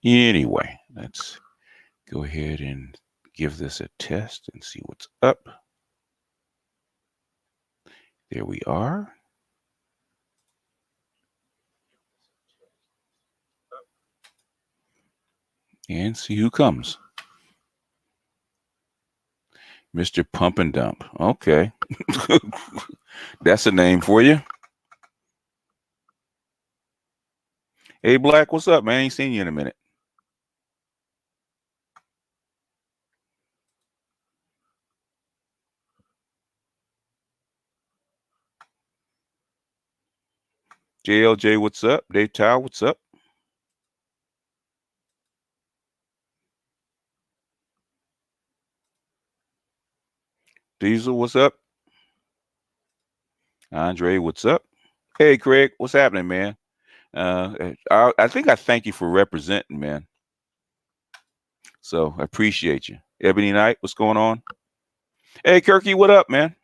Anyway, let's go ahead and give this a test and see what's up. There we are. And see who comes. Mr. Pump and Dump. Okay. That's a name for you. Hey, Black, what's up, man? Ain't seen you in a minute. JLJ, what's up? Dave Tao, what's up? Diesel, what's up? Andre, what's up? Hey, Craig, what's happening, man? I think I thank you for representing, man. So I appreciate you. Ebony Knight, what's going on? Hey, Kirky, what up, man?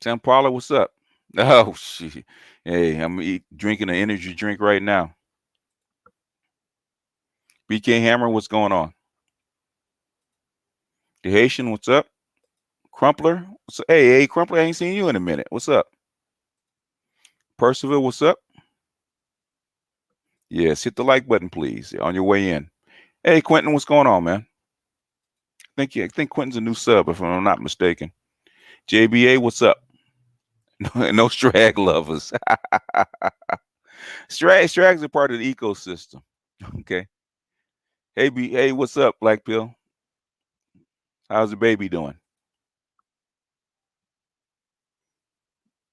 Sam Paula, what's up? Oh, shit. Hey, drinking an energy drink right now. BK Hammer, what's going on? The Haitian, what's up? Crumpler, hey, Crumpler, I ain't seen you in a minute. What's up? Percival, what's up? Yes, hit the like button, please, on your way in. Hey, Quentin, what's going on, man? I think Quentin's a new sub, if I'm not mistaken. JBA, what's up? No strag lovers. Strags are part of the ecosystem. Okay. Hey, what's up, Black Pill? How's the baby doing?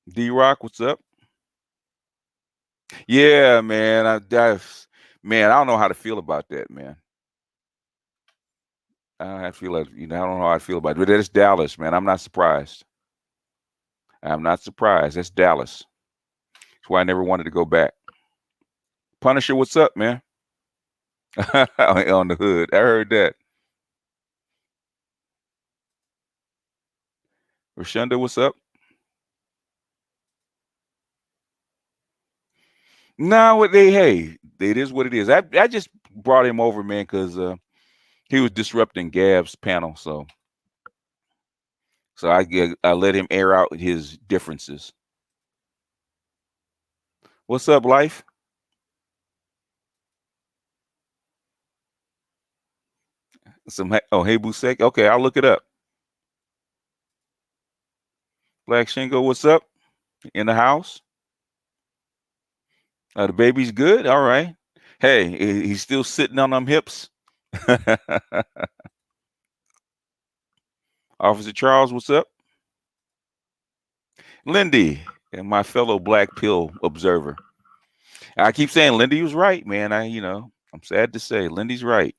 D Rock, what's up? Yeah, man. Man, I don't know how to feel about that, man. I don't have to feel like, I don't know how I feel about it. But that's Dallas, man. I'm not surprised. I'm not surprised. That's Dallas. That's why I never wanted to go back. Punisher, what's up, man? On the hood. I heard that. Rashunda, what's up? No, hey, it is what it is. I just brought him over, man, because he was disrupting Gab's panel. So I let him air out his differences. What's up, life? Hey Busek. Okay, I'll look it up. Black Shingo, what's up? In the house? The baby's good. All right. Hey, he's still sitting on them hips. Officer Charles, what's up? Lindy, and my fellow black pill observer. I keep saying Lindy was right, man. I'm sad to say Lindy's right.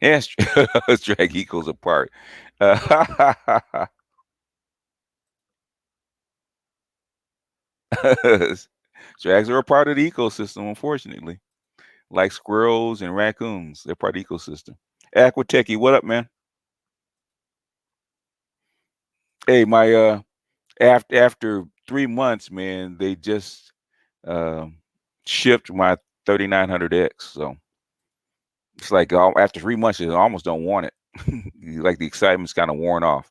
Yeah, drag equals apart. Drags are a part of the ecosystem, unfortunately. Like squirrels and raccoons, they're part of the ecosystem. Aquatechie, what up, man? Hey, my after 3 months, man, they just um shipped my 3900X. So it's like after 3 months, you almost don't want it. Like the excitement's kind of worn off.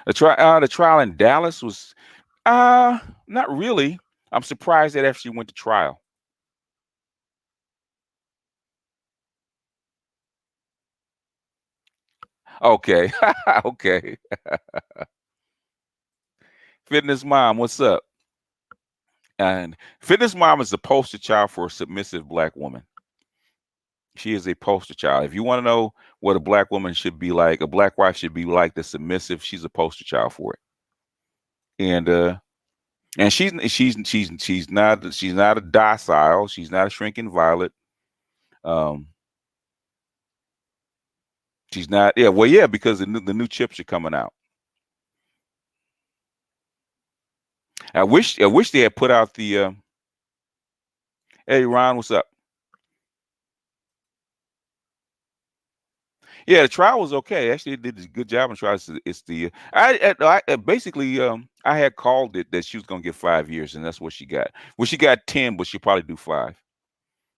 The trial in Dallas was not really. I'm surprised that actually went to trial. Okay. Okay. Fitness Mom, what's up? And Fitness Mom is the poster child for a submissive black woman. She is a poster child. If you want to know what a black woman should be like, a black wife should be like, the submissive, she's a poster child for it. And she's not a docile, she's not a shrinking violet. Um she's not, yeah, well, yeah, because the new chips are coming out. I wish they had put out the hey Ron, what's up? Yeah, the trial was okay. Actually, it did a good job in trial. It's the I basically I had called it that she was gonna get 5 years, and that's what she got. Well, she got 10, but she probably do 5.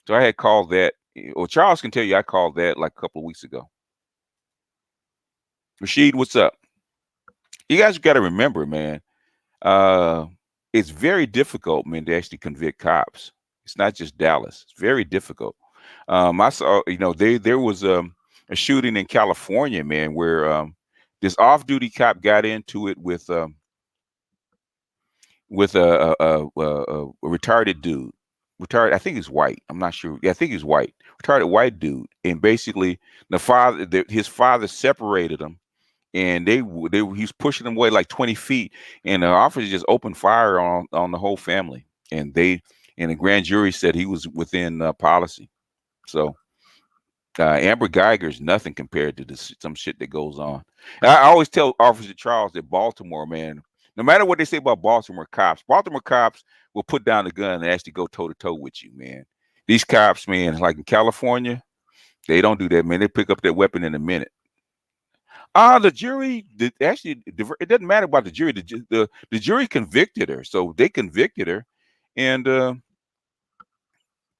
So I had called that. Or Charles can tell you, I called that like a couple of weeks ago. Rashid, what's up? You guys got to remember, man. Uh, it's very difficult, man, to actually convict cops. It's not just Dallas. It's very difficult. I saw, there was a shooting in California, man, where this off-duty cop got into it with a retarded dude. Retarded, I think he's white. I'm not sure. Yeah, I think he's white. Retarded white dude, and basically his father separated him, and he's pushing him away like 20 feet, and the officer just opened fire on the whole family, and the grand jury said he was within policy. So Amber Geiger's nothing compared to some shit that goes on. And I always tell Officer Charles that Baltimore, man, no matter what they say about Baltimore cops will put down the gun and actually go toe to toe with you, man. These cops, man, like in California, they don't do that, man. They pick up that weapon in a minute. The jury, it doesn't matter about the jury. The jury convicted her, so they convicted her, and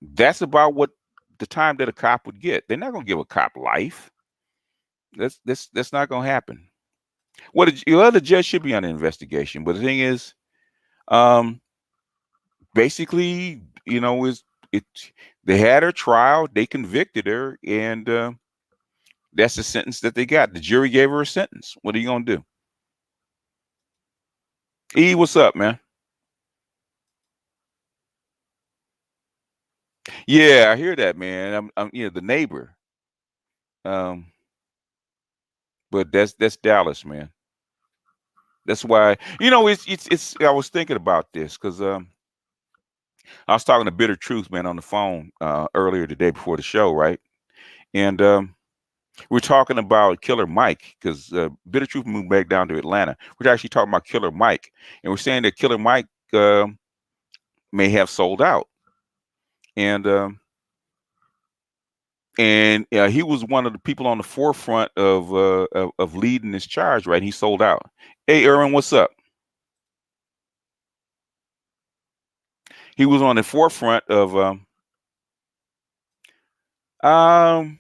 that's about what the time that a cop would get. They're not gonna give a cop life. That's not gonna happen. The judge should be under investigation, but the thing is, um, basically, is it? They had her trial, they convicted her, and that's the sentence that they got. The jury gave her a sentence. What are you gonna do? E, what's up, man? Yeah, I hear that, man. I'm the neighbor. Um, but that's Dallas, man. That's why it's. I was thinking about this because I was talking to Bitter Truth, man, on the phone earlier today before the show, right? And we're talking about Killer Mike because Bitter Truth moved back down to Atlanta. We're actually talking about Killer Mike, and we're saying that Killer Mike may have sold out, and he was one of the people on the forefront of leading this charge, right? He sold out. Hey, Aaron, what's up? He was on the forefront of um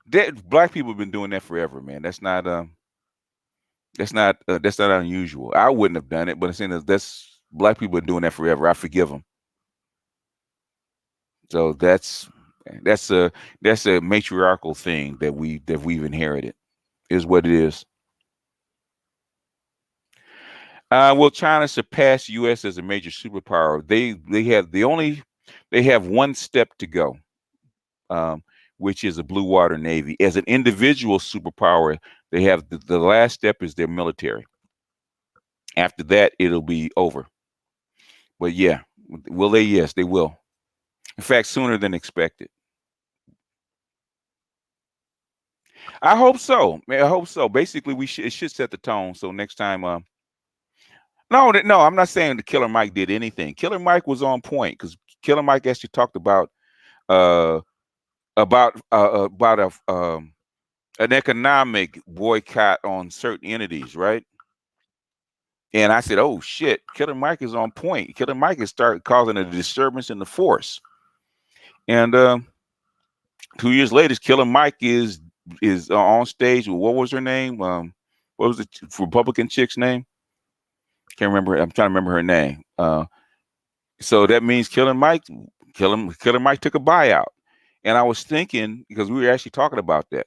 that black people have been doing that forever, man. That's not unusual. I wouldn't have done it, but I'm saying that's black people are doing that forever. I forgive them. So that's a matriarchal thing that we've inherited. Is what it is. Will China surpass U.S. as a major superpower? They have one step to go, um, which is a blue water navy. As an individual superpower, they have the last step is their military. After that, it'll be over. But yeah, will they? Yes, they will. In fact, sooner than expected. I hope so. Man, I hope so. Basically, it should set the tone. So next time, no, I'm not saying the Killer Mike did anything. Killer Mike was on point because Killer Mike actually talked uh about an economic boycott on certain entities, right? And I said, "Oh shit, Killer Mike is on point. Killer Mike has started causing a disturbance in the force." And 2 years later, Killer Mike is on stage. What was her name? What was the Republican chick's name? Can't remember. I'm trying to remember her name. So that means Killer Mike took a buyout. And I was thinking because we were actually talking about that.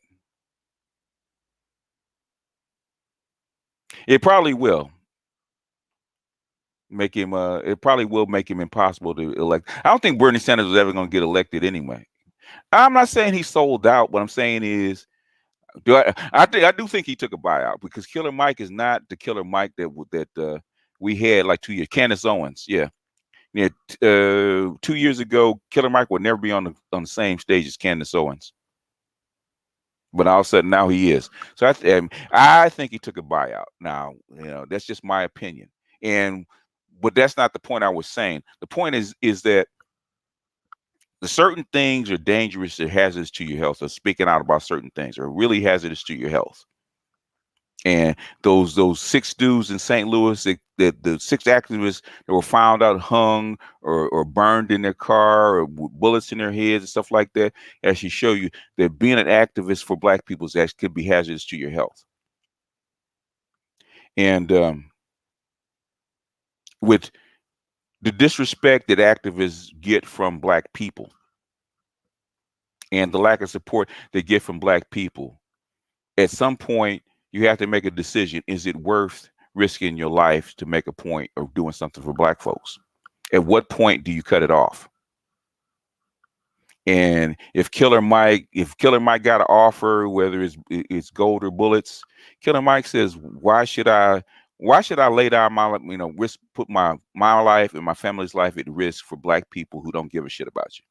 It probably will make him. It probably will make him impossible to elect. I don't think Bernie Sanders was ever going to get elected anyway. I'm not saying he sold out. What I'm saying is, I do think he took a buyout because Killer Mike is not the Killer Mike that we had like 2 years. Candace Owens, yeah. Yeah, 2 years ago, Killer Mike would never be on the same stage as Candace Owens, but all of a sudden now he is. So I think he took a buyout. Now that's just my opinion, but that's not the point I was saying. The point is that certain things are dangerous or hazardous to your health. So speaking out about certain things are really hazardous to your health. And those six dudes in St. Louis, the six activists that were found out hung or burned in their car or with bullets in their heads and stuff like that, actually show you that being an activist for Black people is actually could be hazardous to your health. And with the disrespect that activists get from Black people and the lack of support they get from Black people, at some point you have to make a decision. Is it worth risking your life to make a point of doing something for Black folks? At what point do you cut it off? And if Killer Mike got an offer, whether it's gold or bullets, Killer Mike says, why should I lay down my, risk, put my life and my family's life at risk for Black people who don't give a shit about you?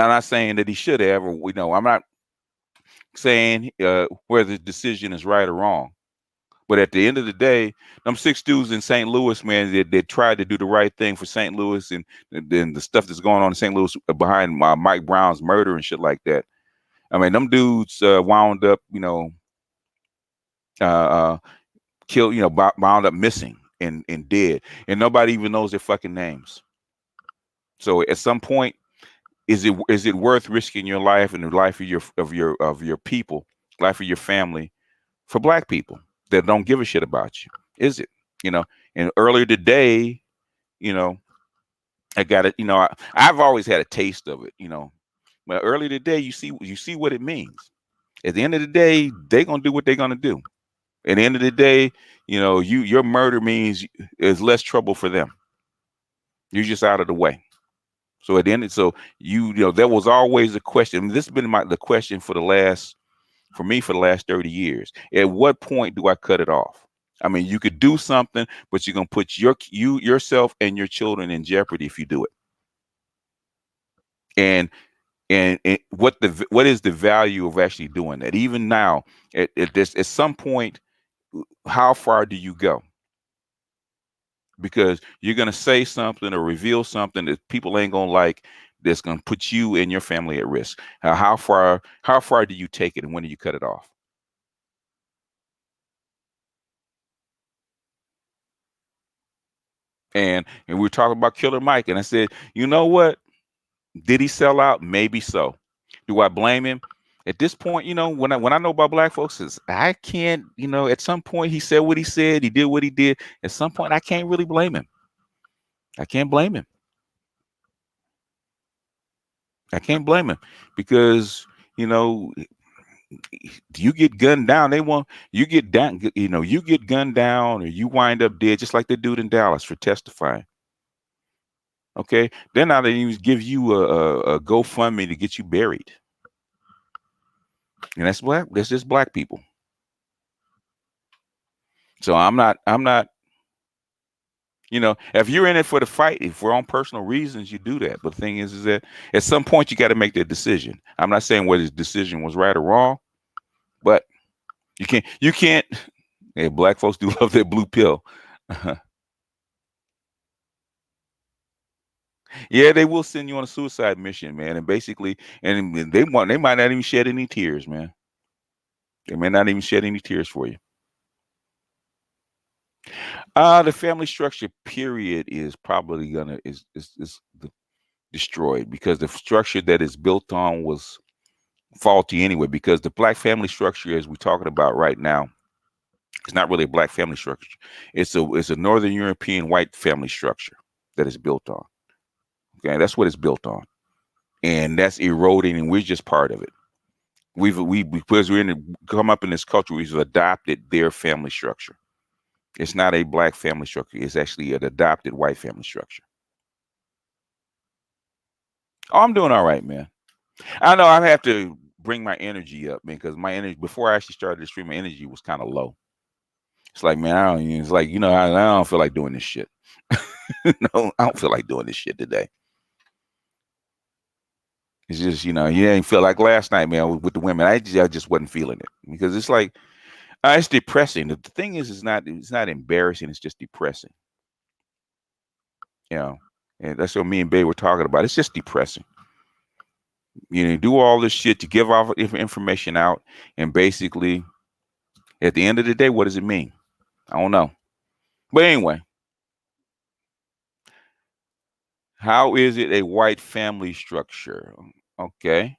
I'm not saying that he should have, or I'm not saying whether the decision is right or wrong. But at the end of the day, them six dudes in St. Louis, man, they tried to do the right thing for St. Louis, and then the stuff that's going on in St. Louis behind Mike Brown's murder and shit like that. I mean, them dudes wound up, uh, uh, killed, wound up missing and dead, and nobody even knows their fucking names. So at some point, is it worth risking your life and the life of your people, life of your family, for Black people that don't give a shit about you? Is it? And earlier today, you know, I got it. I've always had a taste of it. But earlier today, you see what it means. At the end of the day, they're gonna do what they're gonna do. At the end of the day, your murder means is less trouble for them. You're just out of the way. So at the end, there was always a question. I mean, this has been the question for me for the last 30 years. At what point do I cut it off? I mean, you could do something, but you're gonna put yourself and your children in jeopardy if you do it. And what is the value of actually doing that? Even now, at some point, how far do you go? Because you're gonna say something or reveal something that people ain't gonna like. That's gonna put you and your family at risk. How far do you take it, and when do you cut it off? And we were talking about Killer Mike, and I said, you know what? Did he sell out? Maybe so. Do I blame him? At this point, when I know about Black folks, is I can't, at some point he said what he said, he did what he did. At some point, I can't really blame him. I can't blame him. I can't blame him because, you know, you get gunned down. You get down, you get gunned down or you wind up dead, just like the dude in Dallas for testifying. Okay. They're not even give you a GoFundMe to get you buried. And that's just Black people. So I'm not, if you're in it for the fight, if for own personal reasons, you do that. But the thing is that at some point you got to make that decision. I'm not saying whether his decision was right or wrong, but you can't. Hey, Black folks do love that blue pill. Yeah, they will send you on a suicide mission, man. And basically, and they might not even shed any tears, man. They may not even shed any tears for you. The family structure period is probably gonna is destroyed because the structure that is built on was faulty anyway. Because the Black family structure, as we're talking about right now, it's not really a Black family structure. It's a Northern European white family structure that is built on. Okay, that's what it's built on, and that's eroding, and we're just part of it. Because come up in this culture, we've adopted their family structure. It's not a Black family structure. It's actually an adopted white family structure. Oh, I'm doing all right, man. I know I have to bring my energy up, man, because my energy before I actually started the stream, my energy was kind of low. It's like, man, it's like, I don't feel like doing this shit. No, I don't feel like doing this shit today. It's just, you didn't feel like last night, man, with the women. I just wasn't feeling it because it's like, it's depressing. The thing is, it's not embarrassing. It's just depressing. You know, And that's what me and Bay were talking about. It's just depressing. Do all this shit to give off information out, and basically, at the end of the day, what does it mean? I don't know. But anyway, how is it a white family structure? Okay.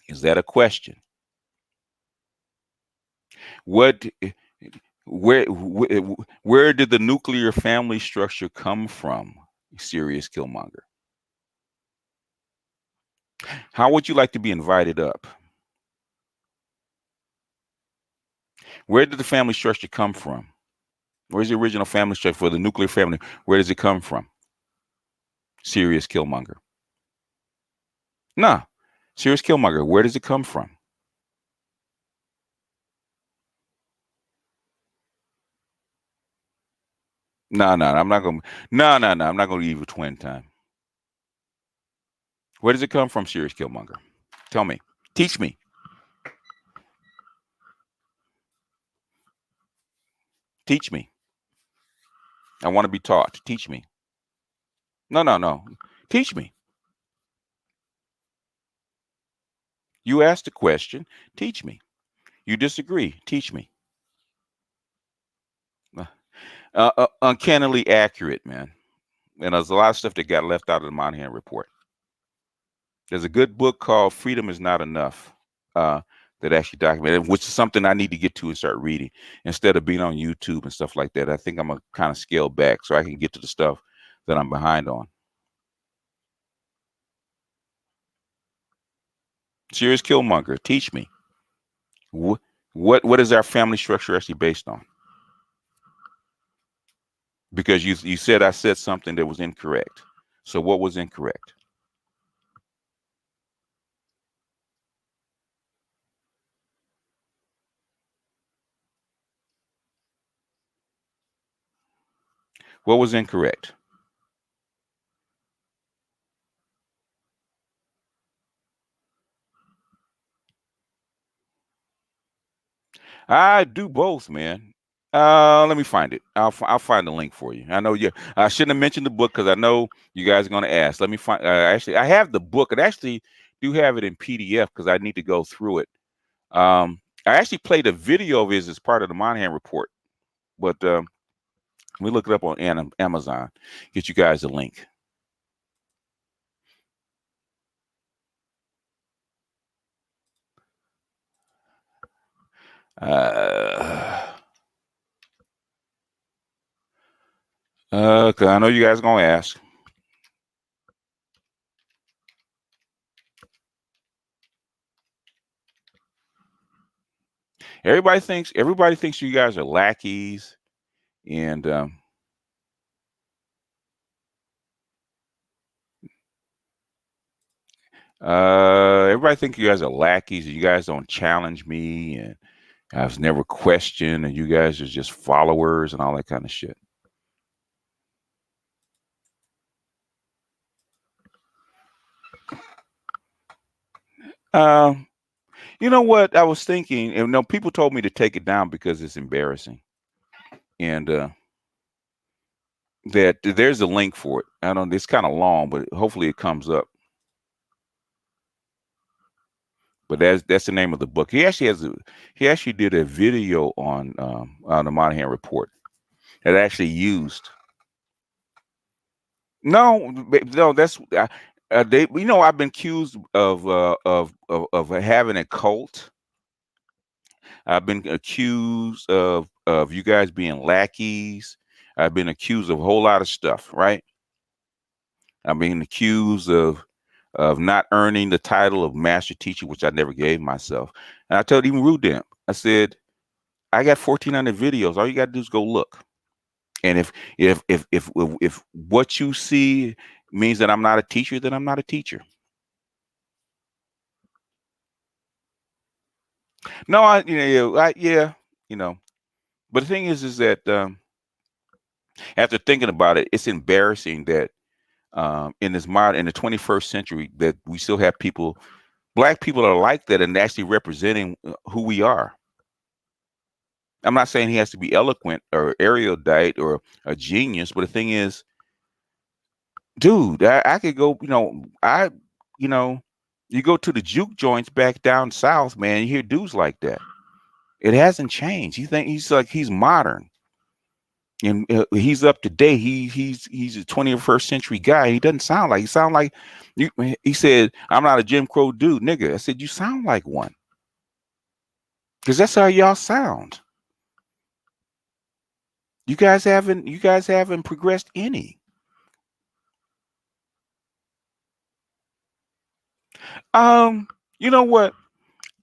Is that a question? What where did the nuclear family structure come from? Serious Killmonger. How would you like to be invited up? Where did the family structure come from? Where's the original family structure for the nuclear family? Where does it come from? Serious Killmonger. Nah. Serious Killmonger. Where does it come from? No, no, I'm not gonna. No, no, no, I'm not gonna give you twin time. Where does it come from, Serious Killmonger? Tell me. Teach me. Teach me. I want to be taught. Teach me. No, no, no. Teach me. You asked a question. Teach me. You disagree. Teach me. Uncannily accurate, man. And there's a lot of stuff that got left out of the Monahan report. There's a good book called Freedom is Not Enough that actually documented, which is something I need to get to and start reading instead of being on YouTube and stuff like that. I think I'm going to kind of scale back so I can get to the stuff that I'm behind on. Serious Killmonger, teach me. What is our family structure actually based on? Because you said I said something that was incorrect. So what was incorrect? What was incorrect? I do both, man. Let me find it. I'll find the link for you. I know you. I shouldn't have mentioned the book because I know you guys are going to ask. Let me find. Actually, I have the book. I actually do have it in PDF because I need to go through it. I actually played a video of his as part of the Monahan report, but we look it up on Amazon. Get you guys a link. Cause I know you guys are gonna ask. Everybody thinks you guys are lackeys, and everybody thinks you guys are lackeys. And you guys don't challenge me, and I was never questioned, and you guys are just followers and all that kind of shit. Um, you know what I was thinking? And no, people told me to take it down because it's embarrassing, and that there's a link for it. I don't. It's kind of long, but hopefully it comes up. But that's the name of the book. He actually did a video on the Monahan report that actually used. No, no, that's they. I've been accused of having a cult. I've been accused of you guys being lackeys. I've been accused of a whole lot of stuff, right? I've been accused of not earning the title of master teacher, which I never gave myself. And I told even Rudimp, I said, I got 1,400 videos. All you got to do is go look. And if what you see means that I'm not a teacher, then I'm not a teacher. No, yeah. But the thing is that after thinking about it, it's embarrassing that in the 21st century, that we still have black people are like that and actually representing who we are. I'm not saying he has to be eloquent or erudite or a genius, but the thing is, dude, I could go, you know, you go to the juke joints back down south, man, you hear dudes like that. It hasn't changed. He's like he's modern and he's up to date. He's a 21st century guy. He sound like you. He said, "I'm not a Jim Crow dude, nigga." I said, "You sound like one, because that's how y'all sound. You guys haven't progressed any." Um, you know what?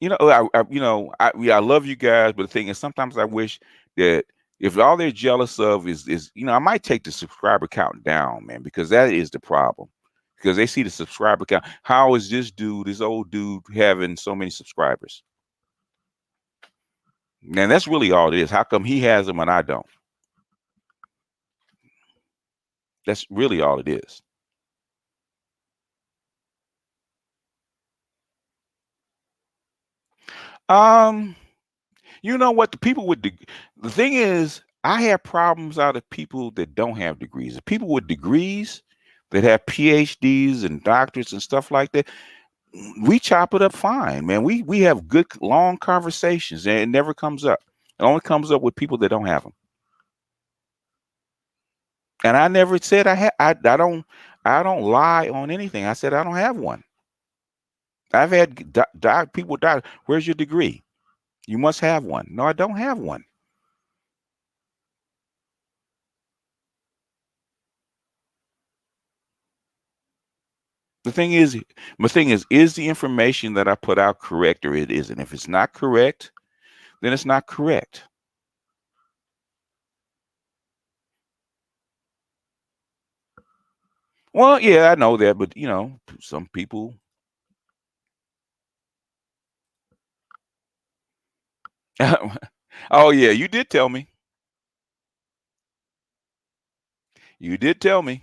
I love you guys, but the thing is, sometimes I wish that if all they're jealous of is, I might take the subscriber count down, man, because that is the problem. Because they see the subscriber count. How is this old dude, having so many subscribers? And that's really all it is. How come he has them and I don't? That's really all it is. Um, you know what? The thing is, I have problems out of people that don't have degrees. The people with degrees that have PhDs and doctorates and stuff like that, we chop it up fine, man. We have good long conversations, and it never comes up. It only comes up with people that don't have them. And I never said I don't lie on anything. I said I don't have one. I've had people die. Where's your degree? You must have one. No, I don't have one. The thing is, is the information that I put out correct or it isn't? If it's not correct, then it's not correct. Well, yeah, I know that, but some people. Oh yeah, you did tell me. You did tell me.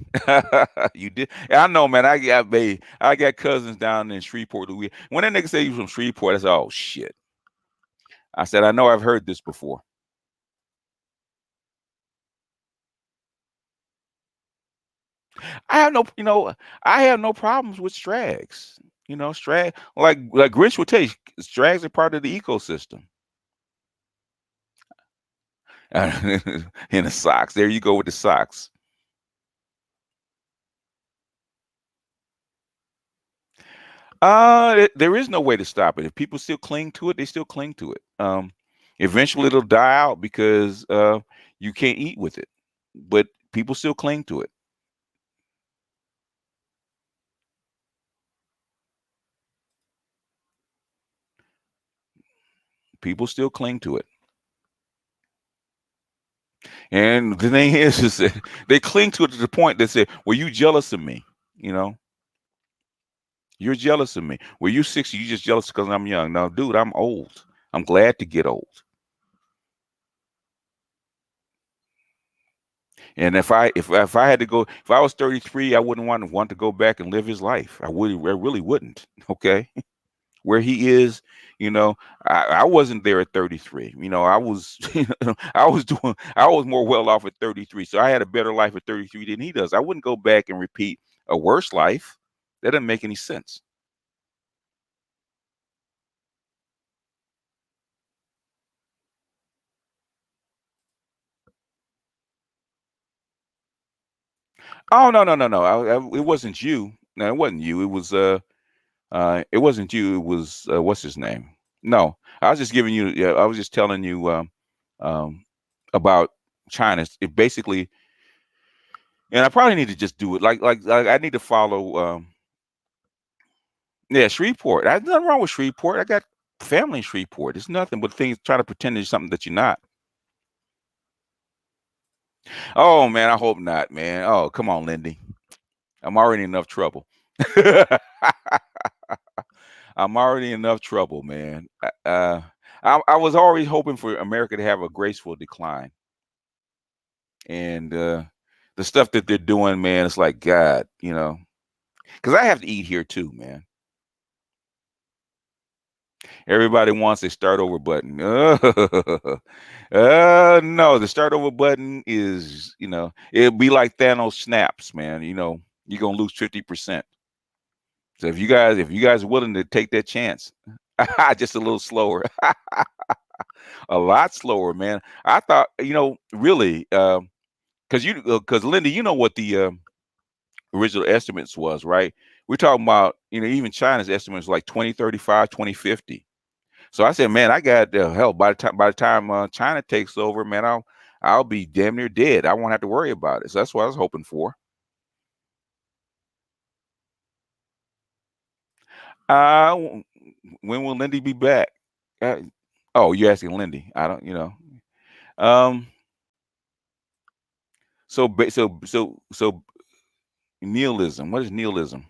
You did. I know, man. I got cousins down in Shreveport. When that nigga said he was from Shreveport, I said, "Oh shit." I said, "I know I've heard this before." I have no, you know, I have no problems with strags. Strag like Grinch would tell you, strags are part of the ecosystem. In the socks. There you go with the socks. There is no way to stop it. If people still cling to it, they still cling to it. Eventually it'll die out because you can't eat with it, but people still cling to it. People still cling to it. And the thing is that they cling to it to the point that say, "Well, you jealous of me? You know, you're jealous of me. Well, you 60, you just jealous because I'm young. No, dude, I'm old. I'm glad to get old. And if I had to go, if I was 33, I wouldn't want to go back and live his life. I really wouldn't. Okay, where he is, you know, I wasn't there at 33. I was, I was more well off at 33. So I had a better life at 33 than he does. I wouldn't go back and repeat a worse life. That doesn't make any sense. Oh no, no, no, no. It wasn't you. No, it wasn't you. It wasn't you. It was what's his name? No, I was just giving you. Yeah, I was just telling you um, about China. It basically, and I probably need to just do it. Like I need to follow. Yeah, Shreveport. There's nothing wrong with Shreveport. I got family in Shreveport. It's nothing but things trying to pretend it's something that you're not. Oh man, I hope not, man. Oh come on, Lindy. I'm already in enough trouble. I'm already in enough trouble, man. I was already hoping for America to have a graceful decline, and the stuff that they're doing, man, it's like God, because I have to eat here too, man. Everybody wants a start over button. No, the start over button is, it'll be like Thanos snaps, man. you're gonna lose 50%. So if you guys are willing to take that chance, just a little slower, a lot slower, man. I thought, really, because Linda, you know what the original estimates was, right? We're talking about, even China's estimates like 2035, 2050. So I said, man, I got hell by the time China takes over, man, I'll be damn near dead. I won't have to worry about it. So that's what I was hoping for. Uh, when will Lindy be back? Uh, oh, you're asking Lindy. I don't. Um. So nihilism. What is nihilism?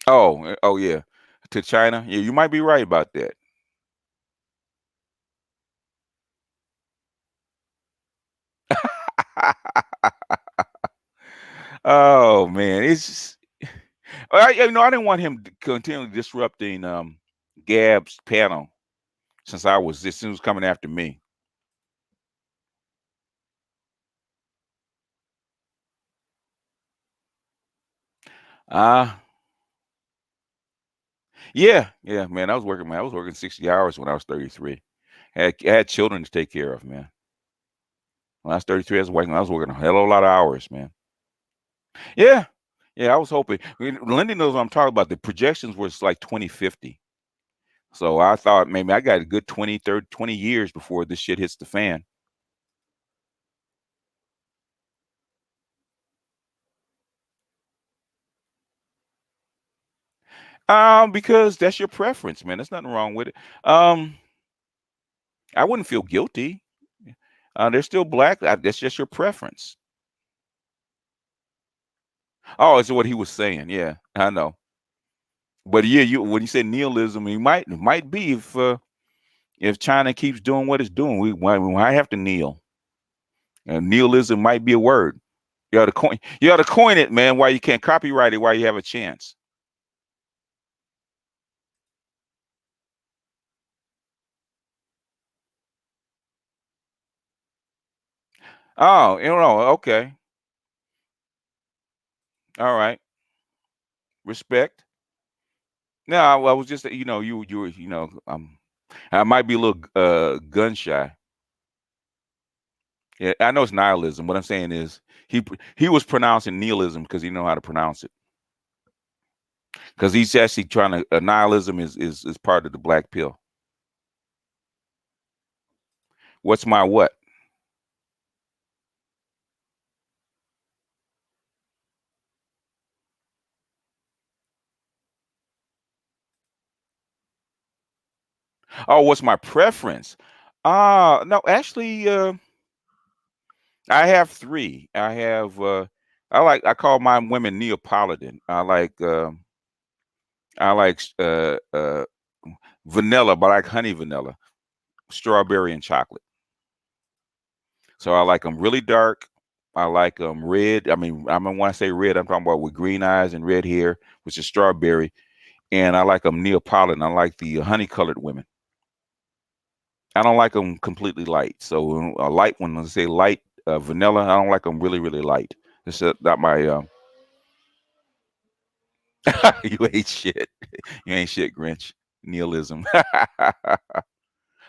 Oh yeah, to China. Yeah, you might be right about that. Oh man, it's just, I didn't want him to continue disrupting Gab's panel since he was coming after me. Uh yeah, man. I was working 60 hours when I was 33. I had children to take care of, man. When I was 33, I was working a hell of a lot of hours, man. Yeah. Yeah, I was hoping. Lindy knows what I'm talking about. The projections was like 2050. So I thought maybe I got a good 20, 30, 20 years before this shit hits the fan. Because that's your preference, man. There's nothing wrong with it. Um, I wouldn't feel guilty. They're still black. That's just your preference. Oh, is what he was saying. Yeah, I know. But yeah, you when you say nihilism, it might be if China keeps doing what it's doing, we might have to kneel. And nihilism might be a word. You ought to coin it, man. Why you can't copyright it? While you have a chance? Oh, okay, all right, respect. No, I was just you were I might be a little gun shy. Yeah, I know it's nihilism. What I'm saying is he was pronouncing nihilism because he know how to pronounce it. Because he's actually trying to nihilism is part of the black pill. What's my what? Oh, what's my preference? No, actually, I have three. I call my women Neapolitan. I like vanilla, but I like honey vanilla, strawberry and chocolate. So I like them really dark. I like them red. I mean, when I say red, I'm talking about with green eyes and red hair, which is strawberry. And I like them Neapolitan. I like the honey colored women. I don't like them completely light. So a light one, let's say light vanilla, I don't like them really, really light. It's not my. You ain't shit. You ain't shit, Grinch. Nihilism.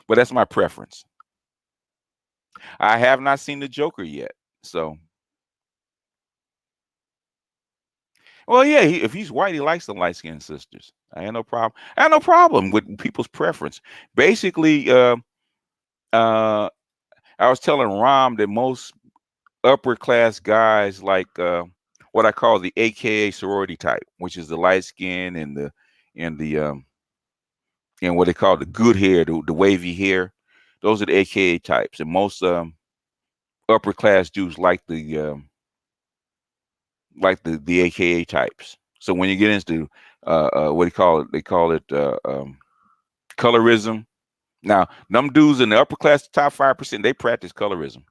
But that's my preference. I have not seen the Joker yet. So, well, yeah, if he's white, he likes the light skinned sisters. I have no problem. I have no problem with people's preference. Basically, uh, I was telling Rom that most upper class guys like what I call the AKA sorority type, which is the light skin and the and what they call the good hair, the wavy hair. Those are the AKA types, and most upper class dudes like the AKA types. So when you get into what do you call it? They call it colorism. Now, them dudes in the upper class, the top 5%, they practice colorism.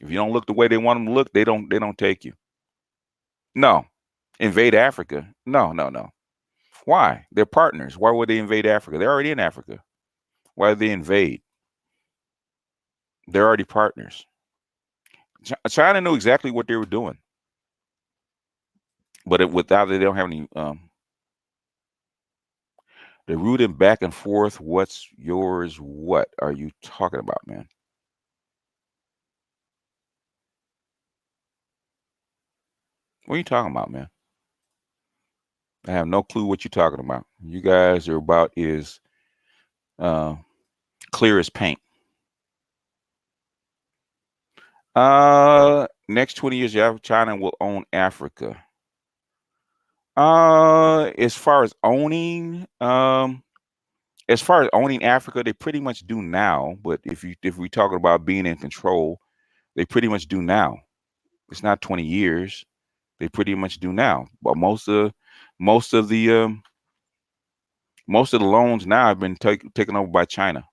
If you don't look the way they want them to look, they don't take you. No, invade Africa. No, no, no. Why? They're partners. Why would they invade Africa? They're already in Africa. Why would they invade? They're already partners. China knew exactly what they were doing, but without it, they don't have any. They're rooting back and forth. What's yours? What are you talking about, man? What are you talking about, man? I have no clue what you're talking about. You guys are about as uh, clear as paint. Next 20 years, China will own Africa. As far as owning, Africa, they pretty much do now. But if we talking about being in control, they pretty much do now. It's not 20 years. They pretty much do now. But most of the most of the loans now have been taken over by China.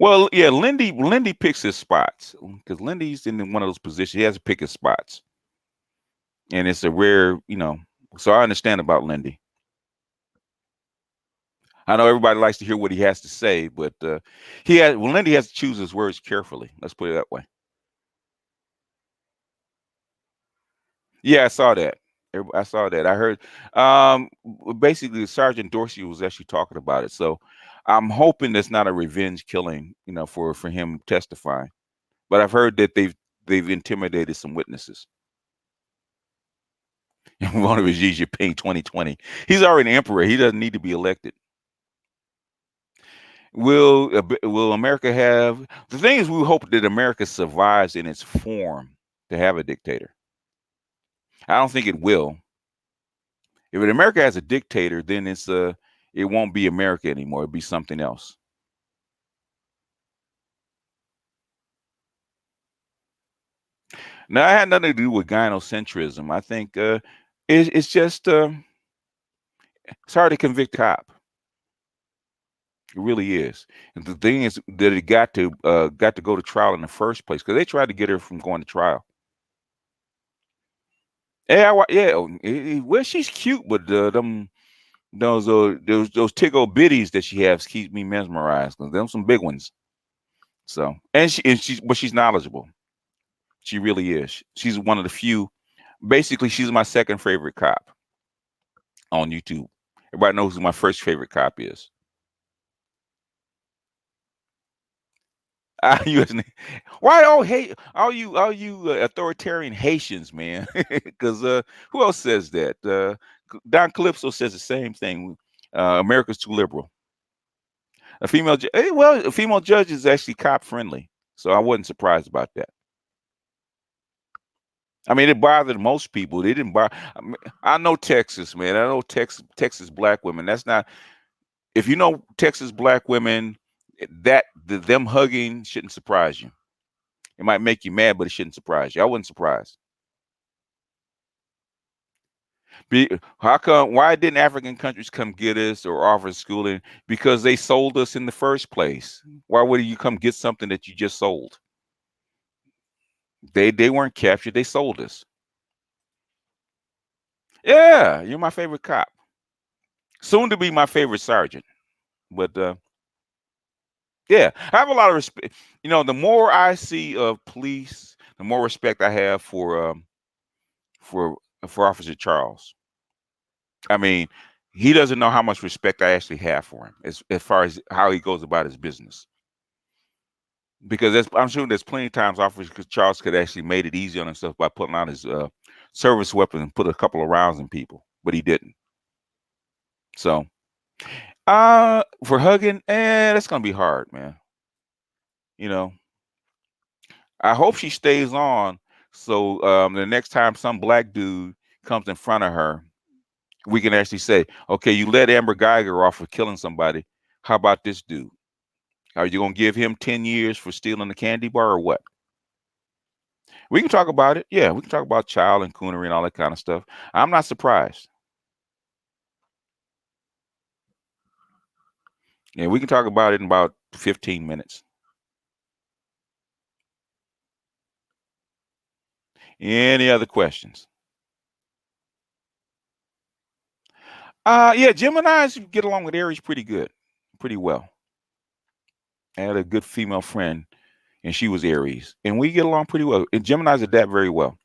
Well, yeah, Lindy picks his spots because Lindy's in one of those positions. He has to pick his spots, and it's a rare, So I understand about Lindy. I know everybody likes to hear what he has to say, but Lindy has to choose his words carefully. Let's put it that way. Yeah, I saw that. I saw that. I heard. Basically, Sergeant Dorsey was actually talking about it. So I'm hoping that's not a revenge killing, for him testifying. But I've heard that they've intimidated some witnesses. One of his Xi Jinping 2020. He's already an emperor. He doesn't need to be elected. Will America have the thing is we hope that America survives in its form to have a dictator. I don't think it will. If America has a dictator, then it won't be America anymore. It'll be something else. Now, I had nothing to do with gynocentrism. I think it's just it's hard to convict a cop. It really is. And the thing is that it got to go to trial in the first place because they tried to get her from going to trial. Yeah, yeah. Well, she's cute, but them those tickle bitties that she has keep me mesmerized. 'Cause them some big ones. So but she's knowledgeable. She really is. She's one of the few. Basically, she's my second favorite cop on YouTube. Everybody knows who my first favorite cop is. US, why all you authoritarian Haitians, man? Because who else says that? Don Calypso says the same thing. America's too liberal. A female judge is actually cop friendly, so I wasn't surprised about that. I mean, it bothered most people. They didn't bother. I know Texas, man. I know Texas black women. That's not. If you know Texas black women, them hugging shouldn't surprise you. It might make you mad, but it shouldn't surprise you. I wasn't surprised. How come? Why didn't African countries come get us or offer schooling? Because they sold us in the first place. Why would you come get something that you just sold? They weren't captured. They sold us. Yeah, you're my favorite cop. Soon to be my favorite sergeant. But yeah, I have a lot of respect. The more I see of police, the more respect I have for Officer Charles. I mean, he doesn't know how much respect I actually have for him as far as how he goes about his business. Because I'm sure there's plenty of times Officer Charles could actually made it easy on himself by putting out his service weapon and put a couple of rounds in people, but he didn't. So, for hugging, that's gonna be hard, man. You know, I hope she stays on. So the next time some black dude comes in front of her, we can actually say, okay, you let Amber Geiger off for killing somebody. How about this dude? Are you gonna give him 10 years for stealing the candy bar or what? We can talk about it. Yeah, we can talk about child and coonery and all that kind of stuff. I'm not surprised. Yeah, we can talk about it in about 15 minutes. Any other questions? Yeah, Gemini's get along with Aries pretty good, pretty well. I had a good female friend, and she was Aries, and we get along pretty well. And Gemini's adapt very well.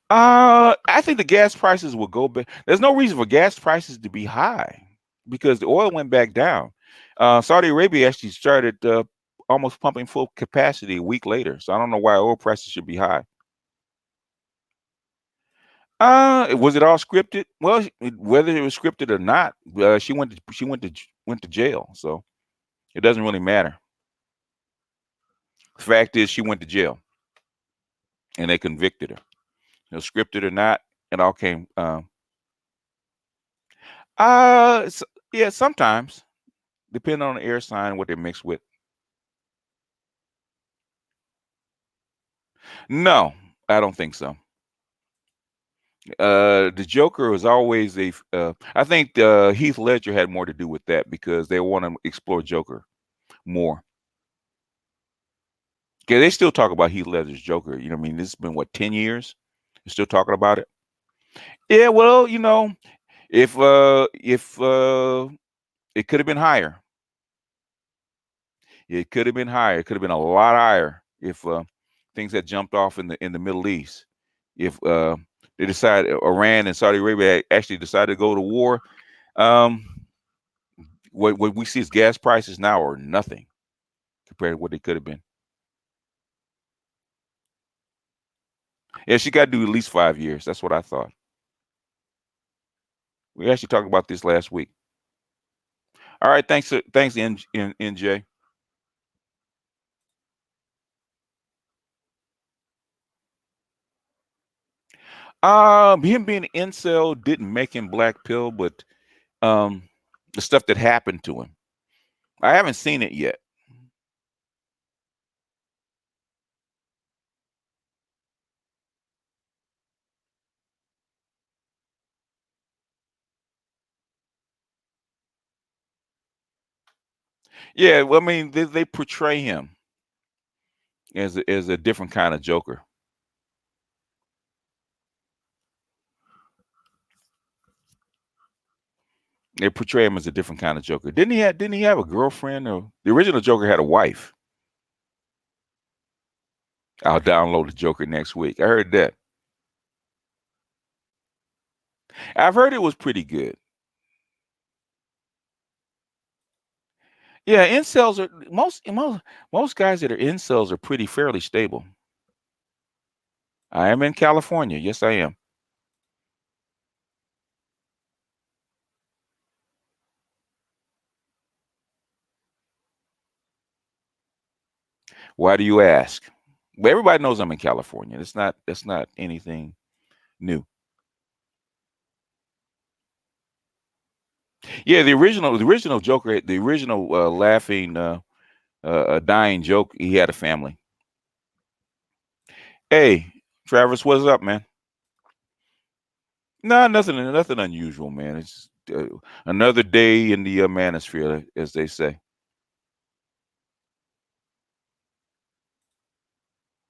I think the gas prices will go back. There's no reason for gas prices to be high because the oil went back down. Saudi Arabia actually started almost pumping full capacity a week later. So I don't know why oil prices should be high. Was it all scripted? Well, whether it was scripted or not, went to jail. So it doesn't really matter. The fact is, she went to jail, and they convicted her. Scripted or not, it all came. S Yeah, sometimes, depending on the air sign and what they're mixed with. No, I don't think so. The Joker was always I think Heath Ledger had more to do with that because they want to explore Joker more. 'Kay, they still talk about Heath Ledger's Joker. You know what I mean? This has been what, 10 years? They're still talking about it. Yeah, well, if it could have been higher. It could have been higher. It could have been a lot higher if things had jumped off in the Middle East. If they decided Iran and Saudi Arabia actually decided to go to war, um, what we see as gas prices now are nothing compared to what they could have been. Yeah, she got to do at least 5 years. That's what I thought. We actually talked about this last week. All right, thanks, NJ. Him being an incel didn't make him black pill, but um, the stuff that happened to him. I haven't seen it yet. Yeah, well, I mean, they portray him as a different kind of Joker. They portray him as a different kind of Joker. Didn't he have a girlfriend? Or the original Joker had a wife. I'll download the Joker next week. I heard that. I've heard it was pretty good. Yeah, incels are most guys that are incels are pretty fairly stable. I am in California. Yes, I am. Why do you ask? Well, everybody knows I'm in California. That's not anything new. Yeah, the original Joker, the original laughing, dying joke. He had a family. Hey, Travis, what's up, man? No, nothing unusual, man. It's another day in the manosphere, as they say.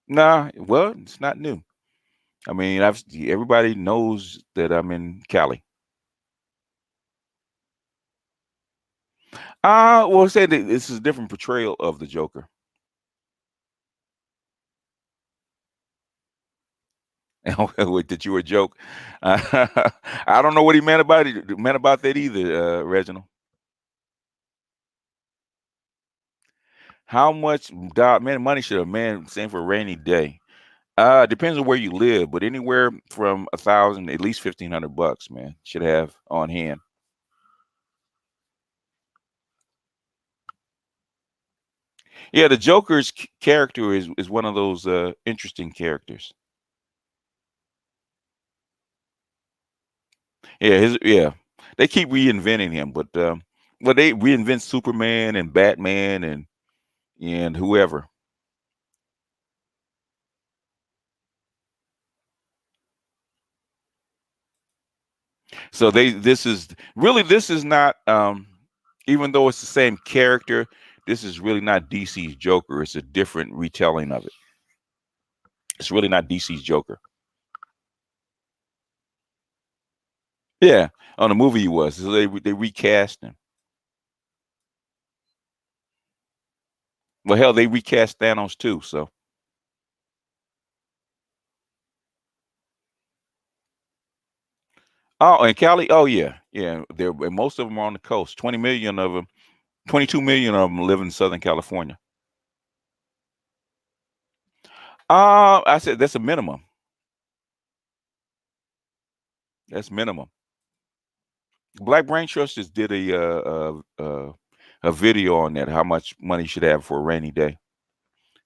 Nah, well, it's not new. I mean, everybody knows that I'm in Cali. Well, say that this is a different portrayal of the Joker. Wait, did you a joke? I don't know what he meant about that either, Reginald. How much money should a man save for a rainy day? Depends on where you live, but anywhere from 1,000, at least 1,500 bucks, man, should have on hand. Yeah, the Joker's character is one of those interesting characters. Yeah. They keep reinventing him, but well, they reinvent Superman and Batman and whoever. So this is not even though it's the same character, this is really not DC's Joker. It's a different retelling of it. It's really not DC's Joker. Yeah, on the movie he was. So they recast him. Well, hell, they recast Thanos too. So, oh, and Cali, oh yeah, yeah. They're and most of them are on the coast. 20 million of them, 22 million of them live in Southern California. I said that's a minimum. That's minimum. Black Brain Trust just did a video on that. How much money you should have for a rainy day?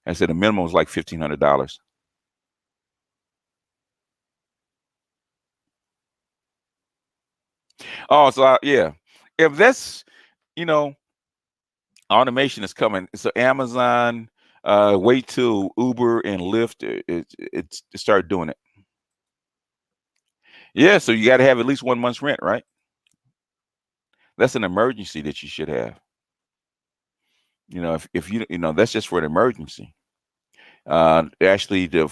I said the minimum is like $1,500. Oh, so yeah, if that's you know automation is coming. So Amazon, wait till Uber and Lyft it's start doing it. Yeah, so you got to have at least 1 month's rent, right? That's an emergency that you should have. If that's just for an emergency. Actually, to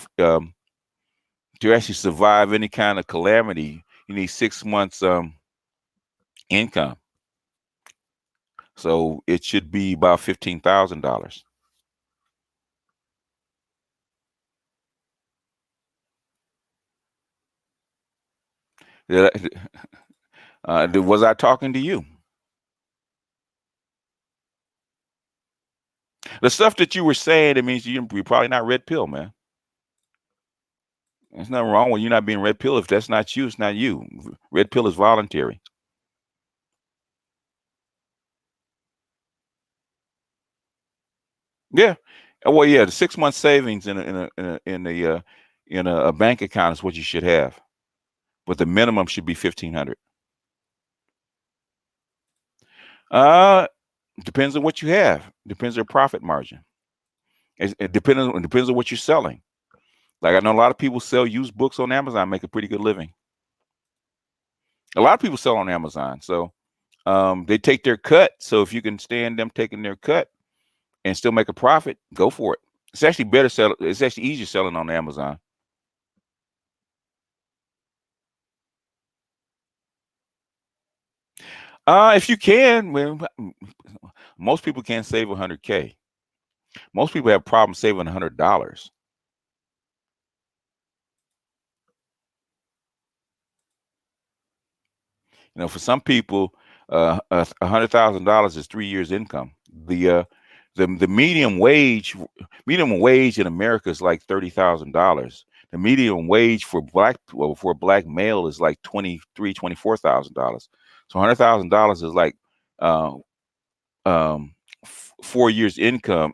actually survive any kind of calamity, you need 6 months income. So it should be about $15,000. Was I talking to you? The stuff that you were saying, it means you're probably not red pill, man. There's nothing wrong with you not being red pill. If that's not you, it's not you. Red pill is voluntary. Yeah. Well, yeah, the 6 month savings in a bank account is what you should have, but the minimum should be 1,500. Uh, depends on what you have. Depends on your profit margin. It depends on what you're selling. Like I know a lot of people sell used books on Amazon, make a pretty good living. A lot of people sell on Amazon, so they take their cut. So if you can stand them taking their cut and still make a profit, go for it. It's actually better sell. It's actually easier selling on Amazon. If you can, well, most people can't save 100K. Most people have problems saving $100. For some people, $100,000 is 3 years' income. The uh, the medium wage in America is like $30,000. The median wage for for a black male is like $24,000. So $100,000 is like uh, 4 years' income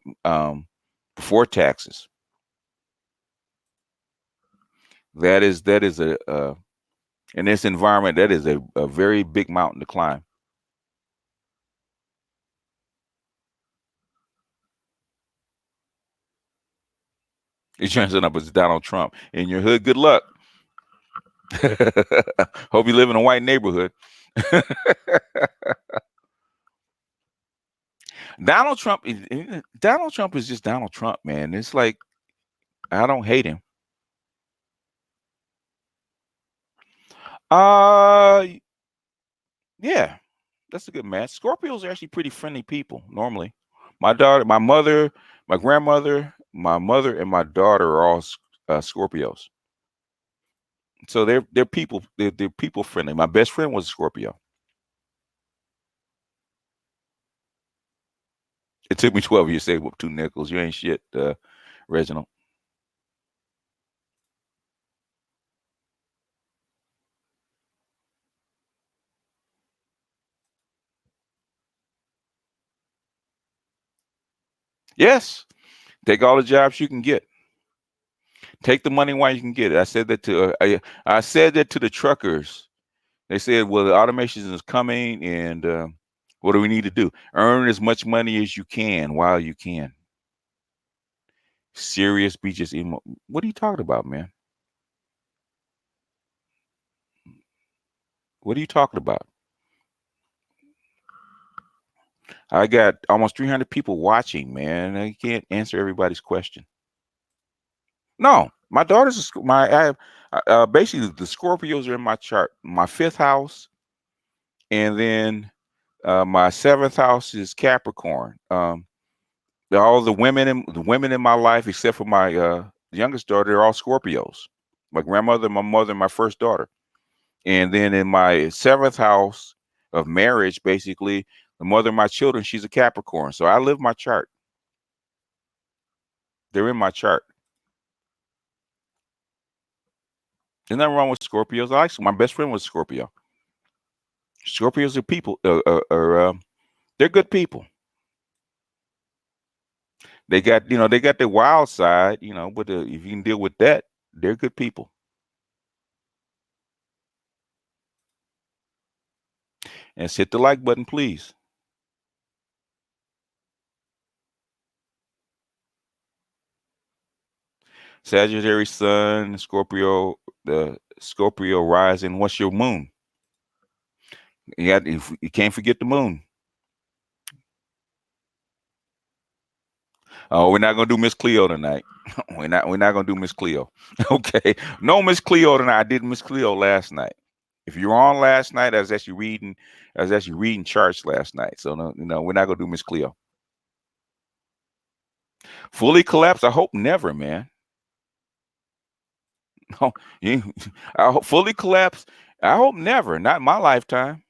before taxes. That is a in this environment that is a very big mountain to climb. You're dressing up as Donald Trump in your hood. Good luck. Hope you live in a white neighborhood. Donald Trump is just Donald Trump, man. It's like I don't hate him. Uh yeah, that's a good match. Scorpios are actually pretty friendly people normally. My daughter, my mother, my grandmother, my mother, and my daughter are all Scorpios. So they're people they're people friendly. My best friend was a Scorpio. It took me 12 years to save up 2 nickels. You ain't shit, Reginald. Yes, take all the jobs you can get. Take the money while you can get it. I said that to the truckers. They said, "Well, the automation is coming, and what do we need to do? Earn as much money as you can while you can." Serious beaches. What are you talking about, man? What are you talking about? I got almost 300 people watching, man. I can't answer everybody's question. No, my daughter's basically the Scorpios are in my chart. My fifth house, and then my seventh house is Capricorn. all the women in my life, except for my youngest daughter, they're all Scorpios. My grandmother, my mother, and my first daughter. And then in my seventh house of marriage, basically, the mother of my children, she's a Capricorn. So I live my chart. They're in my chart. There's nothing wrong with Scorpios. My best friend was Scorpio. Scorpios are people. They're good people. They got the wild side, but if you can deal with that, they're good people. And hit the like button, please. Sagittarius Sun, Scorpio, the Scorpio rising. What's your moon? You can't forget the moon. Oh, we're not gonna do Miss Cleo tonight. We're not gonna do Miss Cleo. Okay. No Miss Cleo tonight. I did Miss Cleo last night. If you were on last night, I was actually reading charts last night. So no, we're not gonna do Miss Cleo. Fully collapse? I hope never, man. No, fully collapse. I hope never. Not in my lifetime.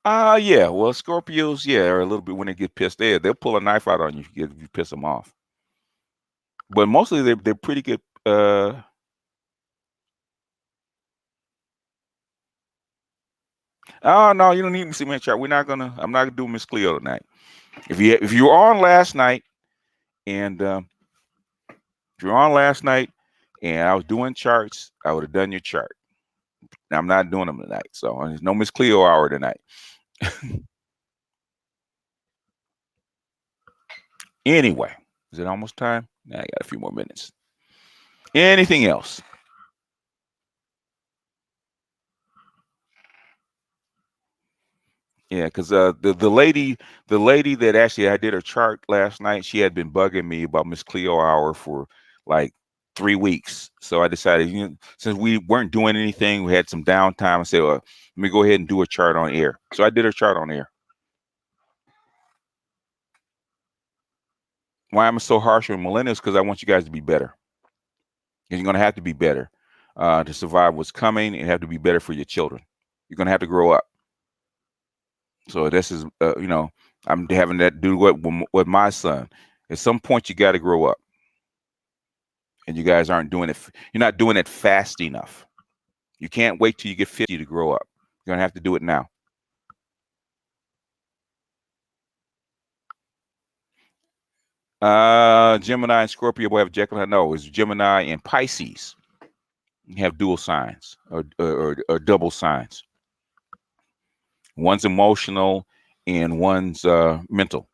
Yeah. Well, Scorpios, yeah, are a little bit when they get pissed. They'll pull a knife out on you if you piss them off. But mostly they're pretty good. Oh no, you don't need to see my chart. I'm not gonna do Miss Cleo tonight. If you were on last night and if you're on last night and I was doing charts, I would have done your chart. Now, I'm not doing them tonight, so there's no Miss Cleo hour tonight. Anyway, is it almost time? Nah, I got a few more minutes. Anything else? Yeah, because the lady that actually I did her chart last night, she had been bugging me about Miss Cleo hour for like 3 weeks. So I decided, since we weren't doing anything, we had some downtime. I said, well, let me go ahead and do a chart on air. So I did her chart on air. Why am I so harsh on millennials? Because I want you guys to be better. And you're going to have to be better to survive what's coming, and have to be better for your children. You're going to have to grow up. So this is, I'm having that do with my son. At some point, you got to grow up, and you guys aren't doing it. You're not doing it fast enough. You can't wait till you get 50 to grow up. You're gonna have to do it now. Gemini and Scorpio will have Jekyll. No, it's Gemini and Pisces. You have dual signs or double signs. One's emotional and one's mental.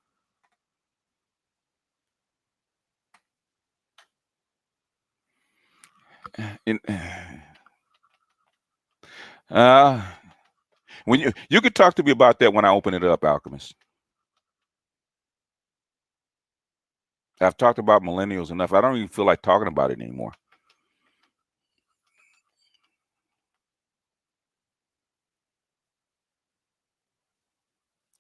And, uh, when you could talk to me about that when I open it up, Alchemist. I've talked about millennials enough. I don't even feel like talking about it anymore.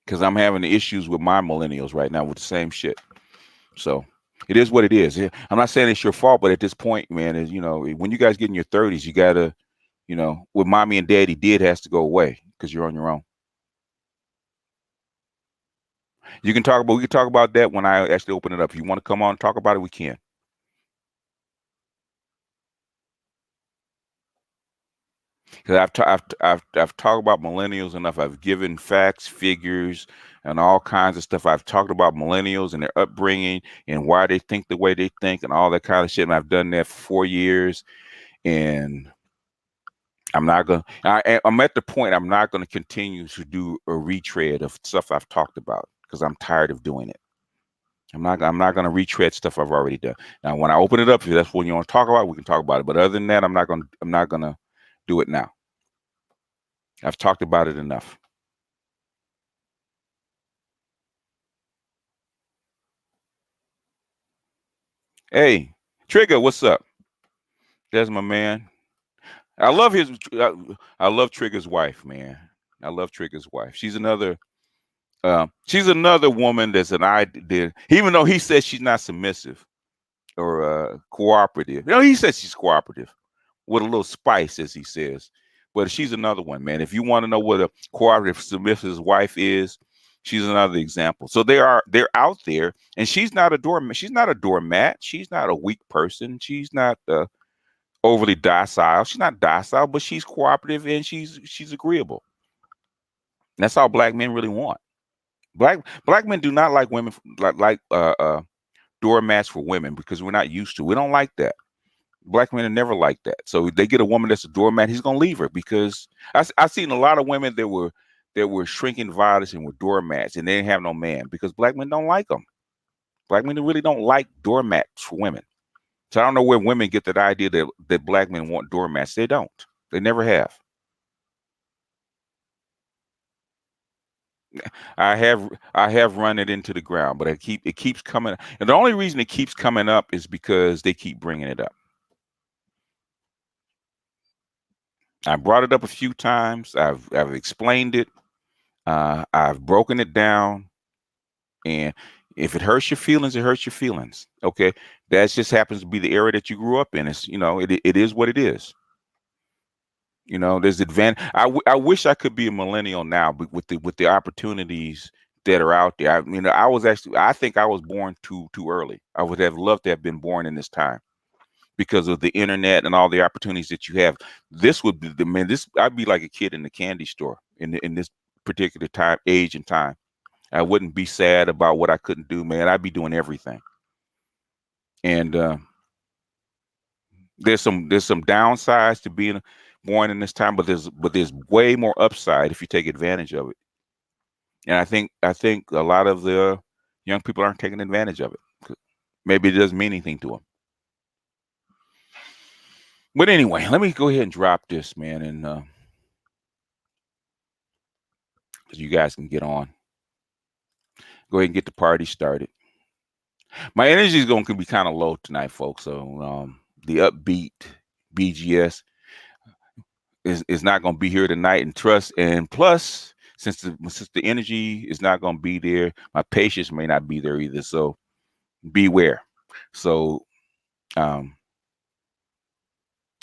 Because I'm having issues with my millennials right now with the same shit. So it is what it is. I'm not saying it's your fault, but at this point, man, is when you guys get in your 30s, you gotta, what mommy and daddy did has to go away because you're on your own. We can talk about that when I actually open it up. If you want to come on and talk about it, we can. Because I've talked about millennials enough. I've given facts, figures, and all kinds of stuff. I've talked about millennials and their upbringing and why they think the way they think and all that kind of shit. And I've done that for 4 years. And I'm at the point I'm not gonna continue to do a retread of stuff I've talked about because I'm tired of doing it. I'm not gonna retread stuff I've already done. Now, when I open it up, if that's what you want to talk about, we can talk about it. But other than that, I'm not gonna do it now. I've talked about it enough. Hey, Trigger, what's up? There's my man. I love his. I love Trigger's wife, man. I love Trigger's wife. She's another woman that's an idea. Even though he says she's not submissive or cooperative, he says she's cooperative with a little spice, as he says. But she's another one, man. If you want to know what a cooperative submissive wife is, she's another example. So they're out there, and she's not a doormat. She's not a doormat. She's not a weak person. She's not overly docile. She's not docile, but she's cooperative and she's agreeable. And that's all black men really want. Black men do not like women like doormats for women because we're not used to. We don't like that. Black men are never like that. So they get a woman that's a doormat, he's gonna leave her because I seen a lot of women that were shrinking violets and were doormats and they didn't have no man because black men don't like them. Black men really don't like doormats for women. So I don't know where women get that idea that black men want doormats. They don't. They never have. I have run it into the ground, but it keeps coming. And the only reason it keeps coming up is because they keep bringing it up. I brought it up a few times. I've explained it. I've broken it down, and if it hurts your feelings, it hurts your feelings. Okay, that just happens to be the era that you grew up in. It's it is what it is. There's advantage. I wish I could be a millennial now, but with the opportunities that are out there. I think I was born too early. I would have loved to have been born in this time because of the internet and all the opportunities that you have. This would be I'd be like a kid in the candy store in this particular age and time. I wouldn't be sad about what I couldn't do, man. I'd be doing everything. And there's some downsides to being born in this time, but there's way more upside if you take advantage of it. And I think a lot of the young people aren't taking advantage of it. Maybe it doesn't mean anything to them. But anyway, let me go ahead and drop this, man, and you guys can get on. Go ahead and get the party started. My energy is going to be kind of low tonight, folks. So the upbeat BGS is not going to be here tonight, and plus, since the energy is not going to be there, my patience may not be there either. So beware. So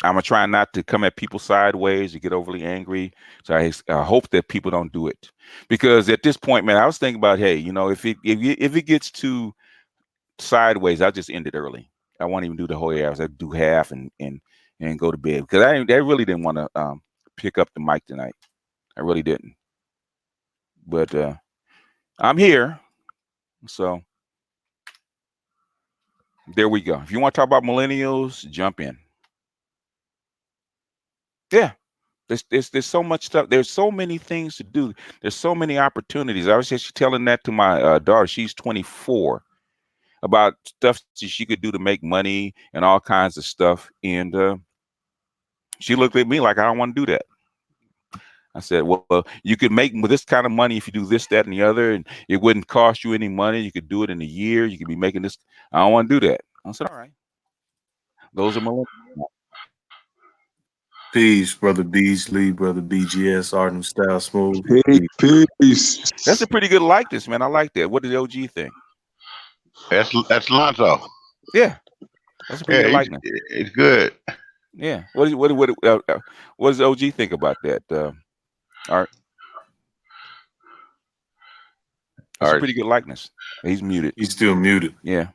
I'm gonna try not to come at people sideways or get overly angry. So I hope that people don't do it, because at this point, man, I was thinking about, hey, if it gets too sideways, I'll just end it early. I won't even do the whole hours. I do half and go to bed, because I really didn't want to pick up the mic tonight. I really didn't. But I'm here, so there we go. If you want to talk about millennials, jump in. Yeah. There's so much stuff. There's so many things to do. There's so many opportunities. I was just telling that to my daughter. She's 24, about stuff she could do to make money and all kinds of stuff. And she looked at me like, I don't want to do that. I said, well, you could make this kind of money if you do this, that, and the other, and it wouldn't cost you any money. You could do it in a year. You could be making this. I don't want to do that. I said, all right. Those are millennials. Peace, brother Beasley, brother BGS, Art Style Smooth. Peace. That's a pretty good likeness, man. I like that. What did OG think? That's Lonzo. Yeah, that's a pretty good likeness. It's good. Yeah. What does OG think about that? Art. That's a pretty good likeness. He's muted. He's still muted. Yeah.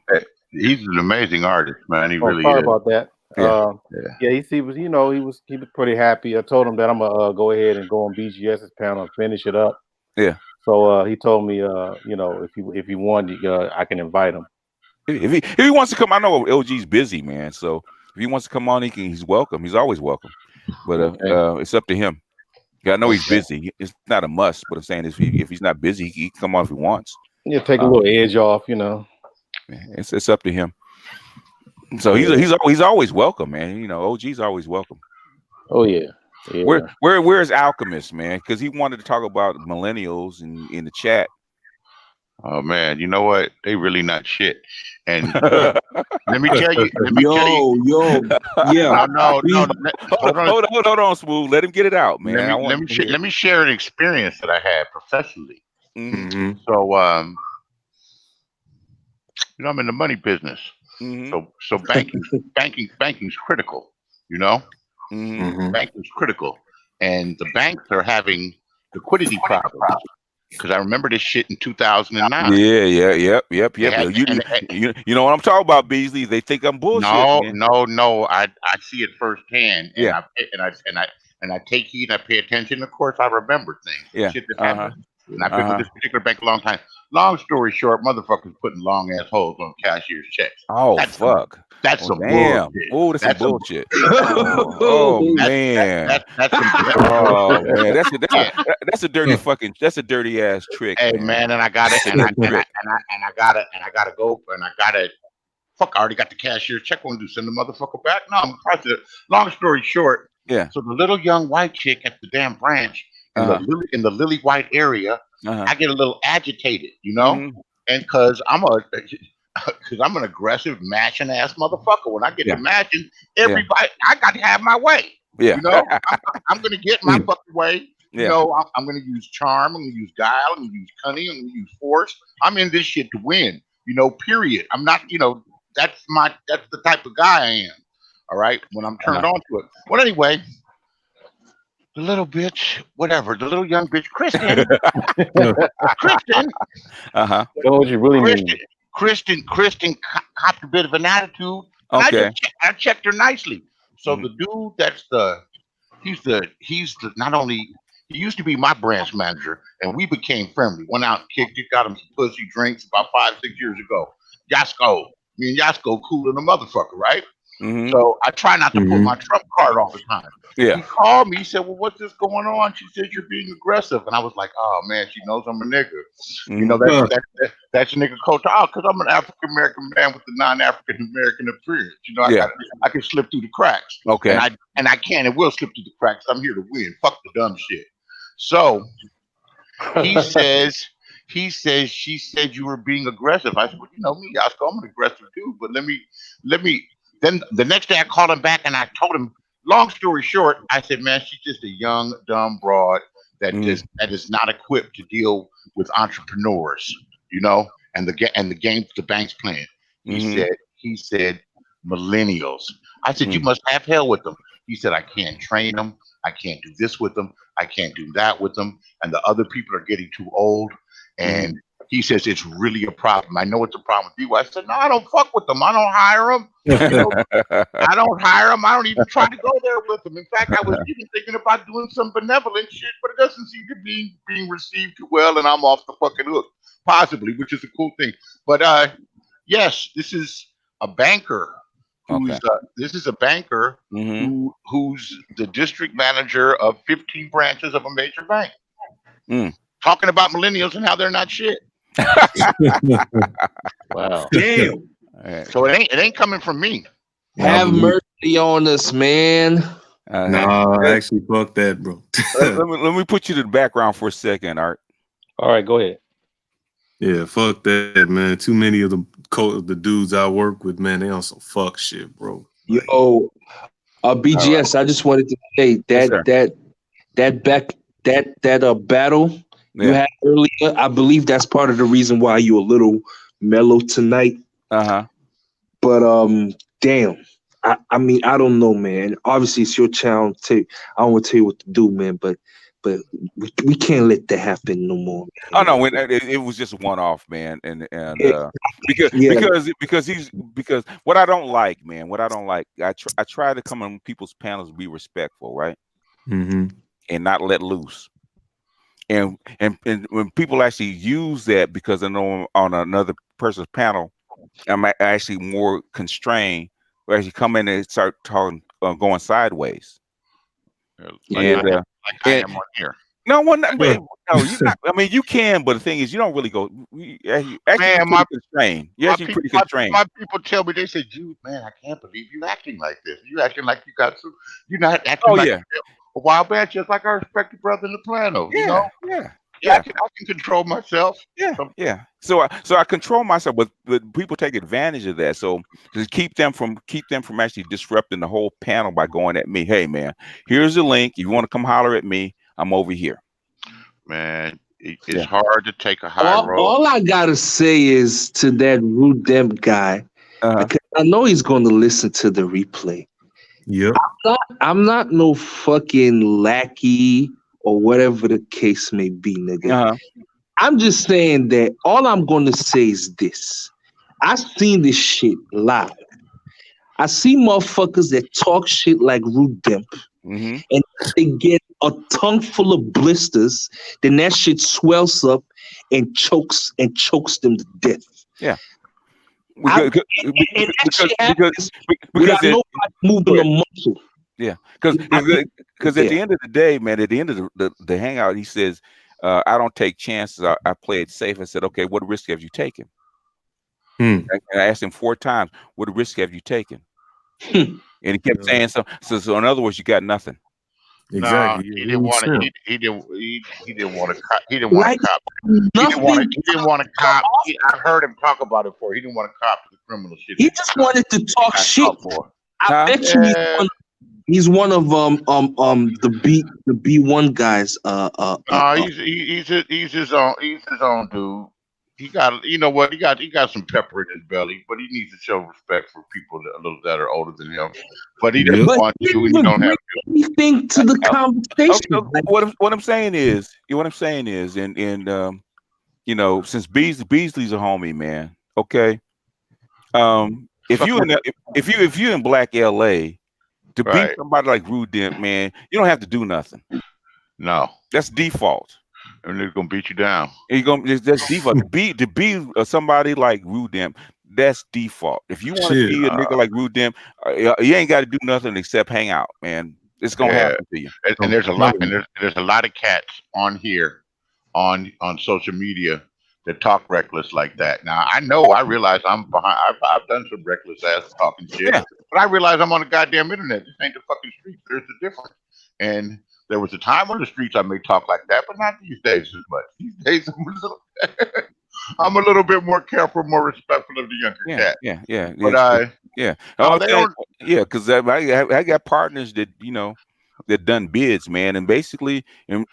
He's an amazing artist, man. He really sorry is. about that. Yeah. He was pretty happy. I told him that I'm gonna go ahead and go on BGS's panel and finish it up. Yeah. So he told me, if he wanted, I can invite him. If he wants to come, I know LG's busy, man. So if he wants to come on, he's welcome. He's always welcome. But it's up to him. I know he's busy. It's not a must, but I'm saying if he's not busy, he can come on if he wants. Yeah, take a little edge off, It's up to him. So he's always welcome, man. OG's always welcome. Oh yeah. Where's Alchemist, man? Because he wanted to talk about millennials in the chat. Oh man, you know what? They really not shit. And let me tell you. Let me tell you. Yo, yeah. No, no, no. Hold on. hold on, Smooth. Let him get it out, man. I want to hear. Let me share an experience that I had professionally. Mm-hmm. Mm-hmm. So I'm in the money business. Mm-hmm. So banking's critical. You know, Mm-hmm. Mm-hmm. banking's critical, and the banks are having liquidity problems. Because I remember this shit in 2009. Yeah, yep. They had You know what I'm talking about, Beasley? They think I'm bullshit, no, man. no. I see it firsthand, and Yeah, I take heed. I pay attention. Of course, I remember things, yeah. shit that Uh-huh. happened. And I've been with this particular bank a long time. Long story short, motherfuckers putting long ass holes on cashier's checks. Oh That's some fuck. that's Oh some damn. bullshit. Oh, that's some That's some bullshit. Oh man. that's some Oh man. yeah. That's a dirty fucking. That's a dirty ass trick, Hey man. man, and I gotta That's a and I dirty and I trick. and I and I gotta and I gotta go and I gotta fuck. I already got the cashier's check. Want to do send the motherfucker back? No, I'm processing it. Long story short, Yeah. so the little young white chick at the damn branch Uh-huh. in the lily white area, Uh-huh. I get a little agitated, Mm-hmm. and because I'm an aggressive mashing ass motherfucker. When I get to Yeah. mashing, Yeah. everybody, I got to have my way. Yeah. I'm gonna get my fucking way. Yeah. I'm gonna use charm. I'm gonna use guile. I'm gonna use cunning. I'm gonna use force. I'm in this shit to win. Period. I'm not. That's the type of guy I am. All right. When I'm turned Uh-huh. on to it. Well, anyway, the little bitch, whatever, the little young bitch, Kristen, Kristen, Uh-huh. You know what you really Kristen, mean. Kristen copped a bit of an attitude, and Okay. I checked her nicely. So Mhm. the dude he's the not only he used to be my branch manager, and we became friendly. Went out and kicked it, got him some pussy drinks about 5, 6 years ago. Yasko, me and Yasko cool in a motherfucker, right? Mhm. So I try not to pull Mm-hmm. my trump card all the time. Yeah. He called me. He said, "Well, what's this going on?" She said, "You're being aggressive," and I was like, "Oh man, she knows I'm a nigga." Mhm. That's a nigga culture. Oh, because I'm an African American man with a non-African American appearance. Yeah. I can slip through the cracks, Okay. and I can and will slip through the cracks. I'm here to win. Fuck the dumb shit. So he says. She said you were being aggressive. I said, well, you know me, Yasko, I'm an aggressive dude, but let me. Then the next day I called him back and I told him. Long story short, I said, man, she's just a young, dumb broad Mhm. that is not equipped to deal with entrepreneurs, and the games the bank's playing. He Mhm. said, he said, millennials. I said, you Mm. must have hell with them. He said, I can't train them. I can't do this with them. I can't do that with them. And the other people are getting too old. Mhm. And he says it's really a problem. I know it's a problem with you. I said, no, I don't fuck with them. I don't hire them. You know, I don't hire them. I don't even try to go there with them. In fact, I was even thinking about doing some benevolent shit, but it doesn't seem to be being received too well, and I'm off the fucking hook, possibly, which is a cool thing. But yes, this is a banker Okay. Mhm. who's the district manager of 15 branches of a major bank, Mm. talking about millennials and how they're not shit. Wow. Damn. Alright. So it ain't coming from me. Have mercy on us, man. Nah, actually, fuck that, bro. Let me put you to the background for a second, Art. All right, go ahead. Yeah, fuck that, man. Too many of the dudes I work with, man, they on some fuck shit, bro. Like, Yo, BGS, I just wanted to say Yes, sir. that battle you Yeah. had earlier, I believe that's part of the reason why you a little mellow tonight. Uh-huh. But damn. I mean, I don't know, man. Obviously, it's your channel. I don't want to tell you what to do, man. But we can't let that happen no more. Oh Man. no, it was just one off, man, and Yeah, because what I don't like, man, I try to come on people's panels, be respectful, right, mm-hmm. and not let loose. And when people actually use that, because I know on another person's panel, I'm actually more constrained, or actually come in and start talking, going sideways, Like yeah. and I and am on here. no one, no, you not. I mean, you can, but the thing is, you don't really go. Actually, you're Man, pretty constrained. You're actually pretty constrained. my people tell me, they say, Jude, man, I can't believe you acting like this. You acting like you got you're not acting Oh like yeah, a wild man, just like our respected brother in the plano, yeah, yeah. Yeah, I can control myself. Yeah. So I control myself, but people take advantage of that. So to keep them from actually disrupting the whole panel by going at me. Hey man, here's the link. If you want to come holler at me, I'm over here. Man, it's Yeah. hard to take a high road. All I gotta say is to that Rude Demp guy, because I know he's gonna listen to the replay. Yep. I'm not no fucking lackey or whatever the case may be, nigga. I'm just saying that all I'm gonna say is this. I seen this shit live. I see motherfuckers that talk shit like Rude Demp, and they get a tongue full of blisters, then that shit swells up and chokes them to death. Yeah. And that shit happens without nobody moving a muscle. Yeah, because at the end of the day, man, at the end of the hangout, he says, "I don't take chances. I play it safe." I said, "Okay, what risk have you taken?" And I asked him 4 times, "What risk have you taken?" And he kept saying so. So in other words, you got nothing. Exactly. No, he didn't want to. He didn't want to. He didn't want to cop. He didn't want to cop. I've heard him talk about it before. He didn't want to cop the criminal shit. He just wanted to talk shit. I bet you he's one of the B1 guys. He's his own dude. He got, you know what? He got some pepper in his belly, but he needs to show respect for people that are older than him. But he doesn't want to. He don't have anything to the conversation. Okay, what I'm saying is, and you know, since Beasley's a homie, man. Okay, if you in Black LA, to beat somebody like Rude Demp, man, you don't have to do nothing. No, that's default. And they're gonna beat you down. That's default. To be somebody like Rude Demp, that's default. If you want to be a nigga like Rude Demp, you ain't got to do nothing except hang out, man. It's gonna happen to you. And there's a lot, there's a lot of cats on here, on social media that talk reckless like that. Now I realize I'm behind. I've done some reckless ass talking shit, but I realize I'm on the goddamn internet. This ain't the fucking streets. There's a difference. And there was a time on the streets I may talk like that, but not these days as much. These days I'm a little bit more careful, more respectful of the younger cat. But because I got partners that that done bids, man, and basically, and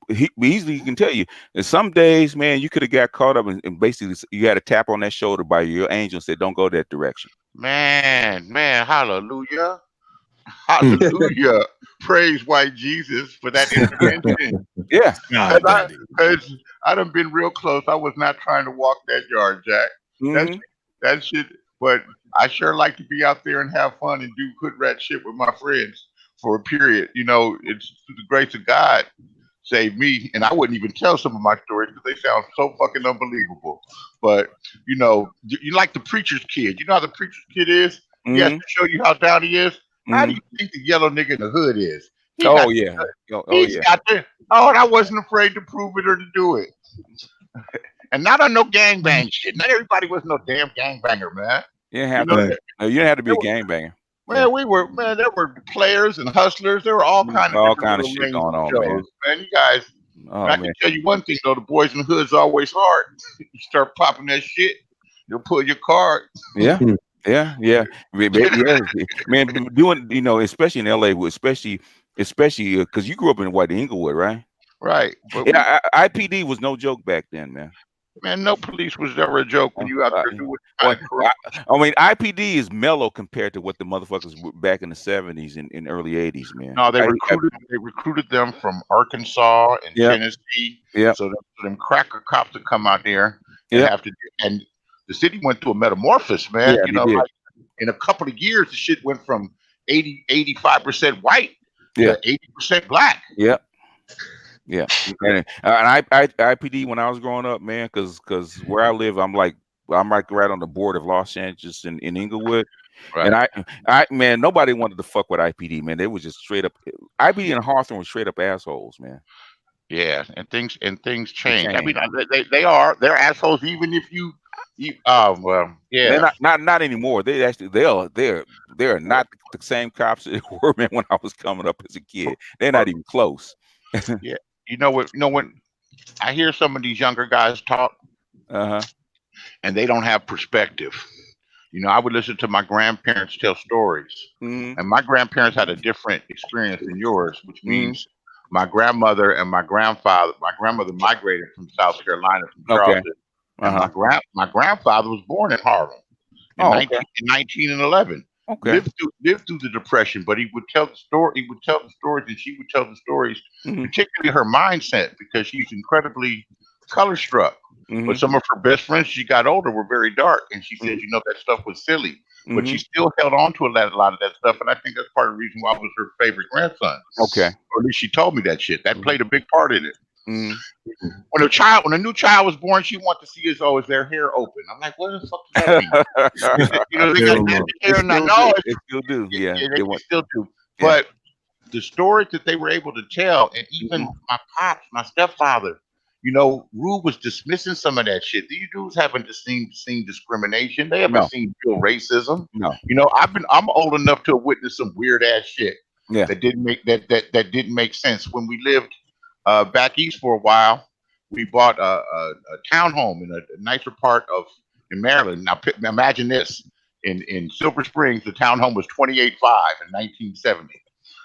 he easily can tell you that some days, man, you could have got caught up and basically you had a tap on that shoulder by your angel and said, "Don't go that direction." Man, hallelujah. Hallelujah. Praise white Jesus for that intervention. Because I done been real close. I was not trying to walk that yard, Jack. That shit. But I sure like to be out there and have fun and do hood rat shit with my friends for a period. You know, it's through the grace of God saved me. And I wouldn't even tell some of my stories because they sound so fucking unbelievable. But, you know, you like the preacher's kid. You know how the preacher's kid is? He has to show you how down he is. How do you think the yellow nigga in the hood is? And I wasn't afraid to prove it or to do it. And not on no gangbang shit. Not everybody was no damn gangbanger, man. You didn't have to be a gangbanger. Man, there were players and hustlers. There were all kind of shit going on, man. You guys, I can tell you one thing though, the boys in the hood's always hard. You start popping that shit, you'll pull your card. Yeah. Man, doing, especially in LA, especially because you grew up in Inglewood, right? Right. But IPD was no joke back then, man. Man, no police was ever a joke when you out there doing. I mean, IPD is mellow compared to what the motherfuckers were back in the 70s and early 80s, man. No, they recruited them from Arkansas and Tennessee. Yeah. So them cracker cops to come out there and have to. And the city went through a metamorphosis, man. Yeah, like in a couple of years, the shit went from 85% white to 80% black. Yeah. Yeah, and IPD when I was growing up, man, because where I live, I'm like right on the border of Los Angeles and in Inglewood, and I man, nobody wanted to fuck with IPD, man. They was just straight up. IPD and Hawthorne were straight up assholes, man. Yeah, and things change. I mean, they're assholes even if you they're not anymore. They actually they're not the same cops that were, man, when I was coming up as a kid. They're not even close. Yeah. You know what? I hear some of these younger guys talk, and they don't have perspective. I would listen to my grandparents tell stories, and my grandparents had a different experience than yours, which means my grandmother and my grandfather. My grandmother migrated from South Carolina, from Charleston, and my grandfather was born in Harlem in 1911. Lived through the Depression, but he would tell the story. He would tell the stories, and she would tell the stories, particularly her mindset, because she's incredibly color struck. But some of her best friends, she got older, were very dark, and she said, that stuff was silly, but she still held on to a lot of that stuff, and I think that's part of the reason why I was her favorite grandson. Okay, or at least she told me that shit. That played a big part in it. When a new child was born, she wanted to see is their hair open. I'm like, what the fuck does that mean? They got that hair. No, they still do. Yeah, they still do. But the stories that they were able to tell, and even my pops, my stepfather, Rube was dismissing some of that shit. These dudes haven't seen discrimination. They haven't seen real racism. No. I'm old enough to have witnessed some weird ass shit. Yeah. That didn't make sense. When we lived back east for a while, we bought a townhome in a nicer part in Maryland. Now imagine this: in Silver Springs, the townhome was $28,500 in 1970,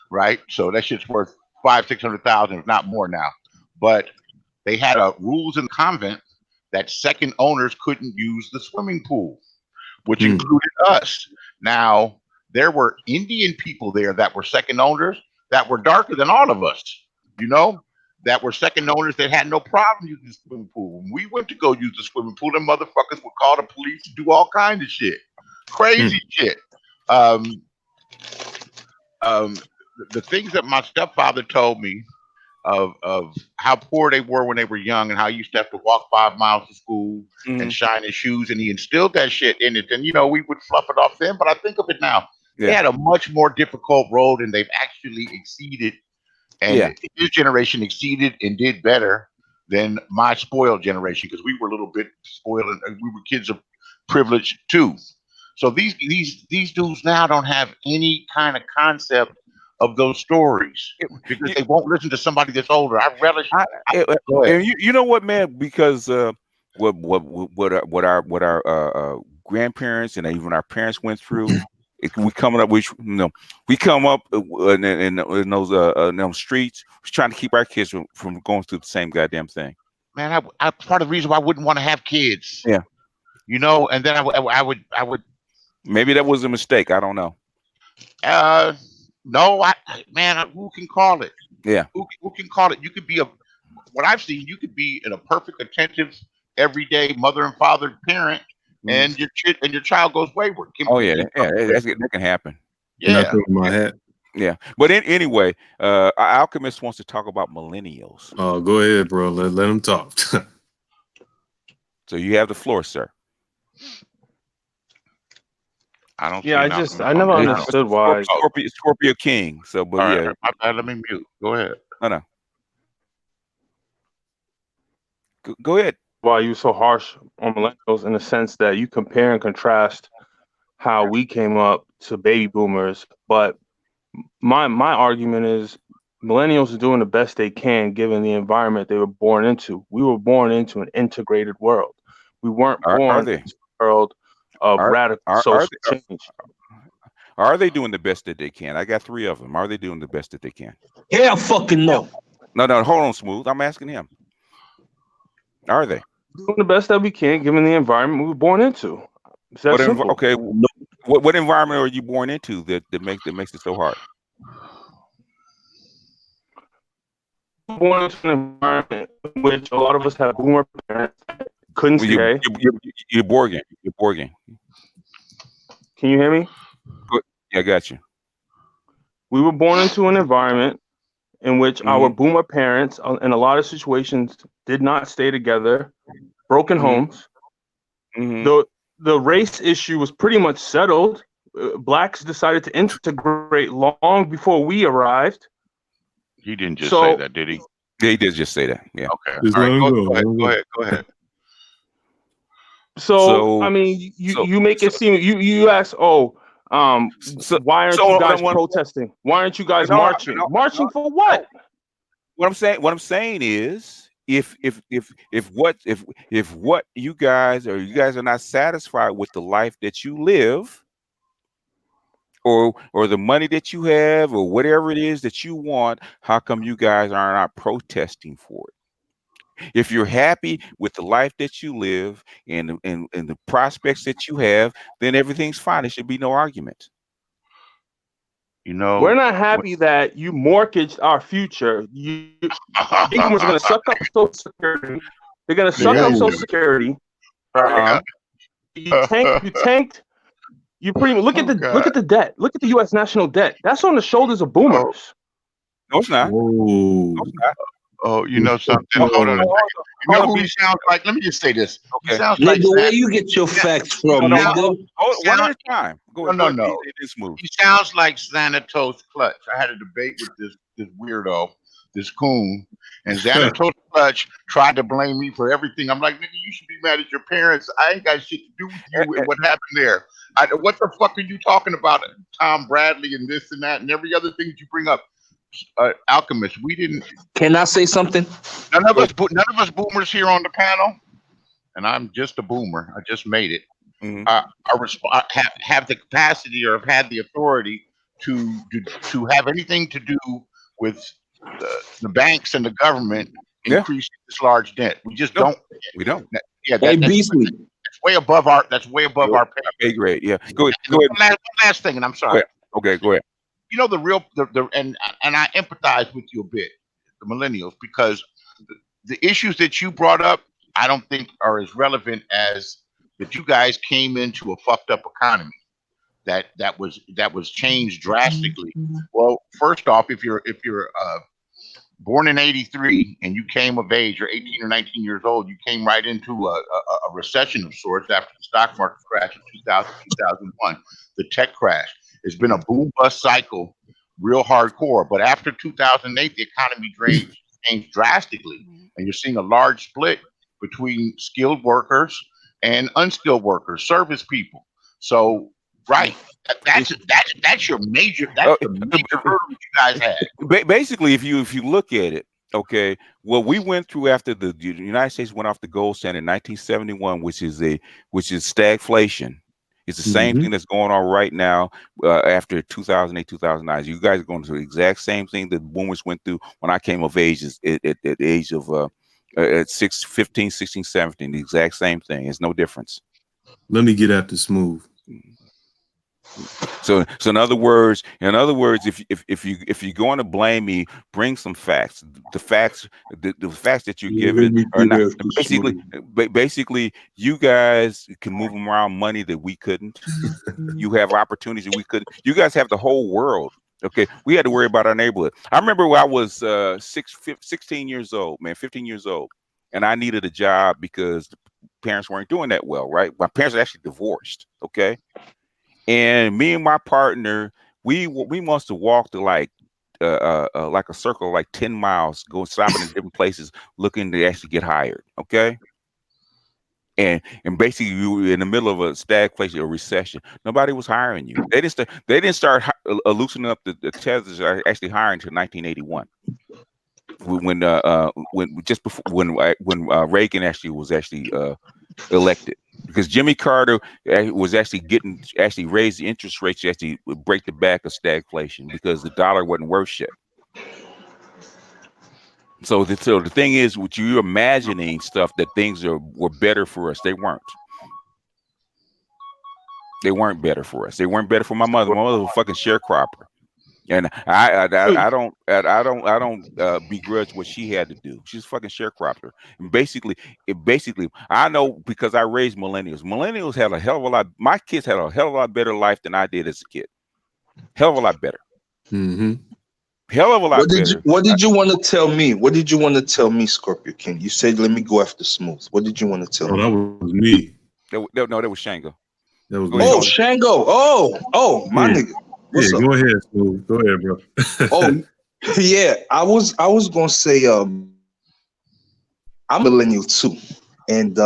right? So that shit's worth $500,000-$600,000, if not more now. But they had rules in the convent that second owners couldn't use the swimming pool, which included us. Now, there were Indian people there that were second owners that were darker than all of us, that were second owners that had no problem using the swimming pool. When we went to go use the swimming pool, them motherfuckers would call the police and do all kinds of shit. Crazy shit. The things that my stepfather told me of how poor they were when they were young, and how he used to have to walk 5 miles to school and shine his shoes, and he instilled that shit in it. And we would fluff it off then, but I think of it now. They had a much more difficult road, and they've actually exceeded. And his generation exceeded and did better than my spoiled generation, because we were a little bit spoiled, and we were kids of privilege too. So these dudes now don't have any kind of concept of those stories, because they won't listen to somebody that's older. I relish. And you know what, man? Because what our grandparents and even our parents went through, we come up in those streets, trying to keep our kids from going through the same goddamn thing. Man, I part of the reason why I wouldn't want to have kids. Yeah, and then I would. Maybe that was a mistake. I don't know. No, who can call it? Yeah. Who can call it? You could be what I've seen, you could be a perfect, attentive, everyday mother and father parent, and your child goes wayward. That can happen. Yeah. Nothing in my hat. Yeah. But anyway, Alchemist wants to talk about millennials. Oh, go ahead, bro. Let him talk. So you have the floor, sir. I don't. Yeah, I never understood why Scorpio King. So, but right, let me mute. Go ahead. No. Go ahead. Why you so harsh on millennials, in the sense that you compare and contrast how we came up to baby boomers. But my argument is millennials are doing the best they can given the environment they were born into. We were born into an integrated world. We weren't born into a world of radical social change. Are they doing the best that they can? I got 3 of them. Are they doing the best that they can? Yeah, fucking no. No, hold on, Smooth. I'm asking him. Are they doing the best that we can given the environment we were born into? What environment are you born into that makes it so hard? Born into an environment in which a lot of us have boomer parents. Couldn't see. You're Borgen. Can you hear me? Yeah, I got you. We were born into an environment in which our boomer parents, in a lot of situations, did not stay together, broken homes. The race issue was pretty much settled. Blacks decided to integrate long before we arrived. He didn't just say that, did he? Yeah, he did just say that. Yeah. Okay. All right, go ahead. So I mean, you make it seem you ask, why aren't you guys protesting? Why aren't you guys marching? Marching for what? What I'm saying is if what you guys are not satisfied with the life that you live, or the money that you have, or whatever it is that you want, how come you guys are not protesting for it? If you're happy with the life that you live and the prospects that you have, then everything's fine. There should be no argument. You We're know, not happy that you mortgaged our future. Baby boomers are going to suck up Social Security. They're going to suck Yeah. up Social Security. Uh-huh. You tanked. You pretty much look at the debt. Look at the U.S. national debt. That's on the shoulders of boomers. No, it's not. Whoa. No, it's not. Oh, you know something? Oh, Hold on a second. You know hold on, who he sounds like? Let me just say this. He Okay. sounds like Nigga, where you get your facts from, No, nigga? one at a time. Go ahead. No. Go ahead. It's smooth. He sounds like Xanatos Clutch. I had a debate with this weirdo, this coon, and Xanatos Clutch tried to blame me for everything. I'm like, nigga, you should be mad at your parents. I ain't got shit to do with you and what happened there. What the fuck are you talking about, Tom Bradley and this and that and every other thing that you bring up? Alchemist, we didn't. Can I say something? None of us boomers here on the panel, and I'm just a boomer. I just made it. Mhm. Have the capacity or have had the authority to have anything to do with the banks and the government Yeah. increasing this large debt. We just No. don't. We don't. Yeah, Hey, that's Beasley. way above our. That's way above our pay. Pay grade. Yeah. Go ahead. One last thing, and I'm Go sorry. ahead. Okay. Go ahead. You know and I empathize with you a bit, the millennials, because the issues that you brought up, I don't think are as relevant as that you guys came into a fucked up economy that was changed drastically. Well, first off, if you're born in '83 and you came of age, you're 18 or 19 years old, you came right into a recession of sorts after the stock market crash in 2000, 2001, the tech crash. It's been a boom bust cycle, real hardcore. But after 2008, the economy changed drastically, and you're seeing a large split between skilled workers and unskilled workers, service people. So, right, that's your major the major hurdle you guys had. Basically, if you look at it, okay, what we went through after the United States went off the gold standard in 1971, which is stagflation. It's the same thing that's going on right now after 2008, 2009. You guys are going through the exact same thing that boomers went through when I came of age at the age of at 15, 16, 17. The exact same thing. It's no difference. Let me get after Smooth. So in other words, if you're going to blame me, bring some facts. The facts that you're giving are not basically you guys can move them around money that we couldn't. You have opportunities that we couldn't. You guys have the whole world. Okay, we had to worry about our neighborhood. I remember when I was 16 years old, man, 15 years old, and I needed a job because the parents weren't doing that well, right? My parents are actually divorced, okay? And me and my partner, we must have walked to like a circle of like 10 miles, going stopping in different places, looking to actually get hired. Okay. And basically you were in the middle of a stagflation, a recession. Nobody was hiring you. They didn't start loosening up the tethers, actually hiring until 1981. When just before when Reagan was actually elected, because Jimmy Carter was actually raised the interest rates to actually break the back of stagflation because the dollar wasn't worth shit. So the thing is, with you imagining stuff that things were better for us, they weren't. They weren't better for us. They weren't better for my mother. My mother was a fucking sharecropper. And I don't begrudge what she had to do. She's a fucking sharecropper. And basically, I know because I raised millennials. Millennials had a hell of a lot. My kids had a hell of a lot better life than I did as a kid. Hell of a lot better. Hell of a lot better. What did you want to tell me? What did you want to tell me, Scorpio King? You said let me go after Smooth. What did you want to tell me? That was me. No, that was Shango. That was me. Shango. Oh, my nigga. What's up? Go ahead, Smooth. Go ahead, bro. Oh, yeah. I was gonna say I'm a millennial too, and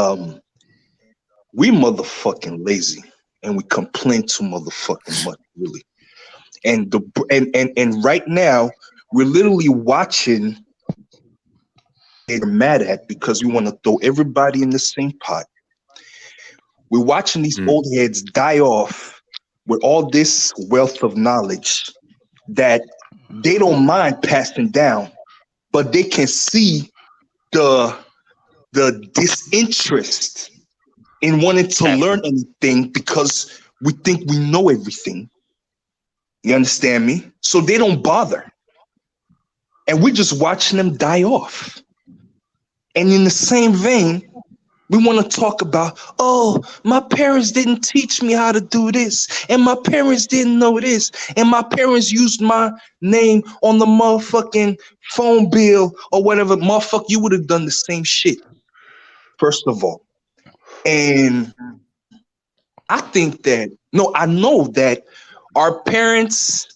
we motherfucking lazy, and we complain too motherfucking much, really. And and right now we're literally watching mad at because we want to throw everybody in the same pot. We're watching these old heads die off with all this wealth of knowledge that they don't mind passing down, but they can see the disinterest in wanting to learn anything because we think we know everything. You understand me? So they don't bother. And we're just watching them die off. And in the same vein, we want to talk about, oh, my parents didn't teach me how to do this, and my parents didn't know this, and my parents used my name on the motherfucking phone bill or whatever. Motherfucker, you would have done the same shit, first of all. And I think that, no, I know that our parents,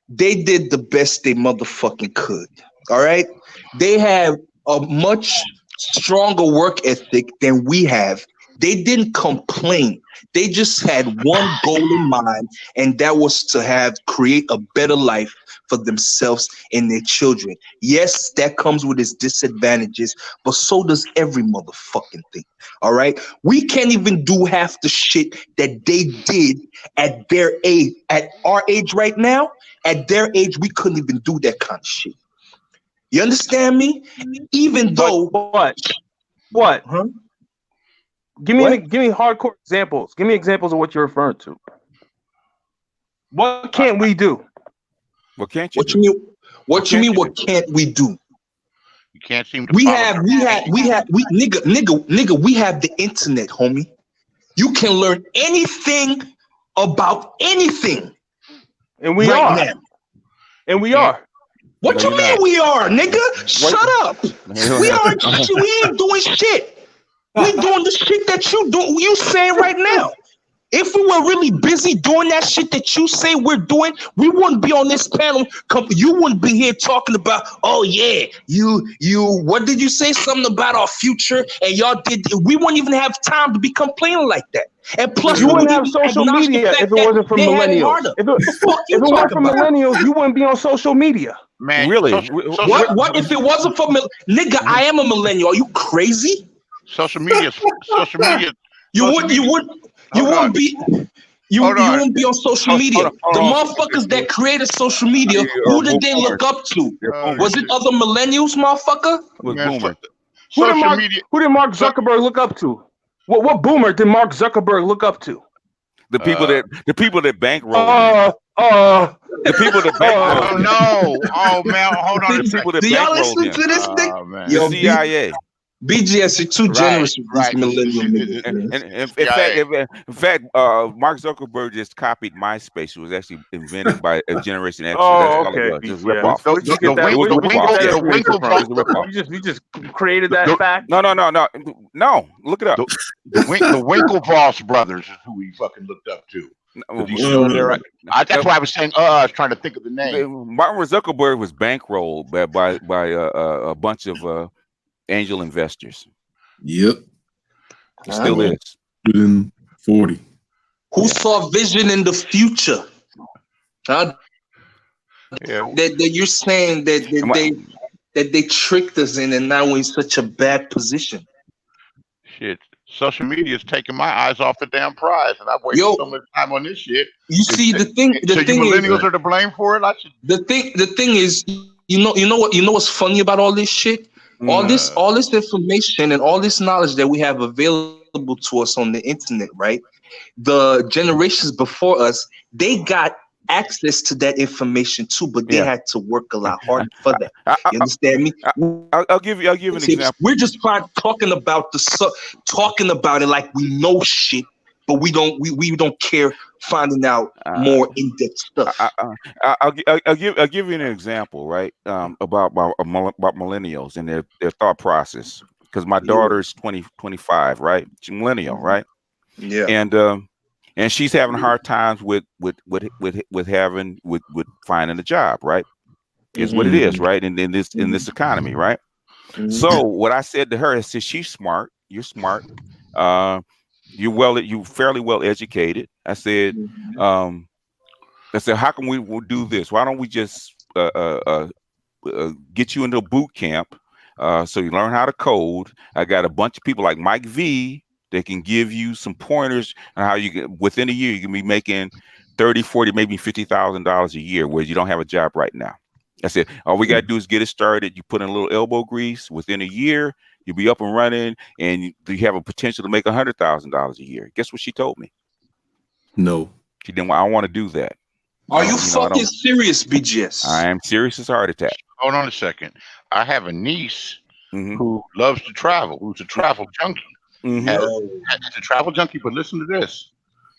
they did the best they motherfucking could, all right? They have a much stronger work ethic than we have. They didn't complain. They just had one goal in mind, and that was to create a better life for themselves and their children. Yes, that comes with its disadvantages, but so does every motherfucking thing. All right? We can't even do half the shit that they did at their age. At our age right now, at their age, we couldn't even do that kind of shit. You understand me? Even though what? Huh? Give me hardcore examples. Give me examples of what you're referring to. What can't we do? What can't you What do? you mean? What you mean? What can't we do? You can't seem to. We have the internet, homie. You can learn anything about anything. And we right are. now. And we are. What you mean we are, nigga? Shut up. We aren't shit. We ain't doing shit. We doing the shit that you saying right now. If we were really busy doing that shit that you say we're doing, we wouldn't be on this panel. You wouldn't be here talking about, oh yeah, you, what did you say? Something about our future, and y'all did. We wouldn't even have time to be complaining like that. And plus, you wouldn't have social media if it wasn't for millennials. If it weren't for millennials, you wouldn't be on social media. Man, really? What if it wasn't for nigga? I am a millennial. Are you crazy? Social media. You wouldn't be on social media. The motherfuckers that created social media, who did they look up to? Was it other millennials, motherfucker? Was boomer. Who did Mark Zuckerberg look up to? What boomer did Mark Zuckerberg look up to? The people that bankroll. The people that bankroll. Oh no! Oh man! Hold on a second. Do y'all listen to this thing? The CIA. BGS, you're too generous with these millennial niggas. In fact, Mark Zuckerberg just copied MySpace. It was actually invented by a Generation X. Oh, that's okay. all it was. Just rip off. You just created that fact. No. Look it up. The Winklevoss brothers is who he fucking looked up to. That's why I was saying. I was trying to think of the name. Martin Zuckerberg was bankrolled by a bunch of angel investors. Yep. He still is. 40. Who saw vision in the future? Huh? Yeah. That you're saying that they tricked us in, and now we're in such a bad position. Shit. Social media is taking my eyes off the damn prize, and I've wasted so much time on this shit. You see, the thing millennials are to blame for it. The thing is, you know what's funny about all this shit? All this information and all this knowledge that we have available to us on the internet, right? The generations before us, they got access to that information too, but they had to work a lot harder for that. You understand me? I'll give you an example. We're just talking about it like we know shit, but we don't care finding out more in-depth stuff. I'll give you an example, right? About millennials and their thought process. Because my daughter's 25, right? She's millennial, right? Yeah. And she's having hard times with finding a job, right? Is what it is, right? In this economy, right? So what I said to her, I said, she's smart. You're smart. You're fairly well educated. I said, how can we do this? Why don't we just get you into a boot camp So you learn how to code. I got a bunch of people like Mike V that can give you some pointers on how you get within a year you can be making 30, 40, maybe $50,000 a year where you don't have a job right now. I said, all we got to do is get it started. You put in a little elbow grease. Within a year, you'll be up and running, and you have a potential to make $100,000 a year. Guess what she told me? No. She didn't. I don't want to do that. Are you fucking serious, BGS? I am serious as heart attack. Hold on a second. I have a niece Mm-hmm. who loves to travel, who's a travel junkie. Mm-hmm. As a travel junkie, but listen to this.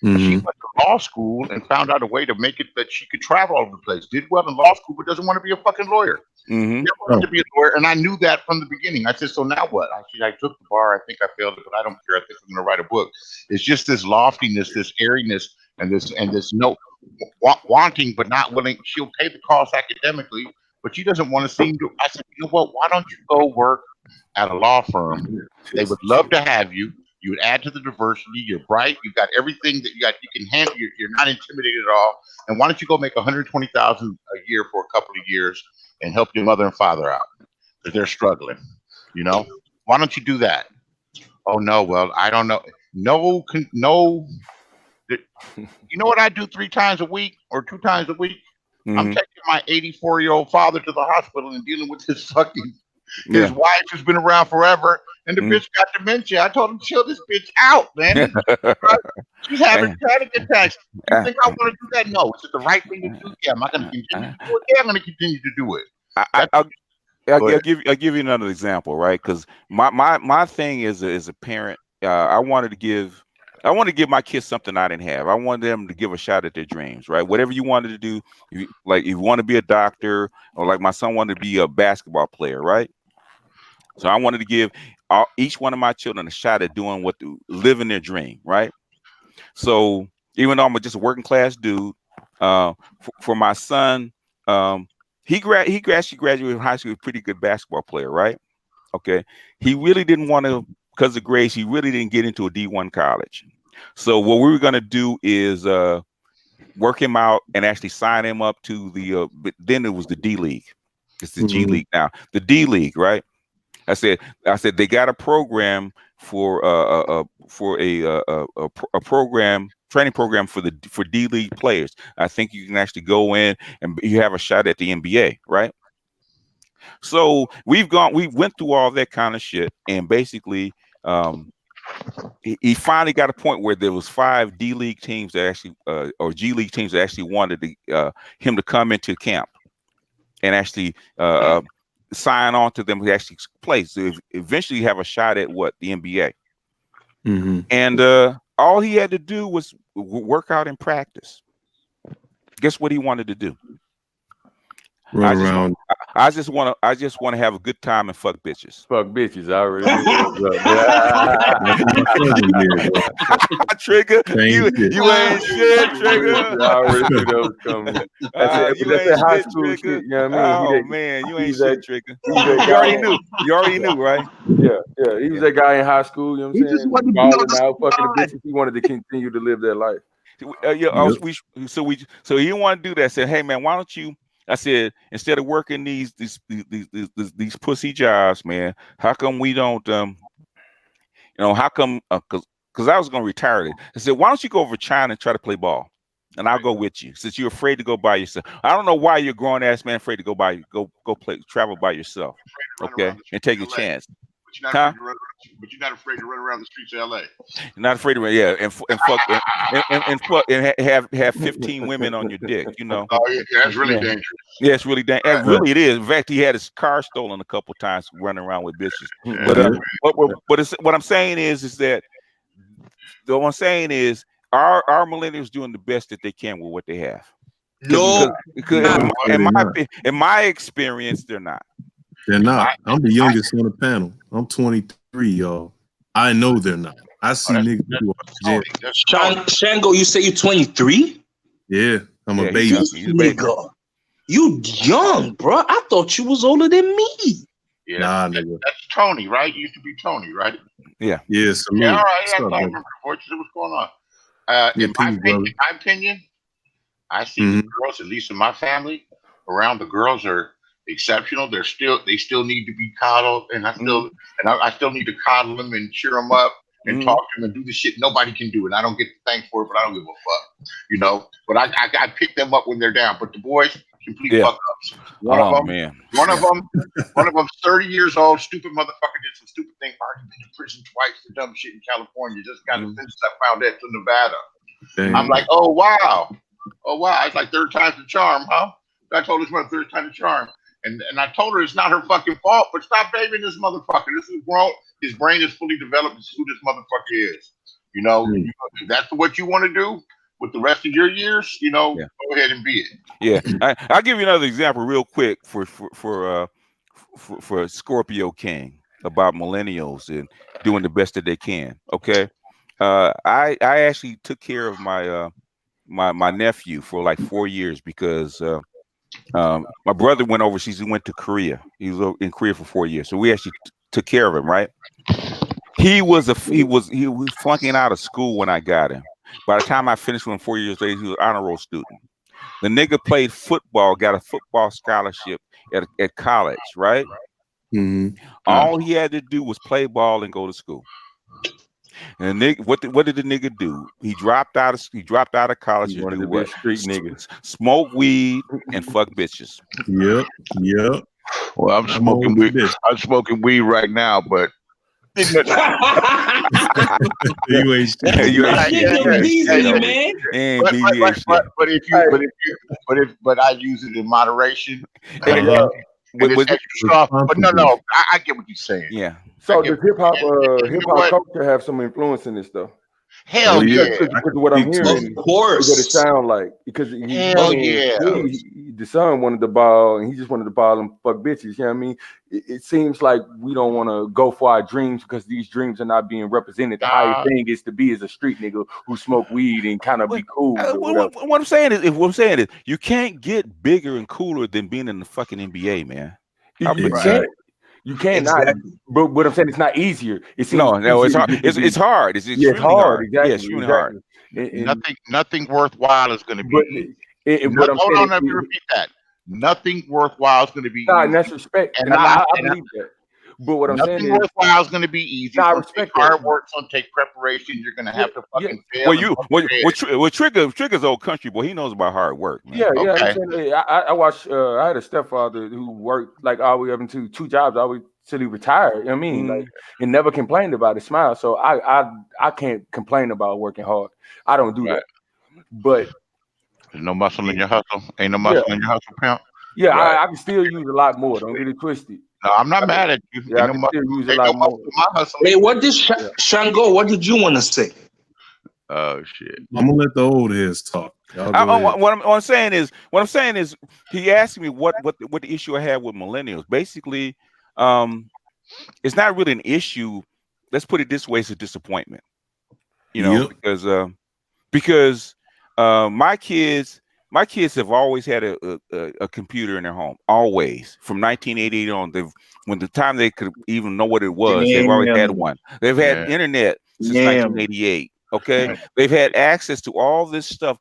Mm-hmm. She went to law school and found out a way to make it that she could travel all over the place. Did well in law school, but doesn't want to be a fucking lawyer. Mm-hmm. Never wanted to be a lawyer, and I knew that from the beginning. I said, so now what? I took the bar. I think I failed it, but I don't care. I think I'm going to write a book. It's just this loftiness, this airiness, and this no wanting but not willing. She'll pay the cost academically, but she doesn't want to seem to. I said, you know what? Why don't you go work at a law firm? They would love to have you. You would add to the diversity. You're bright. You've got everything that you got. You can handle. You're not intimidated at all. And why don't you go make $120,000 a year for a couple of years and help your mother and father out because they're struggling? You know, why don't you do that? Oh no, well I don't know. No. You know what I do 3 times a week or 2 times a week? Mm-hmm. I'm taking my 84-year-old father to the hospital and dealing with his fucking. His wife has been around forever, and the bitch got dementia. I told him, chill this bitch out, man. She's having panic attacks. You think I want to do that? No. Is it the right thing to do? Yeah. Am I going to continue to do it? Yeah, I'm going to continue to do it. I'll give you another example, right? Because my thing is as a parent, I wanted to give my kids something I didn't have. I wanted them to give a shot at their dreams, right? Whatever you wanted to do, if you want to be a doctor, or like my son wanted to be a basketball player, right? So I wanted to give each one of my children a shot at doing living their dream, right? So even though I'm just a working class dude, for my son, he actually graduated from high school, a pretty good basketball player, right? Okay, he really didn't want to, because of grades, he really didn't get into a D1 college. So what we were going to do is work him out and actually sign him up to but then it was the D League. It's the G League now. The D League, right? I said they got a program for a training program for D League players. I think you can actually go in and you have a shot at the NBA, right? So we went through all that kind of shit, and basically he finally got a point where there was 5 D League teams that actually or G League teams that actually wanted him to come into camp and actually sign on to them to actually play. So eventually have a shot at the NBA. Mm-hmm. And all he had to do was work out and practice. Guess what he wanted to do? Run around. I just want to have a good time and fuck bitches. Fuck bitches. I already knew. Trigger, you ain't shit, Trigger. I already knew that was coming. That's a high school shit. You know what I mean? Oh man, you ain't shit, Trigger. You already knew, right? Yeah. He was that guy in high school. You know what I'm saying? Balling out, fucking the bitches. He wanted to continue to live that life. So he didn't want to do that. I said, hey man, why don't you? I said, instead of working these pussy jobs, man, how come we don't, how come, because I was going to retire it. I said, why don't you go over to China and try to play ball? And I'll go with you, since you're afraid to go by yourself. I don't know why you're a grown ass man afraid to go travel by yourself, okay, and take a chance. But you're not afraid to run around the streets of LA. You're not afraid to run, yeah, and fuck and have 15 women on your dick, you know. Oh yeah, that's really dangerous. Yeah, it's really dangerous. And really, it is. In fact, he had his car stolen a couple times running around with bitches. But what I'm saying is that what I'm saying is our millennials doing the best that they can with what they have. Because in my experience, they're not. They're not. I'm the youngest on the panel. I'm 23, y'all. I know they're not. I see niggas who are jail. Shango, you say you're 23? Yeah, I'm a baby. Nigga, you young, bro. I thought you was older than me. Yeah, nah, nigga. That's Tony, right? You used to be Tony, right? Yeah. Yeah, yeah, all right. I remember what's going on. In my opinion, I see the girls, at least in my family, around the girls are exceptional. They still need to be coddled, and I still need to coddle them and cheer them up and talk to them and do the shit nobody can do. And I don't get the thanks for it, but I don't give a fuck, you know. But I pick them up when they're down. But the boys, complete fuck ups. One of them, 30 years old, stupid motherfucker, did some stupid thing. Already been to prison twice for dumb shit in California. Just got sentenced. I found that to Nevada. Damn. I'm like, oh wow. It's like third time's the charm, huh? I told this one third time the charm. And I told her it's not her fucking fault, but stop babying this motherfucker. This is grown. His brain is fully developed. This is who this motherfucker is. You know, if that's what you want to do with the rest of your years, you know, go ahead and be it. Yeah. I'll give you another example real quick for Scorpio King about millennials and doing the best that they can. Okay. I actually took care of my my nephew for like 4 years because my brother went overseas. He went to Korea. He was in Korea for 4 years. So we actually took care of him, right? He was flunking out of school when I got him. By the time I finished with him 4 years later, he was an honor roll student. The nigga played football, got a football scholarship at college, right? All he had to do was play ball and go to school. And what did the nigga do? He dropped out of college. He wanted to be a street nigga. Smoke weed and fuck bitches. Yep. Well, I'm smoking weed. I'm smoking weed right now, but you ain't But I use it in moderation. But it's extra soft. But no, I get what you're saying. Yeah. So does hip hop culture have some influence in this though? Hell yeah! Because what I'm hearing, of course, what it sound like. Because the son wanted the ball, and he just wanted the ball and fuck bitches. You know what I mean? It seems like we don't want to go for our dreams because these dreams are not being represented. The highest thing is to be as a street nigga who smoke weed and kind of be cool. What I'm saying is, you can't get bigger and cooler than being in the fucking NBA, man. You cannot, but what I'm saying, it's not easier. It's hard. It's hard. It's extremely hard. Exactly. Yeah, extremely hard. Nothing worthwhile is going to be. Hold on, let me repeat that. Nothing worthwhile is going to be. And that's respect, and I believe that. But what I'm saying is, nothing worthwhile is going to be easy. I respect hard work. It's going to take preparation. You're going to have to fucking fail. Trigger's old country boy. He knows about hard work. Man. I watched. I had a stepfather who worked like all the way up into 2 jobs. Always till he retired. You know what I mean, like, and never complained about it. Smile. So I can't complain about working hard. I don't do that. But there's no muscle in your hustle. Ain't no muscle in your hustle, pimp. Yeah, I can still use a lot more. Don't get it twisted. No, I'm not mad at you. Yeah, I can still use a lot more. Hey, what did Shango? What did you want to say? Oh shit! I'm gonna let the old heads talk. What I'm saying is, he asked me what the issue I have with millennials. Basically, it's not really an issue. Let's put it this way: it's a disappointment. You know, because my kids have always had a computer in their home, always from 1988 on. When the time they could even know what it was, they've always had one. They've had internet since 1988. Okay, they've had access to all this stuff.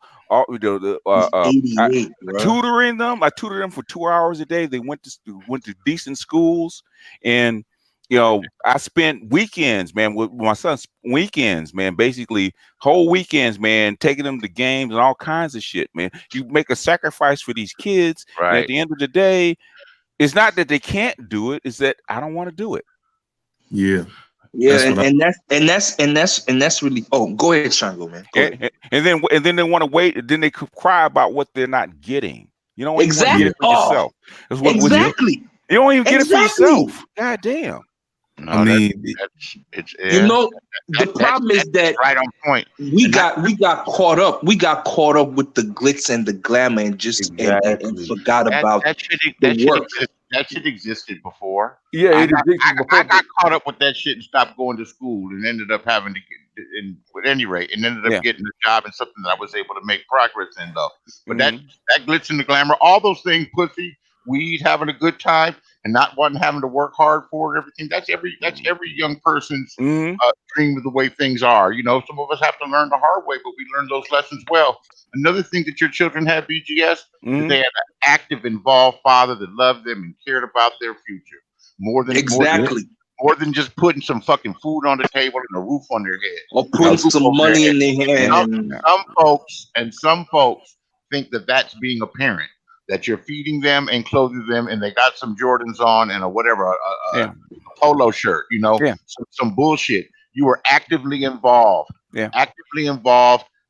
Tutoring them. I tutored them for 2 hours a day. They went to decent schools, and you know, I spent weekends, man, with my son's weekends, man, basically whole weekends, man, taking them to games and all kinds of shit, man. You make a sacrifice for these kids. Right. And at the end of the day, it's not that they can't do it, it's that I don't want to do it. Yeah. Yeah, and that's really. Oh, go ahead, Shango, man. And then they want to wait. And then they cry about what they're not getting. You know, exactly. You want to get it for yourself. Exactly. You don't even get it for yourself. God damn. No, I mean, the problem is that right on point. We got caught up. We got caught up with the glitz and the glamour and just and forgot about the work. That shit existed before. Yeah, I got caught up with that shit and stopped going to school and ended up having to get, at any rate, and ended up getting a job in something that I was able to make progress in, though. But that glitz and the glamour, all those things, pussy, weed, having a good time, and not wanting having to work hard for it, everything. That's every young person's dream of the way things are. You know, some of us have to learn the hard way, but we learn those lessons well. Another thing that your children have, BGS, is they had an active, involved father that loved them and cared about their future more than just putting some fucking food on the table and a roof on their head or putting some money in their hand. Some folks think that that's being a parent, that you're feeding them and clothing them, and they got some Jordans on and a whatever, a polo shirt, you know, some bullshit. You were actively involved,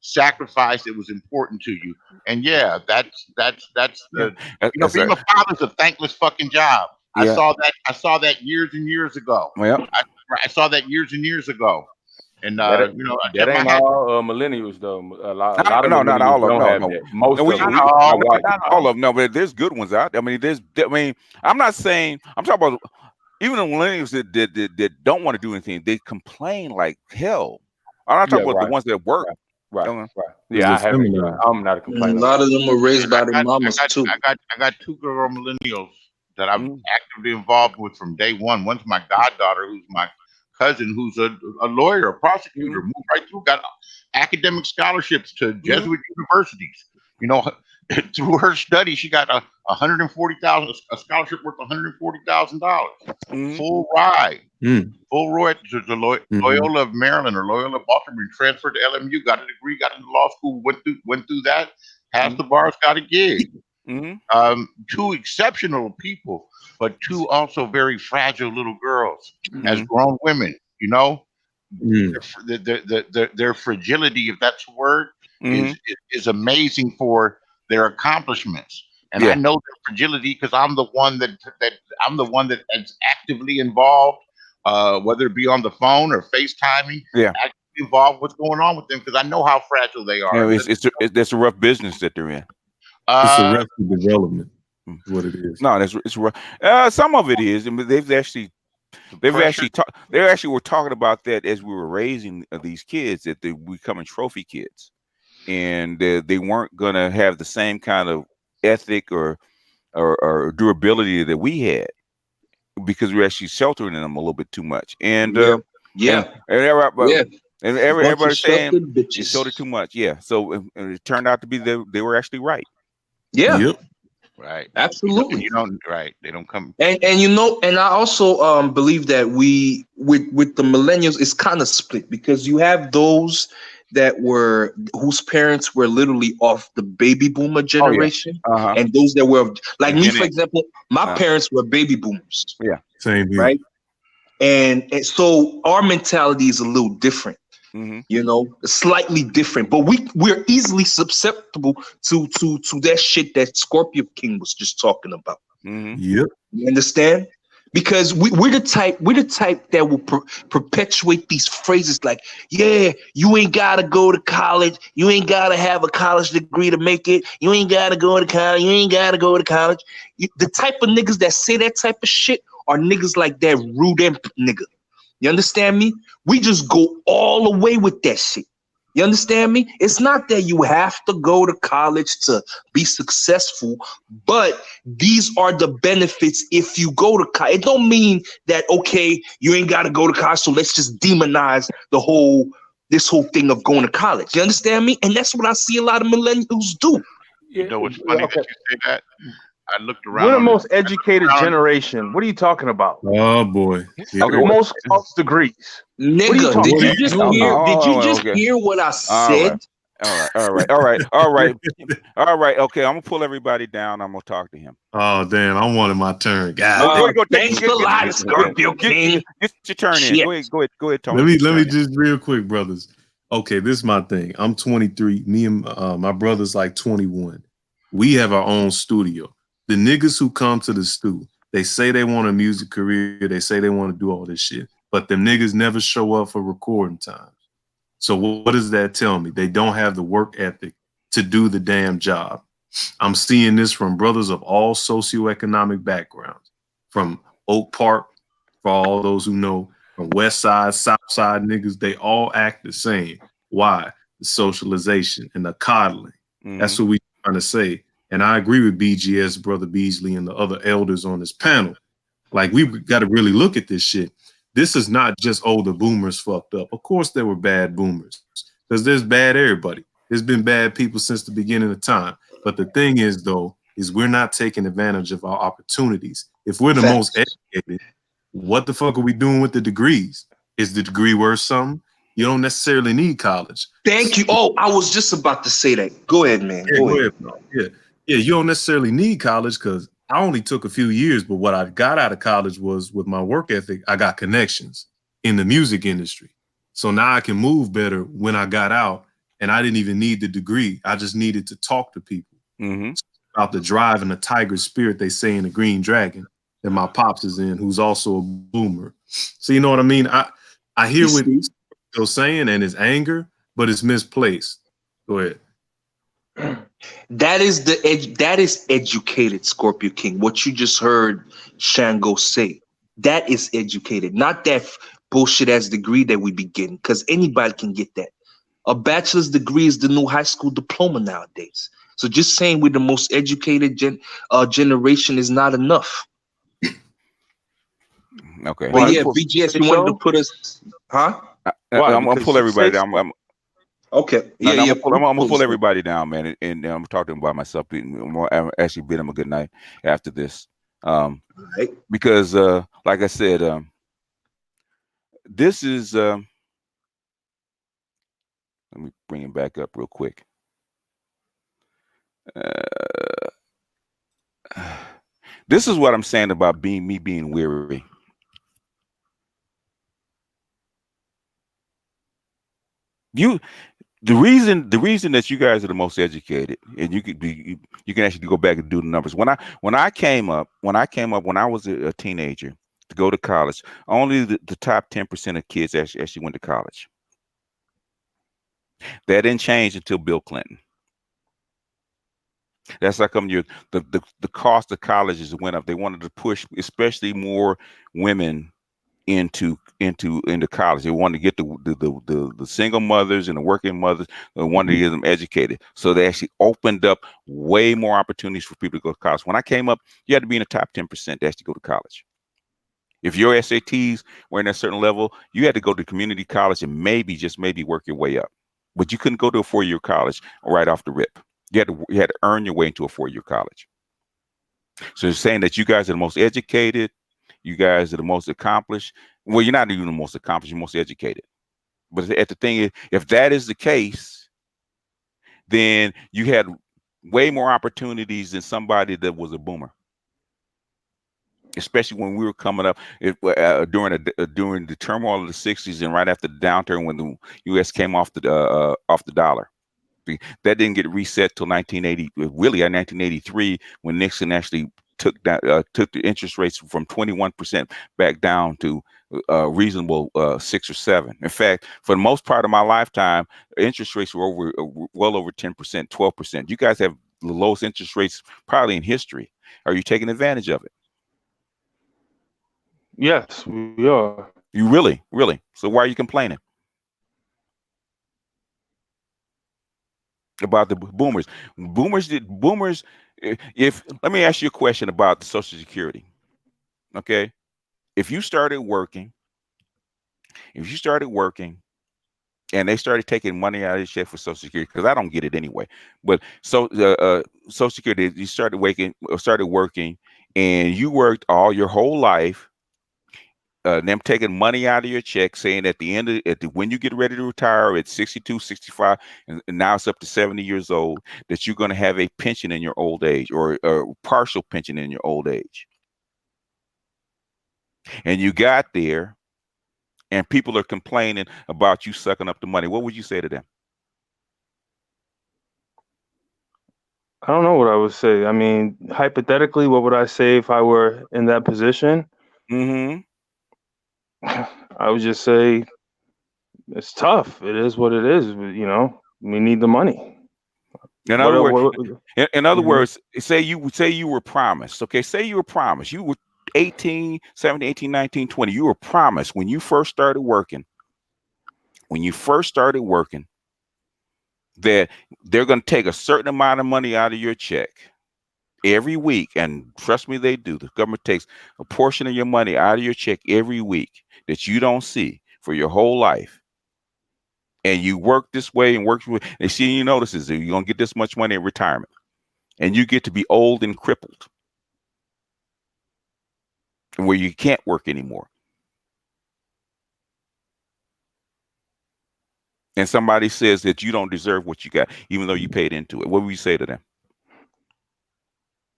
sacrificed. It was important to you, and that's the being a father's a thankless fucking job. I saw that years and years ago. I saw that years and years ago. And that ain't all millennials though. A lot of millennials not all don't have of that. Most of them, not all of them. No, but there's good ones out there. I'm not saying. I'm talking about even the millennials that don't want to do anything. They complain like hell. I'm not talking about the ones that work. Right. Yeah, I'm not a complainer. A lot of them were raised by their mamas too. I got two girl millennials that I'm actively involved with from day one. One's my goddaughter, who's my cousin, who's a lawyer, a prosecutor, moved right through, got academic scholarships to Jesuit universities. You know, through her study, she got a scholarship worth $140,000. Full ride, full ride to Loyola of Maryland or Loyola of Baltimore, transferred to LMU, got a degree, got into law school, went through that, passed the bars, got a gig. Two exceptional people, but two also very fragile little girls as grown women. You know, their fragility, if that's a word, is amazing for their accomplishments. And I know their fragility because I'm the one that is actively involved, whether it be on the phone or FaceTiming. Actively involved with what's going on with them because I know how fragile they are. It's a rough business that they're in. It's arrested development. Is what it is. No, it's rough. Some of it is, and they actually were talking about that as we were raising these kids, that they were becoming trophy kids, and they weren't going to have the same kind of ethic or durability that we had because we were actually sheltering them a little bit too much. And everybody's saying you sheltered too much. Yeah, so it turned out to be they were actually right. Yeah. Yep. Right. Absolutely. They don't come. And and I also believe that we with the millennials it's kind of split because you have those whose parents were literally off the baby boomer generation, and those that were like me, for example, my parents were baby boomers. Yeah. Same here. Right. And so our mentality is a little different. You know, slightly different, but we're easily susceptible to that shit that Scorpio King was just talking about. Yep. You understand? Because we're the type that will perpetuate these phrases like, yeah, you ain't gotta go to college, you ain't gotta have a college degree to make it, you ain't gotta go to college, you ain't gotta go to college. The type of niggas that say that type of shit are niggas like that rude nigga. You understand me? We just go all the way with that shit. You understand me? It's not that you have to go to college to be successful, but these are the benefits if you go to college. It don't mean that, okay, you ain't got to go to college, so let's just demonize this whole thing of going to college. You understand me? And that's what I see a lot of millennials do. You know what's funny that you say that? I looked around. We're the most educated generation. What are you talking about? Oh boy. Most degrees. Nigga, did you just hear what I said? All right. Okay, I'm gonna pull everybody down. I'm gonna talk to him. Oh damn, I wanted my turn. God. Thanks a lot, Scorpio King. Get your turn in. Go ahead, Tony. Let me just real quick, brothers. Okay, this is my thing. I'm 23. Me and my brother's like 21. We have our own studio. The niggas who come to the stew, they say they want a music career, they say they want to do all this shit, but them niggas never show up for recording times. So what does that tell me? They don't have the work ethic to do the damn job. I'm seeing this from brothers of all socioeconomic backgrounds, from Oak Park, for all those who know, from West Side, South Side niggas, they all act the same. Why? The socialization and the coddling. That's what we trying to say. And I agree with BGS, Brother Beasley, and the other elders on this panel. Like, we got to really look at this shit. This is not just, the boomers fucked up. Of course there were bad boomers, because there's bad everybody. There's been bad people since the beginning of time. But the thing is, though, is we're not taking advantage of our opportunities. If we're the most educated, what the fuck are we doing with the degrees? Is the degree worth something? You don't necessarily need college. Thank you. Oh, I was just about to say that. Go ahead, man. Yeah, Go ahead. Yeah, you don't necessarily need college, because I only took a few years, but what I got out of college was, with my work ethic, I got connections in the music industry. So now I can move better when I got out, and I didn't even need the degree. I just needed to talk to people about the drive and the tiger spirit they say in the Green Dragon that my pops is in, who's also a boomer. So you know what I mean? I hear what you're saying, and it's anger, but it's misplaced. Go ahead. That is educated, Scorpio King. What you just heard Shango say, that is educated, not that bullshit ass degree that we be getting, because anybody can get that. A bachelor's degree is the new high school diploma nowadays. So just saying we're the most educated generation is not enough. Okay. But yeah, BGS, you wanted to put us, huh? I'm gonna pull everybody down. Okay. Yeah, I'm gonna pull everybody down, man, and I'm talking about myself. I'm actually bid him a good night after this, because like I said, this is. Let me bring him back up real quick. This is what I'm saying about me being weary. The reason that you guys are the most educated, and you can actually go back and do the numbers. When I came up, when I was a teenager to go to college, only the top 10% of kids actually went to college. That didn't change until Bill Clinton. That's how come the cost of colleges went up. They wanted to push, especially more women into college. They wanted to get the single mothers and the working mothers. They wanted to get them educated. So they actually opened up way more opportunities for people to go to college. When I came up, you had to be in the top 10% to actually go to college. If your SATs were in a certain level, you had to go to community college and maybe, just maybe, work your way up. But you couldn't go to a 4-year college right off the rip. You had to earn your way into a 4-year college. So it's saying that you guys are the most educated, you guys are the most accomplished. Well, you're not even the most accomplished, you're most educated. But the thing is, if that is the case, then you had way more opportunities than somebody that was a boomer. Especially when we were coming up during the turmoil of the 60s and right after the downturn when the U.S. came off the dollar. That didn't get reset till 1980, really 1983, when Nixon actually took the interest rates from 21% back down to reasonable 6 or 7. In fact, for the most part of my lifetime, interest rates were well over 10%, 12%. You guys have the lowest interest rates probably in history. Are you taking advantage of it? Yes, we are. You really? So why are you complaining about the boomers? If let me ask you a question about the Social Security. Okay, if you started working and they started taking money out of your check for Social Security, because I don't get it anyway, but Social Security, you started working, and you worked all your whole life. Them taking money out of your check, saying at the end when you get ready to retire at 62, 65, and now it's up to 70 years old, that you're going to have a pension in your old age, or a partial pension in your old age. And you got there, and people are complaining about you sucking up the money. What would you say to them? I don't know what I would say. I mean, hypothetically, what would I say if I were in that position? I would just say it's tough. It is what it is. You know, we need the money. In other words, say you were promised. Okay, say you were promised. You were 18, 17, 18, 19, 20. You were promised when you first started working. That they're going to take a certain amount of money out of your check, every week, and trust me, they do. The government takes a portion of your money out of your check every week that you don't see for your whole life. And you work this way and work, and see, you notices that you're going to get this much money in retirement. And you get to be old and crippled, and where you can't work anymore. And somebody says that you don't deserve what you got, even though you paid into it. What would you say to them?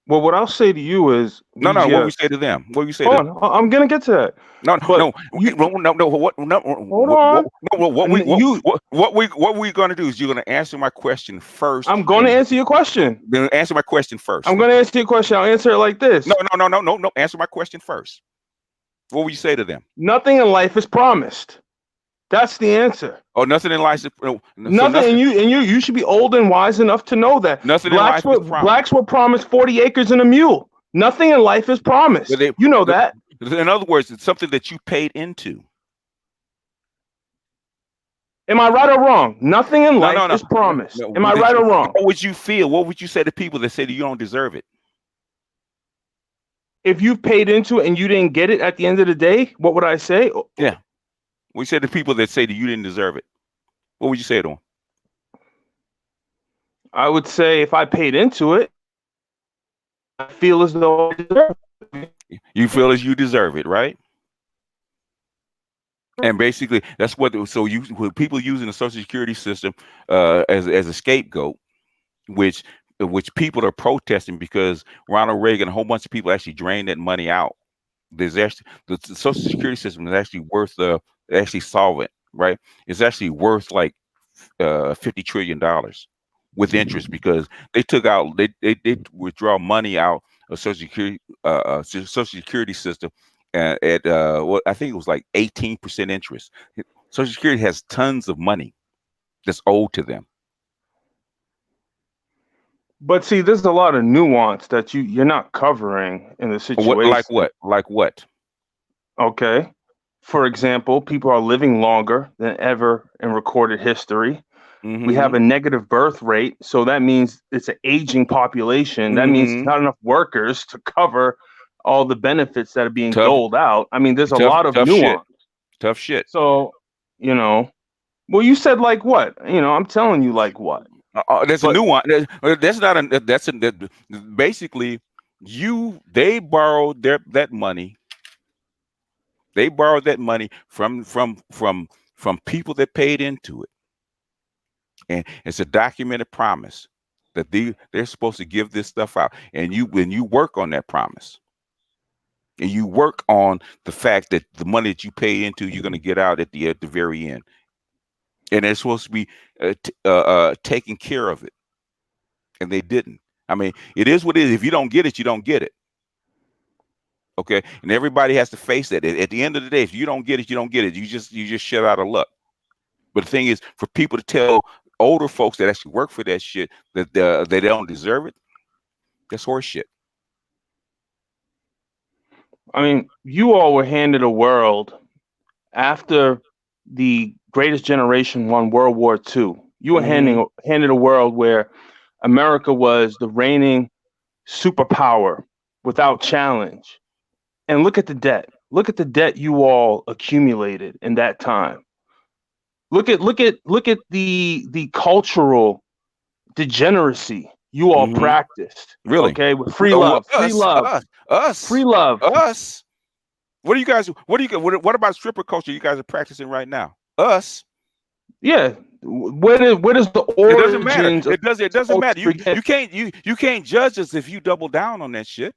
Well, what I'll say to you is no. What would you say to them? What would you say? Hold on, I'm gonna get to that. No. What we're gonna do is you're gonna answer my question first. I'm gonna answer your question. Then answer my question first. I'm gonna answer your question. I'll answer it like this. No. Answer my question first. What would you say to them? Nothing in life is promised. That's the answer. Oh, nothing in life is nothing. And you should be old and wise enough to know that. Nothing in life is promised. Blacks were promised 40 acres and a mule. Nothing in life is promised. You know that. In other words, it's something that you paid into. Am I right or wrong? Nothing in life is promised. Am I right or wrong? How would you feel? What would you say to people that say that you don't deserve it? If you paid into it and you didn't get it at the end of the day, what would I say? Yeah. We said to people that say that you didn't deserve it. What would you say to them? I would say if I paid into it, I feel as though I deserve it. You feel as you deserve it, right? And basically, that's what. So people using the Social Security system as a scapegoat, which people are protesting because Ronald Reagan, a whole bunch of people actually drained that money out. There's actually the Social Security system is actually worth actually solvent, right? It's actually worth like $50 trillion with interest because they took out they withdraw money out of Social Security system at I think it was like 18% interest. Social Security has tons of money that's owed to them. But see, there's a lot of nuance that you're not covering in the situation. Like what? Like what? Okay. For example, people are living longer than ever in recorded history. Mm-hmm. We have a negative birth rate. So that means it's an aging population. That means not enough workers to cover all the benefits that are being doled out. I mean, there's a lot of nuance. Tough shit. So, well, you said like what? I'm telling you like what? There's a nuance. That's not basically they borrowed that money. They borrowed that money from people that paid into it. And it's a documented promise that they're supposed to give this stuff out. And when you work on that promise, and you work on the fact that the money that you pay into, you're going to get out at the very end. And they're supposed to be taking care of it. And they didn't. I mean, it is what it is. If you don't get it, you don't get it. Okay. And everybody has to face that. At the end of the day, if you don't get it, you don't get it. You just shut out of luck. But the thing is, for people to tell older folks that actually work for that shit that they don't deserve it, that's horse shit. I mean, you all were handed a world after the Greatest Generation won World War II. You were handed a world where America was the reigning superpower without challenge. And look at the debt. Look at the debt you all accumulated in that time. Look at the cultural degeneracy you all practiced. Really? Okay, with free love. Us. What about stripper culture you guys are practicing right now? Us. Yeah. Where does the origins? It doesn't matter. You can't judge us if you double down on that shit.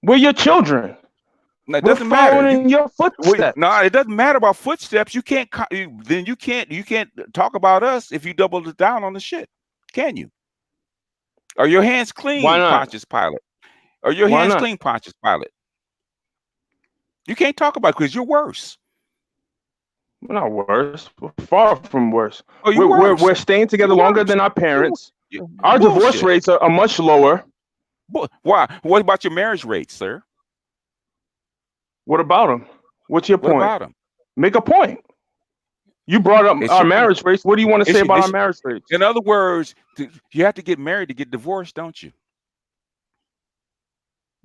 We're your children. It doesn't matter. In your footsteps. No, it doesn't matter about footsteps. You can't talk about us if you double down on the shit. Can you? Are your hands clean, Pontius Pilate? Are your hands clean, Pontius Pilate? You can't talk about it because you're worse. We're not worse. We're far from worse. Oh, we're staying together longer than our parents. Our divorce rates are much lower. Why? What about your marriage rates, sir? What about them? What's your point? What about them? Make a point. You brought up our marriage rates. What do you want to say about our marriage rates? In other words, you have to get married to get divorced, don't you?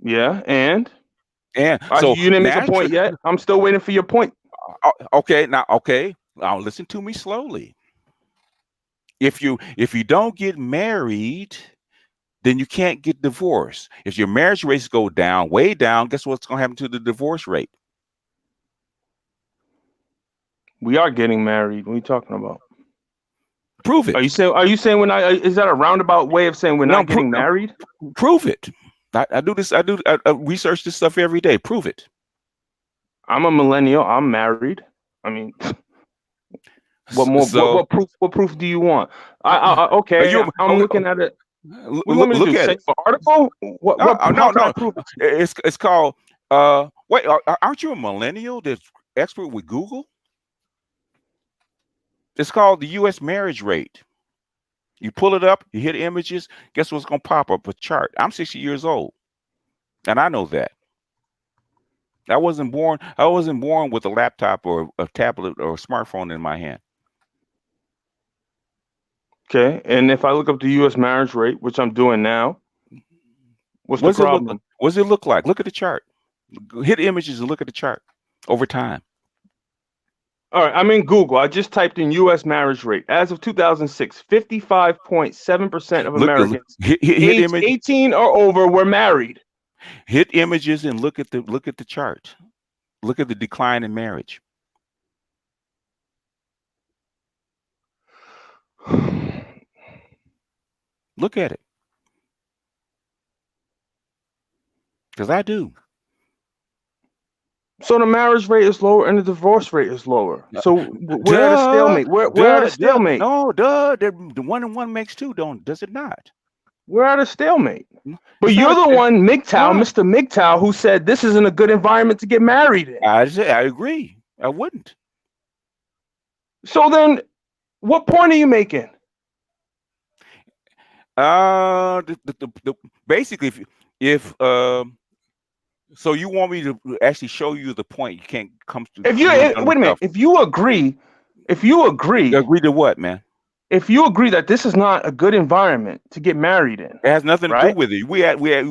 Yeah, and so you didn't make a point yet. I'm still waiting for your point. Okay, now listen to me slowly. If you don't get married, then you can't get divorced. If your marriage rates go down, way down, guess what's going to happen to the divorce rate? We are getting married. What are you talking about? Prove it. Are you saying we're not? Is that a roundabout way of saying we're not getting married? Prove it. I do this. I research this stuff every day. Prove it. I'm a millennial. I'm married. I mean, what more? What proof? What proof do you want? Okay. I'm looking at it. What do you want me to do? Send you an article? No. It's called. Wait, aren't you a millennial that's expert with Google? It's called the U.S. marriage rate. You pull it up, you hit images. Guess what's going to pop up? A chart. I'm 60 years old, and I know that. I wasn't born with a laptop or a tablet or a smartphone in my hand. Okay, and if I look up the U.S. marriage rate, which I'm doing now, what's the problem? What does it look like? Look at the chart. Hit images and look at the chart over time. All right, I'm in Google. I just typed in U.S. marriage rate. As of 2006, 55.7% of Americans aged 18 or over were married. Hit images and look at the chart. Look at the decline in marriage. Look at it. Because I do. So the marriage rate is lower and the divorce rate is lower. So we're at a stalemate. We're at a stalemate. No, the 1 and 1 makes 2, does it not? We're at a stalemate. But you're the one, Mr. MGTOW, who said this isn't a good environment to get married in. I agree. I wouldn't. So then, what point are you making? Basically, if so you want me to actually show you the point? You can't come to. Wait a minute. If you agree to what, man? If you agree that this is not a good environment to get married in, it has nothing to do with it. We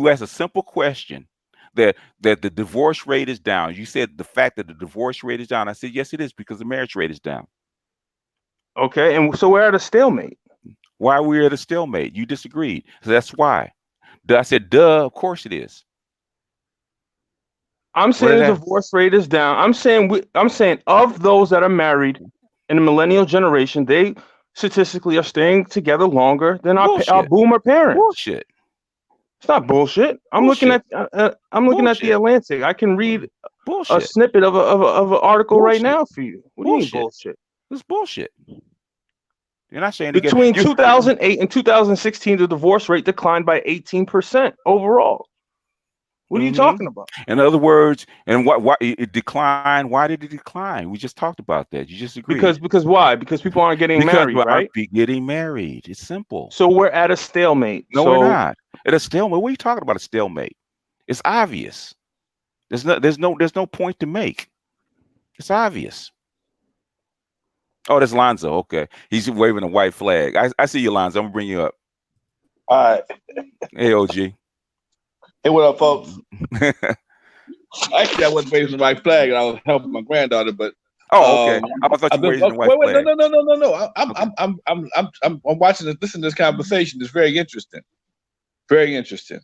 asked a simple question that the divorce rate is down. You said the fact that the divorce rate is down. I said yes, it is because the marriage rate is down. Okay, and so we're at a stalemate. Why are we at a stalemate? You disagreed. So that's why. I said, duh, of course it is. I'm saying the divorce rate is down. I'm saying of those that are married in the millennial generation, they statistically are staying together longer than our boomer parents. Bullshit. It's not bullshit. I'm looking at the Atlantic. I can read a snippet of an article right now for you. What do you mean bullshit? It's bullshit. You're not saying between 2008 and 2016, the divorce rate declined by 18% overall. What are you talking about? In other words, and why it declined? Why did it decline? We just talked about that. You just agreed. Because why? Because people aren't getting married, right? Getting married. It's simple. So we're at a stalemate. No, we're not at a stalemate. What are you talking about? A stalemate? It's obvious. There's no point to make. It's obvious. Oh, that's Lonzo. Okay, he's waving a white flag. I see you, Lonzo. I'm gonna bring you up. All right. Hey, OG. Hey, what up, folks? Actually, I wasn't raising the white flag, and I was helping my granddaughter. But okay, I thought you were raising the white flag. No. I'm watching this. Listen to this conversation. It's very interesting. Very interesting.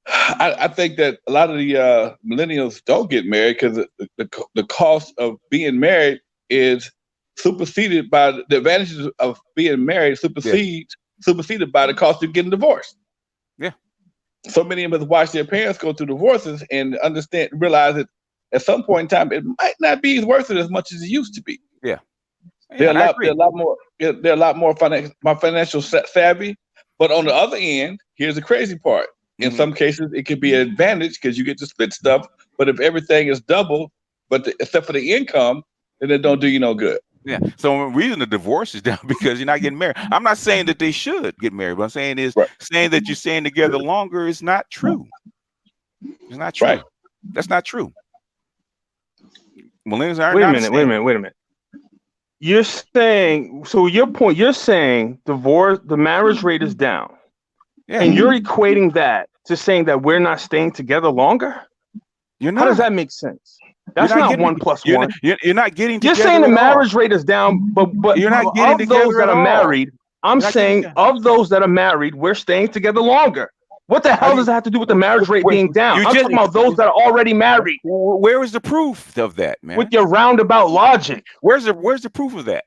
I think that a lot of the millennials don't get married because the cost of being married is superseded by the advantages of being married superseded by the cost of getting divorced. Yeah. So many of us watch their parents go through divorces and realize that at some point in time it might not be worth it as much as it used to be. Yeah. They're a lot more financial savvy. But on the other end, here's the crazy part. In some cases, it could be an advantage because you get to split stuff. But if everything is double, except for the income, then it don't do you no good. Yeah. So the reason the divorce is down because you're not getting married. I'm not saying that they should get married. What I'm saying is saying that you're staying together longer is not true. It's not true. Right. That's not true. Millennials are not. Wait a minute. You're saying, so your point, you're saying the marriage rate is down. Yeah. And you're equating that to saying that we're not staying together longer? You're not. How does that make sense? That's not 1 + 1. You're not getting together. You're saying the marriage rate is down, but you're not getting of those that are married, I'm saying of those that are married, we're staying together longer. What the hell does that have to do with the marriage rate being down? I'm talking about those that are already married. Where is the proof of that, man? With your roundabout logic. Where's the proof of that?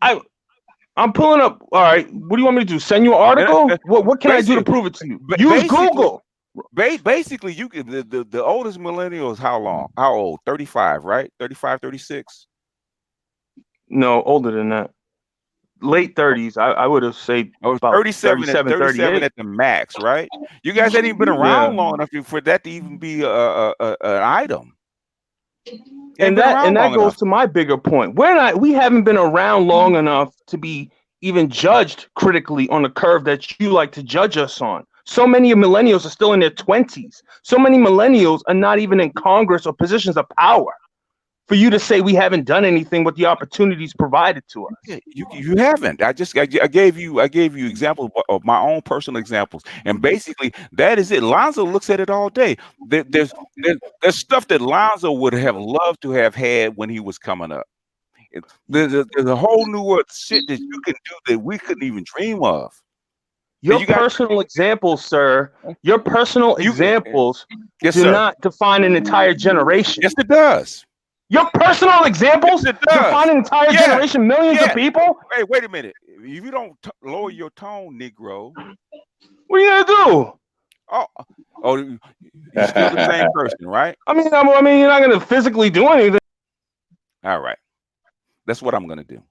I'm pulling up. All right. What do you want me to do? Send you an article? What can I do to prove it to you? Use Google. Basically, you can the oldest millennial is how long? How old? 35, right? 35, 36? No, older than that. Late 30s. I would have said about 37 at the max, right? You guys ain't even been around long enough for that to even be an item. And that goes to my bigger point. We haven't been around long enough to be even judged critically on the curve that you like to judge us on. So many millennials are still in their 20s. So many millennials are not even in Congress or positions of power. For you to say we haven't done anything with the opportunities provided to us. You haven't. I gave you examples of my own personal examples, and basically that is it. Lonzo looks at it all day. There's stuff that Lonzo would have loved to have had when he was coming up. There's a whole new world of shit that you can do that we couldn't even dream of. Your personal examples, sir. Your personal examples do not define an entire generation. Yes, it does. Your personal examples define an entire generation, millions of people? Hey, wait a minute. If you don't lower your tone, Negro. What are you going to do? Oh, you're still the same person, right? I mean, you're not going to physically do anything. All right. That's what I'm going to do.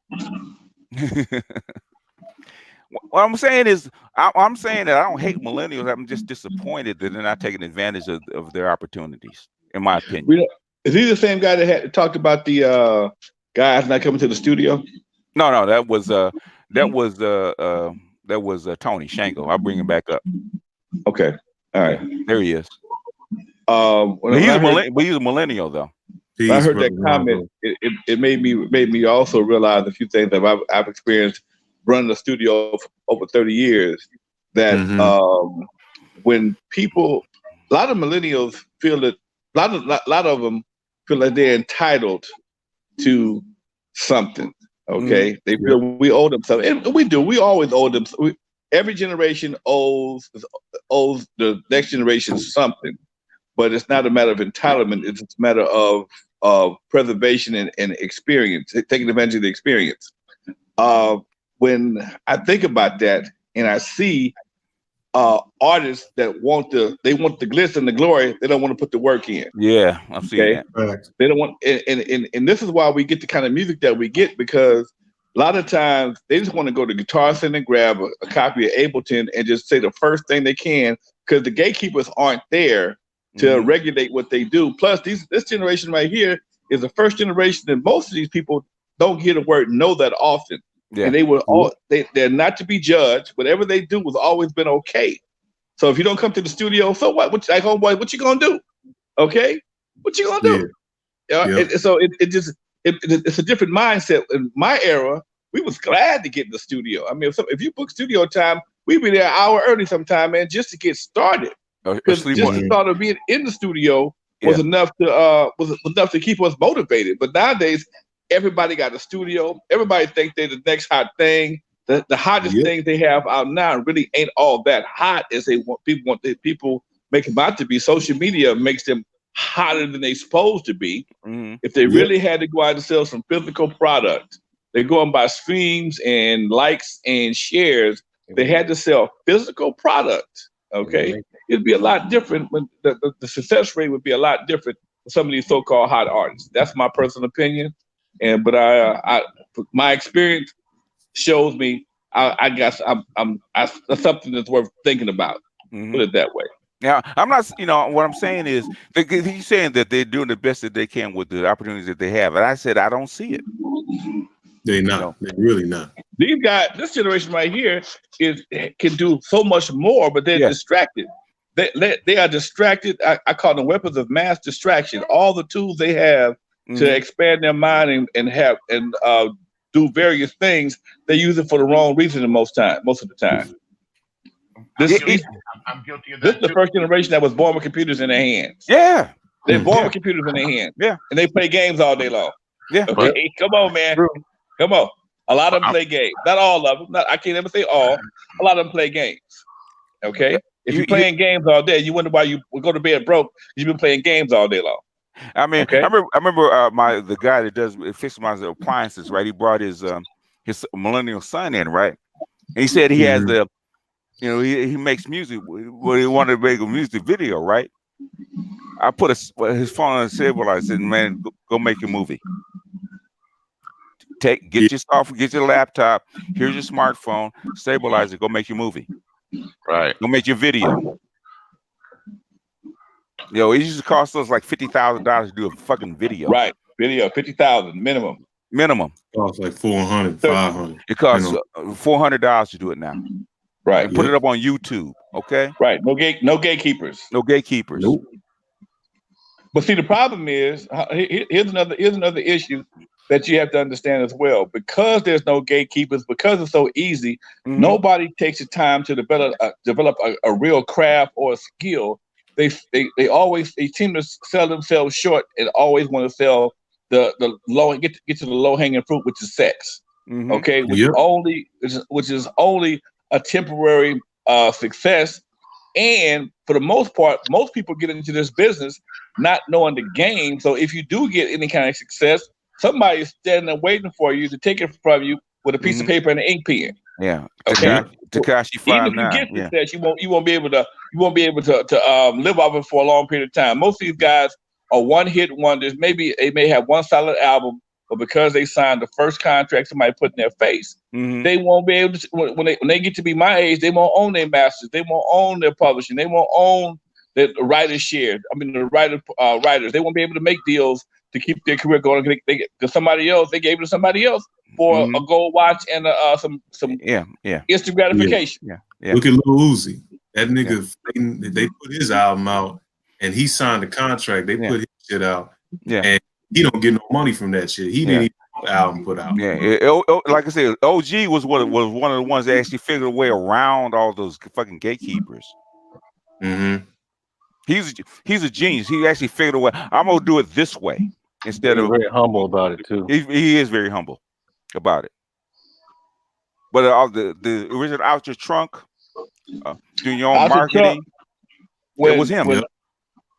What I'm saying is, I'm saying that I don't hate millennials. I'm just disappointed that they're not taking advantage of their opportunities, in my opinion. Is he the same guy that had talked about the guys not coming to the studio? No, that was Tony Shango. I'll bring him back up. Okay, all right, there he is. He's a millennial though. When I heard that comment, it made me also realize a few things that I've experienced running a studio for over 30 years. That when people, a lot of millennials feel that a lot of them feel like they're entitled to something. Okay, they feel we owe them something, and we do. We always owe them. Every generation owes the next generation something, but it's not a matter of entitlement. It's a matter of preservation and experience, taking advantage of the experience. When I think about that, and I see artists that want the glitz and the glory, they don't want to put the work in. Yeah, I'm seeing that. Right. They don't want, and this is why we get the kind of music that we get, because a lot of times they just want to go to Guitar Center and grab a copy of Ableton and just say the first thing they can, because the gatekeepers aren't there to regulate what they do. Plus, this generation right here is the first generation that most of these people don't hear the word no that often. Yeah. And they were they're not to be judged. Whatever they do has always been okay. So if you don't come to the studio, so what? Like, homeboy, what you gonna do? Okay, what you gonna do? So it's a different mindset. In my era, we was glad to get in the studio. I mean, if you book studio time, we'd be there an hour early sometime, man, just to get started. Because just the thought of being in the studio was enough to keep us motivated. But nowadays, everybody got a studio. Everybody thinks they're the next hot thing. The hottest things they have out now really ain't all that hot as people make them out to be. Social media makes them hotter than they're supposed to be. If they really had to go out and sell some physical product, they're going by streams and likes and shares. They had to sell physical product. Okay, it'd be a lot different. When the success rate would be a lot different for some of these so-called hot artists. That's my personal opinion. But my experience shows me that's something that's worth thinking about. Put it that way. Now, I'm not, what I'm saying is, he's saying that they're doing the best that they can with the opportunities that they have. And I said, I don't see it. They're not. They're really not. These guys, this generation right here can do so much more, but they're distracted. They are distracted. I call them weapons of mass distraction. All the tools they have to expand their mind and do various things, they use it for the wrong reason most of the time. I'm guilty of that. This is the first generation that was born with computers in their hands. Yeah. They're born with computers in their hands. Yeah. And they play games all day long. Yeah. Okay, come on, man. Come on. A lot of them play games. Not all of them. I can't ever say all. A lot of them play games. Okay? If you're playing games all day, you wonder why you would go to bed broke. You've been playing games all day long. I mean, okay? I remember the guy that does fix my appliances, right? He brought his millennial son in, right? And he said he has he makes music. Well, he wanted to make a music video, right? I put his phone on the stabilizer. I said, "Man, go make your movie. Get your software, get your laptop. Here's your smartphone. Stabilize it. Go make your movie. Right. Go make your video." It used to cost us like $50,000 to do a fucking video. Right. Video, $50,000 minimum. Minimum. It costs like $400, $500. It costs $400 to do it now. Right. And put it up on YouTube. Okay. Right. No gatekeepers. No gatekeepers. Nope. But see, the problem is here's another issue that you have to understand as well. Because there's no gatekeepers, because it's so easy, nobody takes the time to develop a real craft or a skill. They seem to sell themselves short and always want to sell the low get to the low hanging fruit, which is sex. Okay, which is only a temporary success. And for the most part, most people get into this business not knowing the game. So if you do get any kind of success, somebody is standing there waiting for you to take it from you with a piece of paper and an ink pen. Yeah. Okay. Tekashi 5 Even if you get success, you won't be able to live off it for a long period of time. Most of these guys are one-hit wonders. Maybe they may have one solid album, but because they signed the first contract somebody put in their face, they won't be able to. When they get to be my age, they won't own their masters. They won't own their publishing. They won't own the writers' share. I mean, the writers. They won't be able to make deals to keep their career going. Because somebody else, they gave it to somebody else for a gold watch and some instant gratification. Yeah. Look at Lil Uzi. That nigga, they put his album out and he signed a contract. They put his shit out. Yeah. And he don't get no money from that shit. He didn't even have the album put out. Yeah. Like I said, OG was one of the ones that actually figured a way around all those fucking gatekeepers. He's a genius. He actually figured a way. I'm gonna do it this way instead of very humble about it too. He is very humble about it. But the original Out Your Trunk, doing your own marketing, it was him.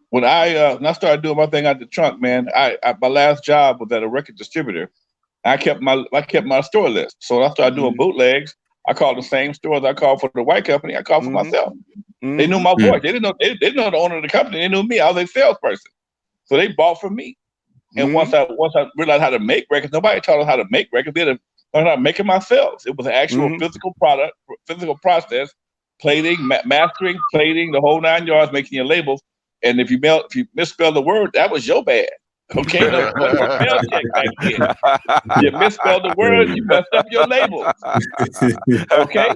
When I started doing my thing out the trunk, man, my last job was at a record distributor. I kept my store list. So I started doing bootlegs. I called the same stores I called for the white company. I called for myself. They knew my voice. They didn't know the owner of the company. They knew me. I was a salesperson. So they bought from me. And once I realized how to make records, nobody taught us how to make records. We had to learn how to make it myself. It was an actual physical product, physical process, plating, mastering, plating, the whole 9 yards, making your labels. And if you misspell the word, that was your bad. Okay, no spell check back then. You misspelled the word, you messed up your labels. Okay,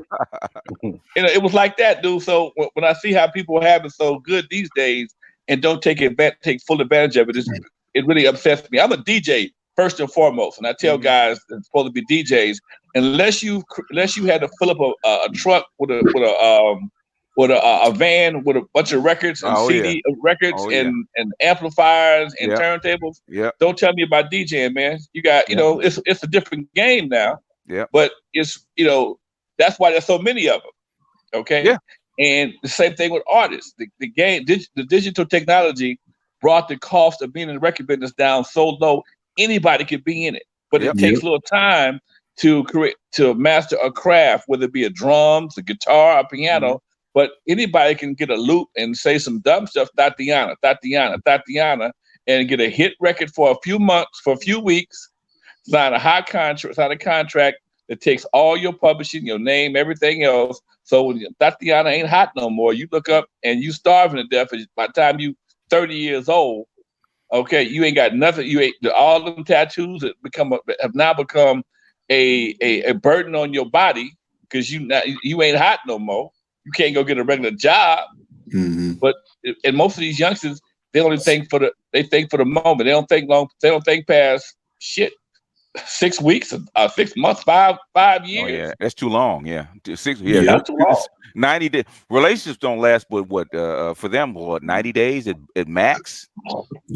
it was like that, dude. So when I see how people have it so good these days and don't take full advantage of it, it really upsets me. I'm a DJ first and foremost, and I tell guys that's supposed to be DJs, unless you had to fill up a truck with a van with a bunch of records and CD records and amplifiers and turntables. Yeah. Don't tell me about DJing, man. You got, it's a different game now. Yeah. But it's, that's why there's so many of them. Okay. Yeah. And the same thing with artists. The digital technology brought the cost of being in the record business down so low, anybody could be in it. But it takes a little time to master a craft, whether it be a drums, a guitar, a piano. But anybody can get a loop and say some dumb stuff, Tatiana, and get a hit record for a few months, for a few weeks, sign a contract that takes all your publishing, your name, everything else. So when Tatiana ain't hot no more, you look up and you starving to death. By the time you 30 years old, okay, you ain't got nothing. You ain't all them tattoos that have now become a burden on your body because you ain't hot no more. You can't go get a regular job. But and most of these youngsters, they only think for the moment. They don't think long. They don't think past shit. 6 weeks, 6 months, 5 years. Oh yeah, that's too long. Yeah, 6. Yeah, that's too long. 90 days. Relationships don't last, but what for them? What 90 days at max?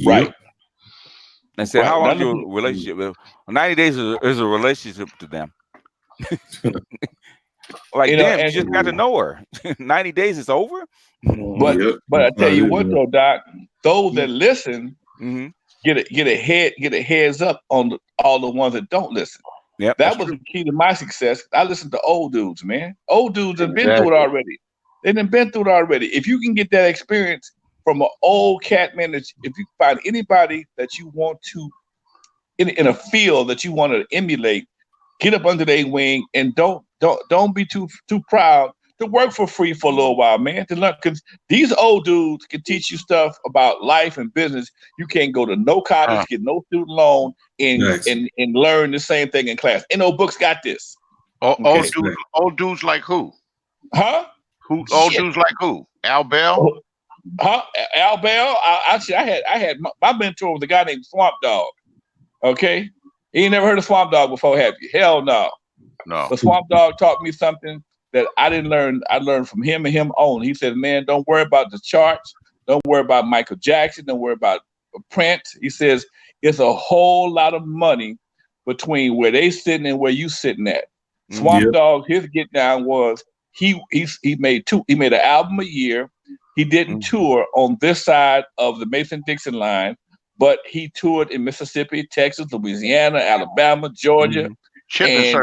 Right. And say, how long is your relationship? 90 days is a relationship to them. Like, damn, you just got to know her. 90 days is over. But I tell you what, though, Doc, those that listen get a heads up on all the ones that don't listen. Yep, that was the key to my success. I listened to old dudes, man. Old dudes have been through it already. They done been through it already. If you can get that experience from an old cat, man, if you find anybody that you want to in a field that you want to emulate, get up under their wing and don't be too proud to work for free for a little while, man. To learn, because these old dudes can teach you stuff about life and business. You can't go to no college, get no student loan, and learn the same thing in class. And no books got this. Old dudes like who? Huh? Old dudes like who? Al Bell? Huh? Al Bell? I had my mentor was a guy named Swamp Dog. Okay, you ain't never heard of Swamp Dog before, have you? Hell no. No. But Swamp Dog taught me something that I didn't learn. I learned from him and him only. He said, man, don't worry about the charts. Don't worry about Michael Jackson. Don't worry about Prince. He says, it's a whole lot of money between where they sitting and where you sitting at. Swamp Dog, his get down was he made an album a year. He didn't tour on this side of the Mason-Dixon line, but he toured in Mississippi, Texas, Louisiana, Alabama, Georgia. Chitlin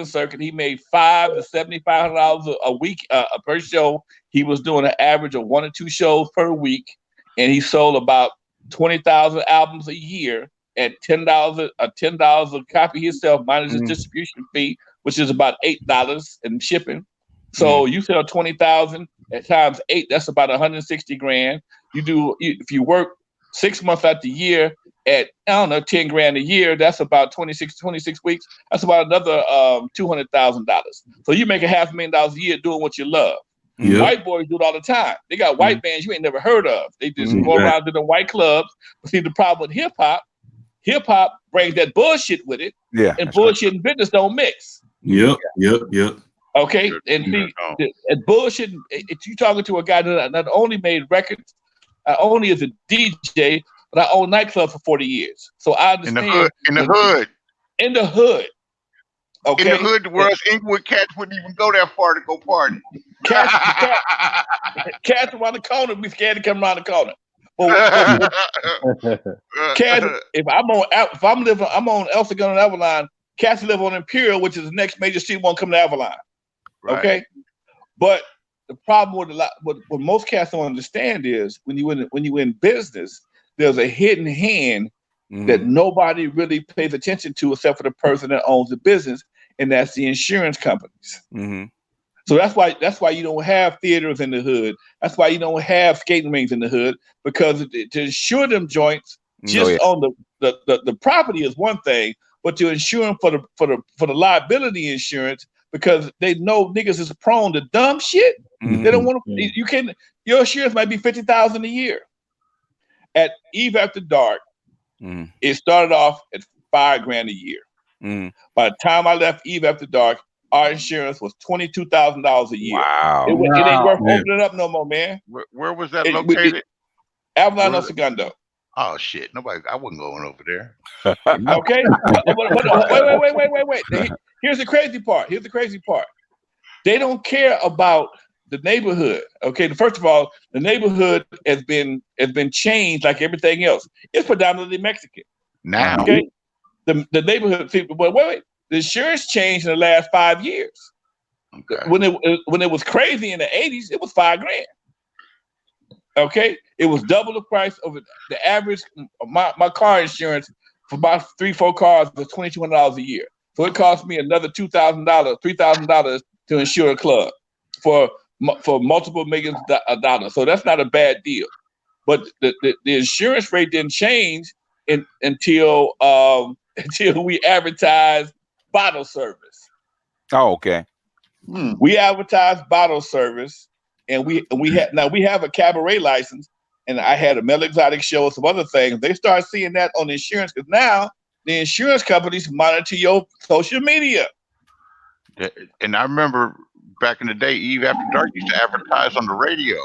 Circuit. He made $500 to $7,500 a week per show. He was doing an average of 1 or 2 shows per week, and he sold about 20,000 albums a year at $10 a copy himself, minus his distribution fee, which is about $8 in shipping. So you sell 20,000 at times 8. That's about 160 grand. If you work 6 months out the year at, I don't know, 10 grand a year, that's about 26 weeks. That's about another $200,000. So you make $500,000 a year doing what you love. White boys do it all the time. They got white bands you ain't never heard of. They just go around to the white clubs. But see, the problem with hip hop brings that bullshit with it. Yeah. And bullshit and business don't mix. Yep. Okay. And see, and bullshit, if you talking to a guy that not only made records, not only as a DJ, but I own nightclubs for 40 years. So I understand. In the hood. Okay. In the hood, where us Inglewood cats wouldn't even go that far to go party. Cats around the corner, be scared to come around the corner. Cats, if I'm on El Segundo and Avalon, cats live on Imperial, which is the next major street, won't come to Avalon. Right. Okay, but the problem with what most cats don't understand is when you in business, there's a hidden hand that nobody really pays attention to except for the person that owns the business, and that's the insurance companies. So that's why you don't have theaters in the hood. That's why you don't have skating rinks in the hood, because to insure them joints on the property is one thing, but to insure them for the liability insurance, because they know niggas is prone to dumb shit. They don't want to. Your insurance might be $50,000 a year. At Eve After Dark, it started off at $5,000 a year. By the time I left Eve After Dark, our insurance was $22,000 a year. Wow. It ain't worth opening up no more, man. Where was that located? Avalon, El Segundo. Oh shit! I wasn't going over there. Okay. Wait. Here's the crazy part. They don't care about the neighborhood. Okay. First of all, the neighborhood has been changed like everything else. It's predominantly Mexican. Now. Okay. The neighborhood people, but wait. The insurance changed in the last 5 years. Okay. When it was crazy in the 80s, it was $5,000. Okay, it was double the price of the average. My car insurance for about 3-4 cars was $2,200 a year. So it cost me another $2,000, $3,000 to insure a club for multiple millions of dollars. So that's not a bad deal. But the insurance rate didn't change until we advertised bottle service. Oh, okay. We advertised bottle service. And we have a cabaret license, and I had a Mel Exotic show and some other things. They start seeing that on insurance, because now the insurance companies monitor your social media. And I remember back in the day, Eve After Dark used to advertise on the radio.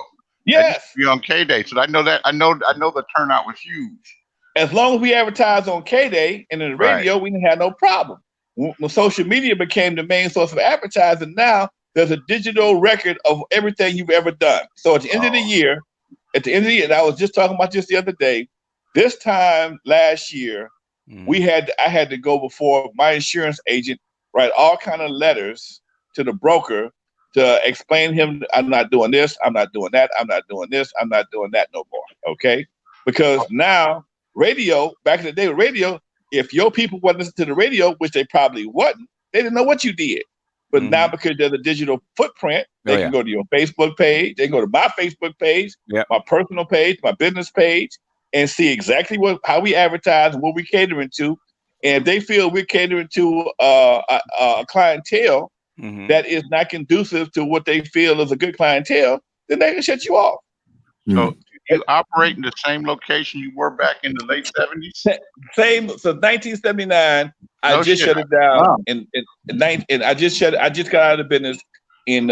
Yes, be on K-Day. So I know that. I know the turnout was huge. As long as we advertised on K-Day and in the radio, we didn't have no problem. When social media became the main source of advertising, now there's a digital record of everything you've ever done. So at the end of the year, and I was just talking about this the other day, this time last year, I had to go before my insurance agent, write all kind of letters to the broker to explain him, I'm not doing this, I'm not doing that, I'm not doing this, I'm not doing that no more. Okay? Because now radio, back in the day with radio, if your people wasn't listening to the radio, which they probably wasn't, they didn't know what you did. But now because there's a digital footprint, they can go to your Facebook page, they can go to my Facebook page, my personal page, my business page, and see exactly how we advertise and what we're catering to. And if they feel we're catering to a clientele that is not conducive to what they feel is a good clientele, then they can shut you off. So you operate in the same location you were back in the late 70s? Same. So 1979, I just shut it down. Wow. And I just got out of the business in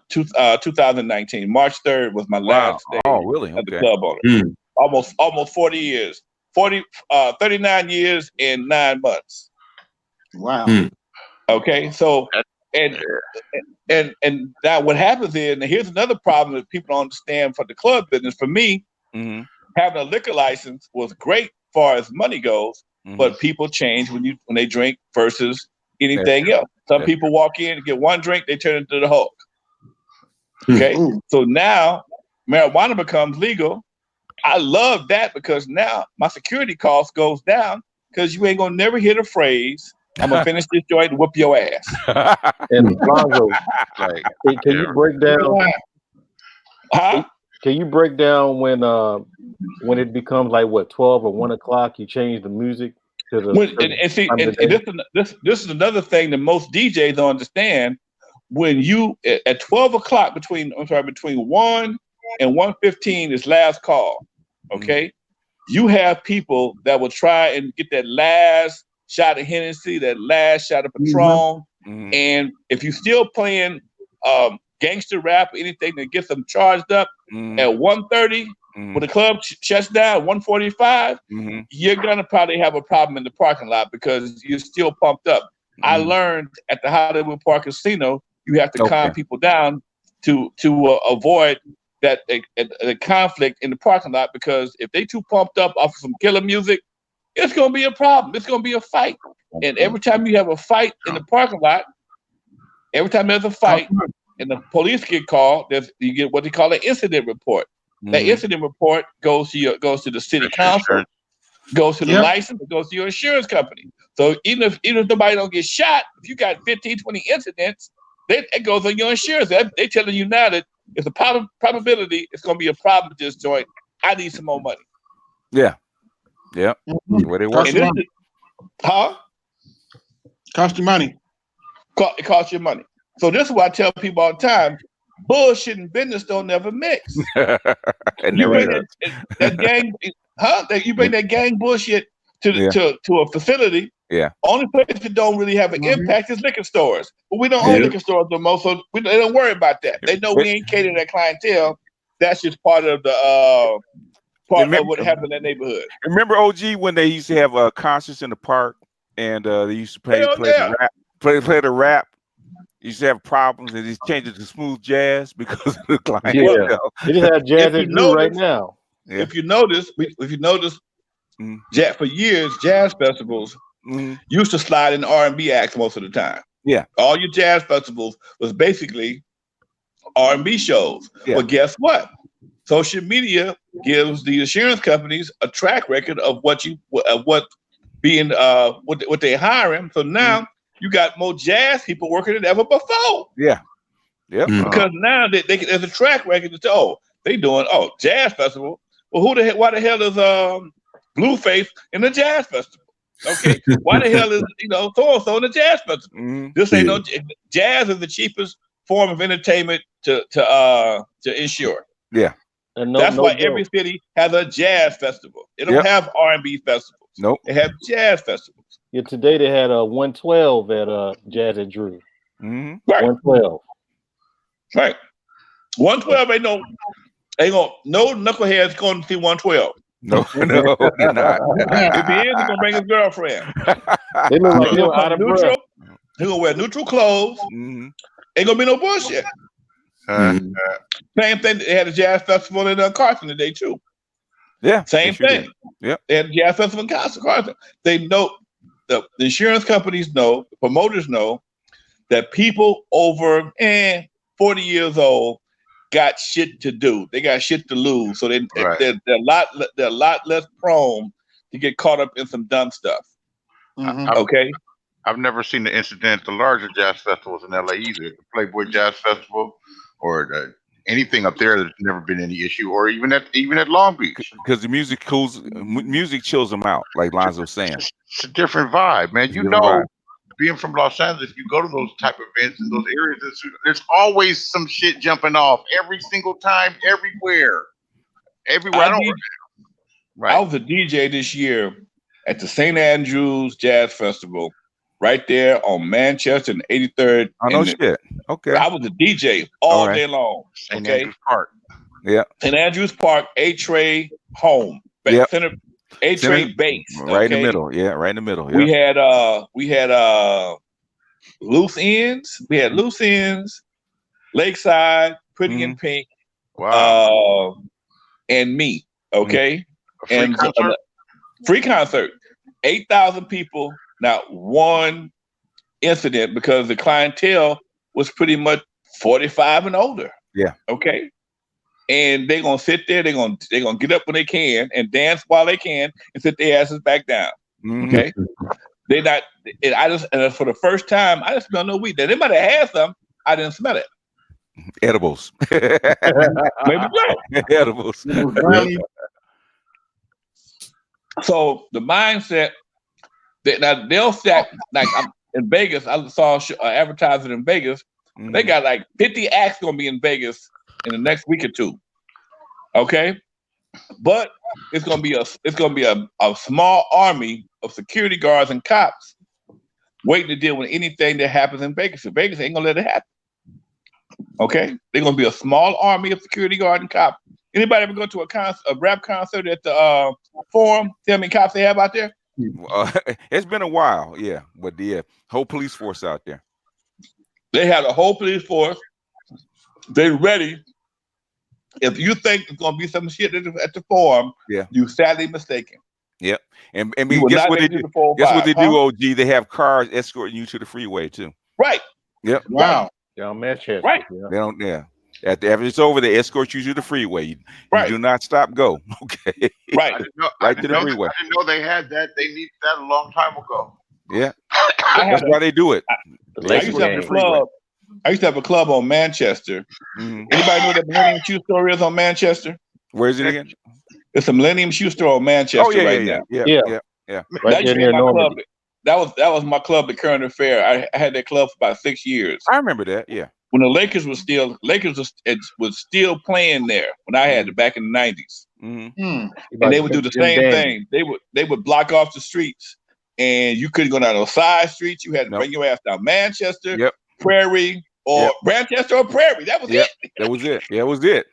2019. March 3rd was my last day at the club owner. Almost 40 years. 39 years and 9 months. Wow. Okay, so and now what happens is, and here's another problem that people don't understand for the club business. For me, having a liquor license was great as far as money goes, but people change when they drink versus anything else. Some people walk in and get one drink, they turn into the Hulk. Okay, so now marijuana becomes legal. I love that because now my security cost goes down because you ain't gonna never hear the phrase, I'm gonna finish this joint and whoop your ass. And Lonzo, can you break down? Can you break down when it becomes like what 12 or 1 o'clock? You change the music to the. This is another thing that most DJs don't understand. When you at 12 o'clock between 1 and 1:15 is last call. Okay, you have people that will try and get that last shot of Hennessy, that last shot of Patron, and if you still playing gangster rap or anything that gets them charged up at 1:30 when the club shuts down, 1:45, you're gonna probably have a problem in the parking lot because you're still pumped up. I learned at the Hollywood Park Casino, you have to calm people down to avoid that the conflict in the parking lot, because if they too pumped up off of some killer music, it's gonna be a problem. It's gonna be a fight. And every time you have a fight in the parking lot, every time there's a fight and the police get called, you get what they call an incident report. That incident report goes to the city council, goes to the license, it goes to your insurance company. So even if nobody don't get shot, if you got 15, 20 incidents, it goes on your insurance. They're telling you now that it's a probability it's going to be a problem with this joint. I need some more money. Yeah. Where they work. Cost you money. It costs you money. So this is why I tell people all the time: bullshit and business don't never mix. You bring that gang, you bring that gang bullshit to a facility. Yeah. Only place that don't really have an impact is liquor stores. But we don't own liquor stores no more, so they don't worry about that. They know we ain't catering that clientele. That's just part of the of what happened in that neighborhood. Remember, OG, when they used to have concerts in the park and they used to play the rap, play the rap. You used to have problems and they changed it to smooth jazz because of the clientele. Yeah, they just have jazz right now. Yeah. If you notice, for years, jazz festivals used to slide in R&B acts most of the time. Yeah, all your jazz festivals was basically R&B shows. Yeah. But guess what? Social media gives the insurance companies a track record of what they're hiring. So now you got more jazz people working than ever before. Yeah. Yep. Because now there's a track record to say, they doing jazz festival. Well, why the hell is Blueface in the jazz festival? Okay, why the hell is so in the jazz festival? This ain't no jazz is the cheapest form of entertainment to insure. Yeah, and that's why every city has a jazz festival. They don't have R&B festivals. Nope. They have jazz festivals. Yeah, today they had a 112 at Jazz at Drew. Mm-hmm. Right. 112. Right. 112 ain't gonna no knuckleheads going to see 112. No, they're not. If he is, he's gonna bring his girlfriend. They look like they were out of neutral. breath. He's gonna wear neutral clothes. Mm-hmm. Ain't gonna be no bullshit. Same thing. They had a jazz festival in Carson today too. Yeah. Same thing. Yep. They had a jazz festival in Carson. They know the insurance companies know, the promoters know that people over 40 years old got shit to do. They got shit to lose, so they're a lot less prone to get caught up in some dumb stuff. Mm-hmm. Okay. I've never seen the incident at the larger jazz festivals in LA either. The Playboy Jazz Festival or anything up there. There's never been any issue, or even at Long Beach, because the music chills them out, like Lonzo was saying. It's a different vibe, man. Being from Los Angeles, you go to those type of events in those areas, there's always some shit jumping off every single time, everywhere. I was a DJ this year at the St. Andrews Jazz Festival, right there on Manchester and 83rd. Oh, no shit. Okay. I was a DJ all day long. St. Andrews Park. Yeah. St. Andrews Park, A-Tray home. Yep. A-Tray base. Right in the middle. Yeah, right in the middle. Yeah. We had loose ends. We had loose ends, Lakeside, Pretty in Pink. Wow. And me. Okay. And free concert. 8,000 people, not one incident, because the clientele was pretty much 45 and older. Yeah. Okay. And they're gonna sit there, they're gonna get up when they can and dance while they can and sit their asses back down. Okay. They're not, and for the first time, I didn't smell no weed. They might have had some, I didn't smell it. Edibles. Maybe so. Edibles. So the mindset that now they'll set, like I'm in Vegas, I saw advertising in Vegas. They got like 50 acts gonna be in Vegas in the next week or two. Okay, but it's gonna be a small army of security guards and cops waiting to deal with anything that happens in Vegas. So Vegas ain't gonna let it happen. Okay, they're gonna be a small army of security guard and cops. Anybody ever go to a rap concert at the Forum? Tell me, cops they have out there? It's been a while, yeah, but the whole police force out there. They had a whole police force. They're ready. If you think it's gonna be some shit at the Forum, you're sadly mistaken. Yep, and guess what they do? Guess what they do? OG, they have cars escorting you to the freeway too. Right. Yep. Wow. Down Manchester. Right. Yeah. They don't. Yeah. After it's over, they escort you to the freeway. You do not stop. Go. Okay. Right. Right to the freeway. I didn't know they had that. They needed that a long time ago. Yeah. That's why they do it. I used to have a club on Manchester. Anybody know what the Millennium Shoe Store is on Manchester? Where is it again? It's a Millennium Shoe Store on Manchester now. Yeah. Right there my club. That was my club at Counterfeit. I had that club for about 6 years. I remember that. Yeah. When the Lakers was still playing there when I had it back in the 90s. And they would do the same thing. They would block off the streets, and you couldn't go down those side streets. You had to bring your ass down Manchester, Prairie, or Manchester or Prairie. That was it. That was it. Yeah, it was it.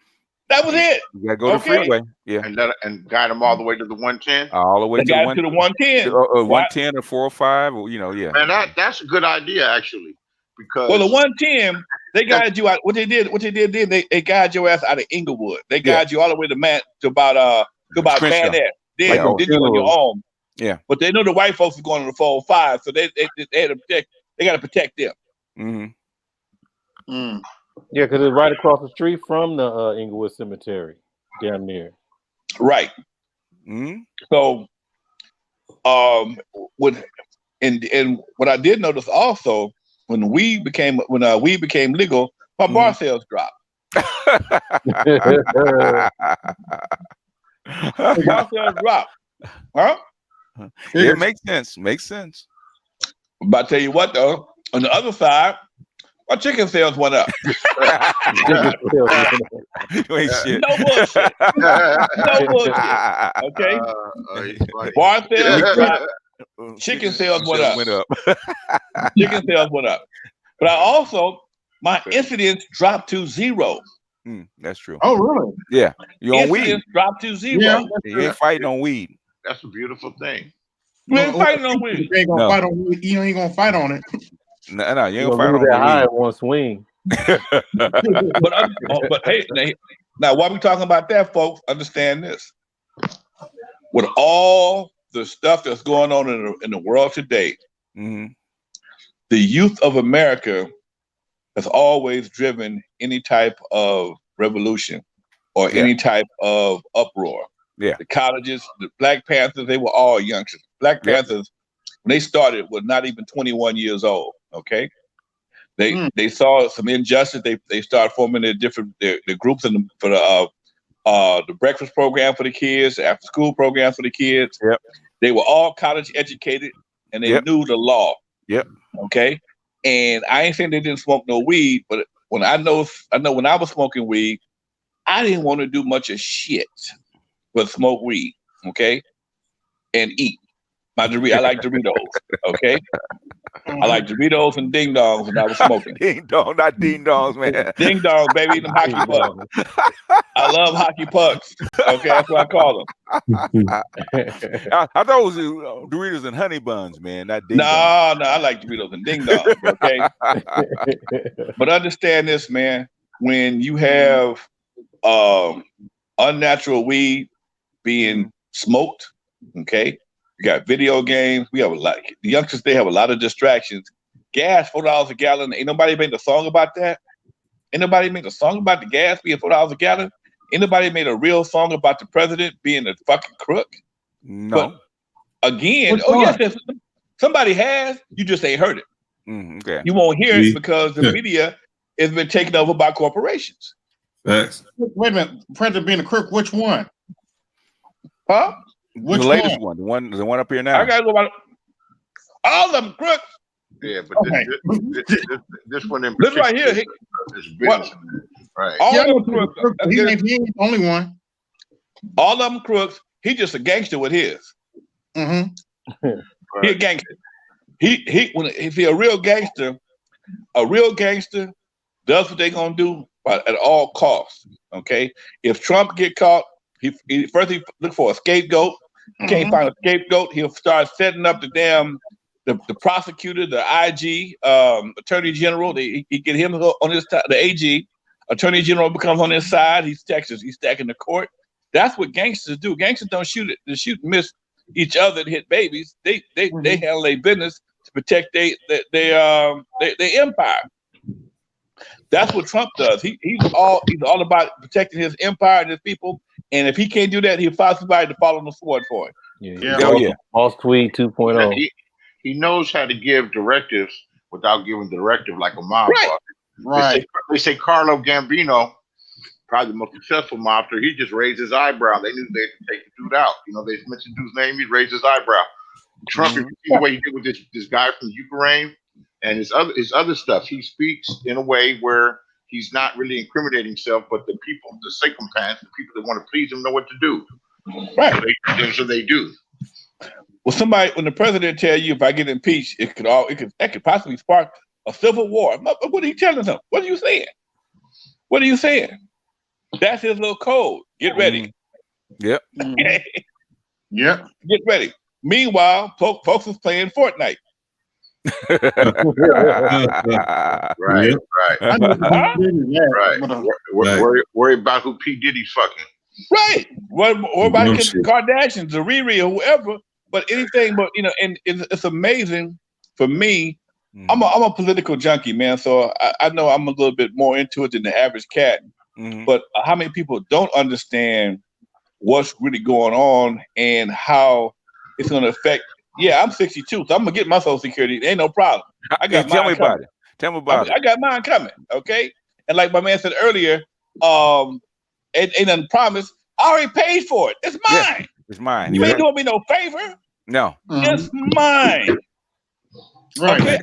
That was it. You gotta go to the freeway. Yeah. And guide them all the way to the 110. All the way to the 110. 110 or 405. Or, Man, that's a good idea actually. Because the 110, they guided you out. What they did then, they guided your ass out of Inglewood. They guided you all the way to about Van Ness. Then you on your own. Yeah. But they know the white folks are going to the 405, so they had to protect. They got to protect them. Yeah, because it's right across the street from the Inglewood Cemetery, down there. Right. So, what I did notice also when we became legal, my bar sales dropped. Bar sales dropped. Huh? It makes sense. Makes sense. But I tell you what, though, on the other side, My chicken sales went up. You ain't shit. No bullshit. No bullshit. Okay. Bar sales dropped. Chicken sales went up. Chicken sales went up. But I also, my incidents dropped to 0. That's true. Oh, really? Yeah. You on weed? Dropped to 0. Yeah, you ain't fighting on weed. That's a beautiful thing. You ain't fighting on weed. You ain't gonna fight on weed. You ain't gonna fight on it. No, you ain't You're gonna fight gonna on leave that the high weed. in one swing. But hey, now while we talking about that, folks, understand this. With all the stuff that's going on in the world today, the youth of America has always driven any type of revolution or any type of uproar. Yeah. The colleges, the Black Panthers, they were all youngsters. Black Panthers, when they started, was not even 21 years old. Okay. They saw some injustice. They started forming their different their groups for the breakfast program for the kids, the after school program for the kids. Yep. They were all college educated and they knew the law. Yep. Okay. And I ain't saying they didn't smoke no weed, but when I know when I was smoking weed, I didn't want to do much of shit but smoke weed, okay, and eat. I like Doritos, okay. I like Doritos and Ding Dongs when I was smoking. Ding Dong, not Ding Dongs, man. Ding Dongs, baby, them hockey pucks. I love hockey pucks. Okay, that's what I call them. I thought it was Doritos and honey buns, man. Not Ding No, I like Doritos and Ding Dongs, okay. But understand this, man. When you have unnatural weed being smoked, okay. You got video games. We have a lot. The youngsters, they have a lot of distractions. Gas, $4 a gallon. Ain't nobody made a song about that. Ain't nobody made a song about the gas being $4 a gallon. Ain't nobody made a real song about the president being a fucking crook. No. But again, yes, somebody has. You just ain't heard it. Okay. You won't hear it because the media has been taken over by corporations. Thanks. Wait a minute, president being a crook. Which one? Huh? Which the latest one? The one up here now. I gotta go about all of them crooks. Yeah, but this one in particular, this right here, is business. Right. All of them crooks. He ain't the only one. All of them crooks. He just a gangster with his. He a gangster. If he a real gangster does what they gonna do at all costs. Okay. If Trump get caught, he look for a scapegoat. He can't find a scapegoat. He'll start setting up the prosecutor, the IG, attorney general. He get him on his side. The AG, attorney general becomes on his side. He's stacking the court. That's what gangsters do. Gangsters don't shoot and miss each other and hit babies. They handle their business to protect their empire. That's what Trump does. He's all about protecting his empire and his people. And if he can't do that, he'll find somebody to fall on the sword for it. False tweet 2.0. He knows how to give directives without giving directive like a mob. Right. They say Carlo Gambino, probably the most successful mobster, he just raised his eyebrow. They knew they had to take the dude out. You know, they mentioned dude's name, he raised his eyebrow. Trump, you see the way he did with this guy from Ukraine and his other stuff. He speaks in a way where he's not really incriminating himself, but the people, the sycophants, the people that want to please him, know what to do. Right. So they do. Well, when the president tell you if I get impeached, that could possibly spark a civil war. What are you telling them? What are you saying? What are you saying? That's his little code. Get ready. Yep. Yep. Get ready. Meanwhile, folks is playing Fortnite. Right. Worry about who P. Diddy's fucking. Right. What about Kardashians or Riri or whoever? But anything, but and it's amazing for me. I'm a political junkie, man. So I know I'm a little bit more into it than the average cat. But how many people don't understand what's really going on and how it's going to affect? Yeah, I'm 62, so I'm gonna get my Social Security. Ain't no problem. I got Tell me about it. Tell me about it. I got mine coming. Okay, and like my man said earlier, ain't nothing promised. I already paid for it. It's mine. Yeah, it's mine. You ain't doing me no favor. No, it's mine. Right. Okay,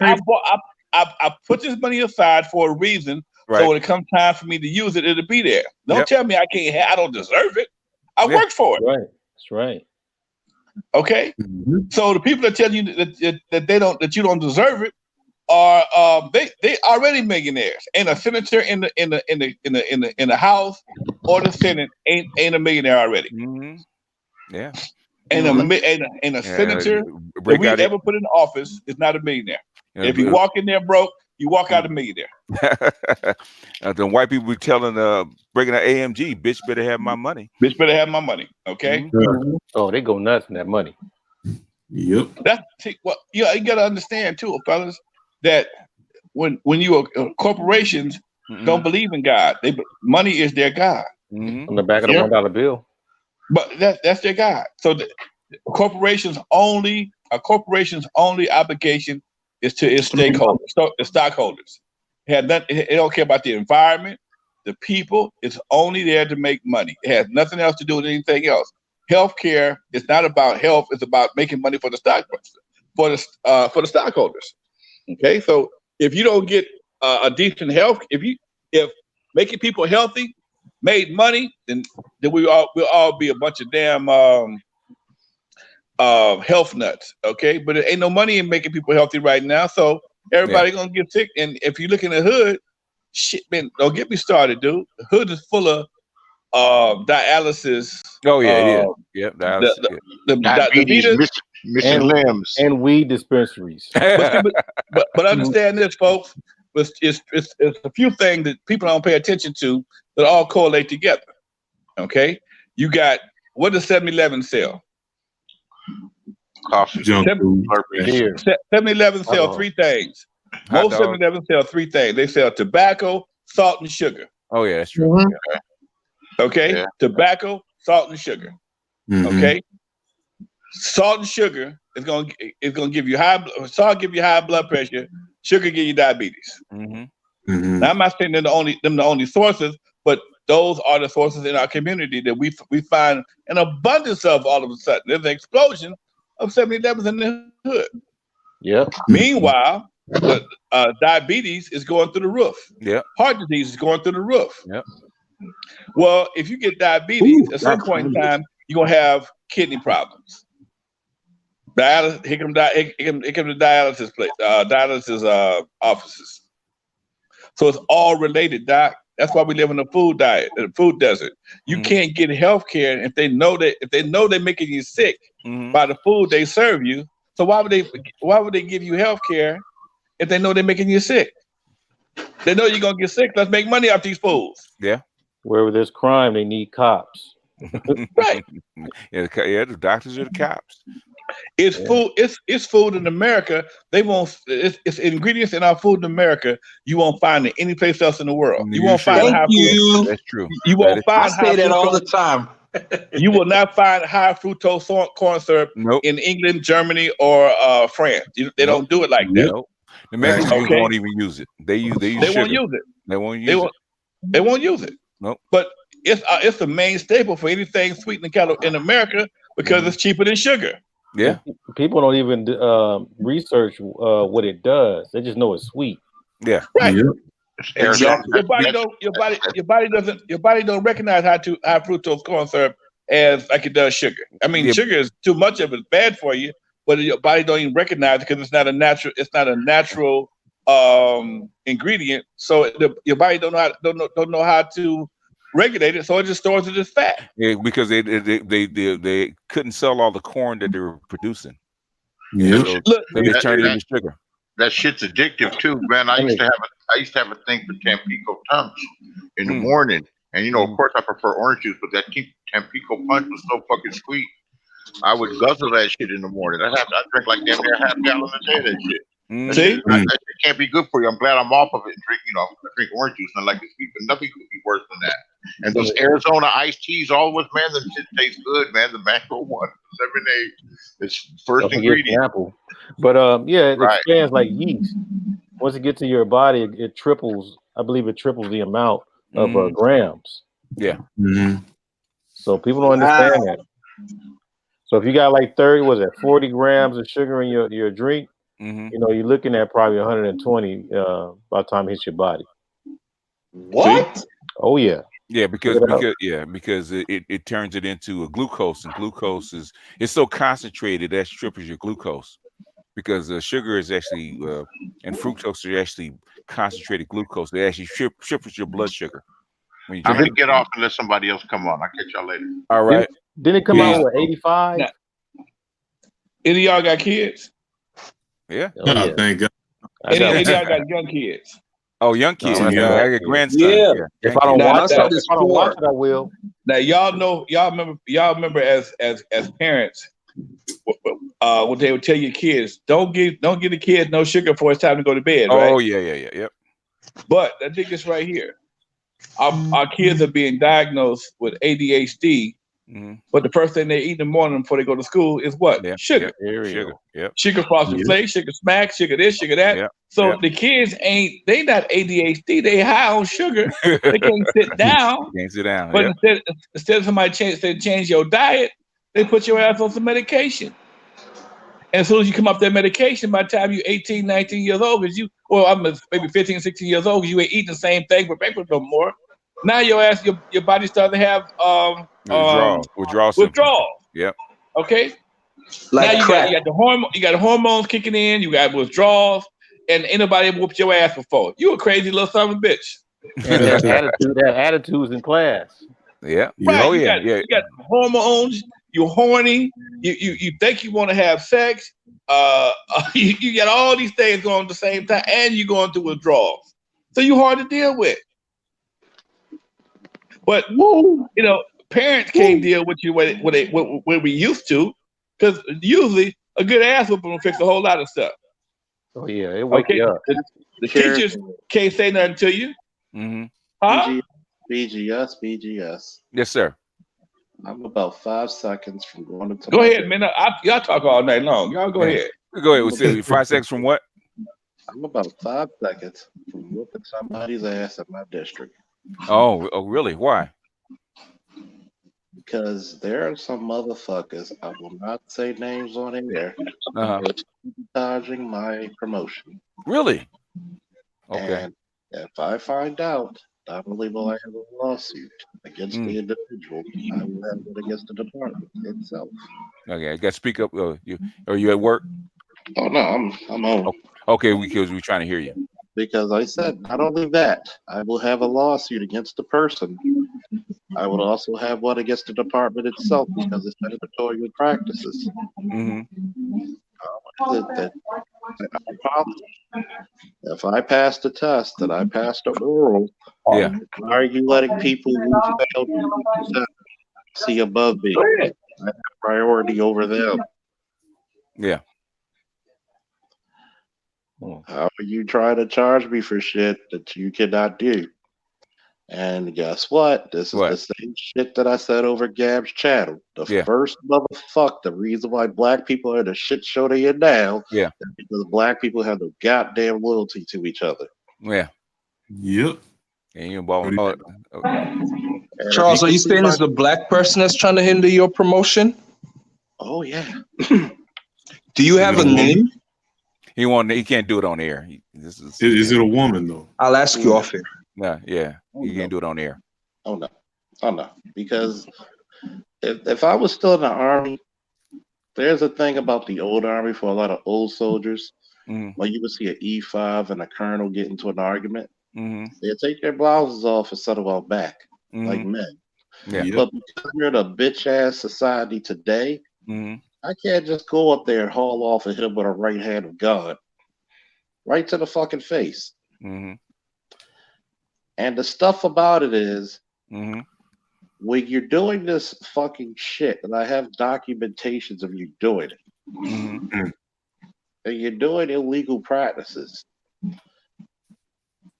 I put this money aside for a reason. So when it comes time for me to use it, it'll be there. Don't tell me I can't have. I don't deserve it. I worked for it. Right. That's right. Okay. So the people that tell you that you don't deserve it are they already millionaires. And a senator in the House or the Senate ain't a millionaire already. Yeah. And a senator that we ever put in office is not a millionaire. If you walk in there broke, you walk out a millionaire. The white people be telling breaking an AMG, bitch better have my money. Bitch better have my money. Okay. Oh, they go nuts in that money. Yep. You gotta understand too, fellas, that when you are corporations don't believe in God. Money is their God. On the back of the $1 bill. But that's their God. So the corporation's only obligation is to its stakeholders, the stockholders. It don't care about the environment, the people. It's only there to make money. It has nothing else to do with anything else. Healthcare is not about health. It's about making money for the for the stockholders. Okay, so if you don't get a decent health, if making people healthy made money, then we'll all be a bunch of damn health nuts. Okay, but there ain't no money in making people healthy right now, so everybody gonna get sick. And if you look in the hood, shit, man, don't get me started, dude. The hood is full of dialysis. Oh yeah, it is. Yep, dialysis. The diabetes, missing limbs, and weed dispensaries. But understand this, folks. It's a few things that people don't pay attention to that all correlate together. Okay, you got, what does 7-Eleven sell? Coffee, junk food, 7-Eleven sell three things. Most 7-Eleven sell three things. They sell tobacco, salt, and sugar. Oh yeah, that's true. Okay, tobacco, salt, and sugar. Okay, salt and sugar is gonna give you salt give you high blood pressure. Sugar give you diabetes. Now I'm not saying they're the only sources, but those are the sources in our community that we find an abundance of. All of a sudden, there's an explosion of 7-Elevens in the hood. Yep. Meanwhile, diabetes is going through the roof. Yep. Heart disease is going through the roof. Yep. Well, if you get diabetes, at some point in time, you're gonna have kidney problems. Dialysis, here come the dialysis place, dialysis offices. So it's all related, Doc. That's why we live in a food desert. You can't get health care if they know they're making you sick by the food they serve you. So why would they give you health care if they know they're making you sick? They know you're gonna get sick. Let's make money off these fools. Yeah. Wherever there's crime, they need cops. Right. Yeah, the doctors are the cops. It's food. It's food in America. They won't. It's ingredients in our food in America. You won't find it any place else in the world. You won't find high fructose. That's true. You won't find. I say that all the time. You will not find high fructose corn syrup in England, Germany, or France. They don't do it like that. Nope. The Mexicans won't even use it. They won't use it. They won't use it. They won't use it. Nope. But it's the main staple for anything sweet in America because it's cheaper than sugar. Yeah. People don't even research what it does. They just know it's sweet. Yeah. Right. Exactly. Your body don't recognize high fructose corn syrup as like it does sugar. I mean, sugar is too much of it, bad for you, but your body don't even recognize it because it's not a natural ingredient. So your body don't know how to regulate it, so it just stores it as fat. Yeah, because they couldn't sell all the corn that they were producing. Yeah, so they just turned it into sugar. That shit's addictive too, man. I used to have a thing for Tampico Punch in the morning, and of course I prefer orange juice, but that Tampico Punch was so fucking sweet. I would guzzle that shit in the morning. I drink like damn near half gallon a day of that shit. See, that shit can't be good for you. I'm glad I'm off of it and drink. I drink orange juice and I like it sweet, but nothing could be worse than that. And those Arizona iced teas, always, man, the shit tastes good, man. The mango one, lemonade, it's first ingredient. Apple. But it expands like yeast. Once it gets to your body, it triples. I believe it triples the amount of grams. Yeah. So people don't understand that. So if you got like 40 grams of sugar in your drink, you know, you're looking at probably 120 by the time it hits your body. What? See? Oh yeah. Yeah, because it turns it into a glucose, and glucose it's so concentrated that triples your glucose, because sugar is actually and fructose are actually concentrated glucose. They actually triples your blood sugar. When you I'm drink gonna get off and let somebody else come on. I'll catch y'all later. All right. Didn't it come out with 85? Any of y'all got kids? Yeah. Oh, yeah. Thank God. Any of y'all got young kids? Oh, young kids. No, yeah, I got grandson. Yeah. If I don't watch that, it, I will. Now y'all remember as parents, when they would tell your kids, don't give the kids no sugar before it's time to go to bed, right? Oh yep. But I think this right here, our kids are being diagnosed with ADHD. But the first thing they eat in the morning before they go to school is what? Sugar. Sugar. Yep. Sugar frosted flakes, sugar smack, sugar this, sugar that. Yep. So the kids they not ADHD, they high on sugar. They can't sit down. Can't sit down. But instead of somebody change your diet, they put your ass on some medication. And as soon as you come off that medication, by the time you're 18, 19 years old, I'm maybe 15, 16 years old, because you ain't eating the same thing for breakfast no more. Now your body starts to have withdrawal. Yep. Okay. Like now crack. you got the hormones kicking in. You got withdrawals, and ain't nobody whooped your ass before. You a crazy little son of a bitch. And that attitudes in class. Yeah. Right. Oh you yeah. You got hormones. You're horny. You think you want to have sex. You got all these things going at the same time, and you're going through withdrawals. So you're hard to deal with. But parents can't deal with you when we used to, because usually a good ass whooping will fix a whole lot of stuff. Oh yeah, it wake you up. The teachers can't say nothing to you. Mm-hmm. Huh? BGS. Yes, sir. I'm about 5 seconds from going to. Go ahead, man. Y'all talk all night long. Y'all go ahead. Go ahead. We'll see. 5 seconds from what? I'm about 5 seconds from whooping somebody's ass in my district. Oh, really? Why? Because there are some motherfuckers, I will not say names on air, sabotaging my promotion. Really? Okay. And if I find out, not only will I have a lawsuit against the individual, I will have it against the department itself. Okay, I got to speak up. Are you at work? Oh no, I'm home. Okay, because we're trying to hear you. Because I said, not only that, I will have a lawsuit against the person. I would also have one against the department itself because it's predatory practices. If I pass the test and I pass the oral, why are you letting people who failed see above me? I have priority over them. Yeah. How are you trying to charge me for shit that you cannot do? And guess what? This is the same shit that I said over Gab's channel. The first motherfucker, the reason why black people are in the shit show they in now is because black people have no goddamn loyalty to each other. Yeah. Yep. And you involved. Charles, are you saying it's the black person that's trying to hinder your promotion? Oh yeah. Do you have a name? He can't do it on air. Is it a woman though? I'll ask you off air. No, he can't do it on air. Oh no. Because if I was still in the army, there's a thing about the old army for a lot of old soldiers. Where you would see an E5 and a colonel get into an argument. They take their blouses off and settle out back like men. Yeah. But because you're in a bitch ass society today, I can't just go up there and haul off and hit him with a right hand of God. Right to the fucking face. And the stuff about it is, when you're doing this fucking shit, and I have documentations of you doing it, and you're doing illegal practices,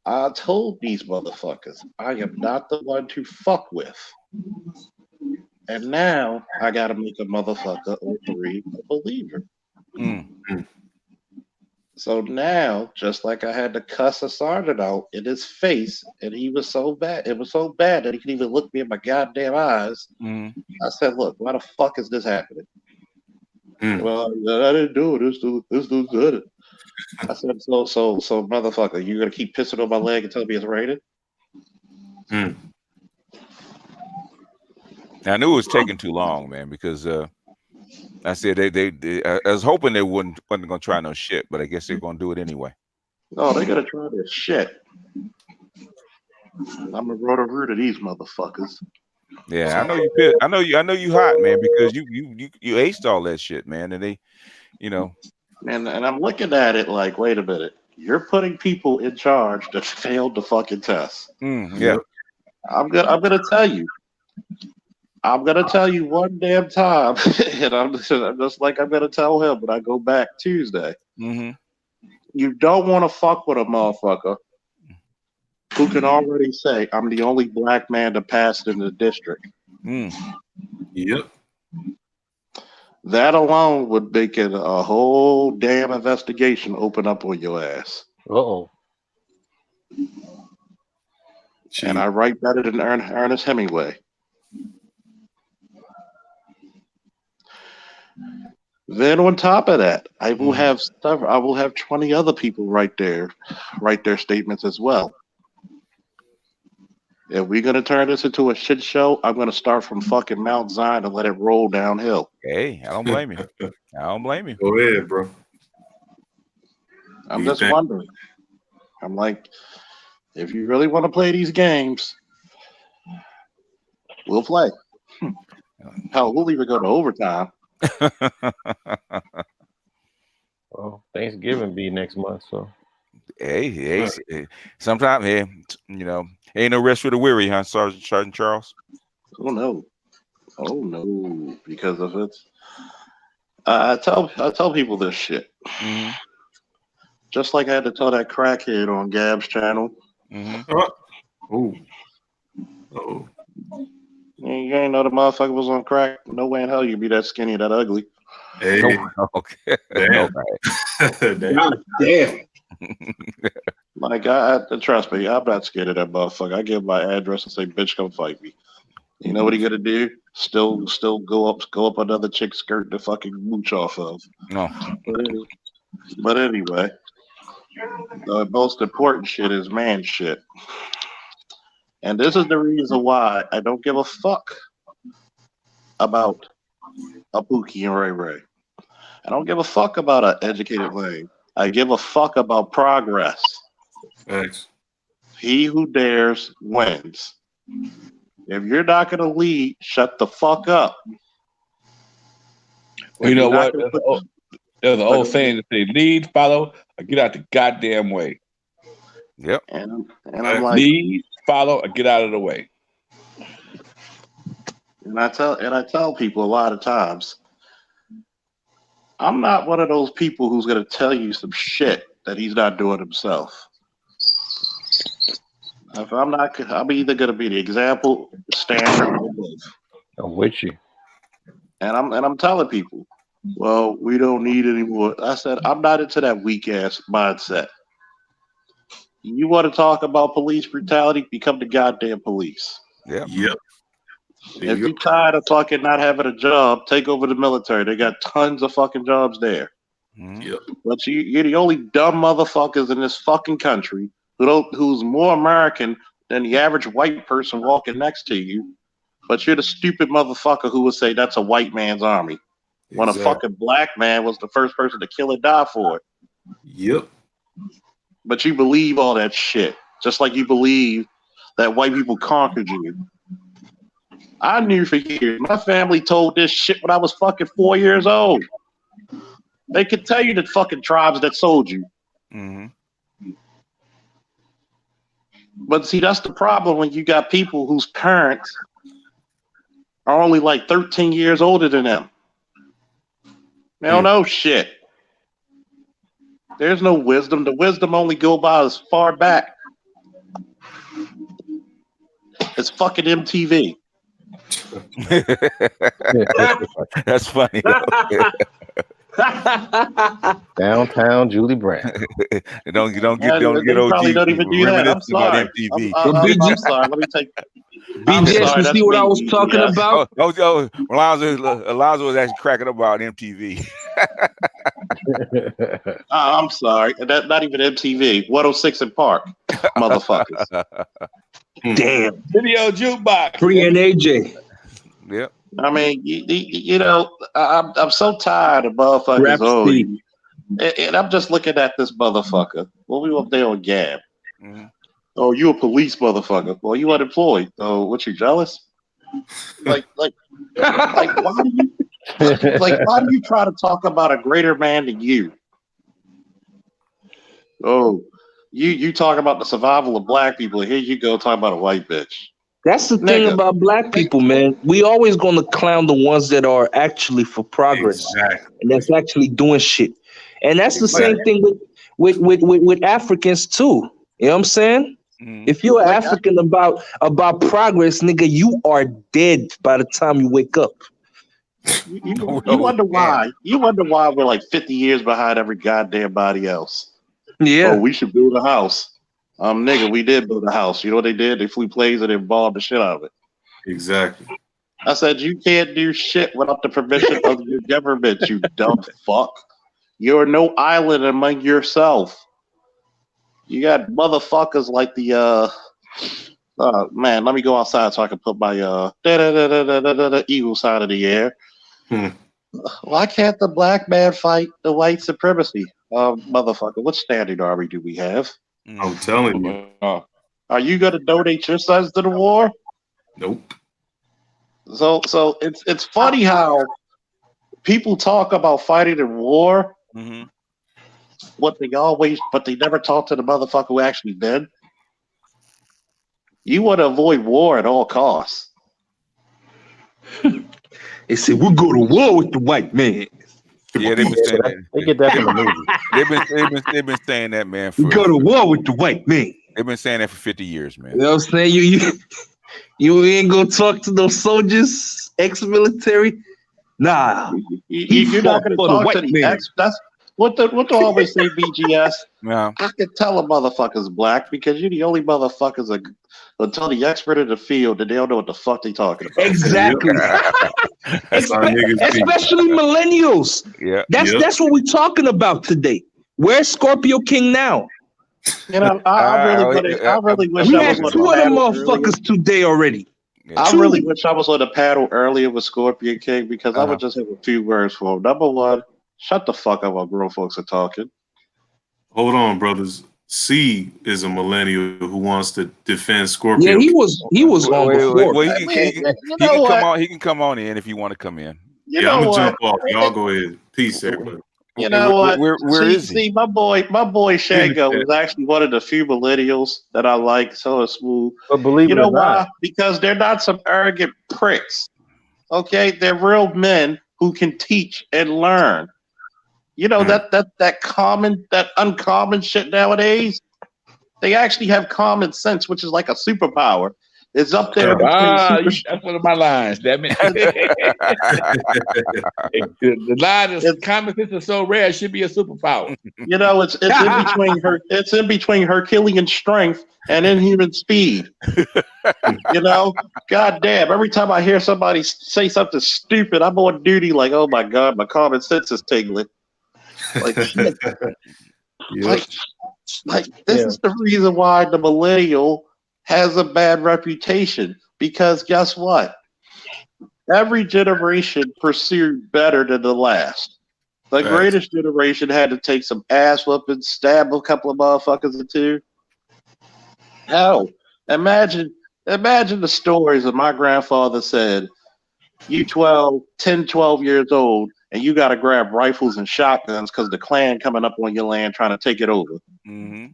I told these motherfuckers, I am not the one to fuck with. And now I gotta make a motherfucker or three a believer. So now, just like I had to cuss a sergeant out in his face, and he was so bad, it was so bad that he couldn't even look me in my goddamn eyes. I said, look, why the fuck is this happening? Well, I didn't do it. This dude did it. I said, so, motherfucker, you gonna keep pissing on my leg until me it's raining? Mm. I knew it was taking too long, man, because I said they I was hoping they wasn't gonna try no shit, but I guess they're gonna do it anyway. No, they're gonna try this shit. I'm gonna root to these motherfuckers. Yeah, I know you pissed. I know you hot, man, because you aced all that shit, man, and they, you know. And I'm looking at it like, wait a minute, you're putting people in charge that failed the fucking test. Yeah. I'm gonna tell you. I'm gonna tell you one damn time, and I'm just like I'm gonna tell him when I go back Tuesday. Mm-hmm. You don't want to fuck with a motherfucker who can already say, I'm the only black man to pass in the district. Yep. That alone would make it a whole damn investigation open up on your ass. Uh-oh. And I write better than Ernest Hemingway. Then on top of that, I will have 20 other people write their statements as well. If we're gonna turn this into a shit show, I'm gonna start from fucking Mount Zion and let it roll downhill. Hey, I don't blame you. I don't blame you. Go ahead, bro. I'm just wondering. I'm like, if you really want to play these games, we'll play. Hell, we'll even go to overtime. Well, Thanksgiving be next month, so. Hey, sometimes, hey, you know, ain't no rest for the weary, huh, Sergeant Charles? Oh no, because of it. I tell people this shit. Mm-hmm. Just like I had to tell that crackhead on Gab's channel. Mm-hmm. Oh. You ain't know the motherfucker was on crack. No way in hell you'd be that skinny, that ugly. Hey. Okay. Damn. Damn. Like, trust me, I'm not scared of that motherfucker. I give my address and say, bitch, come fight me. You know what he gonna do? Still go up another chick's skirt to fucking mooch off of. No. But anyway, the most important shit is man shit. And this is the reason why I don't give a fuck about a Pookie and Ray Ray. I don't give a fuck about an educated lane. I give a fuck about progress. Thanks. He who dares wins. If you're not going to lead, shut the fuck up. Well, you know what? There's an old saying that say, lead, follow, or get out the goddamn way. Yep. And I'm like, lead, follow, or get out of the way. And I tell people a lot of times, I'm not one of those people who's going to tell you some shit that he's not doing himself. If I'm either going to be the example, standard, or both. I'm with you. And I'm telling people, well, we don't need any more. I said, I'm not into that weak ass mindset. You want to talk about police brutality? Become the goddamn police. Yep. If you're tired of fucking not having a job, take over the military. They got tons of fucking jobs there. Yep. But you're the only dumb motherfuckers in this fucking country who's more American than the average white person walking next to you. But you're the stupid motherfucker who would say that's a white man's army. When a fucking black man was the first person to kill and die for it. Yep. But you believe all that shit. Just like you believe that white people conquered you. I knew for years. My family told this shit when I was fucking 4 years old. They could tell you the fucking tribes that sold you. Mm-hmm. But see, that's the problem when you got people whose parents are only like 13 years older than them. They don't know shit. There's no wisdom. The wisdom only go by as far back as fucking MTV. That's funny. Downtown Julie Brown. don't get OG. Don't even do that. I'm sorry. MTV. I'm sorry. Let me take. BJ, you see what I was talking about? Alonzo was actually cracking about MTV. I'm sorry. That not even MTV. 106 in Park, motherfuckers. Damn. Video jukebox. Free and AJ. Yep. I mean, you know, I'm so tired of motherfuckers. Rhapsody. And I'm just looking at this motherfucker. Well, we up there on Gab. Mm-hmm. Oh, you a police motherfucker. Well, you unemployed. Oh, what, you jealous? Like, why do you why do you try to talk about a greater man than you? Oh, you talk about the survival of black people. Here you go talking about a white bitch. That's the thing about black people, man. We always gonna clown the ones that are actually for progress, and that's actually doing shit. And that's the same thing with Africans too. You know what I'm saying? Mm-hmm. If you're African about progress, nigga, you are dead by the time you wake up. You wonder why. You wonder why we're like 50 years behind every goddamn body else. Yeah. Oh, we should build a house. Nigga, we did build a house. You know what they did? They flew planes and they bombed the shit out of it. Exactly. I said, you can't do shit without the permission of your government, you dumb fuck. You're no island among yourself. You got motherfuckers like the man, let me go outside so I can put my eagle side of the air. Why can't the black man fight the white supremacy? Motherfucker, what standing army do we have? I'm telling you. Are you gonna donate your sons to the war? Nope. So it's funny how people talk about fighting in war. Mm-hmm. But they never talk to the motherfucker who actually did. You want to avoid war at all costs. They say we'll go to war with the white man. Yeah, they've been saying that. They get that from the movie. They've been saying that, man. For, we go to war with the white man. They've been saying that for 50 years, man. You know what I'm saying? You ain't gonna talk to those soldiers, ex-military. Nah, you're not gonna talk to the ex. That's what do I always say, BGS? Yeah. I can tell a motherfucker's black because you're the only motherfuckers that until the expert in the field that they don't know what the fuck they talking about. Exactly. Especially millennials. Yeah. That's what we're talking about today. Where's Scorpio King now? You know, I really wish we I had was two of them motherfuckers today already. Yeah. I really wish I was on the panel earlier with Scorpion King because I would just have a few words for him. Number one, shut the fuck up while grown folks are talking. Hold on, brothers. C is a millennial who wants to defend Scorpio. Yeah, he was on before. Well, he can come on in if you want to come in. You know I'm gonna what? jump off. Y'all go ahead. Peace, everybody. You know what? Where is he? See, my boy Shango is actually one of the few millennials that I like. So smooth. But believe you it know or why? not, Because they're not some arrogant pricks. Okay, they're real men who can teach and learn. You know that uncommon shit nowadays. They actually have common sense, which is like a superpower. It's up there between that's one of my lines. Damn it. The line is common sense is so rare, it should be a superpower. You know, it's in between Herculean strength and inhuman speed. You know, goddamn. Every time I hear somebody say something stupid, I'm on duty like, oh my god, my common sense is tingling. Like shit. Like this is the reason why the millennial has a bad reputation, because guess what? Every generation pursued better than the last. The greatest generation had to take some ass whooping, stab a couple of motherfuckers or two. Hell, imagine the stories that my grandfather said. You 10, 12 years old, and you got to grab rifles and shotguns because the Klan coming up on your land trying to take it over. Mm-hmm.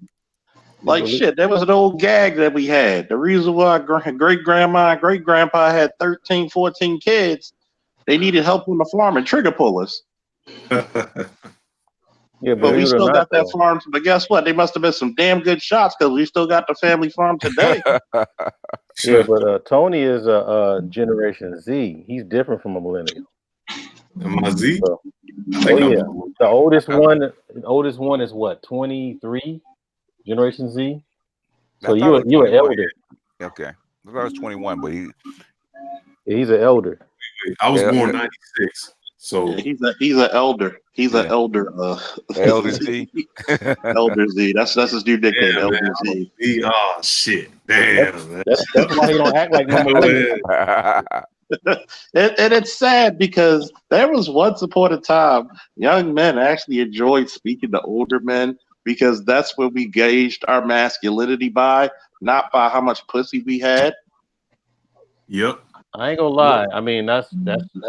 Like shit, there was an old gag that we had. The reason why great-grandma and great-grandpa had 13, 14 kids, they needed help on the farm and trigger pullers. Yeah, but we still got that farm. But guess what? They must have been some damn good shots because we still got the family farm today. Yeah, but Tony is a Generation Z. He's different from a millennial. Am I Z? So, the oldest one is what, 23? Generation Z. So you're an elder. Okay, I thought I was 21, but he's an elder. I was born 96. So yeah, he's an elder. He's an elder. Elder Z. Elder Z. That's his new nickname, yeah, Elder man, Z. oh shit, damn, man. That's why he don't act like no millennial. And it's sad because there was once upon a time young men actually enjoyed speaking to older men because that's when we gauged our masculinity by, not by how much pussy we had. Yep. I ain't gonna lie. I mean, that's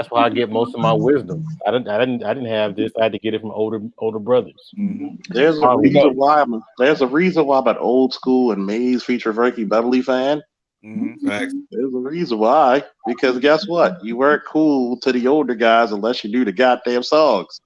why I get most of my wisdom. I didn't have this. I had to get it from older brothers. There's a reason why I'm an old school and Maze feature Frankie Beverly fan. There's a reason why. Because guess what? You weren't cool to the older guys unless you knew the goddamn songs.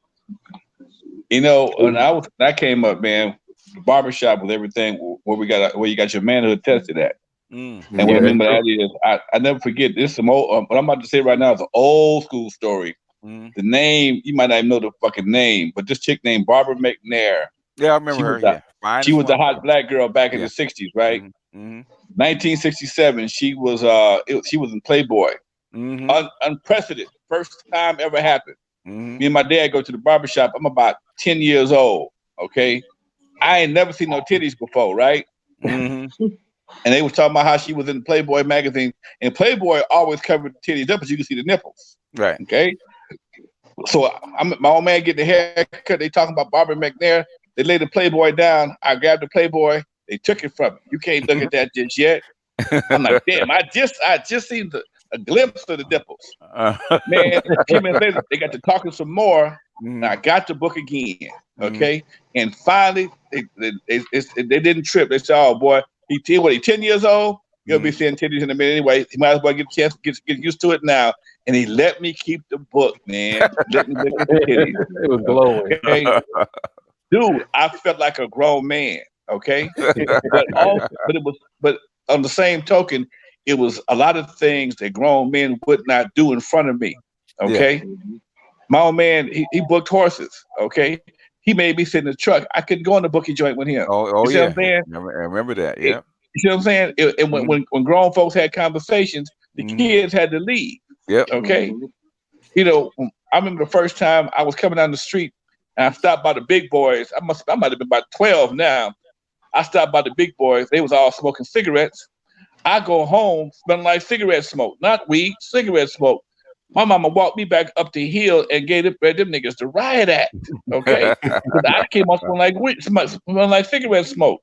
You know, when I came up, man, the barbershop was everything where you got your manhood tested at. And what I mean by that is, I never forget this. What I'm about to say right now is an old school story. The name, you might not even know the fucking name, but this chick named Barbara McNair. Yeah, I remember her. She was a hot black girl back in the 60s, right? 1967, she was in Playboy. Unprecedented. First time ever happened. Me and my dad go to the barbershop. I'm about 10 years old, okay? I ain't never seen no titties before, right? And they was talking about how she was in Playboy magazine, and Playboy always covered the titties up, but you can see the nipples. Right. Okay. So my old man getting the haircut. They talking about Barbara McNair. They laid the Playboy down. I grabbed the Playboy. They took it from me. You can't look at that just yet. I'm like, damn. I just seen a glimpse of the nipples. Man, a few minutes later, they got to talking some more. And I got the book again. Okay. And finally, they didn't trip. They said, "Oh boy, he's 10 years old? He'll be seeing titties in a minute anyway. He might as well get a chance to get used to it now." And he let me keep the book, man. Let me look at the titties. It was glowing. Okay? Dude, I felt like a grown man. Okay. But on the same token, it was a lot of things that grown men would not do in front of me. Okay. Yeah. My old man, he booked horses. Okay. He made me sit in the truck. I couldn't go in the bookie joint with him. Oh you see yeah. What I'm saying? I remember that. Yeah. You see what I'm saying? And when grown folks had conversations, the kids had to leave. Yep. Okay. You know, I remember the first time I was coming down the street and I stopped by the big boys. I might have been about 12 now. I stopped by the big boys. They was all smoking cigarettes. I go home smelling like cigarette smoke, not weed, cigarette smoke. My mama walked me back up the hill and gave them niggas the riot act. Okay. Because I came off smelling like cigarette smoke.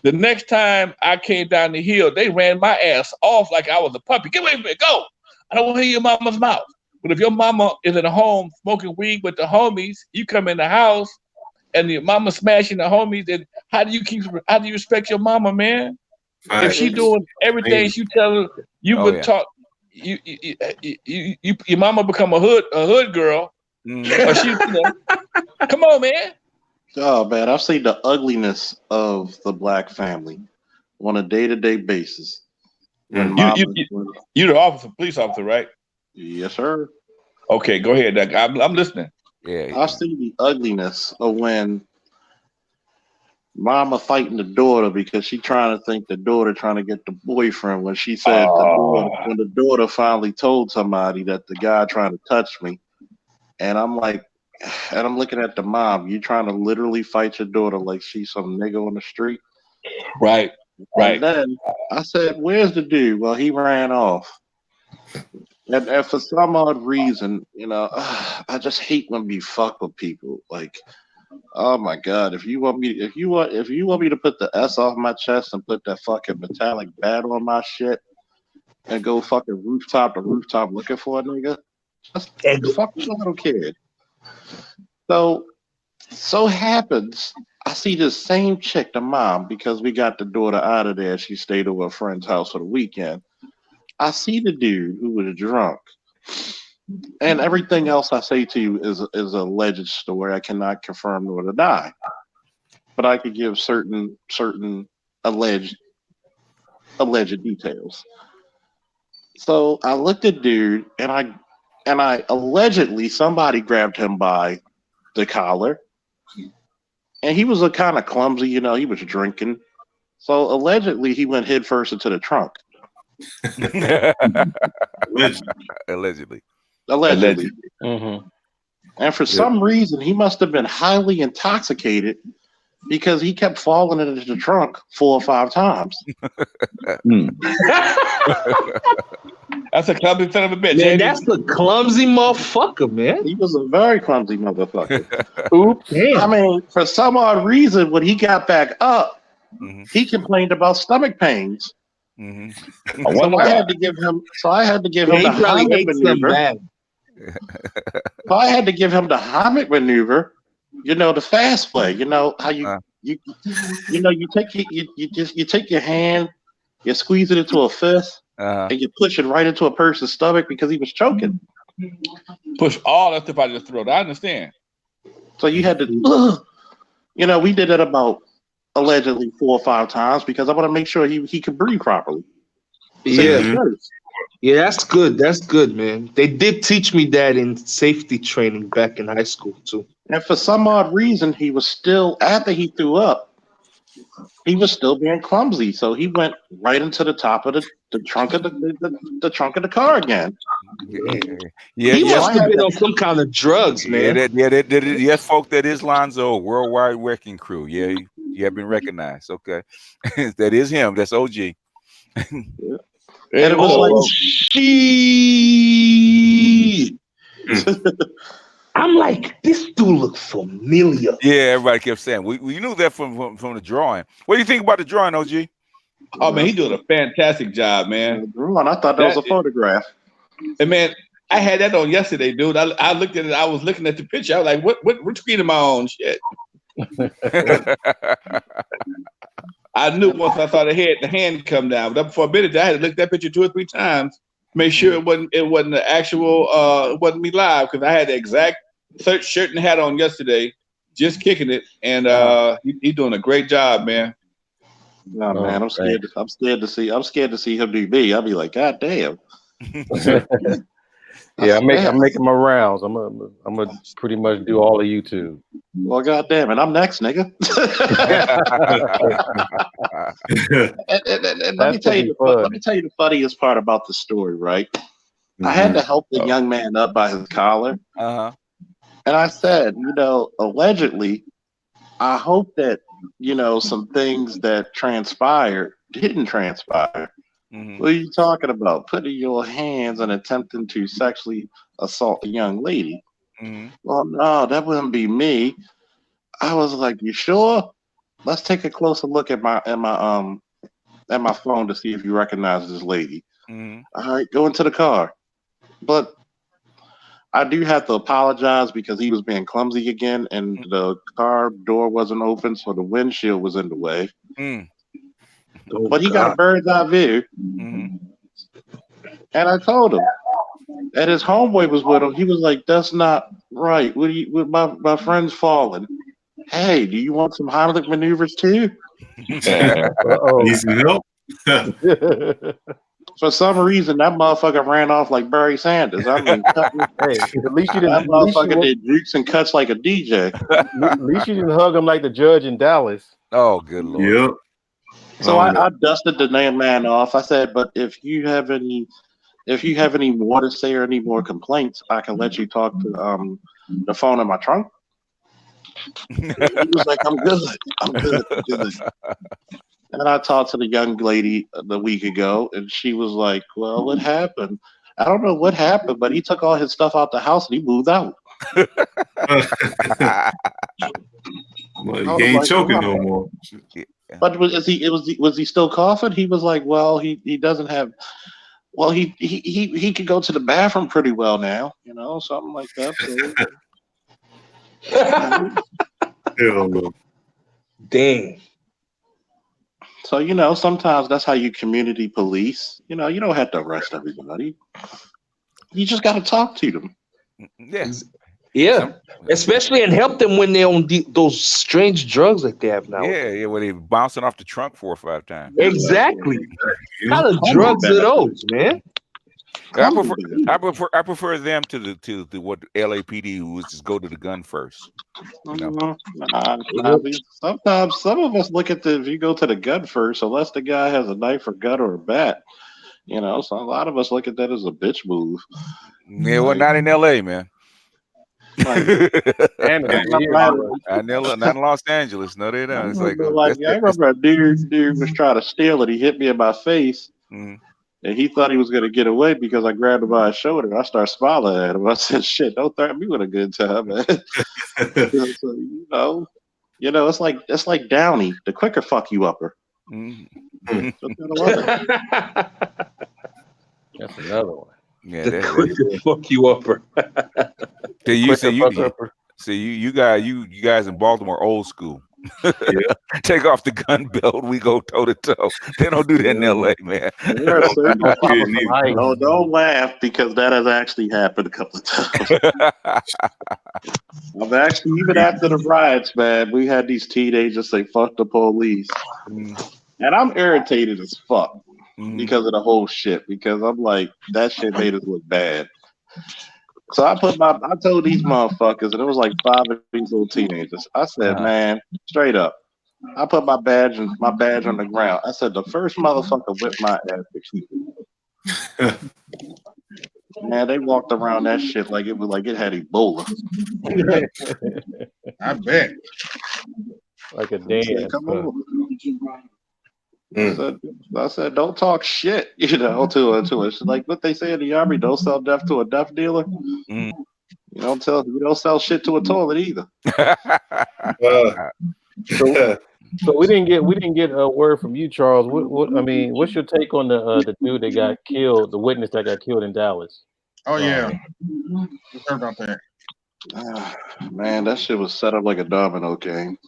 The next time I came down the hill, they ran my ass off like I was a puppy. Get away from me, go. I don't want to hear your mama's mouth. But if your mama is at home smoking weed with the homies, you come in the house and your mama smashing the homies, then how do you respect your mama, man? Right. If she doing everything you tell her, you would talk. Your mama become a hood girl. Or she, come on, man. Oh man, I've seen the ugliness of the black family on a day-to-day basis. You're the police officer, right? Yes, sir. Okay, go ahead. I'm listening. Yeah. I've seen the ugliness of when mama fighting the daughter because she trying to think the daughter trying to get the boyfriend when she said when the daughter finally told somebody that the guy trying to touch me. And I'm like, and I'm looking at the mom, you trying to literally fight your daughter like she's some nigga on the street. Right. And then I said, where's the dude? Well, he ran off. And for some odd reason, I just hate when we fuck with people. Like, oh my God, if you want me to put the S off my chest and put that fucking metallic bat on my shit and go fucking rooftop to rooftop looking for a nigga, just fuck with a little kid. So happens I see this same chick, the mom, because we got the daughter out of there. She stayed over a friend's house for the weekend. I see the dude who was drunk. And everything else I say to you is a alleged story. I cannot confirm nor deny. But I could give certain alleged details. So I looked at dude and I allegedly somebody grabbed him by the collar. And he was a kind of clumsy, he was drinking. So allegedly he went head first into the trunk. Allegedly. Mm-hmm. And for some reason, he must have been highly intoxicated because he kept falling into the trunk 4 or 5 times. That's a clumsy son of a bitch. Man, that's a clumsy motherfucker, man. He was a very clumsy motherfucker. Oops. Damn. I mean, for some odd reason, when he got back up, he complained about stomach pains. So I had to give him the Heimlich maneuver. So I had to give him the Heimlich maneuver. You know, the fast way. You know how you take your hand, you squeeze it into a fist, and you push it right into a person's stomach because he was choking. Push all that stuff out of his throat. I understand. So you had to, we did it about allegedly 4 or 5 times because I want to make sure he could breathe properly. Yeah. Yeah, that's good. That's good, man. They did teach me that in safety training back in high school too. And for some odd reason, he was still, after he threw up, he was still being clumsy. So he went right into the top of the trunk of the trunk of the car again. He must have been on some kind of drugs, man. Yes, folk, that is Lonzo, Worldwide Wrecking Crew. Yeah, you have been recognized. Okay. That is him. That's OG. And it was I'm like, this dude looks familiar. Yeah, everybody kept saying we knew that from the drawing. What do you think about the drawing, OG? Oh man, he's doing a fantastic job, man. The drawing, I thought that was a photograph. And man, I had that on yesterday, dude. I looked at it. I was looking at the picture. I was like, what screen am I on? Shit. I knew once I saw the hand come down. But for a minute, I had to look at that picture 2 or 3 times, make sure it wasn't the actual it wasn't me live, because I had the exact shirt and hat on yesterday, just kicking it, and he's doing a great job, man. No, man, I'm scared to see him do me. I'll be like, God damn. Yeah, I'm making my rounds. I'm gonna pretty much do all of YouTube. Well, God damn it, I'm next, nigga. and let me tell you the funniest part about the story, right? I had to help the young man up by his collar. And I said, allegedly, I hope that, some things that transpired didn't transpire. What are you talking about? Putting your hands and attempting to sexually assault a young lady. Well, no, that wouldn't be me. I was like, you sure? Let's take a closer look at my phone to see if you recognize this lady. All right, go into the car. But I do have to apologize because he was being clumsy again, and the car door wasn't open, so the windshield was in the way. But he got a bird's eye view. And I told him, and his homeboy was with him. He was like, "That's not right. With my friend's falling. Hey, do you want some Heimlich maneuvers too?" Need some help? For some reason, that motherfucker ran off like Barry Sanders. I mean, at least you didn't. That motherfucker did jukes and cuts like a DJ. At least you didn't hug him like the judge in Dallas. Oh, good Lord. Yep. So I dusted the damn man off. I said, but if you have any more to say or any more complaints, I can let you talk to the phone in my trunk. He was like, I'm good. And I talked to the young lady the week ago, and she was like, well, what happened? I don't know what happened, but he took all his stuff out the house and he moved out. Well, he ain't choking no more. But was he still coughing? He was like, well, he doesn't have. Well, he could go to the bathroom pretty well now, something like that. So. Dang. So sometimes that's how you community police. You don't have to arrest everybody. You just got to talk to them. Yeah, especially and help them when they're on those strange drugs like they have now. Yeah, when they're bouncing off the trunk 4 or 5 times. Exactly. What kind of drugs are those, man? I prefer them to the what LAPD who just go to the gun first. Sometimes some of us look at if you go to the gun first, unless the guy has a knife or gun or a bat, so a lot of us look at that as a bitch move. Yeah, well, not in LA, man. And not in Los Angeles. No, they don't. It's like, I remember a dude was trying to steal it. He hit me in my face, and he thought he was gonna get away because I grabbed him by his shoulder. I started smiling at him. I said, "Shit, don't threaten me with a good time, man." So, it's like Downey, the quicker fuck you upper. That's another one. Yeah, the quicker fuck you upper. You guys in Baltimore old school. Take off the gun belt. We go toe to toe. They don't do that in LA, man. Don't laugh because that has actually happened a couple of times. I've actually, even after the riots, man, we had these teenagers say "fuck the police," and I'm irritated as fuck because of the whole shit. Because I'm like, that shit made us look bad. So I told these motherfuckers, and it was like 5 of these little teenagers. I said, man, straight up, I put my badge on the ground. I said, the first motherfucker whipped my ass to keep it. Man, they walked around that shit like it had Ebola. I bet. Like a dance. Come on. I said, don't talk shit, to it. It's like what they say in the army: don't sell death to a death dealer. You don't sell shit to a toilet either. So we didn't get a word from you, Charles. What's your take on the dude that got killed, the witness that got killed in Dallas? Oh yeah, we heard about that. Man, that shit was set up like a domino game.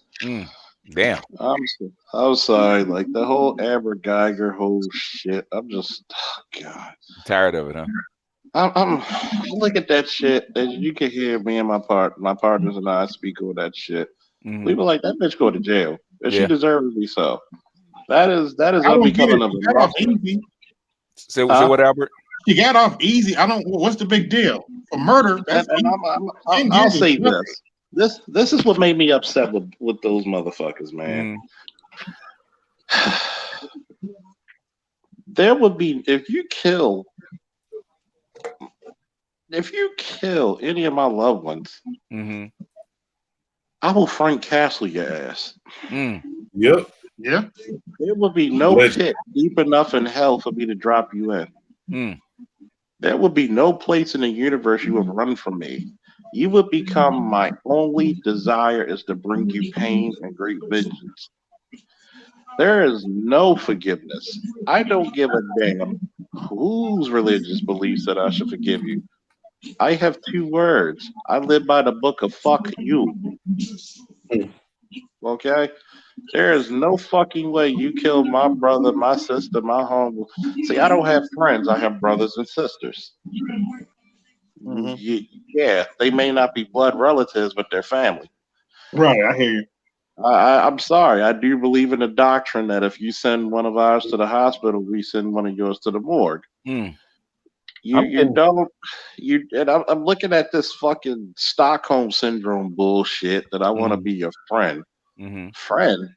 Damn. I'm sorry, like the whole Amber Geiger whole shit. I'm just, God, tired of it, huh? I'm look at that shit. You can hear me and my partners and I speak on that shit. We were like, that bitch go to jail, and she deservedly so. That is unbecoming of a easy. Say what, Albert? She got off easy. What's the big deal for murder? I'll say this. This is what made me upset with those motherfuckers, man. There would be if you kill any of my loved ones, I will Frank Castle your ass. Yep. Yeah. There would be no pit deep enough in hell for me to drop you in. There would be no place in the universe you would run from me. You would become my only desire is to bring you pain and great vengeance. There is no forgiveness. I don't give a damn whose religious beliefs that I should forgive you. I have 2 words. I live by the book of fuck you. Okay? There is no fucking way you killed my brother, my sister, my home. See, I don't have friends. I have brothers and sisters. Yeah, they may not be blood relatives, but they're family. Right, I hear you. I'm sorry. I do believe in the doctrine that if you send one of ours to the hospital, we send one of yours to the morgue. I'm looking at this fucking Stockholm syndrome bullshit that I want to be your friend. Friend.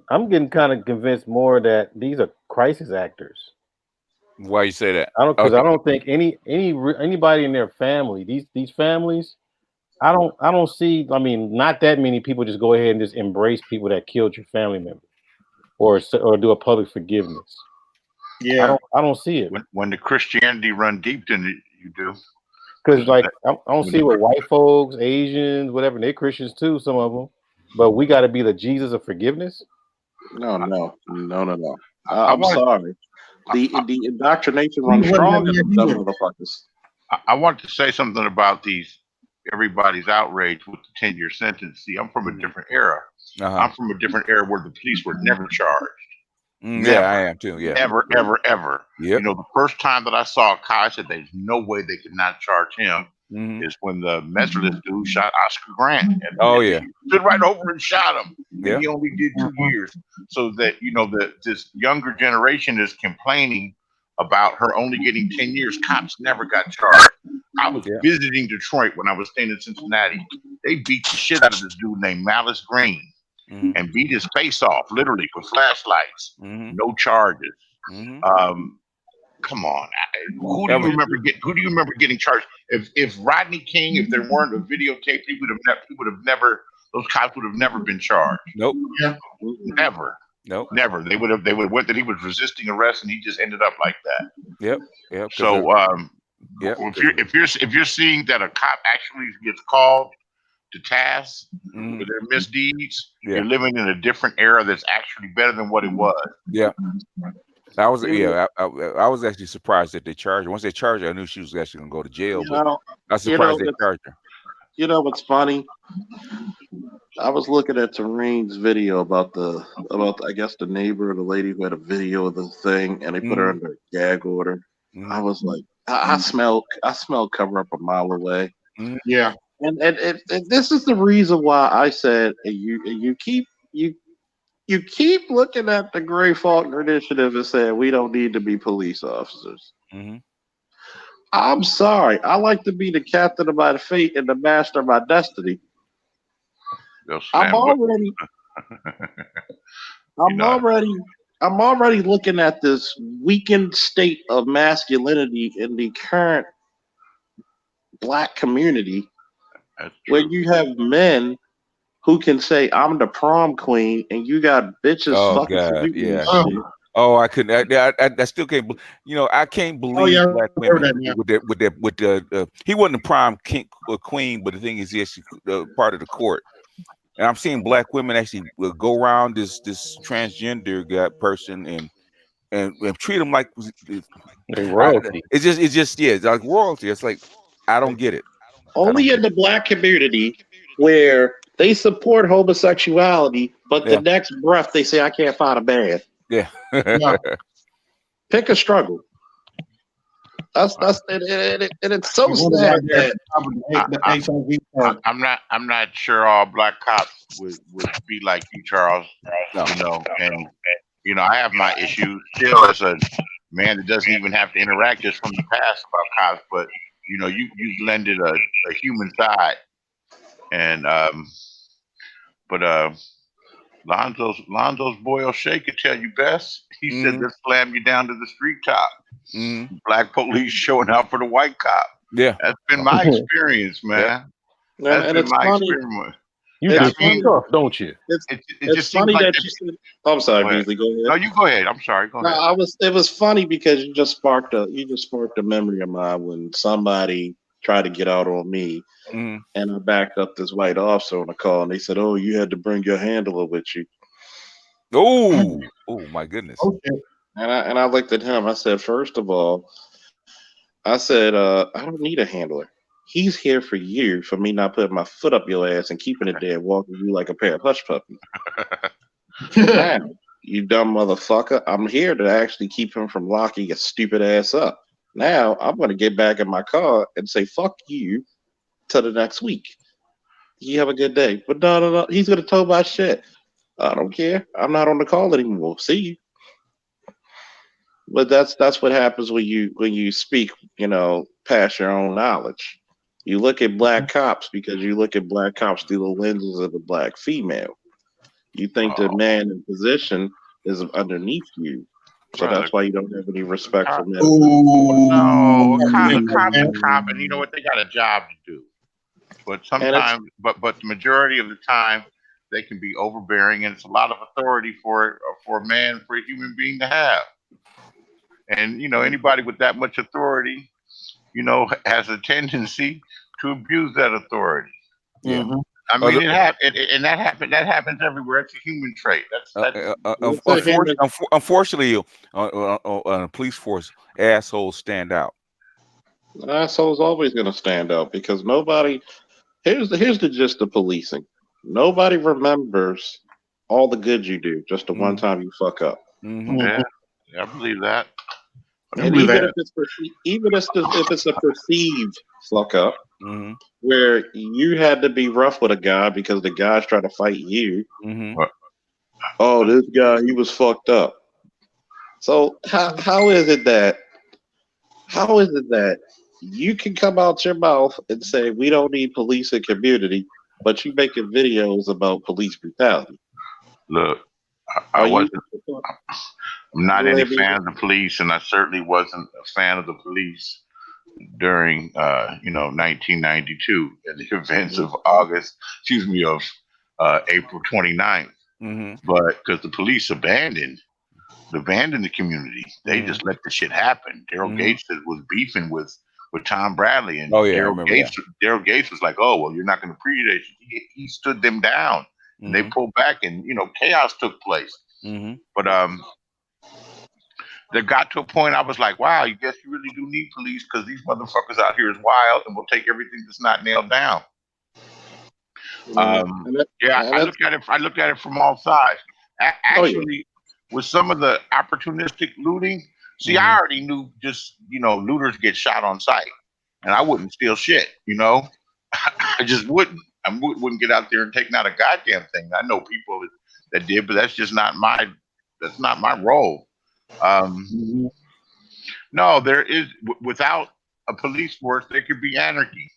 I'm getting kind of convinced more that these are crisis actors. Why you say that? I don't think anybody in their family, these families, I don't see. I mean, not that many people just go ahead and just embrace people that killed your family member, or do a public forgiveness. Yeah, I don't see it. When the Christianity run deep, then you do. Because like I don't see what white folks, Asians, whatever, they're Christians too, some of them, but we got to be the Jesus of forgiveness. No. I'm sorry. The indoctrination runs strong in them motherfuckers. I want to say something about everybody's outrage with the 10-year sentence. See, I'm from a different era. I'm from a different era where the police were never charged. Yeah, I am too. Yeah, ever. Yep. The first time that I saw a guy, I said, "There's no way they could not charge him." Is when the Measureless dude shot Oscar Grant. And stood right over and shot him. And he only did 2 years. So that this younger generation is complaining about her only getting 10 years. Cops never got charged. I was visiting Detroit when I was staying in Cincinnati. They beat the shit out of this dude named Malice Green and beat his face off, literally with flashlights. No charges. Come on, who do you remember getting charged? If Rodney King, if there weren't a videotape, he would have never. Those cops would have never been charged. Nope. Yeah. Never. Nope. Never. They would have went that he was resisting arrest and he just ended up like that. Yep. Yep. So if you're seeing that a cop actually gets called to task for their misdeeds, you're living in a different era that's actually better than what it was. Yeah. I was actually surprised that they charged her. Once they charged her, I knew she was actually gonna go to jail, but I was surprised they charged her. You know what's funny? I was looking at Tareen's video about I guess the neighbor or the lady who had a video of the thing and they put her under a gag order. I was like, I smell cover up a mile away. Yeah. And this is the reason why I said you keep looking at the Gray Faulkner Initiative and saying we don't need to be police officers. I'm sorry. I like to be the captain of my fate and the master of my destiny. I'm already looking at this weakened state of masculinity in the current Black community, where you have men who can say I'm the prom queen, and you got bitches. Oh God, yeah. Oh, I couldn't. I still can't. I can't believe Black women with the. He wasn't a prom king or queen, but the thing is, yes, part of the court. And I'm seeing Black women actually go around this transgender person and treat them like royalty. It's just it's like royalty. It's like I don't get it. Only in the Black community where they support homosexuality, but the next breath they say I can't find a man. Yeah. Pick a struggle. And it's so sad that I'm not sure all Black cops would be like you, Charles. And I have my issues still as a man that doesn't even have to interact just from the past about cops, but you've lended a human side. And Lonzo's boy O'Shea could tell you best. He said they'll slam you down to the street top. Black police showing out for the white cop. Yeah, that's been my experience, man. That's been my experience. You just tough, don't you? It's funny that you said. I'm sorry, Beasley. Go ahead. No, you go ahead. I'm sorry. Go ahead. It was funny because you just sparked a memory of mine when somebody tried to get out on me, and I backed up this white officer on a call, and they said, "Oh, you had to bring your handler with you." Oh my goodness. Okay. And I looked at him. I said, first of all, I don't need a handler. He's here for you, for me not putting my foot up your ass and keeping it there, walking you like a pair of hush puppies. Now, you dumb motherfucker, I'm here to actually keep him from locking his stupid ass up. Now, I'm going to get back in my car and say, fuck you till the next week. You have a good day. But no, he's going to tow my shit. I don't care. I'm not on the call anymore. See you. But that's what happens when you speak, past your own knowledge. You look at Black cops because you look at Black cops through the lenses of a Black female. You think the man in position is underneath you. So that's why you don't have any respect for men. No, a cop, and you know what? They got a job to do. But sometimes, but the majority of the time, they can be overbearing, and it's a lot of authority for a man, for a human being to have. And anybody with that much authority, has a tendency to abuse that authority. Yeah, I mean, that happens everywhere. It's a human trait. Unfortunately, on a police force, assholes stand out. Assholes always going to stand out because nobody. Here's the gist of policing. Nobody remembers all the good you do, just the one time you fuck up. Yeah, I believe that. And even if it's a perceived fuck up, where you had to be rough with a guy because the guy's trying to fight you. Oh, this guy, he was fucked up. So how is it that you can come out your mouth and say we don't need police and community, but you making videos about police brutality? Look, I'm not any fan of the police, and I certainly wasn't a fan of the police during 1992 and the events of April 29th. But because the police abandoned the community, they just let the shit happen. Daryl Gates was beefing with Tom Bradley, and Daryl Gates was like, "Oh well, you're not going to appreciate it." He stood them down, and they pulled back, and chaos took place. But there got to a point I was like, wow, I guess you really do need police because these motherfuckers out here is wild and will take everything that's not nailed down. I look at it from all sides. Actually, with some of the opportunistic looting, I already knew just looters get shot on sight, and I wouldn't steal shit. I just wouldn't. I wouldn't get out there and take not a goddamn thing. I know people that did, but that's just not my. That's not my role. No, there is without a police force, there could be anarchy.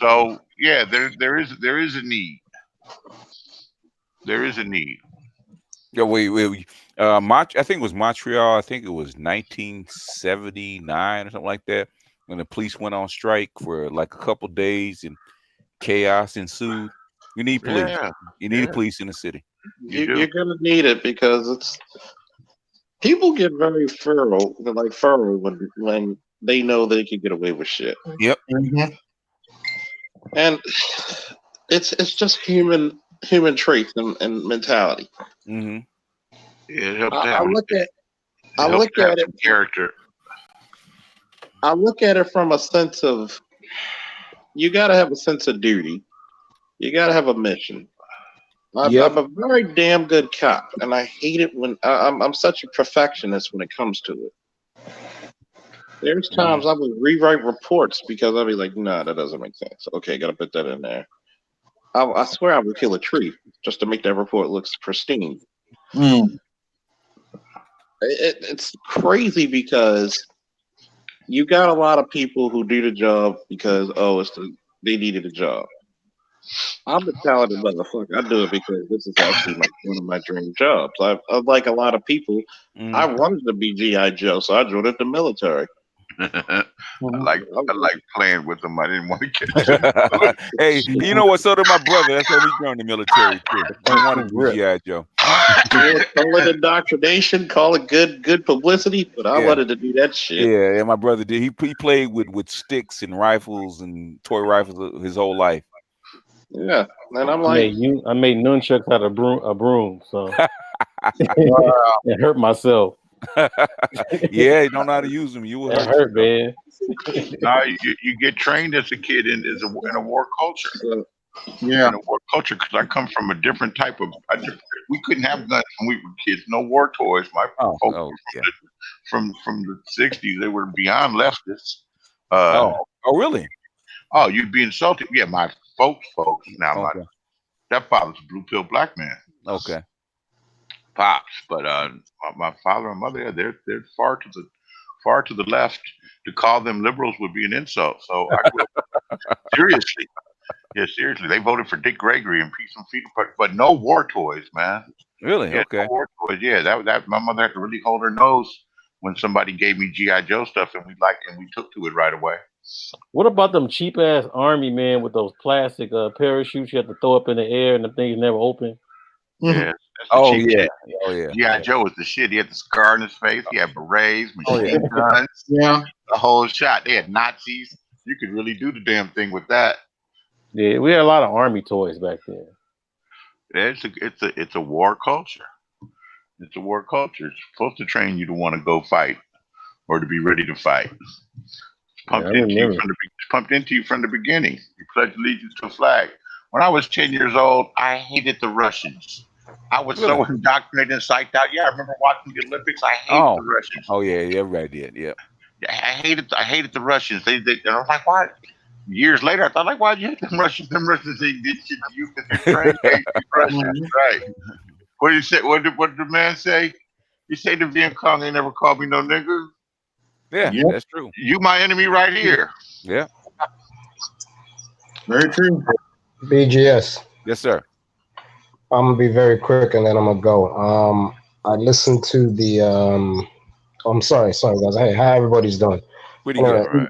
So yeah, there is a need. There is a need. Yeah, I think it was Montreal. I think it was 1979 or something like that when the police went on strike for like a couple days and chaos ensued. You need police. Yeah. You need police in the city. You're gonna need it because people get very feral when they know they can get away with shit. Yep. And it's just human traits and mentality. Yeah, it helps I look at it character. I look at it from a sense of you got to have a sense of duty. You got to have a mission. I'm a very damn good cop, and I hate it when I'm such a perfectionist when it comes to it. There's times I would rewrite reports because I'd be like, nah, that doesn't make sense. Okay, got to put that in there. I swear I would kill a tree just to make that report look pristine. It's crazy because you got a lot of people who do the job because they needed a job. I'm a talented motherfucker. I do it because this is actually one of my dream jobs. Like a lot of people, I wanted to be G.I. Joe, so I joined the military. I like playing with them. I didn't want to catch them. Hey, you know what? So did my brother. That's why we joined the military too. I wanted to be G.I. Joe. Call it indoctrination, call it good publicity, but I wanted to do that shit. Yeah, and my brother did. He played with sticks and rifles and toy rifles his whole life. Yeah, and I'm like, I made nunchucks out of a broom, so it hurt myself. Yeah, you don't know how to use them. You will hurt, man. You get trained as a kid in a war culture. Yeah, in a war culture because I come from a different type of. We couldn't have guns when we were kids. No war toys. My folks from the '60s, they were beyond leftists. Really? Oh, you'd be insulted. Yeah, my folks. Now my stepfather's a blue pill black man. Okay. Pops, but my father and mother, they're far to the left. To call them liberals would be an insult. So I grew up seriously. Yeah, seriously. They voted for Dick Gregory and Peace and Freedom, but no war toys, man. Really? Yeah, okay. No war toys. Yeah, that my mother had to really hold her nose when somebody gave me G.I. Joe stuff, and we took to it right away. What about them cheap ass army men with those plastic parachutes you have to throw up in the air and the things never open? Yeah. Shit. G.I. Joe was the shit. He had the scar in his face. He had berets, machine guns. Yeah. The whole shot. They had Nazis. You could really do the damn thing with that. Yeah, we had a lot of army toys back then. It's a war culture. It's a war culture. It's supposed to train you to want to go fight or to be ready to fight. It's pumped into you from the beginning. You pledge allegiance to a flag. When I was 10 years old, I hated the Russians. I was so indoctrinated and psyched out. Yeah, I remember watching the Olympics. I hated the Russians. Oh yeah, everybody did. Yeah. I hated the Russians. They and I was like, why? Years later, I thought, like, why'd you hate them Russians? Them Russians, they did shit to you because you're trained to hate the Russians, right? What did he say? What did the man say? He said to Viet Cong, they never called me no nigger. Yeah, that's true. You my enemy right here. Yeah. Very true. BGS. Yes, sir. I'm gonna be very quick and then I'm gonna go. I listened to the I'm sorry guys. Hey, how everybody's doing? Pretty good. Right.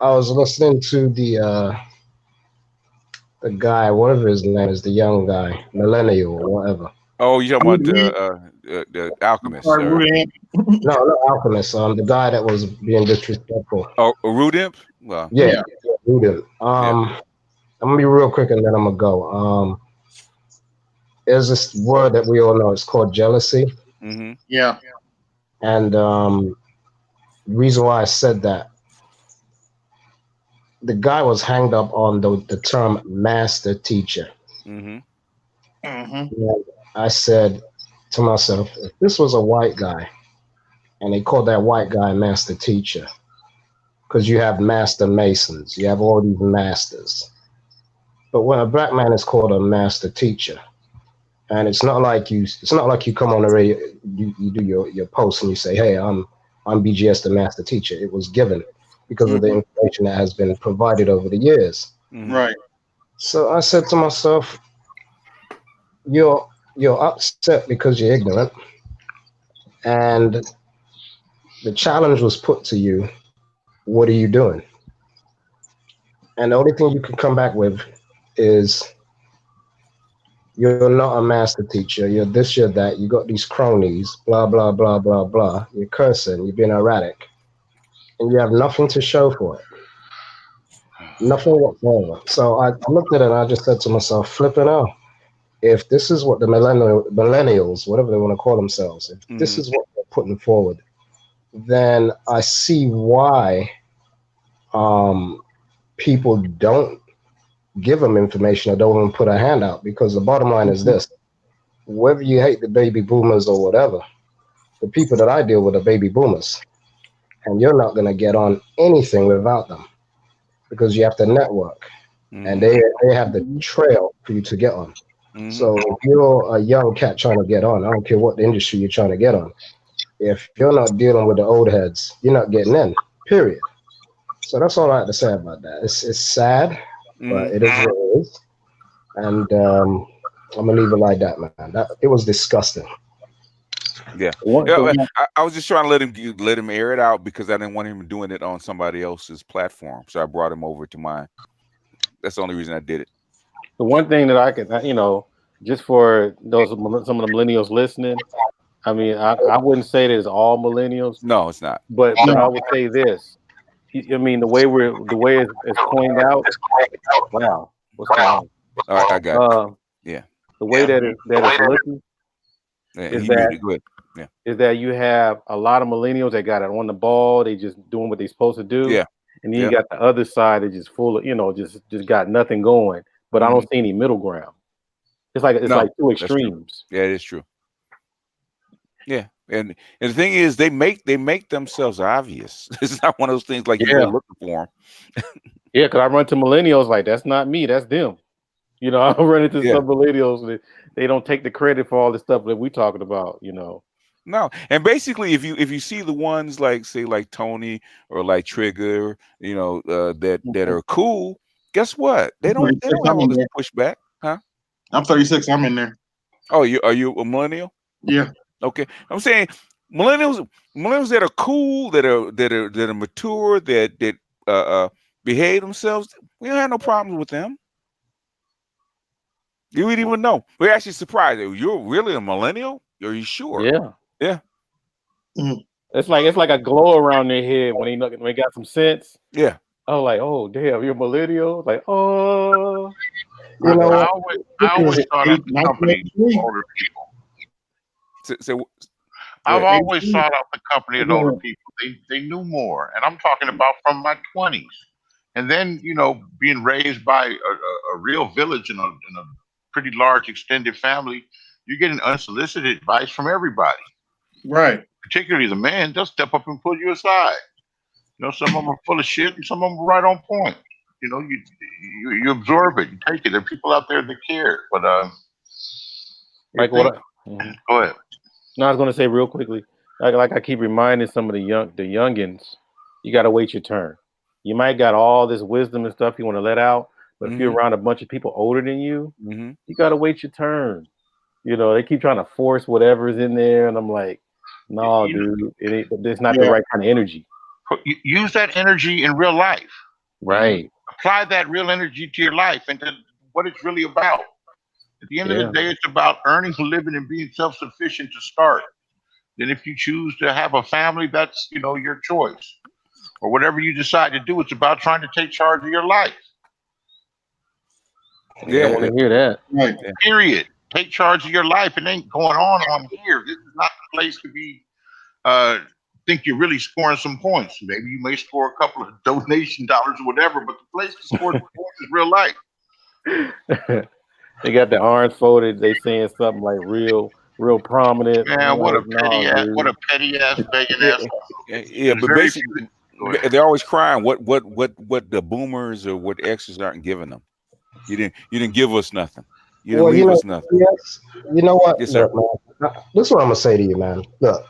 I was listening to the guy, whatever his name is, the young guy, Millennial or whatever. Oh, you talking about the Alchemist? No, not Alchemist. The guy that was being disrespectful. Oh, Rudimp? Well, yeah, Rudimp. I'm gonna be real quick and then I'm gonna go. There's this word that we all know. It's called jealousy. Mm-hmm. Yeah. And the reason why I said that, the guy was hanged up on the term master teacher. Mm-hmm. Mm-hmm. And I said to myself, if this was a white guy, and they called that white guy master teacher, because you have master masons, you have all these masters. But when a black man is called a master teacher, and it's not like you come on the radio, you do your post and you say, hey, I'm BGS the master teacher. It was given because of the information that has been provided over the years. Right. So I said to myself, you're upset because you're ignorant, and the challenge was put to you. What are you doing? And the only thing you can come back with is you're not a master teacher. You're this, you're that. You got these cronies, blah, blah, blah, blah, blah. You're cursing. You're being erratic. And you have nothing to show for it. Nothing whatsoever. So I looked at it and I just said to myself, flipping out. If this is what the millennials, whatever they want to call themselves, if this is what they're putting forward, then I see why people don't give them information or don't even put a hand out, because the bottom line is this: whether you hate the baby boomers or whatever, the people that I deal with are baby boomers, and you're not going to get on anything without them because you have to network, and they have the trail for you to get on. So if you're a young cat trying to get on, I don't care what the industry you're trying to get on, if you're not dealing with the old heads, you're not getting in, period. So that's all I have to say about that. It's sad, but it is what it is. And I'm gonna leave it like that, man. It was disgusting. Yeah. I was just trying to let him air it out because I didn't want him doing it on somebody else's platform. So I brought him over to mine. That's the only reason I did it. The one thing that I could, just for some of the millennials listening, I mean, I wouldn't say that it's all millennials. No, it's not. But I would say this. I mean, the way it's coined out. Wow, what's going on? All right, I got it. Yeah. The way that it's looking is that you have a lot of millennials that got it on the ball. They just doing what they're supposed to do. Yeah. And then you got the other side that just full of, just got nothing going. But I don't see any middle ground. It's like two extremes. Yeah, it is true. Yeah. And the thing is, they make themselves obvious. It's not one of those things like you're looking for them. Yeah, because I run to millennials like, that's not me, that's them. I run into some millennials that they don't take the credit for all the stuff that we're talking about. No, and basically, if you see the ones like Tony or like Trigger, that are cool, guess what? They don't have all this pushback, huh? I'm 36. I'm in there. Oh, are you a millennial? Yeah. Okay, I'm saying millennials that are cool, that are mature, that behave themselves. We don't have no problems with them. You wouldn't even know. We're actually surprised. You're really a millennial? Are you sure? Yeah. Yeah. It's like a glow around their head when they got some sense. Yeah. Oh, like, oh damn, you're a millennial. Like, oh. I always thought out the company older people. I've always sought out the company of older people. They knew more, and I'm talking about from my 20s. And then being raised by a real village in a pretty large extended family, you're getting unsolicited advice from everybody. Right. Particularly the men, they'll step up and pull you aside. Some of them are full of shit, and some of them are right on point. You absorb it, you take it. There are people out there that care, but go ahead. No, I was going to say real quickly, like I keep reminding some of the youngins, you got to wait your turn. You might got all this wisdom and stuff you want to let out, but if you're around a bunch of people older than you, you got to wait your turn. You know, they keep trying to force whatever's in there, and I'm like, no, dude, it's not the right kind of energy. Use that energy in real life. Right. Apply that real energy to your life and to what it's really about. At the end of the day, it's about earning a living and being self-sufficient to start. Then if you choose to have a family, that's, your choice. Or whatever you decide to do, it's about trying to take charge of your life. Yeah, I want to hear that. Right. Period. Take charge of your life. It ain't going on here. This is not the place to be think you're really scoring some points. Maybe you may score a couple of donation dollars or whatever, but the place to score some points is real life. They got the arms folded. They saying something like real prominent. Man, what a petty ass, begging ass. Yeah, but basically, they're always crying. What the boomers or what extras aren't giving them. You didn't give us nothing. You didn't leave us nothing. Yes, you know what? Yes, Look, man, this is what I'm gonna say to you, man. Look,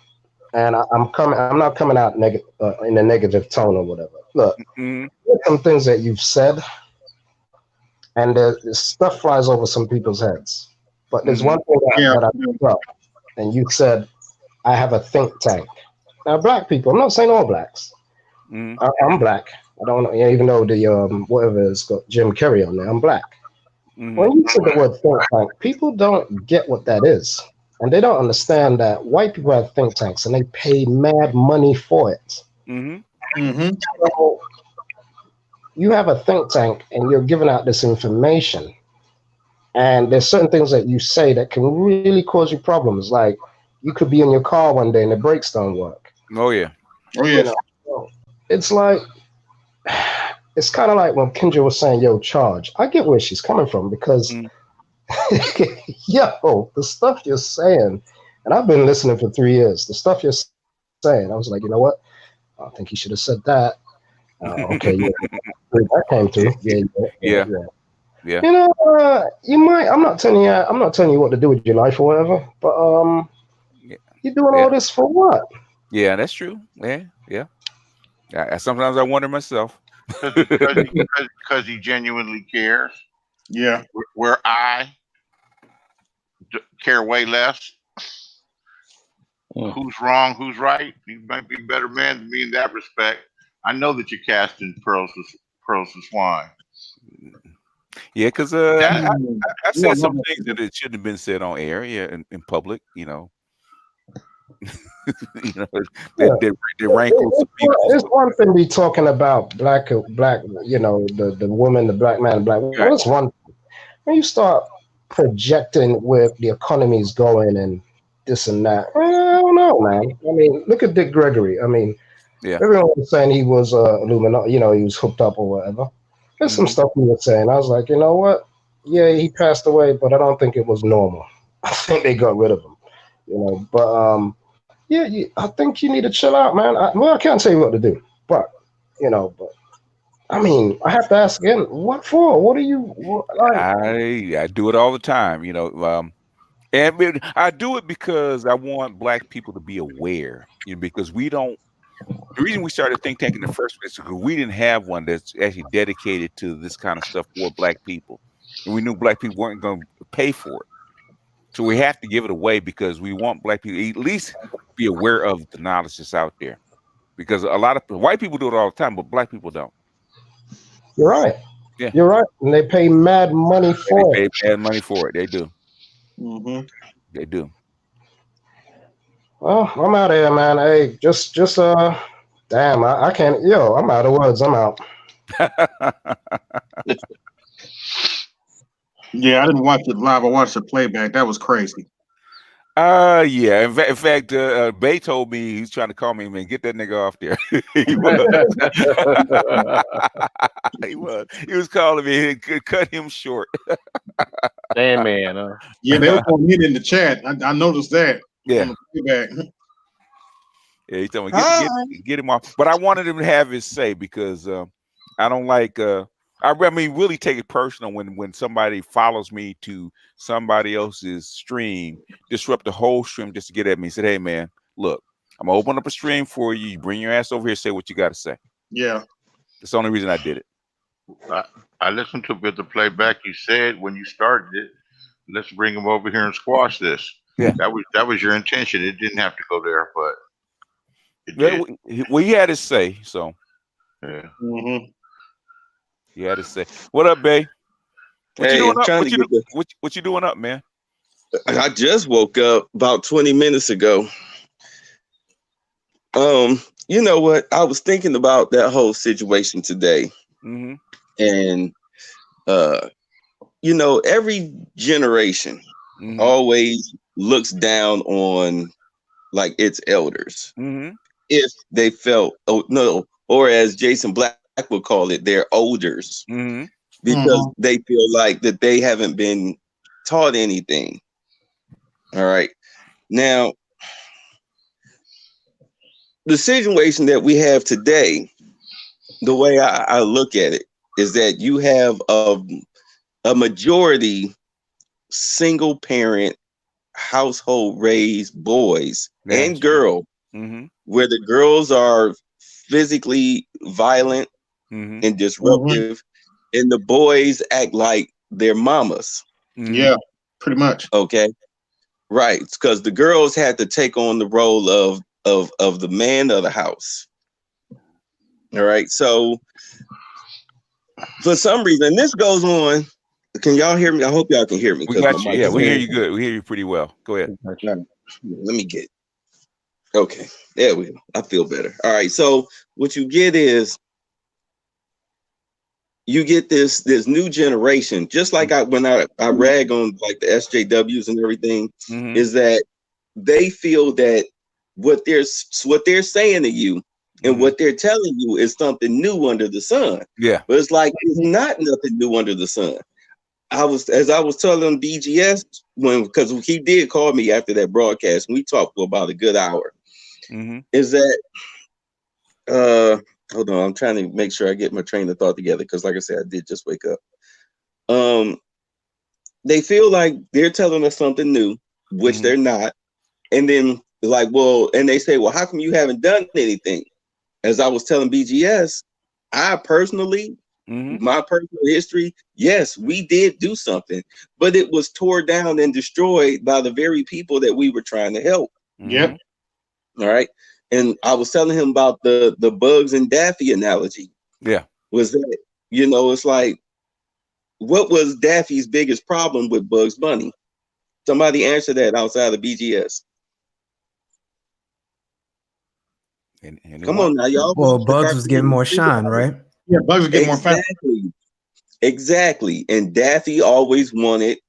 and I'm not coming out in a negative tone or whatever. Look, there's some things that you've said, and the stuff flies over some people's heads. But there's one thing that I picked up, and you said, I have a think tank. Now, black people, I'm not saying all blacks. I'm black. I don't know, even though the whatever it's got Jim Carrey on there, I'm black. When you say the word think tank, people don't get what that is. And they don't understand that white people have think tanks and they pay mad money for it. So you have a think tank and you're giving out this information. And there's certain things that you say that can really cause you problems. Like you could be in your car one day and the brakes don't work. Oh, yeah. Oh, yeah. It's like, it's kind of like when Kendra was saying, yo, charge. I get where she's coming from because, yo, the stuff you're saying, and I've been listening for 3 years, the stuff you're saying, I was like, you know what? I think he should have said that. Okay, yeah. That came through. Yeah. You know, you might, I'm not telling you what to do with your life or whatever, but you're doing all this for what? Yeah, that's true. Yeah. Sometimes I wonder myself. Because he genuinely cares. Yeah. Where I care way less. Who's wrong? Who's right? You might be a better man than me in that respect. I know that you're casting pearls to swine. Yeah, because I said some things that it shouldn't have been said on air. Yeah, in public. You know. They rankles. It's one thing we talking about black. You know, the woman, the black man, the black woman. That's one thing. When you start projecting where the economy's going and this and that, I don't know, man. I mean, look at Dick Gregory. I mean, everyone was saying he was Illuminati. You know, he was hooked up or whatever. There's some stuff he was saying. I was like, you know what? Yeah, he passed away, but I don't think it was normal. I think they got rid of him. You know, but I think you need to chill out, man. I can't tell you what to do, but I mean, I have to ask again, what for? What are you like? I do it all the time, and I do it because I want black people to be aware, because we don't. The reason we started think tank in the first place is because we didn't have one that's actually dedicated to this kind of stuff for black people, and we knew black people weren't going to pay for it. So we have to give it away because we want black people to at least be aware of the knowledge that's out there. Because a lot of white people do it all the time, but black people don't. You're right. Yeah, you're right. And they pay mad money for it. They pay mad money for it. They do. They do. Well, I'm out of here, man. Hey, just damn, I can't. Yo, I'm out of words. I'm out. Yeah, I didn't watch it live. I watched the playback. That was crazy. Yeah. In fact, Bay told me he's trying to call me, man. Get that nigga off there. He was calling me. Cut him short. Damn, man. Yeah, they were calling me in the chat. I noticed that. Yeah. On the playback. Yeah, he told me get him off. But I wanted him to have his say because I don't like. I mean, really take it personal when somebody follows me to somebody else's stream, disrupt the whole stream just to get at me. Said, "Hey, man, look, I'm gonna open up a stream for you. You bring your ass over here, say what you got to say." Yeah, that's the only reason I did it. I listened to the playback. You said when you started it, let's bring him over here and squash this. Yeah, that was your intention. It didn't have to go there, but it did. Well, he had his say, so yeah. He had his say. What up, Bay? What Hey, you doing I'm up? trying to get the. What you doing up, man? I just woke up about 20 minutes ago. You know what? I was thinking about that whole situation today, and you know, every generation always looks down on like its elders if they felt or as Jason Black would call it, their elders, because they feel like that they haven't been taught anything. All right, now the situation that we have today, the way I look at it is that you have a majority single parent household raised boys and girls, where the girls are physically violent and disruptive, and the boys act like their mamas. Yeah, pretty much. Okay, right, because the girls had to take on the role of the man of the house. All right, so for some reason this goes on. Can y'all hear me? I hope y'all can hear me. We got you. Yeah, we hear you good. We hear you pretty well. Go ahead. Let me get. Okay, there we go. I feel better. All right, so what you get is you get this new generation, just like when I rag on like the SJWs and everything, is that they feel that what they're saying to you and what they're telling you is something new under the sun. Yeah, but it's like it's not nothing new under the sun. As I was telling BGS because he did call me after that broadcast, and we talked for about a good hour. Is that hold on, I'm trying to make sure I get my train of thought together, because like I said, I did just wake up. They feel like they're telling us something new, which they're not, and then like, well, and they say, well, how come you haven't done anything? As I was telling BGS, I personally, my personal history, yes, we did do something, but it was tore down and destroyed by the very people that we were trying to help. Yep. All right. And I was telling him about the Bugs and Daffy analogy. Yeah. Was that, you know, it's like, what was Daffy's biggest problem with Bugs Bunny? Somebody answer that outside of BGS. Come on now, y'all. Well, Bugs was getting more shine, right? Yeah, Bugs was getting more fun. Exactly. And Daffy always wanted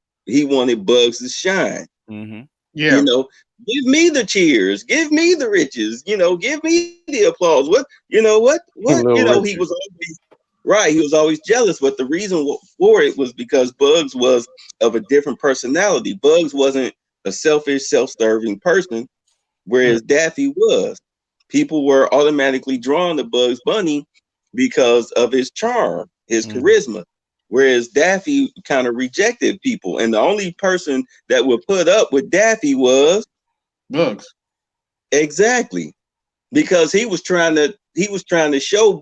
Bugs to shine. Yeah. You know, give me the cheers, give me the riches, you know, give me the applause. What, you know, what, you know, he was always right. He was always jealous. But the reason for it was because Bugs was of a different personality. Bugs wasn't a selfish, self-serving person, whereas Daffy was. People were automatically drawn to Bugs Bunny because of his charm, his charisma. Whereas Daffy kind of rejected people. And the only person that would put up with Daffy was Bugs. Exactly. Because he was trying to show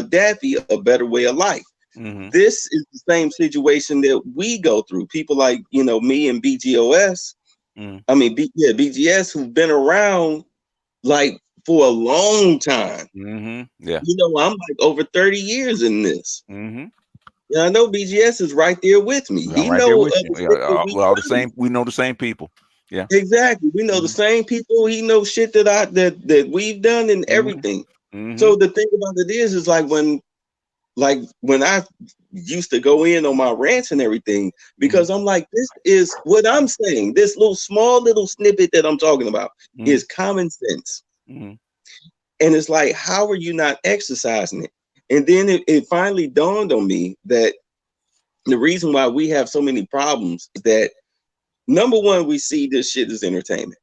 Daffy a better way of life. This is the same situation that we go through. People like, you know, me and BGOS. I mean, BGS, who've been around like for a long time. Yeah. You know, I'm like over 30 years in this. Yeah, I know BGS is right there with me. He right there with you. All the same. We know the same people. Yeah. Exactly. We know the same people. He knows shit that we've done and everything. So the thing about it is like when I used to go in on my rants and everything, because I'm like, this is what I'm saying. This small little snippet that I'm talking about is common sense. And it's like, how are you not exercising it? And then it finally dawned on me that the reason why we have so many problems is that, number one, we see this shit as entertainment.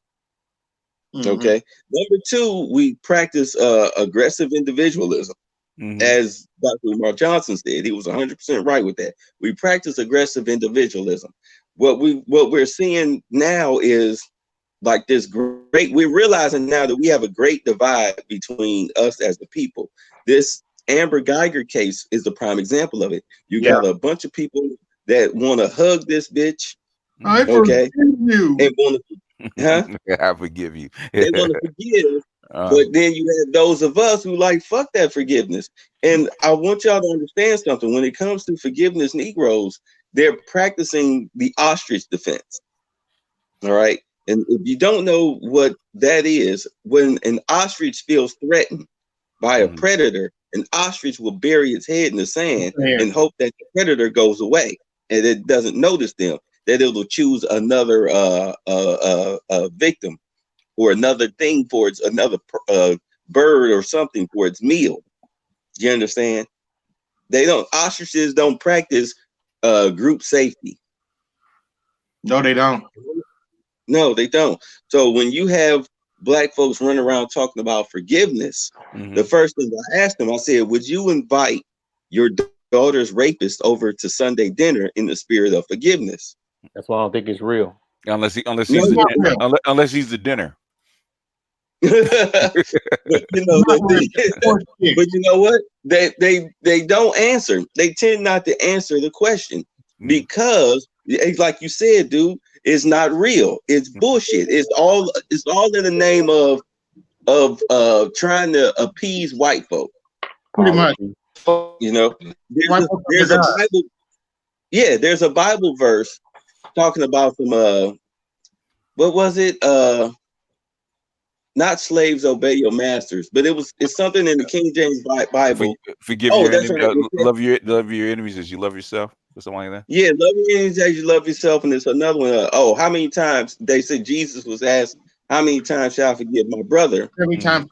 Okay. Number two, we practice aggressive individualism. As Dr. Lamar Johnson said, he was 100% right with that. We practice aggressive individualism. What we're seeing now is like this great, we're realizing now that we have a great divide between us as the people. This Amber Geiger case is the prime example of it. You got a bunch of people that want to hug this bitch I Okay. forgive you. And want to, I forgive you. They want to forgive, but then you have those of us who like fuck that forgiveness. And I want y'all to understand something. When it comes to forgiveness, Negroes, they're practicing the ostrich defense. All right. And if you don't know what that is, when an ostrich feels threatened by a predator, an ostrich will bury its head in the sand and hope that the predator goes away and it doesn't notice them, that it will choose another victim or another thing for its another bird or something for its meal. You understand? Ostriches don't practice group safety. No, they don't. No, they don't. So when you have Black folks running around talking about forgiveness, the first thing I asked them, I said, would you invite your daughter's rapist over to Sunday dinner in the spirit of forgiveness? That's why I don't think it's real. Unless he's the dinner. But you know, but you know what? They don't answer. They tend not to answer the question because, like you said, dude, it's not real. It's bullshit. It's all in the name of trying to appease white folk. Pretty much. You know, there's a Bible. Yeah, there's a Bible verse talking about some what was it? Not slaves obey your masters, but it's something in the King James Bible. Forgive your enemies, love your enemies as you love yourself, or something like that. Yeah, love your enemies as you love yourself, and there's another one. How many times they said Jesus was asked, "How many times shall I forgive my brother?" Every time.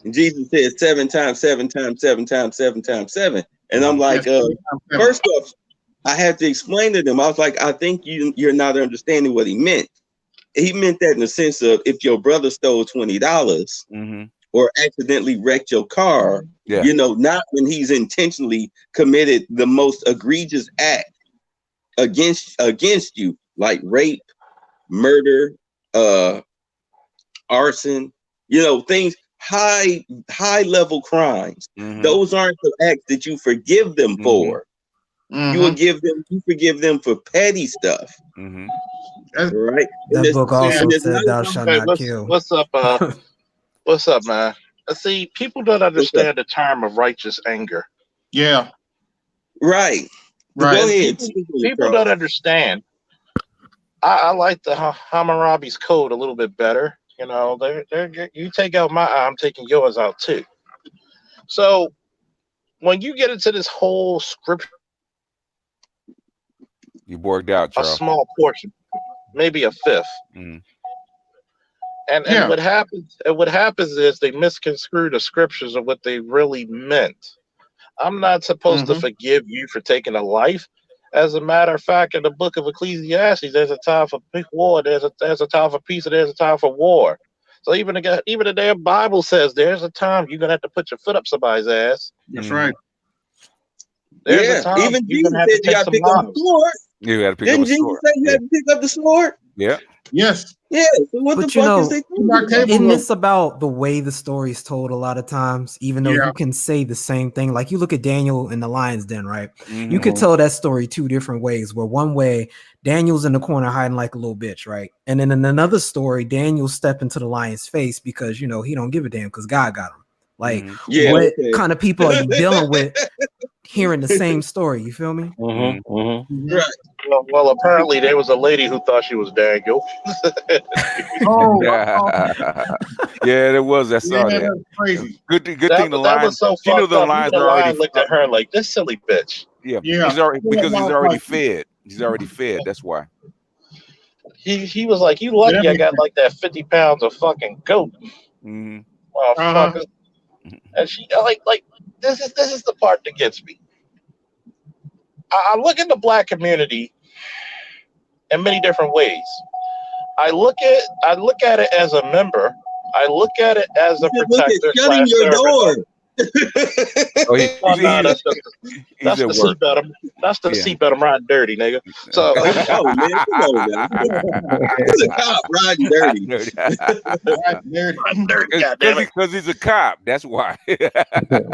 And Jesus said 7 times, 7 times, 7 times, 7 times 7. And I'm like, first off, I had to explain to them. I was like, I think you're not understanding what he meant. He meant that in the sense of if your brother stole $20 or accidentally wrecked your car, you know, not when he's intentionally committed the most egregious act against you, like rape, murder, arson, you know, things, high level crimes. Those aren't the acts that you forgive them for. You forgive them for petty stuff. Right. That book also said thou shalt not kill. What's up, what's up, man? See, people don't understand the term of righteous anger. Yeah. Right. Go ahead. People don't understand. I like the Hammurabi's code a little bit better. You know, you take out my eye, I'm taking yours out too. So when you get into this whole scripture, you borged out, Charles. A small portion, maybe a fifth. And what happens is they misconstrue the scriptures of what they really meant. I'm not supposed to forgive you for taking a life. As a matter of fact, in the book of Ecclesiastes, there's a time for war, there's a time for peace, and there's a time for war. So even the damn Bible says there's a time you're gonna have to put your foot up somebody's ass. That's right. There's a time even you're gonna have to take some lives. You got to pick Didn't up a Jesus sword. say you had to pick up the sword? Yeah. Yes. Yeah. So what But the fuck is they doing? Isn't this about the way the story is told a lot of times? Even though you can say the same thing. Like you look at Daniel in the lion's den, right? You could tell that story two different ways. Where one way, Daniel's in the corner hiding like a little bitch, right? And then in another story, Daniel stepped into the lion's face because, you know, he don't give a damn because God got him. Like, what kind of people are you dealing with hearing the same story? You feel me? Right. Well, apparently there was a lady who thought she was Daniel. Yeah, there was. I saw that. That's crazy. Good thing the lion. Was so You know the lions are already looked at her like this silly bitch. Yeah. He's already fed. He's already fed. That's why. He was like, "You lucky I got like that 50 pounds of fucking goat." Motherfucker. And she like this is the part that gets me. I look at the Black community in many different ways. I look at it as a member. I look at it as a protector. Shutting your door. That's the seatbelt. That's the seatbelt. I'm riding dirty, nigga. So, oh man, come on now. He's a cop riding dirty. Riding dirty, goddammit. Because he's a cop. That's why.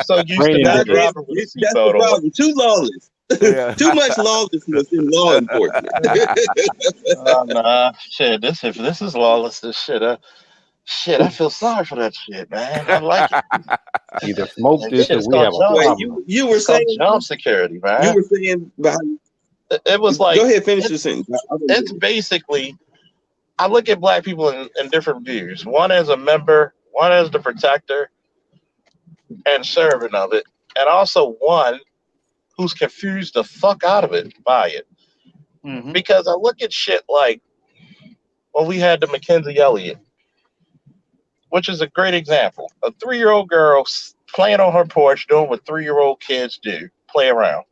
So you used to not driving with a seatbelt on. Too lawless. Yeah. Too much lawlessness in law enforcement. Nah, shit. If this is lawlessness, shit, I feel sorry for that shit, man. I like it. Either smoke That this shit or is we called have a jump. problem. You were It's called saying jump security, man. you were saying behind. It was like, Go ahead, finish your sentence. it's basically, I look at black people in different views. One as a member, one as the protector and servant of it, and also one who's confused the fuck out of it by it. Mm-hmm. Because I look at shit like when we had the Mackenzie Elliott, which is a great example. A 3-year-old girl playing on her porch doing what 3-year-old kids do, play around.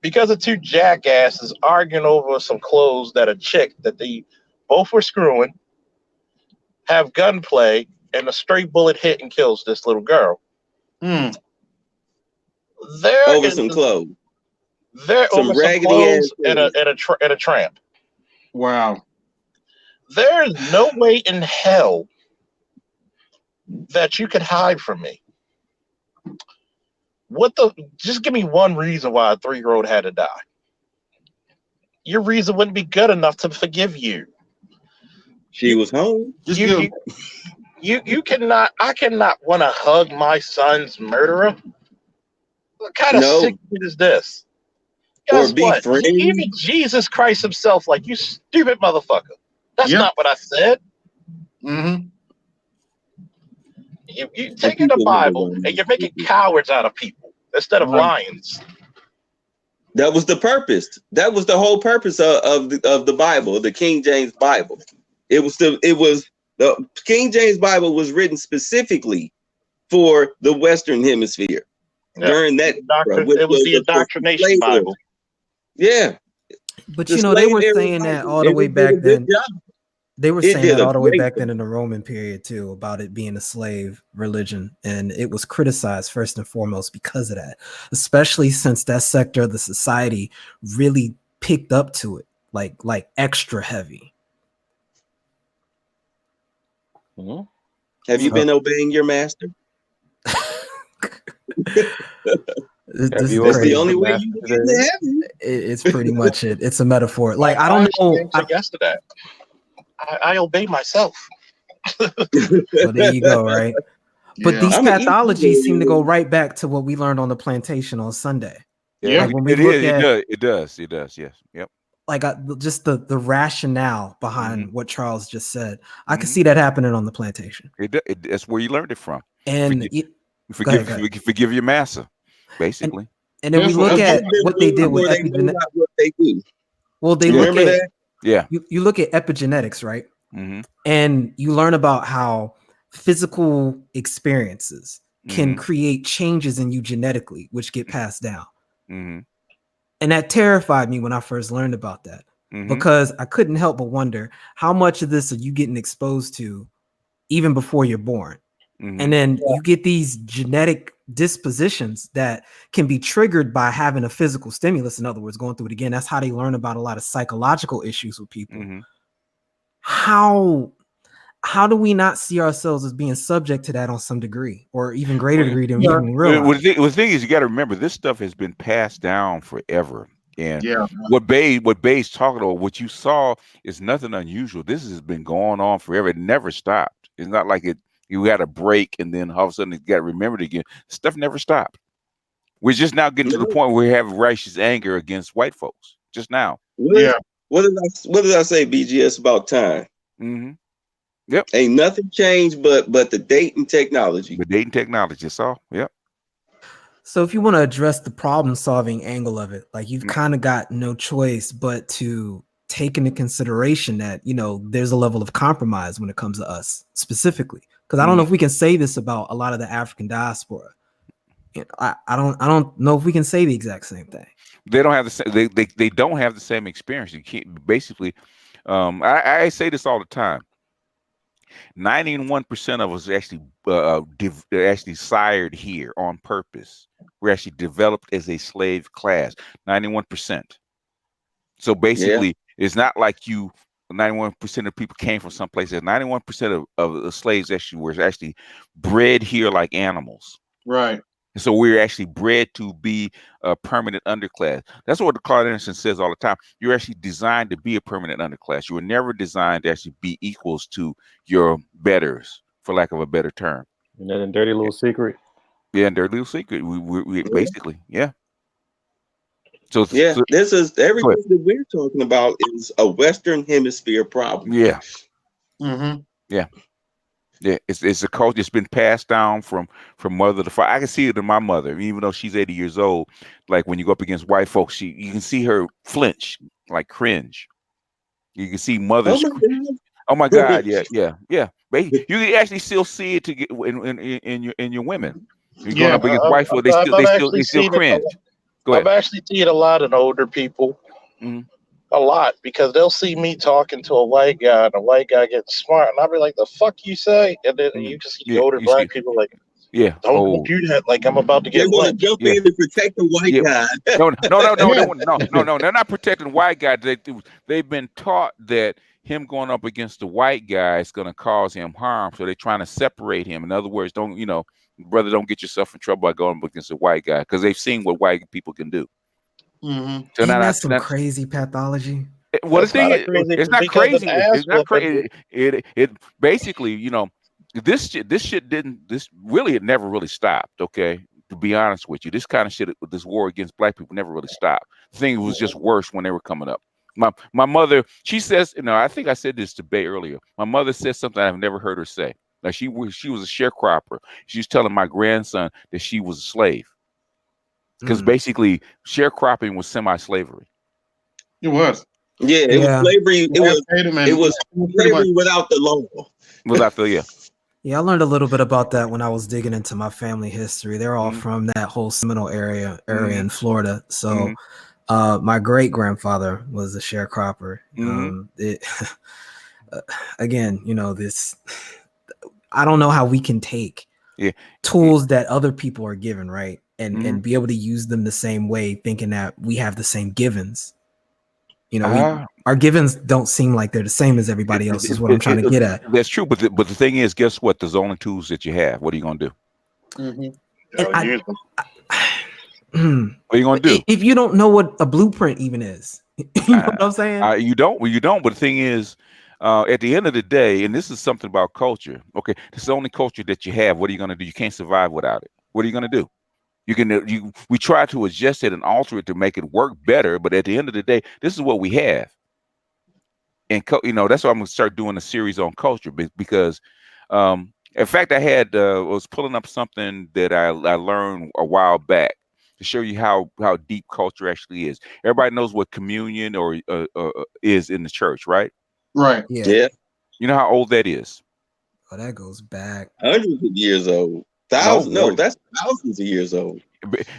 Because of two jackasses arguing over some clothes that a chick that they both were screwing, have gunplay, and a stray bullet hit and kills this little girl. Mm. Over some clothes. Some over some clothes and a tramp. Wow. There is no way in hell that you could hide from me. Just give me one reason why a 3-year-old had to die. Your reason wouldn't be good enough to forgive you. She was home. You cannot. I cannot want to hug my son's murderer. What kind of sick shit is this? Guess or be what? friends. Even Jesus Christ himself, like, you stupid motherfucker. That's not what I said. Mm-hmm. You taking the Bible and you're making cowards out of people instead of lions. That was the purpose. That was the whole purpose of the Bible, the King James Bible. The King James Bible was written specifically for the Western Hemisphere during that. It was the indoctrination Bible. Yeah, but you know they were saying that all the way back then. They were saying that all the way back then in the Roman period too, about it being a slave religion, and it was criticized first and foremost because of that, especially since that sector of the society really picked up to it like extra heavy. Mm-hmm. Have you been obeying your master? That's the only way you get to heaven. It's pretty much it. It's a metaphor. Like I don't know. Yesterday, I obey myself. Well, there you go, right? But these pathologies seem to go right back to what we learned on the plantation on Sunday. Yeah, like when we look at it does. Yes, yep. Like just the rationale behind what Charles just said, I can see that happening on the plantation. That's where you learned it from. And forgive your master, basically. And then we look at what they did with epigenetics. Well, they look at you look at epigenetics, right? Mm-hmm. And you learn about how physical experiences can create changes in you genetically, which get passed down. Mm-hmm. And that terrified me when I first learned about that, because I couldn't help but wonder how much of this are you getting exposed to even before you're born. And then you get these genetic dispositions that can be triggered by having a physical stimulus. In other words, going through it again. That's how they learn about a lot of psychological issues with people. How do we not see ourselves as being subject to that on some degree, or even greater degree than we even realize? The thing is, you got to remember, this stuff has been passed down forever. And what Bay's talking about, what you saw, is nothing unusual. This has been going on forever. It never stopped. It's not like you had a break and then all of a sudden it got remembered again. Stuff never stopped. We're just now getting to the point where we have righteous anger against white folks. Just now. What did I say, BGS, about time? Yep. Ain't nothing changed but the date and technology. The date and technology, that's all. Yep. So if you want to address the problem solving angle of it, like you've kind of got no choice but to take into consideration that, there's a level of compromise when it comes to us specifically. Because I don't know if we can say this about a lot of the African diaspora. I don't know if we can say the exact same thing. They don't have the same. They don't have the same experience. You can't basically. I say this all the time. 91% of us actually sired here on purpose. We're actually developed as a slave class. 91%. So basically, it's not like 91% of people came from someplace else. 91% of the slaves actually were bred here like animals. Right. And so we're actually bred to be a permanent underclass. That's what Claude Anderson says all the time. You're actually designed to be a permanent underclass. You were never designed to actually be equals to your betters, for lack of a better term. And that a dirty little secret. Yeah, and dirty little secret. We basically, yeah. So this is everything that we're talking about is a Western Hemisphere problem. Yeah. Mm-hmm. Yeah. Yeah, it's a culture. It's been passed down from mother to father. I can see it in my mother, even though she's 80 years old. Like when you go up against white folks, you can see her flinch, like cringe. You can see mothers. Oh my God! Yeah. You can actually still see it in your women. You're going up against white folks. They still cringe. Go ahead. I've actually seen a lot in older people. Mm-hmm. A lot, because they'll see me talking to a white guy and a white guy getting smart, and I'll be like, "The fuck you say?" And then you just see older black people like, "Don't do that!" Like I'm about to get lynched. Jump in and protect the white guy. No. They're not protecting white guys. They've been taught that him going up against the white guy is going to cause him harm, so they're trying to separate him. In other words, don't get yourself in trouble by going up against a white guy, because they've seen what white people can do. Mm-hmm. So that's some crazy pathology. Well, the thing is, it's not crazy. It's not crazy. It basically, this really, it never really stopped. Okay, to be honest with you, this kind of shit, this war against black people, never really stopped. The thing was just worse when they were coming up. My mother, she says, I think I said this to Bay earlier. My mother says something I've never heard her say. Like she was a sharecropper. She was telling my grandson that she was a slave. Because basically sharecropping was semi-slavery. It was. Yeah, it was slavery. It was slavery without the law. Without the Yeah, I learned a little bit about that when I was digging into my family history. They're all from that whole Seminole area in Florida. So my great grandfather was a sharecropper. Again, this. I don't know how we can take tools that other people are given, right? And be able to use them the same way, thinking that we have the same givens. Our givens don't seem like they're the same as everybody else, is what I'm trying to get at. That's true, but the thing is, guess what? There's only tools that you have. What are you going to do? Mm-hmm. What are you going to do? If you don't know what a blueprint even is, you know what I'm saying? You don't. Well, you don't. But the thing is, at the end of the day, and this is something about culture. Okay, this is the only culture that you have. What are you going to do? You can't survive without it. What are you going to do? We try to adjust it and alter it to make it work better, but at the end of the day, this is what we have. And that's why I'm going to start doing a series on culture, because in fact, I was pulling up something that I learned a while back to show you how deep culture actually is. Everybody knows what communion or is in the church, right? Right. Yeah. You know how old that is? Oh, that goes back hundreds of years old. That's thousands of years old.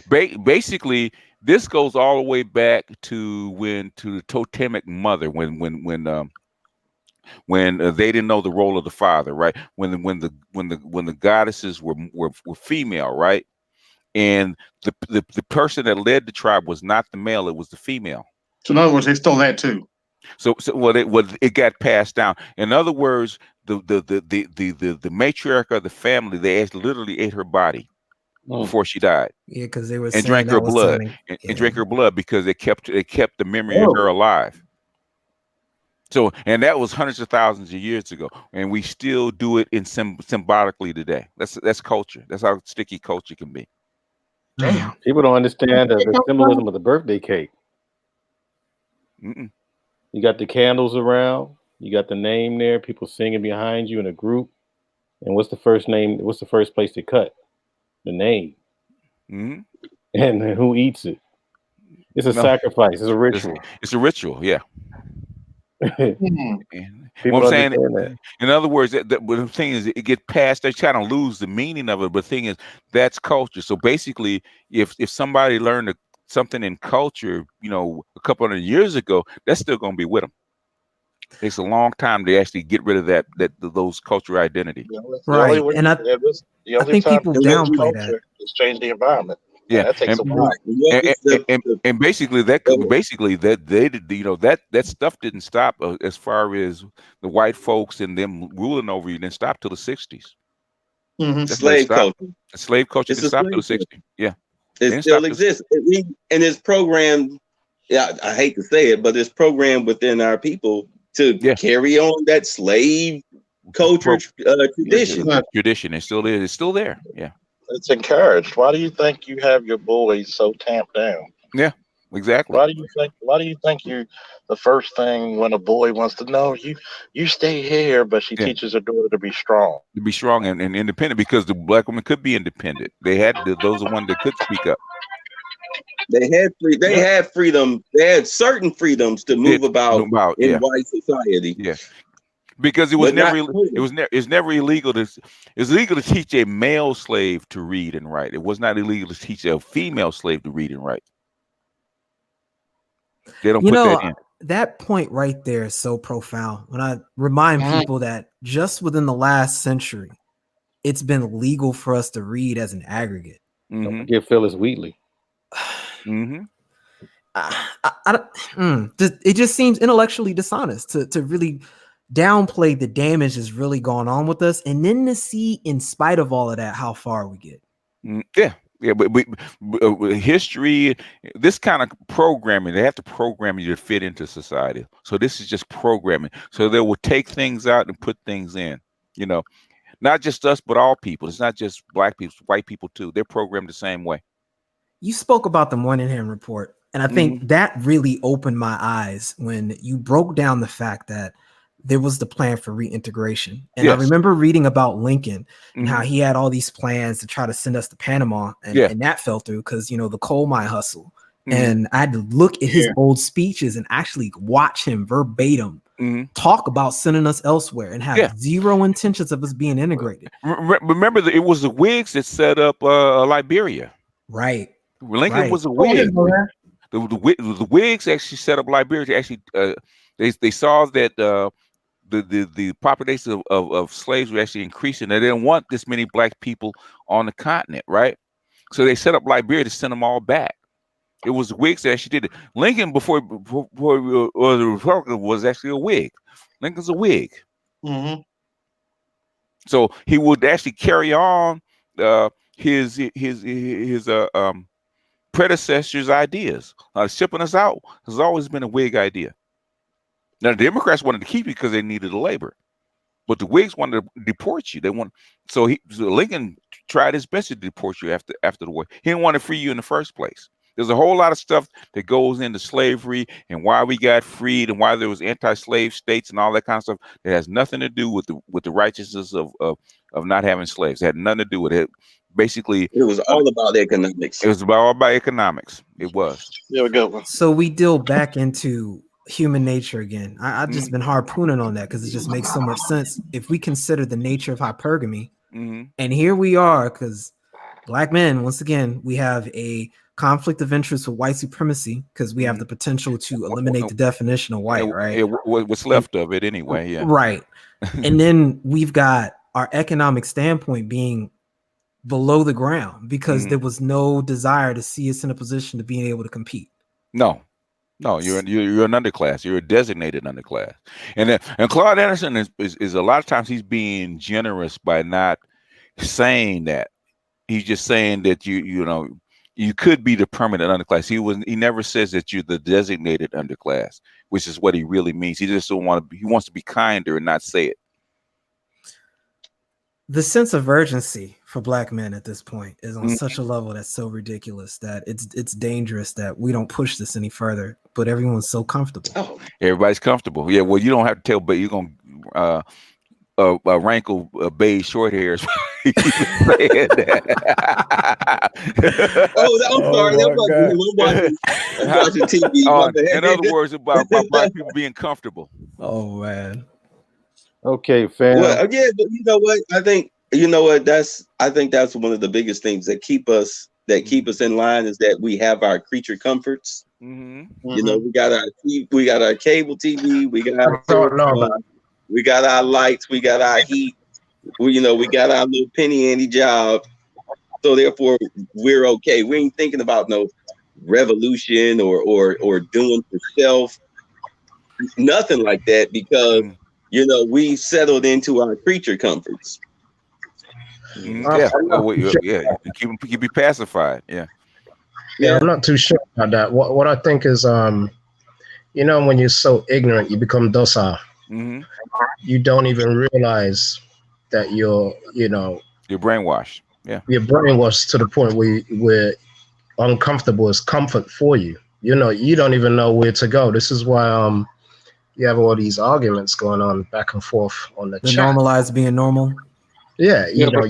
Basically, this goes all the way back to the totemic mother, when they didn't know the role of the father, right? When the goddesses were female, right? And the person that led the tribe was not the male; it was the female. So in other words, they stole that too. So it got passed down. In other words, the matriarch of the family, they literally ate her body before she died. Yeah, because they were and drank her blood and drank her blood because it kept the memory of her alive. So, and that was hundreds of thousands of years ago, and we still do it in symbolically today. That's culture. That's how sticky culture can be. Damn, people don't understand the symbolism of the birthday cake. You got the candles around. You got the name there. People singing behind you in a group. And what's the first name? What's the first place to cut? The name. And who eats it? It's a sacrifice. It's a ritual. It's a ritual. Yeah. People what I'm saying, that. in other words, what the thing is, it gets past. They're trying to lose the meaning of it. But the thing is, that's culture. So basically, if somebody learned something in culture, a couple of years ago, that's still going to be with them. It takes a long time to actually get rid of those cultural identity. Right, and I think people downplay that. It's change the environment. Yeah, that takes a while. And basically that stuff didn't stop as far as the white folks and them ruling over you. Didn't stop till the 60s. Slave culture. Slave culture It's didn't a stop slave till the 60s. Yeah. It still exists. And it's programmed, I hate to say it, but it's programmed within our people to carry on that slave culture tradition. Tradition. It still is. It's still there. Yeah. It's encouraged. Why do you think you have your boys so tamped down? Yeah, exactly. Why do you think the first thing when a boy wants to know, you stay here, but she teaches her daughter to be strong. To be strong and independent, because the black woman could be independent. They had those are the ones that could speak up. They had freedom. They had certain freedoms to move about in white society. Yeah. Because it was never illegal to teach a male slave to read and write. It was not illegal to teach a female slave to read and write. They don't put that in. That point right there is so profound. When I remind people that just within the last century, it's been legal for us to read as an aggregate. Don't forget Phyllis Wheatley. It just seems intellectually dishonest to really downplay the damage that's really gone on with us, and then to see, in spite of all of that, how far we get. But history, this kind of programming, they have to program you to fit into society. So this is just programming. So they will take things out and put things in. You know, not just us, but all people. It's not just black people, white people too. They're programmed the same way. You spoke about the Moynihan report, and I think that really opened my eyes when you broke down the fact that there was the plan for reintegration. And I remember reading about Lincoln and how he had all these plans to try to send us to Panama, and that fell through because, you know, the coal mine hustle. And I had to look at his old speeches and actually watch him verbatim talk about sending us elsewhere and have zero intentions of us being integrated. Remember, it was the Whigs that set up Liberia. Right. Lincoln was a Whig. The Whigs actually set up Liberia to actually, they saw that the population of slaves were actually increasing. They didn't want this many black people on the continent, right? So they set up Liberia to send them all back. It was the Whigs that actually did it. Lincoln, before the Republican, was actually a Whig. Lincoln's a Whig. So he would actually carry on his predecessors' ideas. Shipping us out has always been a Whig idea. Now the Democrats wanted to keep you because they needed the labor, but the Whigs wanted to deport you. So Lincoln tried his best to deport you after the war. He didn't want to free you in the first place. There's a whole lot of stuff that goes into slavery and why we got freed and why there was anti-slave states and all that kind of stuff. It has nothing to do with the righteousness of not having slaves. It had nothing to do with it. Basically, it was all about economics. It was all about economics. It was. There we go. So we deal back into human nature again. I've just been harpooning on that because it just makes so much sense if we consider the nature of hypergamy. And here we are, because black men, once again, we have a conflict of interest with white supremacy because we have the potential to eliminate the definition of white, right? What's left of it anyway, yeah. Right. And then we've got our economic standpoint being below the ground because there was no desire to see us in a position to being able to compete. No, you're an underclass. You're a designated underclass. And Claude Anderson is a lot of times he's being generous by not saying that. He's just saying that you could be the permanent underclass. He never says that you're the designated underclass, which is what he really means. He just he wants to be kinder and not say it. The sense of urgency for black men at this point is on such a level that's so ridiculous that it's dangerous that we don't push this any further, but everyone's so comfortable. Oh, everybody's comfortable. Yeah, well, you don't have to tell, but you're going to rankle beige short hairs. I'm sorry. I'm watching TV. In other words, about black people being comfortable. Oh, man. Okay, fam. Well, yeah, but you know what? I think that's one of the biggest things that keep us in line is that we have our creature comforts. You know, we got our cable TV, we got our lights, we got our heat, we got our little penny ante job. So therefore, we're okay. We ain't thinking about no revolution or doing for self, nothing like that, because we settled into our creature comforts. Keep you pacified. Yeah. Yeah, I'm not too sure about that. What I think is, when you're so ignorant, you become docile. Mm-hmm. You don't even realize that you're brainwashed. Yeah. You're brainwashed to the point where uncomfortable is comfort for you. You don't even know where to go. This is why you have all these arguments going on back and forth on the chat. Normalize being normal. Yeah, you got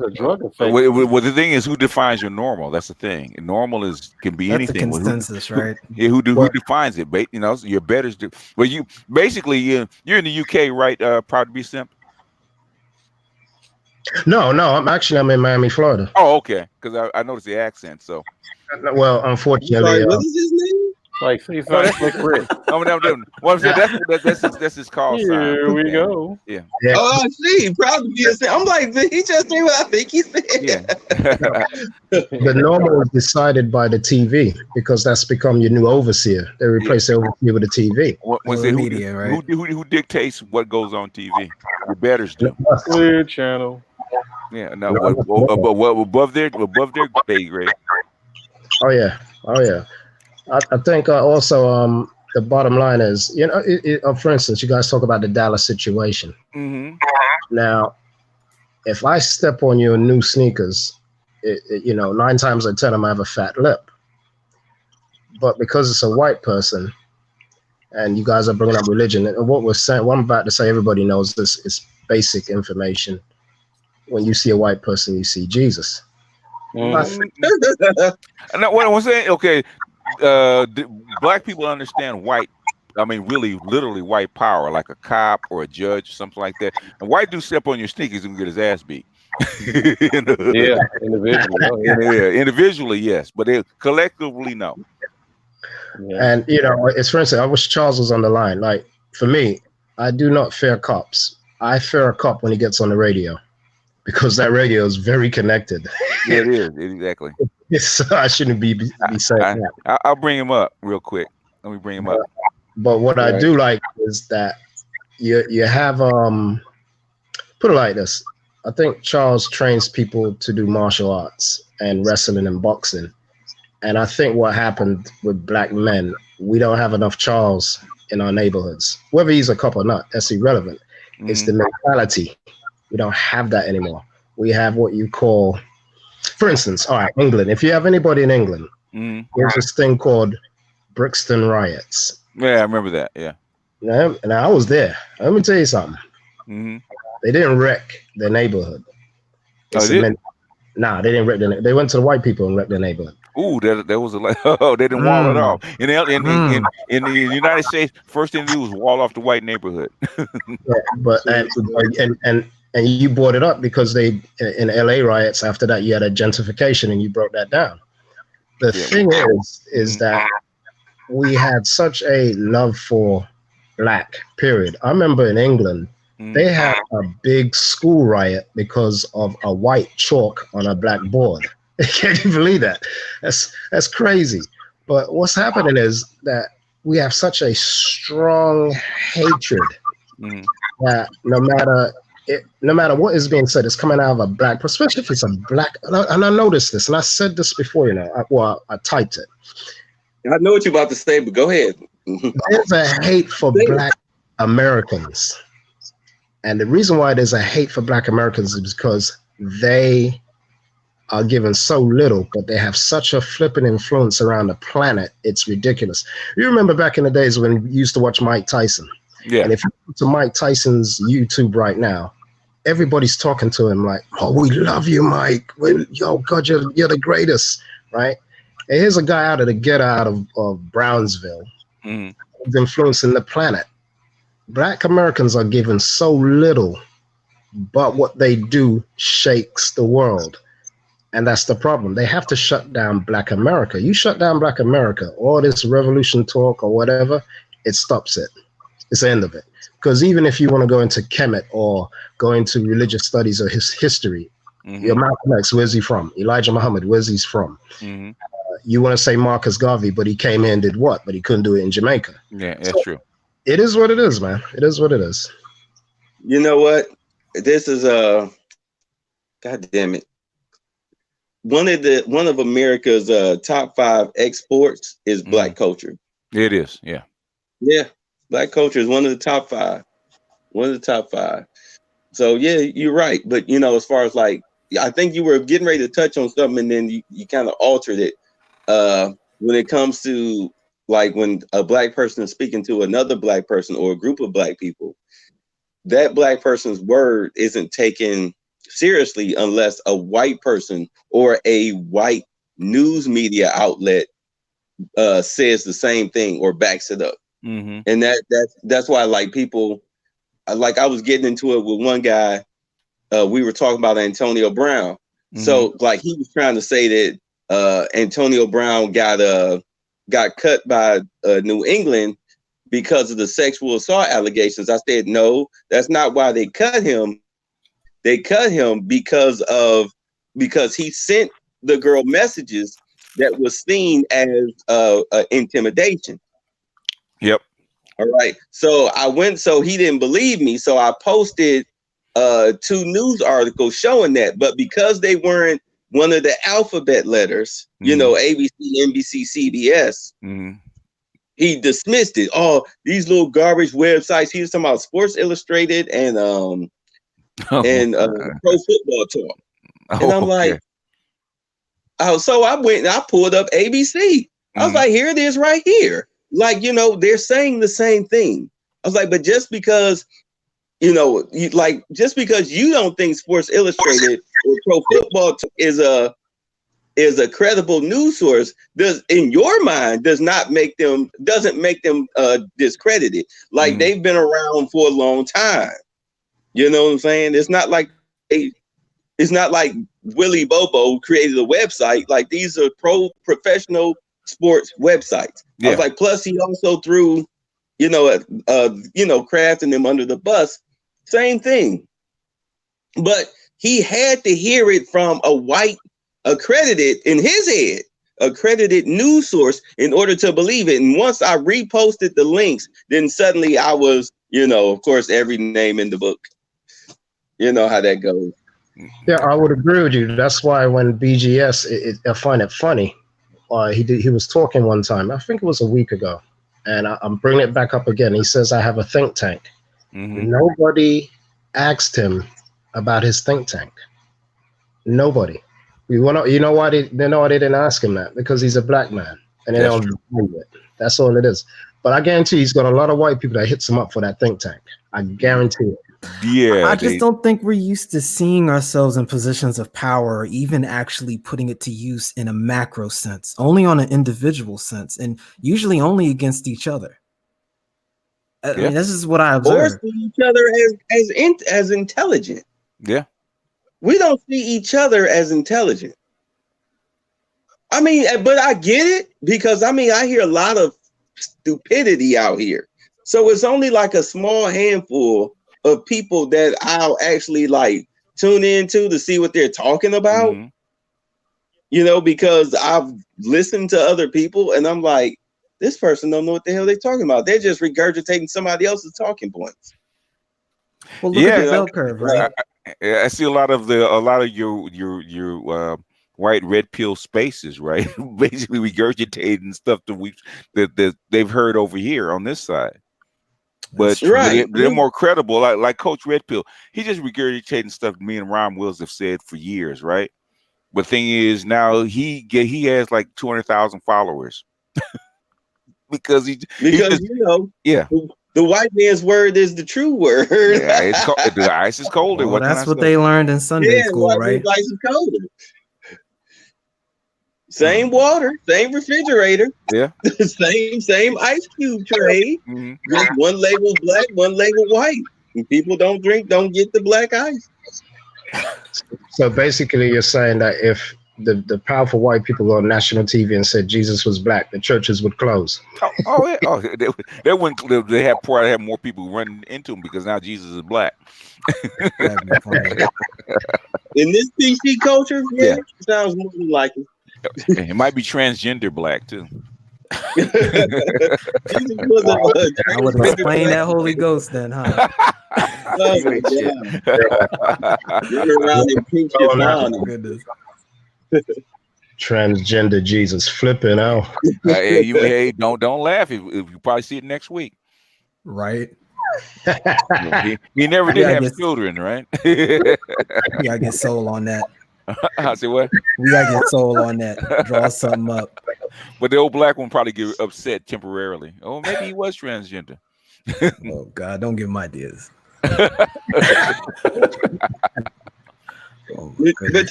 a drug effect. Well, the thing is, who defines your normal? That's the thing. Normal can be anything. That's a consensus, right? Who defines it? Your betters do. Well, you're in the UK, right? Proud to be simp. No, I'm in Miami, Florida. Oh, okay. Because I noticed the accent. So, well, unfortunately, what is his name? Like, he's like Slick Rick. That's his call sign. Here we go. Yeah. Oh, I see. Proud to be a simp. I'm like, did he just say what I think he said? Yeah. The normal is decided by the TV because that's become your new overseer. They replace the overseer with the TV. Media, right? Who dictates what goes on TV? The betters do. Clear channel. Yeah. No. What above their pay grade? Oh yeah. I think also the bottom line is, for instance, you guys talk about the Dallas situation. Mm-hmm. Now, if I step on your new sneakers, 9 times out of 10 I might have a fat lip. But because it's a white person, and you guys are bringing up religion, and what I'm about to say, everybody knows this is basic information. When you see a white person, you see Jesus. Mm-hmm. What I'm saying, okay. Black people understand white. I mean, really, literally white power, like a cop or a judge, or something like that. And white dude step on your sneakers and get his ass beat. Yeah, individually. Yeah, individually, yes, but they collectively, no. Yeah. And it's for instance, I wish Charles was on the line. Like for me, I do not fear cops. I fear a cop when he gets on the radio, because that radio is very connected. Yeah, it is exactly. So I shouldn't be saying that. I'll bring him up real quick. Let me bring him up. But what I do like is that you have put it like this. I think Charles trains people to do martial arts and wrestling and boxing. And I think what happened with black men, we don't have enough Charles in our neighborhoods. Whether he's a cop or not, that's irrelevant. Mm-hmm. It's the mentality. We don't have that anymore. We have what you call, for instance, all right, England. If you have anybody in England, there's this thing called Brixton riots. Yeah, I remember that. Yeah. And I was there. Let me tell you something. Mm-hmm. They didn't wreck their neighborhood. They didn't wreck their. They went to the white people and wrecked their neighborhood. Ooh, that was they didn't wall it off. In the United States, first thing to do was wall off the white neighborhood. Yeah, but and you brought it up because they in LA riots after that you had a gentrification and you broke that down. The thing is that we had such a love for black, period. I remember in England, they had a big school riot because of a white chalk on a black board. Can you believe that? That's crazy. But what's happening is that we have such a strong hatred that no matter what is being said, it's coming out of a black, especially if it's a black. And I noticed this, and I said this before, I typed it. I know what you're about to say, but go ahead. There's a hate for black Americans. And the reason why there's a hate for black Americans is because they are given so little, but they have such a flipping influence around the planet. It's ridiculous. You remember back in the days when you used to watch Mike Tyson? Yeah. And if you go to Mike Tyson's YouTube right now, everybody's talking to him like, "Oh, we love you, Mike. Yo, God, you're the greatest," right? And here's a guy out of the ghetto out of Brownsville, who's influencing the planet. Black Americans are given so little, but what they do shakes the world. And that's the problem. They have to shut down Black America. You shut down Black America, all this revolution talk or whatever, it stops it. It's the end of it. Because even if you want to go into Kemet or go into religious studies or his history, your Malcolm X, where's he from? Elijah Muhammad, where's he from? You want to say Marcus Garvey, but he came here and did what? But he couldn't do it in Jamaica. Yeah, that's true. It is what it is, man. It is what it is. You know what? This is God damn it. One of America's top 5 exports is black culture. It is, yeah. Yeah, black culture is one of the top 5. One of the top 5. So yeah, you're right. But as far as like, I think you were getting ready to touch on something, and then you kind of altered it. When it comes to like when a black person is speaking to another black person or a group of black people, that black person's word isn't taken seriously unless a white person or a white news media outlet says the same thing or backs it up. And that's why like people, like I was getting into it with one guy. We were talking about Antonio Brown. So like he was trying to say that Antonio Brown got cut by New England because of the sexual assault allegations. I said, no, that's not why they cut him. They cut him because he sent the girl messages that was seen as intimidation. Yep. All right. So so he didn't believe me. So I posted 2 news articles showing that, but because they weren't one of the alphabet letters, ABC, NBC, CBS, he dismissed it. Oh, these little garbage websites. He was talking about Sports Illustrated and Pro Football Talk. And I'm like, so I went and I pulled up ABC. I was like, here it is right here. Like, they're saying the same thing. I was like, but just because, just because you don't think Sports Illustrated or Pro Football Talk is a credible news source, in your mind doesn't make them discredited. Like they've been around for a long time. You know what I'm saying? It's not like Willie Bobo created a website. Like these are professional sports websites. I was like, plus he also threw, crafting them under the bus. Same thing. But he had to hear it from a white accredited news source in order to believe it. And once I reposted the links, then suddenly I was, of course, every name in the book. You know how that goes. Yeah, I would agree with you. That's why when BGS, I find it funny. He was talking one time, I think it was a week ago, and I'm bringing it back up again. He says, I have a think tank. Nobody asked him about his think tank. Nobody. You know why they didn't ask him that? Because he's a black man, and they don't believe it. That's all it is. But I guarantee he's got a lot of white people that hits him up for that think tank. I guarantee it. Yeah, I just don't think we're used to seeing ourselves in positions of power, or even actually putting it to use in a macro sense, only on an individual sense, and usually only against each other. I mean, this is what I observe. Or see each other as intelligent. Yeah. We don't see each other as intelligent. I mean, but I get it because I hear a lot of stupidity out here. So it's only like a small handful of people that I'll actually like tune into to see what they're talking about. Because I've listened to other people and I'm like, this person don't know what the hell they're talking about. They're just regurgitating somebody else's talking points. Well, look at the bell curve, right? I see a lot of your white red pill spaces, right? Basically regurgitating stuff that they've heard over here on this side. But they're more credible, like Coach Red Pill. He just regurgitating stuff me and Ron Wills have said for years, right? But thing is, now he has like 200,000 followers because the white man's word is the true word. Yeah, the ice is colder. Well, that's what they learned in Sunday school, right? Ice is colder. Same water, same refrigerator. Yeah. same ice cube tray. Just one label black, one label white. And people don't get the black ice. So basically you're saying that if the powerful white people go on national TV and said Jesus was black, the churches would close. They wouldn't. They have more people running into him because now Jesus is black. In this PC culture, it sounds more than likely. It might be transgender black too. I would explain that Holy Ghost then, huh? Oh my God. Run around in pink chiffon. Goodness. Transgender Jesus flipping out. Hey, don't laugh if you probably see it next week. Right. He never did have children, right? We gotta get soul on that. I say what? We gotta get soul on that. Draw something up. But the old black one probably get upset temporarily. Oh, maybe he was transgender. Oh God, don't give him ideas. But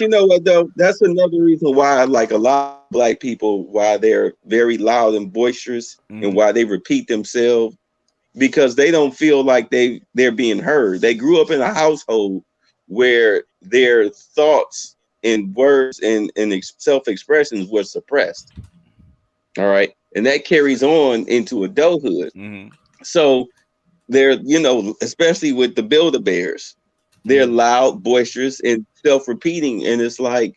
you know what though? That's another reason why, like a lot of black people, why they're very loud and boisterous, and why they repeat themselves, because they don't feel like they're being heard. They grew up in a household where their thoughts and words and self-expressions were suppressed. All right, and that carries on into adulthood. So they're, especially with the Build-A-Bears, they're loud, boisterous, and self-repeating. And it's like,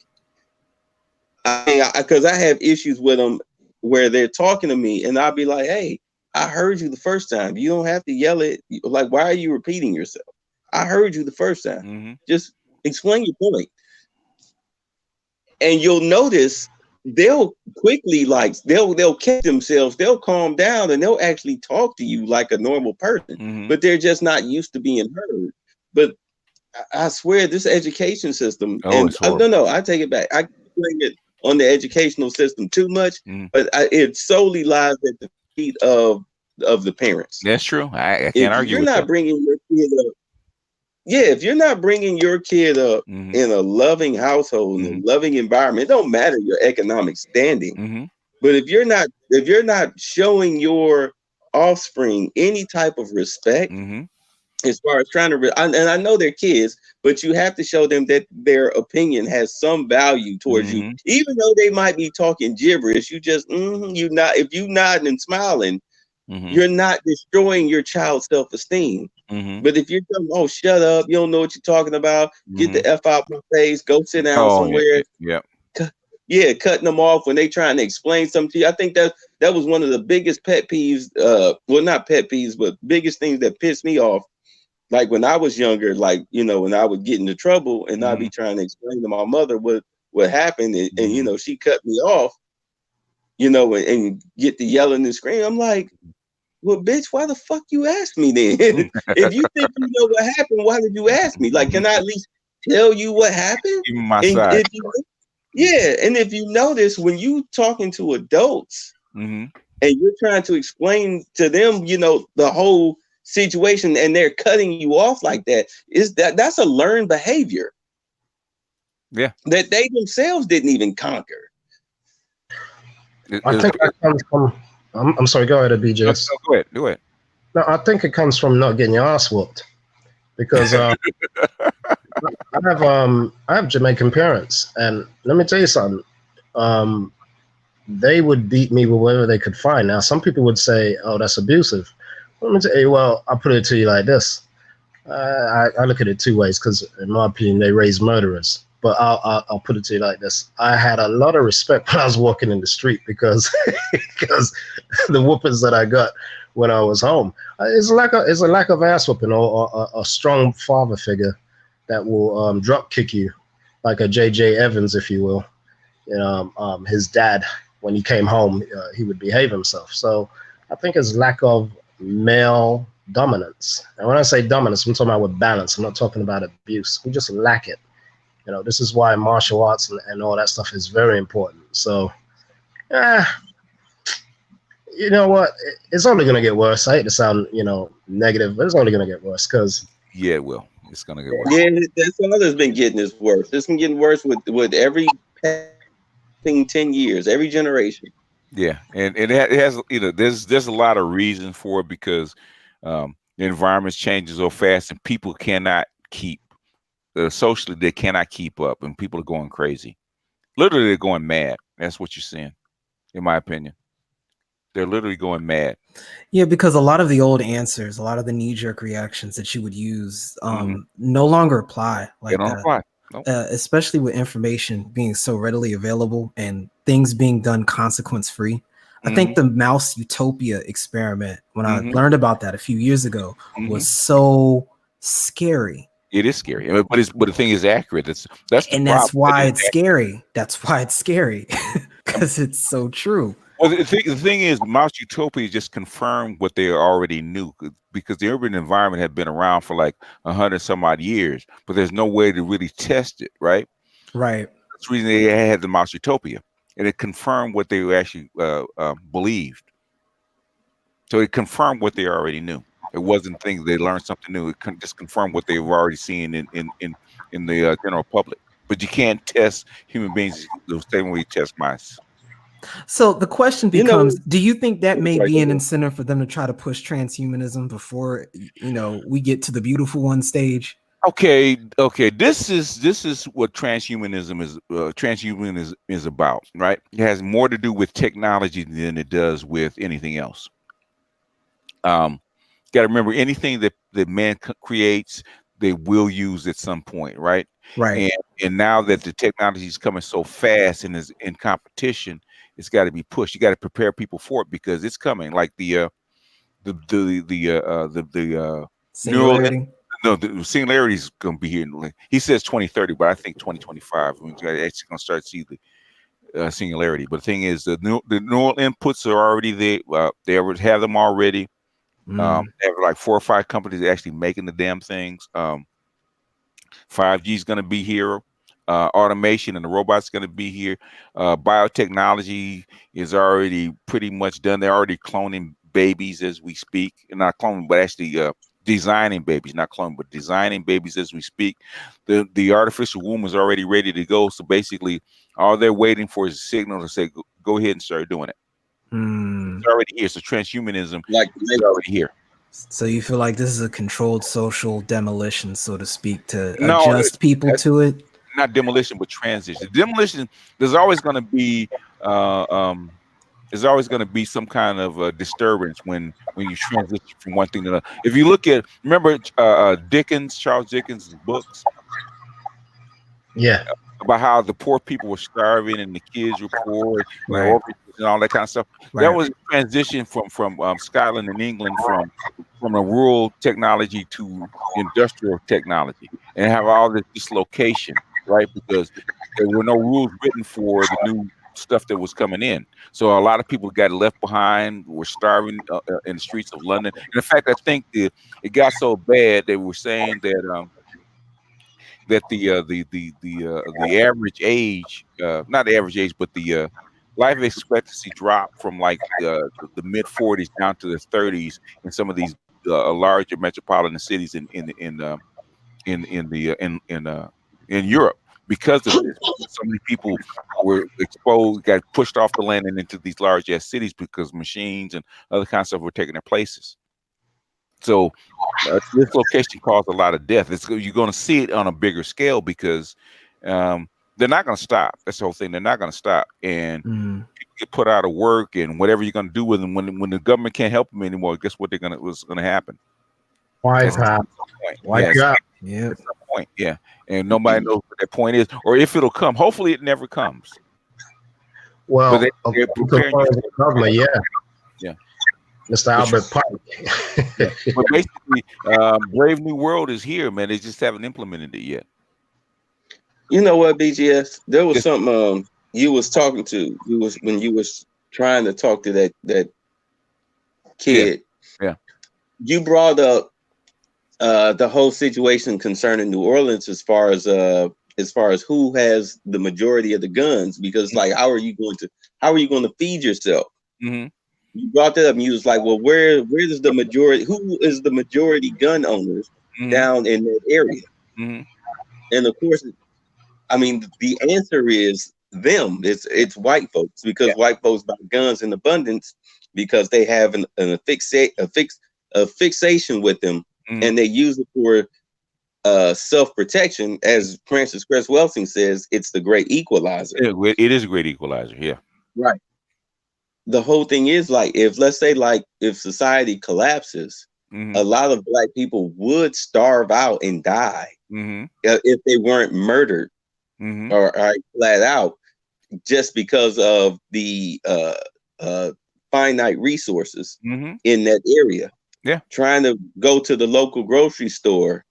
because I have issues with them where they're talking to me, and I'll be like, "Hey, I heard you the first time. You don't have to yell it. Like, why are you repeating yourself? I heard you the first time. Just explain your point." And you'll notice they'll quickly, they'll catch themselves, they'll calm down, and they'll actually talk to you like a normal person, but they're just not used to being heard. But I swear, this education system, no, I take it back. I blame it on the educational system too much, but it solely lies at the feet of the parents. That's true. I can't argue with that. If you're not bringing your kid up in a loving household, in a loving environment, it don't matter your economic standing. But if you're not showing your offspring any type of respect, as far as trying to, and I know they're kids, but you have to show them that their opinion has some value towards you, even though they might be talking gibberish. You just, if you nodding and smiling, you're not destroying your child's self-esteem. But if you're telling, "Oh, shut up, you don't know what you're talking about, get the F out my face, go sit down somewhere." Cutting them off when they trying to explain something to you. I think that was one of the biggest pet peeves, well, not pet peeves, but biggest things that pissed me off. Like when I was younger, when I would get into trouble and I'd be trying to explain to my mother what happened, and she cut me off, and get the yelling and screaming. I'm like, "Well, bitch, why the fuck you asked me then? If you think you know what happened, why did you ask me? Like, can I at least tell you what happened?" Give me my side. And if you notice, when you talking to adults and you're trying to explain to them, the whole situation, and they're cutting you off like that, that's a learned behavior. Yeah. That they themselves didn't even conquer. I think that comes from, I'm sorry, go ahead, BJ. No, go ahead. No, I think it comes from not getting your ass whooped. Because I have Jamaican parents, and let me tell you something. They would beat me with whatever they could find. Now, some people would say, "Oh, that's abusive." Let me tell you, well, I'll put it to you like this. I look at it two ways, because in my opinion, they raise murderers. But I'll put it to you like this. I had a lot of respect when I was walking in the street because the whoopings that I got when I was home. It's a lack of ass whooping, or a strong father figure that will drop kick you, like a J.J. Evans, if you will. His dad, when he came home, he would behave himself. So I think it's lack of male dominance. And when I say dominance, I'm talking about with balance. I'm not talking about abuse. We just lack it. This is why martial arts and all that stuff is very important. So, you know what? It's only going to get worse. I hate to sound, negative, but it's only going to get worse because. Yeah, it will. It's going to get worse. Yeah, that's all that's been getting is worse. It's been getting worse with every 10 years, every generation. Yeah, and it has, there's a lot of reason for it, because the environment's changing so fast, and people cannot keep socially. They cannot keep up, and people are going crazy. Literally, they're going mad. That's what you're seeing, in my opinion. They're literally going mad. Yeah, because a lot of the old answers, a lot of the knee-jerk reactions that you would use, no longer apply. Like they don't apply. Nope. Especially with information being so readily available and things being done consequence-free. I think the mouse utopia experiment, when I learned about that a few years ago, was so scary. It is scary, but the thing is accurate. That's that's why it's scary. That's why it's scary, because it's so true. Well, the thing is, mouse utopia just confirmed what they already knew, because the urban environment had been around for like 100 some odd years, but there's no way to really test it, right? Right. That's the reason they had the mouse utopia, and it confirmed what they actually believed. So it confirmed what they already knew. It wasn't things they learned something new. It just confirmed what they've already seen in the general public. But you can't test human beings the same way you test mice. So the question becomes, do you think that may be an incentive for them to try to push transhumanism before, we get to the beautiful one stage? Okay. This is what transhumanism is about, right? It has more to do with technology than it does with anything else. Got to remember, anything that man creates, they will use at some point, right? Right. And now that the technology is coming so fast and is in competition, it's got to be pushed. You got to prepare people for it, because it's coming. Like the singularity. The singularity is going to be here. He says 2030, but I think 2025. We're actually going to start to see the singularity. But the thing is, the neural inputs are already there. They already have them already. They have like 4 or 5 companies actually making the damn things. 5G is going to be here. Automation and the robots going to be here. Biotechnology is already pretty much done. They're already cloning babies as we speak. Not cloning, but actually designing babies. Not cloning, but designing babies as we speak. The artificial womb is already ready to go. So basically, all they're waiting for is a signal to say, go ahead and start doing it. It's already here. So transhumanism is already here. So you feel like this is a controlled social demolition, so to speak, to adjust people to it? Not demolition, but transition. Demolition, there's always going to be some kind of disturbance when you transition from one thing to another. If you look at, remember Charles Dickens' books? Yeah. About how the poor people were starving and the kids were poor, right, and all that kind of stuff. Right. That was a transition from Scotland and England from a rural technology to industrial technology, and have all this dislocation, right? Because there were no rules written for the new stuff that was coming in. So a lot of people got left behind, were starving in the streets of London. And in fact, I think it got so bad they were saying that the average age, not the average age, but the life expectancy dropped from like the mid 40s down to the 30s in some of these larger metropolitan cities in Europe, because of this. So many people were exposed, got pushed off the land and into these large ass cities because machines and other kinds of stuff were taking their places. So this location caused a lot of death. You're going to see it on a bigger scale because they're not going to stop. That's the whole thing. They're not going to stop, and people get put out of work, and whatever you're going to do with them when the government can't help them anymore, guess what's going to happen? Why up? Yeah. At some point, yeah. And nobody knows what that point is, or if it'll come. Hopefully, it never comes. Well, they're preparing the government, yeah. Mr. Albert Pike. But basically, Brave New World is here, man. They just haven't implemented it yet. You know what, BGS? There was something you was talking to. When you was trying to talk to that kid. Yeah. You brought up the whole situation concerning New Orleans as far as who has the majority of the guns, because like how are you going to feed yourself? Mm-hmm. You brought that up and you was like, well, where does the majority, who is the majority gun owners down in that area? Mm-hmm. And of course, I mean, the answer is them. It's white folks, because white folks buy guns in abundance because they have a fixation with them, and they use it for self-protection. As Francis Cress Welsing says, it's the great equalizer. It is a great equalizer, yeah. Right. The whole thing is, like, if society collapses, a lot of black people would starve out and die if they weren't murdered or flat out, just because of the finite resources Mm-hmm. in that area. Yeah. Trying to go to the local grocery store.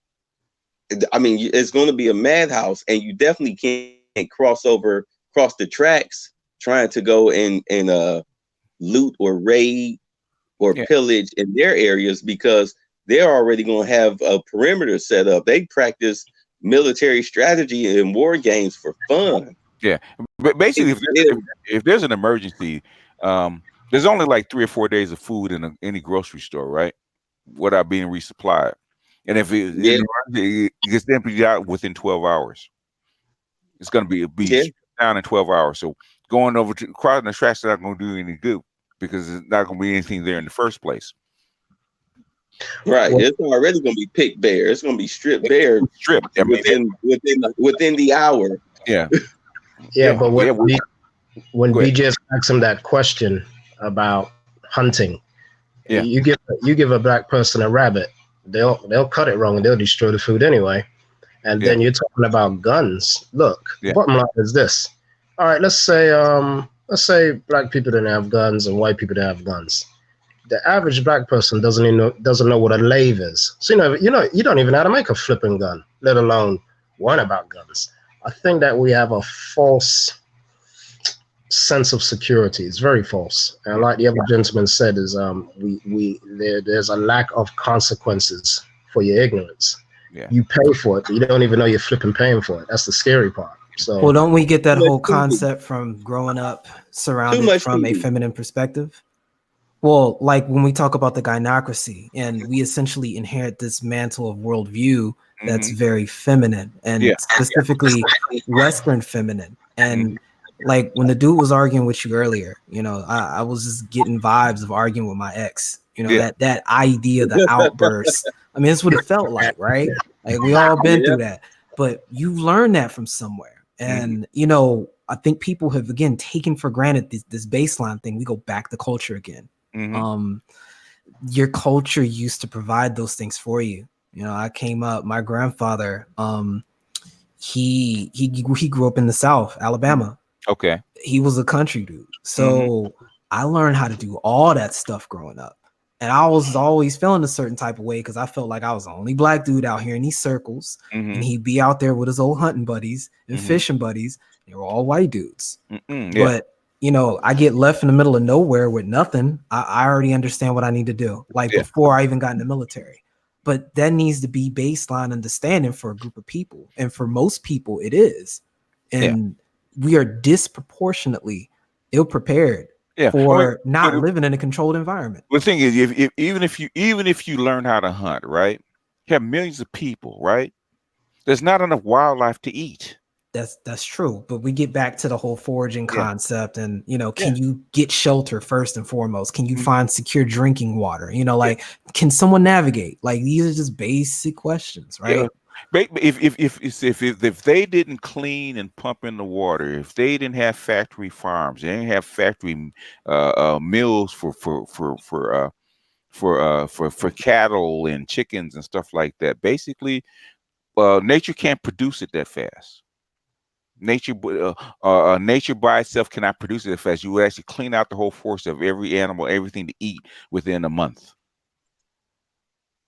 I mean, it's going to be a madhouse, and you definitely can't cross the tracks trying to go and loot or raid or pillage in their areas, because they're already going to have a perimeter set up. They practice military strategy and war games for fun. Yeah, but basically, if there's an emergency, there's only like 3 or 4 days of food in any grocery store, right? Without being resupplied, and if it gets emptied out within 12 hours, it's going to be down in 12 hours. So going over to crossing the tracks is not going to do any good, because there's not going to be anything there in the first place. Right, it's already going to be picked bare. It's going to be stripped bare within the hour. Yeah. But when BJ asks him that question about hunting, you give a black person a rabbit, they'll cut it wrong and they'll destroy the food anyway. And then you're talking about guns. Look, the bottom line is this. All right, let's say black people didn't have guns and white people didn't have guns. The average black person doesn't know what a lathe is. So you don't even know how to make a flipping gun, let alone one about guns. I think that we have a false sense of security. It's very false. And like the other gentleman said, is there's a lack of consequences for your ignorance. Yeah. You pay for it, but you don't even know you're flipping paying for it. That's the scary part. So, well, don't we get that whole concept from growing up surrounded from a feminine perspective? Well, like when we talk about the gynocracy, and we essentially inherit this mantle of worldview that's very feminine, and specifically Western feminine. And like when the dude was arguing with you earlier, I was just getting vibes of arguing with my ex. That idea, the outburst. I mean, it's what it felt like, right? Like we all been through that, but you learned that from somewhere. And I think people have again taken for granted this baseline thing. We go back to culture again. Your culture used to provide those things for you. I came up, my grandfather, he grew up in the South, Alabama. Okay. He was a country dude. So I learned how to do all that stuff growing up. And I was always feeling a certain type of way because I felt like I was the only black dude out here in these circles. And he'd be out there with his old hunting buddies and fishing buddies. They were all white dudes. But I get left in the middle of nowhere with nothing. I already understand what I need to do, like before I even got in the military. But that needs to be baseline understanding for a group of people. And for most people, it is. And we are disproportionately ill-prepared for not living in a controlled environment. The thing is, even if you learn how to hunt, right? You have millions of people, right? There's not enough wildlife to eat. That's true, but we get back to the whole foraging concept, and can you get shelter first and foremost? Can you find secure drinking water? Can someone navigate? Like these are just basic questions, right? If they didn't clean and pump in the water, if they didn't have factory farms, they didn't have factory mills for cattle and chickens and stuff like that, basically, nature can't produce it that fast. Nature by itself cannot produce it that fast. You would actually clean out the whole forest of every animal, everything to eat within a month.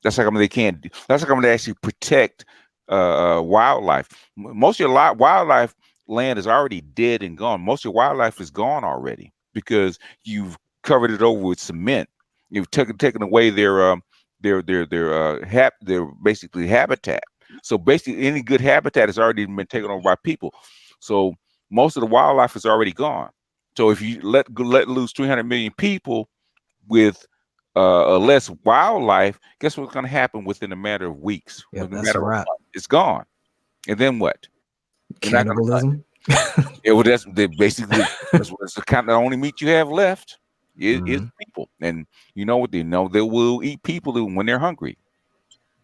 That's how come they can't. That's how come they actually protect wildlife. Most of your wildlife land is already dead and gone. Most of your wildlife is gone already because you've covered it over with cement. You've taken away their basically habitat. So basically, any good habitat has already been taken over by people. So most of the wildlife is already gone. So if you let loose 300 million people with less wildlife, guess what's going to happen within a matter of weeks? That's a wrap. It's gone. And then what? Cannibalism. That's basically that's the kind of the only meat you have left is people. And you know what? They know they will eat people when they're hungry.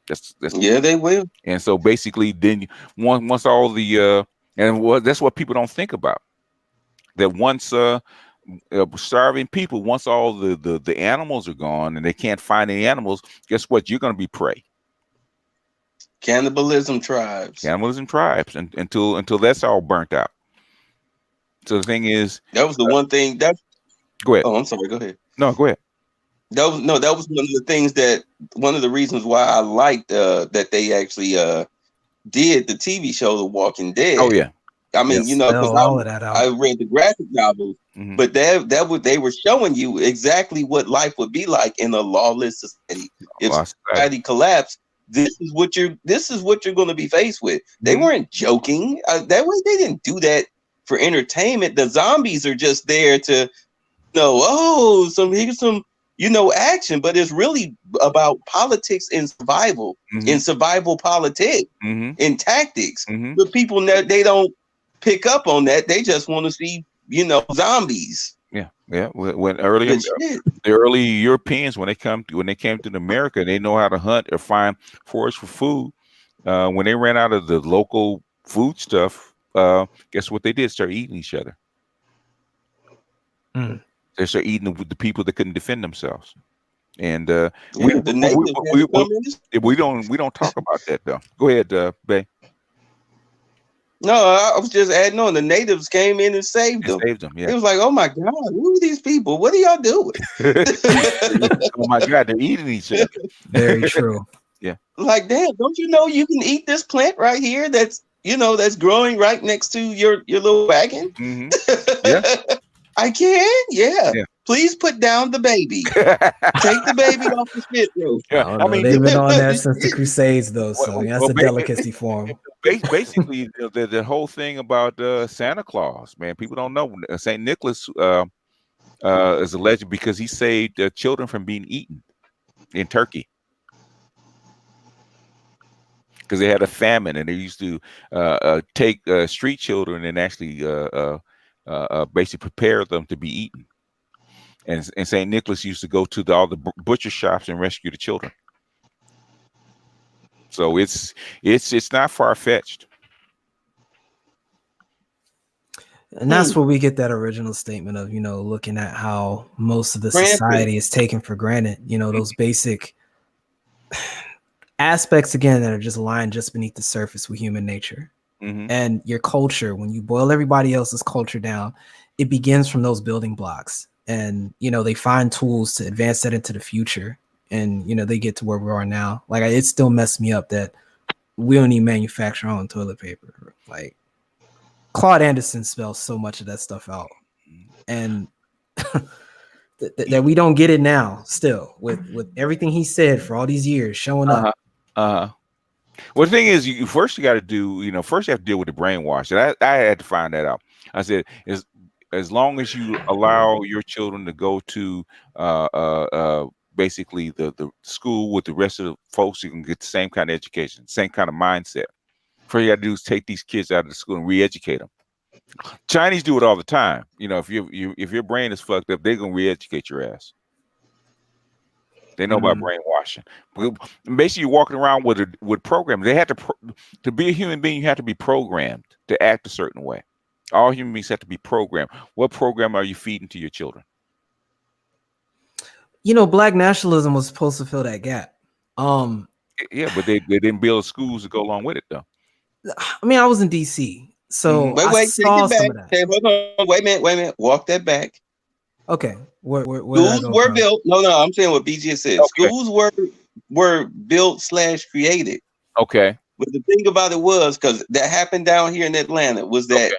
That's they will. And so basically, then once all the that's what people don't think about. That once starving people, once all the animals are gone and they can't find any animals, guess what? You're going to be prey. Cannibalism tribes, and until that's all burnt out. So the thing is, that was the one thing that. Go ahead. Oh, I'm sorry. Go ahead. No, go ahead. That was one of the things one of the reasons why I liked that they actually did the TV show The Walking Dead. Oh yeah. I mean, because I read the graphic novels, but they were showing you exactly what life would be like in a lawless society. If society collapsed, this is what you're going to be faced with. They weren't joking. That way, they didn't do that for entertainment. The zombies are just there to here's some action, but it's really about politics and survival, in survival politics, in tactics. But people, they don't pick up on that. They just want to see, zombies. Yeah. When the early Europeans, when they came to America, they know how to hunt or find forage for food. When they ran out of the local food stuff, guess what they did? Start eating each other. They start eating the people that couldn't defend themselves. And we don't talk about that though. Go ahead, Bay. No, I was just adding on. The natives came in and saved them. Yeah. It was like, oh my God, who are these people? What are y'all doing? Oh my God, they're eating each other. Very true. Yeah. Like, damn, don't you know you can eat this plant right here? That's growing right next to your little wagon. Yeah. I can. Yeah. Please put down the baby. Take the baby off the spit room. Yeah. I mean, they've been on that since the Crusades, though. So that's a delicacy for them. Basically, the whole thing about Santa Claus, man, people don't know. Saint Nicholas is a legend because he saved children from being eaten in Turkey. Because they had a famine, and they used to take street children and actually basically prepare them to be eaten. And St. Nicholas used to go to all the butcher shops and rescue the children. So it's not far-fetched. And that's where we get that original statement of, looking at how most of the society is taken for granted, those basic aspects, again, that are just lying just beneath the surface with human nature. And your culture, when you boil everybody else's culture down, it begins from those building blocks. And, they find tools to advance that into the future. And, they get to where we are now. Like, it still messed me up that we don't even manufacture our own toilet paper. Like, Claude Anderson spells so much of that stuff out. And that we don't get it now still with everything he said for all these years showing up. Well, the thing is, you got to do, first you have to deal with the brainwash. And I had to find that out. I said, as long as you allow your children to go to basically the school with the rest of the folks, you can get the same kind of education, same kind of mindset. First you got to do is take these kids out of the school and re-educate them. Chinese do it all the time. If your brain is fucked up, they're gonna re-educate your ass. They know about brainwashing. Basically, you're walking around with programs. They have to be a human being. You have to be programmed to act a certain way. All human beings have to be programmed. What program are you feeding to your children? Black nationalism was supposed to fill that gap. Yeah, but they didn't build schools to go along with it, though. I mean, I was in DC, so I saw some of that. Okay, hold on. Wait a minute. Walk that back. Okay. Where schools were built. No, I'm saying what BG said. Okay. Schools were built / created. Okay. But the thing about it was, because that happened down here in Atlanta, was that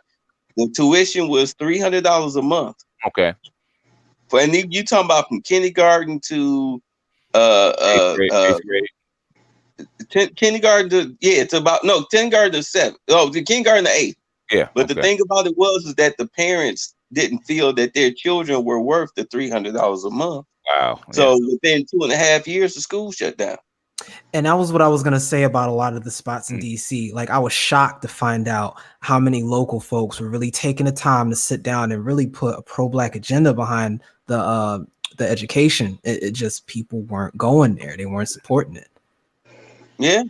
the tuition was $300 a month. Okay. And you talking about from kindergarten to eighth grade. Kindergarten to kindergarten to 7. Oh, the kindergarten to 8. Yeah. But the thing about it was that the parents didn't feel that their children were worth the $300 a month. Wow. So within 2.5 years, the school shut down. And that was what I was going to say about a lot of the spots in DC. Like, I was shocked to find out how many local folks were really taking the time to sit down and really put a pro-Black agenda behind the education. It just, people weren't going there. They weren't supporting it. Yeah.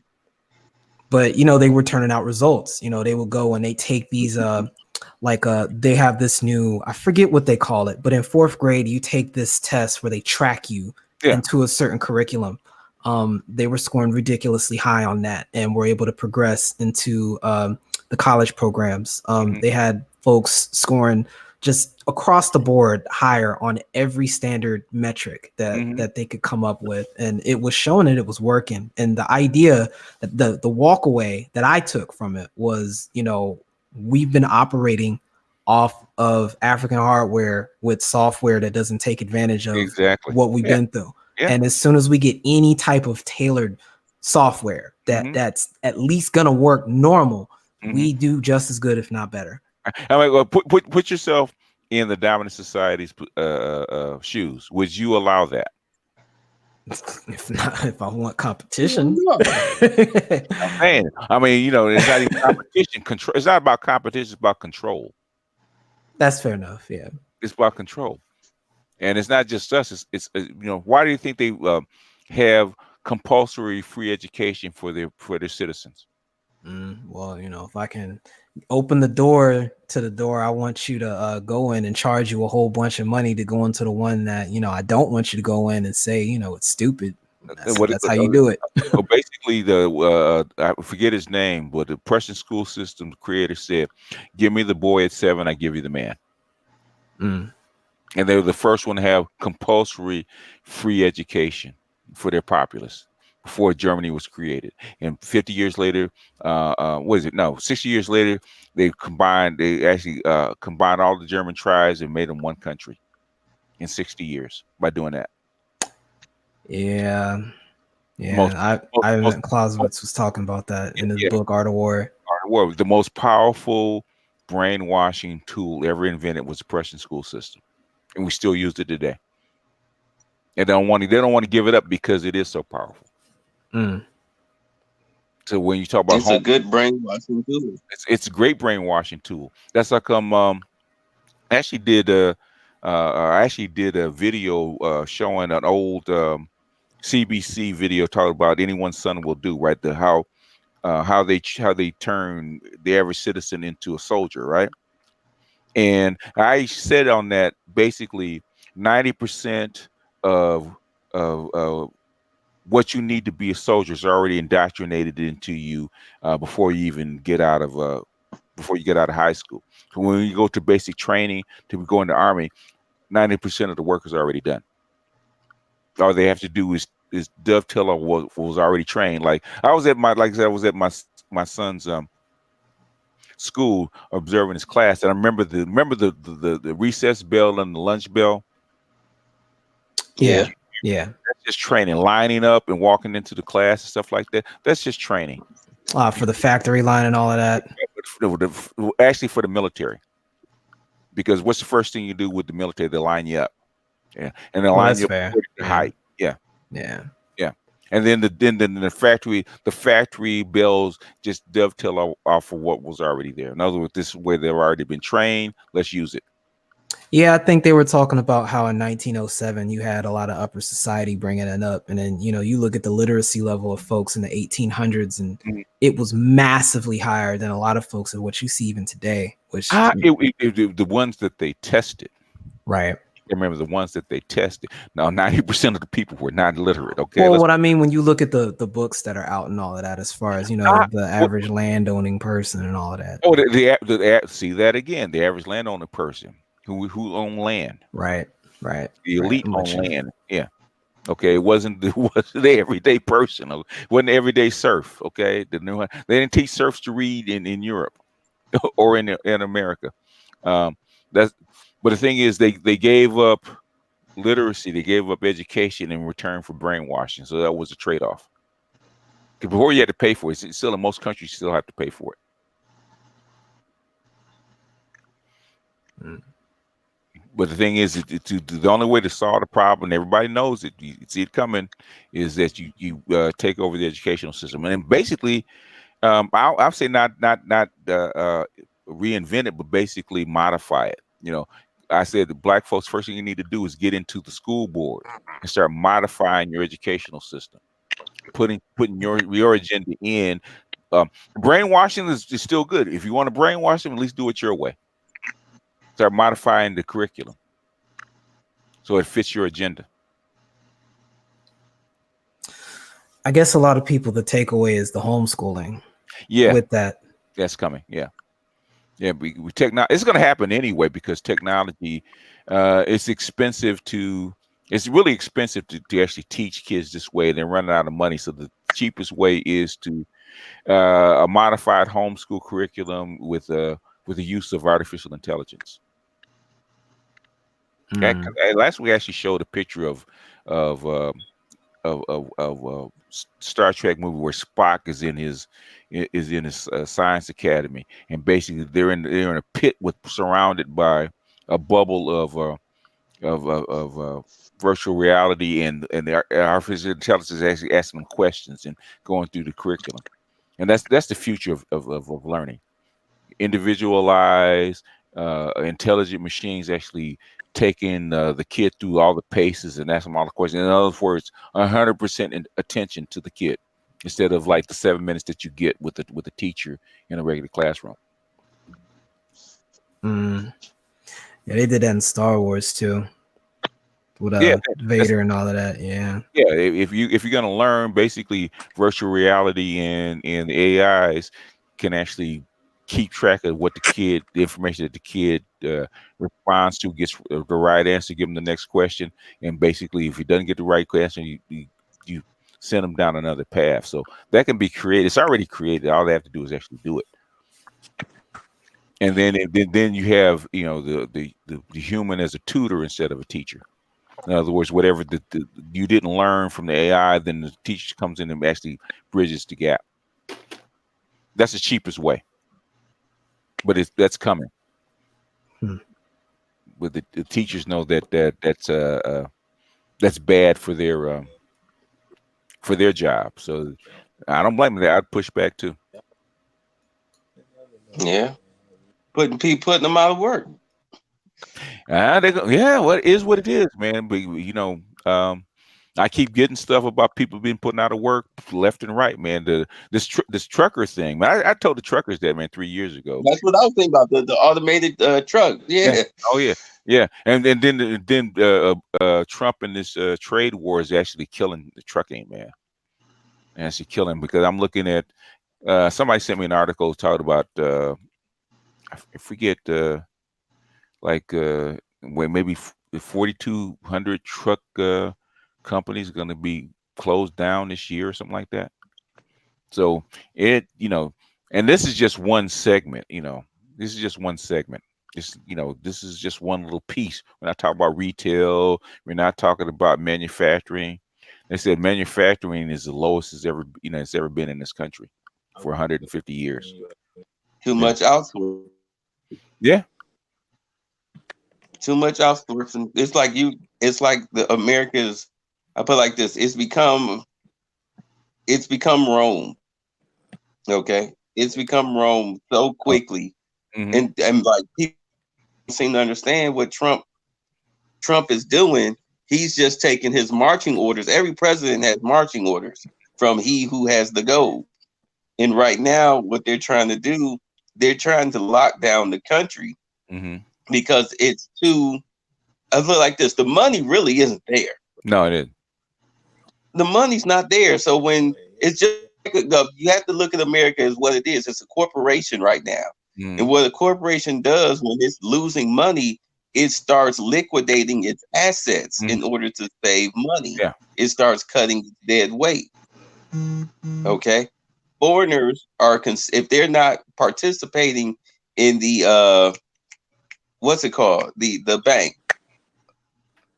But, they were turning out results. They would go and they take these, they have this new, I forget what they call it, but in 4th grade, you take this test where they track you into a certain curriculum. They were scoring ridiculously high on that and were able to progress into the college programs. They had folks scoring just across the board higher on every standard metric that they could come up with, and it was showing that it was working. And the idea that the walk away that I took from it was, we've been operating off of African hardware with software that doesn't take advantage of what we've been through. And as soon as we get any type of tailored software that's at least gonna work normal, we do just as good, if not better. I mean, well, put yourself in the dominant society's shoes. Would you allow that? If I want competition. I'm saying, I mean, it's not even competition. Control. It's not about competition. It's about control. That's fair enough. Yeah, it's about control, and it's not just us. It's why do you think they have compulsory free education for their citizens? Well, if I can open the door to the door I want you to go in and charge you a whole bunch of money to go into the one that I don't want you to go in and say it's stupid. That's how you do it. Well, basically, I forget his name, but the Prussian school system creator said, "Give me the boy at 7, I give you the man." And they were the first one to have compulsory free education for their populace before Germany was created. And 50 years later, 60 years later, they actually combined all the German tribes and made them one country in 60 years by doing that. Yeah. Clausewitz was talking about that in his book, Art of War. Art of War. The most powerful brainwashing tool ever invented was the Prussian school system. And we still use it today. And they don't want to give it up because it is so powerful. So when you talk about it's a good brainwashing tool. It's a great brainwashing tool. That's like I actually did a video showing an old CBC video talking about Anyone's Son Will Do, right? How they turn the average citizen into a soldier, right? And I said on that basically 90% of what you need to be a soldier is already indoctrinated into you before you even get out of high school. So when you go to basic training to go in the Army, 90% of the work is already done. All they have to do is dovetail on what was already trained. Like I was at my son's school observing his class, and I remember the recess bell and the lunch bell. Yeah. That's just training, lining up and walking into the class and stuff like that. That's just training. For the factory line and all of that. Actually, for the military, because what's the first thing you do with the military? They line you up, and they line you up to height. Yeah. And then the factory bells just dovetail off of what was already there. In other words, this is where they've already been trained. Let's use it. Yeah, I think they were talking about how in 1907 you had a lot of upper society bringing it up, and then you look at the literacy level of folks in the 1800s, and it was massively higher than a lot of folks of what you see even today. Which the ones that they tested, right? Remember the ones that they tested. Now 90% of the people were not literate. Okay. Well, what I mean when you look at the books that are out and all of that, as far as the average landowning person and all of that. Oh, see that again. The average landowning person who owned land. Right. The elite owned land. Yeah. Okay. It wasn't the everyday person. It wasn't the everyday serf. Okay. They didn't teach serfs to read in Europe or in America. But the thing is, they gave up literacy, they gave up education in return for brainwashing. So that was a trade-off. Before you had to pay for it, still in most countries, you still have to pay for it. But the thing is, the only way to solve the problem, and everybody knows it, you see it coming, is that you take over the educational system, and then basically, I'll say not reinvent it, but basically modify it. I said the black folks, first thing you need to do is get into the school board and start modifying your educational system, putting your agenda in. Brainwashing is still good. If you want to brainwash them, at least do it your way. Start modifying the curriculum so it fits your agenda. I guess a lot of people, the takeaway is the homeschooling. Yeah, with that, that's coming. Yeah. Yeah, it's going to happen anyway because technology, it's expensive to. It's really expensive to actually teach kids this way. They're running out of money, so the cheapest way is to a modified homeschool curriculum with the use of artificial intelligence. Last week, I actually showed a picture of Star Trek movie where Spock is in his science academy, and basically they're in a pit surrounded by a bubble of virtual reality, and the artificial intelligence is actually asking them questions and going through the curriculum, and that's the future of learning. Individualized, intelligent machines actually taking the kid through all the paces and asking them all the questions. In other words, 100% attention to the kid instead of like the 7 minutes that you get with the teacher in a regular classroom. Yeah, they did that in Star Wars too, with Vader and all of that. Yeah. If you're gonna learn, basically virtual reality and the AIs can actually keep track of what the information that the kid responds to, gets the right answer, give them the next question, and basically if he doesn't get the right question, you send them down another path. So that can be created. It's already created. All they have to do is actually do it. And then you have the human as a tutor instead of a teacher. In other words, whatever you didn't learn from the AI, then the teacher comes in and actually bridges the gap. That's the cheapest way. But that's coming. But the teachers know that's bad for their job. So I don't blame them. I'd push back too. Yeah, putting them out of work. What it is, man. But I keep getting stuff about people being put out of work left and right, man. This trucker thing, man. I told the truckers that, man, 3 years ago. That's what I was thinking about, the automated truck. Yeah. Oh yeah. And then Trump and this trade war is actually killing the trucking, man. And actually killing, because I'm looking at somebody sent me an article talking about I forget when maybe 4,200 truck companies are going to be closed down this year or something like that. So and this is just one segment. This is just one segment. This is just one little piece. We're not talking about retail. We're not talking about manufacturing. They said manufacturing is the lowest it's ever been in this country for 150 years. Too much outsourcing. Yeah. Too much outsourcing. It's like the Americas. I put it like this: it's become Rome. Okay, it's become Rome so quickly, and like people seem to understand what Trump is doing. He's just taking his marching orders. Every president has marching orders from he who has the gold. And right now, what they're trying to do, they're trying to lock down the country because it's too. I feel like this: the money really isn't there. No, it isn't. The money's not there. So when it's just you have to look at America as what it is. It's a corporation right now. And what a corporation does when it's losing money, it starts liquidating its assets in order to save money. Yeah. It starts cutting dead weight. Okay. Foreigners are, if they're not participating in the, what's it called? The bank.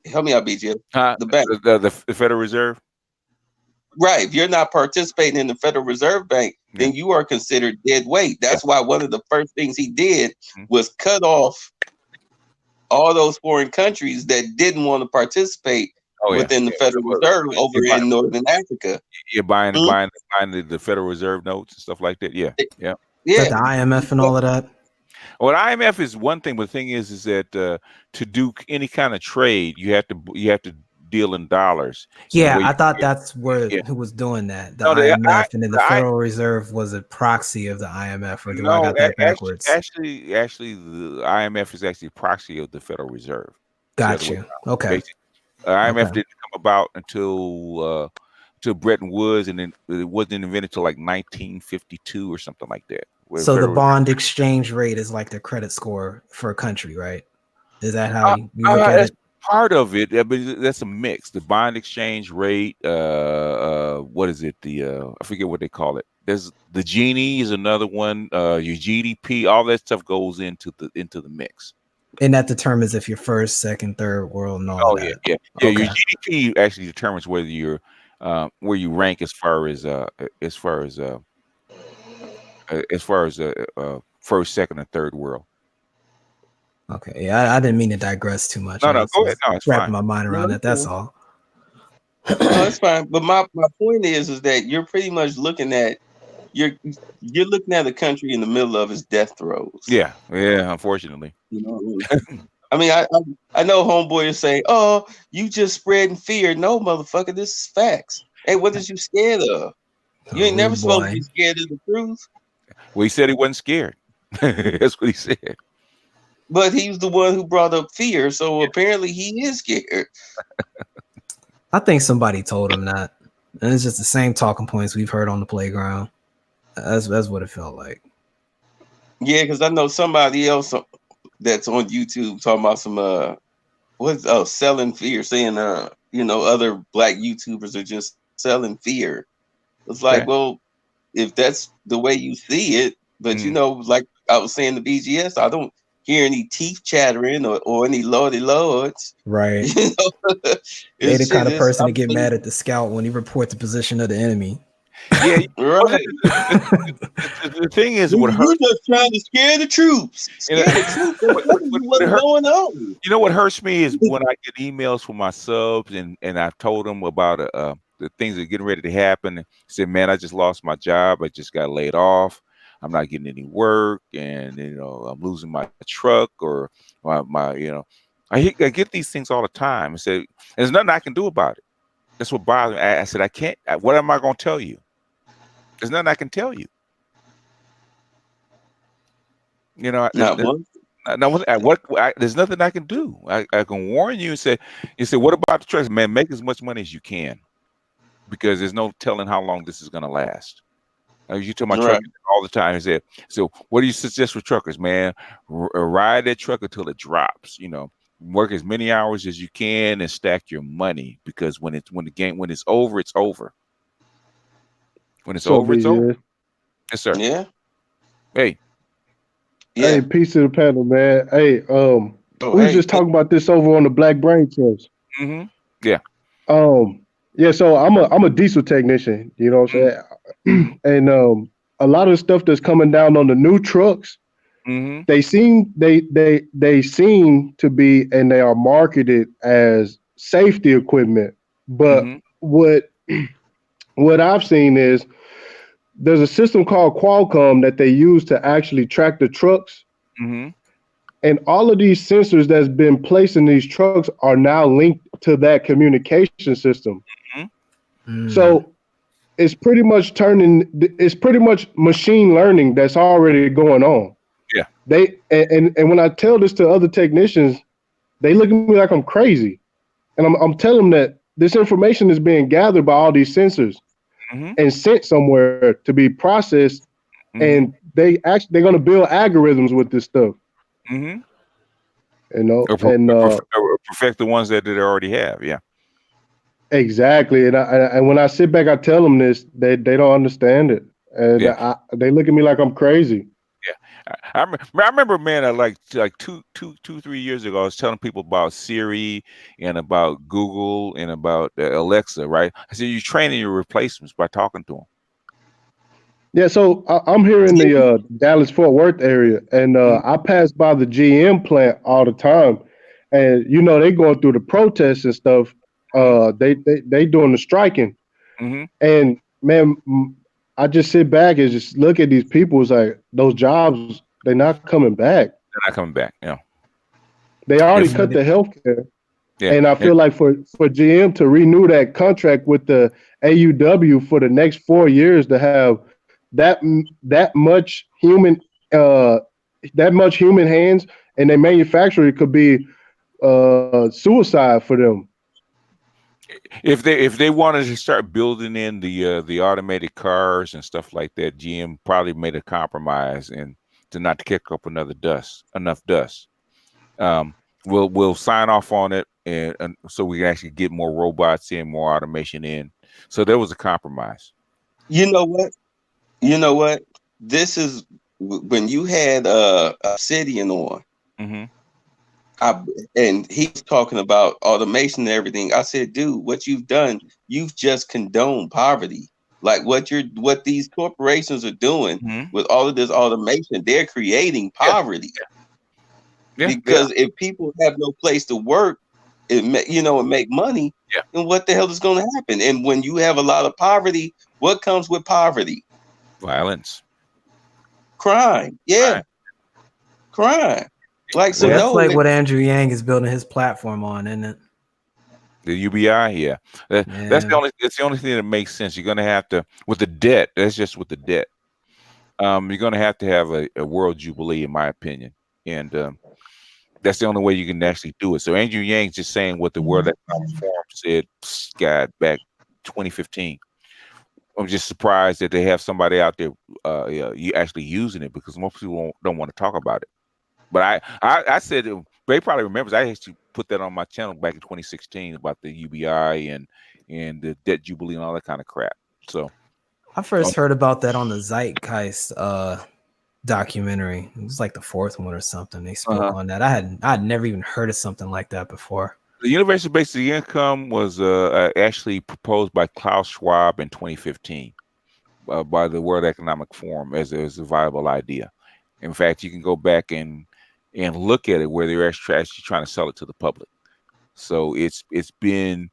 Help me out, BJ. The bank. The Federal Reserve. Right. If you're not participating in the Federal Reserve Bank, then you are considered dead weight. That's why one of the first things he did was cut off all those foreign countries that didn't want to participate within the Federal Reserve over in Northern Africa. You're buying the Federal Reserve notes and stuff like that. Yeah. Like the IMF and all of that. Well, the IMF is one thing, but the thing is that to do any kind of trade, you have to deal in dollars. Yeah, I thought that's where who was doing that. The IMF, and then the Federal Reserve was a proxy of the IMF, or do I got that backwards? Actually, the IMF is actually a proxy of the Federal Reserve. Got you. Okay. IMF didn't come about until Bretton Woods, and then it wasn't invented until like 1952 or something like that. So the bond exchange rate is like the credit score for a country, right? Is that how you look at it? Part of it, but that's a mix. The bond exchange rate, what is it? I forget what they call it. There's the Gini is another one. Your GDP, all that stuff goes into the mix. And that determines if you're first, second, third world, and all that. Yeah. Okay. Your GDP actually determines whether you're where you rank as far as first, second, and third world. Okay, yeah, I didn't mean to digress too much. No, go ahead. No, it's wrapping fine. my mind around that. That's all. No, that's fine. But my point is that you're pretty much looking at you're looking at a country in the middle of its death throes. Yeah, unfortunately. You know, I mean, I know homeboy is saying, "Oh, you just spreading fear." No, motherfucker, this is facts. Hey, what is you scared of? You ain't never supposed to be scared of the truth. Well, he said he wasn't scared. That's what he said. But he's the one who brought up fear, so apparently he is scared. I think somebody told him that, and it's just the same talking points we've heard on the playground. That's what it felt like. Yeah, because I know somebody else that's on YouTube talking about some selling fear, saying other black YouTubers are just selling fear. It's like, well, if that's the way you see it, but like I was saying, the BGS, I don't hear any teeth chattering or any lordy lords. Right. They're the kind of person to get mad at the scout when he reports the position of the enemy. Yeah, right. The thing is, you're just trying to scare the troops. What's going on? You know what hurts me is when I get emails from my subs and I've told them about the things that are getting ready to happen. And said, man, I just lost my job. I just got laid off. I'm not getting any work, and I'm losing my truck or my I get these things all the time. I said, there's nothing I can do about it. That's what bothers me. I said, I can't. What am I going to tell you? There's nothing I can tell you. There's nothing I can do. I can warn you and say, what about the trucks? Man, make as much money as you can, because there's no telling how long this is going to last. You tell my truckers all the time. I said, so what do you suggest for truckers, man? Ride that truck until it drops. Work as many hours as you can and stack your money, because when it's over, it's over. When it's over, it's over. Yes, sir. Yeah. Hey. Yeah. Hey, peace to the panel, man. Hey, we was just talking about this over on the Black Brain Trust. Mm-hmm. Yeah. Yeah. So I'm a diesel technician. You know what I'm saying? And a lot of the stuff that's coming down on the new trucks, they seem to be, and they are marketed as safety equipment. But what I've seen is there's a system called Qualcomm that they use to actually track the trucks. And all of these sensors that's been placed in these trucks are now linked to that communication system. So it's pretty much machine learning that's already going on. Yeah. And when I tell this to other technicians, they look at me like I'm crazy. And I'm telling them that this information is being gathered by all these sensors and sent somewhere to be processed, and they're going to build algorithms with this stuff. Or perfect the ones that they already have. Yeah. Exactly. And when I sit back, I tell them this, they don't understand it, and they look at me like I'm crazy. Yeah, I remember, man. Like 3 years ago, I was telling people about Siri and about Google and about Alexa. Right? I said, you're training your replacements by talking to them. Yeah. So I'm here in the Dallas-Fort Worth area, and I pass by the GM plant all the time, and they going through the protests and stuff. They doing the striking, and man, I just sit back and just look at these people. It's like those jobs, they're not coming back. They're not coming back. Yeah, they already cut the healthcare, and I feel like for GM to renew that contract with the AUW for the next 4 years to have that much human hands, and their manufacturer could be suicide for them. If they wanted to start building in the automated cars and stuff like that, GM probably made a compromise and to not kick up enough dust. We'll sign off on it, and so we can actually get more robots in, more automation in. So there was a compromise. You know what? This is when you had Obsidian on. Mm-hmm. And he was talking about automation and everything. I said, dude, what you've done, you've just condoned poverty. Like what these corporations are doing with all of this automation, they're creating poverty. Yeah. Because if people have no place to work, and make money, then what the hell is going to happen? And when you have a lot of poverty, what comes with poverty? Violence, crime. Yeah, crime. Like so, that's like what Andrew Yang is building his platform on, isn't it? The UBI, that's the only thing that makes sense. You're going to have to, with the debt. That's just with the debt. You're going to have a world jubilee, in my opinion, and that's the only way you can actually do it. So Andrew Yang's just saying what the World Economic Forum said, God, back 2015. I'm just surprised that they have somebody out there actually using it, because most people don't want to talk about it. But I said, Ray probably remembers, I actually put that on my channel back in 2016 about the UBI and the debt jubilee and all that kind of crap. So I first heard about that on the Zeitgeist documentary. It was like the fourth one or something. They spoke on that. I'd never even heard of something like that before. The universal basic income was actually proposed by Klaus Schwab in 2015 by the World Economic Forum as a viable idea. In fact, you can go back and look at it where they're actually trying to sell it to the public. So it's been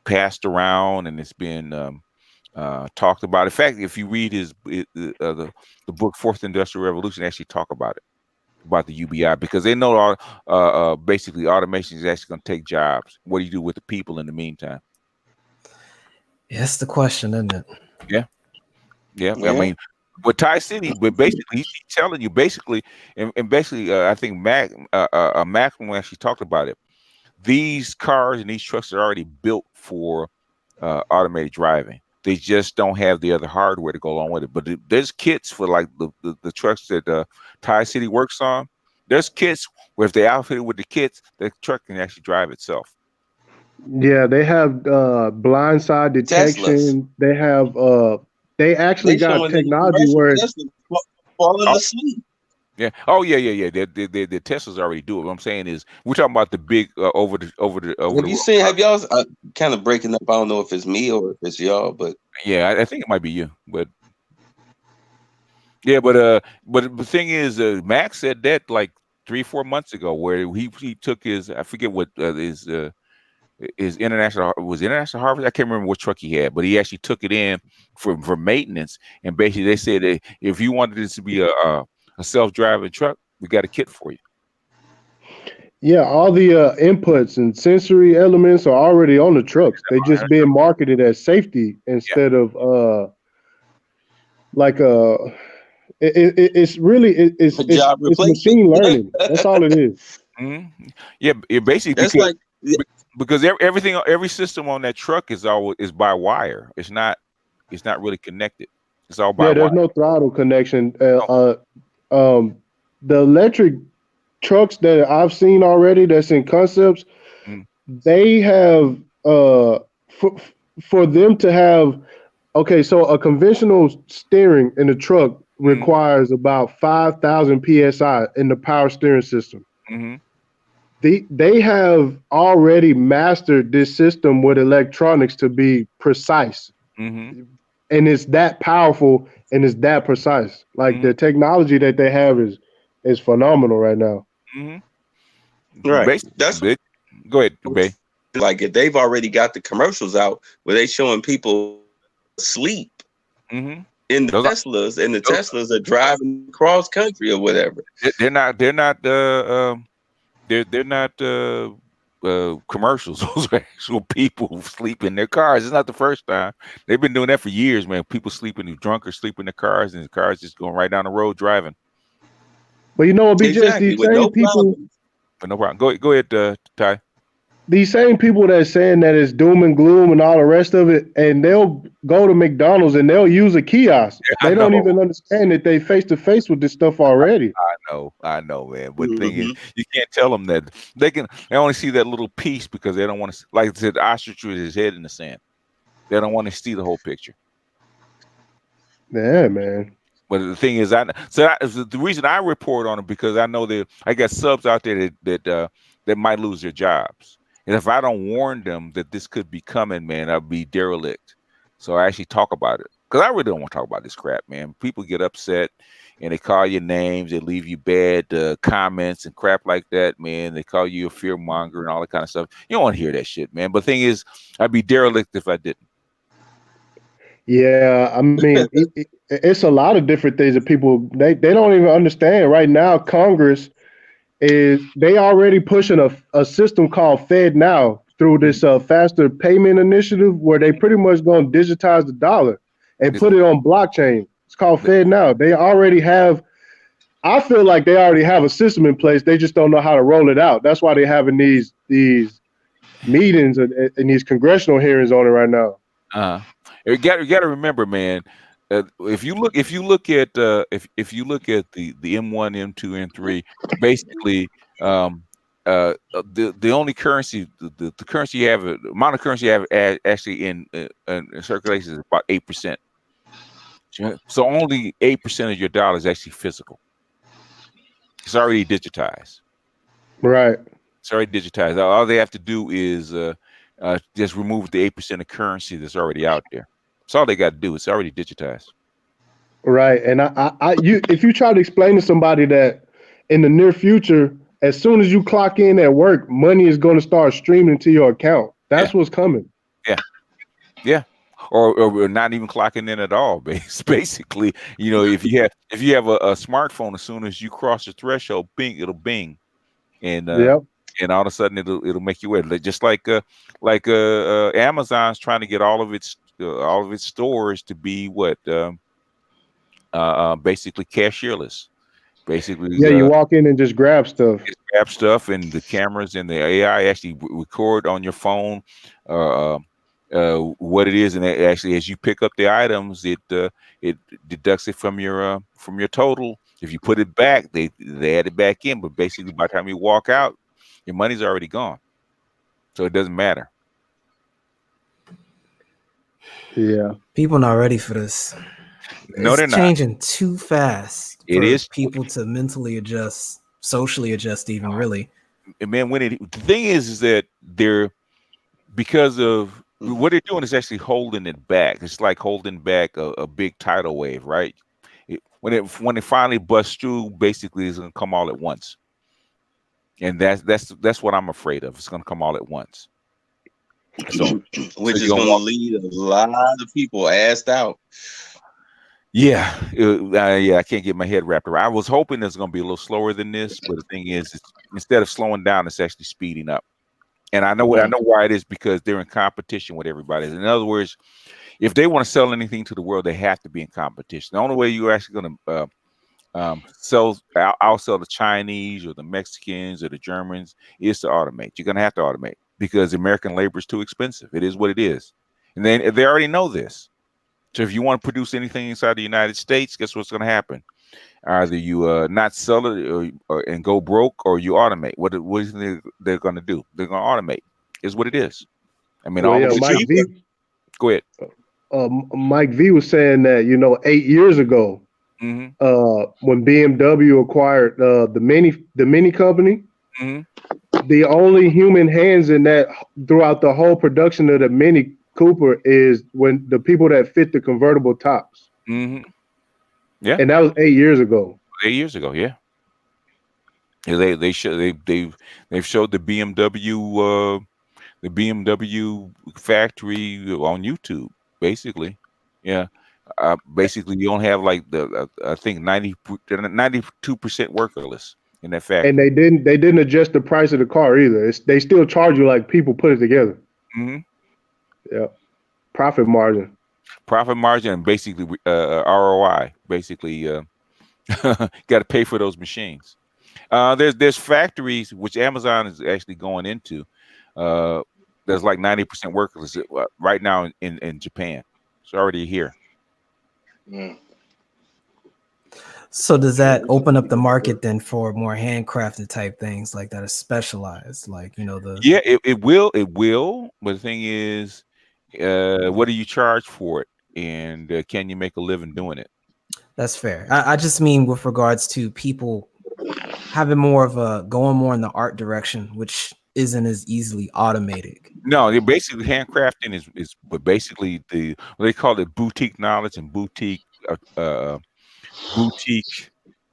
passed around, and it's been talked about. In fact, if you read the book Fourth Industrial Revolution, they actually talk about it, about the UBI, because they know basically automation is actually going to take jobs. What do you do with the people in the meantime? Yeah, that's the question, isn't it? Yeah. I mean, with Tie City, but basically he's telling you basically, and basically, I think Mac actually talked about it. These cars and these trucks are already built for automated driving. They just don't have the other hardware to go along with it. But there's kits for like the trucks that Tie City works on. There's kits where if they outfit it with the kits, the truck can actually drive itself. Yeah, they have blindside detection. Teslas. They have they actually got technology where falling asleep. Yeah. Oh yeah. The Teslas already do it. What I'm saying is, we're talking about the big over the. Have y'all kind of breaking up? I don't know if it's me or if it's y'all, but yeah, I think it might be you. But yeah, but the thing is, Max said that like 3-4 months ago, where he took his, I forget what his international harvest. I can't remember what truck he had, but he actually took it in for maintenance. And basically, they said that if you wanted this to be a self-driving truck, we got a kit for you. Yeah, all the inputs and sensory elements are already on the trucks. They just being marketed as safety instead of it's machine learning. That's all it is. Mm-hmm. Yeah, basically because every system on that truck is by wire. It's not really connected. It's all by wire. There's no throttle connection. The electric trucks that I've seen already that's in concepts, they have for them to have so a conventional steering in a truck requires about 5,000 psi in the power steering system. They have already mastered this system with electronics to be precise. And it's that powerful and it's that precise. Like the technology that they have is phenomenal right now. Right. That's go ahead, Bay. Like if they've already got the commercials out where they showing people sleep in the Teslas, and the Teslas are driving cross country or whatever. They're not commercials. Those are actual people who sleep in their cars. It's not the first time. They've been doing that for years, man. People sleeping, drunk or sleep in their cars, and the cars just going right down the road driving. But you know what, BJ, these same people. But no problem. Go ahead, Ty. these same people that's saying that it's doom and gloom and all the rest of it, and they'll go to McDonald's and they'll use a kiosk. Yeah, they don't even understand that they face to face with this stuff already. I know, man. But the thing is, you can't tell them that they only see that little piece because they don't want to, like I said, the ostrich with his head in the sand. They don't want to see the whole picture. Yeah, man. But the thing is, the reason I report on it because I know that I got subs out there that might lose their jobs. And if I don't warn them that this could be coming, man, I'll be derelict. So I actually talk about it because I really don't want to talk about this crap, man. People get upset and they call you names, they leave you bad comments and crap like that, man. They call you a fear monger and all that kind of stuff. You don't want to hear that shit, man. But the thing is, I'd be derelict if I didn't. Yeah, I mean, it's a lot of different things that people they don't even understand right now. Congress they already pushing a system called Fed Now through this faster payment initiative where they pretty much going to digitize the dollar and put it on blockchain. It's called Fed Now. They already have. I feel like they already have a system in place. They just don't know how to roll it out. That's why they're having these meetings and these congressional hearings on it right now. You got to remember, man. If you look at the M1, M2, M3, basically the only currency the currency you have, the amount of currency you have actually in circulation is about 8%. So only 8% of your dollar is actually physical. It's already digitized. Right. It's already digitized. All they have to do is just remove the 8% of currency that's already out there. That's all they got to do. It's already digitized. Right. And if you try to explain to somebody that in the near future, as soon as you clock in at work, money is going to start streaming to your account. That's what's coming. Yeah. Yeah. Or not even clocking in at all. Basically, if you have a smartphone, as soon as you cross the threshold, bing, it'll bing. And and all of a sudden it'll make you aware. Just like Amazon's trying to get all of its stores to be basically cashierless. Basically, you walk in and just grab stuff. Grab stuff, and the cameras and the AI actually record on your phone what it is, and actually, as you pick up the items, it deducts it from your total. If you put it back, they add it back in. But basically, by the time you walk out, your money's already gone, so it doesn't matter. Yeah, people not ready for this. No, it's they're not. Changing too fast. It is people to mentally adjust, socially adjust, even really. And man, the thing is that they're because of what they're doing is actually holding it back. It's like holding back a big tidal wave, right? When it finally busts through, basically, it's going to come all at once, and that's what I'm afraid of. It's going to come all at once. So, which is going to lead a lot of people assed out. Yeah, I can't get my head wrapped around. I was hoping it's going to be a little slower than this, but the thing is, instead of slowing down, it's actually speeding up. And I know why it is, because they're in competition with everybody. In other words, if they want to sell anything to the world, they have to be in competition. The only way you're actually going to outsell the Chinese or the Mexicans or the Germans is to automate. You're going to have to automate because American labor is too expensive. It is what it is, and they already know this. So if you want to produce anything inside the United States, guess what's going to happen? Either you not sell it and go broke, or you automate. What do you think they're going to do? They're going to automate. Is what it is. I mean, Mike V. Go ahead. Mike V was saying that 8 years ago, when BMW acquired the Mini company, the only human hands in that throughout the whole production of the Mini Cooper is when the people that fit the convertible tops. Yeah, and that was 8 years ago. 8 years ago, yeah. They've showed the BMW factory on YouTube, basically. Yeah, basically you don't have like I think 92% workerless in that factory. And they didn't adjust the price of the car either. They still charge you like people put it together. Yeah, profit margin, and basically ROI. Basically, got to pay for those machines. There's factories which Amazon is actually going into, there's like 90% workers right now in Japan. It's already here. So does that open up the market then for more handcrafted type things like that are specialized, like, you know, the Yeah, it will, but the thing is, what do you charge for it, and can you make a living doing it? That's fair. I just mean with regards to people having more of a going more in the art direction, which isn't as easily automated. No, basically handcrafting is but basically they call it boutique knowledge and boutique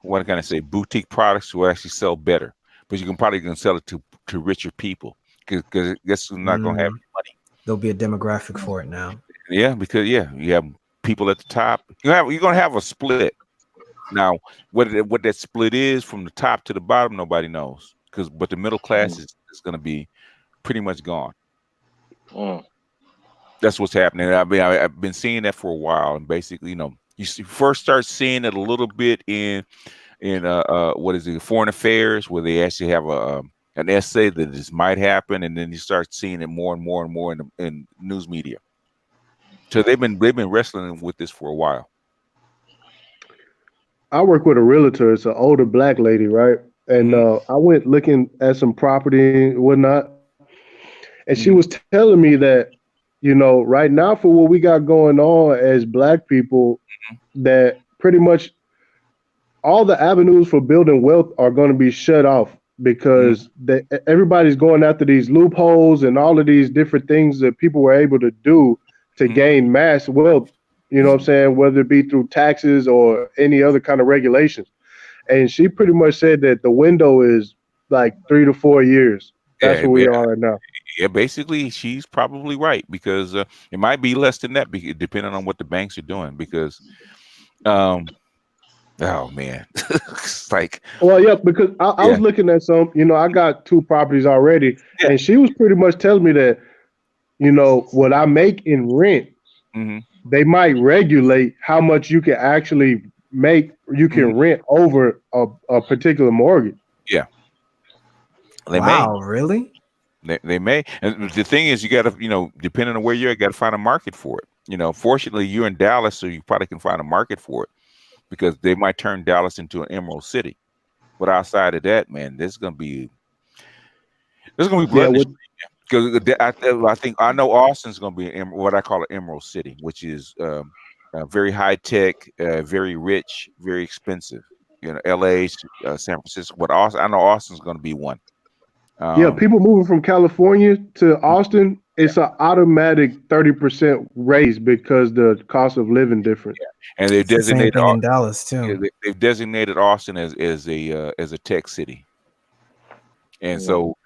what can I say, boutique products will actually sell better, but you can probably sell it to richer people because guess who's not gonna have any money. There'll be a demographic for it now. Yeah, because you have people at the top. You're gonna have a split. Now, what that split is from the top to the bottom, nobody knows. But the middle class is gonna be pretty much gone. That's what's happening. I mean, I've been seeing that for a while, and basically, you first start seeing it a little bit in what is it, foreign affairs, where they actually have an essay that this might happen, and then you start seeing it more and more and more in news media. So they've been wrestling with this for a while. I work with a realtor. It's an older black lady, right? And I went looking at some property and whatnot, and she was telling me that, right now for what we got going on as black people, that pretty much all the avenues for building wealth are going to be shut off because everybody's going after these loopholes and all of these different things that people were able to do to gain mass wealth, you know what I'm saying, whether it be through taxes or any other kind of regulations. And she pretty much said that the window is like 3 to 4 years. That's where we are right now. Yeah, basically, she's probably right because it might be less than that, depending on what the banks are doing. Because, oh man, it's like. Well, yeah, because I was looking at some. I got 2 properties already, and she was pretty much telling me that, what I make in rent, they might regulate how much you can actually make. You can rent over a particular mortgage. Yeah. Wow, really? They may. And the thing is, you got to, depending on where you're at, got to find a market for it. Fortunately, you're in Dallas, so you probably can find a market for it because they might turn Dallas into an Emerald City. But outside of that, man, there's going to be blood. Because I know Austin's going to be what I call an Emerald City, which is very high tech, very rich, very expensive. LA, San Francisco, but I know Austin's going to be one. People moving from California to Austin, it's an automatic 30% raise because the cost of living different. And they've designated in Dallas too. They've designated Austin as a tech city, and so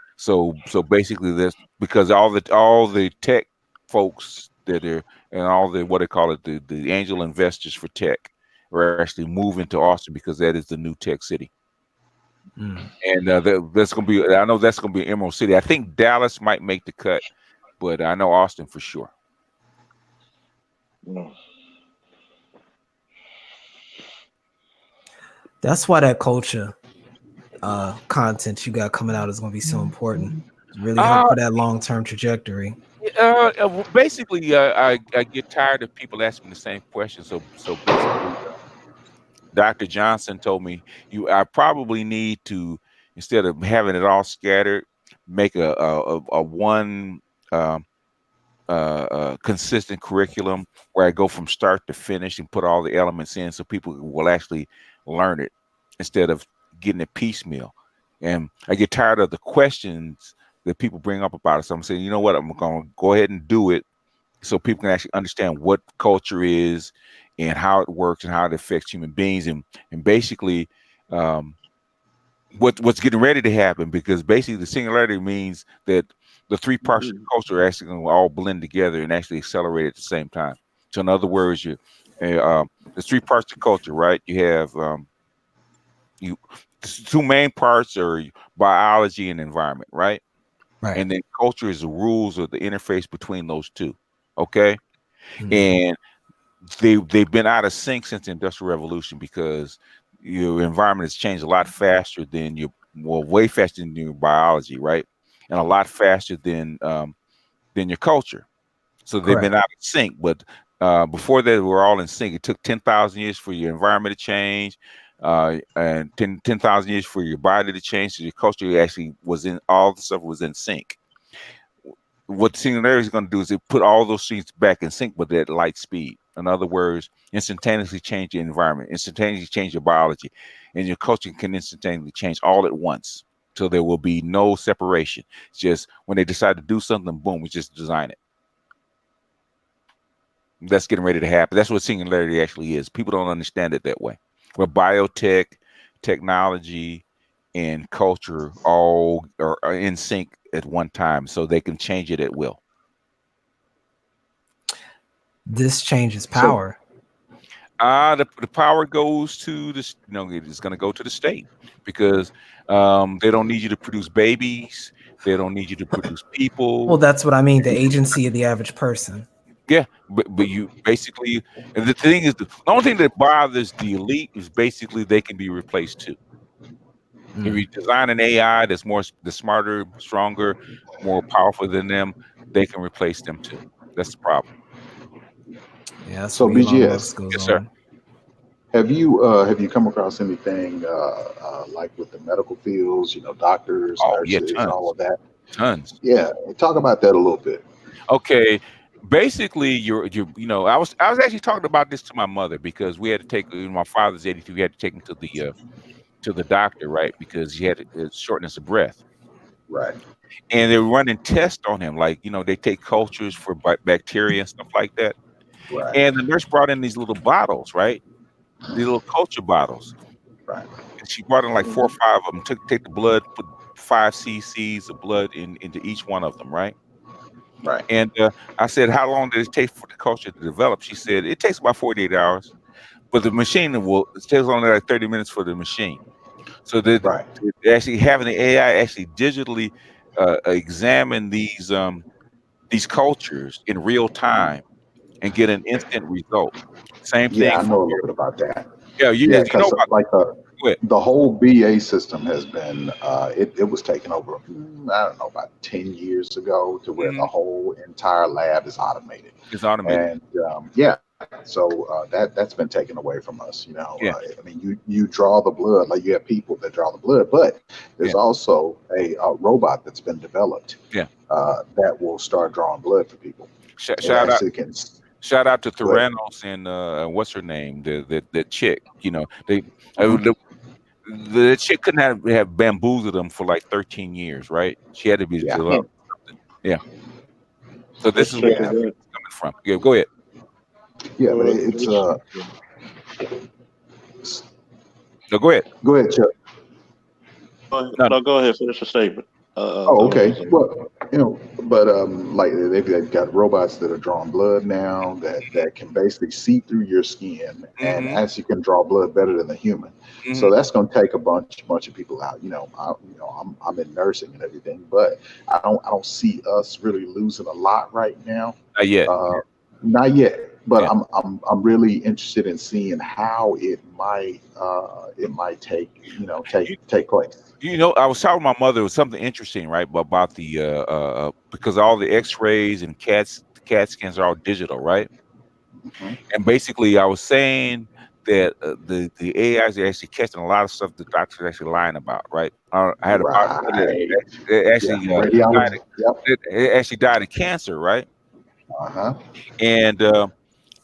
basically this because all the tech folks that are and all the what they call it the angel investors for tech are actually moving to Austin because that is the new tech city. And that's gonna be. I know that's gonna be Emerald City. I think Dallas might make the cut, but I know Austin for sure. That's why that culture content you got coming out is gonna be so important. Really help for that long-term trajectory. Basically, I get tired of people asking the same question. So basically. Dr. Johnson told me I probably need to, instead of having it all scattered, make a one consistent curriculum where I go from start to finish and put all the elements in so people will actually learn it instead of getting it piecemeal. And I get tired of the questions that people bring up about it. So I'm saying, you know what, I'm going to go ahead and do it so people can actually understand what culture is and how it works and how it affects human beings and basically what's getting ready to happen, because basically the singularity means that the 3 parts of the culture are actually going to all blend together and actually accelerate at the same time. So in other words, there's 3 parts of culture, right? You have the 2 main parts are biology and environment, right? Right. And then culture is the rules or the interface between those 2. Okay. And they've been out of sync since the Industrial Revolution because your environment has changed a lot faster than way faster than your biology, right? and a lot faster than your culture. So they've been out of sync. But before that, we were all in sync. It took 10,000 years for your environment to change, and 10,000 years for your body to change. So your culture actually was in, all the stuff was in sync. What the Singularity is going to do is it put all those things back in sync, but at light speed. In other words, instantaneously change your environment, instantaneously change your biology, and your culture can instantaneously change all at once. So there will be no separation. It's just when they decide to do something, boom, we just design it. That's getting ready to happen. That's what Singularity actually is. People don't understand it that way. Where biotech, technology, and culture all are in sync at one time, so they can change it at will. This changes power. The power goes to this. It's going to go to the state, because they don't need you to produce babies. They don't need you to produce people. Well, that's what I mean. The agency of the average person. Yeah, but you basically, and the thing is, the only thing that bothers the elite is basically they can be replaced too. If you design an AI that's smarter, stronger, more powerful than them, they can replace them too. That's the problem. Yeah. So BGS, yes, sir. Have you come across anything like with the medical fields? Doctors, nurses, all of that. Tons. Yeah, talk about that a little bit. Okay. Basically, I was actually talking about this to my mother, because we had to take my father's 83. We had to take him to the doctor, right? Because he had shortness of breath. Right. And they were running tests on him, like, they take cultures for bacteria and stuff like that. Right. And the nurse brought in these little bottles, right? These little culture bottles. Right. And she brought in like 4 or 5 of them. Take the blood, put 5 cc's of blood into each one of them, right? Right. And I said, how long did it take for the culture to develop? She said, it takes about 48 hours. But the machine it takes only like 30 minutes for the machine. So they're actually having the AI actually digitally examine these cultures in real time and get an instant result. Same thing. Yeah, I know a little bit about that. Yeah, because like the whole BA system has been it was taken over, I don't know, about 10 years ago, to where the whole entire lab is automated. It's automated. And so that's been taken away from us. Yeah. I mean, you draw the blood, like you have people that draw the blood, but there's also a robot that's been developed. Yeah. That will start drawing blood for people. Shout out to Theranos and what's her name, the chick. The chick couldn't have bamboozled them for like 13 years, right? She had to be developed something. Yeah. So this is where it's coming from. Yeah, go ahead. Yeah, but it's no, go ahead. Go ahead, Chuck. No, go ahead. Finish the statement. Okay. Well, but like they've got robots that are drawing blood now that can basically see through your skin and actually can draw blood better than the human. So that's going to take a bunch of people out. I'm in nursing and everything, but I don't see us really losing a lot right now. Not yet. Not yet. But I'm really interested in seeing how it might take place. I was talking to my mother. It was something interesting, right? About the because all the X-rays and CAT scans are all digital, right? And basically, I was saying that the AIs are actually catching a lot of stuff the doctors are actually lying about, right? I had it actually died of cancer, right? And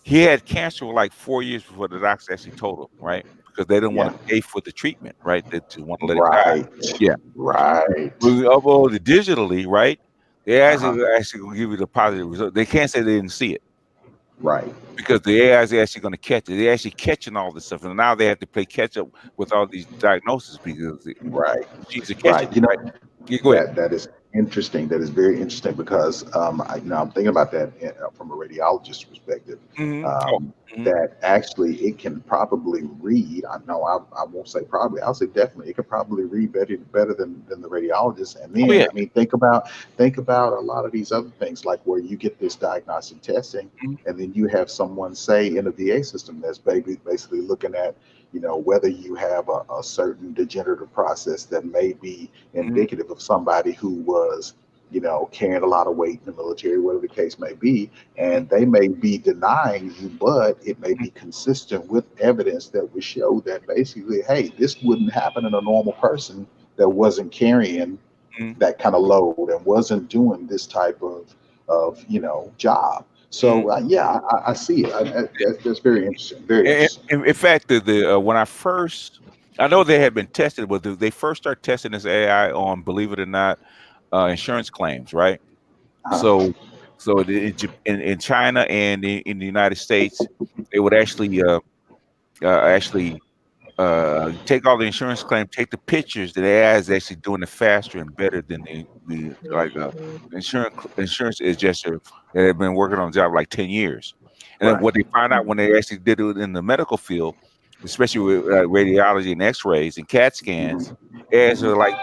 he had cancer for like 4 years before the doctors actually told him, right? Because they didn't want to pay for the treatment, right? They just want to let it die. Yeah. Right. Well, digitally, right? They actually going to give you the positive result. They can't say they didn't see it. Right. Because the AI is actually going to catch it. They're actually catching all this stuff. And now they have to play catch up with all these diagnoses because she's a catch. Go ahead. That is interesting. That is very interesting because I'm thinking about that from a radiologist perspective. That actually it can probably read. I won't say probably. I'll say definitely. It can probably read better than the radiologist. And then I mean, think about a lot of these other things, like where you get this diagnostic testing, and then you have someone say in a VA system that's basically looking at whether you have a certain degenerative process that may be indicative of somebody who was, carrying a lot of weight in the military, whatever the case may be, and they may be denying you, but it may be consistent with evidence that would show that basically, hey, this wouldn't happen in a normal person that wasn't carrying that kind of load and wasn't doing this type of job. So I see it. That's very interesting. Very interesting. In fact, when I know they had been tested, but they first started testing this AI on, believe it or not, insurance claims, right? So in China and in the United States, they would actually take all the insurance claims, take the pictures. The AI is actually doing it faster and better than the insurance adjuster that have been working on the job like 10 years. And then what they find out when they actually did it in the medical field, especially with radiology and X-rays and CAT scans, as are like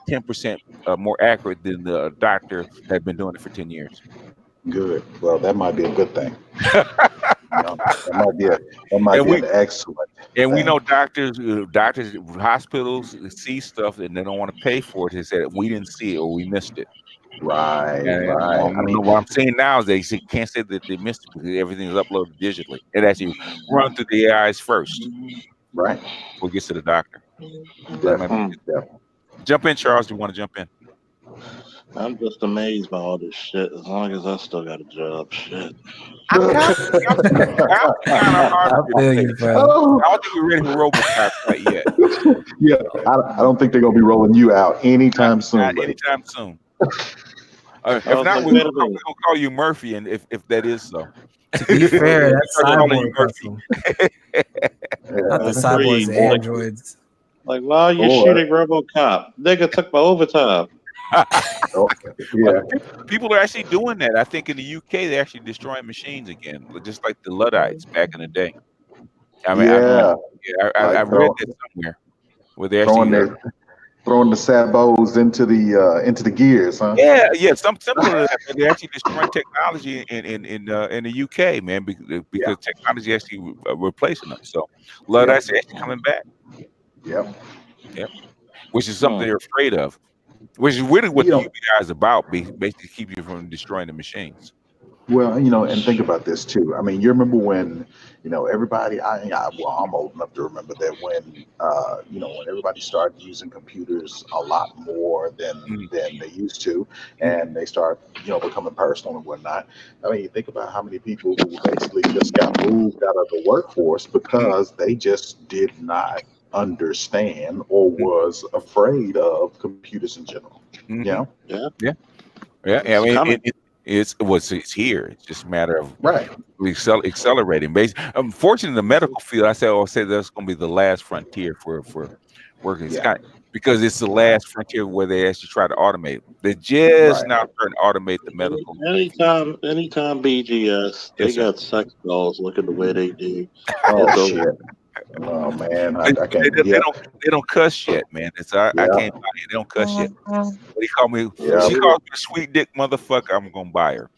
10% more accurate than the doctor that had been doing it for 10 years. Good. Well, that might be a good thing. That might be an excellent. And we know doctors, hospitals see stuff and they don't want to pay for it. They said we didn't see it or we missed it. Right. What I'm saying now is they can't say that they missed it because everything is uploaded digitally. It actually runs through the AIs first, right, before it gets to the doctor. Jump in, Charles. Do you want to jump in? I'm just amazed by all this shit. As long as I still got a job, shit. I feel you, bro. I don't think we're ready for Robotics quite yet. Yeah, I don't think they're gonna be rolling you out anytime soon. Not anytime soon. If not, we're gonna call you Murphy, and if that is so. To be fair, that's cyborg Murphy. Not the cyborgs, the androids. Like, why are you shooting RoboCop? Nigga took my overtime. People are actually doing that. I think in the UK they're actually destroying machines again, just like the Luddites back in the day. I mean, I read that somewhere where they actually throwing the sabos into the gears, huh? Yeah. Some similar to that. They actually destroying technology in the UK, man, because technology actually replacing them. So Luddites are actually coming back. Yep. Which is something they're afraid of. Which is really what the UBI is about, basically keep you from destroying the machines. Well, and think about this too. I mean, you remember when, everybody, I'm old enough to remember that when, when everybody started using computers a lot more than they used to, and they start, becoming personal and whatnot. I mean, you think about how many people who basically just got moved out of the workforce because they just did not understand or was afraid of computers in general. Yeah. I mean, it's here. It's just a matter of accelerating. Unfortunately, the medical field, I say that's going to be the last frontier for working. It's kind of, because it's the last frontier where they actually try to automate. They're just now trying to automate the medical. Anytime BGS, they got sex dolls looking the way they do. Oh shit. Oh man, I can't. They don't cuss yet, man. I can't buy it. They don't cuss yet. They call me. She calls me a sweet dick motherfucker. I'm gonna buy her.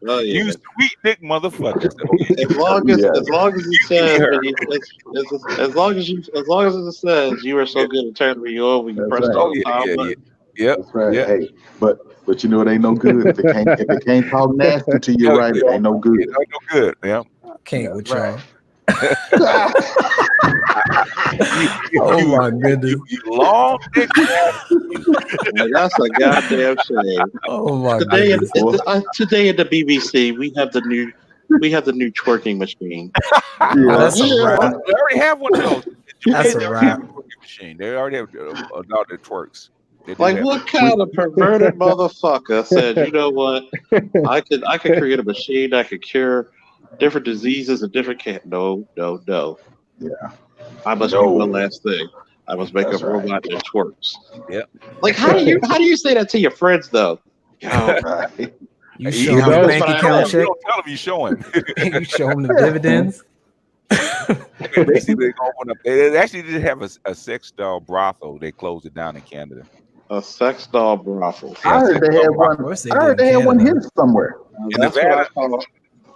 You sweet dick motherfucker. As long as it says, as long as it says you are so good at turning me on when you press the time. Yep. That's right. Hey, but it ain't no good if it can't talk nasty to you, right? It ain't no good. It ain't no good. Yeah. Can't with y'all. Oh my goodness! You long dick. That's a goddamn shame. Oh my goodness! Today at the BBC, we have the new twerking machine. That's a wrap. They already have one of those. That's a wrap. Machine. They already have a dog that twerks. Like, what kind of perverted motherfucker said, you know what? I could create a machine that could cure different diseases and different No. Yeah. I must do one last thing. I must make a robot that twerks. Yeah. Like, how do you say that to your friends though? You show him the bank account check. Don't tell him you show him. You show him the dividends. Basically, they actually did have a sex doll brothel. They closed it down in Canada. A sex doll brothel. I heard they had one. I heard they had one here somewhere. In Nevada.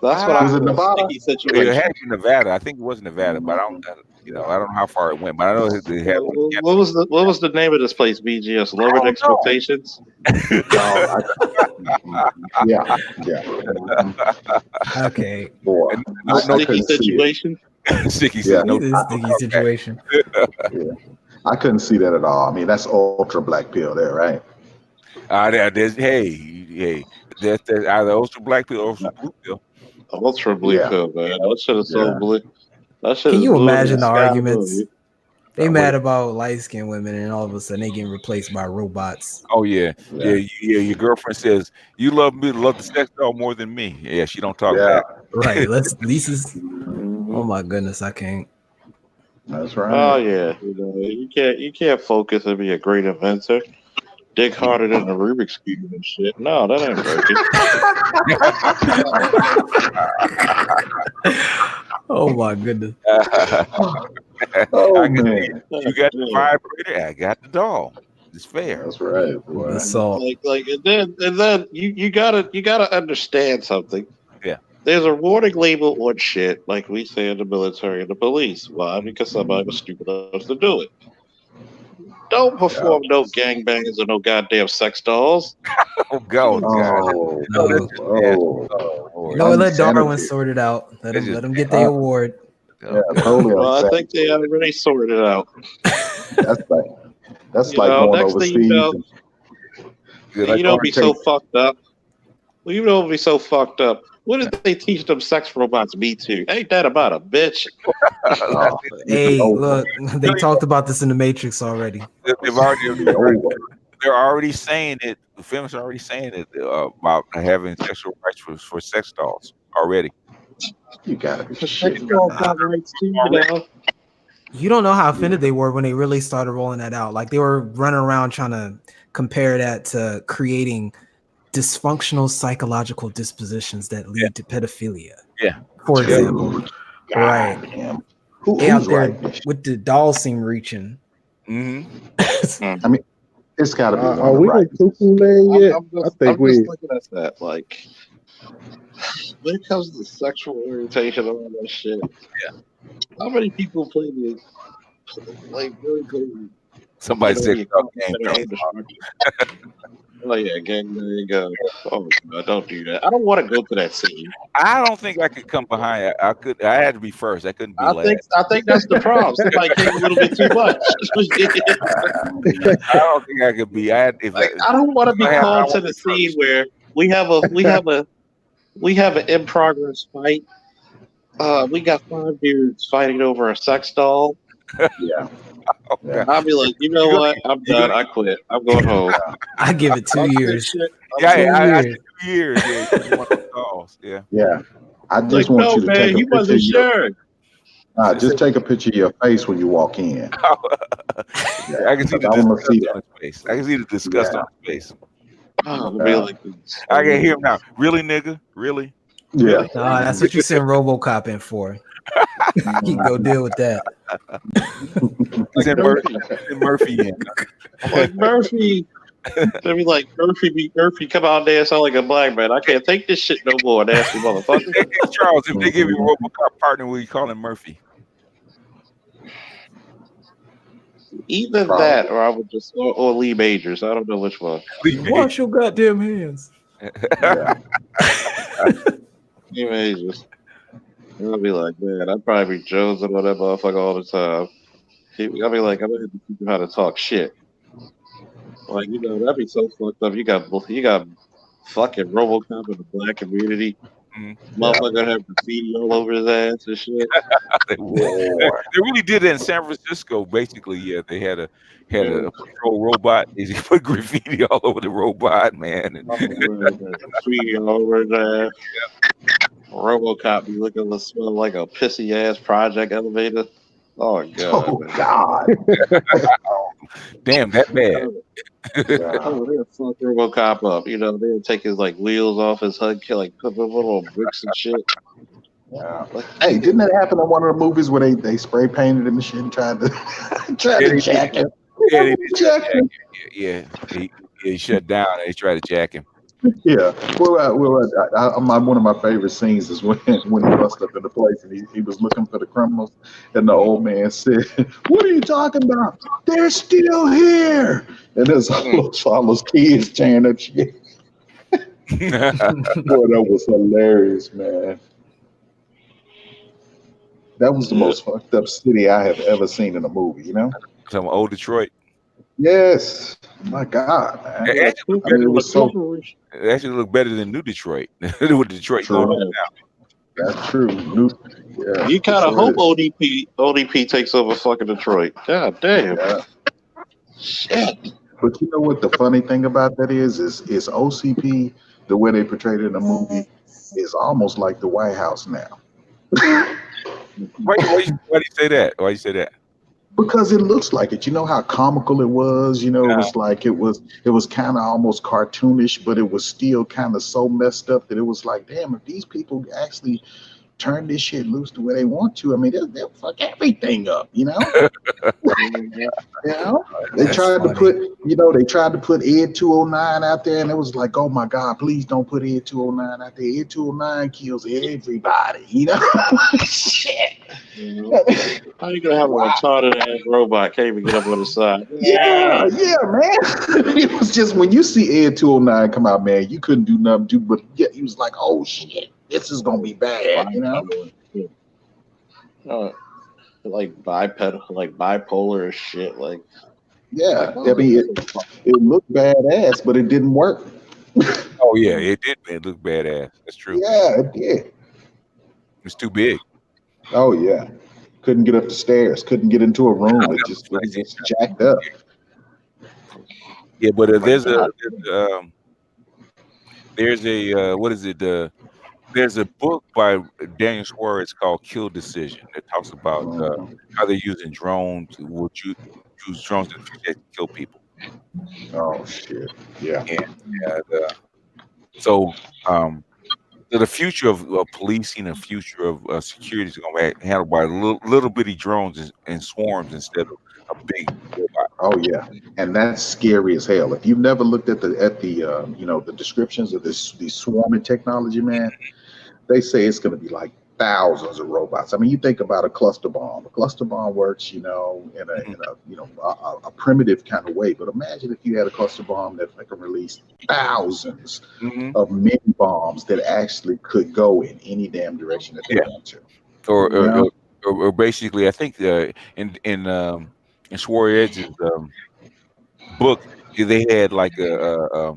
That's what I was in Nevada. It had to be Nevada. I think it was Nevada, but I don't know how far it went. But I know they had one. What was the name of this place? BGS Lowered Expectations. Yeah. Okay. Boy, sticky situation. Sticky situation. Yeah. I couldn't see that at all. I mean, that's ultra black pill there, right? There's either ultra black pill or ultra blue pill. Ultra blue pill, man. That shit is so blue. That shit Can is you blue imagine in the sky arguments? blue. They mad about light-skinned women, and all of a sudden they getting replaced by robots. Oh yeah. Your girlfriend says you love the sex doll more than me. Yeah, she don't talk back. Right. Lisa's. Oh my goodness, I can't. That's right. Oh yeah, you can't focus and be a great inventor. Dig harder than the Rubik's Cube and shit. No, that ain't working. Oh my goodness. Man. You got the vibrator, I got the doll. It's fair. That's right. Boy. Like and then you gotta understand something. Yeah. There's a warning label on shit, like we say in the military and the police. Why? Because somebody was stupid enough to do it. Don't perform no gangbangs or no goddamn sex dolls. No, let Darwin sort it out. Let him get the award. Yeah, totally. Well, I think they already sorted it out. That's like going next overseas. thing you know, be so fucked up. Well, you know, be so fucked up. What did they teach them sex robots Me Too? Ain't that about a bitch? Hey, look, they talked about this in the Matrix already. They're already saying it. The films are already saying it about having sexual rights for sex dolls already. You gotta be shitting. You don't know how offended they were when they really started rolling that out. Like they were running around trying to compare that to creating dysfunctional psychological dispositions that lead to pedophilia. Yeah. For example. Right. They out there with the doll seem reaching. Mm-hmm. I mean, it's gotta be are we in cuckoo land yet? I'm just looking at that. Like, when it comes to sexual orientation and all that shit, how many people play the really play? Somebody said, "Oh yeah, gangbang." Oh God, don't do that. I don't want to go to that scene. I don't think I could come behind. I had to be first. I couldn't be last. I think that's the problem. Somebody came a little bit too much. I don't think I could be. I don't want to be called to the scene where we have an in progress fight. We got 5 dudes fighting over a sex doll. Yeah. I'll be like, you know what? I'm done. I quit. I'm going home. I give it 2 years. I 2 years. Yeah, one of those dolls. Yeah. Yeah. I just want you to take a you picture. Wasn't sure. Just take a picture of your face when you walk in. I can see the disgust on his face. I can see the disgust on his face. Really? I can hear him now. Really, nigga? Really? Yeah. Really? That's what you send RoboCop in for. You can go deal with that. Send Murphy in. Like Murphy. They be like, Murphy, come out there, sound like a black man. I can't take this shit no more, nasty motherfucker. Hey, Charles, if they give you a RoboCop partner, will you call him Murphy? Either that, or I would just, or Lee Majors. I don't know which one. Wash your goddamn hands. Lee Majors. I'll be like, man, I'd probably be jonesing on that motherfucker all the time. I'll be like, I'm gonna have to teach you how to talk shit. Like, you know, that'd be so fucked up. You got fucking RoboCop in the black community. Motherfucker gonna have graffiti all over his ass and shit. They really did that in San Francisco. Basically, yeah, they had a patrol robot. They put graffiti all over the robot, man. Graffiti all over his ass. RoboCop be looking to smell like a pissy ass project elevator. Oh god. Oh god. Damn, that bad. They'll fuck RoboCop up. You know, they'll take his like wheels off his HUD, like put little bricks and shit. Yeah. Hey, didn't that happen in one of the movies where they spray painted him and shit and tried to jack him? Yeah, they did jack him. Yeah, he shut down and they tried to jack him. Yeah. One of my favorite scenes is when he bust up in the place and he was looking for the criminals, and the old man said, "What are you talking about? They're still here." And there's all those kids tearing up shit. Boy, that was hilarious, man. That was the most fucked up city I have ever seen in a movie. You know? Some old Detroit. Yes. My God, man. It It was so. It actually looked better than New Detroit. With Detroit going on now. That's true. Yeah, you kind of hope ODP takes over fucking Detroit. God damn. Yeah. Shit. But you know what the funny thing about that is OCP, the way they portrayed it in the movie, is almost like the White House now. Why do you say that? Why do you say that? Because it looks like it. You know how comical it was. You know, it was like it was kind of almost cartoonish, but it was still kind of so messed up that it was like, damn, if these people actually turn this shit loose the way they want to, I mean, they'll fuck everything up. You know. They tried to put Ed 209 out there, and it was like, oh my God, please don't put Ed 209 out there. Ed 209 kills everybody, you know? Shit. How you gonna have a retarded ass robot can't even get up on the side? Yeah, man. It was just when you see Ed 209 come out, man, you couldn't do nothing but he was like, oh shit, this is gonna be bad, you know? Like bipolar and shit. Like, yeah, I mean, it looked badass, but it didn't work. Oh yeah, it did. It looked badass. That's true. Yeah, it did. It's too big. Oh yeah, couldn't get up the stairs. Couldn't get into a room. It was just jacked up. Yeah, but there's a what is it? There's a book by Daniel Suarez called "Kill Decision" that talks about how they're using drones. Would you use drones in the future to kill people? Oh shit! Yeah. So the future of policing, the future of security is going to be handled by little bitty drones and swarms instead of a big robot. Oh yeah, and that's scary as hell. If you've never looked at the descriptions of these swarming technology, man, they say it's going to be like thousands of robots. I mean, you think about a cluster bomb. A cluster bomb works, in a primitive kind of way. But imagine if you had a cluster bomb that can release thousands of mini bombs that actually could go in any damn direction that they want to. Or basically, I think in Suarez's book, they had like a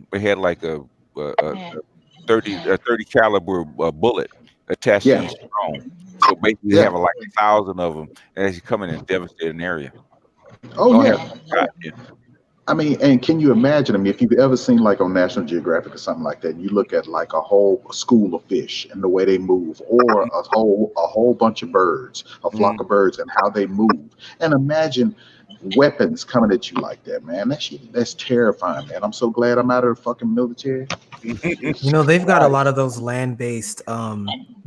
30 caliber bullet attached to each drone. So basically, they have like 1,000 of them, and as you come in and devastate an area. Oh yeah. I mean, and can you imagine? I mean, if you've ever seen like on National Geographic or something like that, and you look at like a whole school of fish and the way they move, or a whole bunch of birds, a flock of birds, and how they move, and imagine weapons coming at you like that, man. That's terrifying, man. I'm so glad I'm out of the fucking military. You know, they've got a lot of those land-based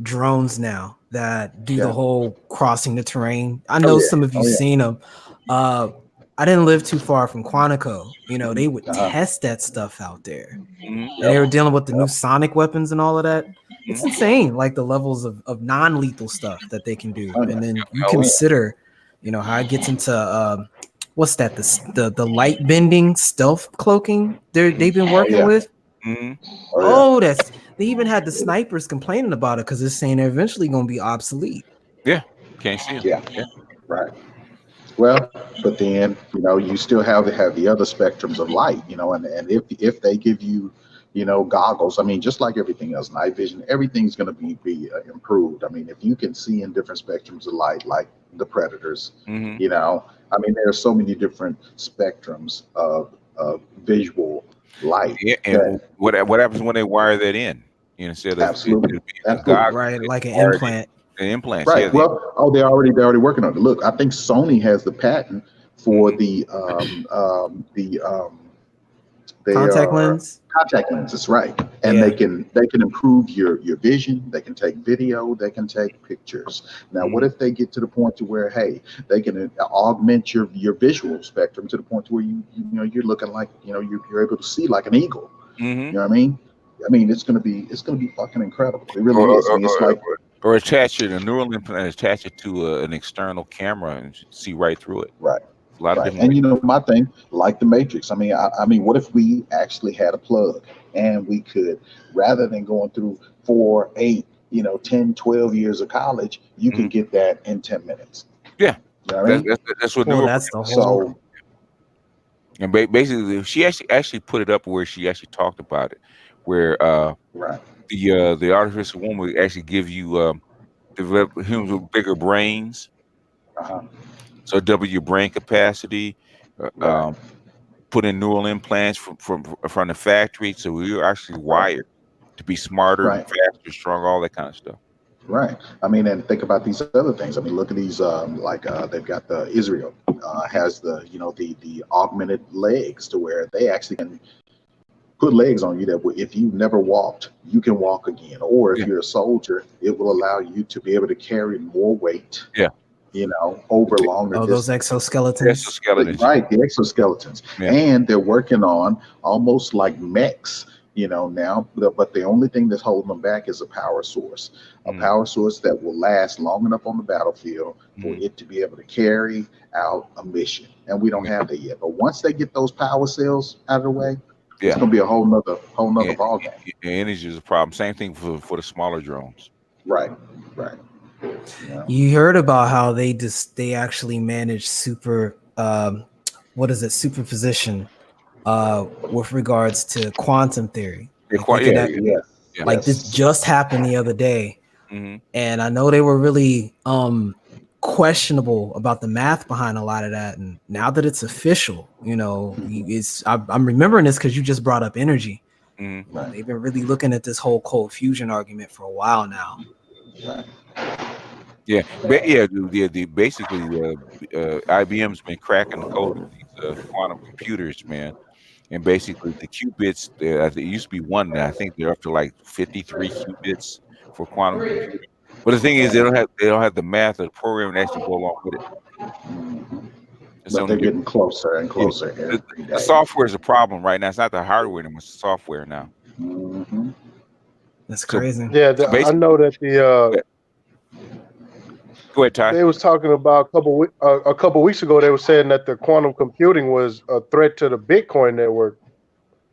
drones now that do the whole crossing the terrain. I know some of you seen them. I didn't live too far from Quantico. You know, they would test that stuff out there. And they were dealing with the new sonic weapons and all of that. It's insane, like the levels of non-lethal stuff that they can do. And then you consider, how it gets into what's that? The light bending stealth cloaking they've been working with. They even had the snipers complaining about it because it's saying they're eventually going to be obsolete. Yeah, can't see them. Yeah, right. Well, but then you still have the other spectrums of light, and if they give you, goggles, I mean, just like everything else, night vision, everything's going to be improved. I mean, if you can see in different spectrums of light, like the predators, I mean, there are so many different spectrums of visual light. Yeah, and what happens when they wire that in instead of absolutely right, like an implant? The implants, right? Well, they're already working on it. Look, I think Sony has the patent for the contact lens. Contact lenses, right? And they can improve your vision. They can take video. They can take pictures. Now, what if they get to the point to where, hey, they can augment your visual spectrum to the point to where you're looking like you're able to see like an eagle. You know what I mean? I mean, it's gonna be fucking incredible. It really is. I mean, it's like or attach it a neural implant, attach it to an external camera and see right through it. Right. A lot of Right. different And ways. you know, my thing, like the Matrix. I mean, what if we actually had a plug and we could, rather than going through 4, 8, 10, 12 years of college, you can get that in 10 minutes. Yeah. You know what I mean? That's what Well, that's the whole. So, and basically, she actually put it up where she actually talked about it, where right. the artificial woman would actually give you develop humans with bigger brains, so double your brain capacity. Put in neural implants from the factory, so we were actually wired to be smarter, Right. faster, stronger, all that kind of stuff. Right. I mean, and think about these other things. I mean, look at these. They've got the Israel has the the augmented legs to where they actually can put legs on you that if you never walked, you can walk again. Or if you're a soldier, it will allow you to be able to carry more weight. Yeah. Over longer those distance. exoskeletons. Right, the exoskeletons. Yeah. And they're working on almost like mechs, now. But the only thing that's holding them back is a power source. A power source that will last long enough on the battlefield for it to be able to carry out a mission. And we don't have that yet. But once they get those power cells out of the way, it's gonna be a whole nother ballgame. Energy is a problem. Same thing for the smaller drones. Right. You heard about how they actually manage superposition with regards to quantum theory. This just happened the other day. And I know they were really questionable about the math behind a lot of that. And now that it's official, I'm remembering this because you just brought up energy. They've been really looking at this whole cold fusion argument for a while now. Yeah, basically, IBM's been cracking the code of these quantum computers, man. And basically, the qubits, it used to be 1. I think they're up to like 53 qubits for quantum computing. But the thing is, they don't have the math or the program to actually go along with it. But they're getting closer and closer every day. The software is a problem right now. It's not the hardware anymore; it's the software now. That's crazy. Yeah, I know that the. Go ahead, Ty. They was talking about a couple weeks ago. They were saying that the quantum computing was a threat to the Bitcoin network.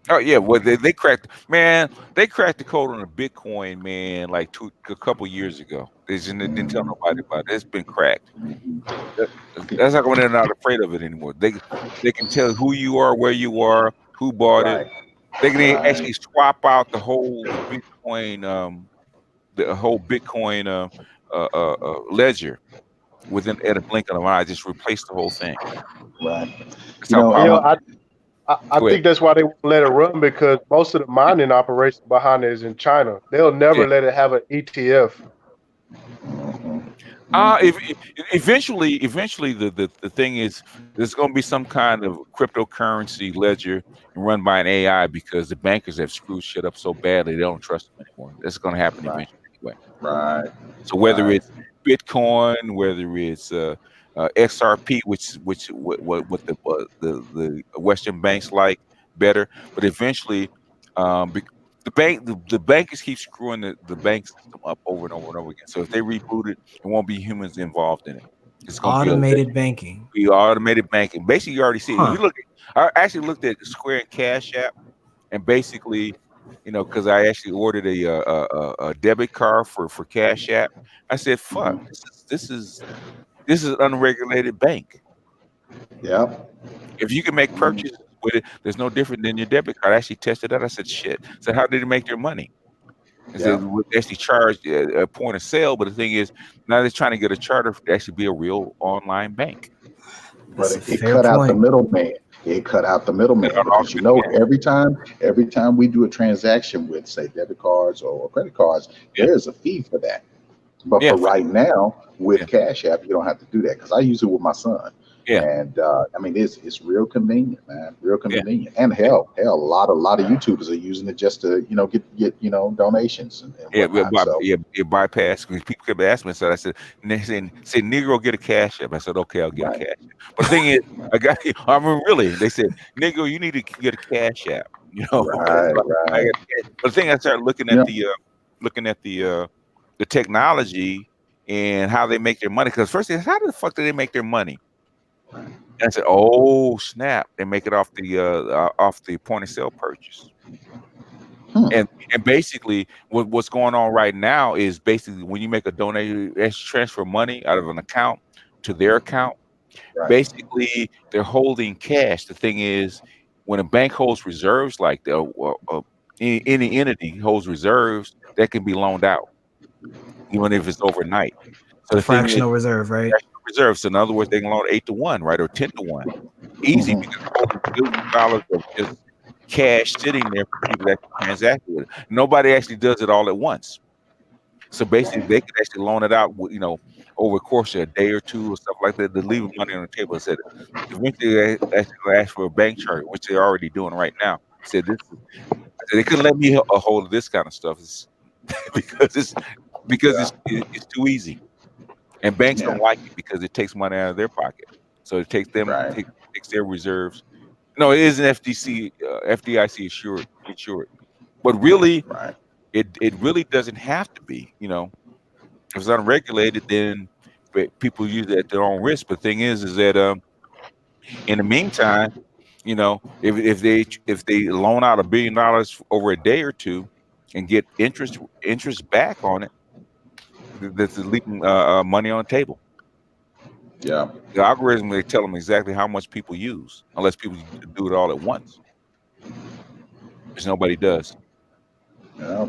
Oh yeah, well they cracked the code on the Bitcoin, man, like a couple years ago. They didn't tell nobody about it. It's been cracked. That's not when they're not afraid of it anymore. They can tell who you are, where you are, who bought it. They can actually swap out the whole Bitcoin, ledger at a blink of an eye. Just replace the whole thing. Right. I think that's why they won't let it run, because most of the mining operation behind it is in China. They'll never let it have an ETF. Eventually, the thing is, there's going to be some kind of cryptocurrency ledger run by an AI, because the bankers have screwed shit up so badly they don't trust them anymore. That's going to happen eventually anyway. Right. So whether it's Bitcoin, whether it's XRP, which what the Western banks like better, but eventually, the bankers keep screwing the bank system up over and over and over again. So if they reboot it, there won't be humans involved in it. It's going to automated banking. Be automated banking. Basically, you already see it. If you I actually looked at Square and Cash App, and basically, because I actually ordered a debit card for Cash App. I said, "Fuck, this is an unregulated bank." Yeah. If you can make purchases with it, there's no different than your debit card. I actually tested that. I said, "Shit." So how did they make their money? I said, they actually charged a point of sale, but the thing is, now they're trying to get a charter to actually be a real online bank. But it cut out the middleman. It cut out the middleman, because every time we do a transaction with, say, debit cards or credit cards, there's a fee for that. But for right now, with Cash App, you don't have to do that, because I use it with my son. And I mean, it's real convenient, man. Real convenient. And hell, a lot of YouTubers are using it just to get donations and whatnot. So it bypassed because people kept asking me. So I said, and they said Negro, get a cash app. I said, okay, I'll get a cash app. But the thing is, I mean, really, they said, Negro, you need to get a cash app. Right. But the thing, I started looking at the technology and how they make their money. Because first, they said, how the fuck do they make their money? And I said, "Oh snap! They make it off the point of sale purchase." And basically, what's going on right now is basically when you make a donation, transfer money out of an account to their account. Basically, they're holding cash. The thing is, when a bank holds reserves like that, any entity holds reserves that can be loaned out, even if it's overnight. So the fractional reserve, right? Reserve. So in other words, they can loan 8-to-1, right, or 10-to-1. Easy because they're holding billions of dollars of just cash sitting there for people that can transact with it. Nobody actually does it all at once. So basically, they could actually loan it out, over the course of a day or two or stuff like that. They're leaving money on the table. I said, eventually, they actually ask for a bank charge, which they're already doing right now. I said, they couldn't let me a hold of this kind of stuff because it's too easy. And banks don't like it because it takes money out of their pocket. So it takes takes their reserves. No, it is an FDIC insured. But really, it really doesn't have to be. If it's unregulated, then people use it at their own risk. But the thing is that in the meantime, if they loan out $1 billion over a day or two and get interest back on it, that's leaving money on the table. Yeah. The algorithm, they tell them exactly how much people use, unless people do it all at once, which nobody does. Yeah.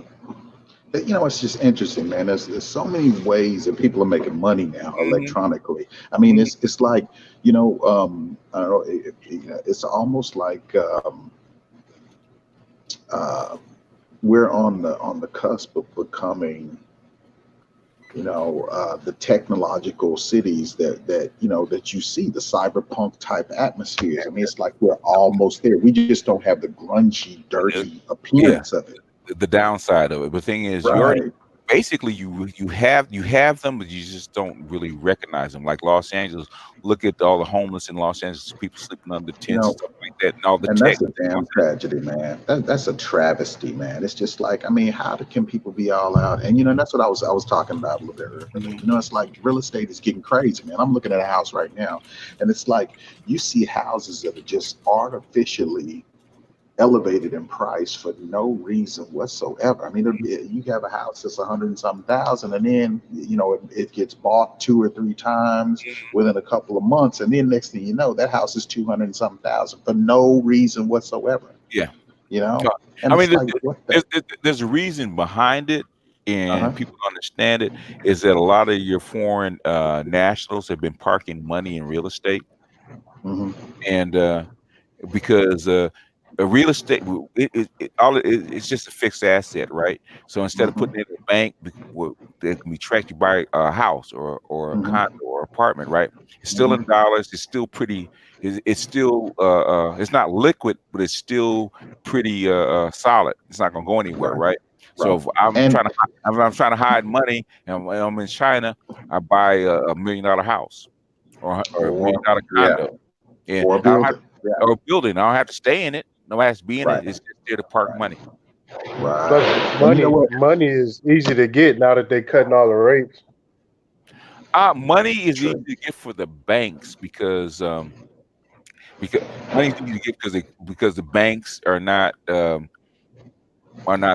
It's just interesting, man. There's so many ways that people are making money now electronically. I mean, it's like, I don't know, it's almost like we're on the cusp of becoming, the technological cities that you see, the cyberpunk type atmospheres. I mean, it's like we're almost there. We just don't have the grungy, dirty appearance of it. The downside of it. But the thing is, you already basically you have them, but you just don't really recognize them. Like Los Angeles, look at all the homeless in Los Angeles, people sleeping under tents and stuff like that, and all the that's a damn tragedy, man. That's a travesty, man. It's just like, I mean, how can people be all out? And that's what I was talking about a little bit earlier. It's like real estate is getting crazy, man. I'm looking at a house right now, and it's like you see houses that are just artificially elevated in price for no reason whatsoever. I mean, you have a house that's 100 and something thousand, and then it gets bought 2 or 3 times within a couple of months, and then next thing you know, that house is 200 and something thousand for no reason whatsoever. Yeah, And I mean, there's a reason behind it, and people understand it. Is that a lot of your foreign nationals have been parking money in real estate, and because real estate, it's just a fixed asset, right? So instead of putting it in a bank, that can be tracked, you buy a house or a condo or apartment, right? It's still in dollars. It's still pretty. It's still it's not liquid, but it's still pretty solid. It's not gonna go anywhere, right? So if I'm trying to hide money and I'm in China, I buy a $1 million house or a $1 million condo, or a building. Or a building. I don't have to stay in it. Nobody has to be in it. It's just there to park money. But money is easy to get now that they're cutting all the rates. Money is easy to get for the banks because money is easy to get because the banks are not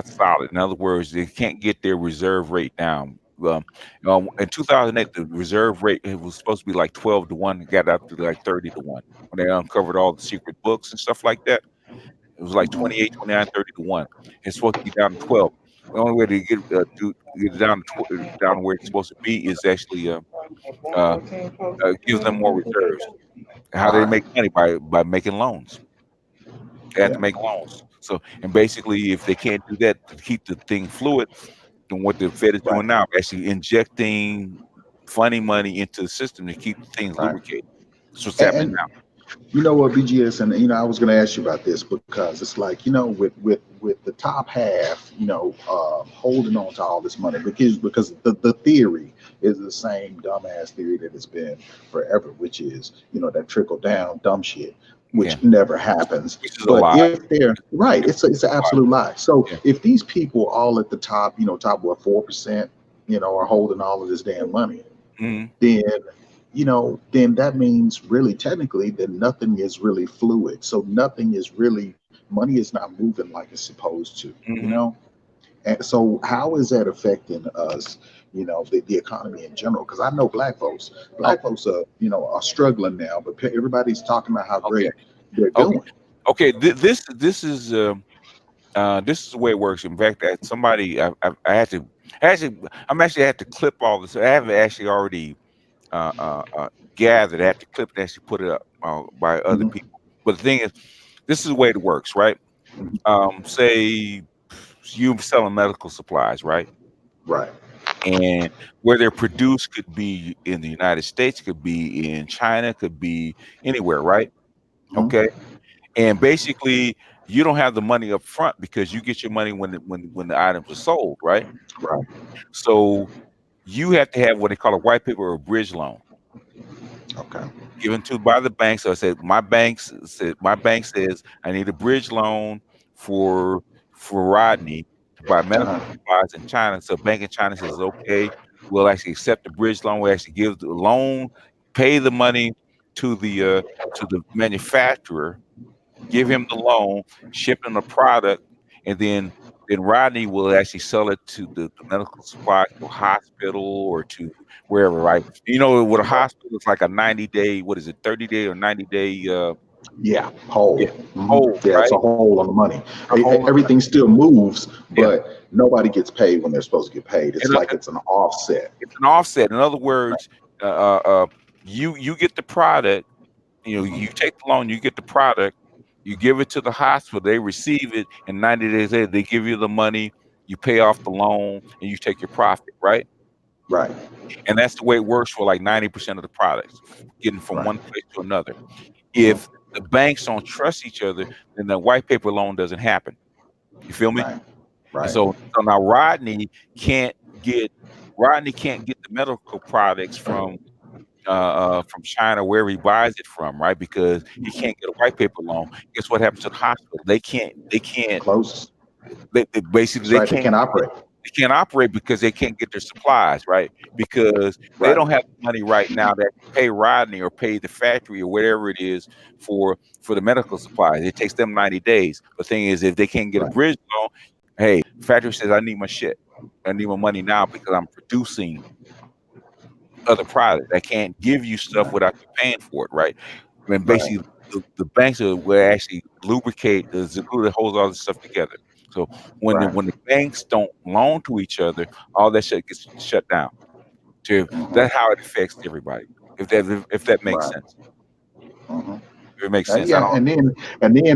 solid. In other words, they can't get their reserve rate down. In 2008, the reserve rate, it was supposed to be like 12-to-1. It got up to like 30-to-1 when they uncovered all the secret books and stuff like that. It was like 28, 29, 30-to-1. It's supposed to be down to 12. The only way to get it down to where it's supposed to be is actually give them more reserves. How do they make money? By making loans. They have to make loans. So, and basically, if they can't do that to keep the thing fluid, then what the Fed is doing now, actually injecting funny money into the system to keep things lubricated. That's what's happening And now. you know what, BGS, and I was going to ask you about this because it's like, with the top half, holding on to all this money because the theory is the same dumbass theory that it's been forever, which is that trickle down dumb shit, which never happens. Which is a But lie. if they're right, it's an absolute lie. So if these people all at the top, top what 4%, are holding all of this damn money, then then that means really technically that nothing is really fluid. So nothing is really, money is not moving like it's supposed to, And so how is that affecting us, the economy in general? Because I know black folks are struggling now, but everybody's talking about how great they're doing. Okay. This is the way it works. In fact, that somebody I had to had to clip all this. I haven't actually already gathered. I have to clip and actually put it up by other people. But the thing is, this is the way it works, right? Say you're selling medical supplies, right? Right. And where they're produced could be in the United States, could be in China, could be anywhere, right? Okay. And basically, you don't have the money up front because you get your money when the items are sold, right? Right. So you have to have what they call a white paper or a bridge loan. Okay. Given to by the bank. So I said my bank says I need a bridge loan for Rodney to buy medical supplies in China. So bank in China says okay, we'll actually accept the bridge loan. We'll actually give the loan, pay the money to the manufacturer, give him the loan, ship him the product, and then Rodney will actually sell it to the medical supply to a hospital or to wherever, right? With a hospital, it's like a 90-day, what is it, 30-day or 90-day? Hold. Yeah, Yeah, right? it's a hold on the money. Everything still moves, but nobody gets paid when they're supposed to get paid. It's like it's an offset. It's an offset. In other words, you get the product. You take the loan, you get the product, you give it to the hospital, they receive it, and 90 days later, they give you the money, you pay off the loan, and you take your profit, right? Right. And that's the way it works for like 90% of the products, getting from one place to another. If the banks don't trust each other, then the white paper loan doesn't happen. You feel me? Right. And so now Rodney can't get the medical products from China, wherever he buys it from, right? Because he can't get a white paper loan. Guess what happens to the hospital? They can't close. They basically That's right, they can't operate. They can't operate because they can't get their supplies, right? Because they don't have the money right now that pay Rodney or pay the factory or whatever it is for the medical supplies. It takes them 90 days. The thing is, if they can't get a bridge loan, hey, factory says I need my shit. I need my money now because I'm producing other products. I can't give you stuff without you paying for it, right? I mean, basically, the banks will actually lubricate the glue that holds all this stuff together. So when the banks don't loan to each other, all that shit gets shut down. So that's how it affects everybody. If that makes sense. If it makes sense. And then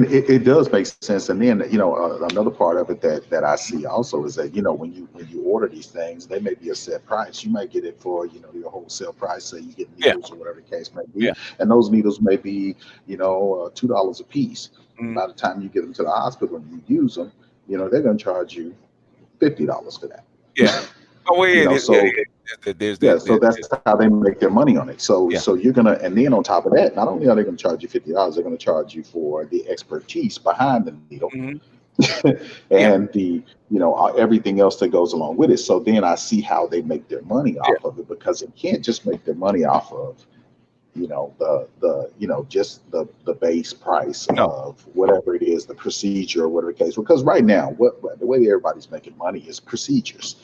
it does make sense. And then another part of it that I see also is that when you order these things, they may be a set price. You might get it for your wholesale price. Say you get needles or whatever the case may be, and those needles may be $2 a piece. By the time you get them to the hospital and you use them, they're going to charge you $50 for that. Yeah. Oh, yeah. So that's how they make their money on it. So you're gonna, and then on top of that, not only are they going to charge you $50, they're going to charge you for the expertise behind the needle and the everything else that goes along with it. So then I see how they make their money off of it, because they can't just make their money off of just the base price of whatever it is, the procedure or whatever the case. Because right now, the way everybody's making money is procedures.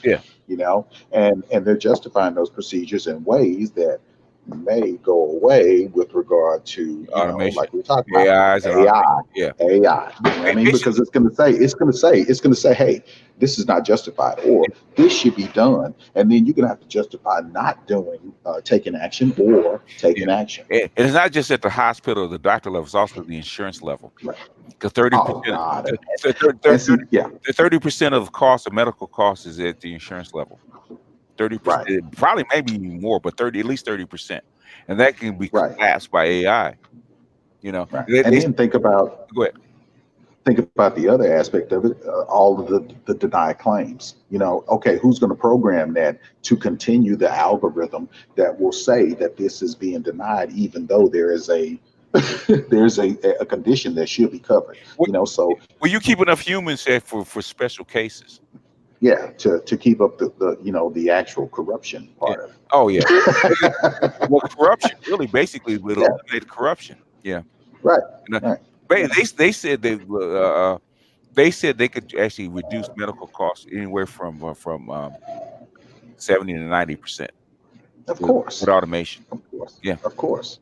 And they're justifying those procedures in ways that may go away with regard to automation, like we talked about AI. You know what I mean? Because it's going to say, hey, this is not justified, or this should be done, and then you're going to have to justify not doing, taking action or taking action. And it's not just at the hospital or the doctor level; it's also the insurance level. Because 30% of the cost of medical costs is at the insurance level. 30%, probably maybe more, but at least 30%. and that can be collapsed by AI. You know, right. And then think about go ahead. Think about the other aspect of it, all of the denied claims. You know, okay, who's going to program that to continue the algorithm that will say that this is being denied, even though there is a there's a condition that should be covered. You know, so you keep enough humans there for special cases. Yeah, to keep up the you know the actual corruption part of it. Oh yeah. Well, corruption really basically will eliminate corruption. Yeah. Right. You know, right. They said they said they could actually reduce medical costs anywhere from 70 to 90%. Of course. With automation. Of course. Yeah. Of course.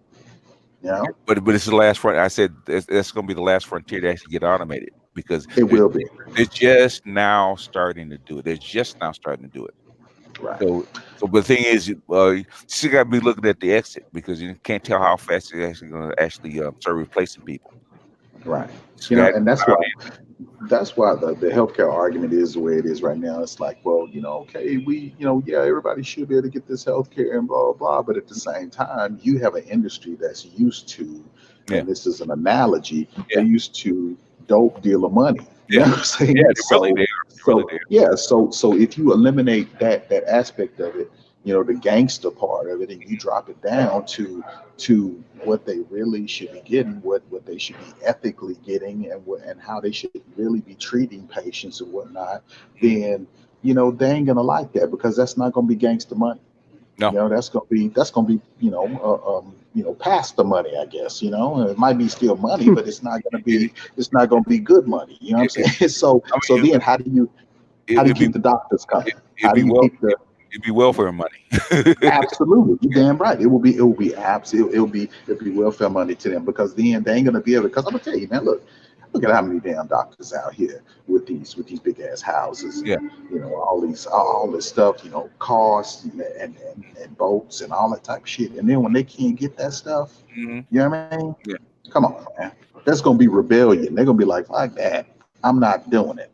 You know? But it's the last front. I said that's going to be the last frontier to actually get automated because it will be. They're just now starting to do it. They're just now starting to do it. Right. So but the thing is, you still got to be looking at the exit because you can't tell how fast it's actually going to start replacing people. Right. You know, and that's why the healthcare argument is the way it is right now. It's like, well, you know, okay, everybody should be able to get this healthcare and blah, blah, blah. But at the same time, you have an industry that's used to, and this is an analogy, they're used to dope dealer money. You know what I'm saying? So if you eliminate that aspect of it, you know, the gangster part of it, and you drop it down to what they really should be getting, what they should be ethically getting, and how they should really be treating patients and whatnot, then you know they ain't gonna like that because that's not gonna be gangster money. No. You know, that's gonna be past the money, I guess. You know, it might be still money, but it's not gonna be good money. You know what I'm saying? So then how do you keep the doctors coming? How do you keep the It'd be welfare money. Absolutely, you're damn right. It will be welfare money to them because then they ain't gonna be able. Because I'm gonna tell you, man, look at how many damn doctors out here with these big ass houses. Yeah. You know, all this stuff. You know, cars and boats and all that type of shit. And then when they can't get that stuff, you know what I mean? Yeah. Come on, man. That's gonna be rebellion. They're gonna be like that. I'm not doing it.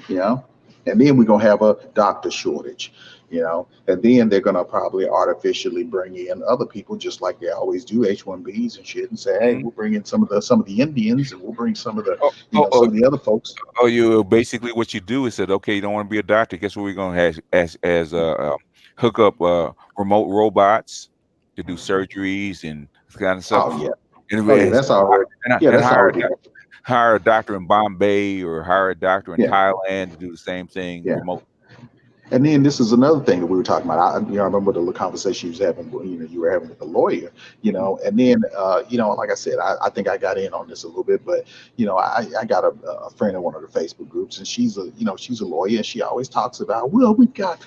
You know. And then we're gonna have a doctor shortage. You know, and then they're gonna probably artificially bring in other people, just like they always do, H-1Bs and shit, and say, "Hey, we'll bring in some of the Indians, and we'll bring some of the some of the other folks." Oh, you basically what you do is said, okay, you don't want to be a doctor. Guess what we're gonna have as hook up remote robots to do surgeries and kind of stuff. Oh yeah, and, that's already. That's already. Hire a doctor in Bombay or hire a doctor in Thailand to do the same thing remote. And then this is another thing that we were talking about. I remember the conversation you was having. You were having with the lawyer. You know, and then like I said, I think I got in on this a little bit, but I got a friend in one of the Facebook groups, and she's a lawyer, and she always talks about, well, we've got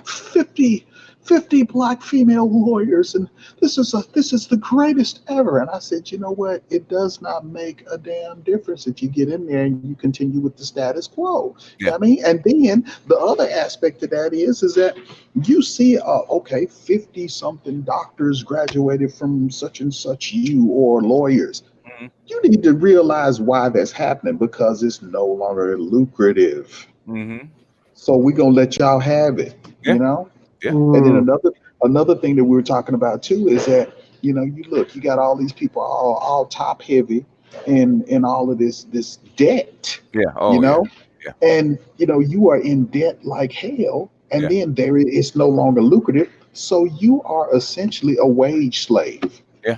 50 black female lawyers, and this is the greatest ever. And I said, you know what? It does not make a damn difference if you get in there and you continue with the status quo. You know what I mean? And then the other aspect of that is that you see, 50 something doctors graduated from such and such or lawyers. You need to realize why that's happening, because it's no longer lucrative. So we're gonna let y'all have it, you know? Yeah. And then another thing that we were talking about too is that, you got all these people all top heavy in all of this debt. Yeah. Oh, Yeah. And you are in debt like hell, and then it's no longer lucrative. So you are essentially a wage slave. Yeah.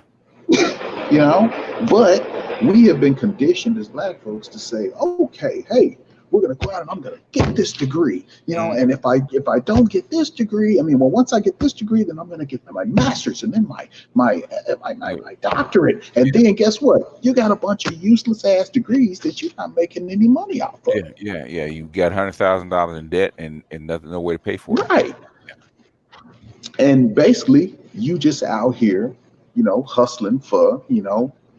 But we have been conditioned as black folks to say, okay, hey, we're gonna go out and I'm gonna get this degree, and if I don't get this degree, once I get this degree, then I'm gonna get my master's and then my doctorate, and then guess what? You got a bunch of useless ass degrees that you're not making any money off of. Yeah. You got $100,000 in debt and nothing, no way to pay for it. Right. And basically, you just out here, hustling for,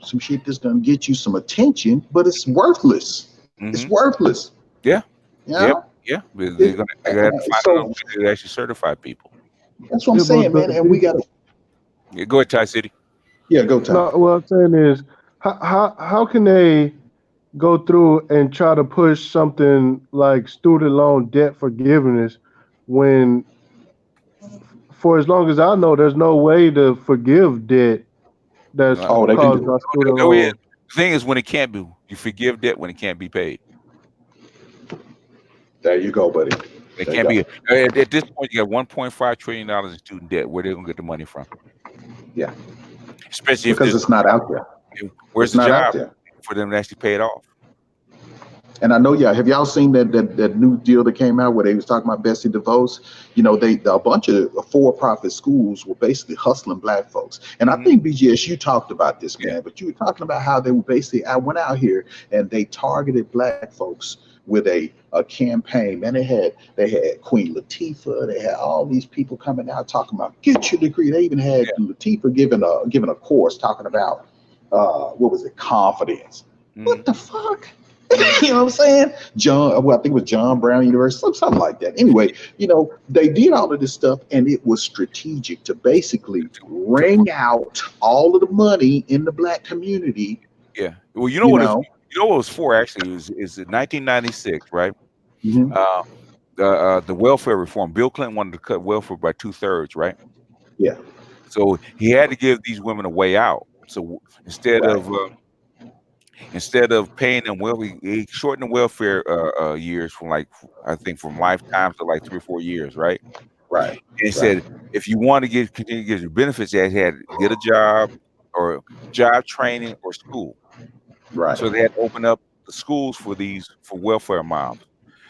some shit that's gonna get you some attention, but it's worthless. It's worthless. Yeah. Yeah. Yeah. They're gonna have to find out to actually certify people. That's what I'm saying, man. And we gotta. Yeah, go ahead, Ty City. Yeah, go Ty. No, what I'm saying is, how can they go through and try to push something like student loan debt forgiveness when for as long as I know, there's no way to forgive debt that's they can caused do by it. student Oh, yeah. loan. The thing is, when it can't be, you forgive debt when it can't be paid. There you go, buddy. It There you can't be. go. At this point, you got $1.5 trillion in student debt. Where they gonna get the money from? Yeah, Especially if because there's it's not out there. where's It's the not out job there. for them to actually pay it off? And I know have y'all seen that new deal that came out where they was talking about Bessie DeVos? You know, a bunch of for-profit schools were basically hustling black folks. And I think BGS, you talked about this, man, but you were talking about how they were basically, I went out here and they targeted black folks with a campaign. Man, they had Queen Latifah, they had all these people coming out talking about get your degree. They even had Latifah giving a course talking about what was it, confidence. What the fuck? You know what I'm saying? I think it was John Brown University, something like that. Anyway, they did all of this stuff, and it was strategic to basically wring out all of the money in the black community. Yeah. Well, you know what it was for actually is in 1996, right? The welfare reform. Bill Clinton wanted to cut welfare by 2/3, right? Yeah. So he had to give these women a way out. So instead of paying them well, he shortened the welfare years from from lifetimes to like 3 or 4 years, right? Right. And he said if you want to continue to get your benefits, you had to get a job or job training or school. Right. So they had to open up the schools for welfare moms.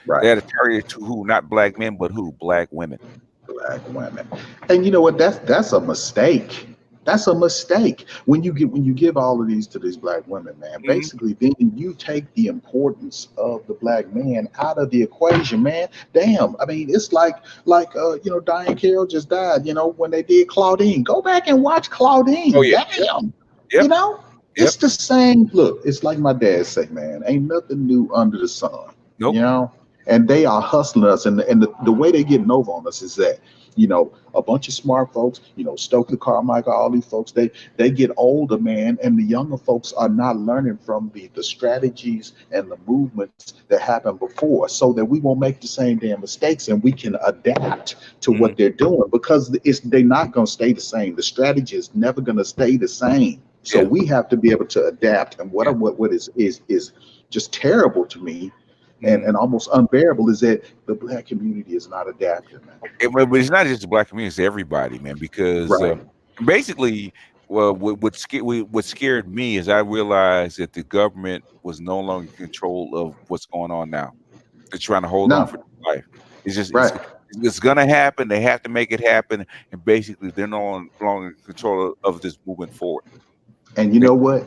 Right. They had to target it to who? Not black men, but who? Black women. Black women. And you know what? That's a mistake. That's a mistake. When you give all of these to these black women, man, basically then you take the importance of the black man out of the equation, man. Damn. I mean, it's like Diane Carroll just died, when they did Claudine. Go back and watch Claudine. Oh, yeah. Damn. Yep. It's the same. Look, it's like my dad say, man, ain't nothing new under the sun. Nope. And they are hustling us, and the way they getting over on us is that a bunch of smart folks, Stokely Carmichael, all these folks, they get older, man, and the younger folks are not learning from the strategies and the movements that happened before, so that we won't make the same damn mistakes and we can adapt to what they're doing, because they're not going to stay the same. The strategy is never going to stay the same. So we have to be able to adapt. And what is just terrible to me and almost unbearable is that the black community is not adapting, man. But it's not just the black community; it's everybody, man. Because basically, what scared me is I realized that the government was no longer in control of what's going on now. They're trying to hold on for life. It's just it's gonna happen. They have to make it happen, and basically, they're no longer in control of this movement forward. And you know what?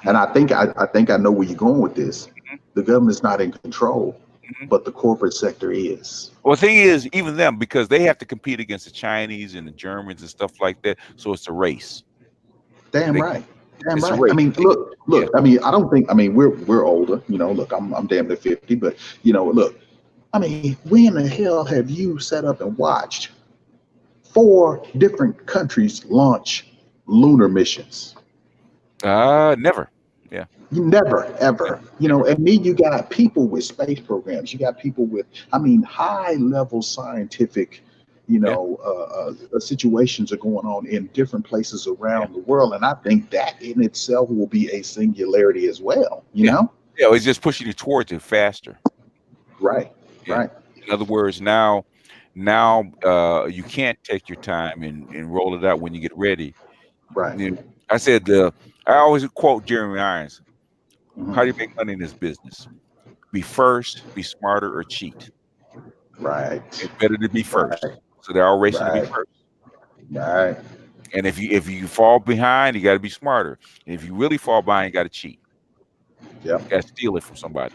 And I think I know where you're going with this. The government's not in control, but the corporate sector is. Well, the thing is, even them, because they have to compete against the Chinese and the Germans and stuff like that. So it's a race. Damn right. I mean, look. Yeah. I mean, I don't think. I mean, we're older. Look, I'm damn near 50, but look. I mean, when the hell have you sat up and watched 4 different countries launch lunar missions? Never. Yeah. You never, ever, and then you got people with space programs. You got people with, high level scientific, situations are going on in different places around the world. And I think that in itself will be a singularity as well, you know? Yeah, it's just pushing you towards it faster. Right. In other words, now you can't take your time and roll it out when you get ready. Right. I said I always quote Jeremy Irons. How do you make money in this business? Be first, be smarter, or cheat. Right. It's better to be first. So they're all racing to be first. Right. And if you fall behind, you got to be smarter. And if you really fall behind, you got to cheat. Yeah. You got to steal it from somebody.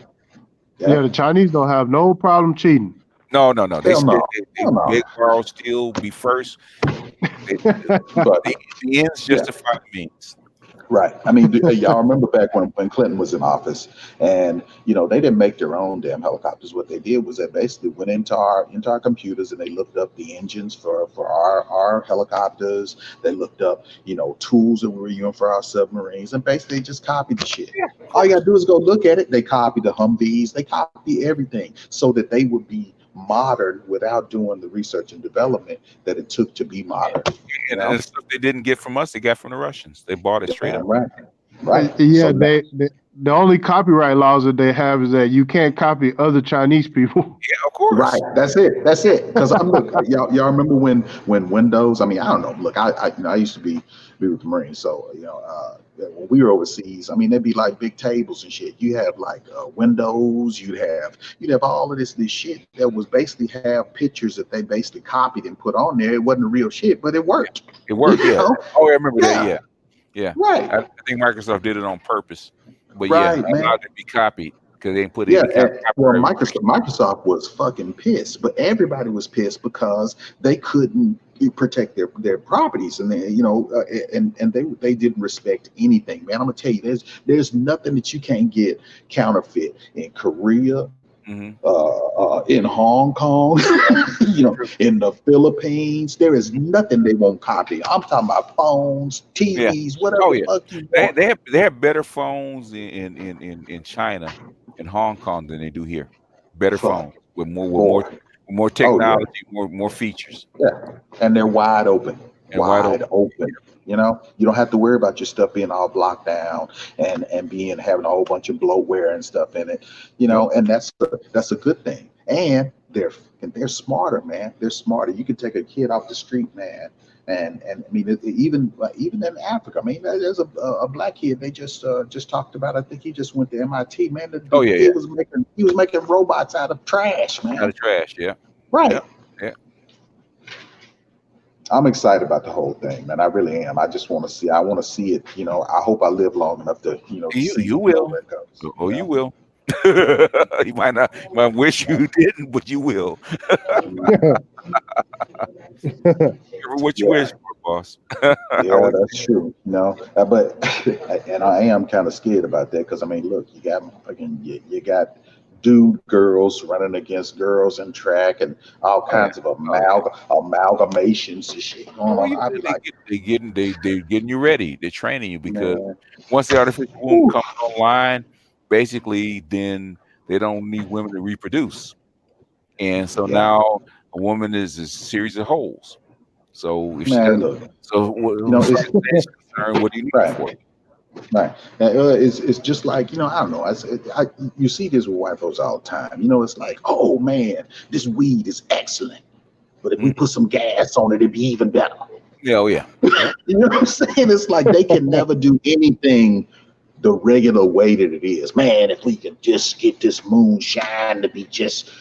Yeah, the Chinese don't have no problem cheating. No. They borrow, steal, be first. But the ends justify the means. Right. I mean, y'all remember back when Clinton was in office, and they didn't make their own damn helicopters. What they did was they basically went into our computers and they looked up the engines for our helicopters. They looked up tools that we were using for our submarines, and basically just copied the shit. All you gotta do is go look at it. They copy the Humvees. They copy everything so that they would be modern without doing the research and development that it took to be modern. And the stuff they didn't get from us, they got from the Russians. They bought it straight up. Right. Yeah, the only copyright laws that they have is that you can't copy other Chinese people. Yeah, of course. Right. That's it. Because I'm look, y'all remember when Windows? I mean, I don't know. Look, I used to be with the Marines, so when we were overseas, I mean, there'd be like big tables and shit. You have like Windows. You'd have all of this shit that was basically have pictures that they basically copied and put on there. It wasn't real shit, but it worked. It worked. Yeah. Oh, I remember that. Yeah. Yeah, right. I think Microsoft did it on purpose, but right, yeah, allowed it to be copied because they didn't put any copyright. Well, Microsoft was fucking pissed, but everybody was pissed because they couldn't protect their properties, and they, and they didn't respect anything. Man, I'm gonna tell you, there's nothing that you can't get counterfeit in Korea. In Hong Kong, in the Philippines, there is nothing they won't copy. I'm talking about phones, TVs, whatever the fuck you want. They have better phones in China, in Hong Kong than they do here. Better phones with more technology, more features. Yeah, and they're wide open. Wide open. You don't have to worry about your stuff being all blocked down and having a whole bunch of bloatware and stuff in it. And that's a good thing. And they're smarter, man. They're smarter. You can take a kid off the street, man. And I mean, even in Africa, I mean, there's a black kid they just talked about. I think he just went to MIT, man. He was making robots out of trash, man. Out of trash, yeah. Right. Yeah. I'm excited about the whole thing, man. I really am. I just want to see. I want to see it. I hope I live long enough to, see you will. Where it goes, you will. You might wish you didn't, but you will. What you wish for, boss. Yeah, that's true. But and I am kind of scared about that because I mean, look, you got dude girls running against girls in track and all kinds of amalgamations and shit going on. They're getting you ready. They're training you because once the artificial womb comes online, basically then they don't need women to reproduce. And so now a woman is a series of holes. So if what do you need for? Right. It's just like, I don't know. You see this with white folks all the time. It's like, oh man, this weed is excellent. But if we put some gas on it, it'd be even better. Yeah, oh yeah. You know what I'm saying? It's like they can never do anything the regular way that it is. Man, if we could just get this moonshine to be just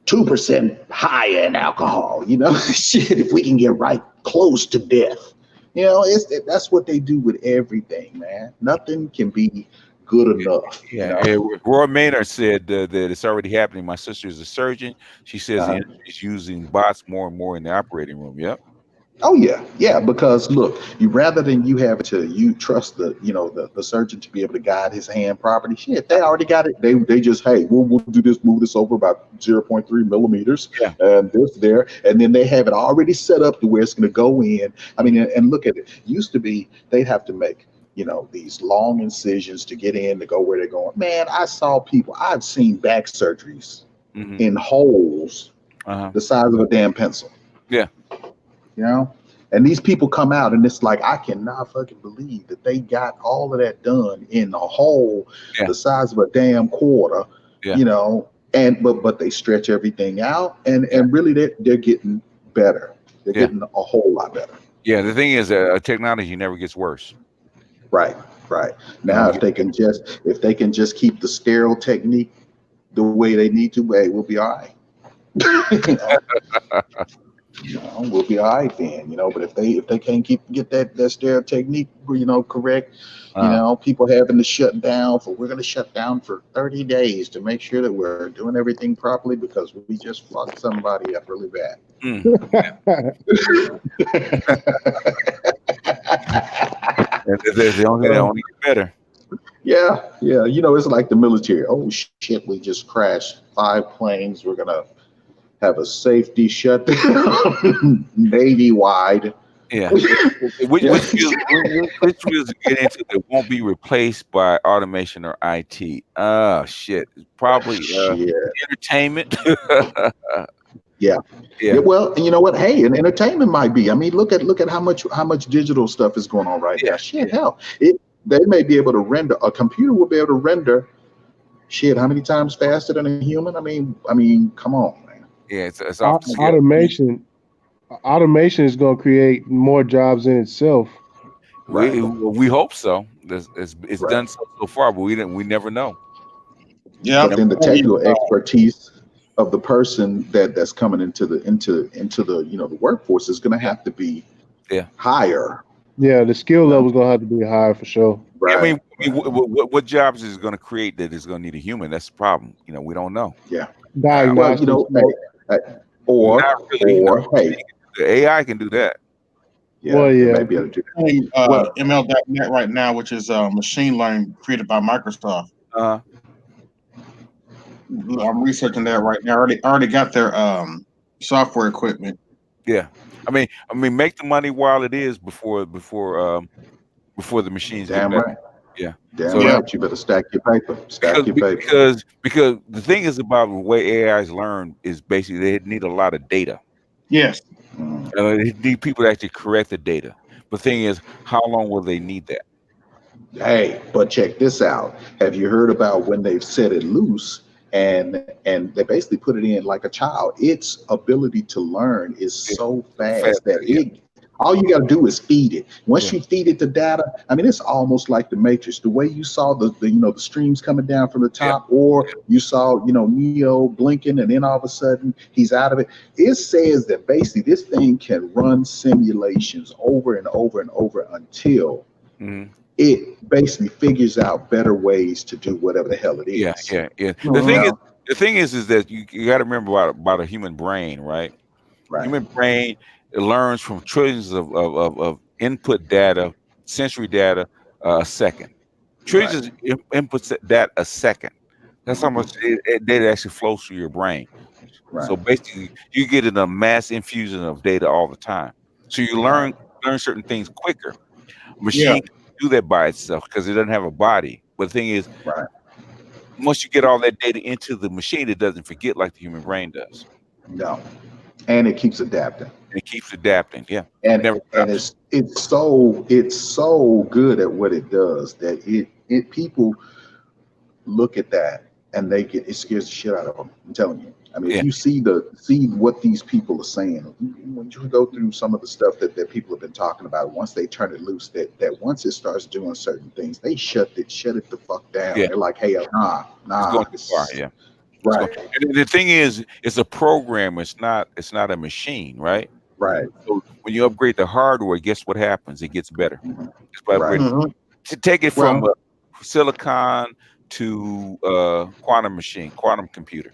2% higher in alcohol, shit, if we can get right close to death. That's what they do with everything, man. Nothing can be good enough. Yeah. Roy Maynard said that it's already happening. My sister is a surgeon. She says the industry is using bots more and more in the operating room. Yep. Oh yeah, because look, rather than you trust the surgeon to be able to guide his hand properly. Shit, they already got it. They just we'll do this, move this over about 0.3 millimeters, and this there, and then they have it already set up to where it's going to go in. I mean, and look at it. Used to be they'd have to make these long incisions to get in to go where they're going. Man, I've seen back surgeries in holes the size of a damn pencil. Yeah. And these people come out and it's like, I cannot fucking believe that they got all of that done in a hole the size of a damn quarter, but they stretch everything out and really they're getting better. They're getting a whole lot better. Yeah, the thing is technology never gets worse. Right. Now if they can just keep the sterile technique the way they need to, we'll be all right. We'll be all right then, but if they can't get that sterile technique, correct, people having to shut down we're going to shut down for 30 days to make sure that we're doing everything properly because we just fucked somebody up really bad. The only thing that only get better. Yeah. It's like the military. Oh shit, we just crashed 5 planes. We're gonna have a safety shutdown Navy wide. Yeah. Which fields get into that won't be replaced by automation or IT? Shit. Probably entertainment. Yeah. Well, and you know what? Hey, and entertainment might be. I mean, look at how much digital stuff is going on right now. Shit, hell, they may be able to render. A computer will be able to render. Shit, how many times faster than a human? I mean, come on, man. Yeah, it's off the scale. Automation is going to create more jobs in itself. We hope so. It's done so far, but we never know. Yeah. But then the technical expertise of the person that's coming into the the workforce is going to have to be higher. Yeah, the skill level is going to have to be higher for sure. Right. I mean, what jobs is it going to create that is going to need a human? That's the problem. We don't know. Yeah. Well, or hey, the AI can do that. Yeah, well, yeah. Maybe ML.net right now, which is machine learning created by Microsoft. I'm researching that right now. I already got their software equipment. Yeah, I mean, make the money while it is before the machines get better. Right. Yeah, right. You better stack your paper. Because the thing is about the way AIs learn is basically they need a lot of data. Yes. They need people to actually correct the data. The thing is, how long will they need that? Hey, but check this out. Have you heard about when they've set it loose and they basically put it in like a child? Its ability to learn is so fast that all you got to do is feed it. Once you feed it the data, I mean, it's almost like the Matrix. The way you saw the streams coming down from the top, or you saw Neo blinking, and then all of a sudden he's out of it. It says that basically this thing can run simulations over and over and over until it basically figures out better ways to do whatever the hell it is. Yeah. The thing is that you got to remember about a human brain, right? Human brain, it learns from trillions of input data, sensory data a second. Trillions of inputs that a second. That's how much data actually flows through your brain. So basically, you get in a mass infusion of data all the time. So you learn certain things quicker. Machine can do that by itself because it doesn't have a body. But the thing is, once you get all that data into the machine, it doesn't forget like the human brain does. No. And it keeps adapting. Yeah. And it's so good at what it does that people look at that and it scares the shit out of them. I'm telling you. I mean, if you see what these people are saying, when you go through some of the stuff that people have been talking about, once they turn it loose, that once it starts doing certain things, they shut it the fuck down. They're like, hey, nah. It's going too far, Right. And the thing is, it's a program. It's not a machine, right? Right. So when you upgrade the hardware, guess what happens? It gets better. It's by upgrading. To take it from silicon to quantum computer.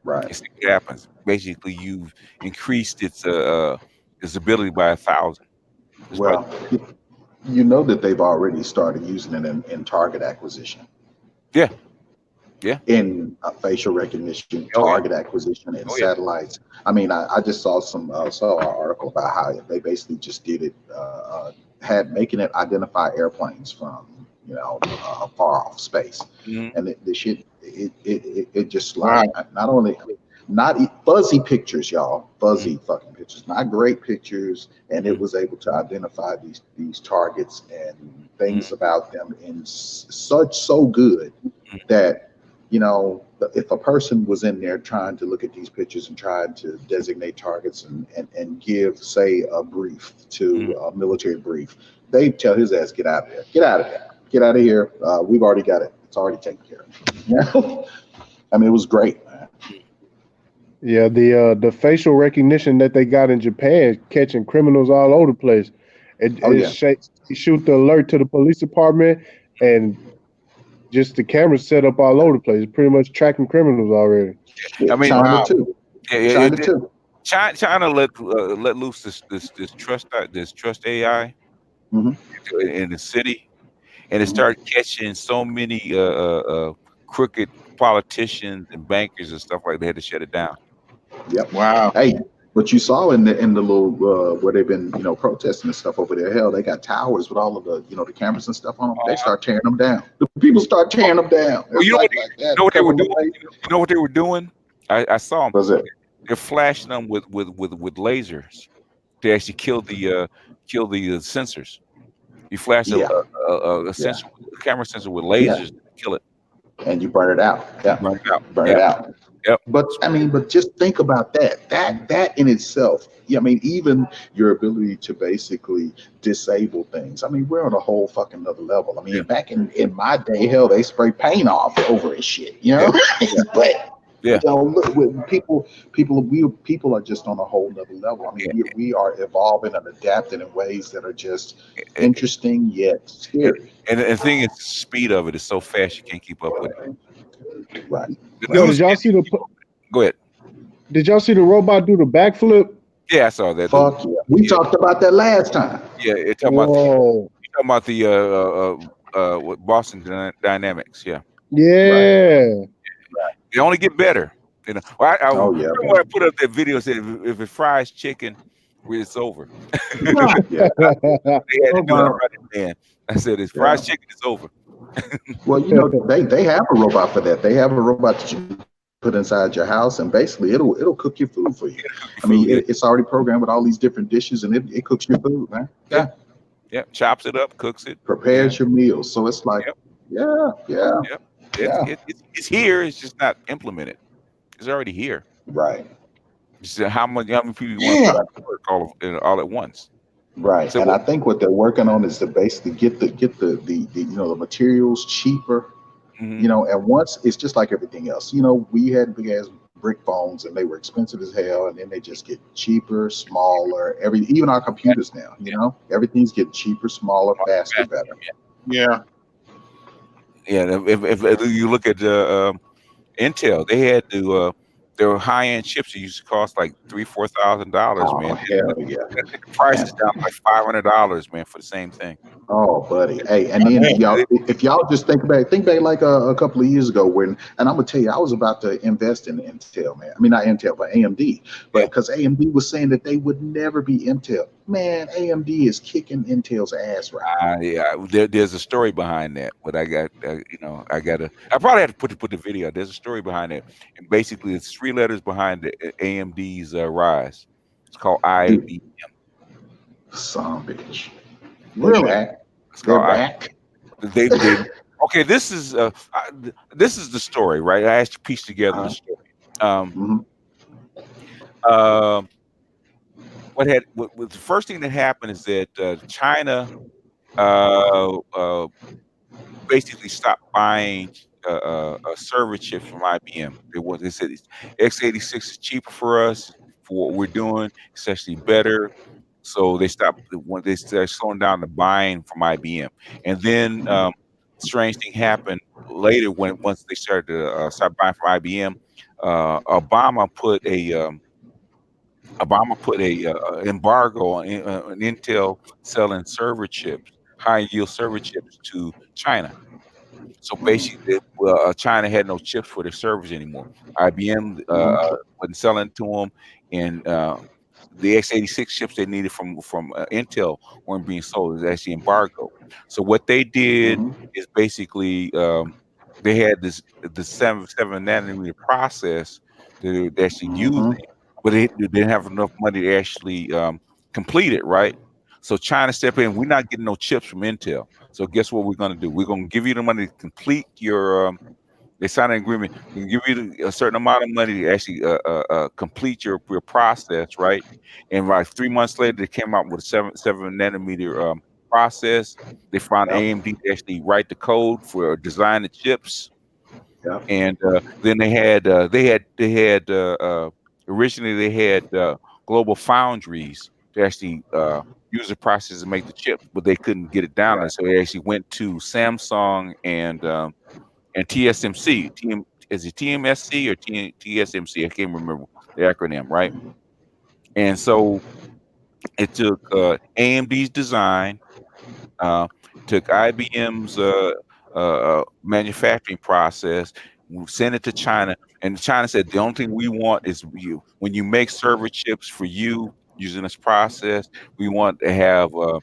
Right. You see what happens. Basically, you've increased its ability by 1,000. Well, you know that they've already started using it in target acquisition. Yeah. In facial recognition, target acquisition, and satellites. I mean, I just saw an article about how they basically just did it, making it identify airplanes from far off space, and the shit it just like not fuzzy pictures, y'all, fuzzy fucking pictures, not great pictures, and it was able to identify these targets and things about them in so good that. If a person was in there trying to look at these pictures and trying to designate targets and give, say, a brief to a military brief, they tell his ass, get out of there. Get out of there. Get out of here. We've already got it. It's already taken care of. I mean, it was great, man. Yeah, the facial recognition that they got in Japan, catching criminals all over the place. It shoot the alert to the police department, and just the cameras set up all over the place. It's pretty much tracking criminals already. I mean, China too. China too. China let loose this trust AI in the city, and it started catching so many crooked politicians and bankers and stuff like that. They had to shut it down. Yep. Wow. Hey, But you saw in the little where they've been protesting and stuff over there. Hell, they got towers with all of the the cameras and stuff on them. They start tearing them down. The people start tearing them down. Well, you know what? That. You know what they were doing? You know what they were doing? I saw them. Was it? They're flashing them with lasers to actually kill the sensors. You flash a sensor, a camera sensor with lasers to kill it, and you burn it out. Yeah, burn it out. Burn it out. Yep. But I mean, but just think about that. That in itself. Yeah, I mean, even your ability to basically disable things. I mean, we're on a whole fucking other level. I mean, back in my day, hell, they spray paint off over his shit. You know, but. Yeah. Look, with people are just on a whole nother level. I mean, we are evolving and adapting in ways that are just interesting yet scary. And the thing is, the speed of it is so fast you can't keep up with it. Right. Yo, did y'all see the? Go ahead. Did y'all see the robot do the backflip? Yeah, I saw that. Fuck yeah. We talked about that last time. Yeah, it's talking about the Boston Dynamics. Yeah. Yeah. They only get better. You know, I put up that video said if it fries chicken, it's over. They had to do it right, man. I said if fries chicken, it's over. Well, they have a robot for that. They have a robot that you put inside your house, and basically it'll cook your food for you. I mean, it's already programmed with all these different dishes, and it cooks your food, man. Yeah, chops it up, cooks it, prepares your meals. So it's like, It's here. It's just not implemented. It's already here. Right. It's how many people you want to work all at once. Right. So, and I think what they're working on is to basically get the materials cheaper. And once it's just like everything else. We had big ass brick phones and they were expensive as hell, and then they just get cheaper, smaller. Even our computers now. Everything's getting cheaper, smaller, faster, better. Yeah. Yeah, if you look at Intel, they had to their high end chips that used to cost like $3,000-$4,000, man. Hell yeah. The price is down like $500, man, for the same thing. Oh, buddy. Hey, and then if y'all just think back like a couple of years ago and I'm gonna tell you, I was about to invest in Intel, man. I mean, not Intel, but AMD. But because AMD was saying that they would never be Intel. Man, AMD is kicking Intel's ass right now. There's a story behind that, but I probably have to put the video. There's a story behind it, and basically it's 3 letters behind the AMD's rise. It's called IBM. Son bitch. Really? They're back. They okay. This is the story, right? I asked you to piece together the story. What the first thing that happened is that China basically stopped buying server chips from IBM. They said x86 is cheaper for us for what we're doing. It's actually better. So they stopped when they started slowing down the buying from IBM. And then strange thing happened later once they started to start buying from IBM. Obama put a embargo on Intel selling server chips, high yield server chips to China. So basically, China had no chips for their servers anymore. IBM wasn't selling to them, and the x86 chips they needed from Intel weren't being sold. It was actually embargoed. So what they did is basically they had the 7 nanometer process to actually use it, but they didn't have enough money to actually complete it, right? So China stepped in. We're not getting no chips from Intel. So guess what we're going to do? We're going to give you the money to complete your. They signed an agreement. We can give you a certain amount of money to actually complete your process, right? And like 3 months later, they came out with a 7 nanometer process. They found AMD to actually write the code for design the chips. Yeah. And then they had originally they had Global Foundries to actually use the process to make the chip, but they couldn't get it down there. So they actually went to Samsung and TSMC. Is it TMSC or TSMC? I can't remember the acronym, right? And so it took AMD's design, took IBM's manufacturing process, We sent it to China, and China said the only thing we want is you. When you make server chips for you using this process, we want to have well,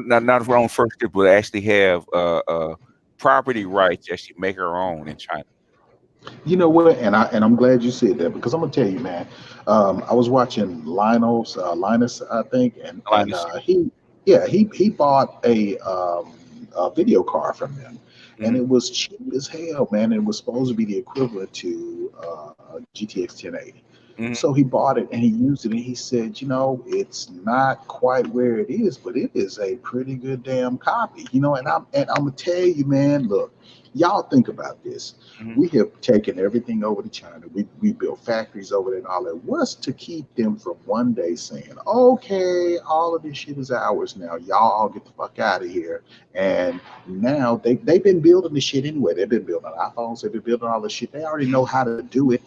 not our own first chip, but actually have property rights to actually make our own in China. You know what? And I'm glad you said that, because I'm gonna tell you, man. I was watching Linus, I think, and he bought a video card from them, and it was cheap as hell, man. It was supposed to be the equivalent to GTX 1080. So he bought it and he used it, and he said, you know, it's not quite where it is, but it is a pretty good damn copy, you know. And I'm gonna tell you, man, look, y'all think about this. We have taken everything over to China. We built factories over there and all that. What's to keep them from one day saying, okay, all of this shit is ours now. Y'all all get the fuck out of here. And now they've been building the shit anyway. They've been building iPhones. They've been building all the shit. They already know how to do it.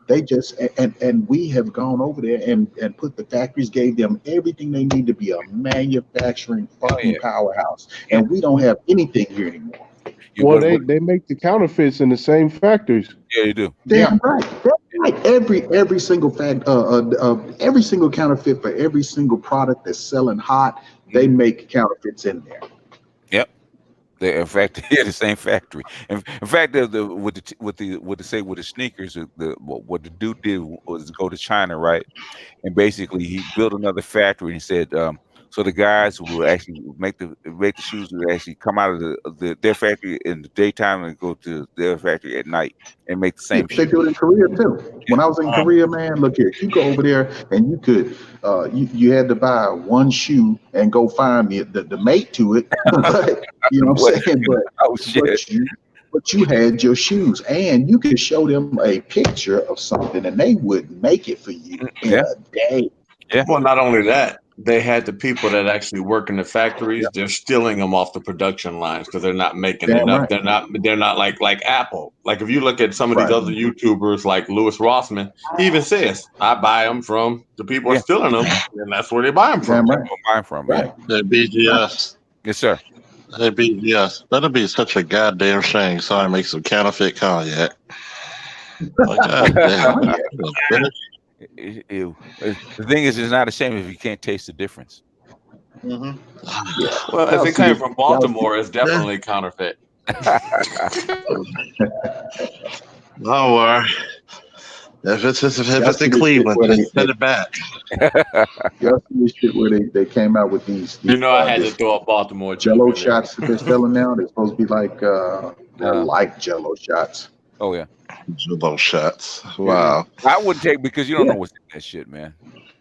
They just and we have gone over there and put the factories, gave them everything they need to be a manufacturing fucking powerhouse. And we don't have anything here anymore. Well, they make the counterfeits in the same factories. Yeah, you do. Damn right. That's right. Every single every single counterfeit for every single product that's selling hot, they make counterfeits in there. Yep. In fact, they're the same factory. In fact, with the sneakers, what the dude did was go to China, right? And basically, he built another factory and said, so the guys who will actually make the shoes would actually come out of their factory in the daytime and go to their factory at night and make the same. They do it in Korea too. When I was in Korea, man, look here, you go over there and you could, you had to buy one shoe and go find the mate to it. But, you know what I'm saying? But you had your shoes, and you could show them a picture of something, and they would make it for you in a day. Yeah. Well, not only that, they had the people that actually work in the factories. They're stealing them off the production lines because they're not making enough. Right. They're not like Apple. Like if you look at some of these other YouTubers like Louis Rossman, he even says, I buy them from the people who are stealing them, and that's where they buy them from. They're BGS. Yes, sir. They're BGS. That'd be such a goddamn shame. Somebody makes some counterfeit cognac. Like, goddamn. The thing is, it's not a shame if you can't taste the difference. Well, if it came from Baltimore, it's definitely counterfeit. No worry. If it's in Cleveland, send it back. Y'all see this shit where they came out with these I had to throw up Baltimore Jello shots that they're selling now. They're supposed to be like they're like Jello shots. Oh yeah, Jello shots. Wow. I wouldn't take because you don't know what's in that shit, man.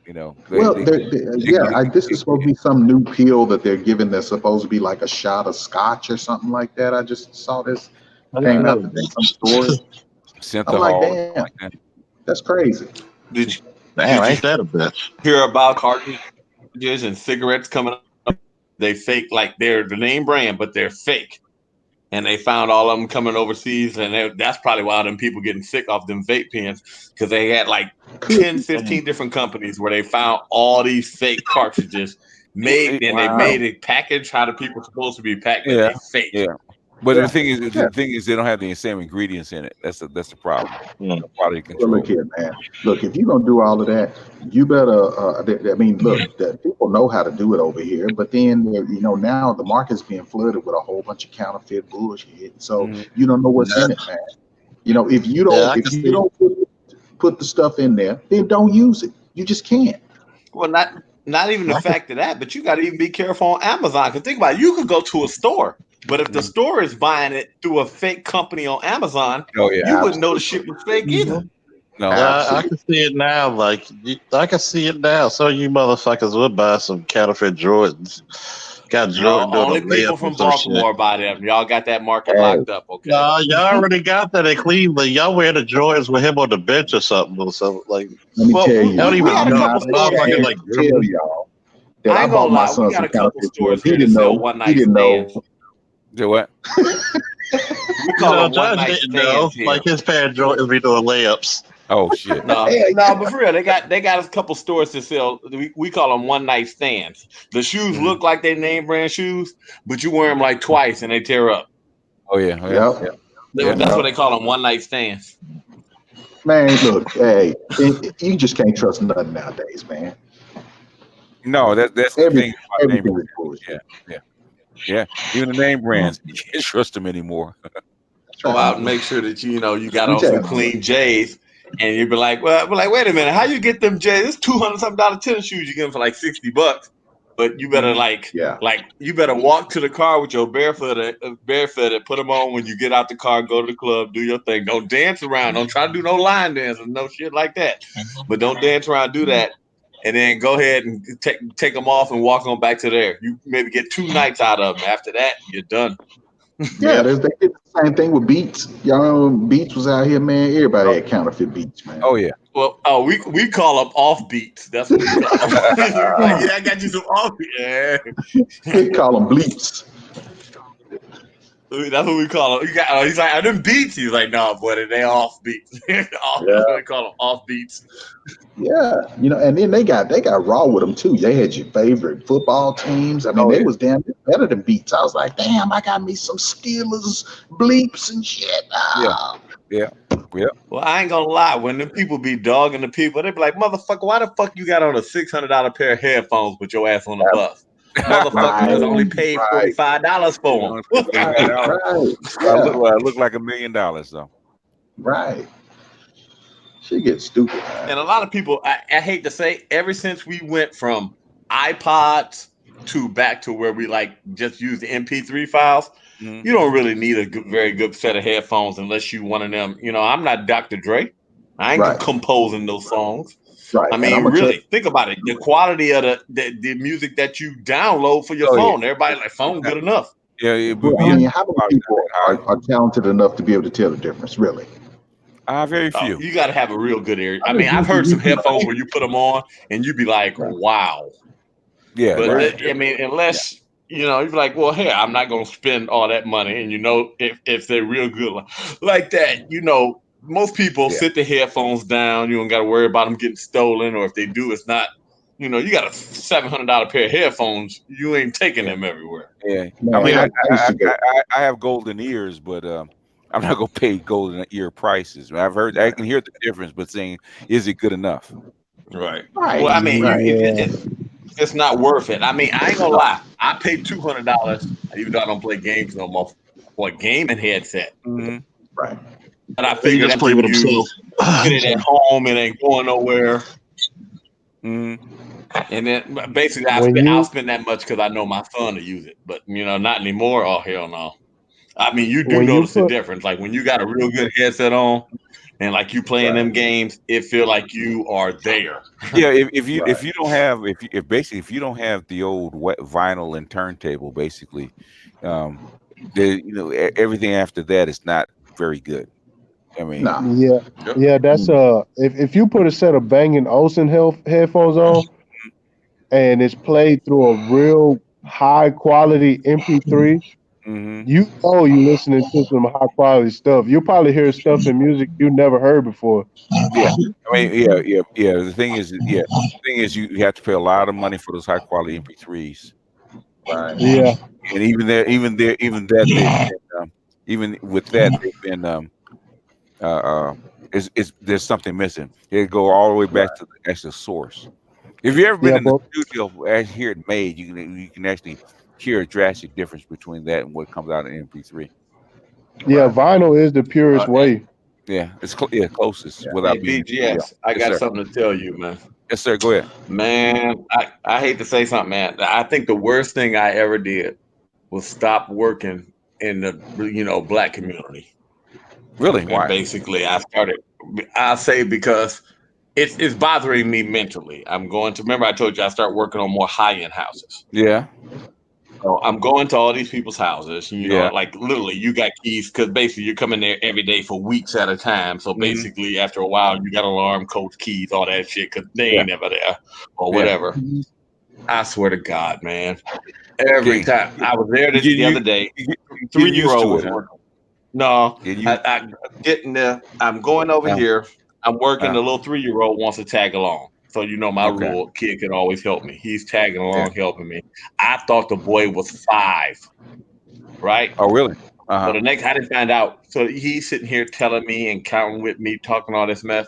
You know. This is supposed to be some new pill that they're giving. That's supposed to be like a shot of scotch or something like that. I just saw this came out today, some story. I'm like, damn, that's crazy. Did you ain't that a bitch? Hear about cartridges and cigarettes coming up? They fake like they're the name brand, but they're fake. And they found all of them coming overseas, and that's probably why them people getting sick off them vape pens, because they had like 10, 15 different companies where they found all these fake cartridges made, and they made a package how the people supposed to be packed, but they fake. Yeah. But the thing is, they don't have the same ingredients in it. That's the problem. Quality control. Well, look here, man. Look, if you're gonna do all of that, you better. I mean, look, that people know how to do it over here, but then now the market's being flooded with a whole bunch of counterfeit bullshit. So you don't know what's in it, man. If you don't put the stuff in there, then don't use it. You just can't. Well, not even the fact of that, but you got to even be careful on Amazon. Because think about it, you could go to a store, but if the store is buying it through a fake company on Amazon, you wouldn't know the shit was fake either. No, I can see it now. Like I can see it now. So you motherfuckers would buy some counterfeit Jordans. Got Jordan only people from Baltimore buy them. Y'all got that market locked up, okay? No, y'all already got that in Cleveland. Y'all wear the Jordans with him on the bench or something. Or something. Like, let me tell you, don't even know. Like, tell y'all that I bought gonna my lie, son we got some a couple counterfeit stores Jordans. here that sell one night stands. Do what? We call them one night stands here. Like his pair of Jordans be doing layups. Oh shit! No, but for real, they got a couple stores to sell. We call them one night stands. The shoes look like they name brand shoes, but you wear them like twice and they tear up. Oh yeah. That's what they call them, one night stands. Man, look, hey, you just can't trust nothing nowadays, man. No, that's the thing about name everything is brands. bullshit. Yeah. Even the name brands, you can't trust them anymore. Go out and make sure that you got on some Exactly. clean J's, and you'd be like, well, wait a minute, how you get them J's? It's $200-something tennis shoes you get them for like $60, but you better you better walk to the car with your barefooted, put them on when you get out the car, go to the club, do your thing. Don't dance around. Don't try to do no line dance or no shit like that. But don't dance around, do that, and then go ahead and take them off and walk on back to there. You maybe get 2 nights out of them. After that, you're done. Yeah, they did the same thing with Beats. Y'all know Beats was out here, man. Everybody had counterfeit Beats, man. Oh yeah. Well, we call them off beats. That's what we call them. Like, I got you some off beats. Yeah. They call them bleeps. That's what we call them. He's like, are them beats? He's like, no, boy, they off beats. They call them off beats. Yeah, and then they got raw with them too. They had your favorite football teams. I mean, they was damn better than Beats. I was like, damn, I got me some Steelers bleeps and shit. Yeah. Well, I ain't gonna lie. When them people be dogging the people, they be like, motherfucker, why the fuck you got on a $600 pair of headphones with your ass on the bus? Motherfuckers only paid $45 for them. I look like $1 million though. Right. She gets stupid. And a lot of people, I hate to say, ever since we went from iPods to back to where we just use the MP3 files, you don't really need a very good set of headphones unless you one of them. I'm not Dr. Dre. I ain't composing those songs. Right. I mean, really, think about it. The quality of the music that you download for your phone, everybody's like, phone good enough. Yeah, I mean, how many people are talented enough to be able to tell the difference, really? Very few. You got to have a real good ear. I mean, I've heard some headphones where you put them on and you be like, wow. Yeah. But I mean, unless you're like, well, hey, I'm not going to spend all that money. And if they're real good like that, most people sit the headphones down. You don't got to worry about them getting stolen, or if they do, it's not. You got a $700 pair of headphones. You ain't taking them everywhere. Yeah. I mean, I have golden ears, but I'm not gonna pay golden ear prices. I can hear the difference, but saying, is it good enough? Right. Well, I mean, it's not worth it. I mean, I ain't gonna lie. I paid $200, even though I don't play games no more, for a gaming headset. Right. And I figured just play with himself. Get it at home. It ain't going nowhere. And then basically, I'll spend that much because I know my son will use it. But not anymore. Oh hell no. I mean, you do notice the difference. Like when you got a real good headset on, and like you playing them games, it feel like you are there. Yeah, if you don't have if you don't have the old vinyl and turntable, basically, everything after that is not very good. I mean, that's if you put a set of Bang & Olufsen headphones on, and it's played through a real high quality MP3. You listening to some high quality stuff. You'll probably hear stuff in music you never heard before. Yeah, I mean, yeah. The thing is, you have to pay a lot of money for those high quality MP3s. Right. Yeah. And even with that, they've been there's something missing. They go all the way back to the actual source. If you ever been in the studio and hear it made, you can actually hear a drastic difference between that and what comes out in MP3. Yeah, vinyl is the purest way. Yeah, it's closest without being. BGS, I got something to tell you, man. Yes, sir. Go ahead. Man, I hate to say something, man. I think the worst thing I ever did was stop working in the Black community. Really? And why? Basically, I say because it's bothering me mentally. Remember I told you I start working on more high-end houses. Yeah. So I'm going to all these people's houses. Like literally you got keys because basically you're coming there every day for weeks at a time. So basically after a while you got alarm codes, keys, all that shit because they ain't never there or whatever. I swear to God, man. Every time I was there the other day, 3-year-old was working. No, I getting there. I'm going over here. I'm working. The little 3-year-old wants to tag along. So my little kid can always help me. He's tagging along, helping me. I thought the boy was 5. Right? Oh, really? So the next, I didn't find out. So he's sitting here telling me and counting with me, talking all this mess.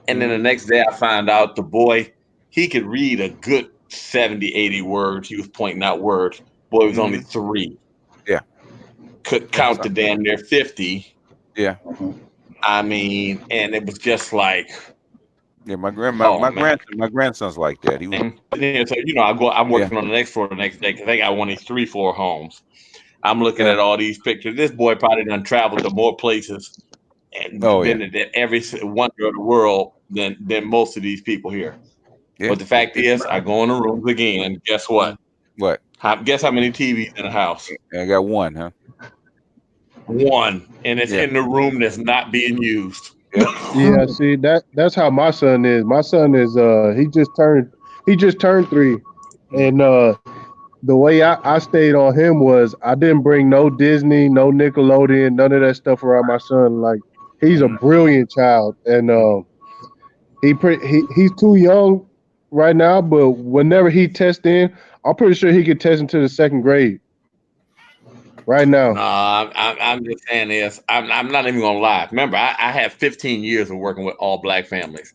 And then the next day I found out the boy, he could read a good 70, 80 words. He was pointing out words. Boy was only 3. Yeah. Could count to damn near 50. Yeah. I mean, and it was just like, yeah, my grandson's like that. He was. So I'm working on the next floor the next day because they got one of these 3-floor homes. I'm looking at all these pictures. This boy probably done traveled to more places and been to every wonder of the world than most of these people here. Yeah. But the fact is, I go in the rooms again. Guess what? What? Guess how many TVs in the house? I got one, huh? One, and it's in the room that's not being used. Yeah, see that's how my son is. My son is he just turned 3, and the way I stayed on him was I didn't bring no Disney, no Nickelodeon, none of that stuff around my son. Like he's a brilliant child, and he's too young right now. But whenever he tests in, I'm pretty sure he could test into the 2nd grade. Right now. No, I'm just saying this. I'm not even gonna lie. Remember, I have 15 years of working with all Black families.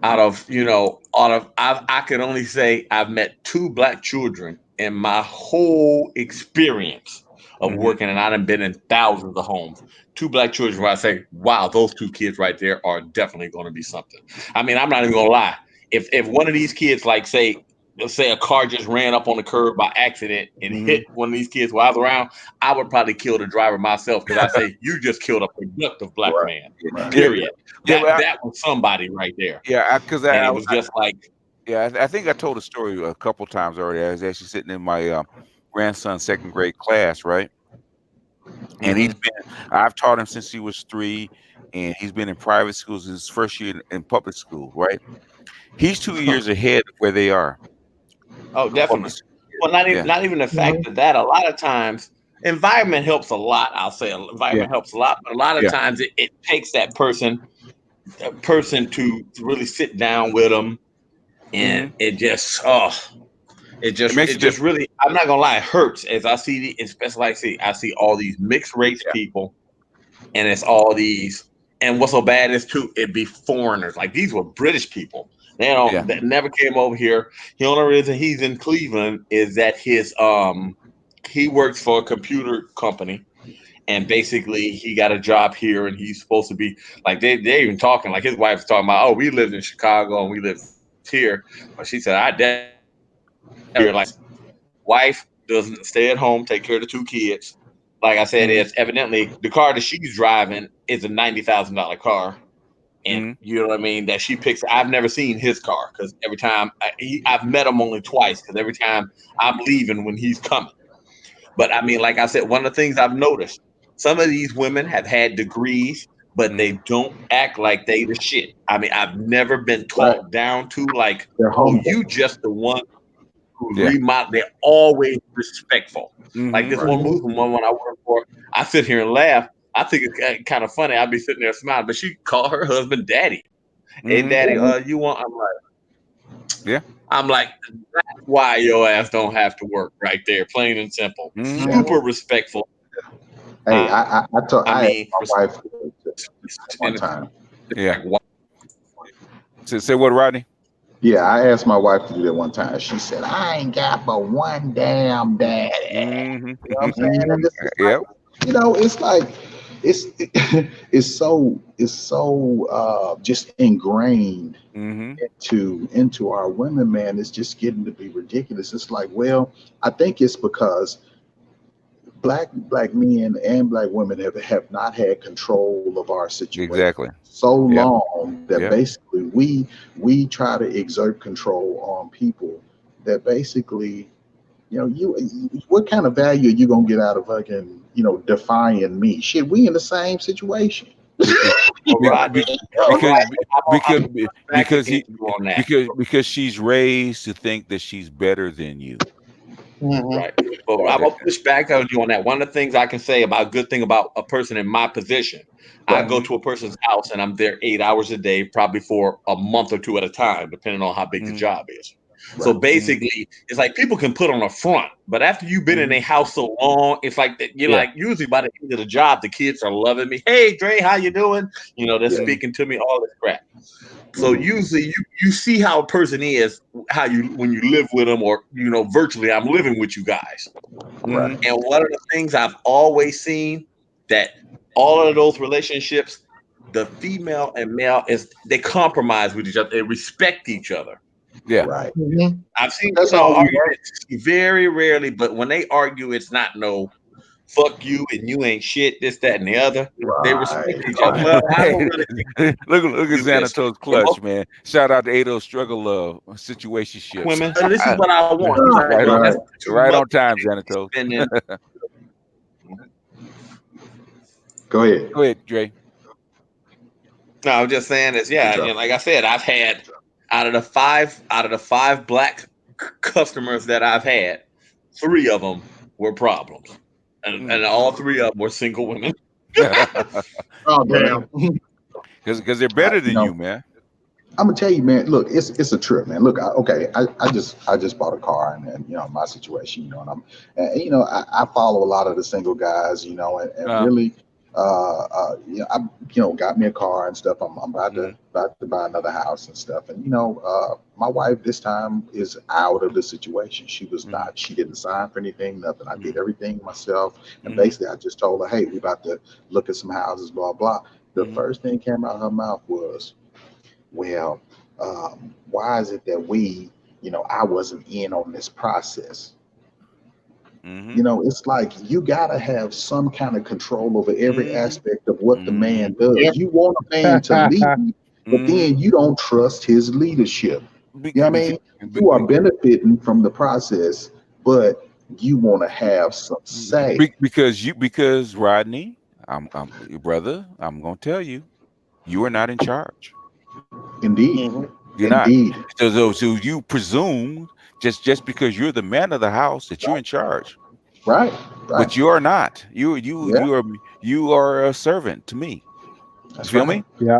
Out of I could only say I've met 2 Black children in my whole experience of working, and I've been in thousands of homes. 2 Black children where I say, wow, those 2 kids right there are definitely going to be something. I mean, I'm not even gonna lie. If one of these kids, like let's say a car just ran up on the curb by accident and hit one of these kids while I was around, I would probably kill the driver myself because I say, you just killed a productive Black man. Period. That was somebody right there. Yeah, because it was just like. Yeah, I think I told a story a couple times already. I was actually sitting in my grandson's 2nd grade class, right? And I've taught him since he was 3, and he's been in private schools his first year in public school, right? He's 2 years ahead of where they are. Oh, definitely. Well, not even the fact that a lot of times environment helps a lot. I'll say environment helps a lot, but a lot of times it takes that person to really sit down with them, and it just really, I'm not gonna lie, it hurts as I see especially I see all these mixed race people, and it's all these, and what's so bad is too, it be foreigners. Like these were British people. That never came over here. The only reason he's in Cleveland is that his he works for a computer company, and basically he got a job here, and he's supposed to be like they even talking, like his wife's talking about, oh, we lived in Chicago and we lived here, but she said I definitely like wife doesn't stay at home, take care of the 2 kids. Like I said, it's evidently the car that she's driving is a $90,000 car. And you know what I mean? That she picks. I've never seen his car because every time I've met him only twice because every time I'm leaving when he's coming. But I mean, like I said, one of the things I've noticed, some of these women have had degrees, but they don't act like they the shit. I mean, I've never been talked down to like, oh, you just the one who remodel. They're always respectful. Like this one Muslim woman I work for, I sit here and laugh. I think it's kind of funny. I'd be sitting there smiling, but she called her husband daddy. Hey, daddy, you want? I'm like, that's why your ass don't have to work right there, plain and simple. Super respectful. Hey, I asked my wife one time. Yeah. Say what, Rodney? Yeah, I asked my wife to do that one time. She said, I ain't got but one damn daddy. You know what I'm saying? And this is like, you know, it's like it's so just ingrained into our women, man. It's just getting to be ridiculous. It's like, well, I think it's because black men and black women have not had control of our situation so long that basically we try to exert control on people that basically, you know, what kind of value are you gonna get out of fucking, you know, defying me? Shit, we in the same situation. Because she's raised to think that she's better than you. Right. But I'm gonna push back on you on that. One of the things I can say about a good thing about a person in my position, I go to a person's house and I'm there 8 hours a day, probably for a month or 2 at a time, depending on how big the job is. So basically, it's like people can put on a front, but after you've been in a house so long, it's like that you're like usually by the end of the job, the kids are loving me. Hey, Dre, how you doing? You know, they're speaking to me, all this crap. So usually you see how a person is, how you when you live with them, or virtually I'm living with you guys. Right. And one of the things I've always seen that all of those relationships, the female and male they compromise with each other, they respect each other. Yeah. Right. I've seen female arguments very rarely, but when they argue, it's not no fuck you and you ain't shit, this, that, and the other. They respect each other. Well, I don't really think look at Xanato's clutch, man. Shout out to Ado Struggle Situation Ships. Women. This is what I want. Right on time, Xanatos. Go ahead. Go ahead, Dre. No, I'm just saying this. Yeah, like I said, I've had out of the five black customers that I've had, 3 of them were problems, and all 3 of them were single women. Oh damn! Because they're better than you, man. I'm gonna tell you, man. Look, it's a trip, man. Look, I just bought a car, and my situation, and I follow a lot of the single guys, and really, I got me a car and stuff. I'm about to buy another house and stuff, and my wife this time is out of the situation. She was not. She didn't sign for anything, nothing. I did everything myself, and basically I just told her, hey, we about to look at some houses, blah blah. The first thing came out of her mouth was, well, why is it that I wasn't in on this process? It's like you gotta have some kind of control over every aspect of what the man does. You want a man to lead, but then you don't trust his leadership. You know what I mean? You are benefiting from the process, but you want to have some say. Because Rodney, I'm your brother, I'm gonna tell you, you are not in charge. Indeed. You're Indeed. not. So you presume just because you're the man of the house that you're in charge. Right. But you are not. You are a servant to me. That's Feel me? Yeah.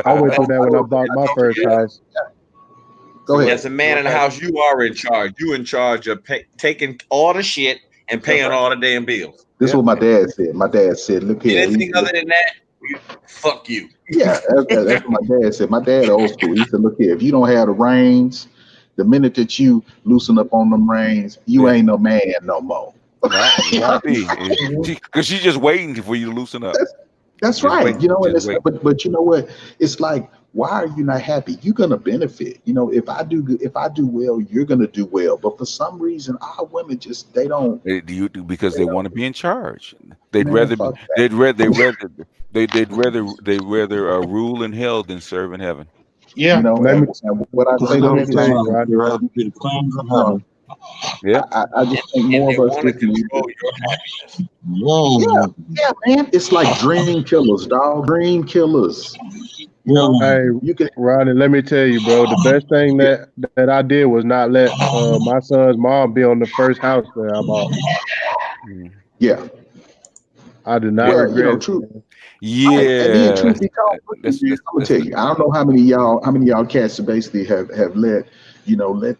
I went through that when I bought my first house. Go ahead. As a man in the house, you are in charge. You in charge of taking all the shit and paying all the damn bills. This is what my dad said. My dad said, look here. Anything other than that, fuck you. Yeah, that's what my dad said. My dad old school. He said, look here, if you don't have the reins, the minute that you loosen up on them reins, you ain't no man no more. Because she's just waiting for you to loosen up. That's right. But you know what? It's like, why are you not happy? You're gonna benefit. If I do well, you're gonna do well. But for some reason, our women they don't. Because they want to be in charge. They'd rather rule in hell than serve in heaven. Yeah. What I say to yeah, I just think more of us just need to. Yeah, man. It's like dream killers, dog. Dream killers. Hey, Rodney, let me tell you, bro. The best thing that I did was not let my son's mom be on the first house that I bought. Yeah. I did not regret. True. Yeah. And then, truth be told, I'm gonna tell you. I don't know how many of y'all cats basically have let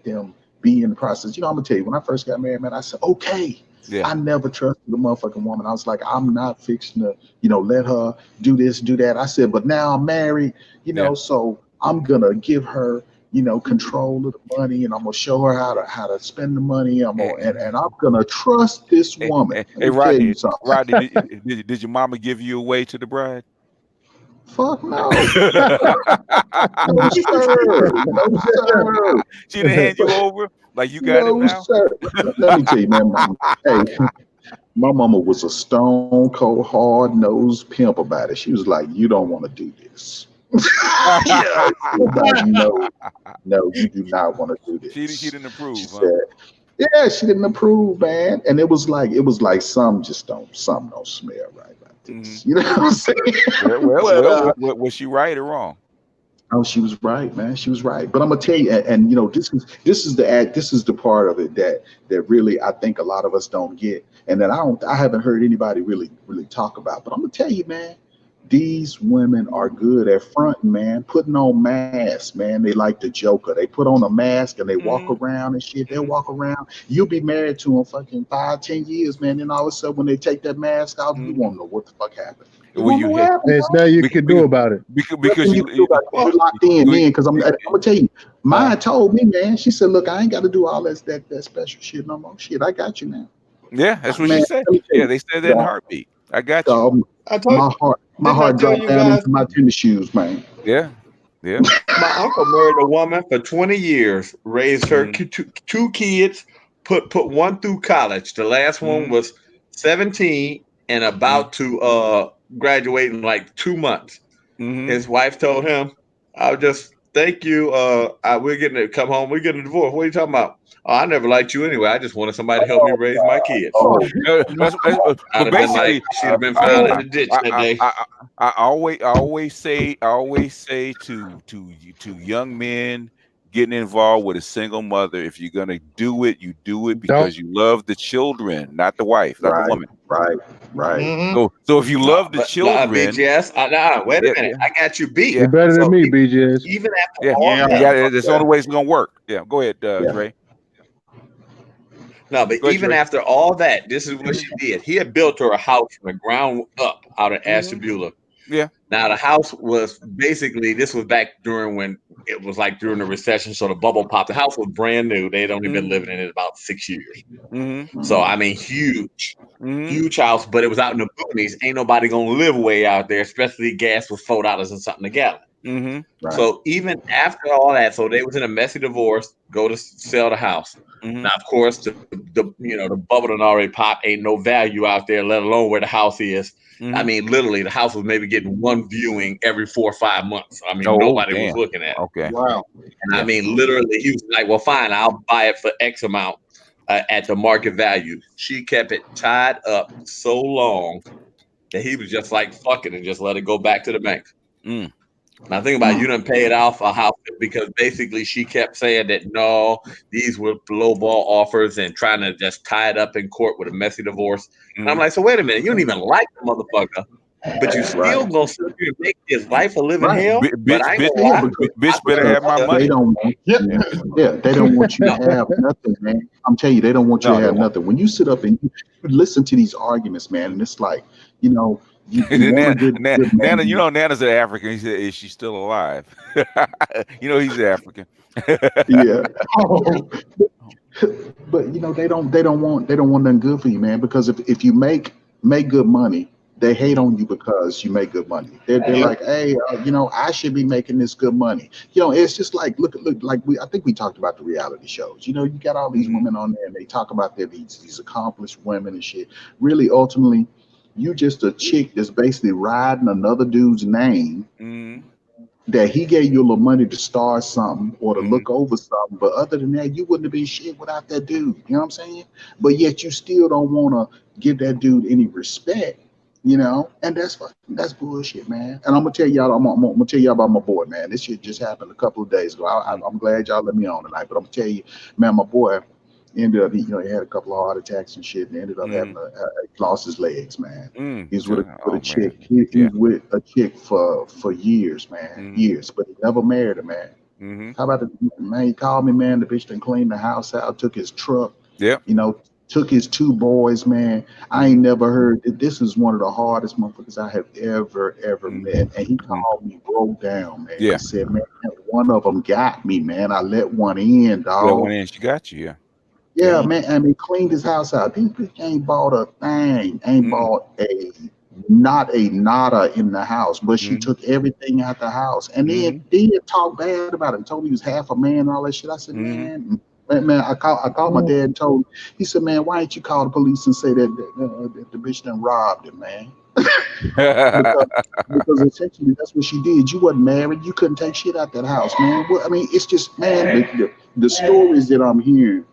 them be in the process. I'm gonna tell you, when I first got married, man, I said, okay. Yeah. I never trusted the motherfucking woman. I was like, I'm not fixing to, let her do this, do that. I said, but now I'm married, so I'm gonna give her, control of the money, and I'm gonna show her how to spend the money. And I'm gonna trust this woman. Hey, Rodney, did your mama give you away to the bride? Fuck no. No, sir. No, sir. She didn't hand you over like you got it now? Sir. Let me tell you, man. My mama was a stone cold, hard nosed pimp about it. She was like, "You don't want to do this." No, you do not want to do this. She didn't approve. She said, yeah, she didn't approve, man. And it was like some don't smell right. You know what I'm saying? Well, was she right or wrong? Oh, she was right, man. She was right. But I'm gonna tell you, and this is the part of it that really I think a lot of us don't get, and that I haven't heard anybody really talk about. But I'm gonna tell you, man, These women are good at fronting, man, putting on masks, man. They like the Joker. They put on a mask and they walk around and shit. They'll walk around. You'll be married to them fucking 5-10 years, man. Then all of a sudden, when they take that mask off, you won't know what the fuck happened. Well, you hit. There's nothing you can do about it. Because you're locked in, man. Because I'm gonna tell you, mine told me, man. She said, "Look, I ain't got to do all that special shit no more. Shit, I got you now." Yeah, that's what Man, she said. Yeah, they said that in heartbeat. I got you. My heart dropped down into my tennis shoes, man. Yeah, yeah. My uncle married a woman for 20 years, raised her two kids, put one through college. The last one was 17 and about to graduate in like 2 months. His wife told him, "I'll just thank you. We're getting to come home. We're getting a divorce. What are you talking about? Oh, I never liked you anyway. I just wanted somebody to help me raise my kids." But basically, she'd have been found in the ditch that day. I always say to young men getting involved with a single mother, if you're gonna do it, you do it because you love the children, not the wife, not the woman. Right. So if you love the children, BGS, wait a minute, I got you beat. You're better than me, BGS. Even after all that, that's the only way it's gonna work. Yeah, go ahead, Dre. No, but even after all that, this is what she did. He had built her a house from the ground up out of Ashtabula. Yeah. Now the house was basically, this was back during when it was like during the recession, so the bubble popped. The house was brand new. They'd only been living in it about 6 years. So I mean, huge house, but it was out in the boonies. Ain't nobody gonna live way out there, especially gas was $4 and something a gallon. So even after all that, so they was in a messy divorce, go to sell the house. Now, of course, the bubble done already popped. Ain't no value out there, let alone where the house is. I mean, literally, the house was maybe getting one viewing every 4 or 5 months. I mean, nobody was looking at it. Okay. Wow. And I mean, literally, he was like, "Well, fine, I'll buy it for X amount at the market value." She kept it tied up so long that he was just like, "Fuck it," and just let it go back to the bank. Now think about it, you done paid off a house because basically she kept saying that no, these were lowball offers and trying to just tie it up in court with a messy divorce. And I'm like, so wait a minute, you don't even like the motherfucker, but you still gonna sit here and make his life a living hell? Bitch better have my money. They don't want they don't want you to have nothing, man. I'm telling you, they don't want you to have nothing. When you sit up and you listen to these arguments, man, and it's like, you want a good Nana, Nana's an African. He said, "Is she still alive?" He's African. Yeah. But they don't want nothing good for you, man. Because if you make good money, they hate on you because you make good money. They're like, hey, I should be making this good money. It's just like look like I think we talked about the reality shows. You got all these women on there and they talk about these accomplished women and shit. Really, ultimately, you just a chick that's basically riding another dude's name that he gave you a little money to start something or to look over something. But other than that, you wouldn't have been shit without that dude. You know what I'm saying? But yet you still don't want to give that dude any respect, and that's bullshit, man. And I'm gonna tell y'all, I'm gonna tell y'all about my boy, man. This shit just happened a couple of days ago. I'm glad y'all let me on tonight, but I'm gonna tell you, man, my boy ended up, he had a couple of heart attacks and shit, and ended up having he lost his legs, man. He's with a chick. He's with a chick for years, man, years, but he never married her, man. How about man? He called me, man. The bitch done cleaned the house out, took his truck, took his 2 boys, man. I ain't never heard. This is one of the hardest motherfuckers I have ever met. And he called me, broke down, man. He said, man, one of them got me, man. I let one in, dog. Let one in, she got you, Yeah, man. I mean, cleaned his house out. This bitch ain't bought a thing. Ain't bought not a nada in the house, but she took everything out the house. And then talk bad about him. Told me he was half a man and all that shit. I said, man, I called my dad and told him. He said, man, why ain't you call the police and say that the bitch done robbed him, man? because essentially that's what she did. You wasn't married. You couldn't take shit out that house, man. I mean, it's just, man, the stories that I'm hearing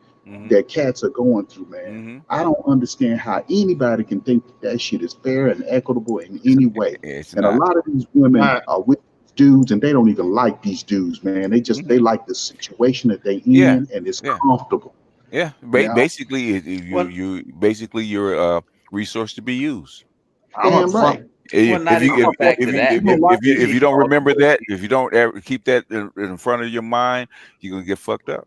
that cats are going through, man. I don't understand how anybody can think that shit is fair and equitable in any way. And a lot of these women are with dudes and they don't even like these dudes, man. They just they like the situation that they in and it's comfortable. Basically, you're a resource to be used. I'm Damn right. If you don't remember that, if you don't ever keep that in front of your mind, you're gonna get fucked up.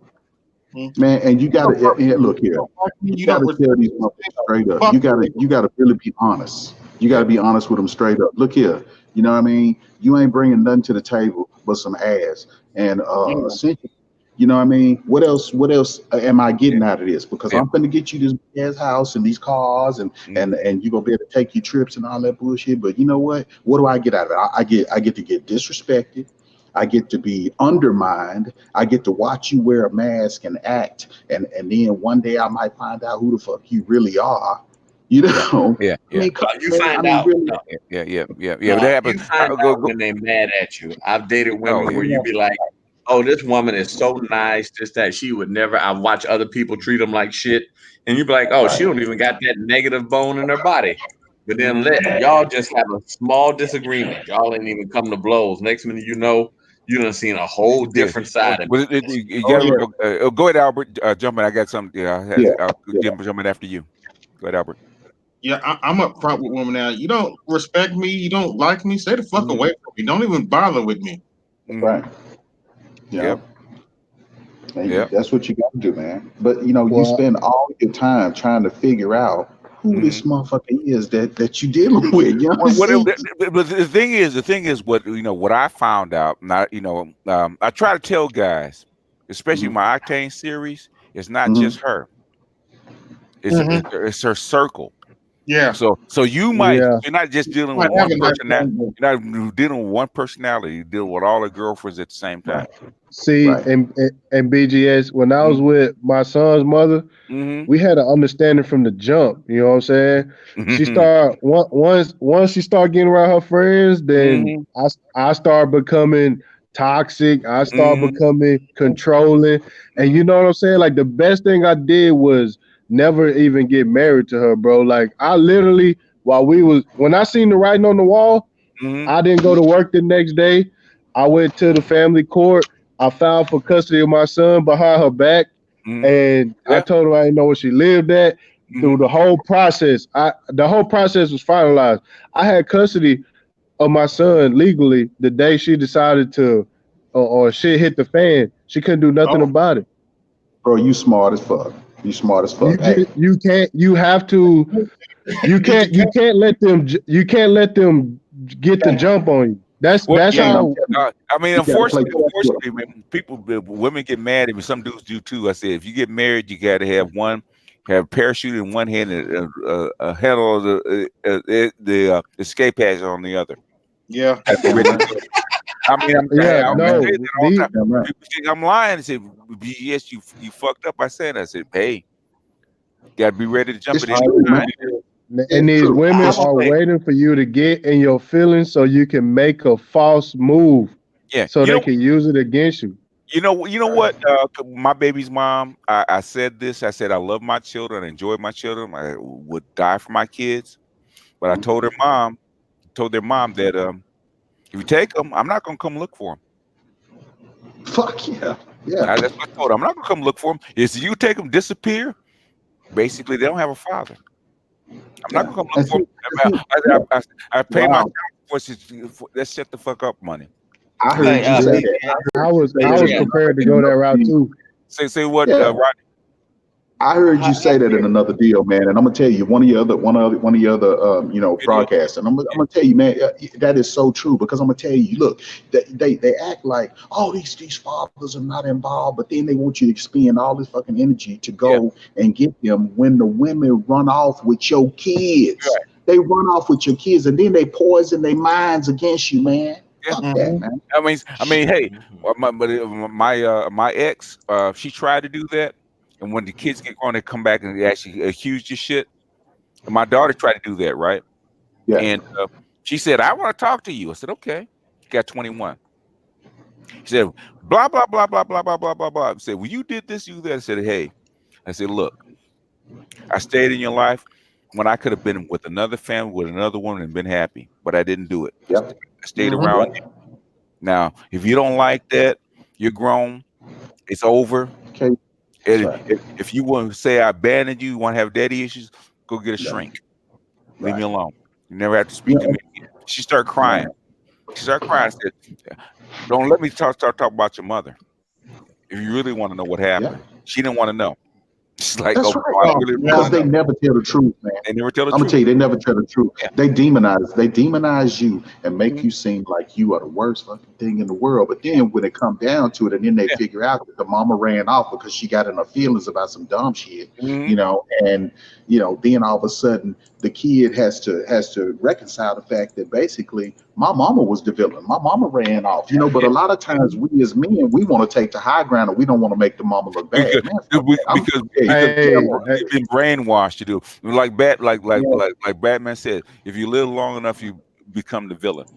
Man, and you gotta look here. You gotta tell these motherfuckers straight up. You gotta really be honest. You gotta be honest with them straight up. Look here. You know what I mean? You ain't bringing nothing to the table but some ass. And essentially, you know what I mean? What else am I getting out of this? Because I'm gonna get you this ass house and these cars and you gonna be able to take your trips and all that bullshit. But you know what? What do I get out of it? I get to get disrespected. I get to be undermined. I get to watch you wear a mask and act, and then one day I might find out who the fuck you really are. You know? Yeah. I mean, you find out. Really, yeah. No, That happens. You find out when they're mad at you. I've dated women where you be like, "Oh, this woman is so nice, just that she would never." I watch other people treat them like shit, and you be like, "Oh, she don't even got that negative bone in her body." But then y'all just have a small disagreement. Y'all ain't even come to blows. Next minute, you know, you done seen a whole different side of it. Go ahead, Albert. Jump in. I got something. I'll jump in after you. Go ahead, Albert. Yeah, I'm up front with women now. You don't respect me, you don't like me, stay the fuck away from me. Don't even bother with me. Right. Yeah. That's what you got to do, man. But you know, you spend all your time trying to figure out who this motherfucker is that you dealing with. You know but the thing is what I found out. Not I try to tell guys, especially my Octane series, it's not just her. It's her circle. Yeah. So you might you're not just dealing with one personality. You're not dealing with one personality. You deal with all the girlfriends at the same time. See, and BGS, when I was with my son's mother, we had an understanding from the jump. You know what I'm saying? She started once she started getting around her friends, then I started becoming toxic. I started becoming controlling, and you know what I'm saying? Like the best thing I did was never even get married to her, bro. Like I literally, when I seen the writing on the wall, I didn't go to work the next day. I went to the family court. I filed for custody of my son behind her back, and I told her I didn't know where she lived at. Through the whole process, the whole process was finalized. I had custody of my son legally the day she decided to, or shit hit the fan. She couldn't do nothing about it. Bro, you smart as fuck. You smart as fuck. You can't let them get the jump on you. That's how. I mean, unfortunately, man, women get mad. And some dudes do too. I said, if you get married, you got to have a parachute in one hand and a handle of the escape hatch on the other. Yeah. I mean, people think I'm lying. I said, yes, you fucked up. I said, hey, got to be ready to jump in. And these women are waiting for you to get in your feelings so you can make a false move. Yeah. So they can use it against you. You know what? My baby's mom, I said this. I said I love my children, I enjoy my children. I would die for my kids. But I told their mom that if you take them, I'm not gonna come look for them. Fuck yeah. That's what I told her. I'm not gonna come look for them. If you take them, disappear. Basically, they don't have a father. I'm not gonna come look for them. I pay my for let's shut the fuck up money. I heard you say that. I was prepared to go that route too. Say what, Rodney? I heard you say that in another deal, man, and I'm gonna tell you one of your other broadcasts, and I'm gonna tell you, man, that is so true because I'm gonna tell you, look, they act like, oh, these fathers are not involved, but then they want you to expend all this fucking energy to go and get them when the women run off with your kids. Right. They run off with your kids, and then they poison their minds against you, man. Fuck that, man. I mean, hey, my ex, she tried to do that. And when the kids get grown, they come back and they actually accuse you shit. And my daughter tried to do that, right? Yeah. And she said, I want to talk to you. I said, okay. She got 21. She said, blah, blah, blah, blah, blah, blah, blah, blah, blah. I said, well, you did this, you did that. I said, hey. I said, look, I stayed in your life when I could have been with another family, with another woman and been happy. But I didn't do it. Yep. I stayed around you. Now, if you don't like that, you're grown. It's over. Okay. If you want to say I abandoned you, you want to have daddy issues, go get a shrink. Leave me alone. You never have to speak to me again. She started crying. She started crying. I said, "Don't let me start about your mother. If you really want to know what happened." She didn't want to know. She's like, That's "Oh, right. I really Because they never tell the truth, man. They never tell the I'm truth. gonna tell you, they never tell the truth. Yeah. They demonize you and make you seem like you are the worst fucking thing in the world. But then when it come down to it, and then they figure out that the mama ran off because she got in her feelings about some dumb shit, you know, and then all of a sudden the kid has to reconcile the fact that basically my mama was the villain. My mama ran off, but a lot of times we as men, we want to take the high ground and we don't want to make the mama look bad. Because you've been brainwashed to do like Batman said. If you live long enough, you become the villain.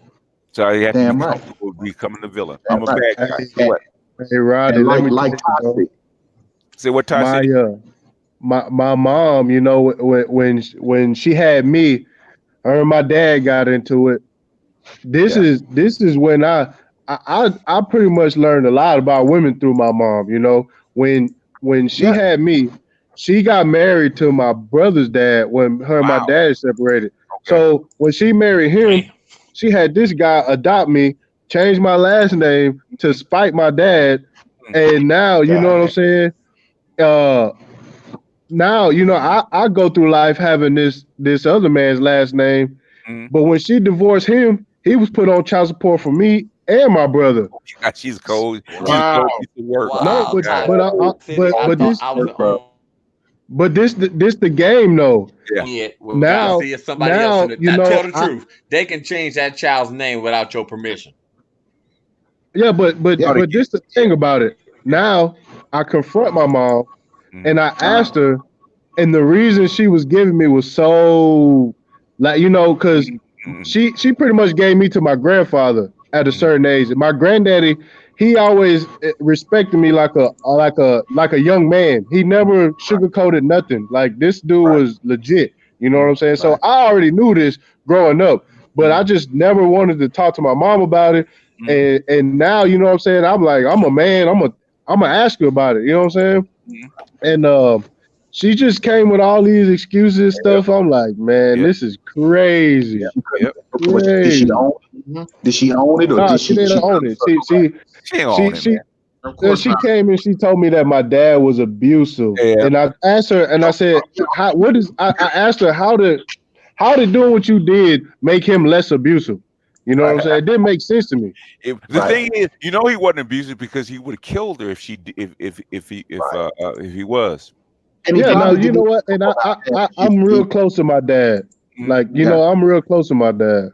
So you have to be comfortable becoming the villain. I'm a bad guy. So what? Hey, Roddy, let me tell you, say what Ty said. My mom, when she had me, her and my dad got into it. This is when I pretty much learned a lot about women through my mom. When she had me, she got married to my brother's dad when her and my dad separated. Okay. So when she married him, she had this guy adopt me, change my last name to spite my dad, and now you know what I'm saying. Now I go through life having this other man's last name, but when she divorced him, he was put on child support for me and my brother. God, she's cold. Wow. She's cold. No, but this the game though. Yeah. Well, now, see, if somebody else in it. you Now, know, tell the truth. They can change that child's name without your permission. Yeah, but this the thing about it. Now I confront my mom and I asked her, and the reason she was giving me was so because she pretty much gave me to my grandfather at a certain age. And my granddaddy, he always respected me like a young man. He never sugarcoated nothing. Like this dude was legit. You know what I'm saying? So I already knew this growing up, but I just never wanted to talk to my mom about it. And now, you know what I'm saying? I'm like, I'm a man. I'm gonna ask her about it. You know what I'm saying? And she just came with all these excuses and stuff. I'm like, man, this is crazy. Crazy. Did she own it? Did she own it, or did she didn't own it? She came and she told me that my dad was abusive, and I asked her, and I said, I asked her how did doing what you did make him less abusive? You know what I'm saying? It didn't make sense to me. The thing is, he wasn't abusive because he would have killed her if he was. And you know what? And I'm real close to my dad. Like, I'm real close to my dad.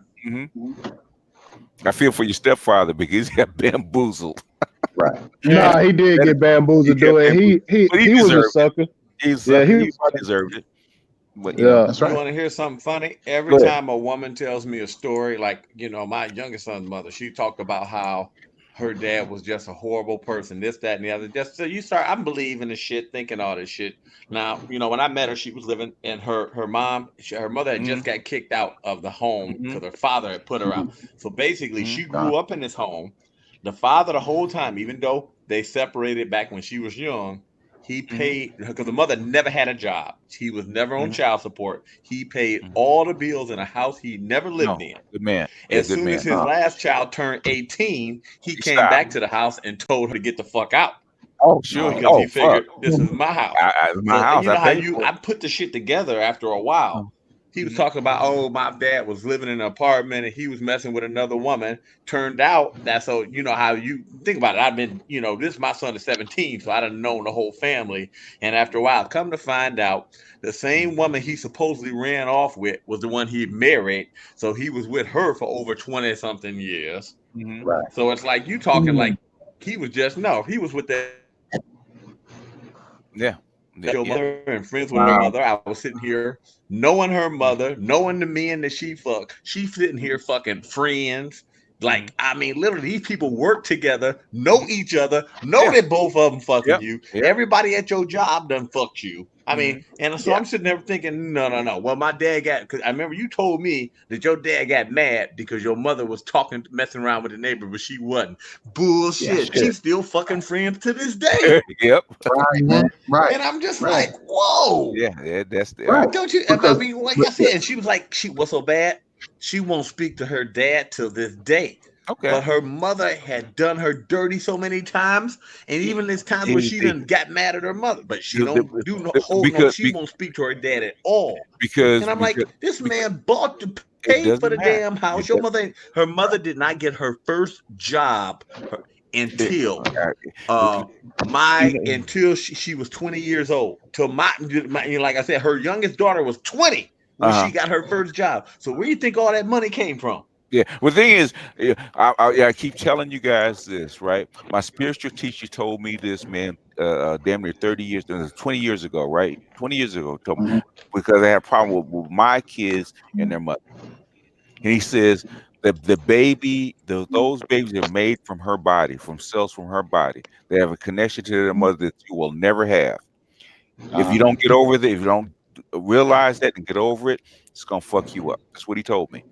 I feel for your stepfather because he got bamboozled. Right. Nah, he did get bamboozled, though, and he was a sucker. He deserved it. But, that's right. You want to hear something funny? Every time a woman tells me a story, like, my youngest son's mother, she talked about how her dad was just a horrible person, this, that, and the other. Just so you start, I'm believing the shit, thinking all this shit. Now, when I met her, she was living, and her mother had just got kicked out of the home because her father had put her out. So basically, she grew up in this home. The father, the whole time, even though they separated back when she was young, he paid, because the mother never had a job. He was never on child support. He paid all the bills in a house he never lived in. Good man. As soon as his last child turned 18, he came back to the house and told her to get the fuck out. Oh, sure. Because he figured, this is my house. My house. You know how I put the shit together after a while. He was talking about, my dad was living in an apartment and he was messing with another woman. Turned out that's so, how you think about it. I've been, this my son is 17, so I done known the whole family. And after a while, come to find out, the same woman he supposedly ran off with was the one he married. So he was with her for over 20 something years. Right. So it's like you talking like he was he was with that. Your mother and friends with her mother. I was sitting here knowing her mother, knowing the men that she fucked. She's sitting here fucking friends. Like, I mean, literally, these people work together, know each other, know that both of them fucking you. Everybody at your job done fucked you. I mean, and so I'm sitting there thinking, no. Well, my dad because I remember you told me that your dad got mad because your mother was messing around with the neighbor, but she wasn't. Bullshit. She's still fucking friends to this day. Right. And I'm just like, whoa. Yeah, that's the right. Don't you? I mean, like I said, and she was like, what's so bad? She won't speak to her dad till this day. Okay. But her mother had done her dirty so many times, and even there's times where she done got mad at her mother, but she don't do no hold no. She won't speak to her dad at all. And I'm like, this man bought the paid for the damn house. Your mother, her mother did not get her first job until until she was 20 years old. Till my like I said, her youngest daughter was 20 when she got her first job. So where do you think all that money came from? Yeah. Well, the thing is, I keep telling you guys this, right? My spiritual teacher told me this, man, damn near 30 years, 20 years ago, right? 20 years ago, told me, because I had a problem with my kids and their mother. And he says that those babies are made from her body, from cells from her body. They have a connection to their mother that you will never have. If you don't get over that, if you don't realize that and get over it, it's gonna fuck you up. That's what he told me.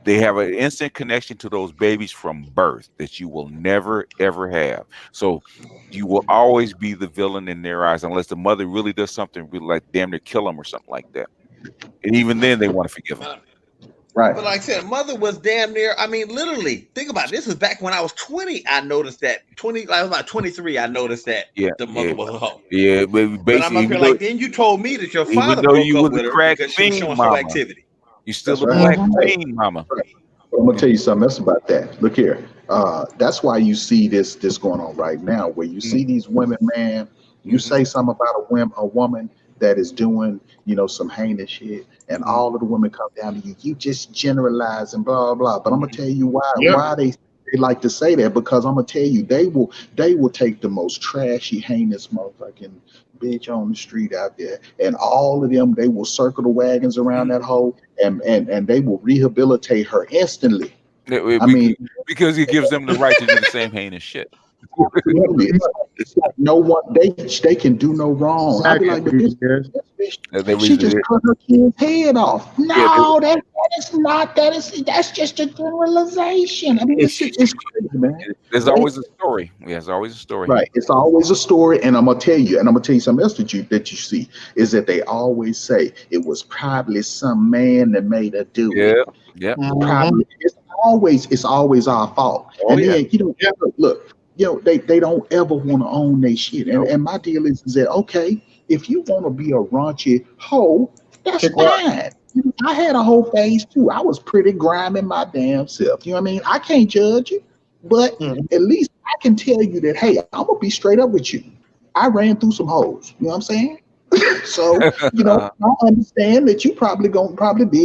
They have an instant connection to those babies from birth that you will never, ever have. So you will always be the villain in their eyes unless the mother really does something really like damn near kill them or something like that. And even then they want to forgive them. Right. But like I said, mother was damn near, I mean, literally, think about it. This was back when I was 20. I noticed that. I was about 23. I noticed that the mother was a hoe. Yeah, but I'm up here like, then you told me that your father broke up with her because she was showing mama. her activity. You still a black queen, mama. Right. I'm gonna tell you something else about that. Look here. That's why you see this going on right now, where you see these women, man. You say something about a woman that is doing, some heinous shit, and all of the women come down to you. You just generalize and blah blah. But I'm gonna tell you why. Yeah. Why they like to say that, because I'm gonna tell you they will take the most trashy, heinous motherfucking bitch on the street out there, and all of them, they will circle the wagons around that hole, and they will rehabilitate her instantly. I mean, because it gives them the right to do the same heinous shit. It's like no one, they can do no wrong. I'd be like, but this bitch, she just cut her kid's head off. No, that's just a generalization. I mean, it's crazy, man. There's always a story. Yeah, there's always a story. Right. It's always a story. And I'm gonna tell you something else that you see is that they always say it was probably some man that made her do it. Yeah. Probably it's always our fault. Then look, they don't ever want to own their shit. And my deal is that, okay, if you want to be a raunchy hoe, that's fine. I had a whole phase too. I was pretty grimy my damn self. You know what I mean? I can't judge you, but at least I can tell you that, hey, I'm gonna be straight up with you. I ran through some hoes. You know what I'm saying? So I understand that you probably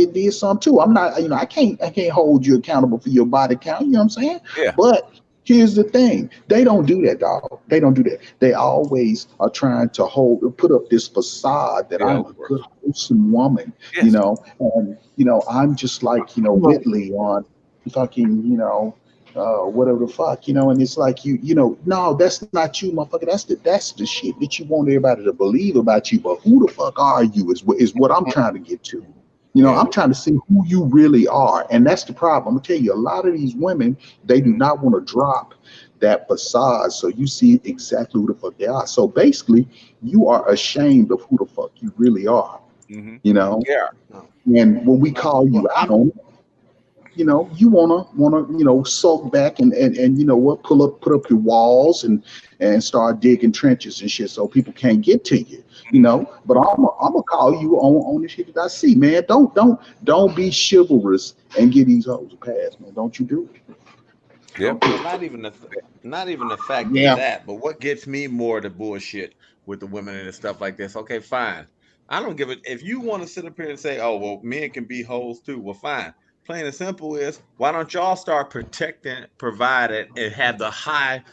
did some too. I'm not, I can't hold you accountable for your body count. You know what I'm saying? Yeah. But here's the thing: they don't do that, dog. They don't do that. They always are trying to put up this facade that I'm a good, wholesome woman. Yes. And I'm just like Whitley on fucking whatever the fuck, and it's like no, that's not you, motherfucker. That's the shit that you want everybody to believe about you. But who the fuck are you is what I'm trying to get to. I'm trying to see who you really are. And that's the problem. I'm gonna tell you, a lot of these women, they do not want to drop that facade, so you see exactly who the fuck they are. So basically, you are ashamed of who the fuck you really are. Yeah. And when we call you out on it, you wanna sulk back and put up your walls and start digging trenches and shit so people can't get to you. But I'm gonna call you on the shit that I see, man. Don't be chivalrous and get these hoes a pass, man. Don't you do it. Yeah. Well, not even the fact of that, but what gets me more the bullshit with the women and stuff like this. Okay, fine. I don't give it. If you want to sit up here and say, "Oh, well, men can be hoes too," well, fine. Plain and simple is, why don't y'all start protecting, providing, and have the high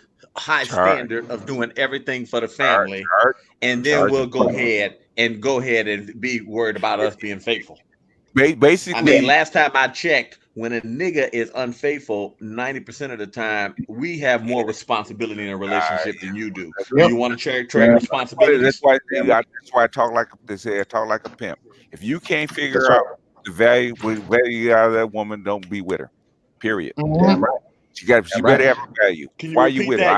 standard of doing everything for the family, and then we'll go ahead and be worried about us being faithful. Basically, I mean, last time I checked, when a nigga is unfaithful, 90% of the time, we have more responsibility in a relationship than you do. You want to trade responsibility? That's why I talk like a pimp. If you can't figure out the value out of that woman, don't be with her. Period. Damn right. She better have a value. Why are you with her?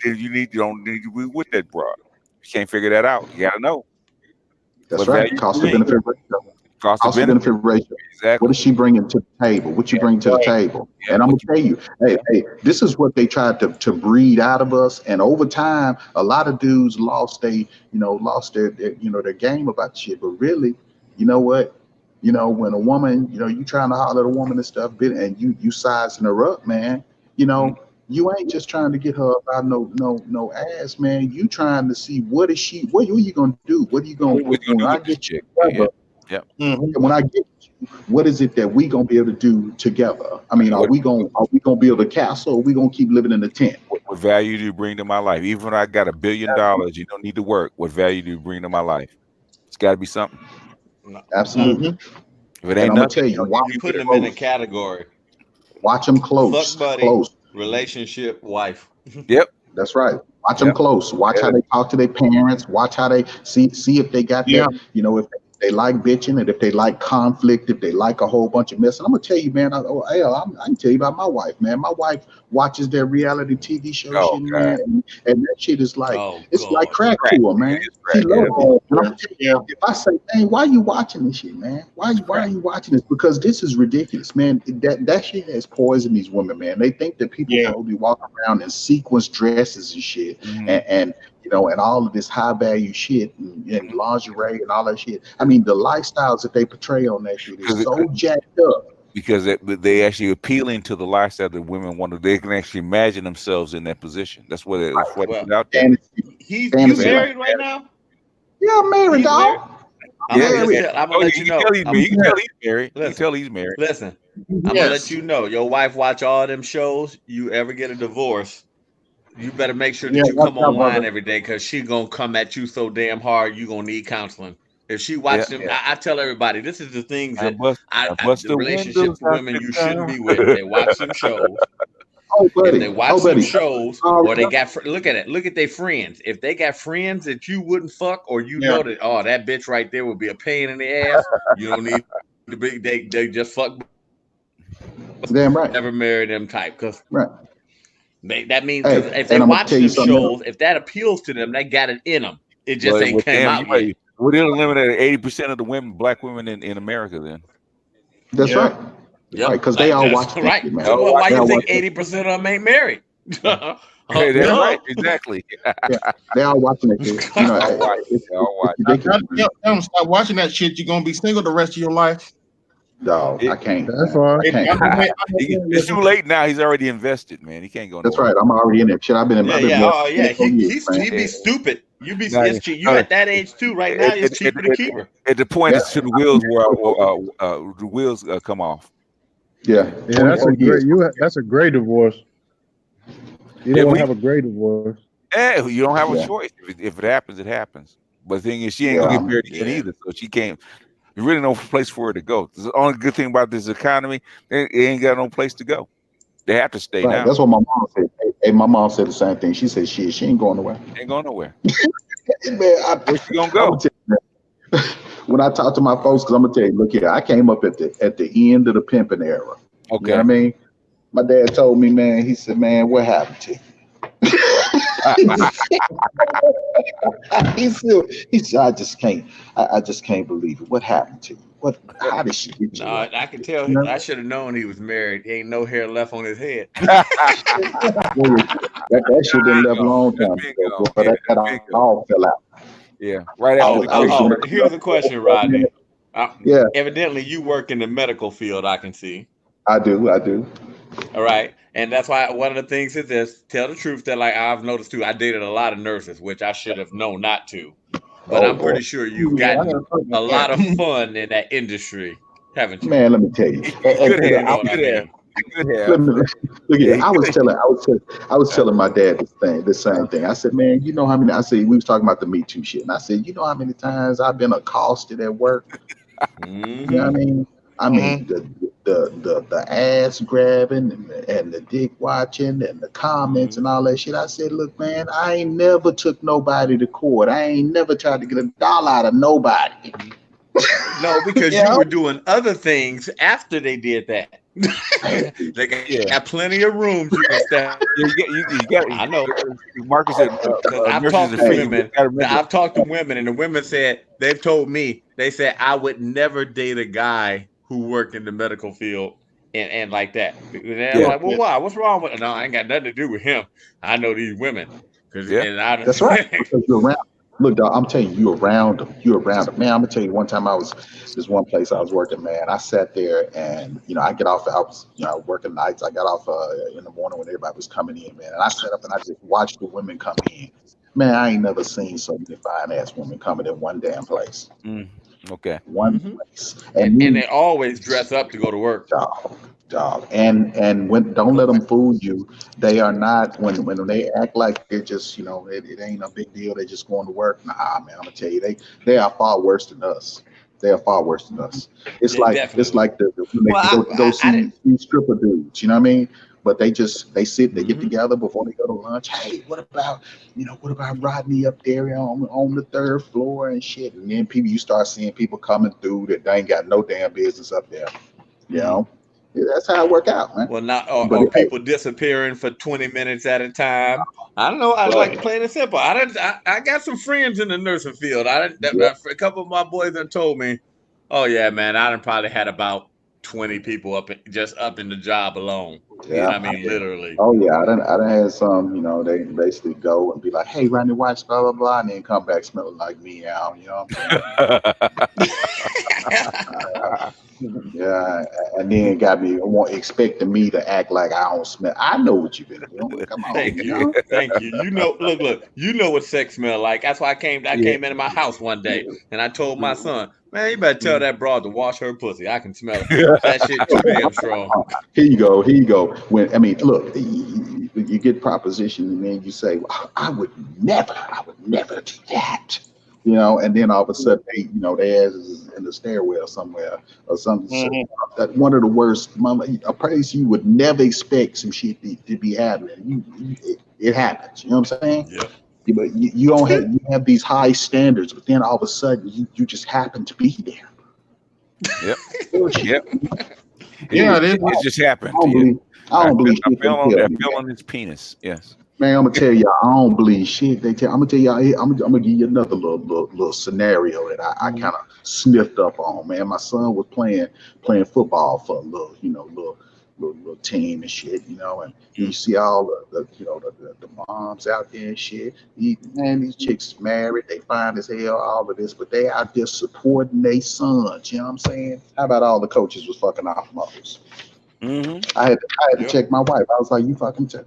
You don't need to be with that broad. You can't figure that out. You gotta know. That's right. Cost of benefit ratio. Cost of benefit ratio. Exactly. What is she bringing to the table? What you bring to the table? And I'm gonna tell you, hey, this is what they tried to breed out of us. And over time, a lot of dudes lost their their game about shit. But really, you know what? You know, when a woman, you trying to holler at a woman and stuff, and you sizing her up, man. You ain't just trying to get her about no ass, man. You trying to see what are you gonna do? What are you gonna when I get you together? Yep. When I get you, what is it that we gonna be able to do together? I mean, are we gonna build a castle, or are we gonna keep living in a tent? What value do you bring to my life? Even when I got $1 billion, you don't need to work. What value do you bring to my life? It's got to be something. Absolutely. If it And ain't I'm nothing, gonna tell you, watch You put them in a category. Watch them close. Fuck buddy, close. relationship, wife. Yep. That's right. Watch them close. Watch how they talk to their parents. Watch how they see if they got that. If they like bitching, and if they like conflict, if they like a whole bunch of mess. And I'm gonna tell you, man. I can tell you about my wife, man. My wife watches their reality TV show shit, man, and that shit is like like crack to her, man. She loves it. And I'm gonna tell you, if I say, "Hey, why are you watching this shit, man? Why are you watching this? Because this is ridiculous, man. That shit has poisoned these women, man. They think that people will be walking around in sequence dresses and shit, and all of this high value shit and lingerie and all that shit. I mean, the lifestyles that they portray on that shit is so jacked up. Because they actually appealing to the lifestyle that women want to. They can actually imagine themselves in that position. That's what it's out there. You married right now? Yeah, I'm married, dog. I'm gonna let you know. You can tell he's married. You can tell he's married. Listen, I'm gonna let you know. Your wife watch all them shows. You ever get a divorce, you better make sure that you come online every day, because she gonna come at you so damn hard. You gonna need counseling. If she watch them, I tell everybody, this is the things that the relationships with women you shouldn't be with. They watch them shows. If they watch them shows, or they got look at their friends. If they got friends that you wouldn't fuck, or know that that bitch right there would be a pain in the ass, you don't need to be. They just fuck. Damn right. Never marry them type, because that means if they and watch them shows, if that appeals to them, they got it in them. It just ain't came out yet. Would it eliminate 80% of the black women in America then? That's right. Yeah, right, because they all watch right. man. So why you think 80% of them ain't married? That's right, exactly. They all watching it. They all watch. Stop watching that shit. You're gonna be single the rest of your life. No, I can't. That's fine. It's too late now. He's already invested, man. He can't go. That's right. I'm already in there. Shit, I've been in. He'd be stupid. You be you at that age too. Right now, it's cheaper to keep her. At the point, it's to the wheels the wheels come off. Yeah, that's a great. That's a great divorce. You don't have a great divorce. Yeah, you don't have a choice. If it happens, it happens. But the thing is, she ain't gonna get married again either, so she can't. There's really no place for her to go. The only good thing about this economy, they ain't got no place to go. They have to stay now. That's what my mom said. Hey, my mom said the same thing. She said, she ain't going nowhere. Ain't going nowhere. Man, where's she gonna go? When I talk to my folks, because I'm gonna tell you, look here, I came up at the end of the pimping era. Okay. You know what I mean? My dad told me, man, he said, man, what happened to you? He said, I just can't believe it. What happened to you? How did she get you? No, I can tell. I should have known he was married. He ain't no hair left on his head. that shit been left a long time ago, but that all fell out. Yeah, right after here's a question, Rodney. Evidently, you work in the medical field. I can see. I do. All right. And that's why one of the things is this: tell the truth. That I've noticed too. I dated a lot of nurses, which I should have known not to. But I'm pretty sure you've gotten a lot of fun in that industry, haven't you? Man, let me tell you. Look at I was telling my dad the same thing. I said, man, you know how many? I said, we was talking about the Me Too shit, and I said, you know how many times I've been accosted at work? You know what I mean? I mean the ass grabbing and the dick watching and the comments and all that shit. I said, look, man, I ain't never took nobody to court. I ain't never tried to get $1 out of nobody. No, because you were doing other things after they did that. They got plenty of rooms you can step. You got. I know. Marcus said, because I've talked to women. I've talked to women, and the women said they've told me they said I would never date a guy who worked in the medical field and like that. And I'm like, well, why? What's wrong with it? No, I ain't got nothing to do with him. I know these women That's right. Because you're around. Look, dog, I'm telling you, you're around them. You're around them. Man, I'm gonna tell you. One time I was this one place I was working. Man, I sat there and I get off. I was working nights. I got off in the morning when everybody was coming in. Man, and I sat up and I just watched the women come in. Man, I ain't never seen so many fine ass women coming in one damn place. Okay. One place, and they always dress up to go to work. Dog. And don't let them fool you. They are not when they act like they're just it ain't a big deal. They're just going to work. Nah, man, I'm gonna tell you, they are far worse than us. They are far worse than us. It's like the when they go see stripper dudes. You know what I mean? But they sit, they get together before they go to lunch. Hey, what about Rodney up there on the third floor and shit? And then you start seeing people coming through that they ain't got no damn business up there. You know? Yeah, that's how it work out, man. Well, not or people disappearing for 20 minutes at a time. I don't know. I like plain and simple. I got some friends in the nursing field. A couple of my boys have told me, "Oh yeah, man, I done probably had about 20 people up in the job alone." Yeah, I mean, literally. Oh yeah, I done had some. They basically go and be like, "Hey, Rodney, watch blah blah blah," and then come back smelling like meow. You know what I'm saying? Yeah, and then got me expecting me to act like I don't smell. I know what you've been doing. Come on, Thank you. Look. You know what sex smell like. That's why I came into my house one day and I told my son, "Man, you better tell that broad to wash her pussy. I can smell it. That shit too damn strong." Here you go. Look, you get proposition, and then you say, well, I would never do that. And then all of a sudden, their ass is in the stairwell somewhere or something. That one of the worst, a place you would never expect some shit to be happening. It happens. You know what I'm saying? Yeah. But you don't have these high standards, but then all of a sudden you just happen to be there. Yep. Yeah, it just happened. I don't believe shit. I fell on his penis. Yes. Man, I'm gonna tell y'all, I don't believe shit. I'm gonna tell y'all, I'm gonna give you another little scenario that I kind of sniffed up on. Man, my son was playing football for a little team and shit, and you see all the moms out there and shit. These chicks married, they fine as hell, all of this, but they out there supporting their sons. You know what I'm saying? How about all the coaches was fucking off mothers? I had to check my wife. I was like, you fucking too.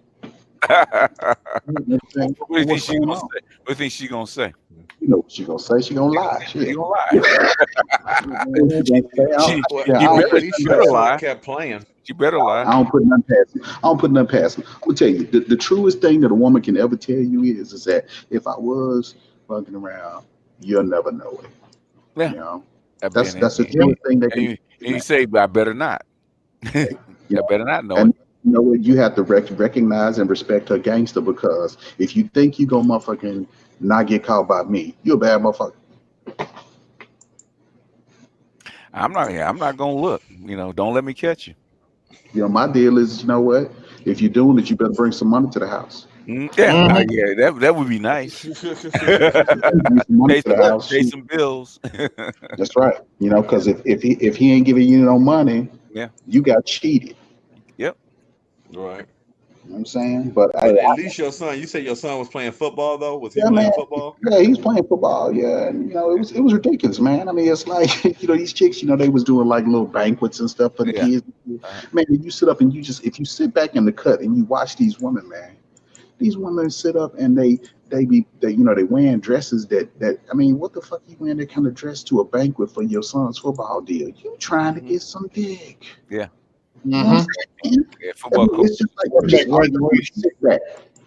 What do you think she gonna say? What do you think she gonna say? You know what she gonna say? She gonna lie. She gonna lie. She better lie. Kept playing. She better lie. I don't put nothing past me. I'm gonna tell you, the truest thing that a woman can ever tell you is that if I was fucking around, you'll never know it. Yeah. You know? That's the truest thing that can. And you say, I better not. I better not know it. You know what? You have to recognize and respect her gangster, because if you think you gonna motherfucking not get caught by me, you're a bad motherfucker. I'm not gonna look. Don't let me catch you. My deal is, you know what? If you're doing it, you better bring some money to the house. That would be nice. Pay some bills. That's right. Because if he ain't giving you no money, you got cheated. Yep. Right. You know what I'm saying? But at least your son, you said your son was playing football though? Was he playing football? Yeah, he's playing football. Yeah. And it was ridiculous, man. I mean, it's like, these chicks, they was doing like little banquets and stuff for the kids. Man, you sit up and if you sit back in the cut and you watch these women, man, these women sit up and they wearing dresses that I mean, what the fuck you wearing that kind of dress to a banquet for your son's football deal? You trying to get some dick. Yeah. Football coach. It's just like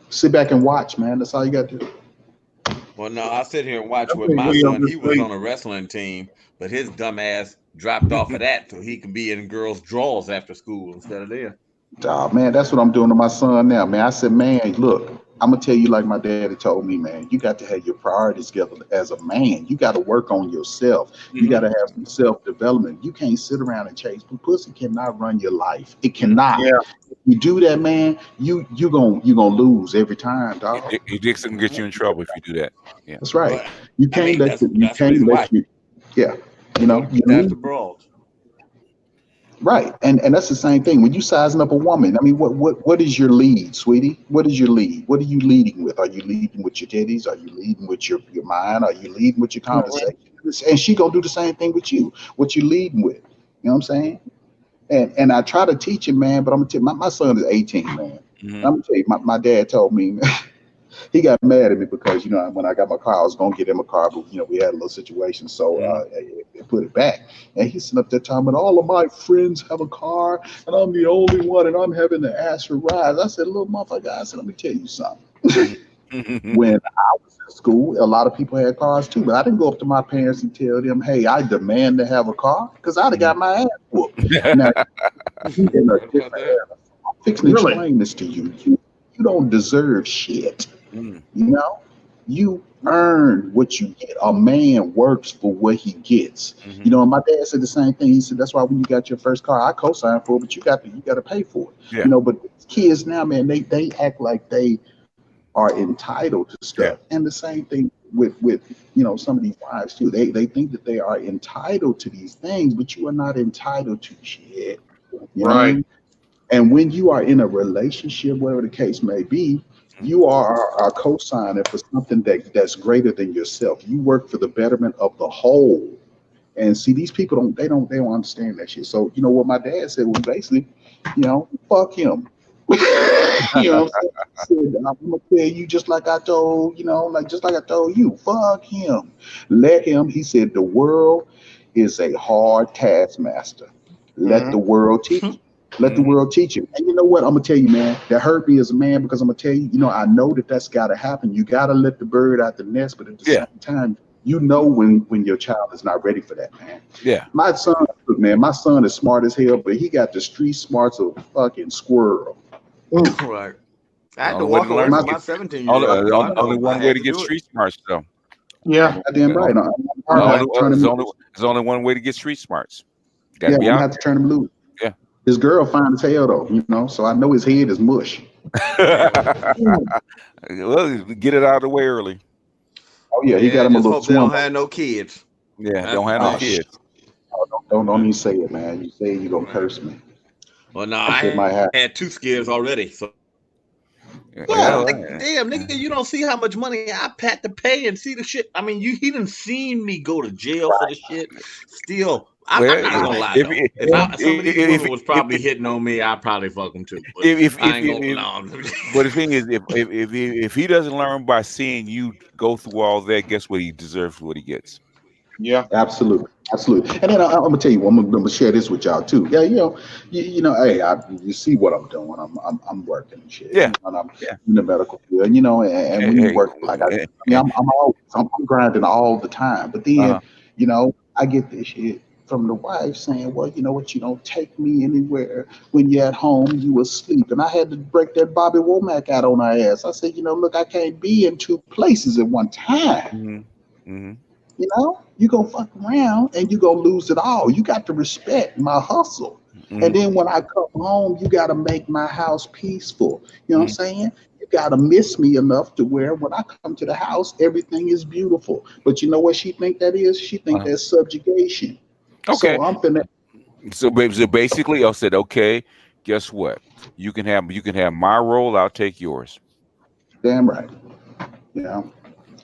sit back and watch, man. That's all you got to do. Well, no, I sit here and watch with my son. He was on a wrestling team, but his dumb ass dropped off of that so he can be in girls' drawers after school instead of there. Man, that's what I'm doing to my son now, man. I said, man, look, I'm gonna tell you like my daddy told me, man. You got to have your priorities together as a man. You got to work on yourself. You got to have some self-development. You can't sit around and chase. Pussy cannot run your life. It cannot. Yeah. If you do that, man, you gonna lose every time, dog. It's gonna get you in trouble if you do that. Yeah, that's right. Well, You can't let that's the reason why. Yeah, you know, you That's need. the broad. Right, and that's the same thing when you sizing up a woman. I mean, what is your lead, sweetie? What is your lead? What are you leading with? Are you leading with your titties? Are you leading with your mind? Are you leading with your conversation? And she gonna do the same thing with you. What you leading with? You know what I'm saying? And I try to teach him, man. But I'm gonna tell you, my son is 18, man. I'm gonna tell you, my dad told me. He got mad at me because, you know, when I got my car, I was going to get him a car, but, you know, we had a little situation. So they put it back. And he's sitting up there talking about all of my friends have a car and I'm the only one and I'm having to ask for rides. I said, little motherfucker, I said, let me tell you something. When I was in school, a lot of people had cars too, but I didn't go up to my parents and tell them, hey, I demand to have a car because I'd have got my ass whooped. Now, you in a different era. I'm fixing to explain this to you. You don't deserve shit. You know, you earn what you get. A man works for what he gets. You know, and my dad said the same thing. He said that's why when you got your first car, I co-signed for it, but you got to pay for it. Yeah. You know, but kids now, man, they act like they are entitled to stuff. And the same thing with you know, some of these wives too. They think that they are entitled to these things, but you are not entitled to shit. You know what I mean? And when you are in a relationship, whatever the case may be, you are co-signer for something that's greater than yourself. You work for the betterment of the whole. And see, these people don't understand that shit. So, you know what my dad said was basically, you know, fuck him. You know what I'm saying? He said, I'm gonna tell you just like I told, you know, like just like I told you, fuck him. Let him, he said, the world is a hard taskmaster. Let the world teach you. Let the world teach you. And you know what? I'm going to tell you, man, that hurt me as a man because I'm going to tell you, you know, I know that's got to happen. You got to let the bird out the nest. But at the same time, you know when your child is not ready for that, man. Yeah. My son, look, man, my son is smart as hell, but he got the street smarts of a fucking squirrel. Right. I had to walk away from my 17-year-old. Only one way to get street smarts, though. Yeah. Damn right. There's only one way to get street smarts. Yeah, I'm going to have to turn him loose. Yeah. His girl fine as hell though, you know, so I know his head is mush. Well, get it out of the way early. Oh yeah, he got him a little swim. They don't have no kids. Yeah, don't have no kids. Don't even say it, man. You say it, you're gonna curse me. Well, no, I had 2 kids already. So damn, nigga, you don't see how much money I had to pay and see the shit. I mean, he didn't see me go to jail for the shit. Still, I'm not gonna lie. If some of these women was probably hitting on me, I'd probably fuck them too. But but the thing is, if he doesn't learn by seeing you go through all that, guess what? He deserves what he gets. Yeah, absolutely. And then I'm gonna tell you, I'm gonna share this with y'all too. Yeah, you know, hey, you see what I'm doing? I'm working and shit. Yeah, and I'm in the medical field. You know, and when you work like I'm grinding all the time. But then, you know, I get this shit from the wife saying, well, you know what, you don't take me anywhere when you're at home, you asleep. And I had to break that Bobby Womack out on her ass. I said, you know, look, I can't be in 2 places at one time. You know, you gonna fuck around and you gonna lose it all. You got to respect my hustle. And then when I come home, you got to make my house peaceful. You know what I'm saying? You got to miss me enough to where when I come to the house, everything is beautiful. But you know what she think that is? She think that's subjugation. Okay. So I'm finna. So basically, I said, okay, guess what? You can have my role. I'll take yours. Damn right. You know.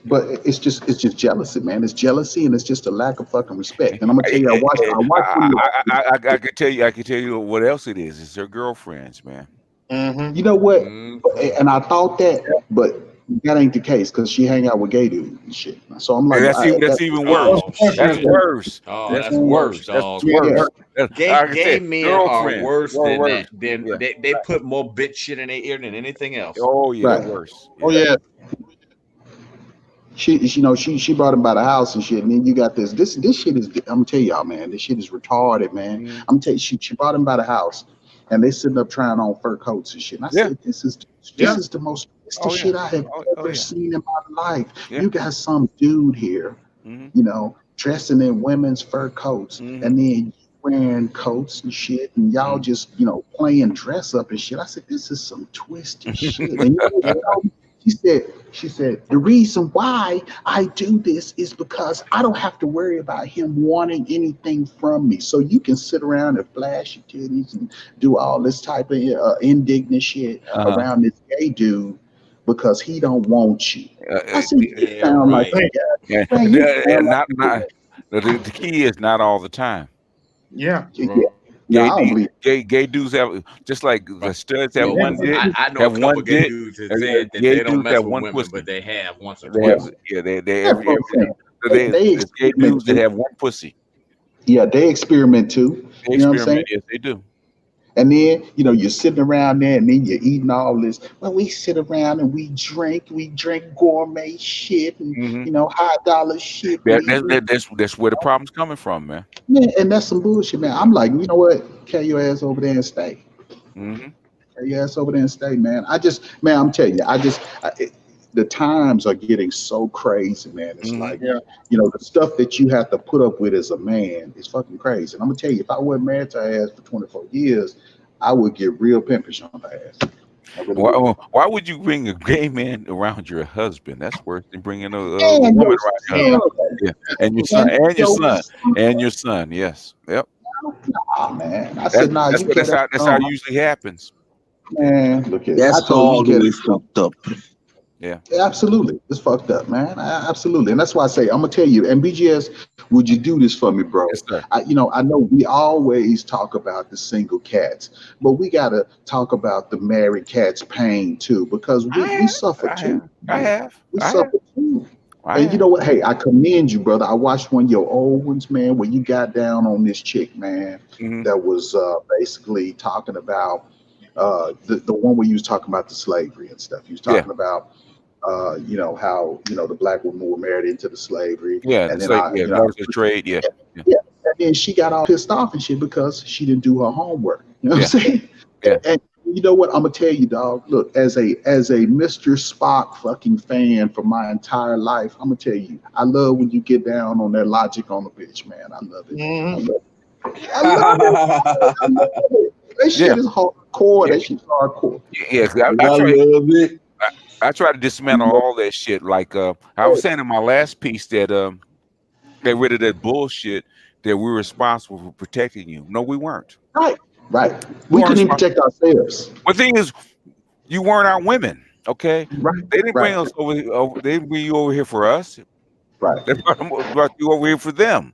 But it's just jealousy, man. It's jealousy, and it's just a lack of fucking respect. And I'm gonna tell you, I can tell you what else it is. It's their girlfriends, man. You know what? And I thought that, but that ain't the case because she hang out with gay dudes and shit. So I'm like, that's even worse. That's worse. Oh, that's worse, dog. Gay men are worse than that. They put more bitch shit in their ear than anything else. Oh yeah, they're worse. Oh yeah. She brought him by the house and shit, and then you got this shit is, I'm gonna tell y'all, man, this shit is retarded, man. I'm gonna tell you, she brought him by the house, and they sitting up trying on fur coats and shit. And I said, this is the most twisted shit I have ever seen in my life. You got some dude here, you know, dressing in women's fur coats, and then you wearing coats and shit, and y'all just, you know, playing dress up and shit. I said, this is some twisted shit. And you know what she told me? She said, the reason why I do this is because I don't have to worry about him wanting anything from me. So you can sit around and flash your titties and do all this type of indignant shit around this gay dude because he don't want you. I said, you sound like a guy. Man, you sound like the key is not all the time. Yeah. Gay dudes have, just like the studs have one dick. I know a couple gay dudes that said that they don't mess with women, but they have once or twice. They gay dudes that have one pussy. Yeah, they experiment too. They you know what I'm saying? Yes, they do. And then, you know, you're sitting around there and then you're eating all this. Well, we sit around and we drink gourmet shit and, you know, high dollar shit. That's where the problem's coming from, man. Man, and that's some bullshit, man. I'm like, you know what? Carry your ass over there and stay. Carry your ass over there and stay, man. I'm telling you, the times are getting so crazy, man. It's like, you know, the stuff that you have to put up with as a man is fucking crazy. And I'm gonna tell you, if I wasn't married to her ass for 24 years, I would get real pimpish on her ass. Why would you bring a gay man around your husband? That's worse than bringing a woman around your husband. Yeah. And your son, yes. Yep. Nah, man. I said, nah, that's how it usually happens. Man, look at that's all the way fucked up. Yeah, absolutely. It's fucked up, man. Absolutely. And that's why I say, I'm gonna tell you, and BGS, would you do this for me, bro? Yes, sir. I know we always talk about the single cats, but we gotta talk about the married cats' pain too, because we suffer too. We suffer too. And you know what? Hey, I commend you, brother. I watched one of your old ones, man, where you got down on this chick, man, that was basically talking about the one where you was talking about the slavery and stuff. You was talking about you know, how, you know, the black women were married into the slavery. Yeah, and then that was the trade. Yeah. And then she got all pissed off and shit because she didn't do her homework. You know what I'm saying? Yeah. And you know what? I'm gonna tell you, dog. Look, as a Mr. Spock fucking fan for my entire life, I'm gonna tell you, I love when you get down on that logic on the bitch, man. I love it. I love it. That shit is hardcore. That shit's hardcore. Yeah, I try to dismantle all that shit. Like I was saying in my last piece that get rid of that bullshit that we're responsible for protecting you. No, we weren't. Right. We couldn't even protect ourselves. The thing is, you weren't our women. Okay. Right. They didn't bring us over. They didn't bring you over here for us. Right. They brought you over here for them.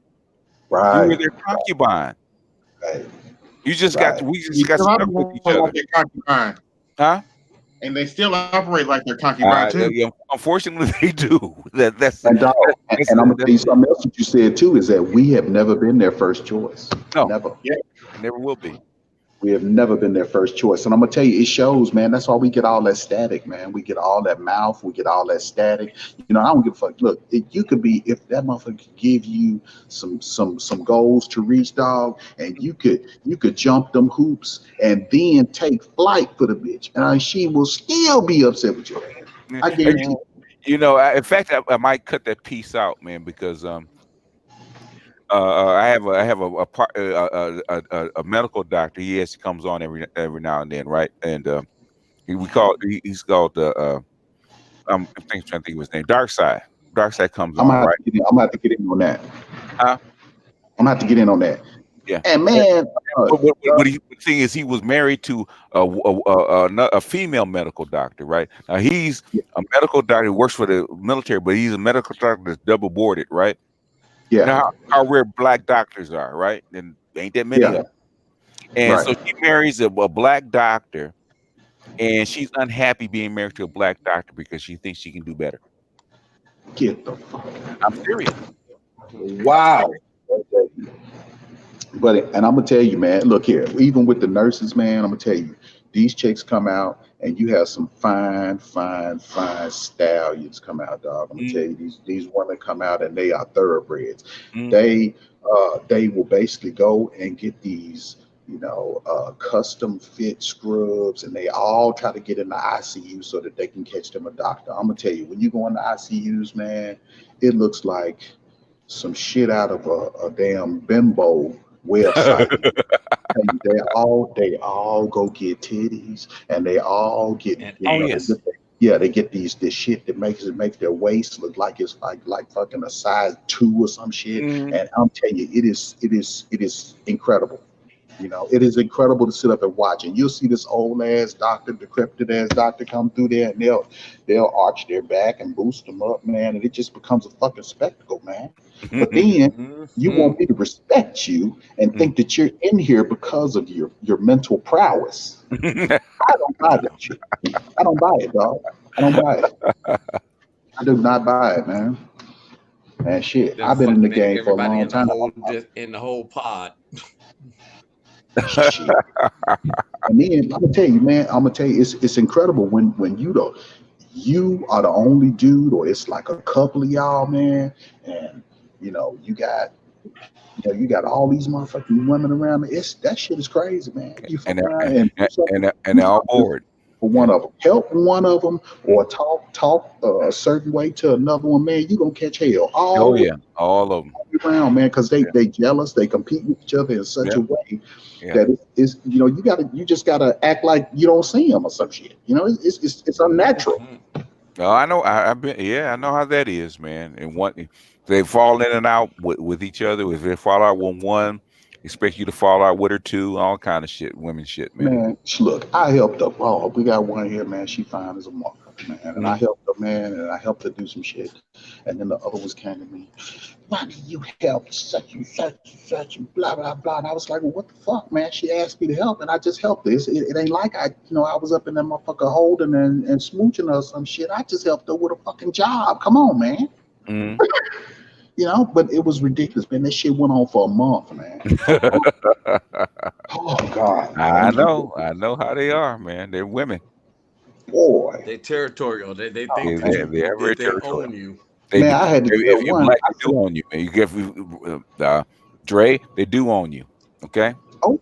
Right. You were their concubine. Right. You just got. We just got stuck with each other. Concubine. Huh? And they still operate like they're concubine too. Yeah, unfortunately, they do. That's and I'm gonna tell you something else that you said too, is that we have never been their first choice. No, never. Yeah, never will be. We have never been their first choice. And I'm gonna tell you, it shows, man. That's why we get all that static, man. We get all that mouth, we get all that static. You know, I don't give a fuck. Look, you could be, if that motherfucker could give you some goals to reach, dog, and you could jump them hoops and then take flight for the bitch, and she will still be upset with you. I guarantee you. You know, in fact, I might cut that piece out, man, because I have a medical doctor. He comes on every now and then, right? And he's called I'm trying to think of his name. Dark Side comes on, right? I'm gonna have to get in on that. Huh? I'm gonna have to get in on that. Yeah. And man, the thing is, he was married to a female medical doctor, right? Now he's a medical doctor who works for the military, but he's a medical doctor that's double boarded, right? Yeah. You know how rare black doctors are, right? And ain't that many of them. And so she marries a black doctor, and she's unhappy being married to a black doctor because she thinks she can do better. Get the fuck out. I'm serious. Wow. And I'm gonna tell you, man, look here, even with the nurses, man, I'm gonna tell you, these chicks come out and you have some fine stallions come out, dog. I'm gonna tell you, these women come out and they are thoroughbreds. They will basically go and get these custom fit scrubs, and they all try to get in the ICU so that they can catch them a doctor. I'm gonna tell you, when you go in the ICUs, man, it looks like some shit out of a damn bimbo website. And they all go get titties, and they all get they get this shit that makes their waist look like it's like fucking a size 2 or some shit. And I'm telling you, it is incredible. It is incredible to sit up and watch. And you'll see this old ass doctor, decrepit ass doctor come through there, and they'll arch their back and boost them up, man, and it just becomes a fucking spectacle, man. But then you want me to respect you and think that you're in here because of your mental prowess. I don't buy that shit. I don't buy it, dog. I don't buy it. I do not buy it, man. Man, shit. I've been in the game for a long time. In the whole pod. Shit. And then I'm gonna tell you, man. It's incredible when you are the only dude, or it's like a couple of y'all, man, and you got all these motherfucking women around me. That shit is crazy, man. You fuck around and they're all bored. For one of them, help one of them, or talk a certain way to another one, man. You gonna catch hell. All of them around, man, because they jealous. They compete with each other in such a way that you just gotta act like you don't see them or some shit. It's unnatural. Oh, I know. I know how that is, man. And they fall in and out with each other. If they fall out with one, expect you to fall out with her too. All kind of shit, women shit, man. Man, look, I helped her. Oh, we got one here, man. She fine as a motherfucker, man. And I helped her, man, and I helped her do some shit. And then the other ones came to me. Why do you help such and such and such and blah blah blah? And I was like, well, what the fuck, man? She asked me to help, and I just helped her. It ain't like I was up in that motherfucker holding and smooching her or some shit. I just helped her with a fucking job. Come on, man. But it was ridiculous, man. That shit went on for a month, man. Oh God. I know how they are, man. They're women. Boy. They're territorial. They think they're very they territorial. own you. Man, I had to if you're black, they do own you, man. You get Dre, they do own you. Okay. Oh,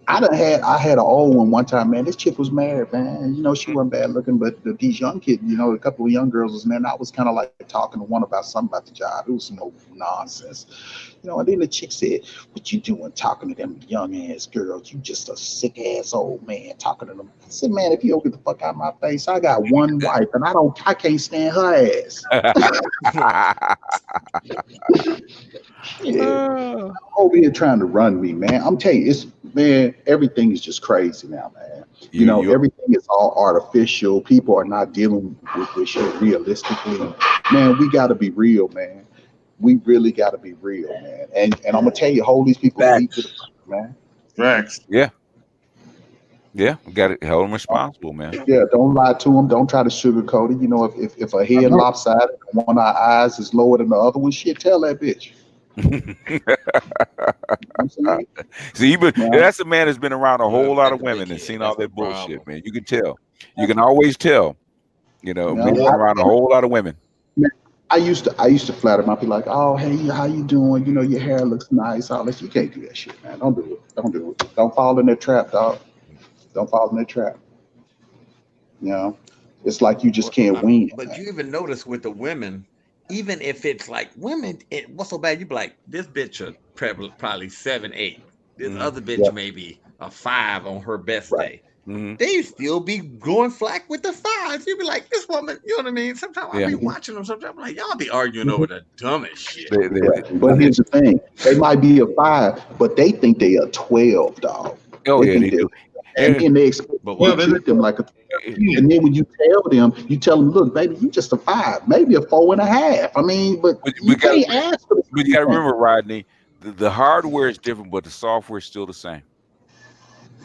I had an old one time, man. This chick was married, man. She wasn't bad looking, but these young kids, a couple of young girls was in there, and I was kind of like talking to one about something about the job. It was no nonsense. And then the chick said, what you doing talking to them young ass girls? You just a sick ass old man talking to them. I said, man, if you don't get the fuck out of my face, I got one wife and I can't stand her ass. Over here trying to run me, man. I'm telling you, everything is just crazy now, man. Everything is all artificial. People are not dealing with shit realistically. Man, we got to be real, man. We really got to be real, man. And I'm gonna tell you, hold these people feet to the man. Facts. Yeah, we got to hold them responsible, man. Yeah, don't lie to them. Don't try to sugarcoat it. If a head lopsided and one of our eyes is lower than the other one, shit, tell that bitch. See, that's a man that's been around a whole lot of women and seen all that bullshit, man. You can tell. You can always tell. Been around a whole lot of women. Man, I used to flatter him. I'd be like, "Oh, hey, how you doing? Your hair looks nice." All this. You can't do that shit, man. Don't do it. Don't do it. Don't fall in that trap, dog. Don't fall in that trap. It's like you just can't win. But you even notice with the women, even if it's like women, what's so bad? You be like, this bitch are probably 7, 8. This other bitch maybe a 5 on her best day. They still be going flack with the 5s. You be like, this woman, you know what I mean? Sometimes I be watching them. Sometimes I'm like, y'all be arguing over the dumbest shit. But here's the thing: they might be a 5, but they think they a 12, dog. Oh yeah, they do. And then they expect you to treat them like a 13. And then when you tell them, look, baby, you just a 5, maybe a 4.5. I mean, but you can't ask for this. But you got to remember, Rodney, the hardware is different, but the software is still the same.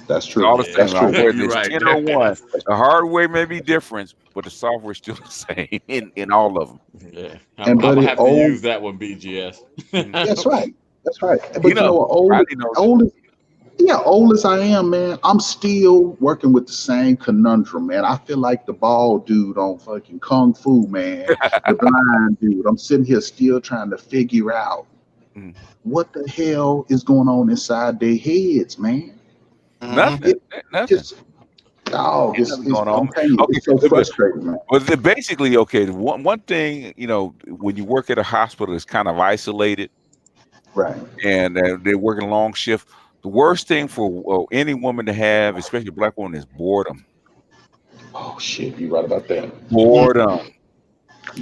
That's true. All the same. That's true. Whether it's 10 or 1, the hardware may be different, but the software is still the same in all of them. Yeah, I'm gonna have to use that one, BGS. That's right. That's right. But old as I am, man, I'm still working with the same conundrum, man. I feel like the bald dude on fucking Kung Fu, man, the blind dude. I'm sitting here still trying to figure out what the hell is going on inside their heads, man? Nothing. Nothing. Dog, it's going on. I'm telling you, it's so frustrating, man. Well, basically, okay, one thing, when you work at a hospital, it's kind of isolated. Right. And they're working long shift. The worst thing for any woman to have, especially a black woman, is boredom. Oh shit, you're right about that. Boredom.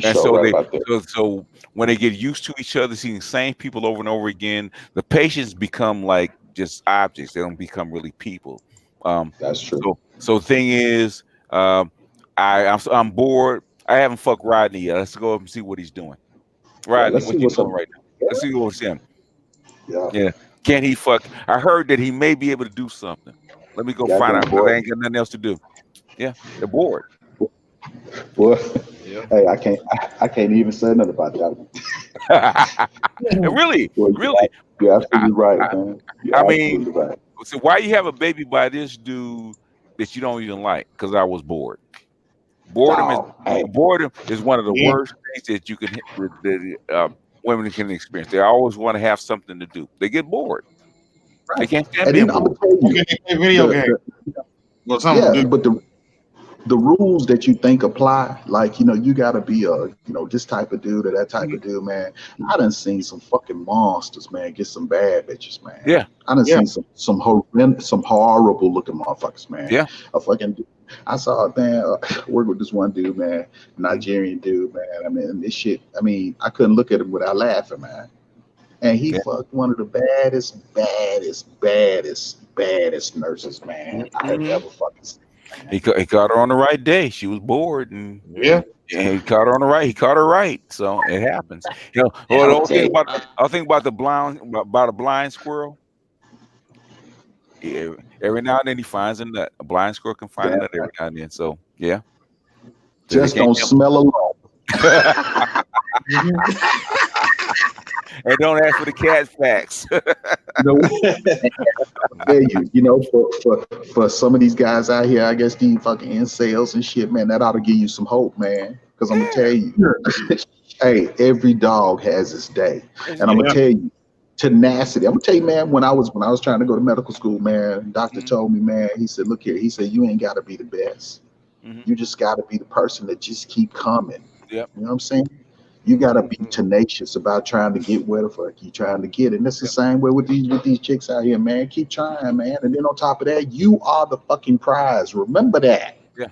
And so right about that. So when they get used to each other, seeing the same people over and over again, the patients become like just objects. They don't become really people. That's true. So the thing is, I'm bored. I haven't fucked Rodney yet. Let's go up and see what he's doing. Rodney, what you doing right now? Let's see what's him. Yeah. Can he fuck? I heard that he may be able to do something. Let me go find out because I ain't got nothing else to do. Yeah, they're bored. Boy, hey, I can't even say nothing about that one. Really? You're absolutely right, man. I mean, so why you have a baby by this dude that you don't even like? Because I was bored. Boredom is one of the worst things that you can that women can experience. They always want to have something to do. They get bored. Right. They can't stand being bored. Video game. But the rules that you think apply, like, you gotta be this type of dude or that type of dude, man. I done seen some fucking monsters, man, get some bad bitches, man. Yeah. I done seen some horrible looking motherfuckers, man. Yeah. I saw work with this one dude, man, Nigerian dude, man. I mean, this shit, I couldn't look at him without laughing, man. And he fucked one of the baddest nurses, man, I have ever fucking seen. He caught her on the right day. She was bored, and he caught her on the right. He caught her right, so it happens. I'll think about the blind squirrel. Yeah, every now and then he finds a nut. A blind squirrel can find a nut every now and then. So yeah, just don't smell alone. And don't ask for the cat facts. For some of these guys out here, I guess these fucking incels and shit, man, that ought to give you some hope, man. Because I'm gonna tell you, hey, every dog has its day, and I'm gonna tell you, tenacity. I'm gonna tell you, man. When I was trying to go to medical school, man, doctor told me, man. He said, "Look here," he said, "You ain't got to be the best. You just got to be the person that just keep coming." Yep. You know what I'm saying? You gotta be tenacious about trying to get where the fuck you trying to get. And it's the same way with these chicks out here, man. Keep trying, man. And then on top of that, you are the fucking prize. Remember that. Yeah.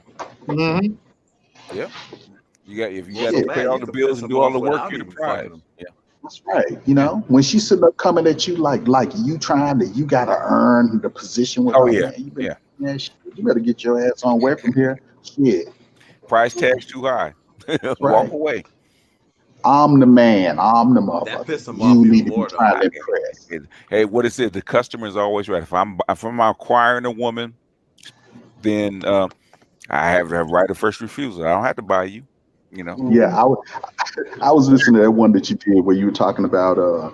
Yeah. If you got to pay all the bills and do all the work, you're the prize. Yeah. That's right. When she's sitting up coming at you like you trying to, you gotta earn the position with her. Man, you better get your ass on away from here. Shit. Price tag's too high. Walk away. I'm the man. I'm the motherfucker. That pisses them off even more. Hey, what is it? The customer is always right. If I'm acquiring a woman, then I have right of first refusal. I don't have to buy you. Yeah, I was listening to that one that you did where you were talking about how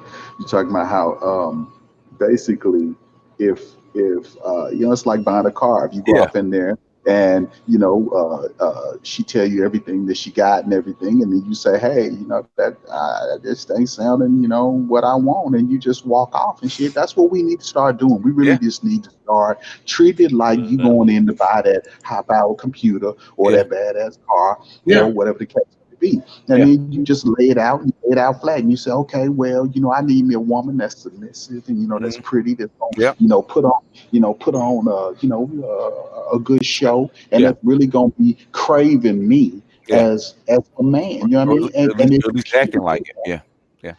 basically if it's like buying a car. If you go up in there and she tell you everything that she got and everything, and then you say, hey, that this thing sounding what I want, and you just walk off and shit. That's what we need to start doing. We really just need to start treat it like you going in to buy that high-powered computer or that badass car or whatever the case may be, and then you just lay it out flat, and you say, okay, well, I need me a woman that's submissive and that's pretty, that's gonna, put on a good show, and that's really gonna be craving me as a man. You know what I mean? And at least acting like it. Yeah.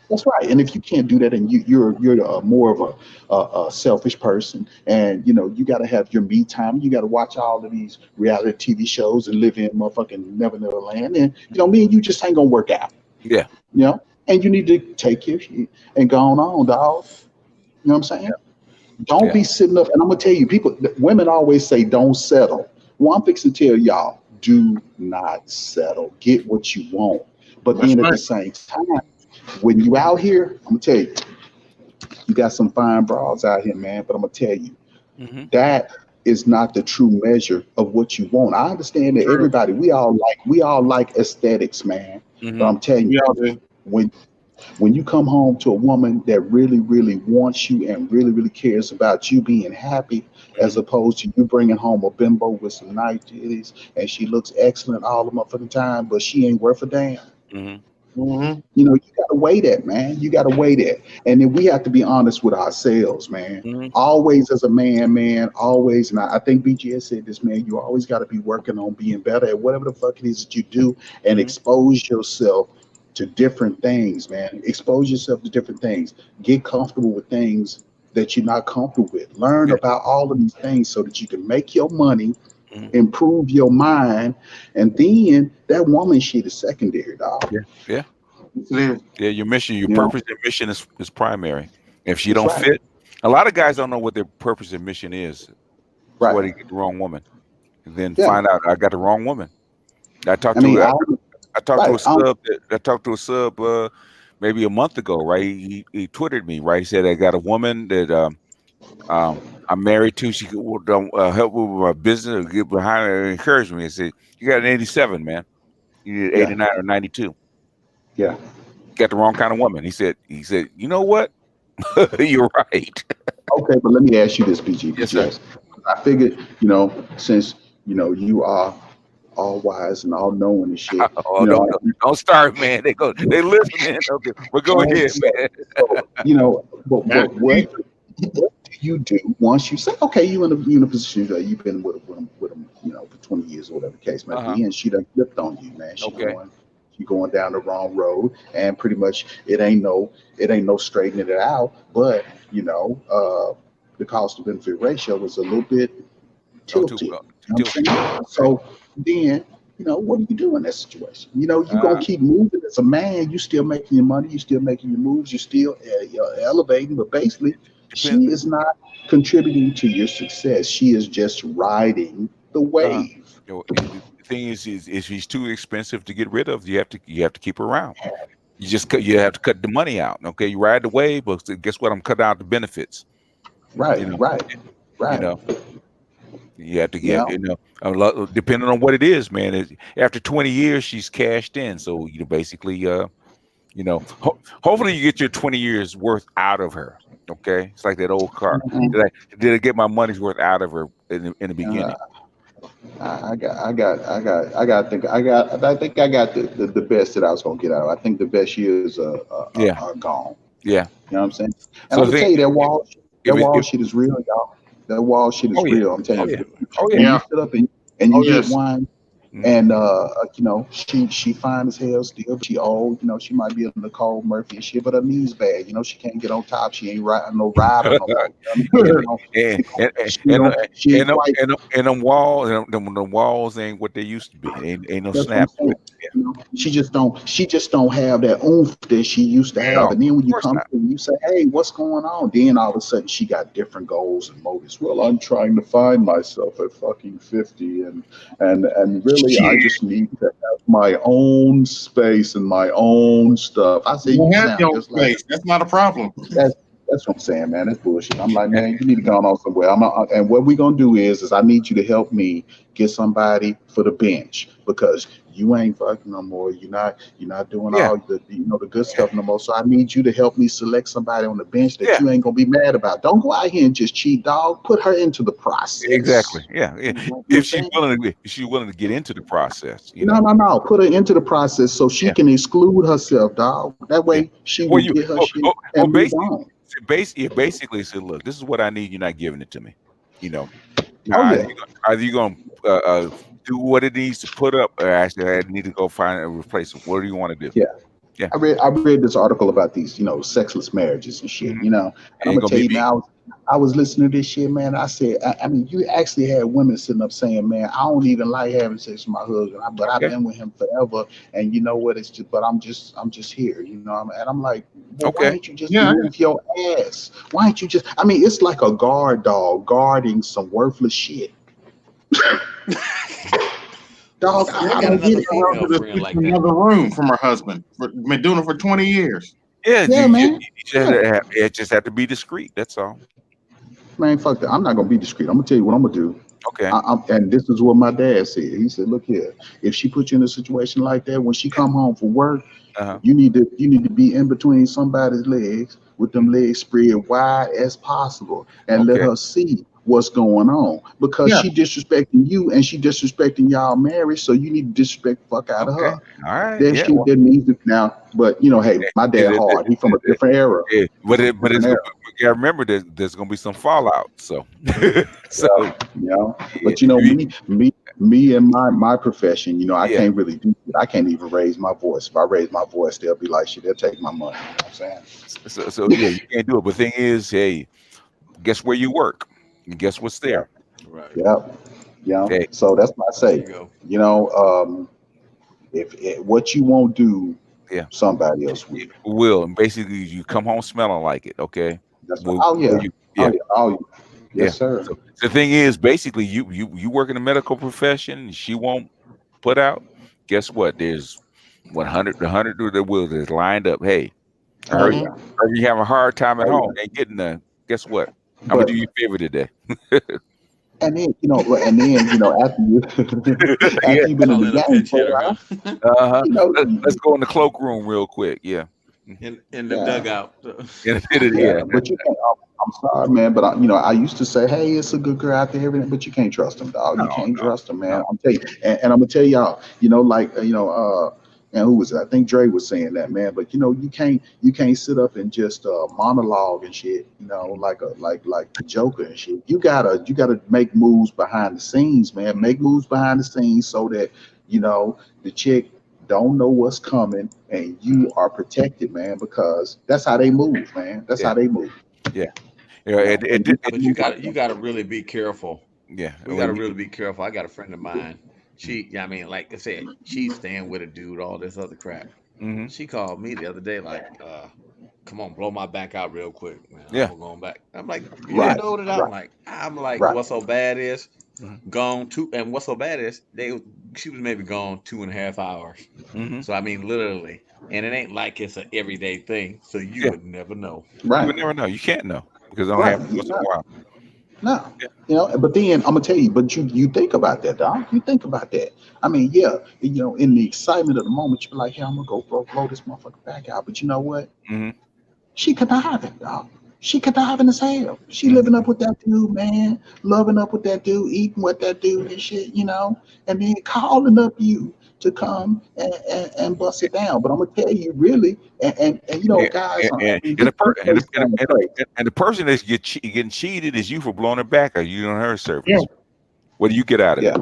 That's right. And if you can't do that, and you're more of a selfish person, and you got to have your me time, you got to watch all of these reality TV shows and live in motherfucking Never Land, and me and you just ain't gonna work out. Yeah. And you need to take your shit and go on, dog. You know what I'm saying? Don't be sitting up. And I'm gonna tell you, women always say don't settle. Well, I'm fixing to tell y'all, do not settle. Get what you want. But then at the same time, when you out here, I'm gonna tell you, you got some fine bras out here, man. But I'm gonna tell you, that is not the true measure of what you want. I understand that we all like aesthetics, man. But I'm telling you, When you come home to a woman that really, really wants you and really, really cares about you being happy, as opposed to you bringing home a bimbo with some nice titties and she looks excellent all the motherfucking time, but she ain't worth a damn. Mm-hmm. You know, you gotta weigh that, man. You gotta weigh that, and then we have to be honest with ourselves, man. Always as a man, always. And I think BGS said this, man. You always got to be working on being better at whatever the fuck it is that you do, and expose yourself to different things, man. Expose yourself to different things. Get comfortable with things that you're not comfortable with. Learn about all of these things so that you can make your money, improve your mind, and then that woman shit is secondary, dog. Yeah. Your mission, your You know? purpose and mission is primary. If she That's don't right. fit, a lot of guys don't know what their purpose and mission is. That's why they Right. get the wrong woman. And then Yeah. find out I got the wrong woman. I talked I to mean, I talked to a right. sub. I talked to a sub maybe a month ago. Right, he twittered me. Right, he said I got a woman that I'm married to. She could help me with my business or get behind her and encourage me. I said, you got an 87, man. You need Yeah. 89 or 92. Yeah. Got the wrong kind of woman. He said, you know what? You're right. Okay, but let me ask you this, BG. Yes, sir. I figured, you know, since you are all wise and all knowing and shit, Oh, don't start, man. They listening. Okay, but go ahead, man. But what do you do once you say, okay, you in a position that you've been with them, for 20 years or whatever the case might be, and she done flipped on you, man. She going down the wrong road, and pretty much it ain't no straightening it out. But the cost to benefit ratio was a little bit tilted. You know what I'm saying? So then, what do you do in that situation? You're gonna keep moving as a man. You still making your money. You still making your moves. You still elevating. But basically, she is not contributing to your success. She is just riding the wave. The thing is if she's too expensive to get rid of, you have to keep her around. You have to cut the money out. Okay, you ride the wave, but guess what? I'm cutting out the benefits. Right. You have to get, depending on what it is, man. After 20 years, she's cashed in. So basically, hopefully you get your 20 years worth out of her. Okay, it's like that old car. Did I get my money's worth out of her in the beginning? I think I got the best that I was gonna get out of it. I think the best years are gone. Yeah. You know what I'm saying? And I'm gonna tell you that wall shit is real, y'all. That wall shit is real. I'm telling you. When you sit up and you get wine, and she fine as hell still, but she old. She might be a Nicole Murphy and shit, but her knees bad. She can't get on top. She ain't riding no rider no more. And them walls ain't what they used to be. Ain't no snap. She just don't have that oomph that she used to have. And then when you come to and you say, hey, what's going on? Then all of a sudden she got different goals and motives. Well, I'm trying to find myself at fucking 50 and really I just need to have my own space and my own stuff. I say you have sound your just space. That's not a problem. That's what I'm saying, man. That's bullshit. I'm like, man, you need to go on somewhere. And what we're gonna do is I need you to help me get somebody for the bench because you ain't fucking no more. You're not doing all the good stuff no more. So I need you to help me select somebody on the bench that you ain't gonna be mad about. Don't go out here and just cheat, dog. Put her into the process. Exactly. Yeah. If she's willing to get into the process. No. Put her into the process so she can exclude herself, dog. That way she will get her shit and move on. Basically said, look, this is what I need. You're not giving it to me. Either you're going to do what it needs to put up, or actually I need to go find a replacement. What do you want to do? Yeah. I read this article about these, sexless marriages and shit, and I'm gonna tell you, man, I was listening to this shit, man. I said, I mean, you actually had women sitting up saying, man, I don't even like having sex with my husband, but I've been with him forever, and you know what? It's just, but I'm just here, and I'm like, well, why ain't you just move your ass? Why ain't you just? I mean, it's like a guard dog guarding some worthless shit. Dog, I don't get it. Like another room from her husband. Been doing it for 20 years. Yeah, man. It just had to be discreet. That's all. Man, fuck that. I'm not gonna be discreet. I'm gonna tell you what I'm gonna do. Okay. And this is what my dad said. He said, "Look here. If she puts you in a situation like that, when she come home from work, you need to be in between somebody's legs with them legs spread wide as possible, and let her see what's going on, because she disrespecting you and she disrespecting y'all marriage. So you need to disrespect the fuck out of her. All right. That shit that needs to now. But hey, my dad hard. He from a different era. But you gotta remember there's gonna be some fallout. So, But me and my profession, I can't really do it. I can't even raise my voice. If I raise my voice, they'll be like, shit, they'll take my money. You know what I'm saying? So you can't do it. But the thing is, hey, guess where you work? And guess what's there? Right. Yep. Yeah. Okay. So that's what I say. If what you won't do, somebody else will. And basically, you come home smelling like it. Okay. That's yes, sir. So the thing is, basically, you work in the medical profession. She won't put out. Guess what? There's 100 that will that's lined up. Hey, I heard you have a hard time at home. Ain't getting the. Guess what? I'm gonna do you a favor today. And then after you've been in the game for a while, let's go in the cloakroom real quick. Yeah. In the dugout. But you can't. I'm sorry, man, but I used to say, hey, it's a good girl out there, everything, but you can't trust them, dog. You can't trust them, man. I'm telling you, and I'm gonna tell y'all, and who was it? I think Dre was saying that, man. But you can't sit up and just monologue and shit, like the Joker and shit. You gotta make moves behind the scenes, man. Make moves behind the scenes so that the chick don't know what's coming and you are protected, man, because that's how they move, man. That's how they move. Yeah. But you gotta really be careful. Yeah. We gotta really be careful. I got a friend of mine. Like I said, she's staying with a dude, all this other crap. She called me the other day, like, come on, blow my back out real quick, man. I'm going back. I'm like, you know it out. I'm like, what's so bad is gone and what's so bad is she was maybe gone 2.5 hours. So I mean, literally, and it ain't like it's an everyday thing. So you would never know. Right. You would never know. You can't know because it don't happen once in a while. No, but then I'm gonna tell you, but you think about that, dog. You think about that. I mean, in the excitement of the moment, you're like, hey, I'm gonna go blow this motherfucker back out. But you know what? She conniving, dog. She conniving as hell. She living up with that dude, man. Loving up with that dude, eating with that dude and shit, and then calling up you to come and bust it down. But I'm gonna tell you, really, and guys, and the person that's getting cheated is you for blowing it back, or you on her service. Yeah. What do you get out of it?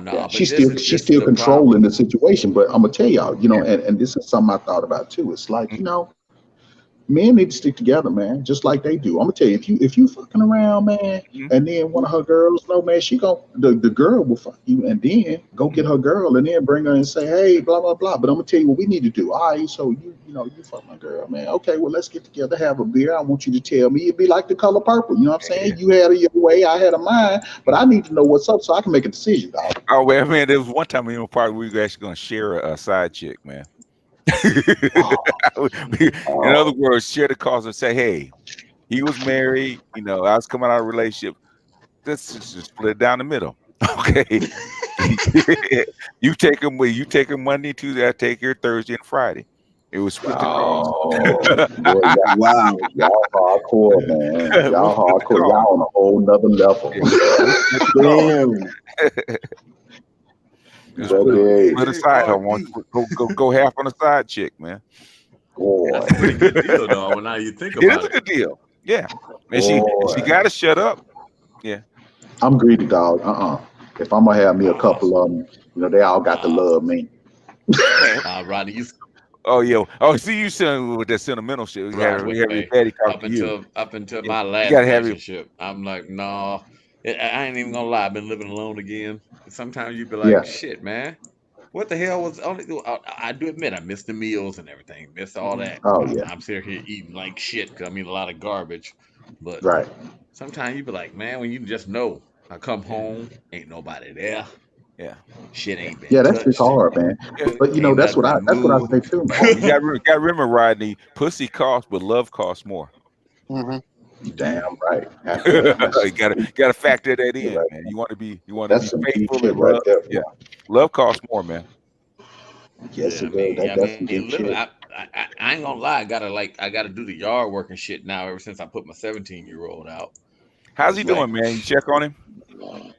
No. She's still controlling the situation. But I'm gonna tell y'all, and this is something I thought about too. It's like, men need to stick together, man, just like they do. I'm gonna tell you, if you fucking around, man, and then one of her girls, man, the girl will fuck you, and then go get her girl, and then bring her and say, hey, blah blah blah. But I'm gonna tell you what we need to do. All right, so you fuck my girl, man. Okay, well, let's get together, have a beer. I want you to tell me it'd be like The Color Purple. You know what I'm saying? You had it your way, I had a mine, but I need to know what's up so I can make a decision, dog. Oh well, man, there was one time we were actually gonna share a side chick, man. In other words, share the cost and say, hey, he was married, I was coming out of a relationship. Let's just split it down the middle. Okay. You take him Monday, Tuesday, I take her Thursday and Friday. It was split the cost. Wow, y'all hardcore, man. Y'all hardcore. Y'all on a whole nother level. Split aside. I want go half on the side chick, man. That's a pretty good deal, though. Now you think about it. It is a good deal. Yeah. And she got to shut up. Yeah. I'm greedy, dog. If I'm gonna have me a couple of them, they all got to love me. Rodney, you. Oh yeah. Oh, see, you saying with that sentimental shit. Up until my last relationship, I'm like, no. I ain't even gonna lie. I've been living alone again. Sometimes you be like, shit, man. What the hell was only? I do admit I missed the meals and everything. Missed all that. Oh yeah. I'm sitting here eating like shit because I mean a lot of garbage. But sometimes you be like, man, when you just know I come home, ain't nobody there. Yeah. Shit ain't been. Yeah, that's just hard, man. But that's what I say too, man. You gotta remember, Rodney, pussy costs, but love costs more. Damn right. You gotta factor that in, right. man. You want to be That's some deep faithful shit and right love. there. Yeah, love costs more, man. Yes, it does. That's some deep shit. I ain't gonna lie. I gotta do the yard work and shit now. Ever since I put my 17-year-old out. How's he doing, man? You check on him? No,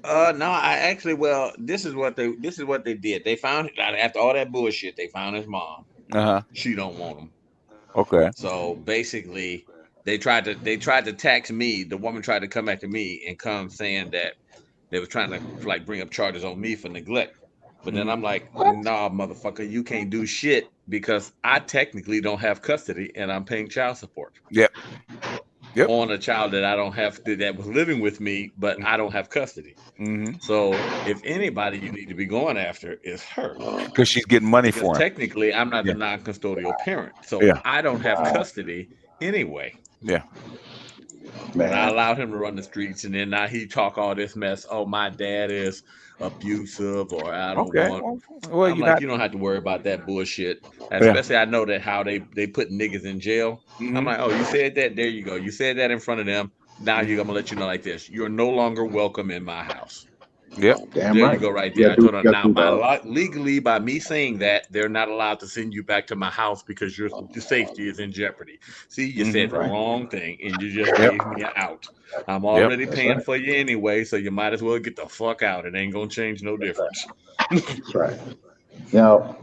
I actually. Well, this is what they did. They found after all that bullshit. They found his mom. She don't want him. Okay. So basically, they tried to tax me. The woman tried to come after me and come saying that they were trying to like bring up charges on me for neglect. But then I'm like, nah, motherfucker, you can't do shit because I technically don't have custody and I'm paying child support. Yep. On a child that I don't have that was living with me, but I don't have custody. So if anybody you need to be going after is her, because she's getting money because for him. technically I'm not the non-custodial parent, so I don't have custody anyway. Yeah. Man. And I allowed him to run the streets, and then now he talk all this mess. Oh, my dad is abusive, or I don't want. Well, I'm like, you don't have to worry about that bullshit. Especially, I know that how they put niggas in jail. I'm like, oh, you said that? There you go. You said that in front of them. Now I'm gonna let you know like this. You're no longer welcome in my house. Yep. Damn there right. you go right there. I told them now legally by me saying that they're not allowed to send you back to my house because your safety is in jeopardy. See, you said the wrong thing and you just gave me an out. I'm already paying for you anyway, so you might as well get the fuck out. It ain't gonna change no difference. That's right. Now,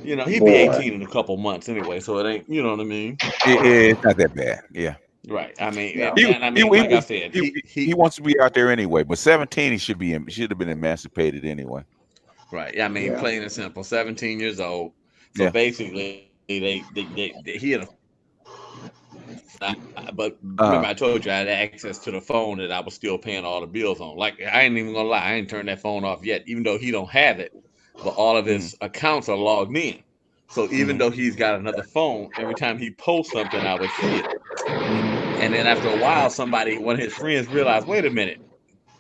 you know, he'd be 18 in a couple months anyway, so it ain't, you know what I mean? It's not that bad. Yeah. Right. I mean, like I said, he wants to be out there anyway. But 17, he should have been emancipated anyway. Right. I mean, plain and simple. 17 years old. So basically, he had but remember, I told you I had access to the phone that I was still paying all the bills on. Like, I ain't even gonna lie, I ain't turned that phone off yet, even though he don't have it. But all of his accounts are logged in. So even though he's got another phone, every time he posts something, I would see it. And then after a while, one of his friends realized, wait a minute,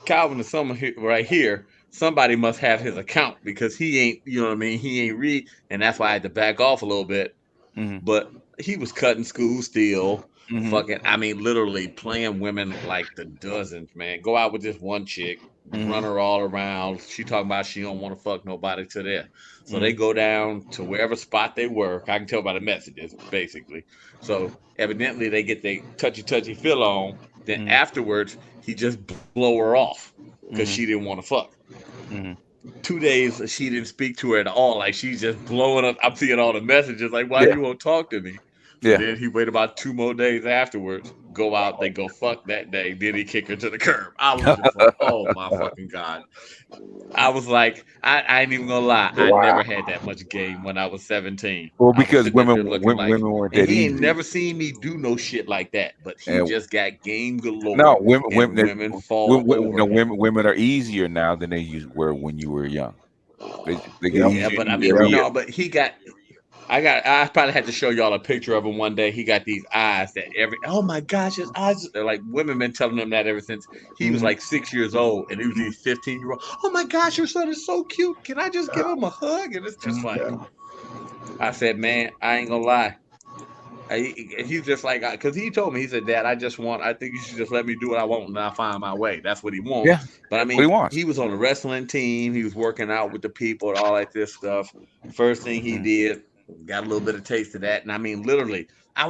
Calvin is someone right here. Somebody must have his account because he ain't, you know what I mean? He ain't read. And that's why I had to back off a little bit. But he was cutting school still. Fucking, I mean, literally playing women like the dozens, man. Go out with this one chick, run her all around. She talking about she don't want to fuck nobody to there. So they go down to wherever spot they work. I can tell by the messages, basically. So evidently they get their touchy feel on. Then afterwards, he just blow her off because she didn't want to fuck. 2 days she didn't speak to her at all. Like she's just blowing up. I'm seeing all the messages. Like, why you won't talk to me? So then he waited about 2 more days afterwards. Go out, they go fuck that day. Then he kick her to the curb. I was just like, oh my fucking God. I was like, I ain't even gonna lie. I never had that much game when I was 17. Well, because women weren't that he easy. ain't never seen me do no shit like that. But he just got game galore. No, women fall over. Women are easier now than they were when you were young. They get easier. But I mean, no, but he got. I probably had to show y'all a picture of him one day. He got these eyes that oh my gosh, his eyes. They're like women been telling him that ever since he was like 6 years old, and he was these 15-year-old. Oh my gosh, your son is so cute. Can I just give him a hug? And it's just like, I said, man, I ain't gonna lie. He's just like, because he told me, he said, Dad, I think you should just let me do what I want and I'll find my way. That's what he wants. Yeah, but I mean, he was on the wrestling team. He was working out with the people and all like this stuff. First thing he did, got a little bit of taste of that. And I mean, literally, I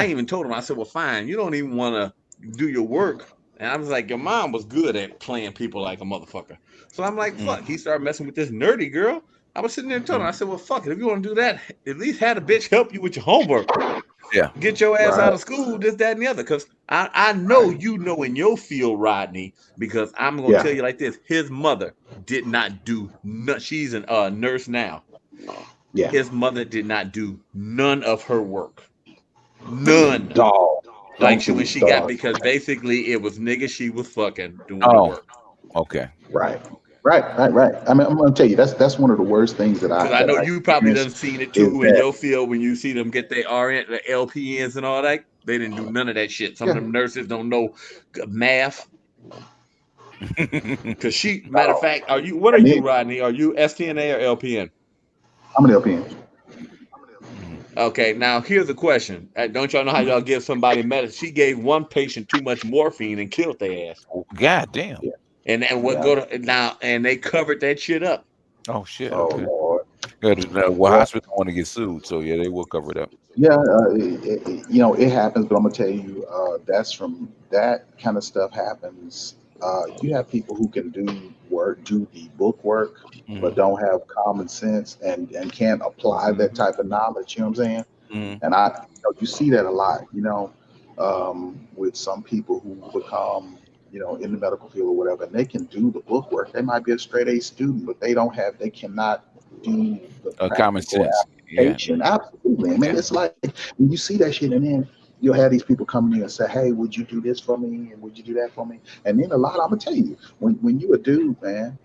even told him, I said, well, fine, you don't even want to do your work. And I was like, your mom was good at playing people like a motherfucker. So I'm like, fuck, he started messing with this nerdy girl. I was sitting there telling him, I said, well, fuck it. If you want to do that, at least have a bitch help you with your homework. Yeah. Get your ass out of school, this, that, and the other. Because I know you know in your field, Rodney, because I'm going to tell you like this. His mother did not do none. She's a nurse now. Yeah. His mother did not do none of her work. None. Dog. Like when she got, because basically it was niggas she was fucking doing the work. Okay. Right. I mean, I'm gonna tell you that's one of the worst things that I know you probably done seen it too in your field when you see them get their RN, the LPNs and all that. They didn't do none of that shit. Some of them nurses don't know math. Because matter of fact, what are you, Rodney? Are you STNA or LPN? I'm an LPN. Okay, now here's the question. Don't y'all know how y'all give somebody medicine? She gave one patient too much morphine and killed their ass. God damn. And what go to now? And they covered that shit up. Oh shit. Oh Okay. Lord. Well, hospital don't want to get sued, so yeah, they will cover it up. Yeah, it happens, but I'm gonna tell you, that's from that kind of stuff happens. You have people who can do the book work, but don't have common sense and can't apply that type of knowledge. You know what I'm saying? And you see that a lot. With some people who become, in the medical field or whatever, and they can do the book work. They might be a straight A student, but they cannot do the Common practical sense. Yeah. application. Absolutely, man. It's like when you see that shit, and then you'll have these people come to you and say, "Hey, would you do this for me? And would you do that for me?" And then I'm gonna tell you, when you a dude, man,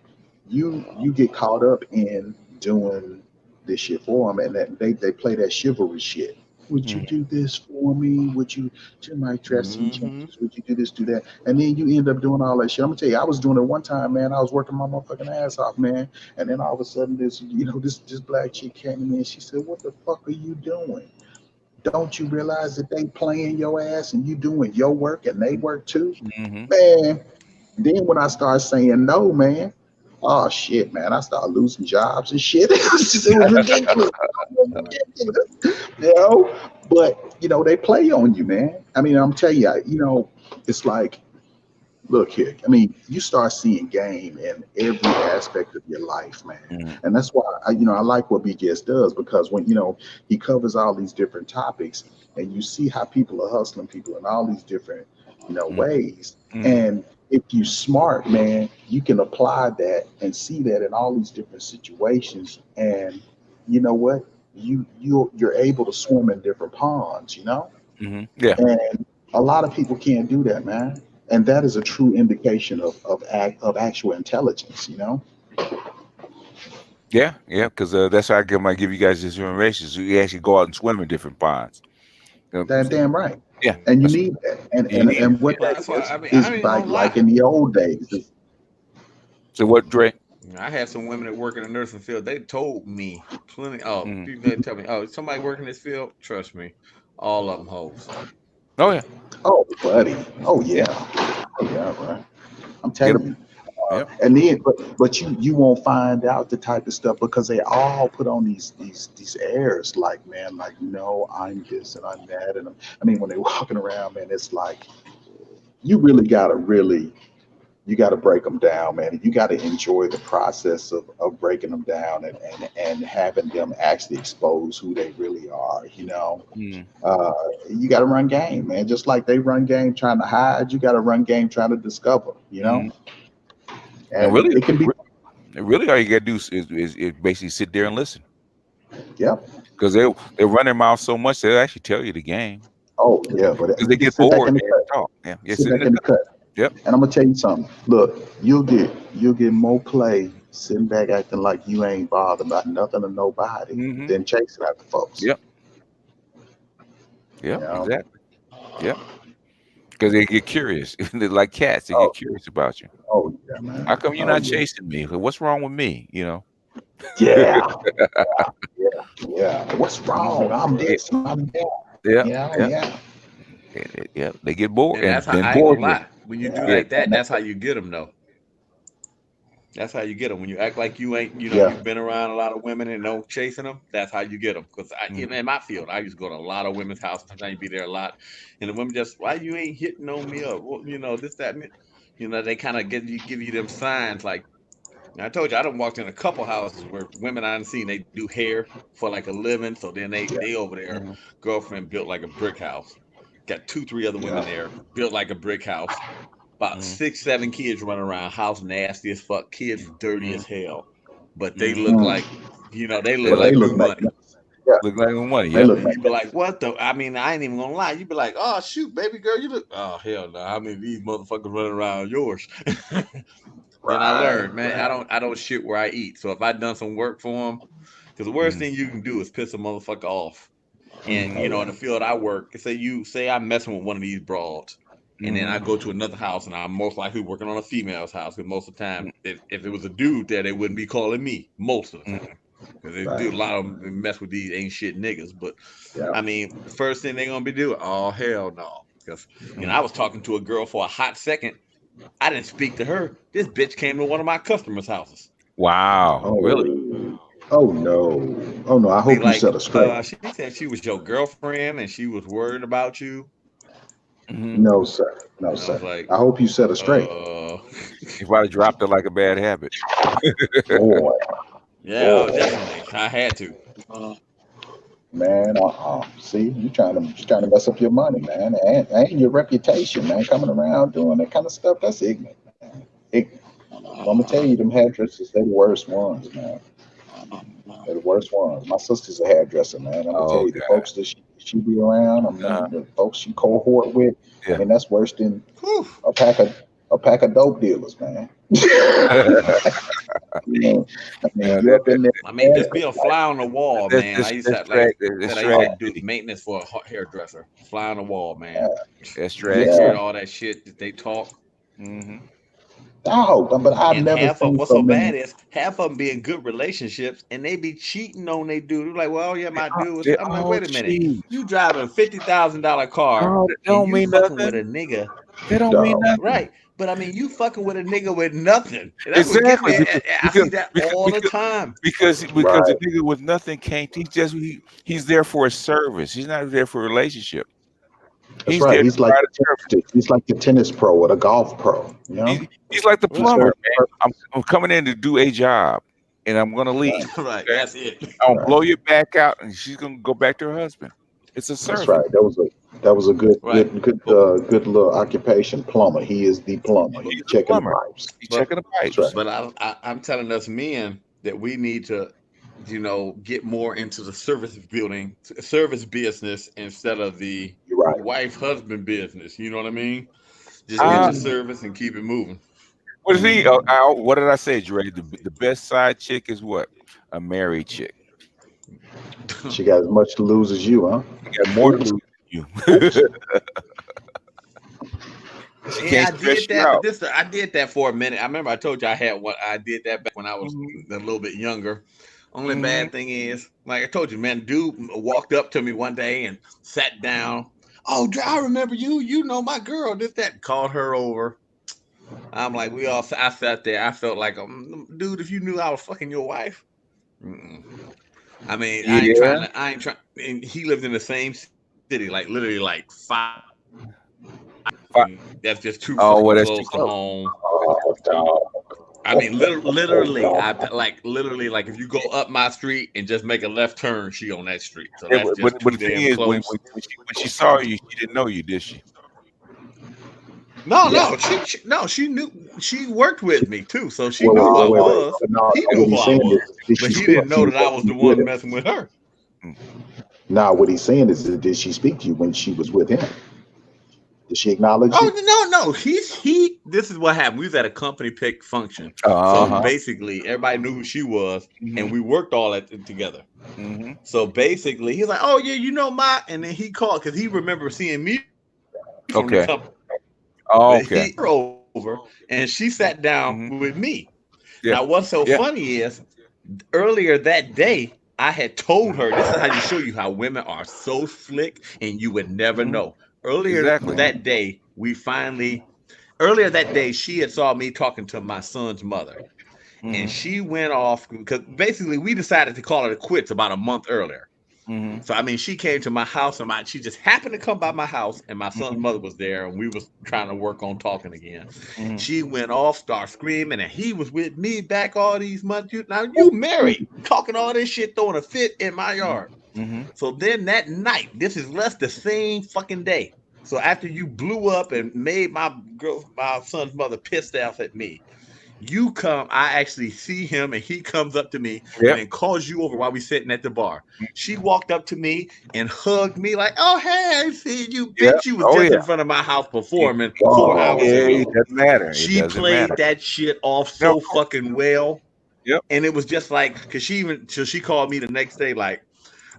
you get caught up in doing this shit for them, and that they play that chivalry shit. Would you do this for me? Would you do my dressing changes? Would you do this, do that? And then you end up doing all that shit. I'm gonna tell you, I was doing it one time, man. I was working my motherfucking ass off, man. And then all of a sudden, this black chick came to me and she said, "What the fuck are you doing? Don't you realize that they playing your ass and you doing your work and they work too?" Man, then when I start saying no, man, oh shit, man, I started losing jobs and shit. It was ridiculous. But they play on you, man. I mean, I'm telling you, it's like, look here. I mean, you start seeing game in every aspect of your life, man. And that's why I like what BGS does, because when he covers all these different topics, and you see how people are hustling people in all these different ways. And if you smart, man, you can apply that and see that in all these different situations. And you know what? You're able to swim in different ponds, Yeah. And a lot of people can't do that, man. And that is a true indication of actual intelligence, Yeah, because that's why I might give you guys this information. So you actually go out and swim in different ponds. Damn right. Yeah, and you need that. And what that That's why is I ain't gonna like lie. in the old days. So what, Dre? I had some women that work in the nursing field. They told me plenty. Oh, they tell me, oh, somebody working in this field. Trust me, all of them hoes. Oh yeah. Oh, buddy. Oh yeah. Oh yeah, right. I'm telling you. And then, but you won't find out the type of stuff because they all put on these airs, like, man, like, no, I'm this and I'm that, and I mean, when they're walking around, man, it's like you really gotta break them down, man. You got to enjoy the process of breaking them down and having them actually expose who they really are. You got to run game, man. Just like they run game trying to hide, you got to run game trying to discover. And really, it can be. Really, all you got to do is basically sit there and listen. Yep. Because they run their mouth so much, they'll actually tell you the game. Oh yeah, but because they get bored and talk. Yeah, sit back in the cut. Yep. And I'm gonna tell you something. Look, you'll get more play sitting back acting like you ain't bothered about nothing or nobody than chasing after folks. Yep. Yep. Exactly. Yep. Because they get curious. They're like cats. They get curious about you. Oh yeah, man. How come you're not chasing me? What's wrong with me? Yeah. Yeah. What's wrong? I'm this. I'm that. Yeah. They get bored. And that's how I ain't gonna lie. When you do like that, that's how you get them, though. That's how you get them. When you act like you ain't, you've been around a lot of women and no chasing them. That's how you get them. Because in my field, I used to go to a lot of women's houses. Sometimes you be there a lot, and the women just, why you ain't hitting on me up? Well, this, that, they kind of give you them signs. Like I told you, I done walked in a couple houses where women I done seen they do hair for like a living. So then they over there, girlfriend built like a brick house, got 2-3 other women there, built like a brick house. About 6-7 kids running around, house nasty as fuck, kids dirty as hell, but they look like, they look like new money. Look like new money. Yeah. And you be like, what the? I mean, I ain't even gonna lie. You be like, oh shoot, baby girl, you look. Oh hell no! How many of these motherfuckers running around yours? Then I learned, man, I don't shit where I eat. So if I done some work for them, because the worst thing you can do is piss a motherfucker off. And in the field I work, say I'm messing with one of these broads. And then I go to another house, and I'm most likely working on a female's house. Because most of the time, if it was a dude there, they wouldn't be calling me most of the time. because they do a lot of them mess with these ain't shit niggas. But I mean, the first thing they're gonna be doing, oh hell no, because I was talking to a girl for a hot second. I didn't speak to her. This bitch came to one of my customers' houses. Wow, really? Oh no! Oh no! I hope you set her straight. She said she was your girlfriend and she was worried about you. No, sir. No, sir. Like, I hope you set her straight. If I dropped it like a bad habit. Boy. Yeah, definitely. I had to. Man, see, you trying to mess up your money, man, and your reputation, man. Coming around doing that kind of stuff, that's ignorant, man. Ignorant. I'm gonna tell you, them hairdressers, they're the worst ones, man. They're the worst ones. My sister's a hairdresser, man. I'm gonna tell you, the folks that she be around, the folks she cohort with, I mean, that's worse than a pack of dope dealers, man. You know, I mean, you up in there. I mean, just be a fly on the wall, man. I used to do maintenance for a hairdresser. Fly on the wall, man. That's right. Hear all that shit that they talk. Oh, but I've never half of seen what's so bad is half of them be in good relationships and they be cheating on they dude. They're like, well, yeah, my dude. I'm like, wait a minute, you driving a $50,000 car and you mean fucking nothing. with a nigga. That don't mean nothing, right? But I mean, you fucking with a nigga with nothing. And that's exactly. What I see that all the time. Because a nigga with nothing can't. He's there for a service. He's not there for a relationship. That's right. He's like the tennis pro or the golf pro. You know, he's like the plumber, man. I'm coming in to do a job, and I'm gonna leave. Right, that's it. I'll blow your back out, and she's gonna go back to her husband. It's a service. That's right. That was a good little occupation. Plumber. He is the plumber. He's checking the pipes. He's checking the pipes. Right. But I'm telling us men that we need to, get more into the service business instead of the wife-husband business. You know what I mean? Just get the service and keep it moving. What is he? What did I say, Dre? The best side chick is what? A married chick. She got as much to lose as you, huh? She got more to lose than you. Yeah, I did that. I did that for a minute. I remember I told you I had one. I did that back when I was a little bit younger. Only bad thing is, like I told you, man, dude walked up to me one day and sat down. Oh, I remember you. You know my girl. This, that. Called her over. I'm like, I sat there. I felt like, dude, if you knew I was fucking your wife. I mean, I ain't trying. And he lived in the same city, like literally like 5. That's just too close to home. I mean, literally, like if you go up my street and just make a left turn, she on that street. So that's just too damn close. When she saw you, she didn't know you, did she? No, she knew. She worked with me too, so she knew who I was. He knew who I was, but he didn't know that I was the one messing with her. Now, what he's saying is, did she speak to you when she was with him? Did she acknowledge you? Oh no. This is what happened. We was at a company pick function, so basically everybody knew who she was, and we worked all that together. So basically, he's like, "Oh yeah, you know my," and then he called because he remembered seeing me. Okay. Okay. He over, and she sat down with me. Yeah. Now, what's so funny is, earlier that day, I had told her, this is how you show you how women are so slick, and you would never know. Earlier that day, she had saw me talking to my son's mother, and she went off because basically we decided to call it quits about a month earlier. So I mean, she came to my house and she just happened to come by my house, and my son's mother was there, and we was trying to work on talking again. She went off, started screaming, and he was with me back all these months. Now you married, talking all this shit, throwing a fit in my yard. So then that night, this is the same fucking day. So after you blew up and made my son's mother pissed off at me, you come, I actually see him, and he comes up to me and calls you over while we sitting at the bar. She walked up to me and hugged me like, "Oh, hey, I see you, bitch. You was just in front of my house performing 4 hours ago." It doesn't matter. She played that shit off so fucking well. And it was just like, because she called me the next day like,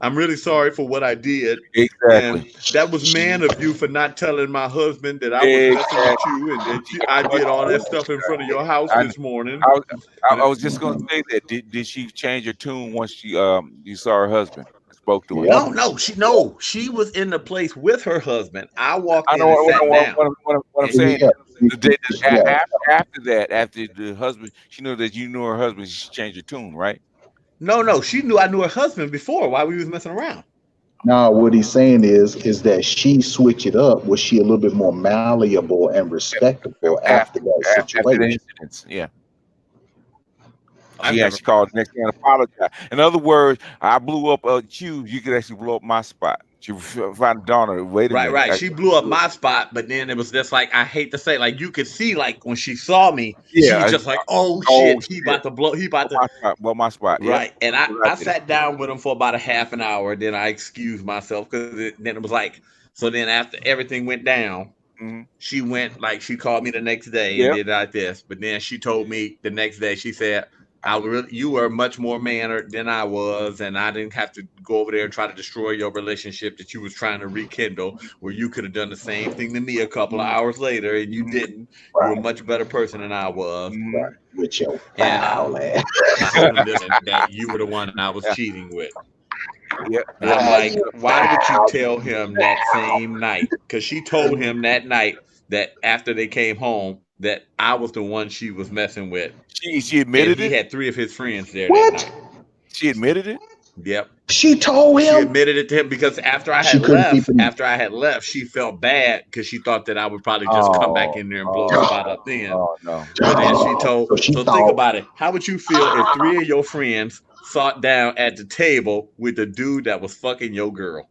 I'm really sorry for what I did. Exactly. And that was man of you for not telling my husband that I was messing with you and that I did all that stuff in front of your house this morning. I was just gonna say that. Did she change her tune once she you saw her husband, spoke to him? No, she was in the place with her husband. I walked in and what sat down. I'm saying. After that, after the husband, she knew that you knew her husband. She changed her tune, right? No, she knew I knew her husband before while we was messing around. Now, what he's saying is that she switched it up. Was she a little bit more malleable and respectable after that situation? After the incidents, yeah. She actually called the next day and apologized. In other words, I blew up you could actually blow up my spot. She found Donna. Wait a minute. Right. She blew up my spot, but then it was just like, I hate to say, like you could see, like when she saw me, she was just like, oh shit, he about to blow. He about to blow my spot. Right. And I sat down with him for about a half an hour. Then I excused myself because then it was like, so then after everything went down, she went like she called me the next day and did like this. But then she told me the next day, she said, you were much more mannered than I was, and I didn't have to go over there and try to destroy your relationship that you was trying to rekindle, where you could have done the same thing to me a couple of hours later, and you didn't. Right. You're a much better person than I was. Right. With your foul ass. I told him that you were the one I was cheating with. Yeah. And I'm like, why did you tell him that same night? Because she told him that night that after they came home, that I was the one she was messing with. She admitted it? He had 3 of his friends there. What? That night. She admitted it? Yep. She told him? She admitted it to him because after I had left, she felt bad because she thought that I would probably just come back in there and blow the spot up then. Oh, no. But then she told, think about it. How would you feel if 3 of your friends sat down at the table with the dude that was fucking your girl?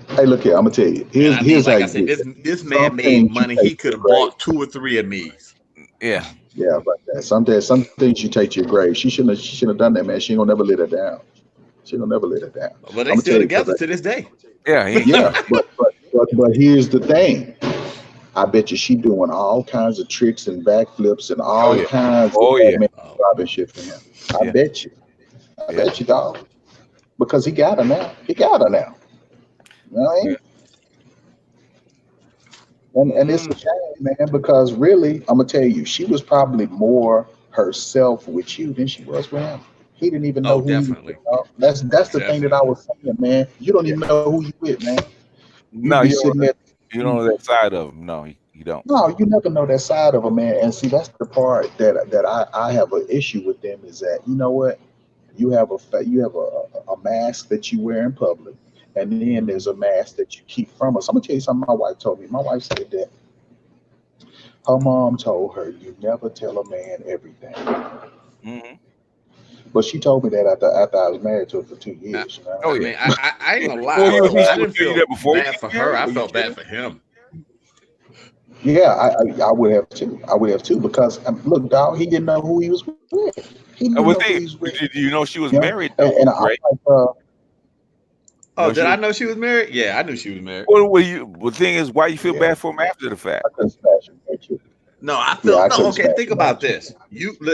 Hey, look here. I'm gonna tell you. Here's like I said, this man made money. He could have bought 2 or 3 of me. Yeah, but some things you take to your grave. She shouldn't have done that, man. She ain't gonna never let her down. She ain't gonna never let her down. But they still together to this day. Yeah. But here's the thing. I bet you she doing all kinds of tricks and backflips and all kinds of robbing shit for him. I bet you. I bet you, dog. Because he got her now. You know what I mean? And it's a shame, man, because really, I'm gonna tell you, she was probably more herself with you than she was with him. He didn't even know who definitely. He was. That's the thing that I was saying, man. You don't even know who you with, man. No, you don't know that side of him. No, you don't. No, you never know that side of him, man. And see, that's the part that I have an issue with them is that, you know what? You have a mask that you wear in public. And then there's a mask that you keep from us. I'm gonna tell you something my wife told me. My wife said that her mom told her, you never tell a man everything. But she told me that after I was married to her for 2 years. You know? I mean, I ain't gonna lie. I didn't feel bad for her. I felt bad for him. Yeah, I would have too. I would have too because look, dog, he didn't know who he was with. He didn't know who he was with. Did you know she was married? And right? Did I know she was married? Yeah, I knew she was married. Well, the thing is, why you feel bad for him after the fact? No, I feel okay. Think about this.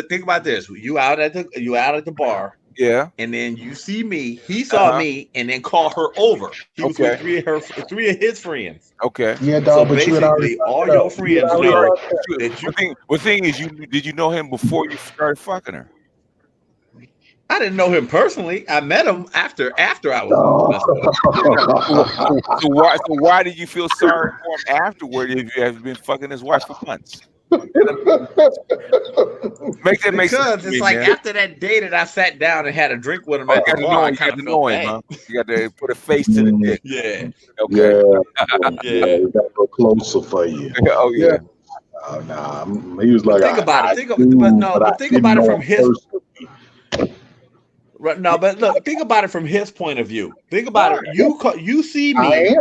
Think about this. You out at the bar. Yeah. And then you see me. He saw me, and then called her over. He was with 3 of his friends. Okay. Yeah, dog. So but basically, all your friends know that you. The thing is, did you know him before you started fucking her? I didn't know him personally. I met him after I was. So why did you feel sorry for him afterward if you have been fucking his wife for months? Make sense. Because it's like after that day that I sat down and had a drink with him at the bar, I kind of felt bad. Huh? You got to put a face to the dick. Yeah. Okay. Yeah. You got to go closer for you. Oh yeah. Oh nah. He was like, think about it. Think about it from his. Right, no, but look, think about it from his point of view. Think about it. You see me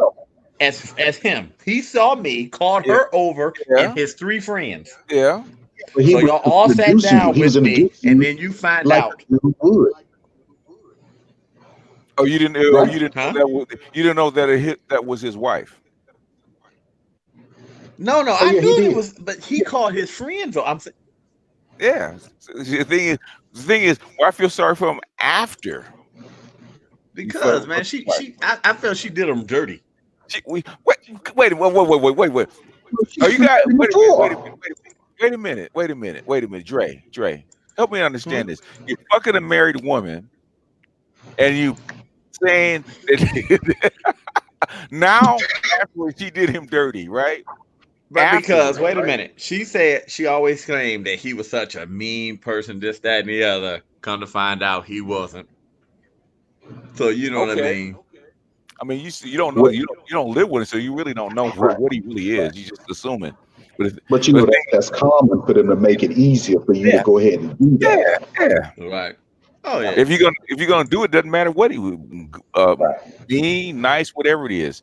as him. He saw me, called her over, and his 3 friends. Yeah. So y'all all sat down with me, and then you find out. Oh, you didn't. Huh? You didn't know that was his wife. No, I knew it was, but he called his friends. I'm saying. Yeah. The thing is, why I feel sorry for him after. Because man, I felt she did him dirty. Wait a minute. Oh, you got wait a minute, Dre. Help me understand this. You're fucking a married woman, and you saying that now afterwards she did him dirty, right? But because wait a minute, she said she always claimed that he was such a mean person, this, that, and the other. Come to find out, he wasn't. So you know what I mean. I mean, you don't know you don't live with it, so you really don't know what he really is. You just assuming. But you know that's common for them to make it easier for you to go ahead and do that. Yeah. Right. Oh yeah. If you're gonna do it, doesn't matter what he mean, nice, whatever it is.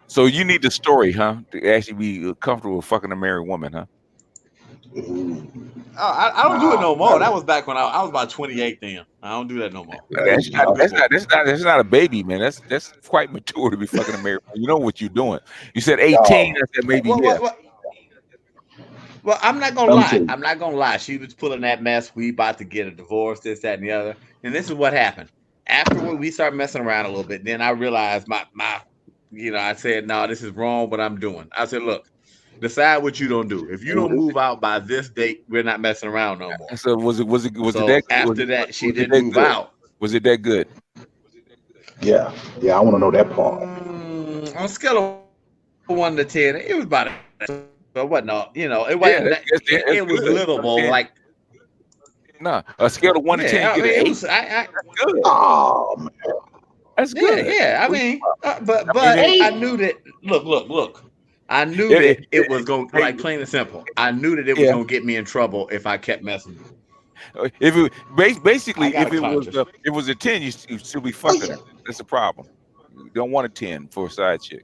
So you need the story, huh, to actually be comfortable with fucking a married woman, huh? I don't do it no more. That was back when I was about 28 then. I don't do that no more. That's not a baby, man. That's quite mature to be fucking a married woman. You know what you're doing. You said 18. I said maybe Well, I'm not gonna lie. I'm not gonna lie. She was pulling that mess. We about to get a divorce, this, that, and the other. And this is what happened. After we started messing around a little bit, then I realized I said, no, this is wrong what I'm doing. I said, look, decide what you don't do. If you don't move out by this date, we're not messing around no more. So was it that after that she didn't move out. Was it that good? Yeah, I want to know that part. On a scale of 1 to 10, it was about but what no, it wasn't it was livable, like a scale of 1 to 10, you get an 8. That's good. Oh man. That's good. Yeah. I mean, but I knew that look. I knew that it was going to, like, plain and simple. I knew that it was going to get me in trouble if I kept messing. If it was a 10, you still be fucking her. That's the problem. You don't want a 10 for a side chick.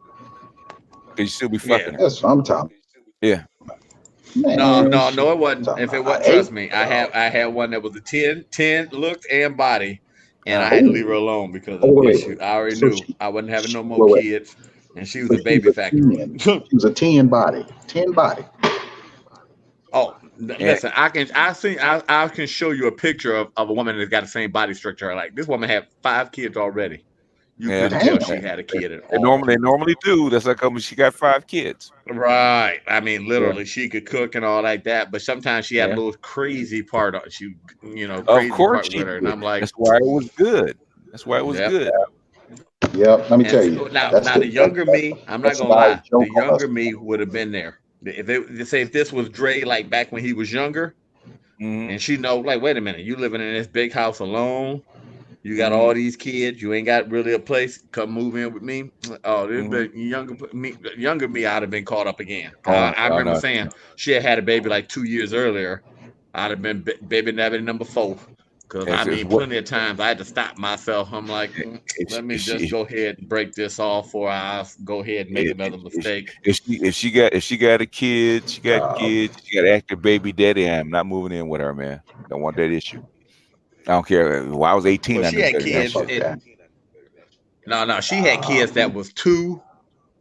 Because you still be fucking her. That's what I'm talking. Yeah. No, it wasn't. If it wasn't, trust me, I had one that was a 10 looked and body, and I had to leave her alone because of the issue. I already knew I wasn't having no more kids. And she was a baby factory. She was a 10 body. 10 body. Oh, listen, I can show you a picture of a woman that's got the same body structure. Like, this woman had 5 kids already. You couldn't tell she had a kid at all. They normally do. That's like she got 5 kids. Right. I mean, literally, she could cook and all like that. But sometimes she had a little crazy part on she, crazy of course part with her. And I'm like, that's why it was good. That's why it was good. Yep, let me tell you. Now the younger me, I'm not gonna lie, the younger me would have been there. If this was Dre, like back when he was younger, and she know, like, wait a minute, you living in this big house alone, you got all these kids, you ain't got really a place, come move in with me. Oh, this younger me, I'd have been caught up again. I remember saying she had a baby like 2 years earlier. I'd have been baby number 4. Because I mean, plenty of times I had to stop myself. I'm like, let me just go ahead and break this off, or I go ahead and make another mistake. If she got a kid, she got active baby daddy. I'm not moving in with her, man. Don't want that issue. I don't care. When I was 18, she had kids. No, she had kids that was 2,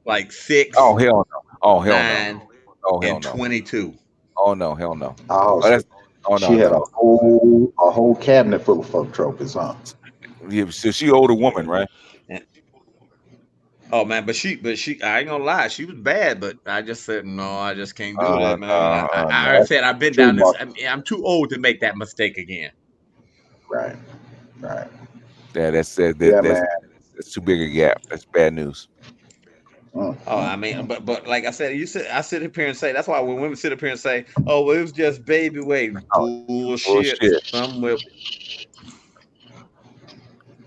like 6. Oh hell no. Oh hell 9, no. Oh hell and no. 22. Oh no, hell no. She had a whole cabinet full of folk trophies, huh? Yeah, so she older woman, right? Oh man, but she I ain't gonna lie, she was bad, but I just said no, I just can't do that, man. I said I've been down this. I'm too old to make that mistake again. Right. Yeah, that's too big a gap. That's bad news. Oh, I mean, but like I said, I sit up here and say, that's why when women sit up here and say, oh, well, it was just baby weight. Bullshit.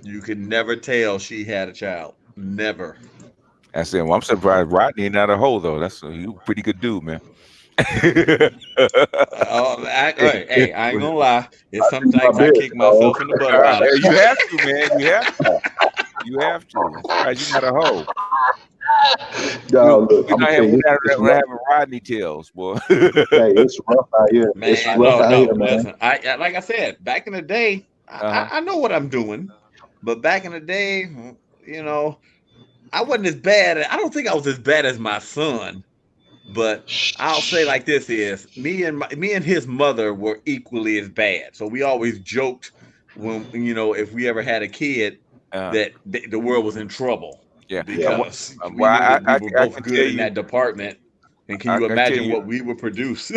You can never tell she had a child. Never. I said, well, I'm surprised Rodney ain't not a hoe though. That's you pretty good dude, man. Hey, I ain't gonna lie. It's sometimes I kick myself in the butt about it. You have to, man. You have to. I'm surprised you're not a hoe. No, look, we're having Rodney tails, boy. Hey, it's rough out here. Man, it's rough out here, man. Listen, I like I said, back in the day, I know what I'm doing, but back in the day, I wasn't as bad. I don't think I was as bad as my son, But I'll say like this is me and his mother were equally as bad. So we always joked when if we ever had a kid that the world was in trouble. Yeah, because we knew that we were both good in that department. And can you imagine what we would produce?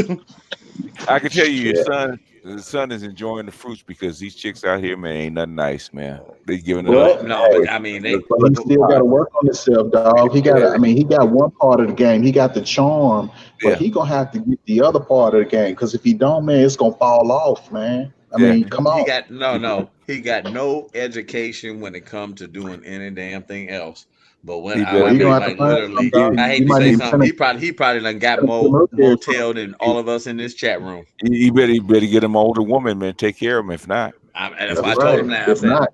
I can tell you, the son is enjoying the fruits because these chicks out here, man, ain't nothing nice, man. They giving it up. No, but I mean, he still got to work on himself, dog. He got. I mean, he got one part of the game. He got the charm, but he gonna have to get the other part of the game. Because if he don't, man, it's gonna fall off, man. I mean, come on. He got He got no education when it comes to doing any damn thing else. But when I hate to say something, he probably done got more tail than all of us in this chat room. You better get him an older woman, man. Take care of him. If not, that's why I told him that.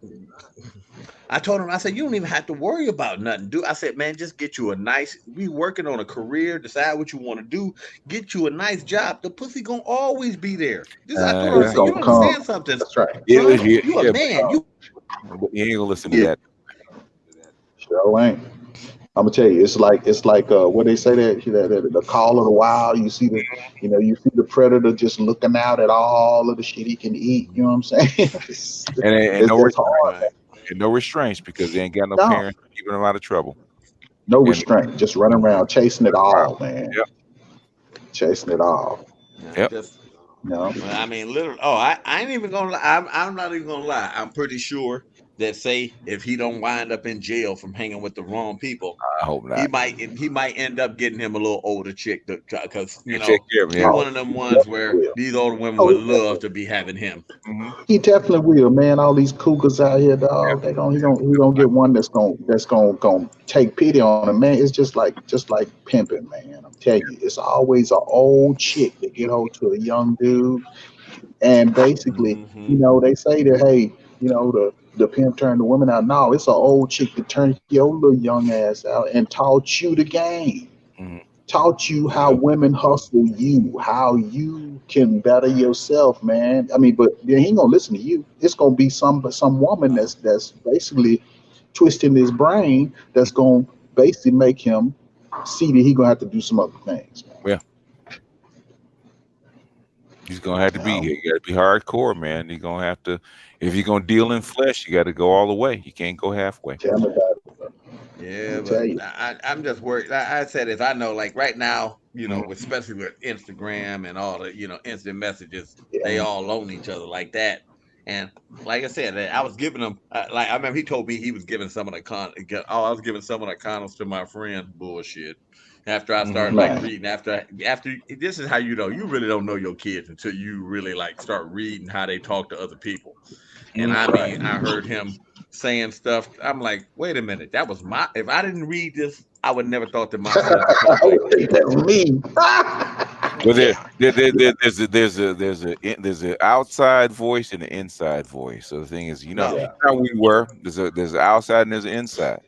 I told him, I said, you don't even have to worry about nothing. I said, man, just get you a nice, we working on a career, decide what you want to do, get you a nice job. The pussy gonna always be there. I told him, you don't understand something. That's right. You a man. You ain't gonna listen to that. Sure ain't. I'm gonna tell you, it's like what they say that the call of the wild. You see the predator just looking out at all of the shit he can eat. You know what I'm saying? And no restraints because they ain't got no parents keeping them out of trouble. No restraint, just running around chasing it all, man. Yep. Chasing it all. Yep. I mean, literally. Oh, I ain't even gonna lie. I'm not even gonna lie. I'm pretty sure that say if he don't wind up in jail from hanging with the wrong people, I hope not. He might end up getting him a little older chick because he's one of them ones where these older women would love to be having him. He definitely will, man. All these cougars out here, dog. He gonna get one that's gonna take pity on him, man. It's just like pimping, man. I'm telling you, it's always an old chick that get hold to a young dude, and basically, they say that, hey, the pimp turned the woman out. No, it's an old chick that turned your little young ass out and taught you the game. Taught you how women hustle you, how you can better yourself, man. I mean, but he ain't gonna listen to you. It's gonna be some woman that's basically twisting his brain. That's gonna basically make him see that he gonna have to do some other things. Man. Yeah. He's gonna have to be. You got to be hardcore, man. You're gonna have to. If you're gonna deal in flesh, you got to go all the way. You can't go halfway. Tell me about it. Yeah, but I'm just worried. I said this. I know, like right now, especially with Instagram and all the, instant messages, they all own each other like that. And like I said, I was giving him, I remember he told me he was giving some of the I was giving some of the condoms to my friend. Bullshit. After I started reading, after this is how you really don't know your kids until you really start reading how they talk to other people. And I mean, I heard him saying stuff. I'm like, wait a minute, that was if I didn't read this, I would never thought that my son would talk like that's me. Well, there's an outside voice and an inside voice. So the thing is, how we were. There's an outside and there's an inside.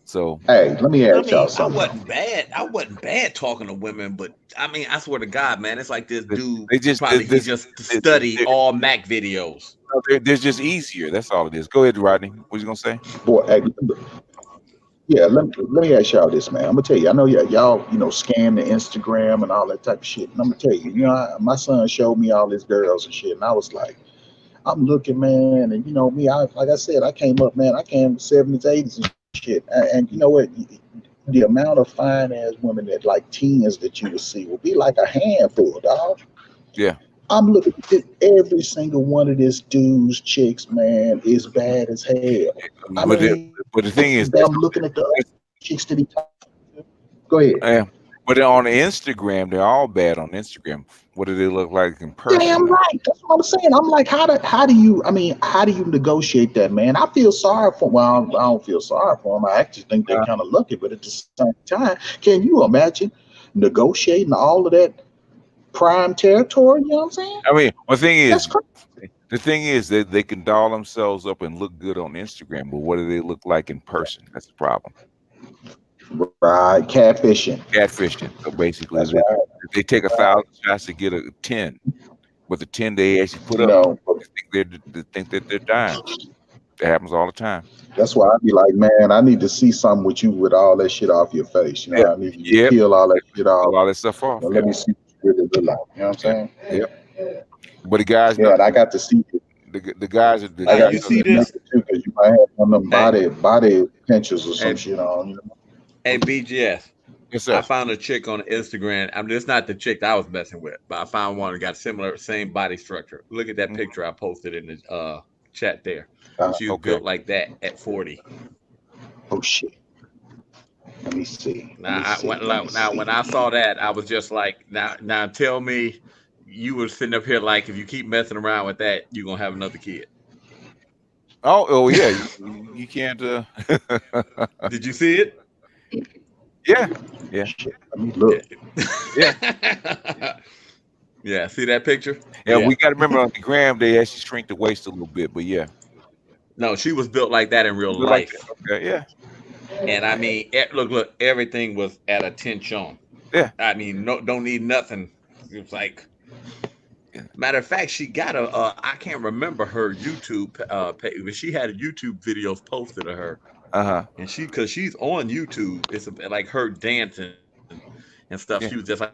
So hey, let me ask y'all something. I wasn't bad talking to women, but I mean, I swear to God, man, it's like this dude. He just studied all Mac videos. They're just easier. That's all it is. Go ahead, Rodney. What you gonna say? Boy, let me ask y'all this, man. I'm gonna tell you. I know y'all scan the Instagram and all that type of shit. And I'm gonna tell you, my son showed me all his girls and shit, and I was like, I'm looking, man, and me, like I said, I came up, man. I came 70s, 80s and shit, and you know what? The amount of fine ass women that like teens that you would see would be like a handful, dog. Yeah. I'm looking at every single one of this dude's chicks, man, is bad as hell. But the thing is, I'm looking at the other chicks that he talked to. Go ahead. Yeah. But on Instagram, they're all bad on Instagram. What do they look like in person? Damn right. That's what I'm saying. I'm like, how do you negotiate that, man? I feel sorry for them. Well, I don't feel sorry for them. I actually think they're kind of lucky, but at the same time, can you imagine negotiating all of that prime territory? You know what I'm saying? I mean, the thing is that they can doll themselves up and look good on Instagram, but what do they look like in person? That's the problem. Right, catfishing. So basically, they take 1,000 shots to get a 10, but the 10 they actually put up, they think that they're dying. It happens all the time. That's why I be like, man, I need to see something with you with all that shit off your face. You know, I need you to peel all that shit off. All that stuff off. Well, let me see what you really look like. You know what I'm saying? Yep. But the guys, and I got to see it. The guys are. I got to see this too, because you might have one of them body pinchers or some shit on. You know? Hey, BGS. Yes, sir. I found a chick on Instagram. I mean, it's not the chick that I was messing with, but I found one that got same body structure. Look at that picture I posted in the chat there. She was built like that at 40. Oh shit. Let me see. Now, when I saw that, I was just like, now tell me, you were sitting up here like, if you keep messing around with that, you're gonna have another kid. Oh yeah, you can't. Did you see it? Yeah. Look. Yeah. Yeah. See that picture? Yeah, we got to remember on the gram they actually shrink the waist a little bit, but yeah. No, she was built like that in real life. Okay, yeah. And I mean, look, everything was at attention. Yeah. I mean, don't need nothing. It was like, matter of fact, she got I can't remember her YouTube page, but she had YouTube videos posted of her. And because she's on YouTube, it's like her dancing and stuff. Yeah. She was just like.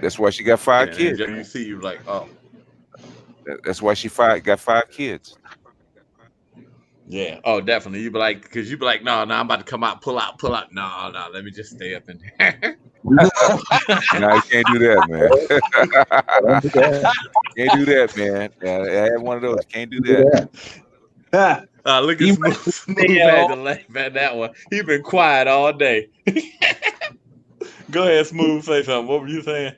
That's why she got 5 kids. You see, you like, oh. That's why she got 5 kids. Yeah. Oh, definitely. You be like, because you be like, no, I'm about to come out, pull out. No, let me just stay up in there. No, you can't do that, man. Can't do that, man. I had one of those. Can't do that. Look at Smooth had to laugh at that one. He been quiet all day. Go ahead, Smooth. Say something. What were you saying?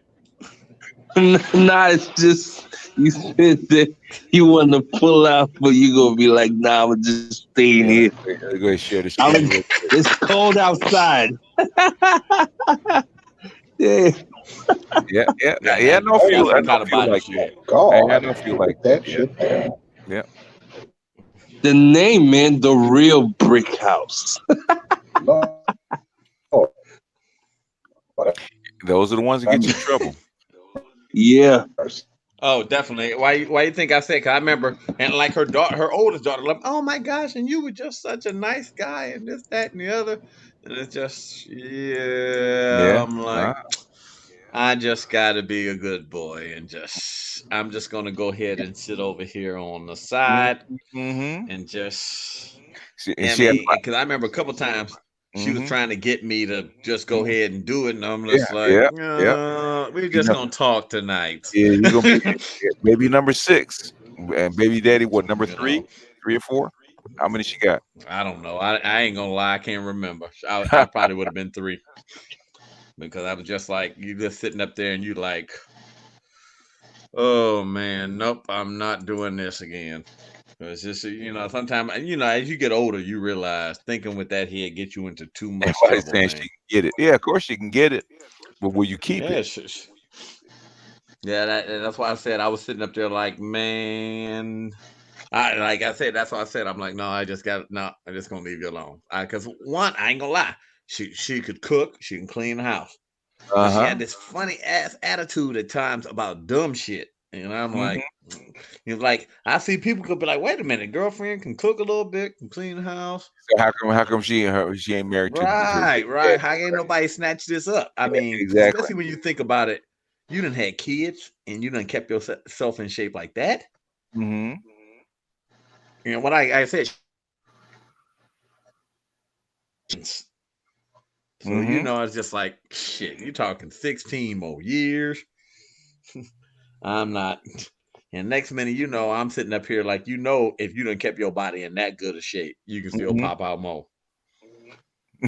Nah, it's just you said that you want to pull out, but you gonna be like, nah, I'm just staying here. Go ahead, share the it's cold outside. Yeah. I don't feel like that. I don't feel like that shit. Yeah. The name, man, the real brick house. Those are the ones that get you in trouble. Yeah. Oh, definitely. Why you think I said? Cause I remember, and like her oldest daughter, like, oh my gosh, and you were just such a nice guy, and this, that, and the other, and it's just, I'm like, I just got to be a good boy, and I'm just gonna go ahead and sit over here on the side, and just, because I remember a couple times. She was trying to get me to just go ahead and do it, and I'm just we're just gonna talk tonight. Yeah, you're gonna be baby number 6, and baby daddy number 3, 3 or 4? How many she got? I don't know. I ain't gonna lie, I can't remember. I probably would have been 3, because I was just like, you just sitting up there and you like, oh man, nope, I'm not doing this again. It's just, sometimes, as you get older, you realize thinking with that head gets you into too much trouble. Saying she can get it. Yeah, of course she can get it, but will you keep it? Yeah, that's why I said I was sitting up there like, man. Like I said, that's why I said I'm like, I'm just gonna leave you alone. Because one, I ain't gonna lie, she could cook, she can clean the house. She had this funny ass attitude at times about dumb shit. And I'm like, like I see people could be like, wait a minute, girlfriend can cook a little bit, can clean the house. So how come she ain't married to right? How ain't nobody snatch this up? I mean, especially when you think about it, you done had kids and you done kept yourself in shape like that. Mm-hmm. What I said. So it's just like shit. You're talking 16 more years. I'm not. And next minute, I'm sitting up here like, if you done kept your body in that good of shape, you can still pop out more.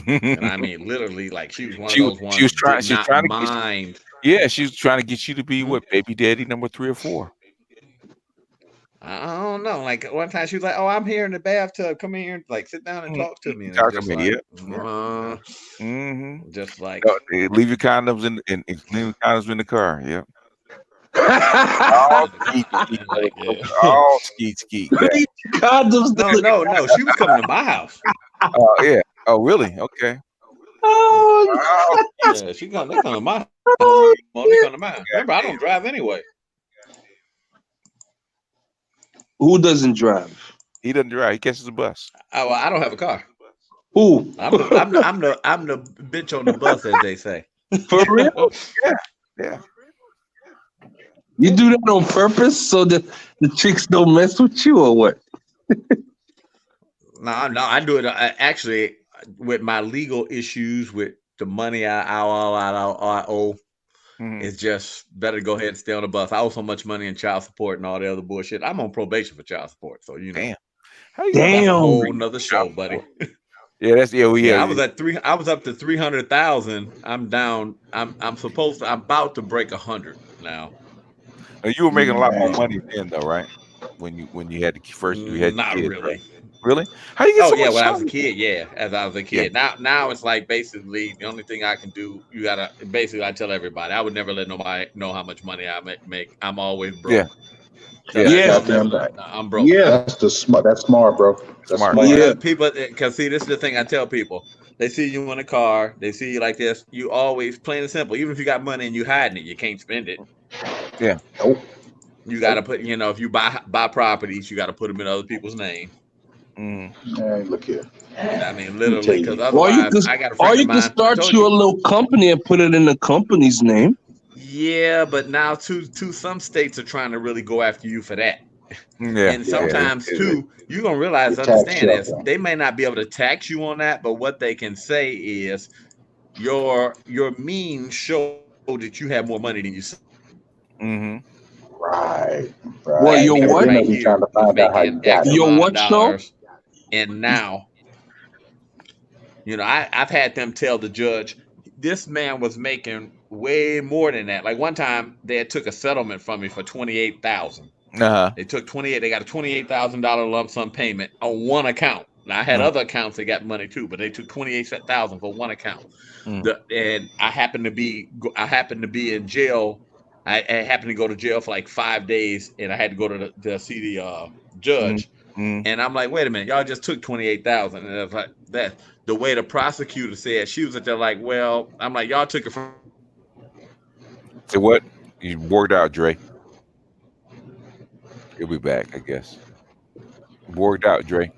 And I mean, literally, like she was one of those ones. She was trying to mind. She was trying to get you to be baby daddy number 3 or 4. I don't know. Like one time she was like, "Oh, I'm here in the bathtub. Come in here, like sit down and talk to me." And talk to me, just like leave your condoms in the car. Yeah. all skeet. Condoms. No. She was coming to my house. Oh yeah. Oh really? Okay. Oh yeah. They come to my house. They come to mine. Remember, I don't drive anyway. Who doesn't drive? He doesn't drive. He catches the bus. Oh, well, I don't have a car. Who? I'm the bitch on the bus, as they say. For real? Yeah. You do that on purpose so that the chicks don't mess with you, or what? No, I do it actually with my legal issues with the money I owe. It's just better to go ahead and stay on the bus. I owe so much money in child support and all the other bullshit. I'm on probation for child support, so you know. Damn. How you That's a whole nother show, buddy. Yeah, that's I was at I was up to 300,000. I'm down. I'm about to break 100 now. You were making a lot more money then, though, right? When you had the first, you had Not kids, really. right? Really? How you get so much when I was a money? kid, as I was a kid. Now it's like basically the only thing I can do. You gotta basically. I tell everybody I would never let nobody know how much money I make. I'm always broke. I'm broke. Yeah, that's smart, bro. That's smart. People, because see, this is the thing I tell people. They see you in a car, they see you like this. You always plain and simple. Even if you got money and you hiding it, you can't spend it. Yeah. Nope. You got to put, if you buy properties, you got to put them in other people's name. Hey, look here. I mean, literally, because otherwise, I got a friend or you of mine. can start you a little company and put it in the company's name. Yeah, but now some states are trying to really go after you for that. Yeah, and sometimes too, you're gonna understand this. They may not be able to tax you on that, but what they can say is your means show that you have more money than you say. Right. Well, your what? Right here trying to find out how you got it. Your what show? And now, I've had them tell the judge this man was making way more than that. Like one time, they had took a settlement from me for $28,000. They took They got a $28,000 lump sum payment on one account. Now I had other accounts that got money too, but they took $28,000 for one account. And I happened to be in jail. I happened to go to jail for like 5 days, and I had to go to see the judge. And I'm like, wait a minute, y'all just took $28,000, and I was like, that the way the prosecutor said, she was at there like, well, I'm like, y'all took it from. Say what? You worked out, Dre. He'll be back, I guess. Worked out, Dre.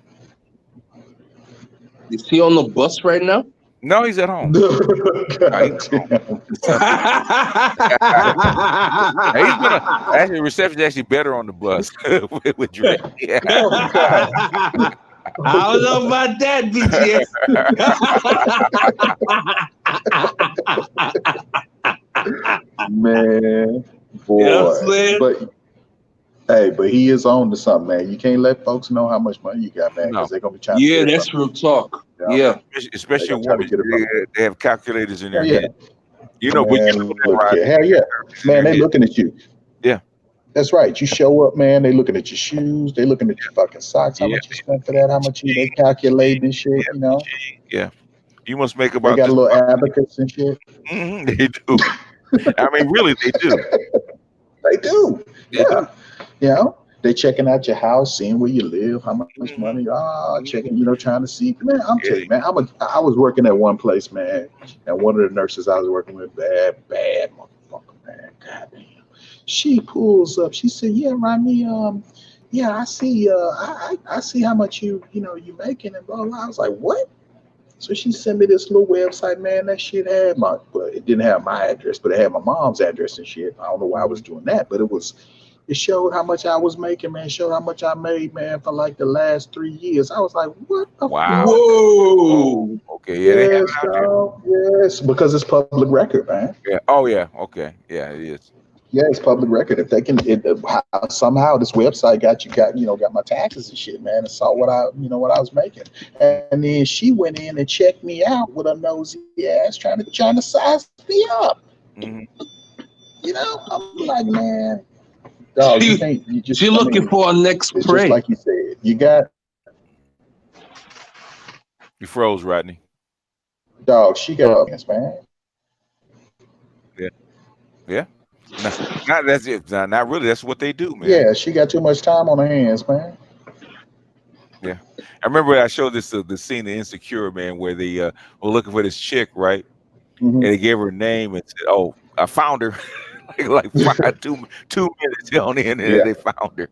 Is he on the bus right now? No, he's at home. His reception is actually better on the bus with Dre. Yeah. I don't know about that, BTS. Man, boy. But he is on to something, man. You can't let folks know how much money you got, man, because they're gonna be trying to. Yeah, that's real talk. Yeah, especially women. They have calculators in their head. Man, hell yeah, man. They looking at you. Yeah, that's right. You show up, man. They looking at your shoes. They looking at your fucking socks. How much you spent for that? How much they calculating and shit. Yeah. You must make about. They got a little abacus and shit. They do. I mean, really, they do. They do. Yeah. They checking out your house, seeing where you live, how much money. Checking, trying to see. Man, I'm telling you, man. I was working at one place, man, and one of the nurses I was working with, bad motherfucker, man. Goddamn. She pulls up. She said, "Yeah, Rodney. I see. I see how much you making and blah blah." I was like, "What?" So she sent me this little website, man. That shit had it didn't have my address, but it had my mom's address and shit. I don't know why I was doing that, but it showed how much I was making, man. It showed how much I made, man, for like the last 3 years. I was like, what the fuck? Whoa. Okay, yeah. Yes, because it's public record, man. Yeah. Oh, yeah. Okay. Yeah, it is. Yeah, it's public record. If they can, somehow this website got my taxes and shit, man, and saw what I was making, and then she went in and checked me out with a nosy ass, trying to size me up. I'm like, man, dog, she looking for a next prey. Just like you said, you froze, Rodney. Dog, she got us, man. Yeah. Not that's it. Not really. That's what they do, man. Yeah, she got too much time on her hands, man. Yeah, I remember I showed this the scene in Insecure, man, where they were looking for this chick, right? And they gave her a name and said, "Oh, I found her." like 2 minutes on the end, and they found her.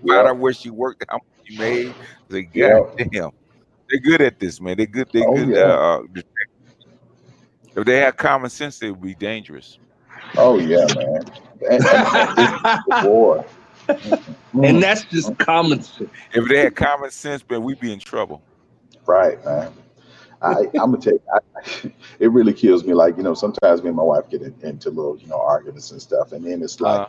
find out where she worked, how much she made. Say, God damn, they're good at this, man. They're good. They're good. If they had common sense, they would be dangerous. Oh yeah, man. And boy. And that's just common sense. If they had common sense, man, we'd be in trouble. Right, man. I'm gonna tell you, it really kills me. Like, sometimes me and my wife get into little, arguments and stuff, and then it's like,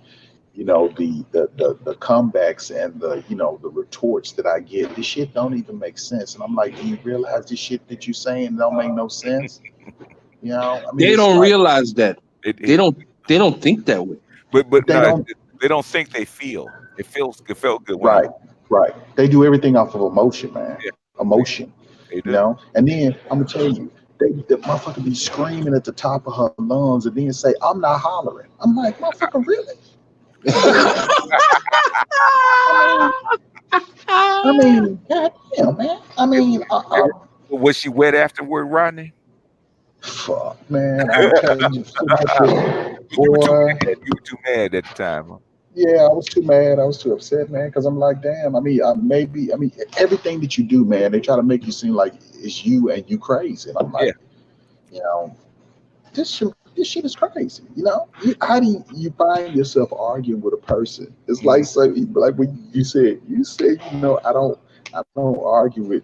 the comebacks and the retorts that I get. This shit don't even make sense, and I'm like, do you realize this shit that you're saying don't make no sense? They don't realize that. They don't think that way. But they don't think, they feel. It felt good. Right. They do everything off of emotion, man. Yeah. Emotion. They do. And then I'm gonna tell you, the motherfucker be screaming at the top of her lungs and then say, "I'm not hollering." I'm like, motherfucker, really? I mean, goddamn, man. I mean, was she wet afterward, Rodney? Fuck, man. I'm telling you, you were too mad at the time, huh? Yeah, I was too mad. I was too upset, man, because I'm like, damn. I mean, everything that you do, man, they try to make you seem like it's you and you crazy. And I'm like, this shit is crazy. How do you find yourself arguing with a person? It's like when you said, I don't argue with.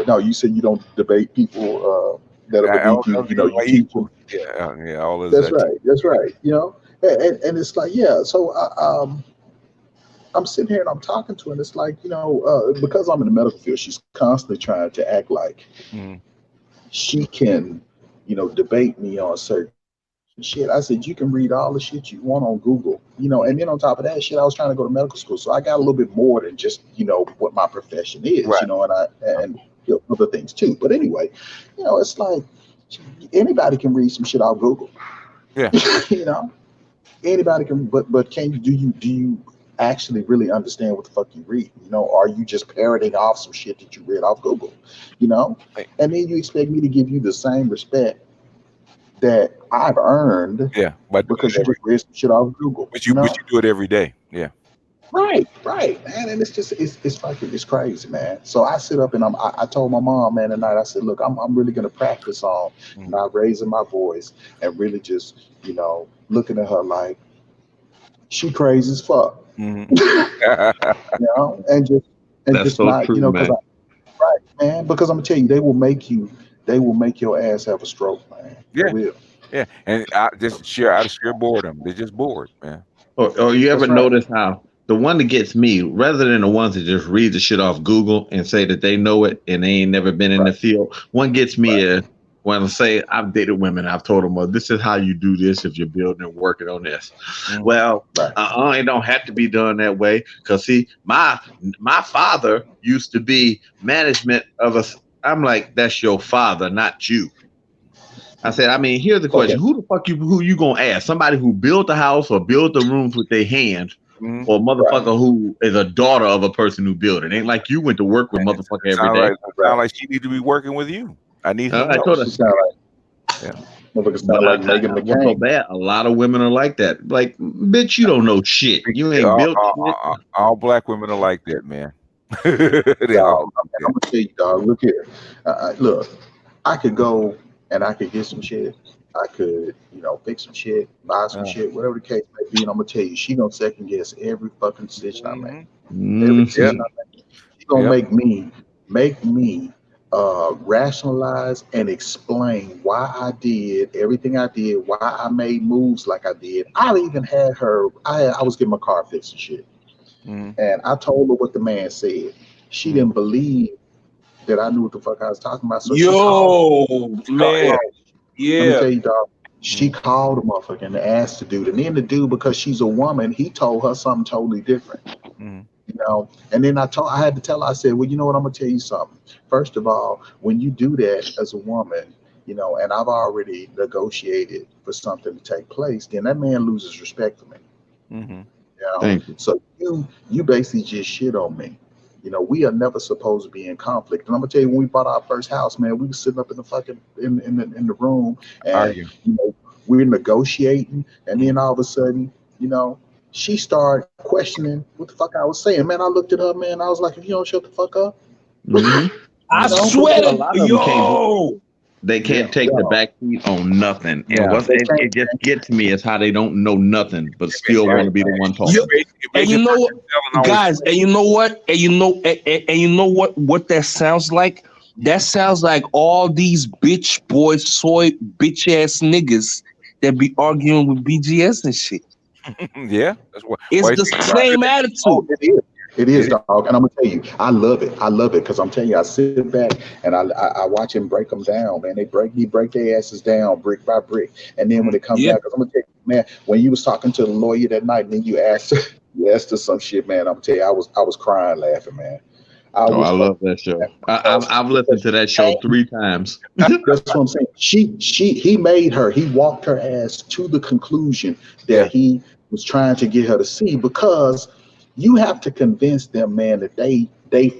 No, you said you don't debate people that are beneath you. You keep them. Yeah, all of that. That's right. And it's like, so I'm sitting here and I'm talking to her, and it's like, because I'm in the medical field, she's constantly trying to act like she can, debate me on certain shit. I said, you can read all the shit you want on Google, and then on top of that shit, I was trying to go to medical school, so I got a little bit more than just, what my profession is, and other things too. But anyway, it's like anybody can read some shit off Google. Yeah. Anybody can, but do you actually really understand what the fuck you read? Are you just parroting off some shit that you read off Google? And then you expect me to give you the same respect that I've earned, because you just read some shit off Google. But you do it every day, yeah. Right, man, and it's crazy, man. So I sit up and I told my mom, man, tonight, I said, look, I'm really gonna practice on not raising my voice and really just, looking at her like she crazy as fuck, and just that's so not, true, because man. Right, man, because I'm gonna tell you, they will make your ass have a stroke, man. Yeah, and out of sheer boredom, they're just bored, man. Or you ever notice how the one that gets me, rather than the ones that just read the shit off Google and say that they know it and they ain't never been in the field, one gets me when I say I've dated women, I've told them, well, this is how you do this if you're building and working on this. Well, it don't have to be done that way, because see, my father used to be management of us. I'm like, that's your father, not you. I said, I mean, here's the question: who you gonna ask? Somebody who built the house or built the rooms with their hands, or a motherfucker who is a daughter of a person who built it? Ain't like you went to work with motherfucker every day. Sound like she need to be working with you. I need her. I told her. A lot of women are like that. Like, bitch, you don't know shit. You ain't built shit. All black women are like that, man. I'm gonna tell you, dog. Look here. Look, I could go and I could get some shit. I could, fix some shit, buy some shit, whatever the case may be. And I'm gonna tell you, she gonna second guess every fucking decision I make. Every decision I make. She gonna make me rationalize and explain why I did everything I did, why I made moves like I did. I even had her. I was getting my car fixed and shit, and I told her what the man said. She didn't believe that I knew what the fuck I was talking about. So man. Let me tell you, dog. She called the motherfucker and asked the dude. And then the dude, because she's a woman, he told her something totally different. And then I had to tell her, I said, well, you know what, I'm gonna tell you something. First of all, when you do that as a woman, and I've already negotiated for something to take place, then that man loses respect for me. Thank you. So you basically just shit on me. We are never supposed to be in conflict. And I'm gonna tell you, when we bought our first house, man, we were sitting up in the fucking in the room, and we're negotiating, and then all of a sudden, she started questioning what the fuck I was saying. Man, I looked at her, man. I was like, if you don't shut the fuck up. I swear a lot to of them can't yo. They can't take the back seat on nothing. And it just gets me is how they don't know nothing, but still want to be the one talking. And you know what, guys, and you know what, and you know what that sounds like? That sounds like all these bitch ass niggas that be arguing with BGS and shit. Yeah, that's what it's the same attitude. It is, dog, and I'm gonna tell you, I love it because I'm telling you, I sit back and I watch him break them down, man. He break their asses down brick by brick, and then when they come back, because I'm gonna tell you, man, when you was talking to the lawyer that night, and then you asked her some shit, man. I'm gonna tell you, I was crying laughing, man. I love that show. I've listened to that show 3 times. That's what I'm saying. He made her. He walked her ass to the conclusion that he was trying to get her to see, because you have to convince them, man, that they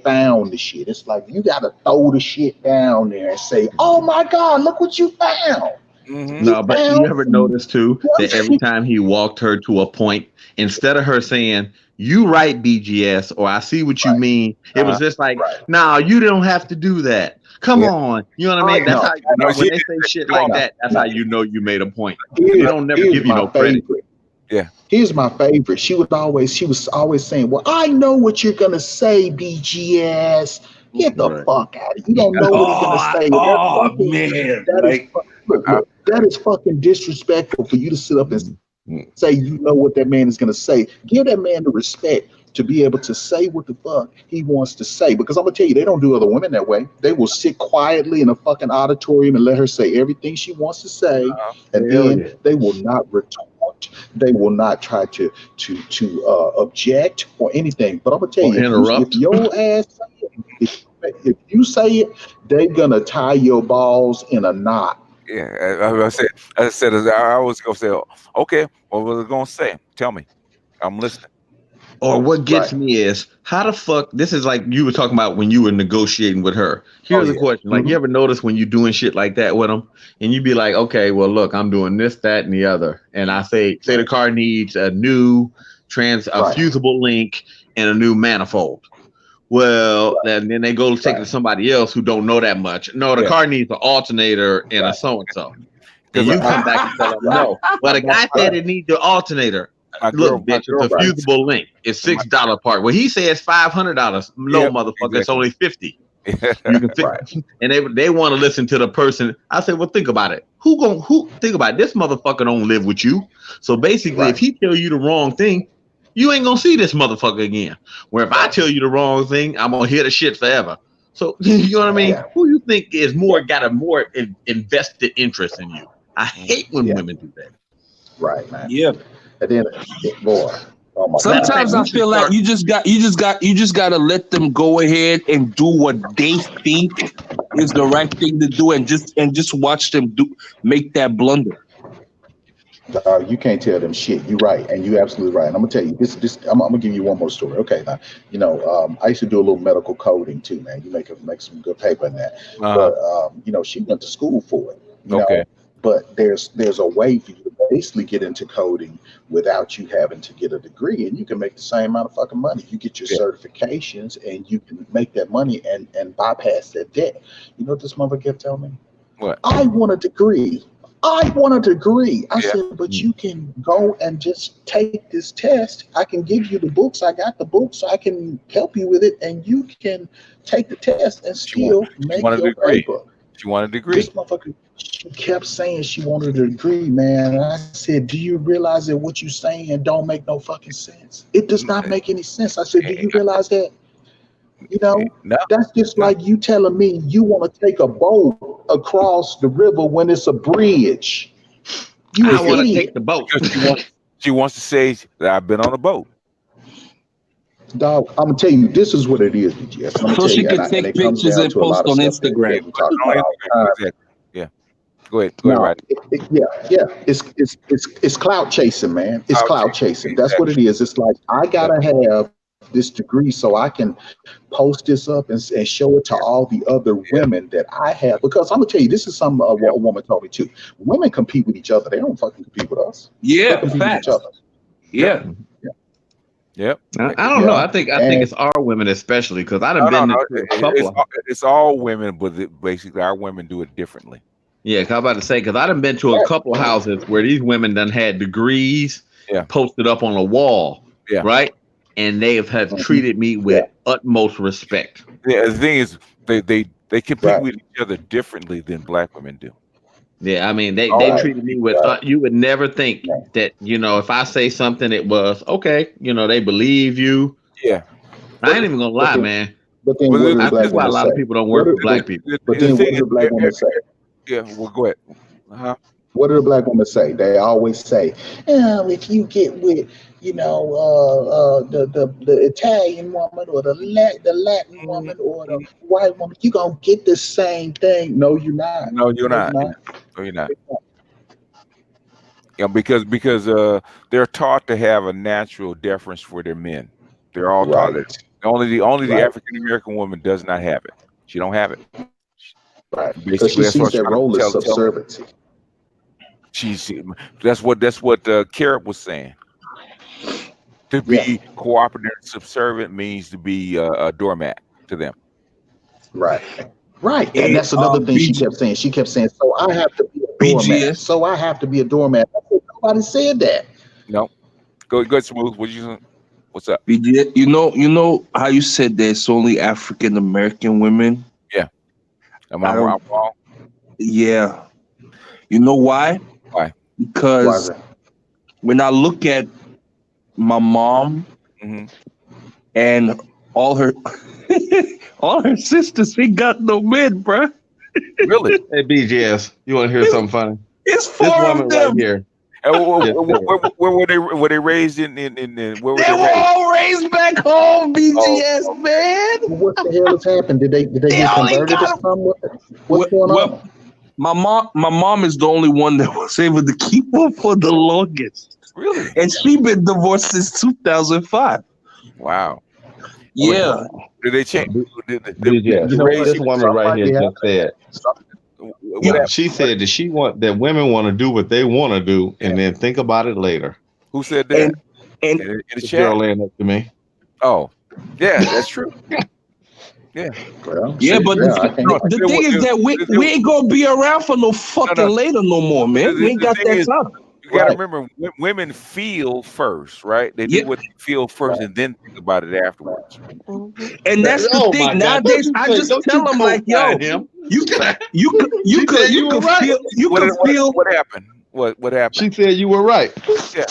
found the shit. It's like you got to throw the shit down there and say, "Oh my God, look what you found." No, but you ever notice too that every time he walked her to a point, instead of her saying, "You right, BGS," or "I see what you mean," it was just like, "No, you don't have to do that. Come on." You know what I mean? That's how when they say shit like that, that's how you know you made a point. They don't never give you no credit. Yeah. Here's my favorite. She was always saying, "Well, I know what you're gonna say, BGS. Get the fuck out of here. You don't know what he's gonna say." That is fucking disrespectful for you to sit up and say you know what that man is gonna say. Give that man the respect to be able to say what the fuck he wants to say. Because I'm gonna tell you, they don't do other women that way. They will sit quietly in a fucking auditorium and let her say everything she wants to say, and then they will not retort. They will not try to object or anything. But I'm gonna tell you, if your ass if you say it, they're gonna tie your balls in a knot. Yeah, I said, I was gonna say, okay, what was I gonna say? Tell me, I'm listening. Or what gets me is, how the fuck, this is like you were talking about when you were negotiating with her. Here's a question. Like, you ever notice when you're doing shit like that with them, and you be like, okay, well, look, I'm doing this, that, and the other. And I say the car needs a new fusible link and a new manifold. Well, then they go take it to somebody else who don't know that much. No, the car needs an alternator and a so-and-so. And you come back and tell them, no. Well, the guy said it needs the alternator. Look, bitch, it's a fusible link. It's $6 part. Well, he says $500. No, motherfucker, it's only $50. You can fix and they want to listen to the person. I say, well, think about it. Who think about it? This motherfucker don't live with you. So basically, if he tell you the wrong thing, you ain't gonna see this motherfucker again. Where if I tell you the wrong thing, I'm gonna hear the shit forever. So you know what I mean? Who you think is got a more invested interest in you? I hate when women do that. Right, man. Yeah. And then, boy. Sometimes I feel like you just got to let them go ahead and do what they think is the right thing to do, and just watch them make that blunder. You can't tell them shit. You're right, and you're absolutely right. And I'm gonna tell you this. I'm gonna give you one more story. Okay, now, I used to do a little medical coding too, man. You make some good paper in that. But she went to school for it. You know? But there's a way for you to basically get into coding without you having to get a degree, and you can make the same amount of fucking money. You get your certifications, and you can make that money and bypass that debt. You know what this mother kept telling me? What? I want a degree. I said, but you can go and just take this test. I can give you the books. I got the books. I can help you with it, and you can take the test and still make your paper. She wanted a degree. This motherfucker, she kept saying she wanted a degree, man. And I said, do you realize that what you're saying don't make no fucking sense? It does not make any sense. I said, do you realize that? You know, that's just like you telling me you want to take a boat across the river when it's a bridge. I want to take the boat. She wants to say that I've been on a boat. Dog, I'm gonna tell you, this is what it is, BGS. So she can take pictures and post on Instagram. Yeah. Go ahead, right. It's clout chasing, man. It's clout chasing. That's what it is. It's like I gotta have this degree so I can post this up and show it to all the other women that I have. Because I'm gonna tell you, this is something a woman told me too. Women compete with each other. They don't fucking compete with us. Yeah, they compete with each other. Yeah. Yep. I don't know. I think it's our women especially because I done been to a couple. It's all women, but basically our women do it differently. Yeah, cause I was about to say because I done been to a couple of houses where these women done had degrees posted up on a wall, right? And they have treated me with utmost respect. Yeah, the thing is, they compete with each other differently than black women do. Yeah, I mean they treated me with you would never think that, you know, if I say something it was okay, you know, they believe you. Yeah. I ain't even gonna lie, man. But then what do the black that's why a women lot say? of people don't work with black people. But then what do the black women say? Yeah, well, go ahead. What do the black women say? They always say, "Oh, if you get with, you know, the Italian woman or the Latin woman or the white woman, you gonna get the same thing." No, you're not. No, you're not. No, you're not. Yeah, because they're taught to have a natural deference for their men. They're all taught that. Only the African American woman does not have it. She don't have it. Right. Because she sees that role as subserviency. That's what Carrot was saying. To be cooperative, subservient means to be a doormat to them. Right. Right. And that's another thing she kept saying. She kept saying, "So I have to be a doormat. So I have to be a doormat." I said, nobody said that. No. Go ahead, Smooth. What's up? BGS, you know how you said there's only African American women? Yeah. Am I wrong? Yeah. You know why? Why? Because when I look at my mom and all her sisters, ain't got no men, bruh. Really? Hey, BGS, you want to hear something funny? It's four of them. Right here. Where were they? Were they raised in? Where were they were all raised back home, BGS, man. What the hell has happened? Did they get converted or something? What's going on? My mom is the only one that was able to keep up for the longest. Really? And she been divorced since 2005. Wow. Yeah. Did they change? You know what this woman right here just said? She said that women want to do what they want to do and then think about it later. Who said that? And in the this chat? girl laying up to me. Oh, yeah, that's true. Yeah. Well, yeah, but the thing is that we ain't gonna be around for no fucking later no more, man. We ain't got that time. You gotta remember, women feel first, right? They do what they feel first, and then think about it afterwards. And that's the thing. Nowadays, I just tell them like, "Yo, you can feel." What happened? What happened? She said you were right. Yeah.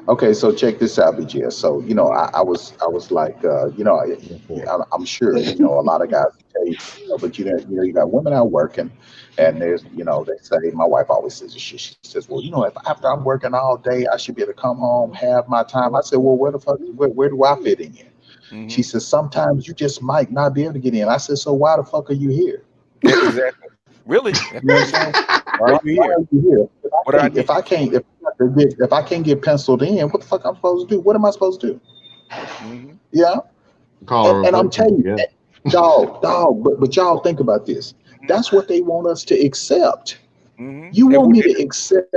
Okay, so check this out, BGS. So, you know, I was like, you know, I'm sure, you know, a lot of guys tell you, but you know, you got women out working, and there's, you know, they say, my wife always says this shit. She says, well, you know, if after I'm working all day, I should be able to come home, have my time. I said, well, where do I fit in? Mm-hmm. She says, sometimes you just might not be able to get in. I said, so why the fuck are you here? Yeah, exactly. Really? You know what I'm saying? Why are you here? If I can't get penciled in, what the fuck I'm supposed to do? What am I supposed to do? Mm-hmm. Yeah. And I'm telling you, dog, but y'all think about this. That's what they want us to accept. Mm-hmm. You want me to accept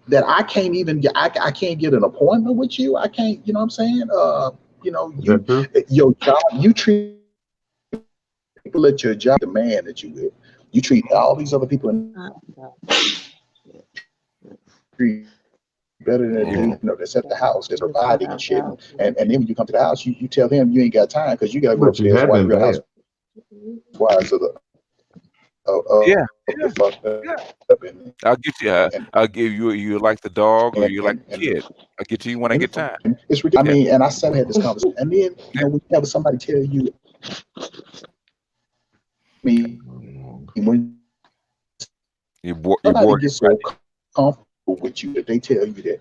that I can't even get I can't get an appointment with you? I can't, you know what I'm saying? You know, your job, you treat people at your job, the man that you with. You treat all these other people better than you know that's at the house, that's providing and shit. And then when you come to the house, you tell them you ain't got time because you got to go upstairs while your house wives of the I'll get you. I'll give you. You like the dog or you like the kid? I'll get to you when I get time. It's ridiculous. I mean, and I said I had this conversation, and then you know, when you have somebody tell you, when you're bored, gets so comfortable with you that they tell you that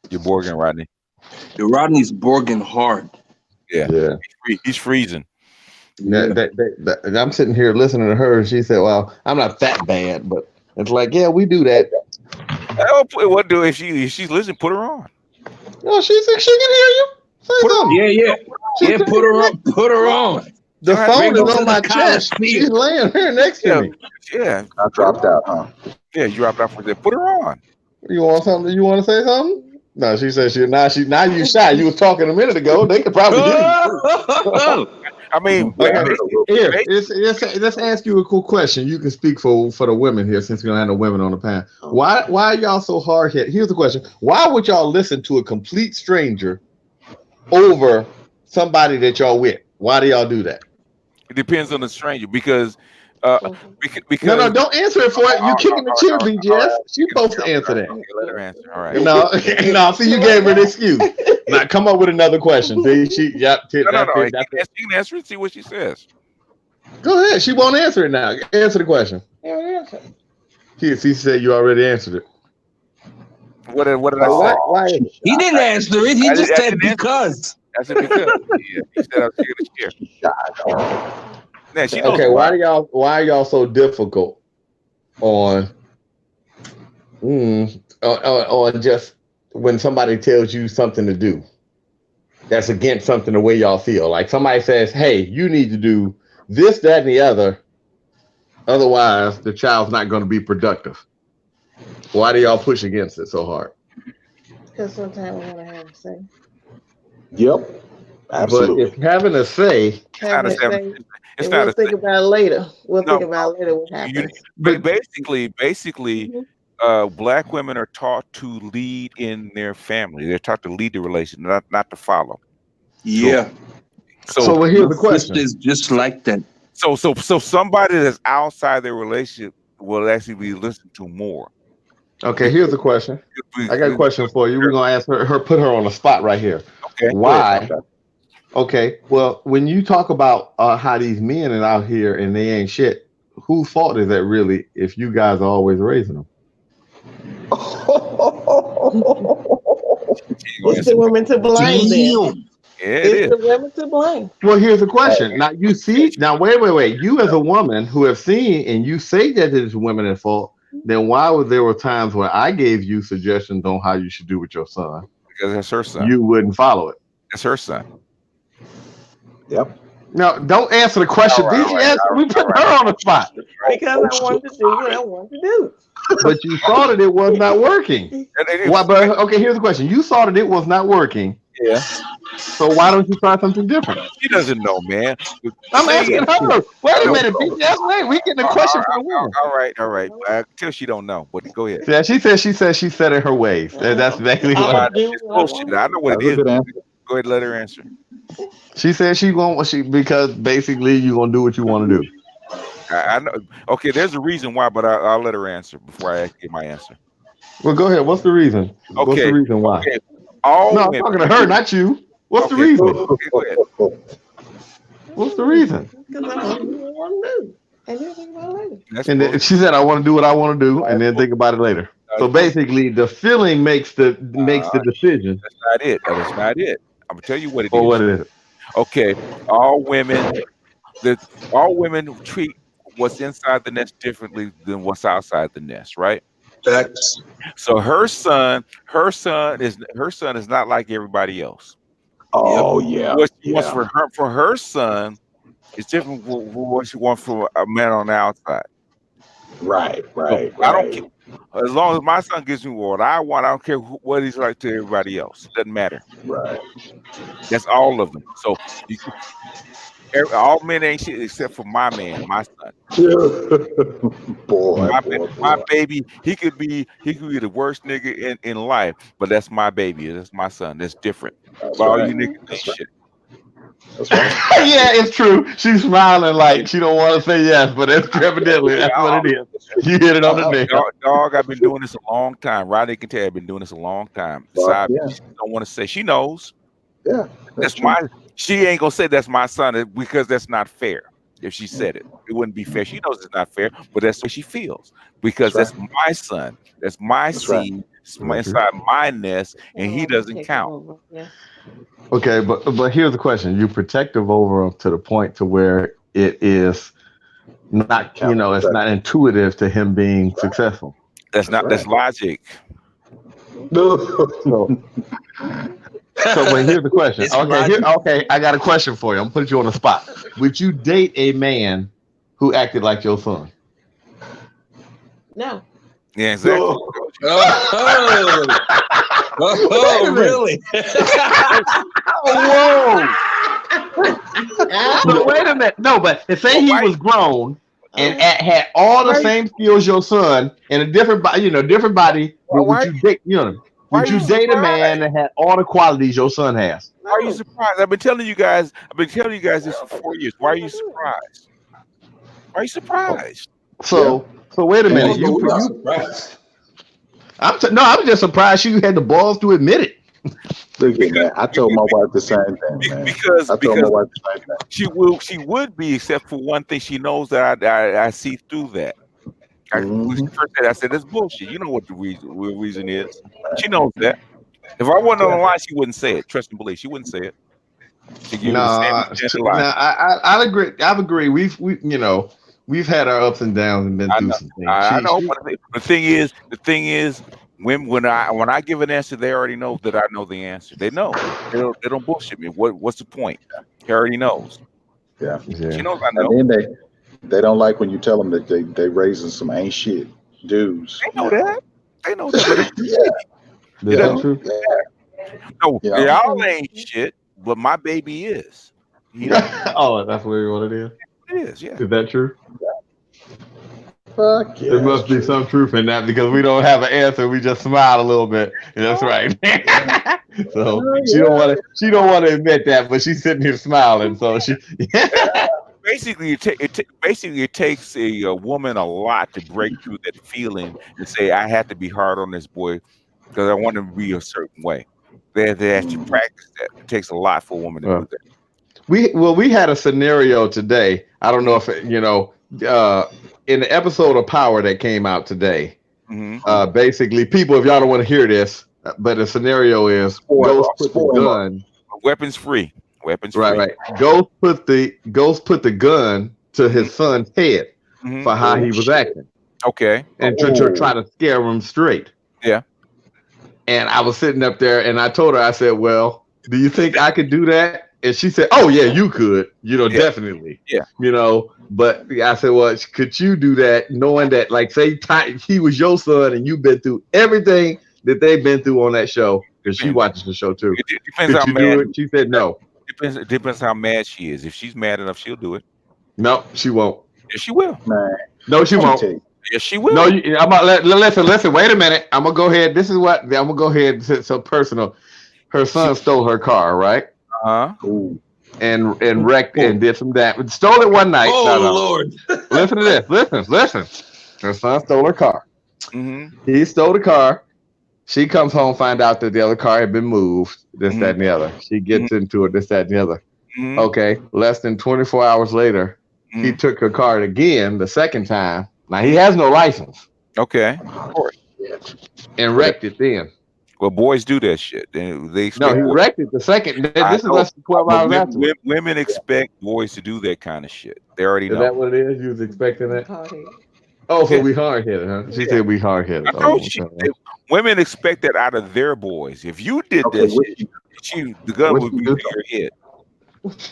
you're Borging, Rodney. Rodney's Borging hard. Yeah. He's freezing. I'm sitting here listening to her, and she said, "Well, I'm not that bad, but it's like, yeah, we do that." What do if she's listening? Put her on. No, she can hear you. Yeah. Put her on. The phone is on my chest. She's laying here next to me. Yeah, I dropped out, huh? Yeah, you dropped out for that. Put her on. You want something? You want to say something? No, she said now you shy. You was talking a minute ago. They could probably hear you. I mean, okay. Here, let's ask you a cool question. You can speak for the women here, since we don't have no women on the panel. Why are y'all so hard hit? Here's the question: why would y'all listen to a complete stranger over somebody that y'all with? Why do y'all do that? It depends on the stranger because no, don't answer it for it. You kicking the chair, BGS. She's supposed to answer that. Okay, let her answer. All right. No. See, you gave her an excuse. Now come up with another question. See, No. You can answer it. See what she says. Go ahead. She won't answer it now. Answer the question. She said you already answered it. What did I say? Why? He didn't answer it. He just said because. I said because. Yeah, he said I was here to share. Now, she knows okay, why are y'all so difficult on just when somebody tells you something to do that's against something the way y'all feel? Like somebody says, hey, you need to do this, that, and the other. Otherwise, the child's not going to be productive. Why do y'all push against it so hard? Because sometimes we want to have a say. Yep. Absolutely. But if having a say, we'll think about it later. We'll think about later what happens. But basically, Black women are taught to lead in their family. They're taught to lead the relationship, not to follow. Yeah. So here's the question: is just like that. So somebody that's outside their relationship will actually be listened to more. Okay, here's the question. I got a question for you. We're gonna ask her put her on the spot right here. Okay. Why? Okay. Well, when you talk about how these men are out here and they ain't shit, whose fault is that really? If you guys are always raising them, it's the women to blame. Then. It's the women to blame. Well, here's the question. Now you see. Now wait. You as a woman who have seen and you say that it's women at fault. Then why would there were times where I gave you suggestions on how you should do with your son? Because that's her son. You wouldn't follow it. That's her son. Yep. No, don't answer the question. We put her on the spot. Because I wanted to do what I wanted to do. But you saw that it was not working. Why, but okay, here's the question. You saw that it was not working. Yeah. So why don't you try something different? She doesn't know, man. I'm asking her. Wait a minute, BTS. We getting a question from her. All right. Till she don't know, but go ahead. Yeah, she said she set in her ways. That's exactly what. It's bullshit. I know what it is. Go ahead, let her answer. She said because basically you're gonna do what you want to do. I know. Okay, there's a reason why, but I'll let her answer before I get my answer. Well, go ahead. What's the reason? Okay. What's the reason why? Okay. I'm talking to her, not you. What's the reason? Okay, go ahead. What's the reason? Because I want to do what I want to do. And then think about it later. And then she said, I want to do what I want to do, and then think about it later. So basically, the feeling makes the decision. That's not it. That's not it. I'm gonna tell you what it is. What is it? Okay, all women treat what's inside the nest differently than what's outside the nest, right? That's so her son is not like everybody else. Oh yeah. What she wants for her son is different from what she wants from a man on the outside. Right. So I don't care. As long as my son gives me what I want, I don't care what he's like to everybody else. It doesn't matter. Right. That's all of them. So all men ain't shit except for my man, my son. boy, my baby, he could be the worst nigga in life, but that's my baby. That's my son. That's different. But all you niggas ain't shit. That's right. Yeah, it's true. She's smiling like she don't want to say yes, but it's evidently that's what it is. You hit it on the nail. Dog, I've been doing this a long time. Rodney can tell I've been doing this a long time. She don't want to say. She knows. Yeah, that's she ain't gonna say that's my son because that's not fair. If she said it, it wouldn't be fair. She knows it's not fair, but that's what she feels because that's my son. That's my seed. It's inside my nest, and he doesn't count. Okay, but here's the question: you're protective over him to the point to where it is not, it's not intuitive to him being successful. That's logic. No. But here's the question. Okay, I got a question for you. I'm gonna put you on the spot. Would you date a man who acted like your son? No. Yeah, exactly. Really? Whoa. But wait a minute. No, but say he was grown and had all the same skills your son and a different body, different body, but would you date, would you date a man that had all the qualities your son has? Why are you surprised? I've been telling you guys this for 4 years. Why are you surprised? Why are you surprised? So wait a minute. I'm just surprised you had the balls to admit it. Look at man. I told my wife the same thing, man. Because I told my wife the same thing. She would be, except for one thing. She knows that I see through that. I said that's bullshit. You know what the reason is. She knows that. If I wasn't on the line, she wouldn't say it. Trust and believe. She wouldn't say it. I agree. I agree. We've had our ups and downs and been through some things. I know. But the thing is, when I give an answer, they already know that I know the answer. They know. They don't bullshit me. What's the point? He already knows. Yeah. She knows I know. And then they don't like when you tell them that they raising some ain't shit dudes. They know that. They know that. Is that true? No, y'all ain't shit, but my baby is. Oh, that's what it is. It is, yeah. Is that true? Fuck yeah. There must be some truth in that because we don't have an answer. We just smile a little bit. That's right. So she don't want to admit that, but she's sitting here smiling. So she. Basically, it takes a woman a lot to break through that feeling and say, I have to be hard on this boy because I want him to be a certain way. They have to practice that. It takes a lot for a woman to do that. We had a scenario today. I don't know if in the episode of Power that came out today. Basically, people, if y'all don't want to hear this, but the scenario is Ghost put the gun. Weapons free. Right. Ghost put the gun to his son's head for how he was acting. Okay. And to try to scare him straight. Yeah. And I was sitting up there and I told her, I said, well, do you think I could do that? And she said, oh yeah, you could, definitely. Yeah. But I said, well, could you do that knowing that, like, say he was your son and you've been through everything that they've been through on that show, because she watches the show too. It depends how mad. She said no. It depends how mad she is. If she's mad enough, she'll do it. No, she won't. Yes, she will. Man. No, she won't. Yes, she will. No, I'm about listen. Wait a minute. I'm gonna go ahead. This is what I'm gonna go ahead. It's so personal. Her son stole her car, right? And wrecked and did some damage. Stole it one night. Oh Lord! Listen to this. Listen. Her son stole her car. He stole the car. She comes home, find out that the other car had been moved. This, that, and the other. She gets into it. This, that, and the other. Okay. Less than 24 hours later, he took her car again the second time. Now he has no license. Okay. Of course. And wrecked it then. Well, boys do that shit. He wrecked it the second. This is less than 12 hours after. Women expect boys to do that kind of shit. They already know. Is that what it is? You was expecting that? Oh, so we hard headed, huh? She said we hard headed. Women expect that out of their boys. If you did that shit, the gun would be to your head.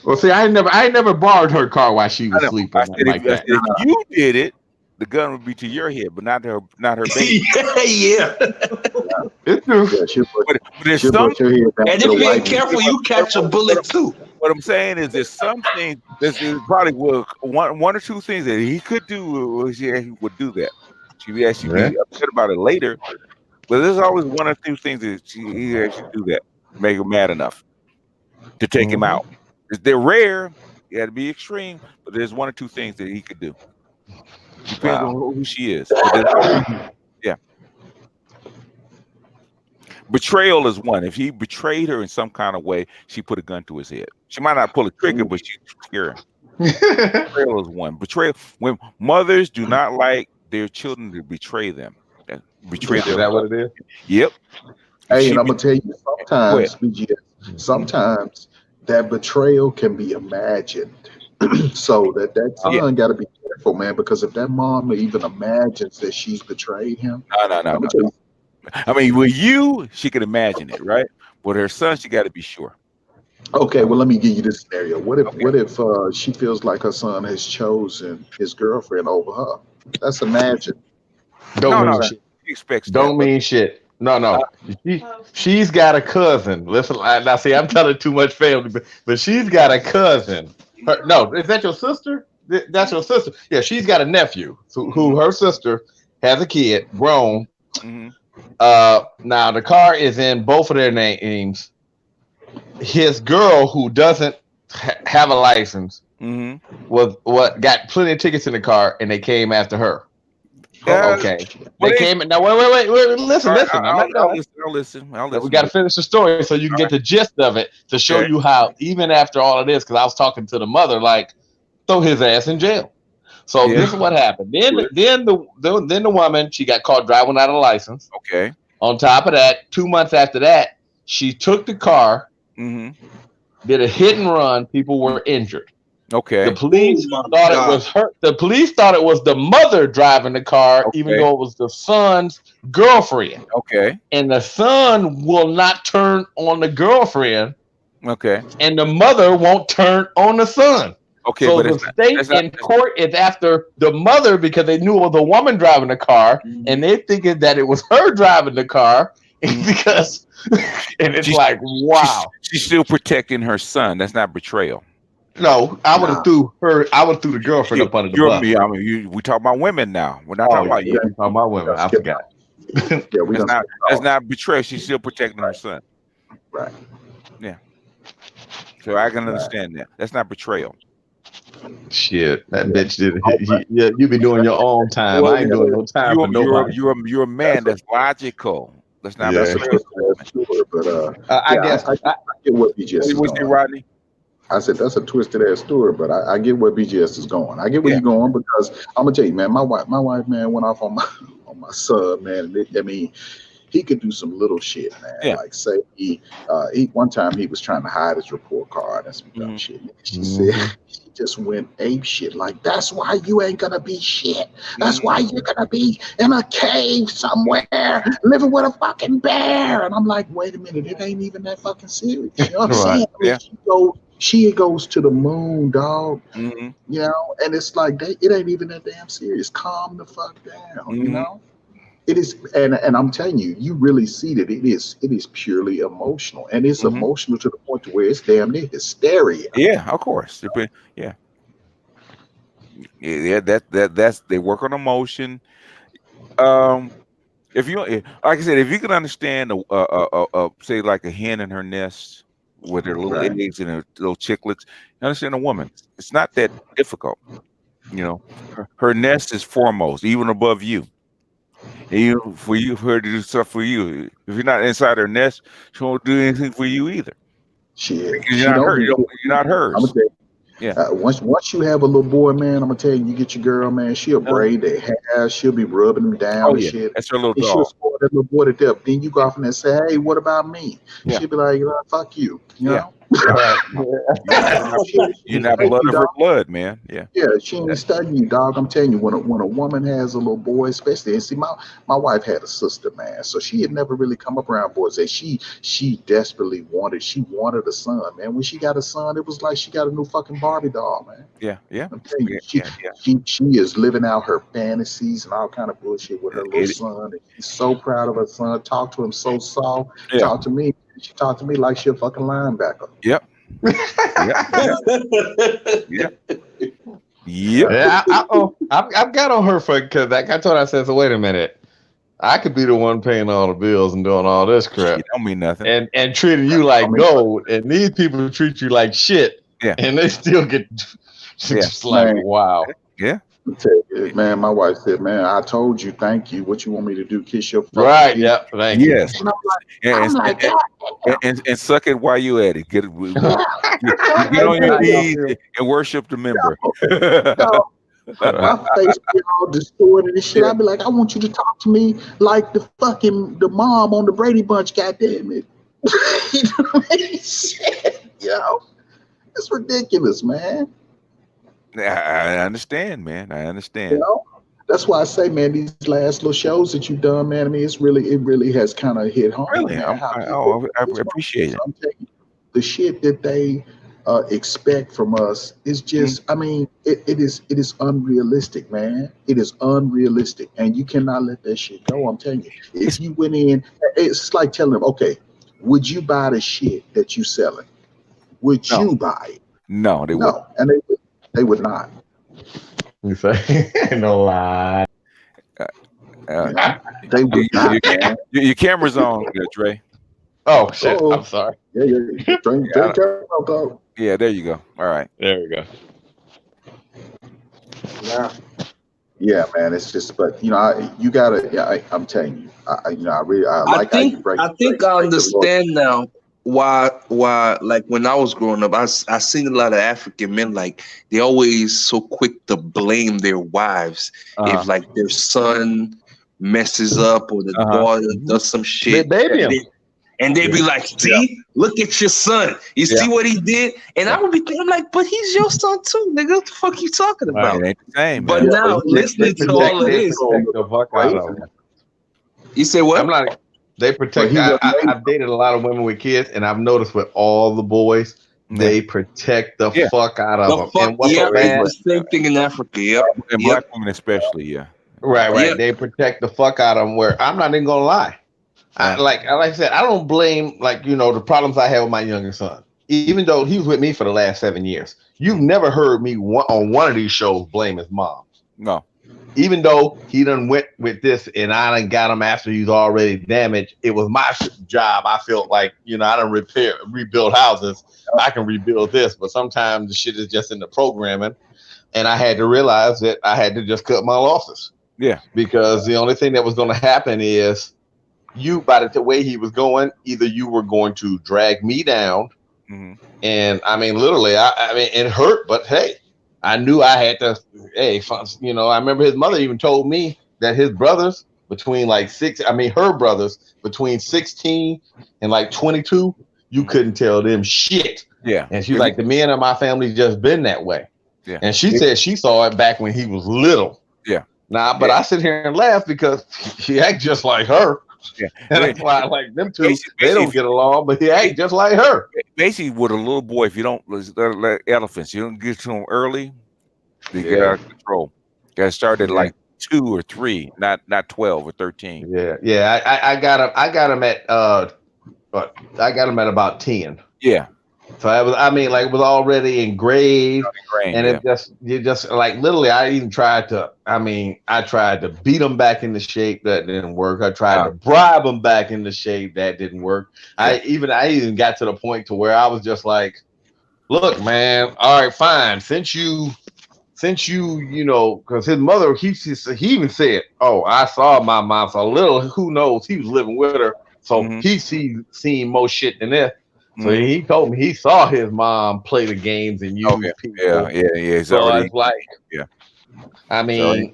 Well, see, I never borrowed her car while she was sleeping. If you did it, the gun would be to your head, but not her baby. Yeah. It's true. But there's some, and if you're careful, you catch a bullet too. What I'm saying is, there's some things. There's probably one or two things that he could do. He would do that. She be upset about it later, but there's always one or two things that he actually do that make her mad enough to take him out. They're rare. You got to be extreme, but there's one or two things that he could do. Depends on who she is. Yeah. Betrayal is one. If he betrayed her in some kind of way, she put a gun to his head. She might not pull a trigger, but she scare him. Betrayal is one. Betrayal, when mothers do not like their children to betray them. Betray them. Is that what it is? Yep. Hey, and I'm gonna tell you, sometimes that betrayal can be imagined. So that son got to be careful, man, because if that mom even imagines that she's betrayed him, no. I mean, with you, she could imagine it, right? With her son, she got to be sure. Okay, well, let me give you this scenario. What if she feels like her son has chosen his girlfriend over her? That's imagined. No. expects don't that, mean shit. No. She's got a cousin. Listen, now see, I'm telling too much family, but she's got a cousin. No, is that your sister? That's your sister. Yeah, she's got a nephew who her sister has a kid, grown. Now the car is in both of their names. His girl, who doesn't have a license, was what got plenty of tickets in the car, and they came after her. Okay, they came. Now wait. Listen. I'll listen. We got to finish the story so you can get the gist of it to show you how, even after all of this, because I was talking to the mother, like, throw his ass in jail. So this is what happened. Then the woman, she got caught driving without a license. Okay. On top of that, 2 months after that, she took the car, did a hit and run. People were injured. Okay. The police thought it was her. The police thought it was the mother driving the car, even though it was the son's girlfriend. Okay. And the son will not turn on the girlfriend. Okay. And the mother won't turn on the son. Okay. So the state in court is after the mother because they knew it was a woman driving the car, and they thinking that it was her driving the car because, and it's like, wow. She's still protecting her son. That's not betrayal. No, I would have threw her. I would have threw the girlfriend up under the bus. Me. I mean, we talk about women now. We're not talking about you. We're talking about women. I forgot. That's not betrayal. She's still protecting her son. Right. Yeah. So I can understand that. That's not betrayal. Shit, that bitch did. You be doing your own time. I ain't doing no time for nobody. You're a man that's logical. That's not betrayal. But I guess I get what BGS is going. Rodney? I said that's a twisted ass story, but I get where BGS is going. I get where you're going because I'm gonna tell you, man. My wife, man, went off on my son, man. I mean, he could do some little shit, man. Yeah. Like say he one time he was trying to hide his report card and some dumb shit. She said he just went ape shit. Like that's why you ain't gonna be shit. That's why you're gonna be in a cave somewhere living with a fucking bear. And I'm like, wait a minute, it ain't even that fucking serious. You know what I'm saying? I mean, she goes to the moon, dog. You know, and it's like it ain't even that damn serious. Calm the fuck down. You know. It is, and I'm telling you, you really see that it is purely emotional, and it's emotional to the point to where it's damn near hysteria. Yeah, of course. Yeah. That's they work on emotion. If you, like I said, if you can understand say like a hen in her nest with her little eggs and her little chicklets, you understand a woman. It's not that difficult. You know, her nest is foremost, even above you. Even for her to do stuff for you. If you're not inside her nest, she won't do anything for you either. Shit, because you're not her. You're not hers. I'm gonna tell you, once you have a little boy, man, I'm gonna tell you, you get your girl, man. She'll braid their hair. She'll be rubbing them down and shit. That's her little and dog. she'll spoil that little boy to death. Then you go off and then say, "Hey, what about me?" She'll be like, "Fuck you," you know. You're not blood of her blood, man. Yeah, she ain't studying you, dog. I'm telling you, when a woman has a little boy, especially, and see, my wife had a sister, man, so she had never really come up around boys. That she desperately wanted a son, man. When she got a son, it was like she got a new fucking Barbie doll, man. Yeah. I'm telling you, she is living out her fantasies and all kind of bullshit with her little son. And she's so proud of her son. Talk to him so soft. Talk to me. She talked to me like she a fucking linebacker. Yep. Yeah, I've got on her for because I told her, I said, so wait a minute, I could be the one paying all the bills and doing all this crap. Shit, don't mean nothing. And treating you like gold, and these people treat you like shit. Yeah, and they still get just like, wow. Yeah. Man, my wife said, "Man, I told you, thank you. What you want me to do? Kiss your fucking right? teeth?" Yeah, thank you. Yes. And suck it while you at it. Get on your knees and worship the member. My face be all distorted and shit. I'd be like, I want you to talk to me like the mom on the Brady Bunch. Goddamn it! You know what I mean? Shit, it's ridiculous, man. I understand, man. I understand. You know? That's why I say, man, these last little shows that you've done, man. I mean, it really has kind of hit home. Really, man, I appreciate it. I'm telling you, the shit that they expect from us is just, I mean, it is unrealistic, man. It is unrealistic, and you cannot let that shit go. I'm telling you, if you went in, it's like telling them, okay, would you buy the shit that you selling? Would you buy it? No, they no, and they would not. You say no lie. They would not, man. Your camera's on, Dre. Oh shit! I'm sorry. Yeah. Yeah, there you go. All right. There we go. Yeah, man. It's just, but you know, you gotta. Yeah, I'm telling you, I like how you break. I think I understand now why like when I was growing up, I seen a lot of African men, like they always so quick to blame their wives if like their son messes up or the daughter does some shit. And they be like, see, look at your son. You see what he did? And I would be thinking, I'm like, but he's your son too, nigga. What the fuck you talking about? It ain't the same, but man. now, listening to all of this, you say what? I'm like, they protect. I've dated a lot of women with kids, and I've noticed with all the boys, they protect the fuck out of them. And what's so bad? The same thing in Africa. Yep. And black women especially, Right. Yep. They protect the fuck out of them. Where I'm not even gonna lie. Like I said, I don't blame the problems I had with my younger son. Even though he was with me for the last 7 years, you've never heard me on one of these shows blame his mom. No. Even though he done went with this and I done got him after he's already damaged, it was my job. I felt like I done rebuild houses. I can rebuild this, but sometimes the shit is just in the programming, and I had to realize that I had to just cut my losses. Yeah. Because the only thing that was going to happen is, by the way he was going, either you were going to drag me down, and I mean, literally, I mean, it hurt, but hey, I knew I had to. Hey, I remember his mother even told me that his brothers between her brothers between 16 and like 22, you couldn't tell them shit. Yeah, and she's like, the men in my family just been that way. Yeah, and she said she saw it back when he was little. Yeah, but I sit here and laugh because he act just like her. Yeah, and that's why I like them two. They don't get along, but he ain't just like her. Basically, with a little boy, if you don't like elephants, you don't get to them early, they get out of control. Got to start at like 2 or 3, not 12 or 13. Yeah. I got him at about 10. Yeah. So it was already engraved, and you just like literally. I even tried to. I tried to beat him back into shape. That didn't work. I tried to bribe him back into shape. That didn't work. I even got to the point to where I was just like, "Look, man. All right, fine. Since you, because his mother, he even said, "Oh, I saw my mom. So little. Who knows? He was living with her, so he seen more shit than this." So he told me he saw his mom play the games and use people. Yeah. So it's like, I mean,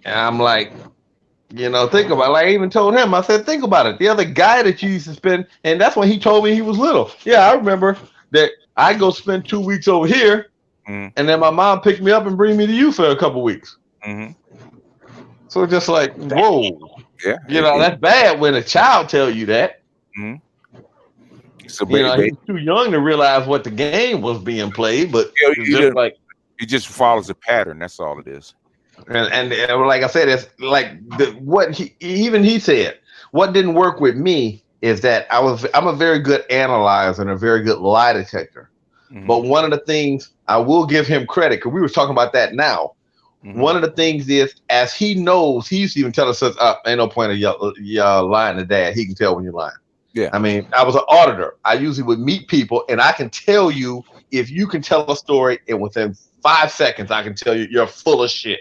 and I'm like, think about it. Like I even told him, I said, think about it. The other guy that you used to spend, and that's when he told me he was little. Yeah, I remember that I go spend 2 weeks over here, and then my mom picked me up and bring me to you for a couple weeks. So just like, whoa. Yeah. That's bad when a child tell you that. So he's too young to realize what the game was being played, but he just follows a pattern. That's all it is. And like I said, it's like he said, what didn't work with me is that I'm a very good analyzer and a very good lie detector. But one of the things I will give him credit, because we were talking about that now. One of the things is, as he knows, he used to even tell us, ain't no point of y'all lying to dad. He can tell when you're lying. Yeah. I mean, I was an auditor. I usually would meet people, and I can tell you if you can tell a story, and within 5 seconds, I can tell you you're full of shit.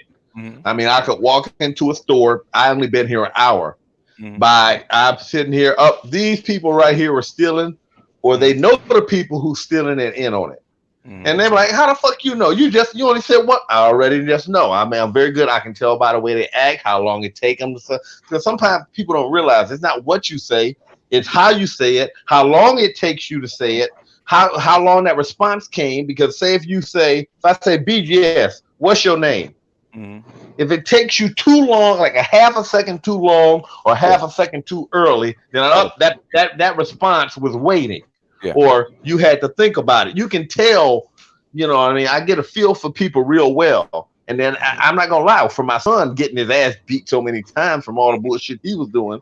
I mean, I could walk into a store. I only been here an hour. I'm sitting here. These people right here are stealing, or they know the people who's stealing and in on it. And they're like, how the fuck you know? You only said what? I already just know. I mean, I'm very good. I can tell by the way they act, how long it take them to say. Because sometimes people don't realize it's not what you say. It's how you say it, how long it takes you to say it, how long that response came. Because say if I say BGS, what's your name? If it takes you too long, like a half a second too long or half a second too early, then that response was waiting. or you had to think about it. You can tell, you know what I mean? I get a feel for people real well. And then I'm not going to lie, for my son getting his ass beat so many times from all the bullshit he was doing,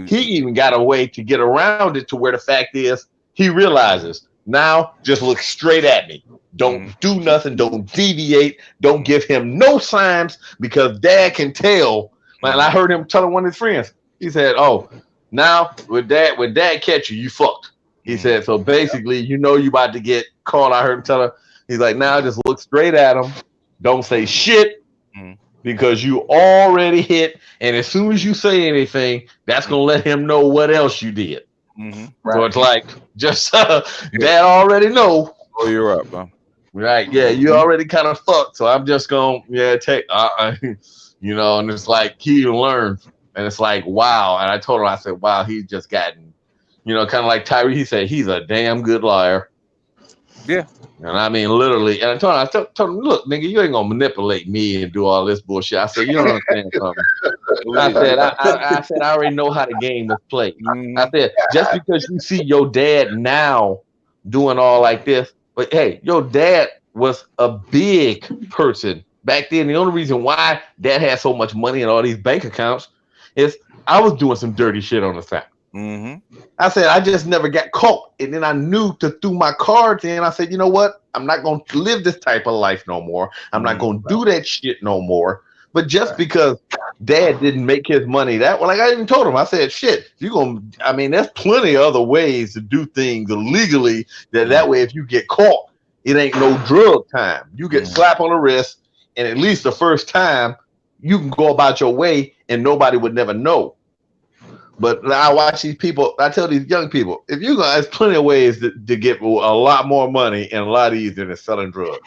he even got a way to get around it to where the fact is he realizes now just look straight at me. Don't do nothing. Don't deviate. Don't give him no signs because dad can tell. And I heard him telling one of his friends, he said, oh, now when dad catch you, you fucked. He said, so basically, you know you about to get caught. I heard him tell her, he's like, now just look straight at him. Don't say shit because you already hit. And as soon as you say anything, that's going to let him know what else you did. So it's like, just dad already know. Oh, you're up, huh? Right. Yeah, you already kind of fucked. So I'm just going to, take, you know, and it's like he learned. And it's like, wow. And I told him, I said, wow, he's just gotten, you know, kind of like Tyree. He said, he's a damn good liar. Yeah. And I mean, literally. And I told him, look, nigga, you ain't going to manipulate me and do all this bullshit. I said, you don't understand something. I said, I already know how the game is played. I said, just because you see your dad now doing all like this, but hey, your dad was a big person back then. The only reason why dad had so much money in all these bank accounts is I was doing some dirty shit on the side. I said, I just never got caught. And then I knew to throw my cards in. I said, you know what? I'm not going to live this type of life no more. I'm not going to do that shit no more. But just because dad didn't make his money that way, like I even told him, I said, shit, I mean, there's plenty of other ways to do things illegally that way if you get caught, it ain't no drug time. You get slapped on the wrist, and at least the first time you can go about your way and nobody would never know. But now I watch these people, I tell these young people, if you're going to, there's plenty of ways to get a lot more money and a lot easier than selling drugs.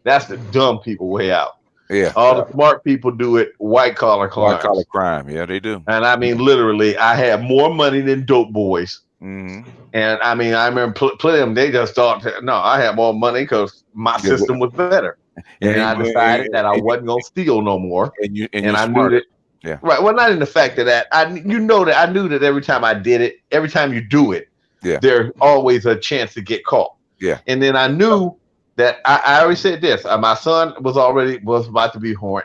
That's the dumb people way out. Yeah. All the smart people do it white collar crime. White collar crime. Yeah, they do. And I mean, literally, I had more money than dope boys. And I mean, I remember plenty of them, they just thought, no, I had more money because my system was better. And I decided that I wasn't going to steal no more. And I knew that. Yeah. Right. Well, not in the fact of that. I knew that every time I did it, every time you do it, there's always a chance to get caught. Yeah. And then I knew that I already said this. My son was about to be born,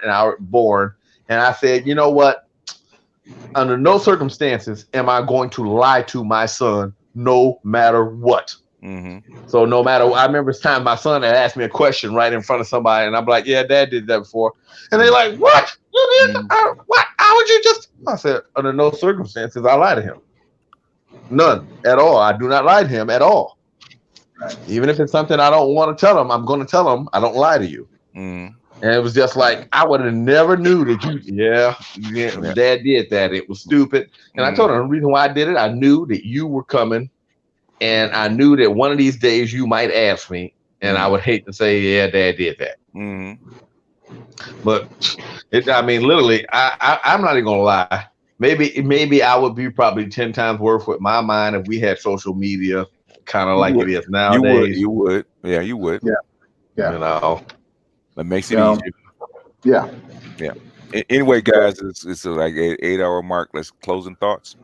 and I said, you know what? Under no circumstances am I going to lie to my son, no matter what. So no matter, I remember this time my son had asked me a question right in front of somebody, and I'm like, yeah, dad did that before. And they're like, what? You did? What? How would you just? I said, under no circumstances I lie to him. None at all. I do not lie to him at all. Even if it's something I don't want to tell him, I'm going to tell him I don't lie to you. And it was just like, I would have never knew that dad did that. It was stupid. And I told him the reason why I did it, I knew that you were coming. And I knew that one of these days you might ask me, and I would hate to say, yeah, dad did that. But I mean, literally, I'm not even gonna lie. Maybe I would be probably 10 times worse with my mind if we had social media, kind of like it is nowadays. You would. Yeah, you would. Yeah. You know, that makes it easier. Yeah. Yeah. Anyway, guys, it's like 8-hour mark. Let's closing thoughts.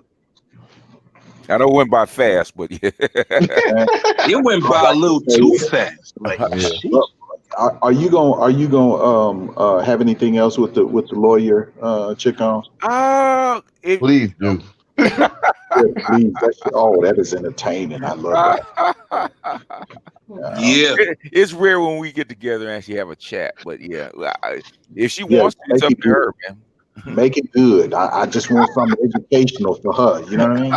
I know it went by fast, but yeah. It went by a little too fast. Like, are you gonna have anything else with the lawyer chick on? Please do. Yeah, please. That is entertaining. I love that. Yeah, it's rare when we get together and actually have a chat. But yeah, if she wants to, it's up to her, man. Make it good. I just want something educational for her. You know what I mean?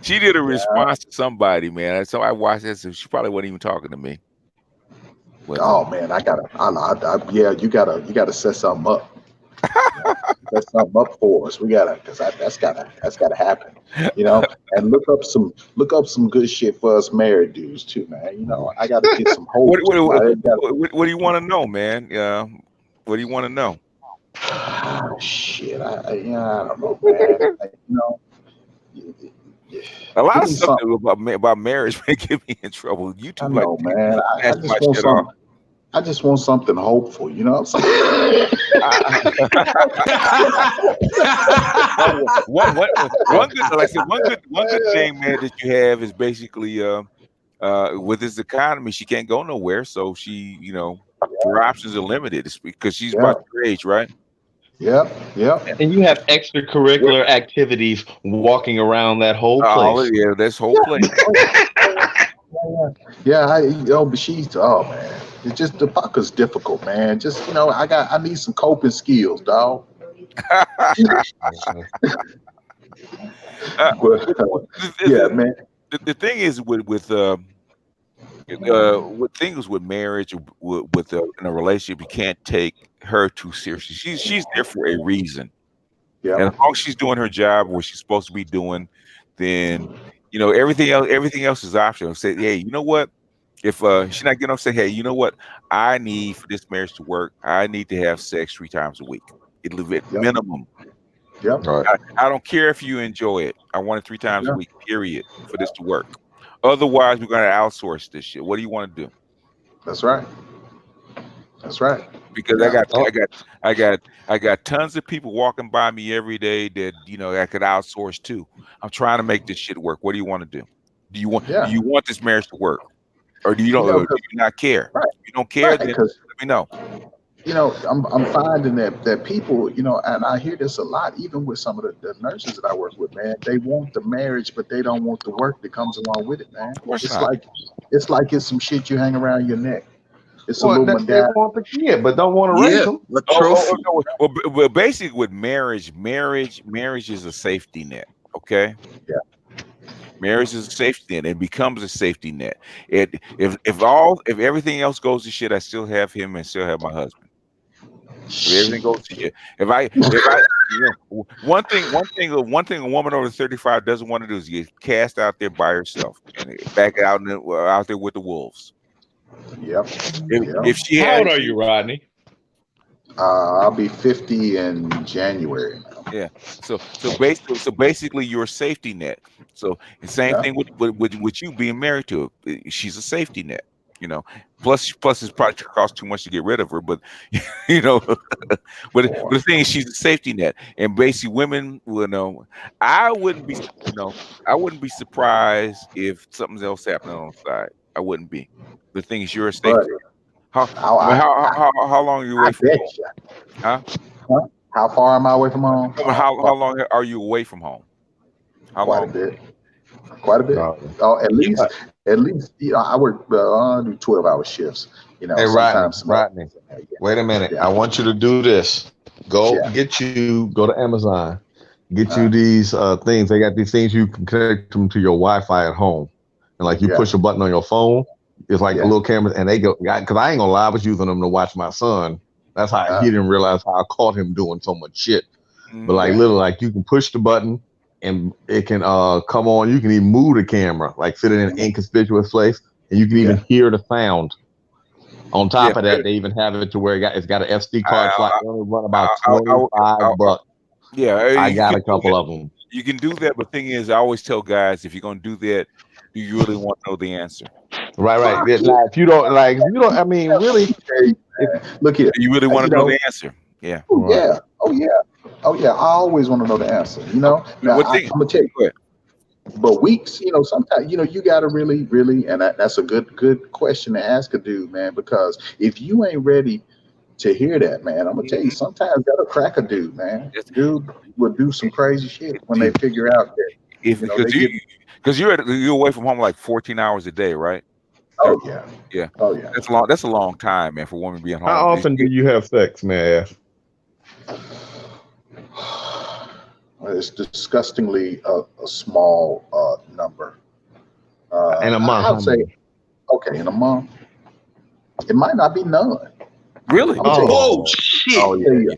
She did a response to somebody, man. So I watched this, and she probably wasn't even talking to me. But, oh man, you gotta set something up. Set something up for us. We gotta, because that's gotta happen. You know, and look up some good shit for us married dudes too, man. You know, I gotta get some hope. What do you want to know, man? What do you want to know? Shit, I don't know, man. You know, a lot of stuff about marriage may get me in trouble. You too, man. I just want something. I just want something hopeful, you know what I'm saying? one good, like I said, one good thing, man, that you have is basically with this economy, she can't go nowhere, so she, you know, her options are limited. It's because she's about your age, right? Yep. And you have extracurricular activities walking around that whole place. Yeah, this whole place. But she's man, it's just the fucker's difficult, man. Just I need some coping skills, dog. Man. The thing is with things with marriage, with in a relationship, you can't take her too seriously. She's there for a reason. Yeah. And as long as she's doing her job, what she's supposed to be doing, then everything else is optional. Say, hey, you know what? If she's not getting up, say, hey, you know what? I need for this marriage to work, I need to have sex 3 times a week. It'll at minimum. Yep. I don't care if you enjoy it. I want it 3 times a week, period, for this to work. Otherwise, we're going to outsource this shit. What do you want to do? That's right. Because I got tons of people walking by me every day that I could outsource to. I'm trying to make this shit work. What do you want to do? Do you want this marriage to work, or do you not care? Right. If you don't care, then let me know. I'm finding that people, and I hear this a lot, even with some of the nurses that I work with, man. They want the marriage, but they don't want the work that comes along with it, man. Of course it's not. like it's some shit you hang around your neck. It's they want the kid, but don't want to raise them. Well, basically, with marriage is a safety net. Okay. Yeah. Marriage is a safety net. It becomes a safety net. If everything else goes to shit, I still have him and still have my husband. If everything goes to shit. One thing a woman over 35 doesn't want to do is get cast out there by herself and back out there with the wolves. Yep. If she How old are you, Rodney? I'll be 50 in January. Yeah. So basically, you're a safety net. So the same thing with you being married to her. She's a safety net. Plus it's probably cost too much to get rid of her. But but the thing is, she's a safety net. And basically, women will know. I wouldn't be surprised if something else happened on the side. I wouldn't be. The thing is, you're a safety net. How long are you away from home? Huh? How far am I away from home? How long are you away from home? Quite a bit. At least I work do 12-hour shifts. Hey, Rodney. Wait a minute. I want you to do this. Go to Amazon. Get you these things. They got these things you can connect them to your Wi-Fi at home, and you push a button on your phone. It's like a little camera, and they go. Because I ain't gonna lie, I was using them to watch my son. That's how he didn't realize how I caught him doing so much shit. But literally, you can push the button and it can come on. You can even move the camera, sit in an inconspicuous place, and you can even hear the sound. On top of that, they even have it to where it's got an SD card slot. They only run about $25. Yeah, I got a couple of them. You can do that, but the thing is, I always tell guys, if you're gonna do that, do you really want to know the answer? Right. Now, if you don't, I mean, really, look here. You really want to know the answer? Yeah. Oh yeah. I always want to know the answer. Now, I'm gonna tell you. But weeks, sometimes, you got to really, and that's a good question to ask a dude, man, because if you ain't ready to hear that, man, I'm gonna tell you, sometimes that'll crack a dude, man. Dude will do some crazy shit when they figure out that. Because you're away from home 14 hours a day, right? Oh yeah. Yeah. Oh yeah. That's a long time, man, for a woman being home. How often do you have sex, man? It's disgustingly a small number. In a month, I'd say, in a month, it might not be none. Really? Oh shit! Oh yeah.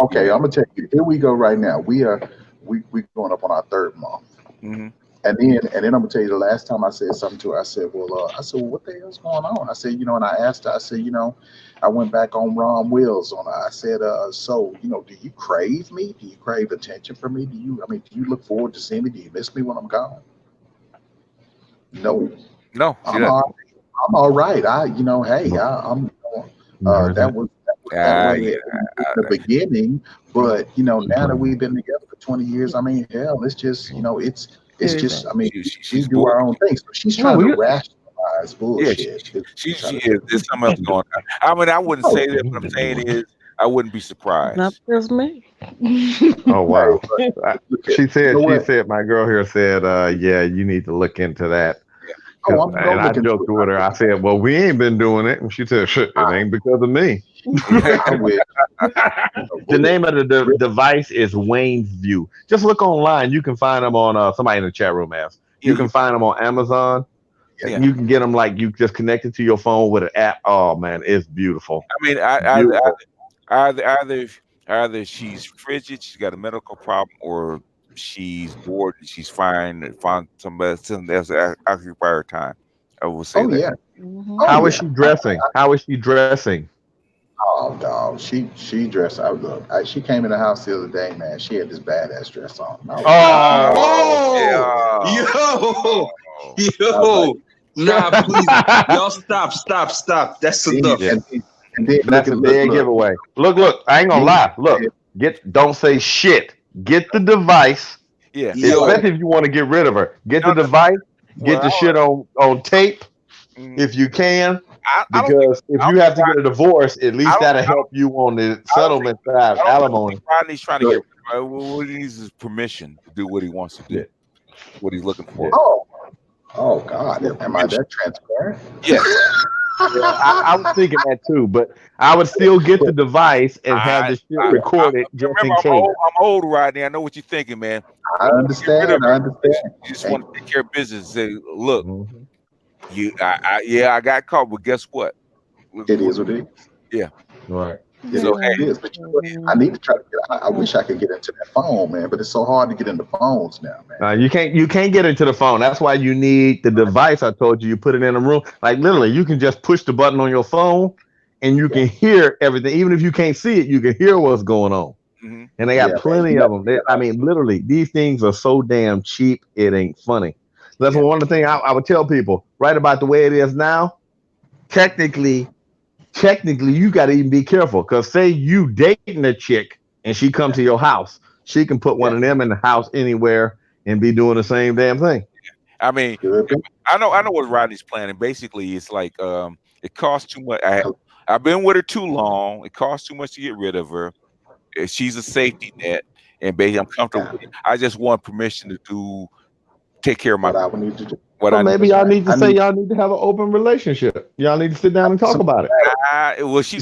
Okay, I'm gonna tell you. Here we go. Right now, we going up on our 3rd month. Mm-hmm. And then I'm gonna tell you, the last time I said something to her, I said, well, what the hell's going on? I said, and I asked her, I said, I went back on Ron Wills on her. I said, so, do you crave me? Do you crave attention from me? Do you look forward to seeing me? Do you miss me when I'm gone? No. No. I'm all right. That was the beginning. But now that we've been together for 20 years, I mean, hell, it's just it's just. I mean, we do our own thing. So she's trying to rationalize bullshit. She is. There's something else going on. I mean, I wouldn't say that. What I'm saying is, I wouldn't be surprised. Not just me. Oh wow. She said my girl here said, yeah, you need to look into that. Oh, and I joked with her. I said, well, we ain't been doing it. And she said, shit, it ain't because of me. The name of the device is Wayne's View. Just look online. You can find them on somebody in the chat room asked. You can find them on Amazon. Yeah. You can get them like you just connect it to your phone with an app. Oh man, it's beautiful. I mean, either she's frigid, she's got a medical problem, or she's bored and she's find something else to occupy her time. I will say that. Yeah. How is she dressing? How is she dressing? Oh dog, she dressed. She came in the house the other day, man. She had this badass dress on. Yo. Nah, please, y'all stop. That's enough. And then that's a dead giveaway. Look, I ain't gonna lie. Look, don't say shit. Get the device. Yeah. Especially if you want to get rid of her. Get the device. Get the shit on tape if you can. Because if you have to get a divorce, at least that'll help you on the settlement side, alimony. Rodney's trying to get what he needs is permission to do what he wants to do, what he's looking for. Oh God, am I that transparent? Yes. I was thinking that too, but I would still get the device and have the shit recorded just in case. I'm old, Rodney. I know what you're thinking, man. I understand. You just want to take care of business. Say, look, I got caught, but guess what? It is what it is. Yeah. Right. So, it is, but I need to try to get. I wish I could get into that phone, man, but it's so hard to get into phones now, man. You can't get into the phone. That's why you need the device. I told you, you put it in a room. Like literally, you can just push the button on your phone, and you can hear everything. Even if you can't see it, you can hear what's going on. Mm-hmm. And they got plenty of them. I mean, literally, these things are so damn cheap. It ain't funny. That's one of the things I would tell people. Right about the way it is now. Technically, you got to even be careful, because say you dating a chick and she come to your house, she can put one of them in the house anywhere and be doing the same damn thing. I mean, I know what Rodney's planning. Basically, it's like it costs too much. I've been with her too long. It costs too much to get rid of her. She's a safety net, and baby, I'm comfortable with it. I just want permission to take care of my. What I need to do. Well, maybe y'all need to say y'all need to have an open relationship. Y'all need to sit down and talk about it. Well, she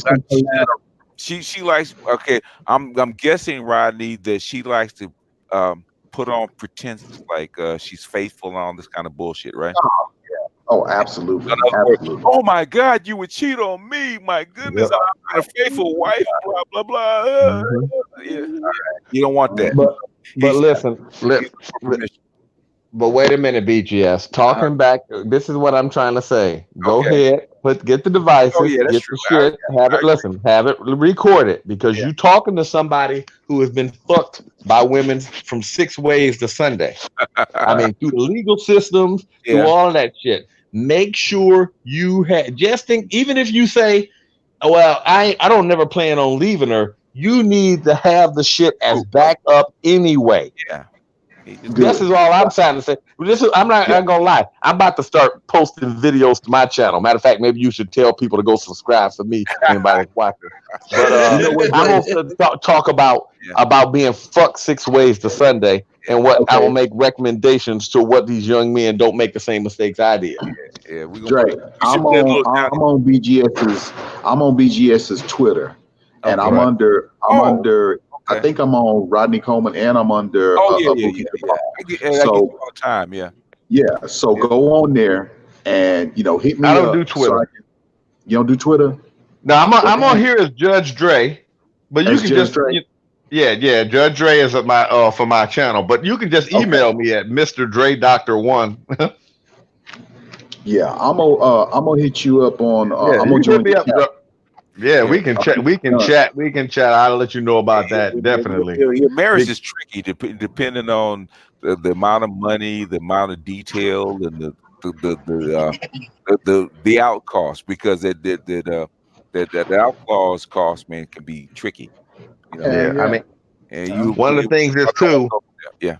likes. Okay, I'm guessing, Rodney, that she likes to put on pretenses like she's faithful and all this kind of bullshit, right? Oh, yeah. Oh, absolutely. Absolutely. Oh my God, you would cheat on me! My goodness, I'm a faithful wife. Blah blah blah. Yeah. All right. You don't want that. But listen. But wait a minute, BGS. Talking back, this is what I'm trying to say. Go ahead, get the devices, get the shit, have it recorded, because you talking to somebody who has been fucked by women from 6 ways to Sunday. I mean, through the legal systems, through all of that shit. Make sure you even if you say, well, I don't never plan on leaving her, you need to have the shit as backup anyway. Yeah. This is all I'm trying to say. I'm not gonna lie. I'm about to start posting videos to my channel. Matter of fact, maybe you should tell people to go subscribe to me. Anybody watching? But I'm gonna talk about being fucked 6 ways to Sunday, and what I will make recommendations to what these young men don't make the same mistakes I did. Yeah, Drake, I'm on BGS's Twitter, and I'm under. I think I'm on Rodney Coleman, and I'm under. So all the time, So go on there and hit me. I don't do Twitter. You don't do Twitter? No, I'm on here as Judge Dre, but you can just Judge Dre is my for my channel, but you can just email me at Mr. Dre Doctor 1. Yeah, I'm gonna hit you up on. I'm gonna join me up. Yeah, we can chat. We can chat. I'll let you know about that. Definitely. Your marriage is tricky, depending on the amount of money, the amount of detail, and the out cost, because The outlaws cost, man, can be tricky. You know? Yeah, I mean, and one of the things is too. Yeah,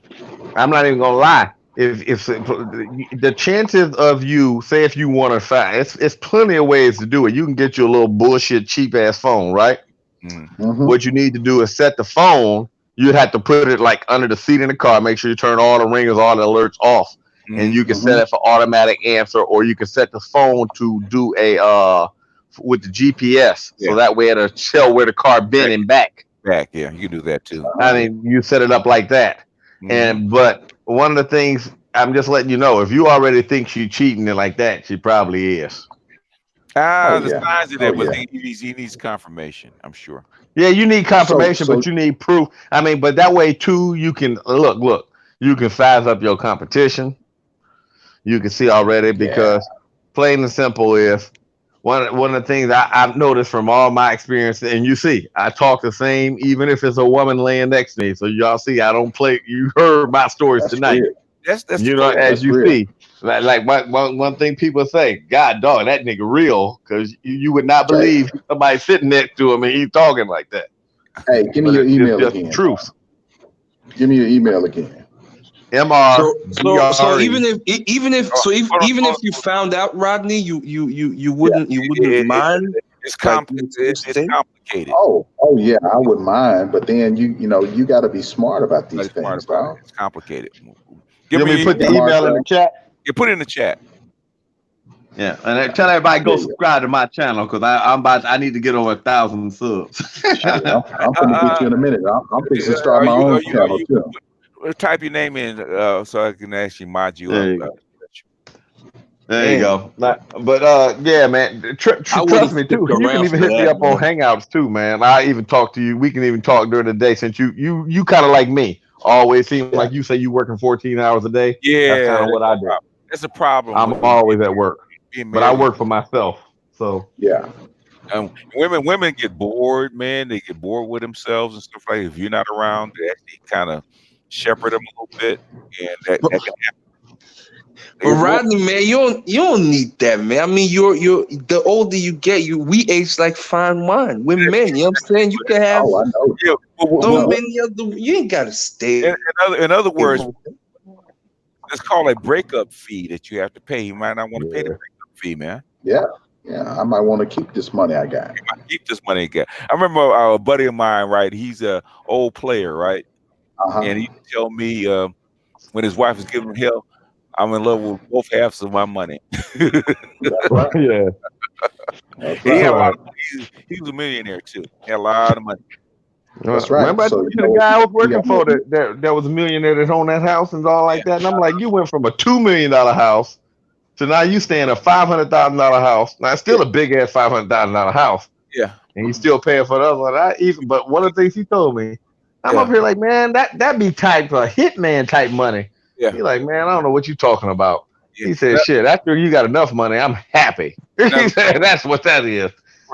I'm not even gonna lie. If the chances of you, say, if you want to find, it's plenty of ways to do it. You can get you a little bullshit cheap ass phone, right? What you need to do is set the phone. You'd have to put it like under the seat in the car. Make sure you turn all the ringers, all the alerts off, and you can set it for automatic answer, or you can set the phone to do a with the GPS, so that way it'll tell where the car been and back. Yeah, you can do that too. I mean, you set it up like that, but one of the things I'm just letting you know, if you already think she's cheating and like that, she probably is. The signs of that, but he needs confirmation, I'm sure. Yeah, you need confirmation, but you need proof. I mean, but that way too, you can look, you can size up your competition. You can see already, because plain and simple is one of the things I've noticed from all my experience, and you see, I talk the same, even if it's a woman laying next to me. So y'all see, I don't play. You heard my stories tonight. That's you know, as you see, like one thing people say, God dog, that nigga real, because you would not believe somebody sitting next to him and he's talking like that. Hey, give me your email again. Truth. Give me your email again. So even if you found out, Rodney, you wouldn't mind. It's complicated. Oh yeah, I wouldn't mind, but then you got to be smart about these things, bro. It's complicated. Give me put the email in the chat. You put it in the chat. Yeah, and tell everybody go subscribe to my channel, because I need to get over 1,000 subs. I'm gonna get you in a minute. I'm fixing to start my own channel too. Type your name in so I can actually mod you up. There you go. But yeah, man. Trust me too. You can even hit me up on Hangouts too, man. I even talk to you. We can even talk during the day, since you kind of like me. Always seem like you say you working 14 hours a day. Yeah, that's kind of what I do. That's a problem. I'm always at work, but I work for myself. So yeah. Women get bored, man. They get bored with themselves and stuff like that. If you're not around, they actually kind of shepherd them a little bit, and that can happen. But Rodney, man, you don't need that, man. I mean, you're the older you get, we age like fine wine. We're men, you know what I'm saying? You can have so many other. You ain't gotta stay. In other words, it's called a breakup fee that you have to pay. You might not want to pay the breakup fee, man. Yeah, I might want to keep this money I got. Keep this money I got. I remember a buddy of mine, right? He's a old player, right? And he would tell me when his wife was giving him hell, I'm in love with both halves of my money. That's right. Yeah. He had a lot of money. He was a millionaire too. He had a lot of money. That's right. Remember the guy I was working for that was a millionaire that owned that house and all like that. And I'm like, you went from a $2 million house to now you stay in a $500,000 house. Now it's still a big ass $500,000 house. Yeah. And he's still paying for the other one. But one of the things he told me, I'm up here like, man, that be type of hitman type money. Yeah. He's like, man, I don't know what you're talking about. Yeah. He said, shit, after you got enough money, I'm happy. He said, that's what that is.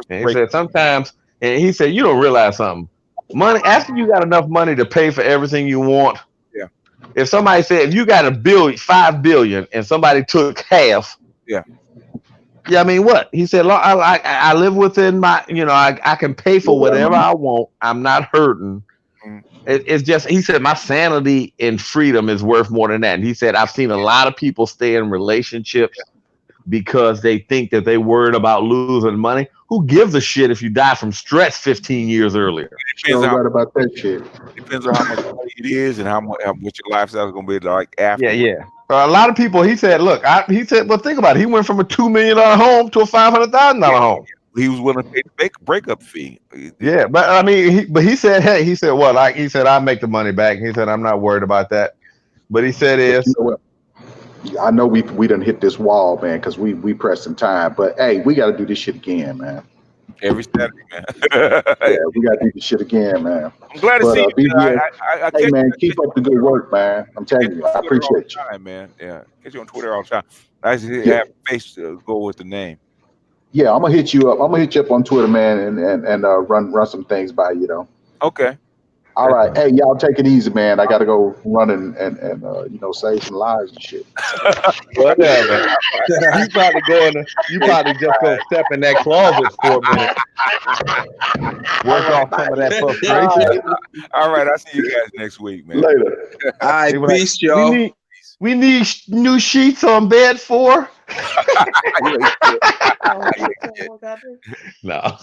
And he said, sometimes, and he said, you don't realize something. Money, after you got enough money to pay for everything you want. Yeah. If somebody said, if you got $5 billion and somebody took half. Yeah. Yeah, I mean, what? He said, I live within my, I can pay for whatever I want. I'm not hurting. It's just, he said, my sanity and freedom is worth more than that. And he said, I've seen a lot of people stay in relationships because they think that they worried about losing money. Who gives a shit if you die from stress 15 years earlier? Depends on about that shit. Depends on how much money it is and what your lifestyle is going to be like after. Yeah. A lot of people, he said, look, well, think about it. He went from a $2 million home to a $500,000 home. He was willing to pay the breakup fee. Yeah, but I mean, he said, hey, he said, what? He said, I make the money back. He said, I'm not worried about that. But he said I know we done hit this wall, man, because we pressed some time. But hey, we got to do this shit again, man. Every Saturday, man. Yeah, we got to do this shit again, man. I'm glad to see you. Hey, man, keep up the good work, man. I'm telling you, I appreciate you. Time, man. Yeah, get you on Twitter all the time. I just have face to go with the name. Yeah, I'm gonna hit you up. I'm gonna hit you up on Twitter, man, and run some things by you, though. Okay. All right. Hey, y'all take it easy, man. I gotta go run and save some lives and shit. Whatever. You probably just go step in that closet for a minute. Work off some of that frustration. All right, I'll see you guys next week, man. Later. All right, peace, y'all. We need new sheets on bed 4. Oh, No.